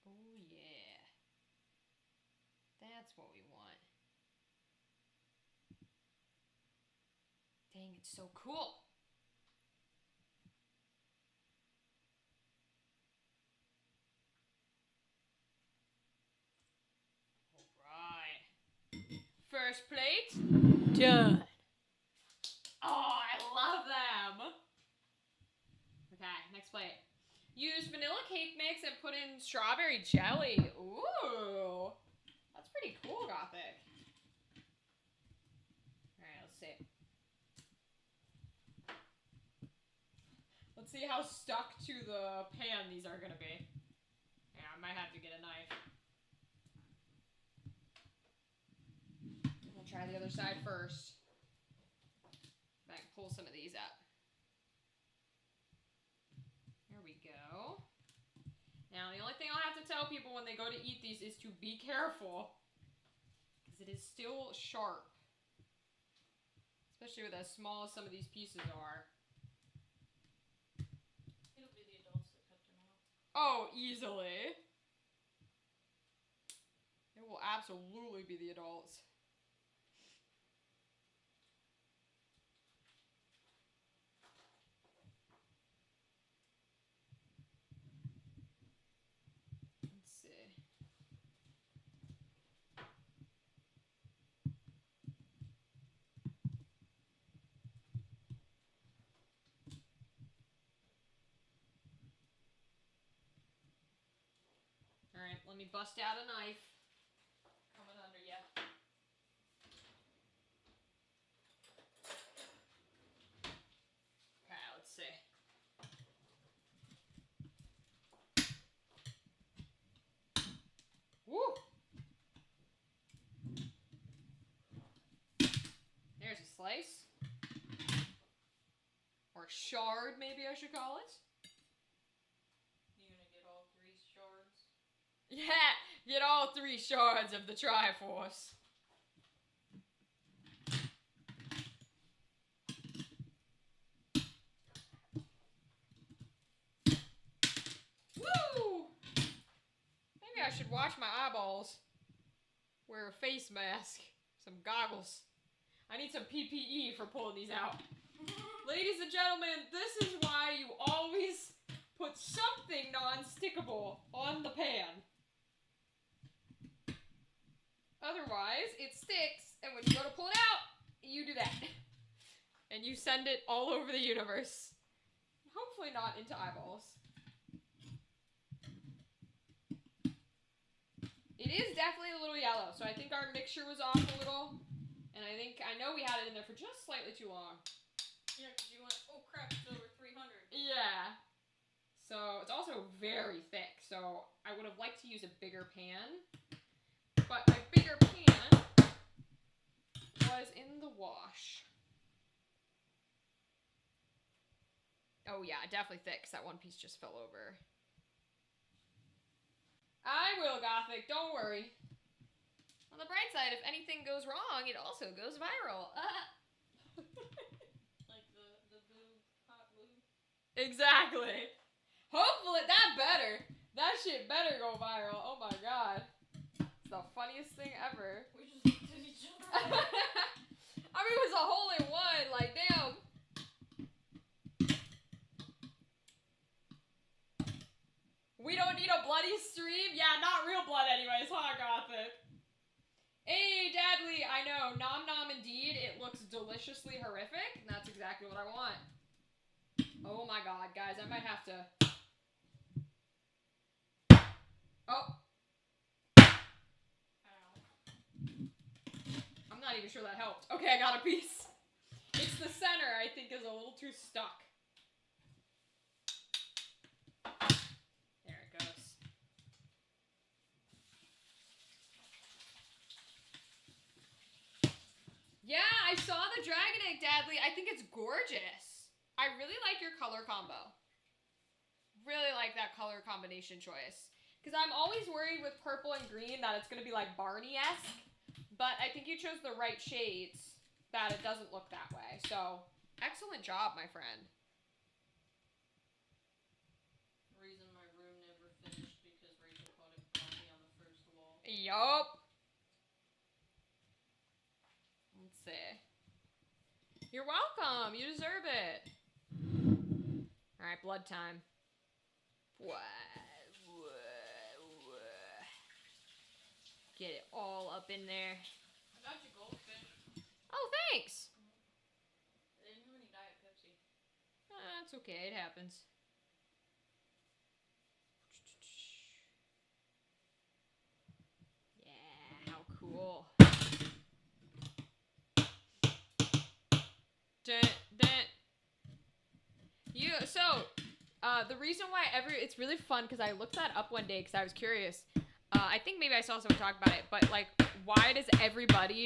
Oh, yeah. That's what we want. Dang, it's so cool. First plate. Done. Oh, I love them. Okay, next plate. Use vanilla cake mix and put in strawberry jelly. Ooh. That's pretty cool, Gothic. Alright, let's see. Let's see how stuck to the pan these are gonna be. Yeah, I might have to get a knife. We'll try the other side first. I can pull some of these up. Here we go. Now, the only thing I'll have to tell people when they go to eat these is to be careful. Because it is still sharp. Especially with as small as some of these pieces are. It'll be the adults that cut them off. Oh, easily. It will absolutely be the adults. Let's see. Alright, let me bust out a knife. Coming under you. slice. Or shard, maybe I should call it. You gonna get all 3 shards? Yeah, get all 3 shards of the Triforce. Woo! Maybe I should wash my eyeballs. Wear a face mask. Some goggles. I need some PPE for pulling these out. Ladies and gentlemen, this is why you always put something non-stickable on the pan. Otherwise, it sticks, and when you go to pull it out, you do that. And you send it all over the universe. Hopefully not into eyeballs. It is definitely a little yellow, so I think our mixture was off a little. And I know we had it in there for just slightly too long. Yeah, because you went, oh crap, it's over 300. Yeah. So it's also very thick, so I would have liked to use a bigger pan. But my bigger pan was in the wash. Oh yeah, definitely thick, because that one piece just fell over. I will, Gothic, don't worry. On the bright side, if anything goes wrong, it also goes viral. Like the boob, hot boob. Exactly. Hopefully, that better. That shit better go viral. Oh my god. It's the funniest thing ever. We just looked at each other. I mean, it was a hole in one. Like, damn. We don't need a bloody stream? Yeah, not real blood anyways, huh, Gothic? Hey, Dadley, I know. Nom nom indeed. It looks deliciously horrific, and that's exactly what I want. Oh my god, guys, I might have to... Oh. Ow. I'm not even sure that helped. Okay, I got a piece. It's the center, I think, is a little too stuck. There it goes. Yeah, I saw the Dragon Egg, Dadley. I think it's gorgeous. I really like your color combo. Really like that color combination choice. Because I'm always worried with purple and green that it's going to be like Barney-esque. But I think you chose the right shades that it doesn't look that way. So, excellent job, my friend. The reason my room never finished because Rachel caught it coffee on the first wall. Yup. Let's see. You're welcome. You deserve it. Alright, blood time. Get it all up in there. I got you goldfish. Oh, thanks. They didn't have any Diet Pepsi. That's okay. It happens. Yeah, how cool. The reason why it's really fun because I looked that up one day because I was curious. I think maybe I saw someone talk about it, but like, why does everybody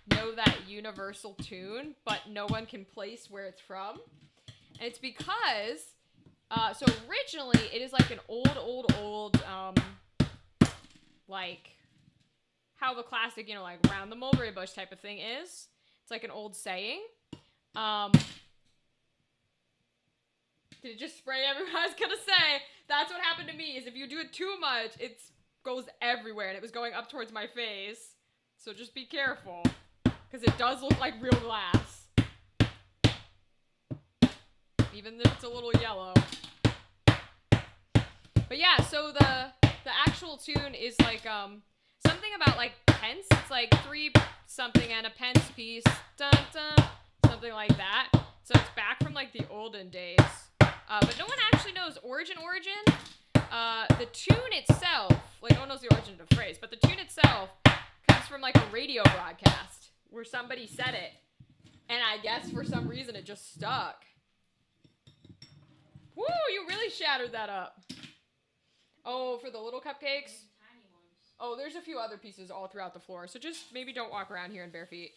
know that universal tune, but no one can place where it's from? And it's because, so originally it is like an old, like how the classic, you know, like round the mulberry bush type of thing is. It's like an old saying. Did it just spray everywhere? I was gonna say, that's what happened to me, is if you do it too much, it goes everywhere, and it was going up towards my face. So just be careful, because it does look like real glass. Even if it's a little yellow. But yeah, so the actual tune is like, something about like pence. It's like 3 something and a pence piece, dun dun, something like that. So it's back from like the olden days. But no one actually knows origin. The tune itself, like no one knows the origin of the phrase, but the tune itself comes from like a radio broadcast where somebody said it. And I guess for some reason it just stuck. Woo, you really shattered that up. Oh, for the little cupcakes? Tiny ones. Oh, there's a few other pieces all throughout the floor, so just maybe don't walk around here in bare feet.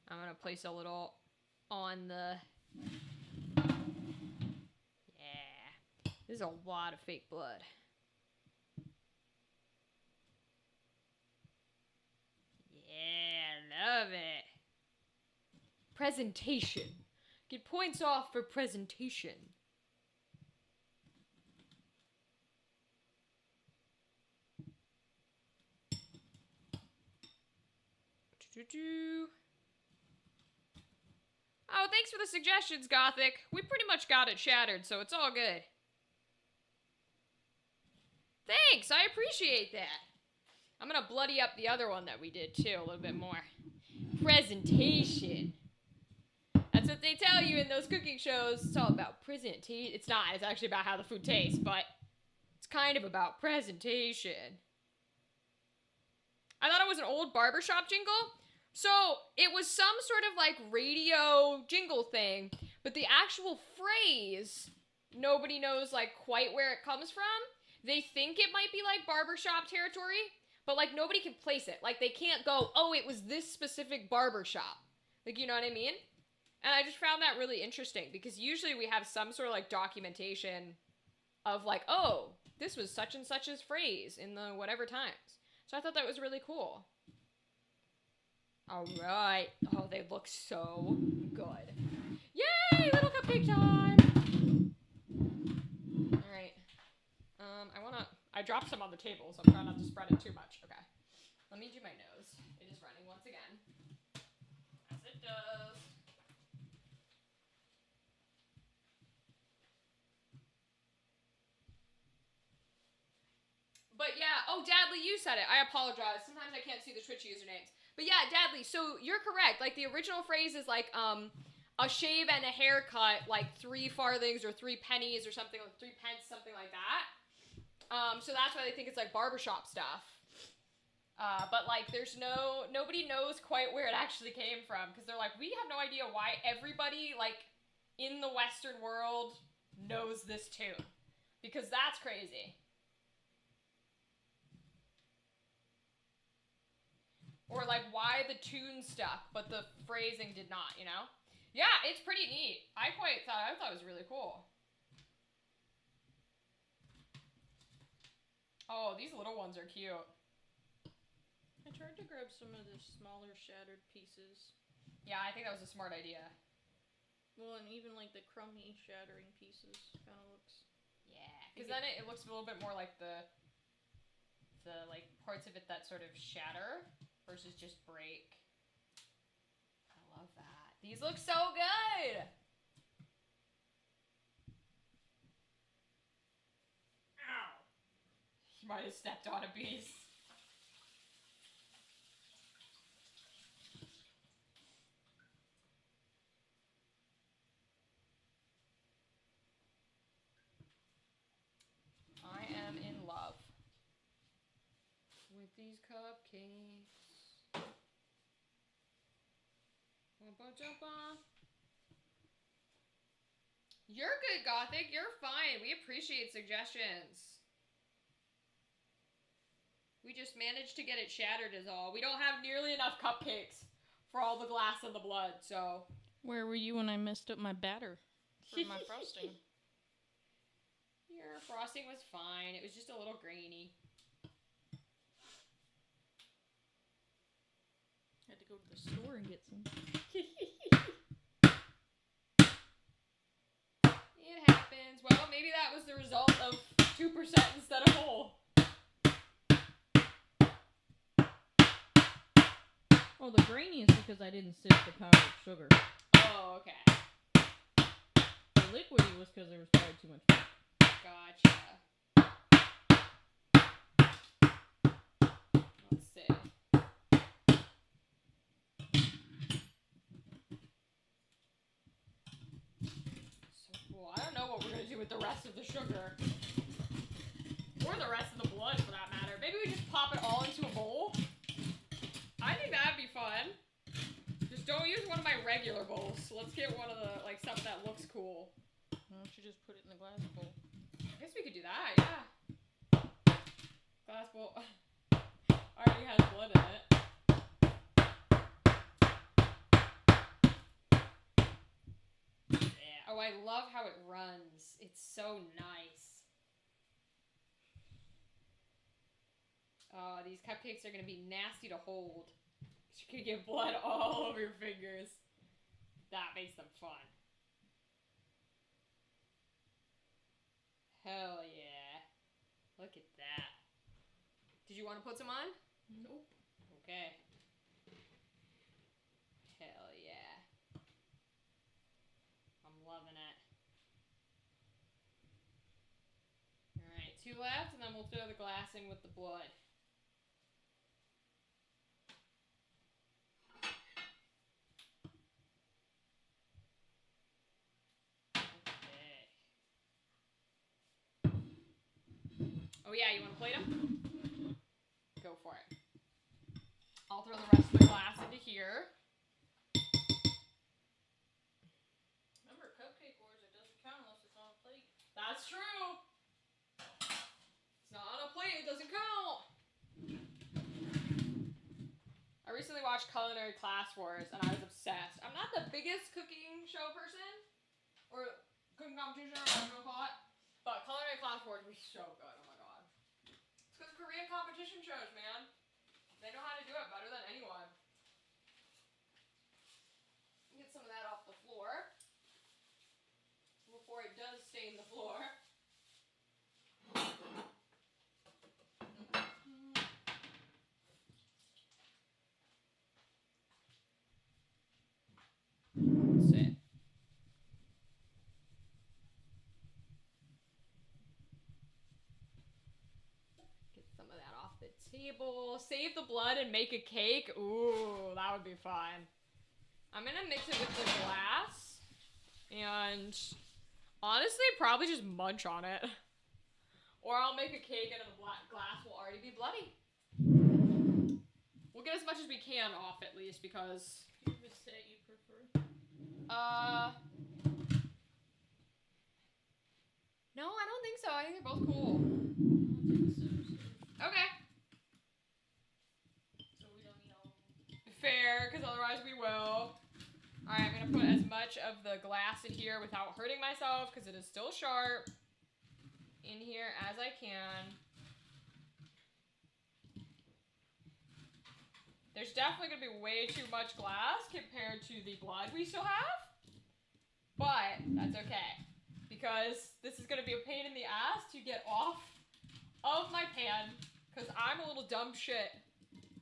I'm gonna place a little on the... Yeah. This is a lot of fake blood. Yeah, love it. Presentation. Get points off for presentation. Oh, thanks for the suggestions, Gothic. We pretty much got it shattered, so it's all good. Thanks, I appreciate that. I'm gonna bloody up the other one that we did, too, a little bit more. Presentation. That's what they tell you in those cooking shows. It's all about presentation. It's not. It's actually about how the food tastes, but it's kind of about presentation. I thought it was an old barbershop jingle. So it was some sort of like radio jingle thing, but the actual phrase, nobody knows like quite where it comes from. They think it might be like barbershop territory, but like nobody can place it. Like they can't go, oh, it was this specific barbershop. Like, you know what I mean? And I just found that really interesting because usually we have some sort of like documentation of like, oh, this was such and such's phrase in the whatever times. So I thought that was really cool. All right. Oh, they look so good. Yay, little cupcake time. All right. I dropped some on the table, so I'm trying not to spread it too much. Okay. Let me do my nose. It is running once again. As it does. But yeah, oh, Dadley, you said it. I apologize. Sometimes I can't see the Twitch usernames. But yeah, Dadley, so you're correct. Like, the original phrase is like, a shave and a haircut, like 3 farthings or 3 pennies or something, like 3 pence, something like that. So that's why they think it's like barbershop stuff. But like, nobody knows quite where it actually came from. Because they're like, we have no idea why everybody, like, in the Western world knows this tune. Because that's crazy. Or like why the tune stuck, but the phrasing did not, you know? Yeah, it's pretty neat. I thought it was really cool. Oh, these little ones are cute. I tried to grab some of the smaller shattered pieces. Yeah, I think that was a smart idea. Well, and even like the crummy shattering pieces kind of looks. Yeah, because then it looks a little bit more like the like parts of it that sort of shatter versus just break. I love that. These look so good. Ow! You might have stepped on a piece. I am in love with these cupcakes. You're good, Gothic. You're fine. We appreciate suggestions. We just managed to get it shattered is all. We don't have nearly enough cupcakes for all the glass and the blood, so. Where were you when I messed up my batter for my frosting? Your frosting was fine. It was just a little grainy. Had to go to the store and get some. It happens. Well, maybe that was the result of 2% instead of whole. Oh, the grainy is because I didn't sift the powdered sugar. Oh, okay. The liquidy was because there was probably too much milk. Gotcha. Let's see. So cool. I don't know what we're going to do with the rest of the sugar. Or the rest of the blood, for that matter. Maybe we just pop it all into a bowl? I think that'd be fun. Just don't use one of my regular bowls. So let's get one of the, like, something that looks cool. Why don't you just put it in the glass bowl? I guess we could do that, yeah. Glass bowl already has blood in it. I love how it runs. It's so nice. Oh, these cupcakes are going to be nasty to hold. You could get blood all over your fingers. That makes them fun. Hell yeah. Look at that. Did you want to put some on? Nope. Okay. Hell yeah. I'm loving it. Alright, 2 left, and then we'll throw the glass in with the blood. Okay. Oh yeah, you want to plate them? Go for it. I'll throw the rest of the glass into here. Remember, Cupcake Wars, it doesn't count unless it's on a plate. That's true. It's not on a plate, it doesn't count. I recently watched Culinary Class Wars and I was obsessed. I'm not the biggest cooking show person, or cooking competition, or whatever you want to call it, but Culinary Class Wars was so good. Oh my god. It's because Korean competition shows, man. They know how to do it better than anyone. Get some of that off the floor before it does stain the floor. That's it. Get some of that off the table. Save the blood and make a cake. Ooh, that would be fun. I'm gonna mix it with the glass and honestly probably just munch on it. Or I'll make a cake and the glass will already be bloody. We'll get as much as we can off at least because... Do you have a set you prefer? No, I don't think so. I think they're both cool. Okay. So we don't need all of them. Fair, because otherwise we will. Alright, I'm going to put as much of the glass in here without hurting myself because it is still sharp in here as I can. There's definitely going to be way too much glass compared to the blood we still have. But that's okay. Because this is going to be a pain in the ass to get off of my pan. Because I'm a little dumb shit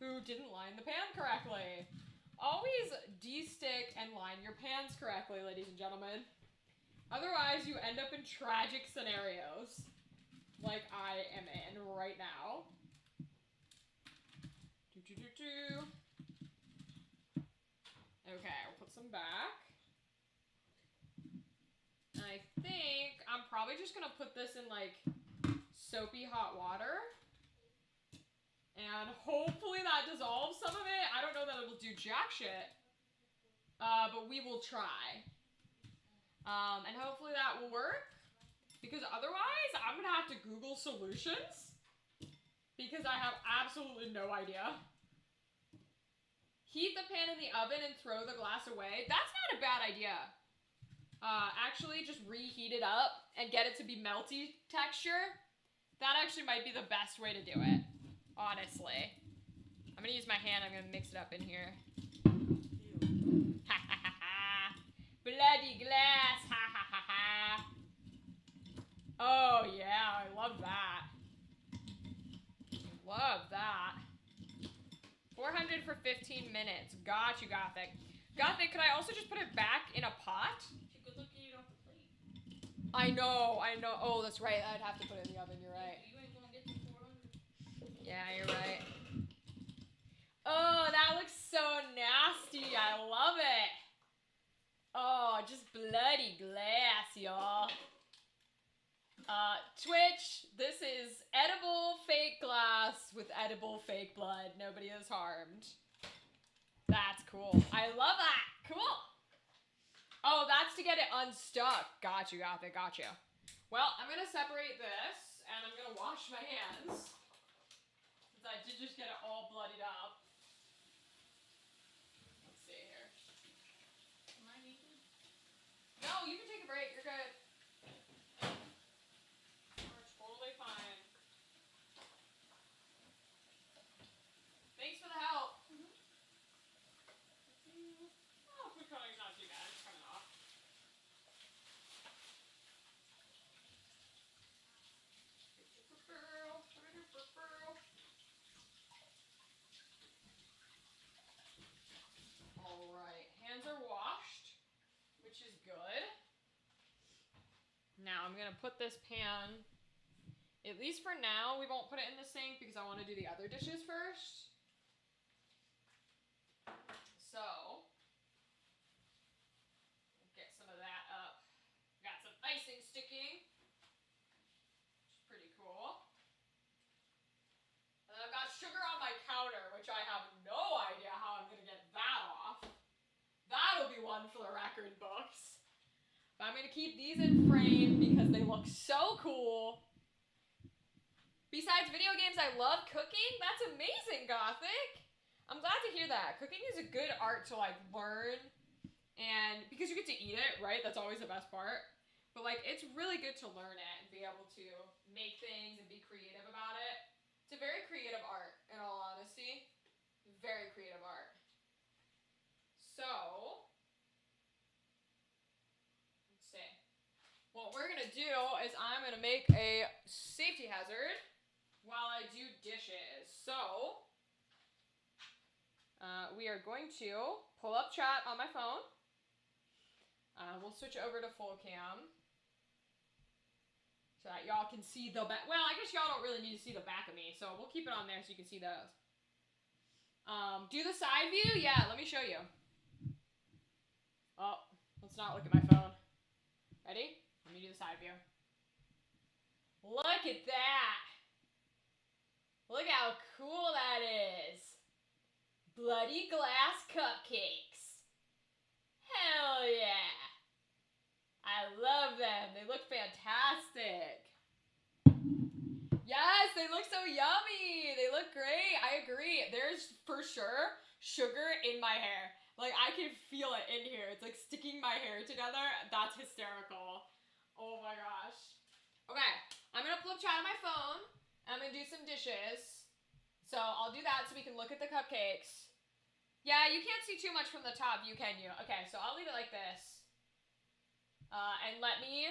who didn't line the pan correctly. Always de-stick and line your pans correctly, ladies and gentlemen. Otherwise, you end up in tragic scenarios. Like I am in right now. Okay, we'll put some back. And I think I'm probably just gonna put this in like soapy hot water. And hopefully that dissolves some of it. I don't know that it'll do jack shit. But we will try. And hopefully that will work. Because otherwise, I'm gonna have to Google solutions. Because I have absolutely no idea. Heat the pan in the oven and throw the glass away. That's not a bad idea. Actually, just reheat it up and get it to be melty texture. That actually might be the best way to do it. Honestly. I'm gonna use my hand. I'm gonna mix it up in here. Ha ha ha ha. Bloody glass. Ha ha ha ha. Oh yeah, I love that. Love that. 400 for 15 minutes. Got you, Gothic. Gothic, could I also just put it back in a pot? She could look at it off the plate. I know. Oh, that's right. I'd have to put it in the oven. You're right. You ain't gonna get to 400. Yeah, you're right. Oh, that looks so nasty. I love it. Oh, just bloody glass, y'all. Twitch, this is edible fake glass with edible fake blood. Nobody is harmed. That's cool. I love that. Cool. Oh, that's to get it unstuck. Got you, Gothic. Got you. Well, I'm going to separate this, and I'm going to wash my hands. Since I did just get it all bloodied up. Let's see here. Am I naked? No, No, you can take a break. You're good. You're totally fine. Thanks for the help. Oh, food coloring's not too bad. It's coming off. All right, hands are washed, which is good. Now I'm gonna put this pan, at least for now, we won't put it in the sink because I want to do the other dishes first. So, get some of that up. Got some icing sticking, which is pretty cool. And I've got sugar on my counter, which I have no idea how I'm gonna get that off. That'll be one for the record books. But I'm gonna keep these in frame because they look so cool. Besides video games, I love cooking. That's amazing, Gothic. I'm glad to hear that. Cooking is a good art to like learn, and because you get to eat it, right? That's always the best part. But like, it's really good to learn it and be able to make things and be creative about it. It's a very creative art, in all honesty. Very creative art. So, let's see. What we're gonna do is I'm gonna make a safety hazard while I do dishes. So, we are going to pull up chat on my phone. We'll switch over to full cam so that y'all can see the back. Well, I guess y'all don't really need to see the back of me, so we'll keep it on there so you can see those. Do the side view? Yeah, let me show you. Oh, let's not look at my phone. Ready? Let me do the side view. Look at that. Look how cool that is. Bloody glass cupcakes. Hell yeah. I love them. They look fantastic. Yes, they look so yummy. They look great. I agree. There's for sure sugar in my hair. Like, I can feel it in here. It's like sticking my hair together. That's hysterical. Oh my gosh. Okay, I'm gonna pull up chat on my phone. I'm gonna do some dishes. So I'll do that so we can look at the cupcakes. Yeah, you can't see too much from the top, you can you? Okay, so I'll leave it like this. And let me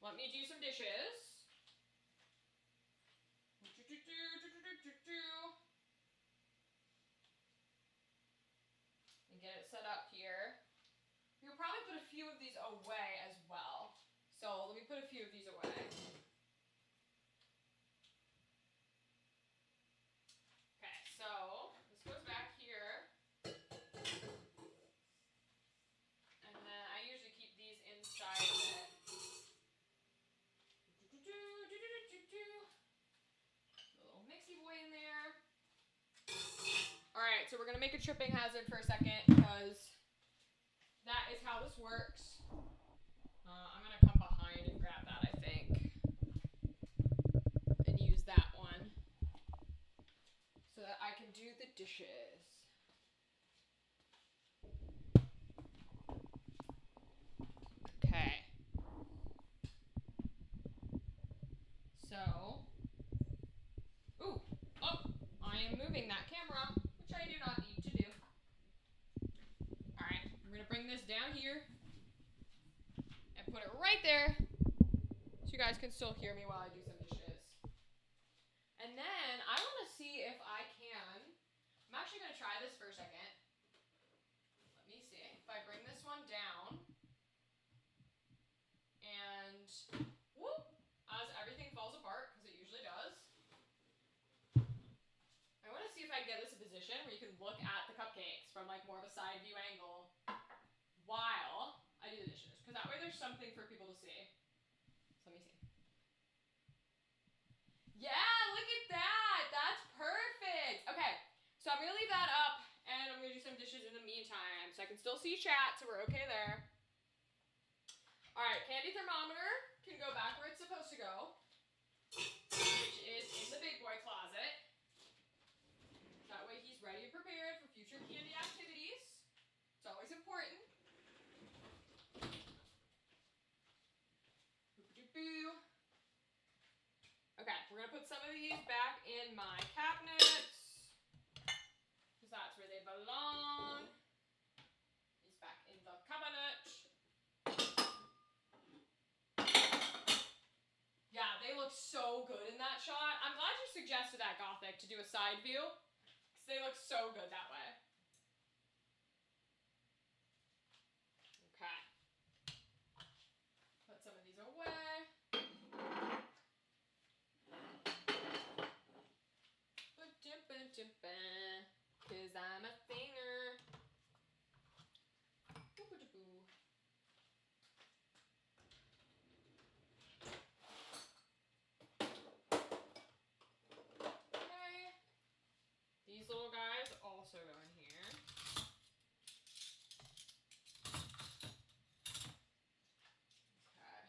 do some dishes. And get it set up here. You'll probably put a few of these away as well. So let me put a few of these away. Okay, so this goes back here. And then I usually keep these inside of it. A little mixy boy in there. Alright, so we're going to make a tripping hazard for a second because that is how this works. I'm going to come behind and grab that, I think. And use that one so that I can do the dishes. Okay. So, I am moving that camera, which I do not need to do. Alright, I'm going to bring this down here and put it right there so you guys can still hear me while I do some dishes. And then I want to see if I can, I'm actually going to try this for a second. Let me see. If I bring this one down and whoop, as everything falls apart, because it usually does. I want to see if I can get this in a position where you can look at the cupcakes from like more of a side view angle while I do the dishes. Because that way there's something for people to see. So let me see. Yeah, look at that. That's perfect. Okay, so I'm going to leave that up and I'm going to do some dishes in the meantime. So I can still see chat, so we're okay there. All right, candy thermometer can go back where it's supposed to go, which is in the big boy closet. That way he's ready and prepared for future candy activities. It's always important. these back in my cabinets. Because that's where they belong. These back in the cabinet. Yeah, they look so good in that shot. I'm glad you suggested that, Gothic, to do a side view. Because they look so good that way. Okay. Put some of these away. Cause I'm a singer. Okay. These little guys also go in here. Okay.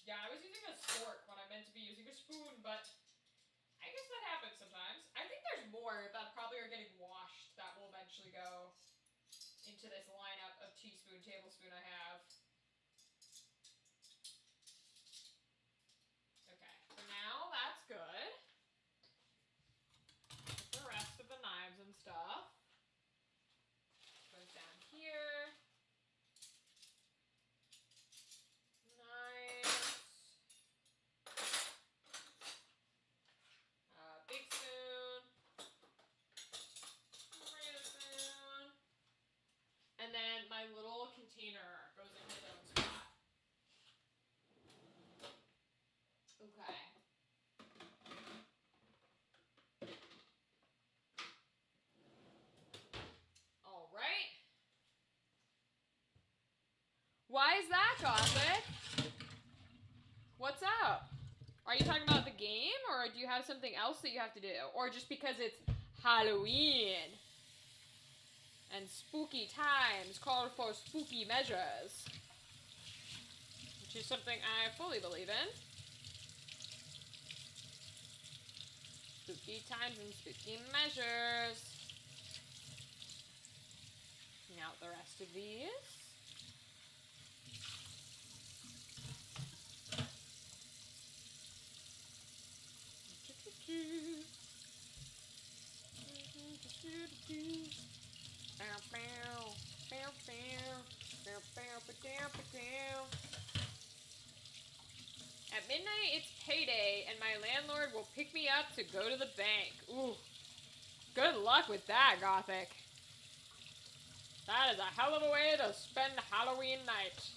Yeah, I was using a fork when I meant to be using a spoon, but I guess that happens sometimes. I think there's more that probably are getting washed that will eventually go into this lineup of teaspoon, tablespoon I have. Okay, for now that's good. Put the rest of the knives and stuff. Goes down here. Knives. Big spoon. Regular spoon. And then my little container goes in his own spot. Okay. All right. Why is that, Gothic? What's up? Are you talking about the game, or do you have something else that you have to do? Or just because it's Halloween and spooky times call for spooky measures, which is something I fully believe in. Spooky times and spooky measures. Taking out the rest of these. At midnight, it's payday, and my landlord will pick me up to go to the bank. Ooh. Good luck with that, Gothic. That is a hell of a way to spend Halloween night.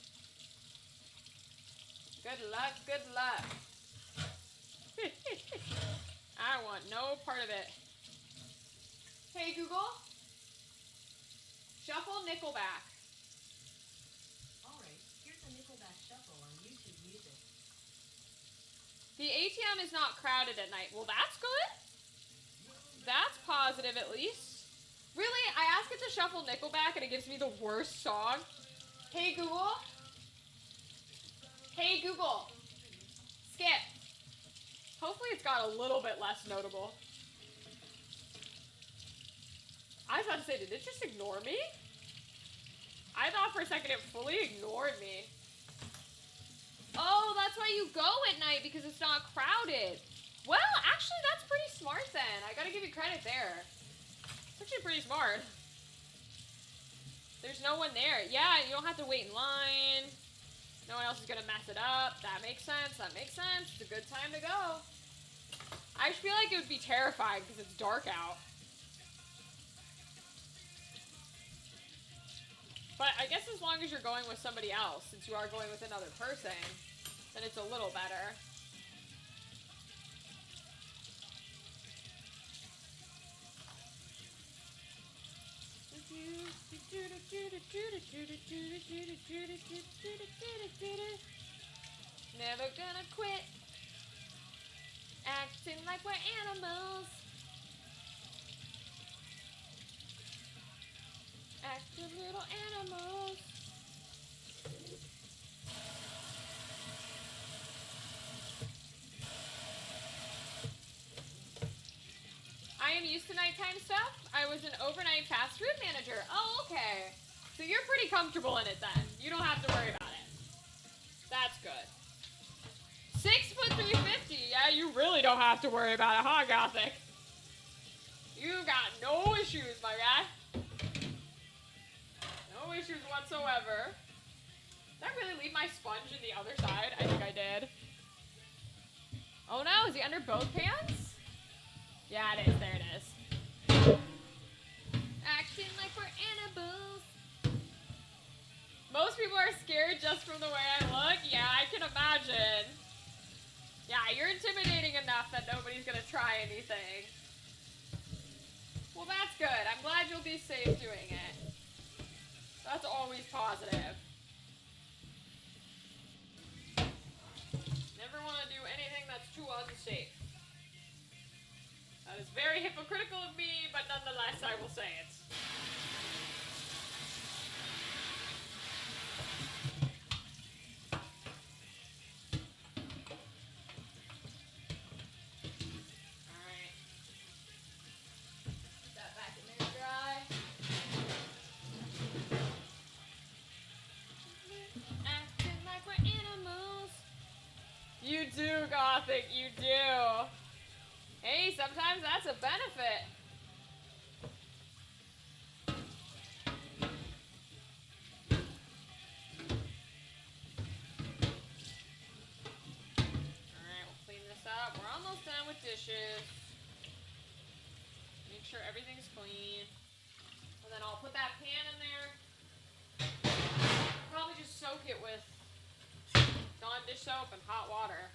Good luck, good luck. I want no part of it. Hey, Google. Shuffle Nickelback. Alright, here's a Nickelback shuffle on YouTube Music. The ATM is not crowded at night. Well, that's good. That's positive, at least. Really? I ask it to shuffle Nickelback and it gives me the worst song. Hey, Google. Hey, Google. Skip. Hopefully it's got a little bit less notable. I was about to say, did it just ignore me? I thought for a second it fully ignored me. Oh, that's why you go at night, because it's not crowded. Well, actually, that's pretty smart then. I gotta give you credit there. It's actually pretty smart. There's no one there. Yeah, you don't have to wait in line. No one else is gonna mess it up. That makes sense. That makes sense. It's a good time to go. I feel like it would be terrifying because it's dark out. But I guess as long as you're going with somebody else, since you are going with another person, then it's a little better. Never gonna quit acting like we're animals. Acting little animals. I am used to nighttime stuff. I was an overnight fast food manager. Oh, okay. So you're pretty comfortable in it then. You don't have to worry about it. That's good. 6'3" 350. Yeah, you really don't have to worry about it, huh, Gothic? You got no issues, my guy. No issues whatsoever. Did I really leave my sponge in the other side? I think I did. Oh no, is he under both pans? Yeah, it is. There it is. Acting like we're animals. Most people are scared just from the way I look. Yeah, I can imagine. Yeah, you're intimidating enough that nobody's gonna try anything. Well, that's good. I'm glad you'll be safe doing it. That's always positive. Never want to do anything that's too unsafe. That is very hypocritical of me, but nonetheless, I will say it. Alright. Put that back in there to dry. Acting like we're animals. You do, Gothic, you do. Hey, sometimes that's a benefit. Alright, we'll clean this up. We're almost done with dishes. Make sure everything's clean. And then I'll put that pan in there. Probably just soak it with Dawn dish soap and hot water.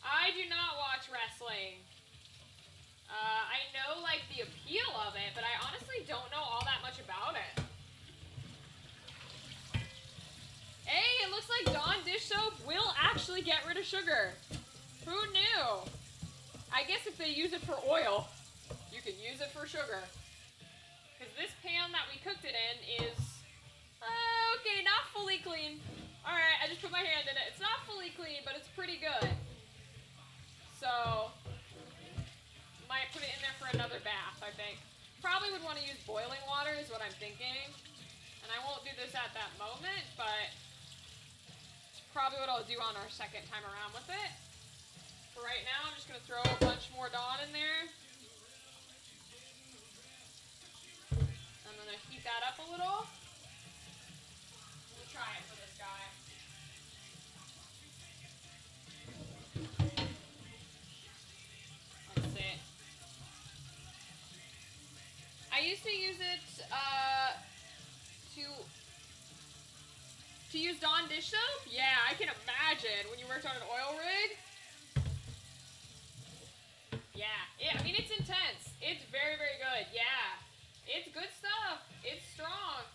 I do not watch wrestling. I know, like, the appeal of it, but I honestly don't know all that much about it. Hey, it looks like Dawn dish soap will actually get rid of sugar. Who knew? I guess if they use it for oil, you can use it for sugar. Because this pan that we cooked it in is, okay, not fully clean. Alright, I just put my hand in it. It's not fully clean, but it's pretty good. So, might put it in there for another bath, I think. Probably would want to use boiling water is what I'm thinking. And I won't do this at that moment, but it's probably what I'll do on our second time around with it. For right now, I'm just going to throw a bunch more Dawn in there. I'm going to heat that up a little. We'll try it for this guy. I used to use it to use Dawn dish soap. Yeah, I can imagine when you worked on an oil rig. Yeah, I mean it's intense. It's very, very good. Yeah, it's good stuff. It's strong.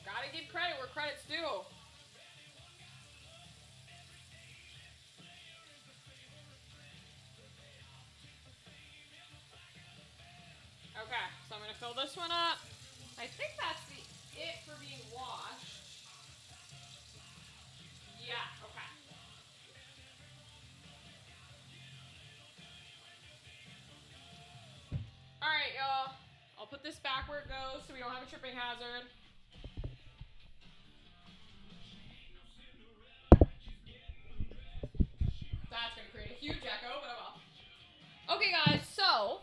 Gotta give credit where credit's due. Okay, so I'm going to fill this one up. I think that's it for being washed. Yeah, okay. Alright, y'all. I'll put this back where it goes so we don't have a tripping hazard. That's going to create a huge echo, but oh well. Okay, guys, so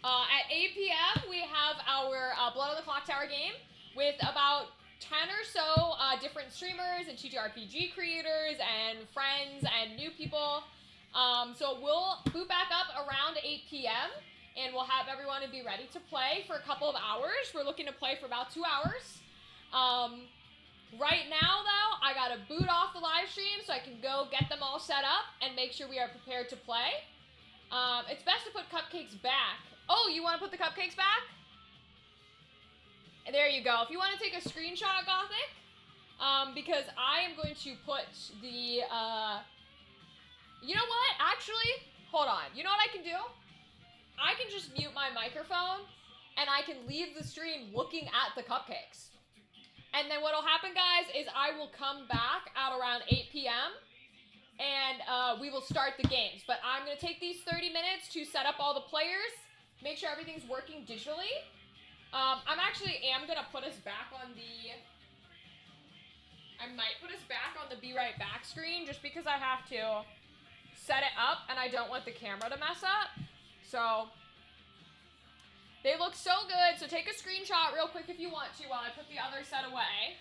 at 8 p.m., we have our Blood on the Clock Tower game with about 10 or so different streamers and TTRPG creators and friends and new people. So we'll boot back up around 8 p.m. and we'll have everyone be ready to play for a couple of hours. We're looking to play for about 2 hours. Right now, though, I gotta boot off the live stream so I can go get them all set up and make sure we are prepared to play. It's best to put cupcakes back. Oh, you want to put the cupcakes back? There you go. If you want to take a screenshot, Gothic, because I am going to put the, you know what? Actually, hold on. You know what I can do? I can just mute my microphone, and I can leave the stream looking at the cupcakes. And then what'll happen, guys, is I will come back at around 8 p.m., and we will start the games. But I'm going to take these 30 minutes to set up all the players, make sure everything's working digitally, I'm actually gonna put us back on the. I might put us back on the be right back screen just because I have to set it up and I don't want the camera to mess up. So they look so good. So take a screenshot real quick if you want to while I put the other set away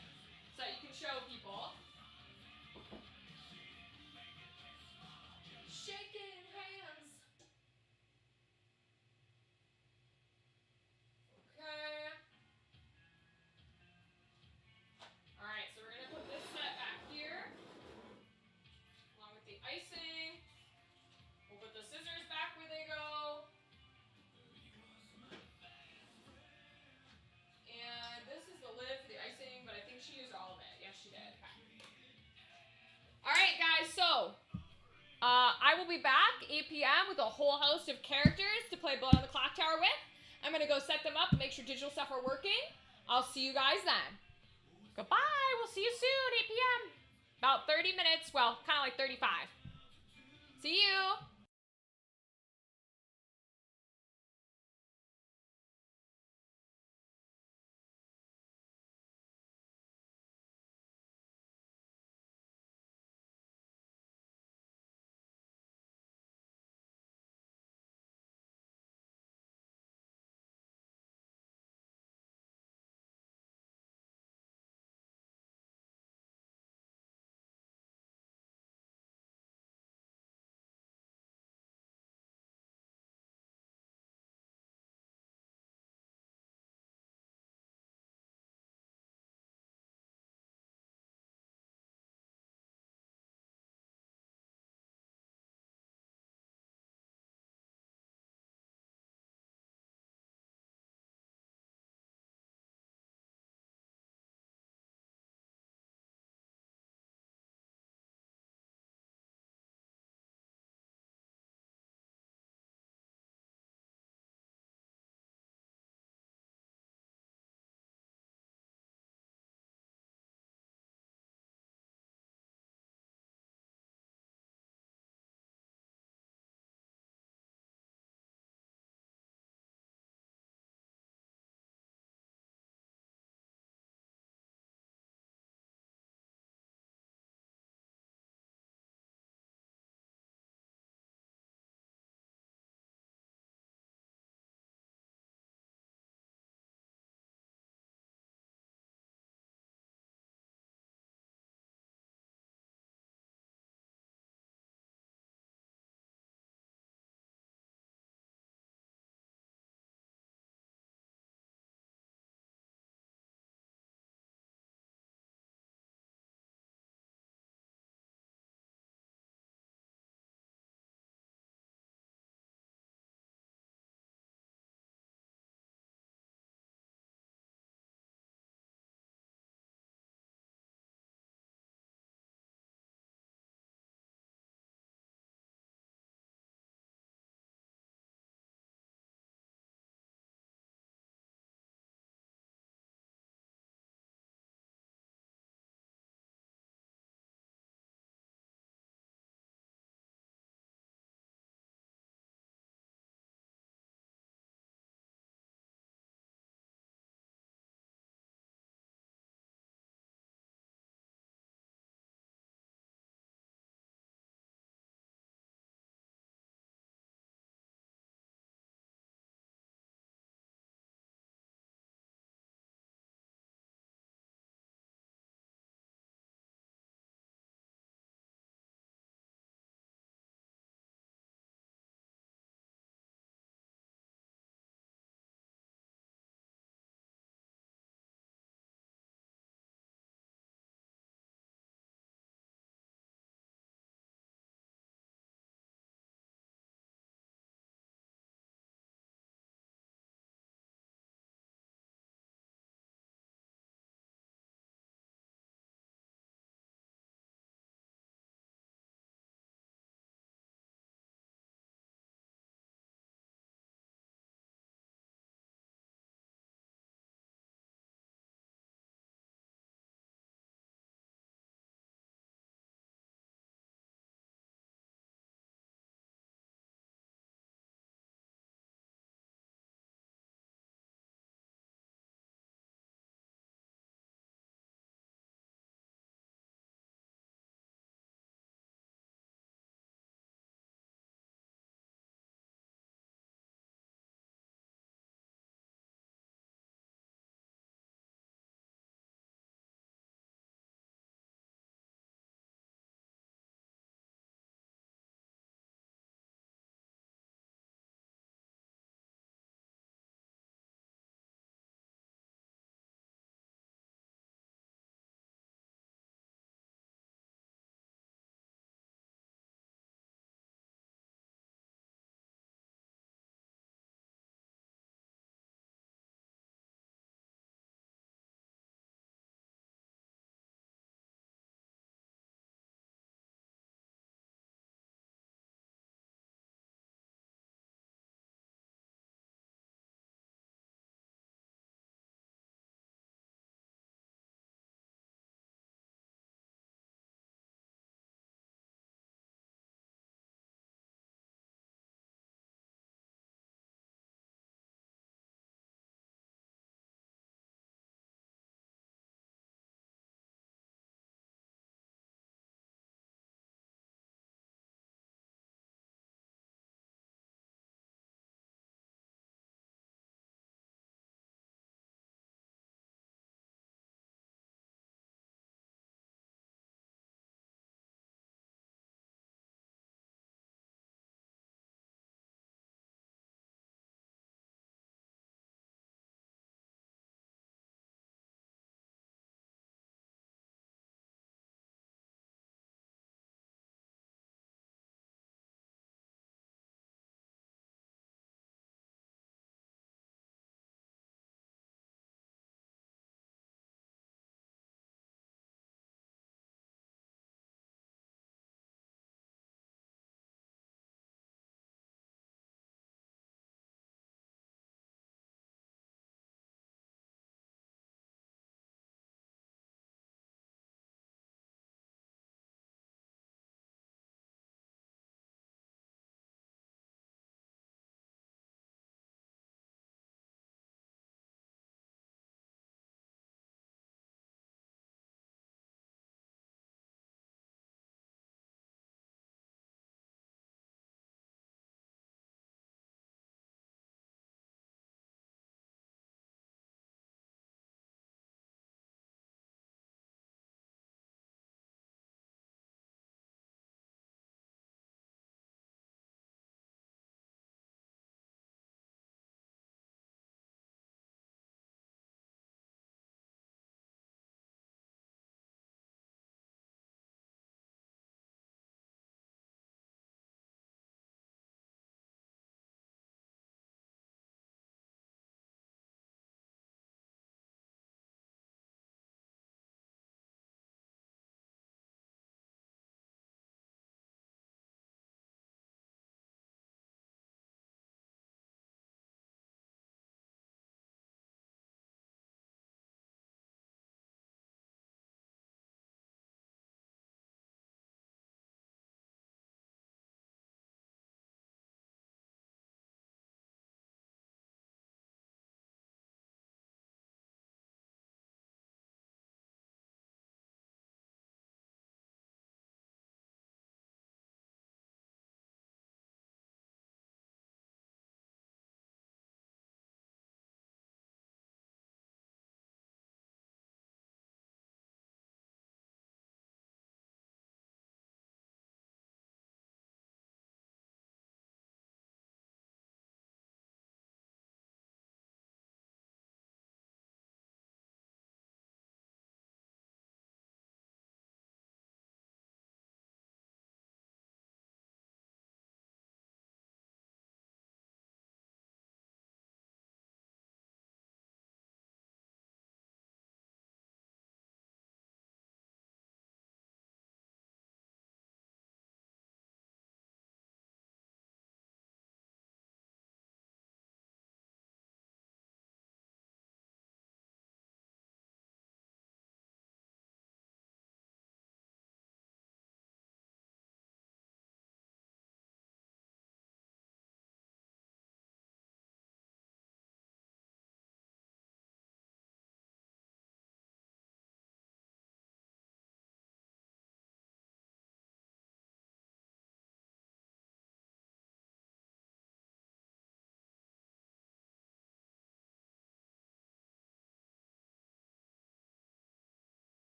so that you can show people. Shaking hands. Okay. Alright, so we're gonna put this set back here. Along with the icing. We'll put the scissors back where they go. And this is the lid for the icing, but I think she used all of it. Yes, she did. Okay. Alright, guys, so I will be back 8 p.m. with a whole host of characters to play Blood on the Clock Tower with. I'm going to go set them up and make sure digital stuff are working. I'll see you guys then. Goodbye. We'll see you soon, 8 p.m. About 30 minutes. Well, kind of like 35. See you.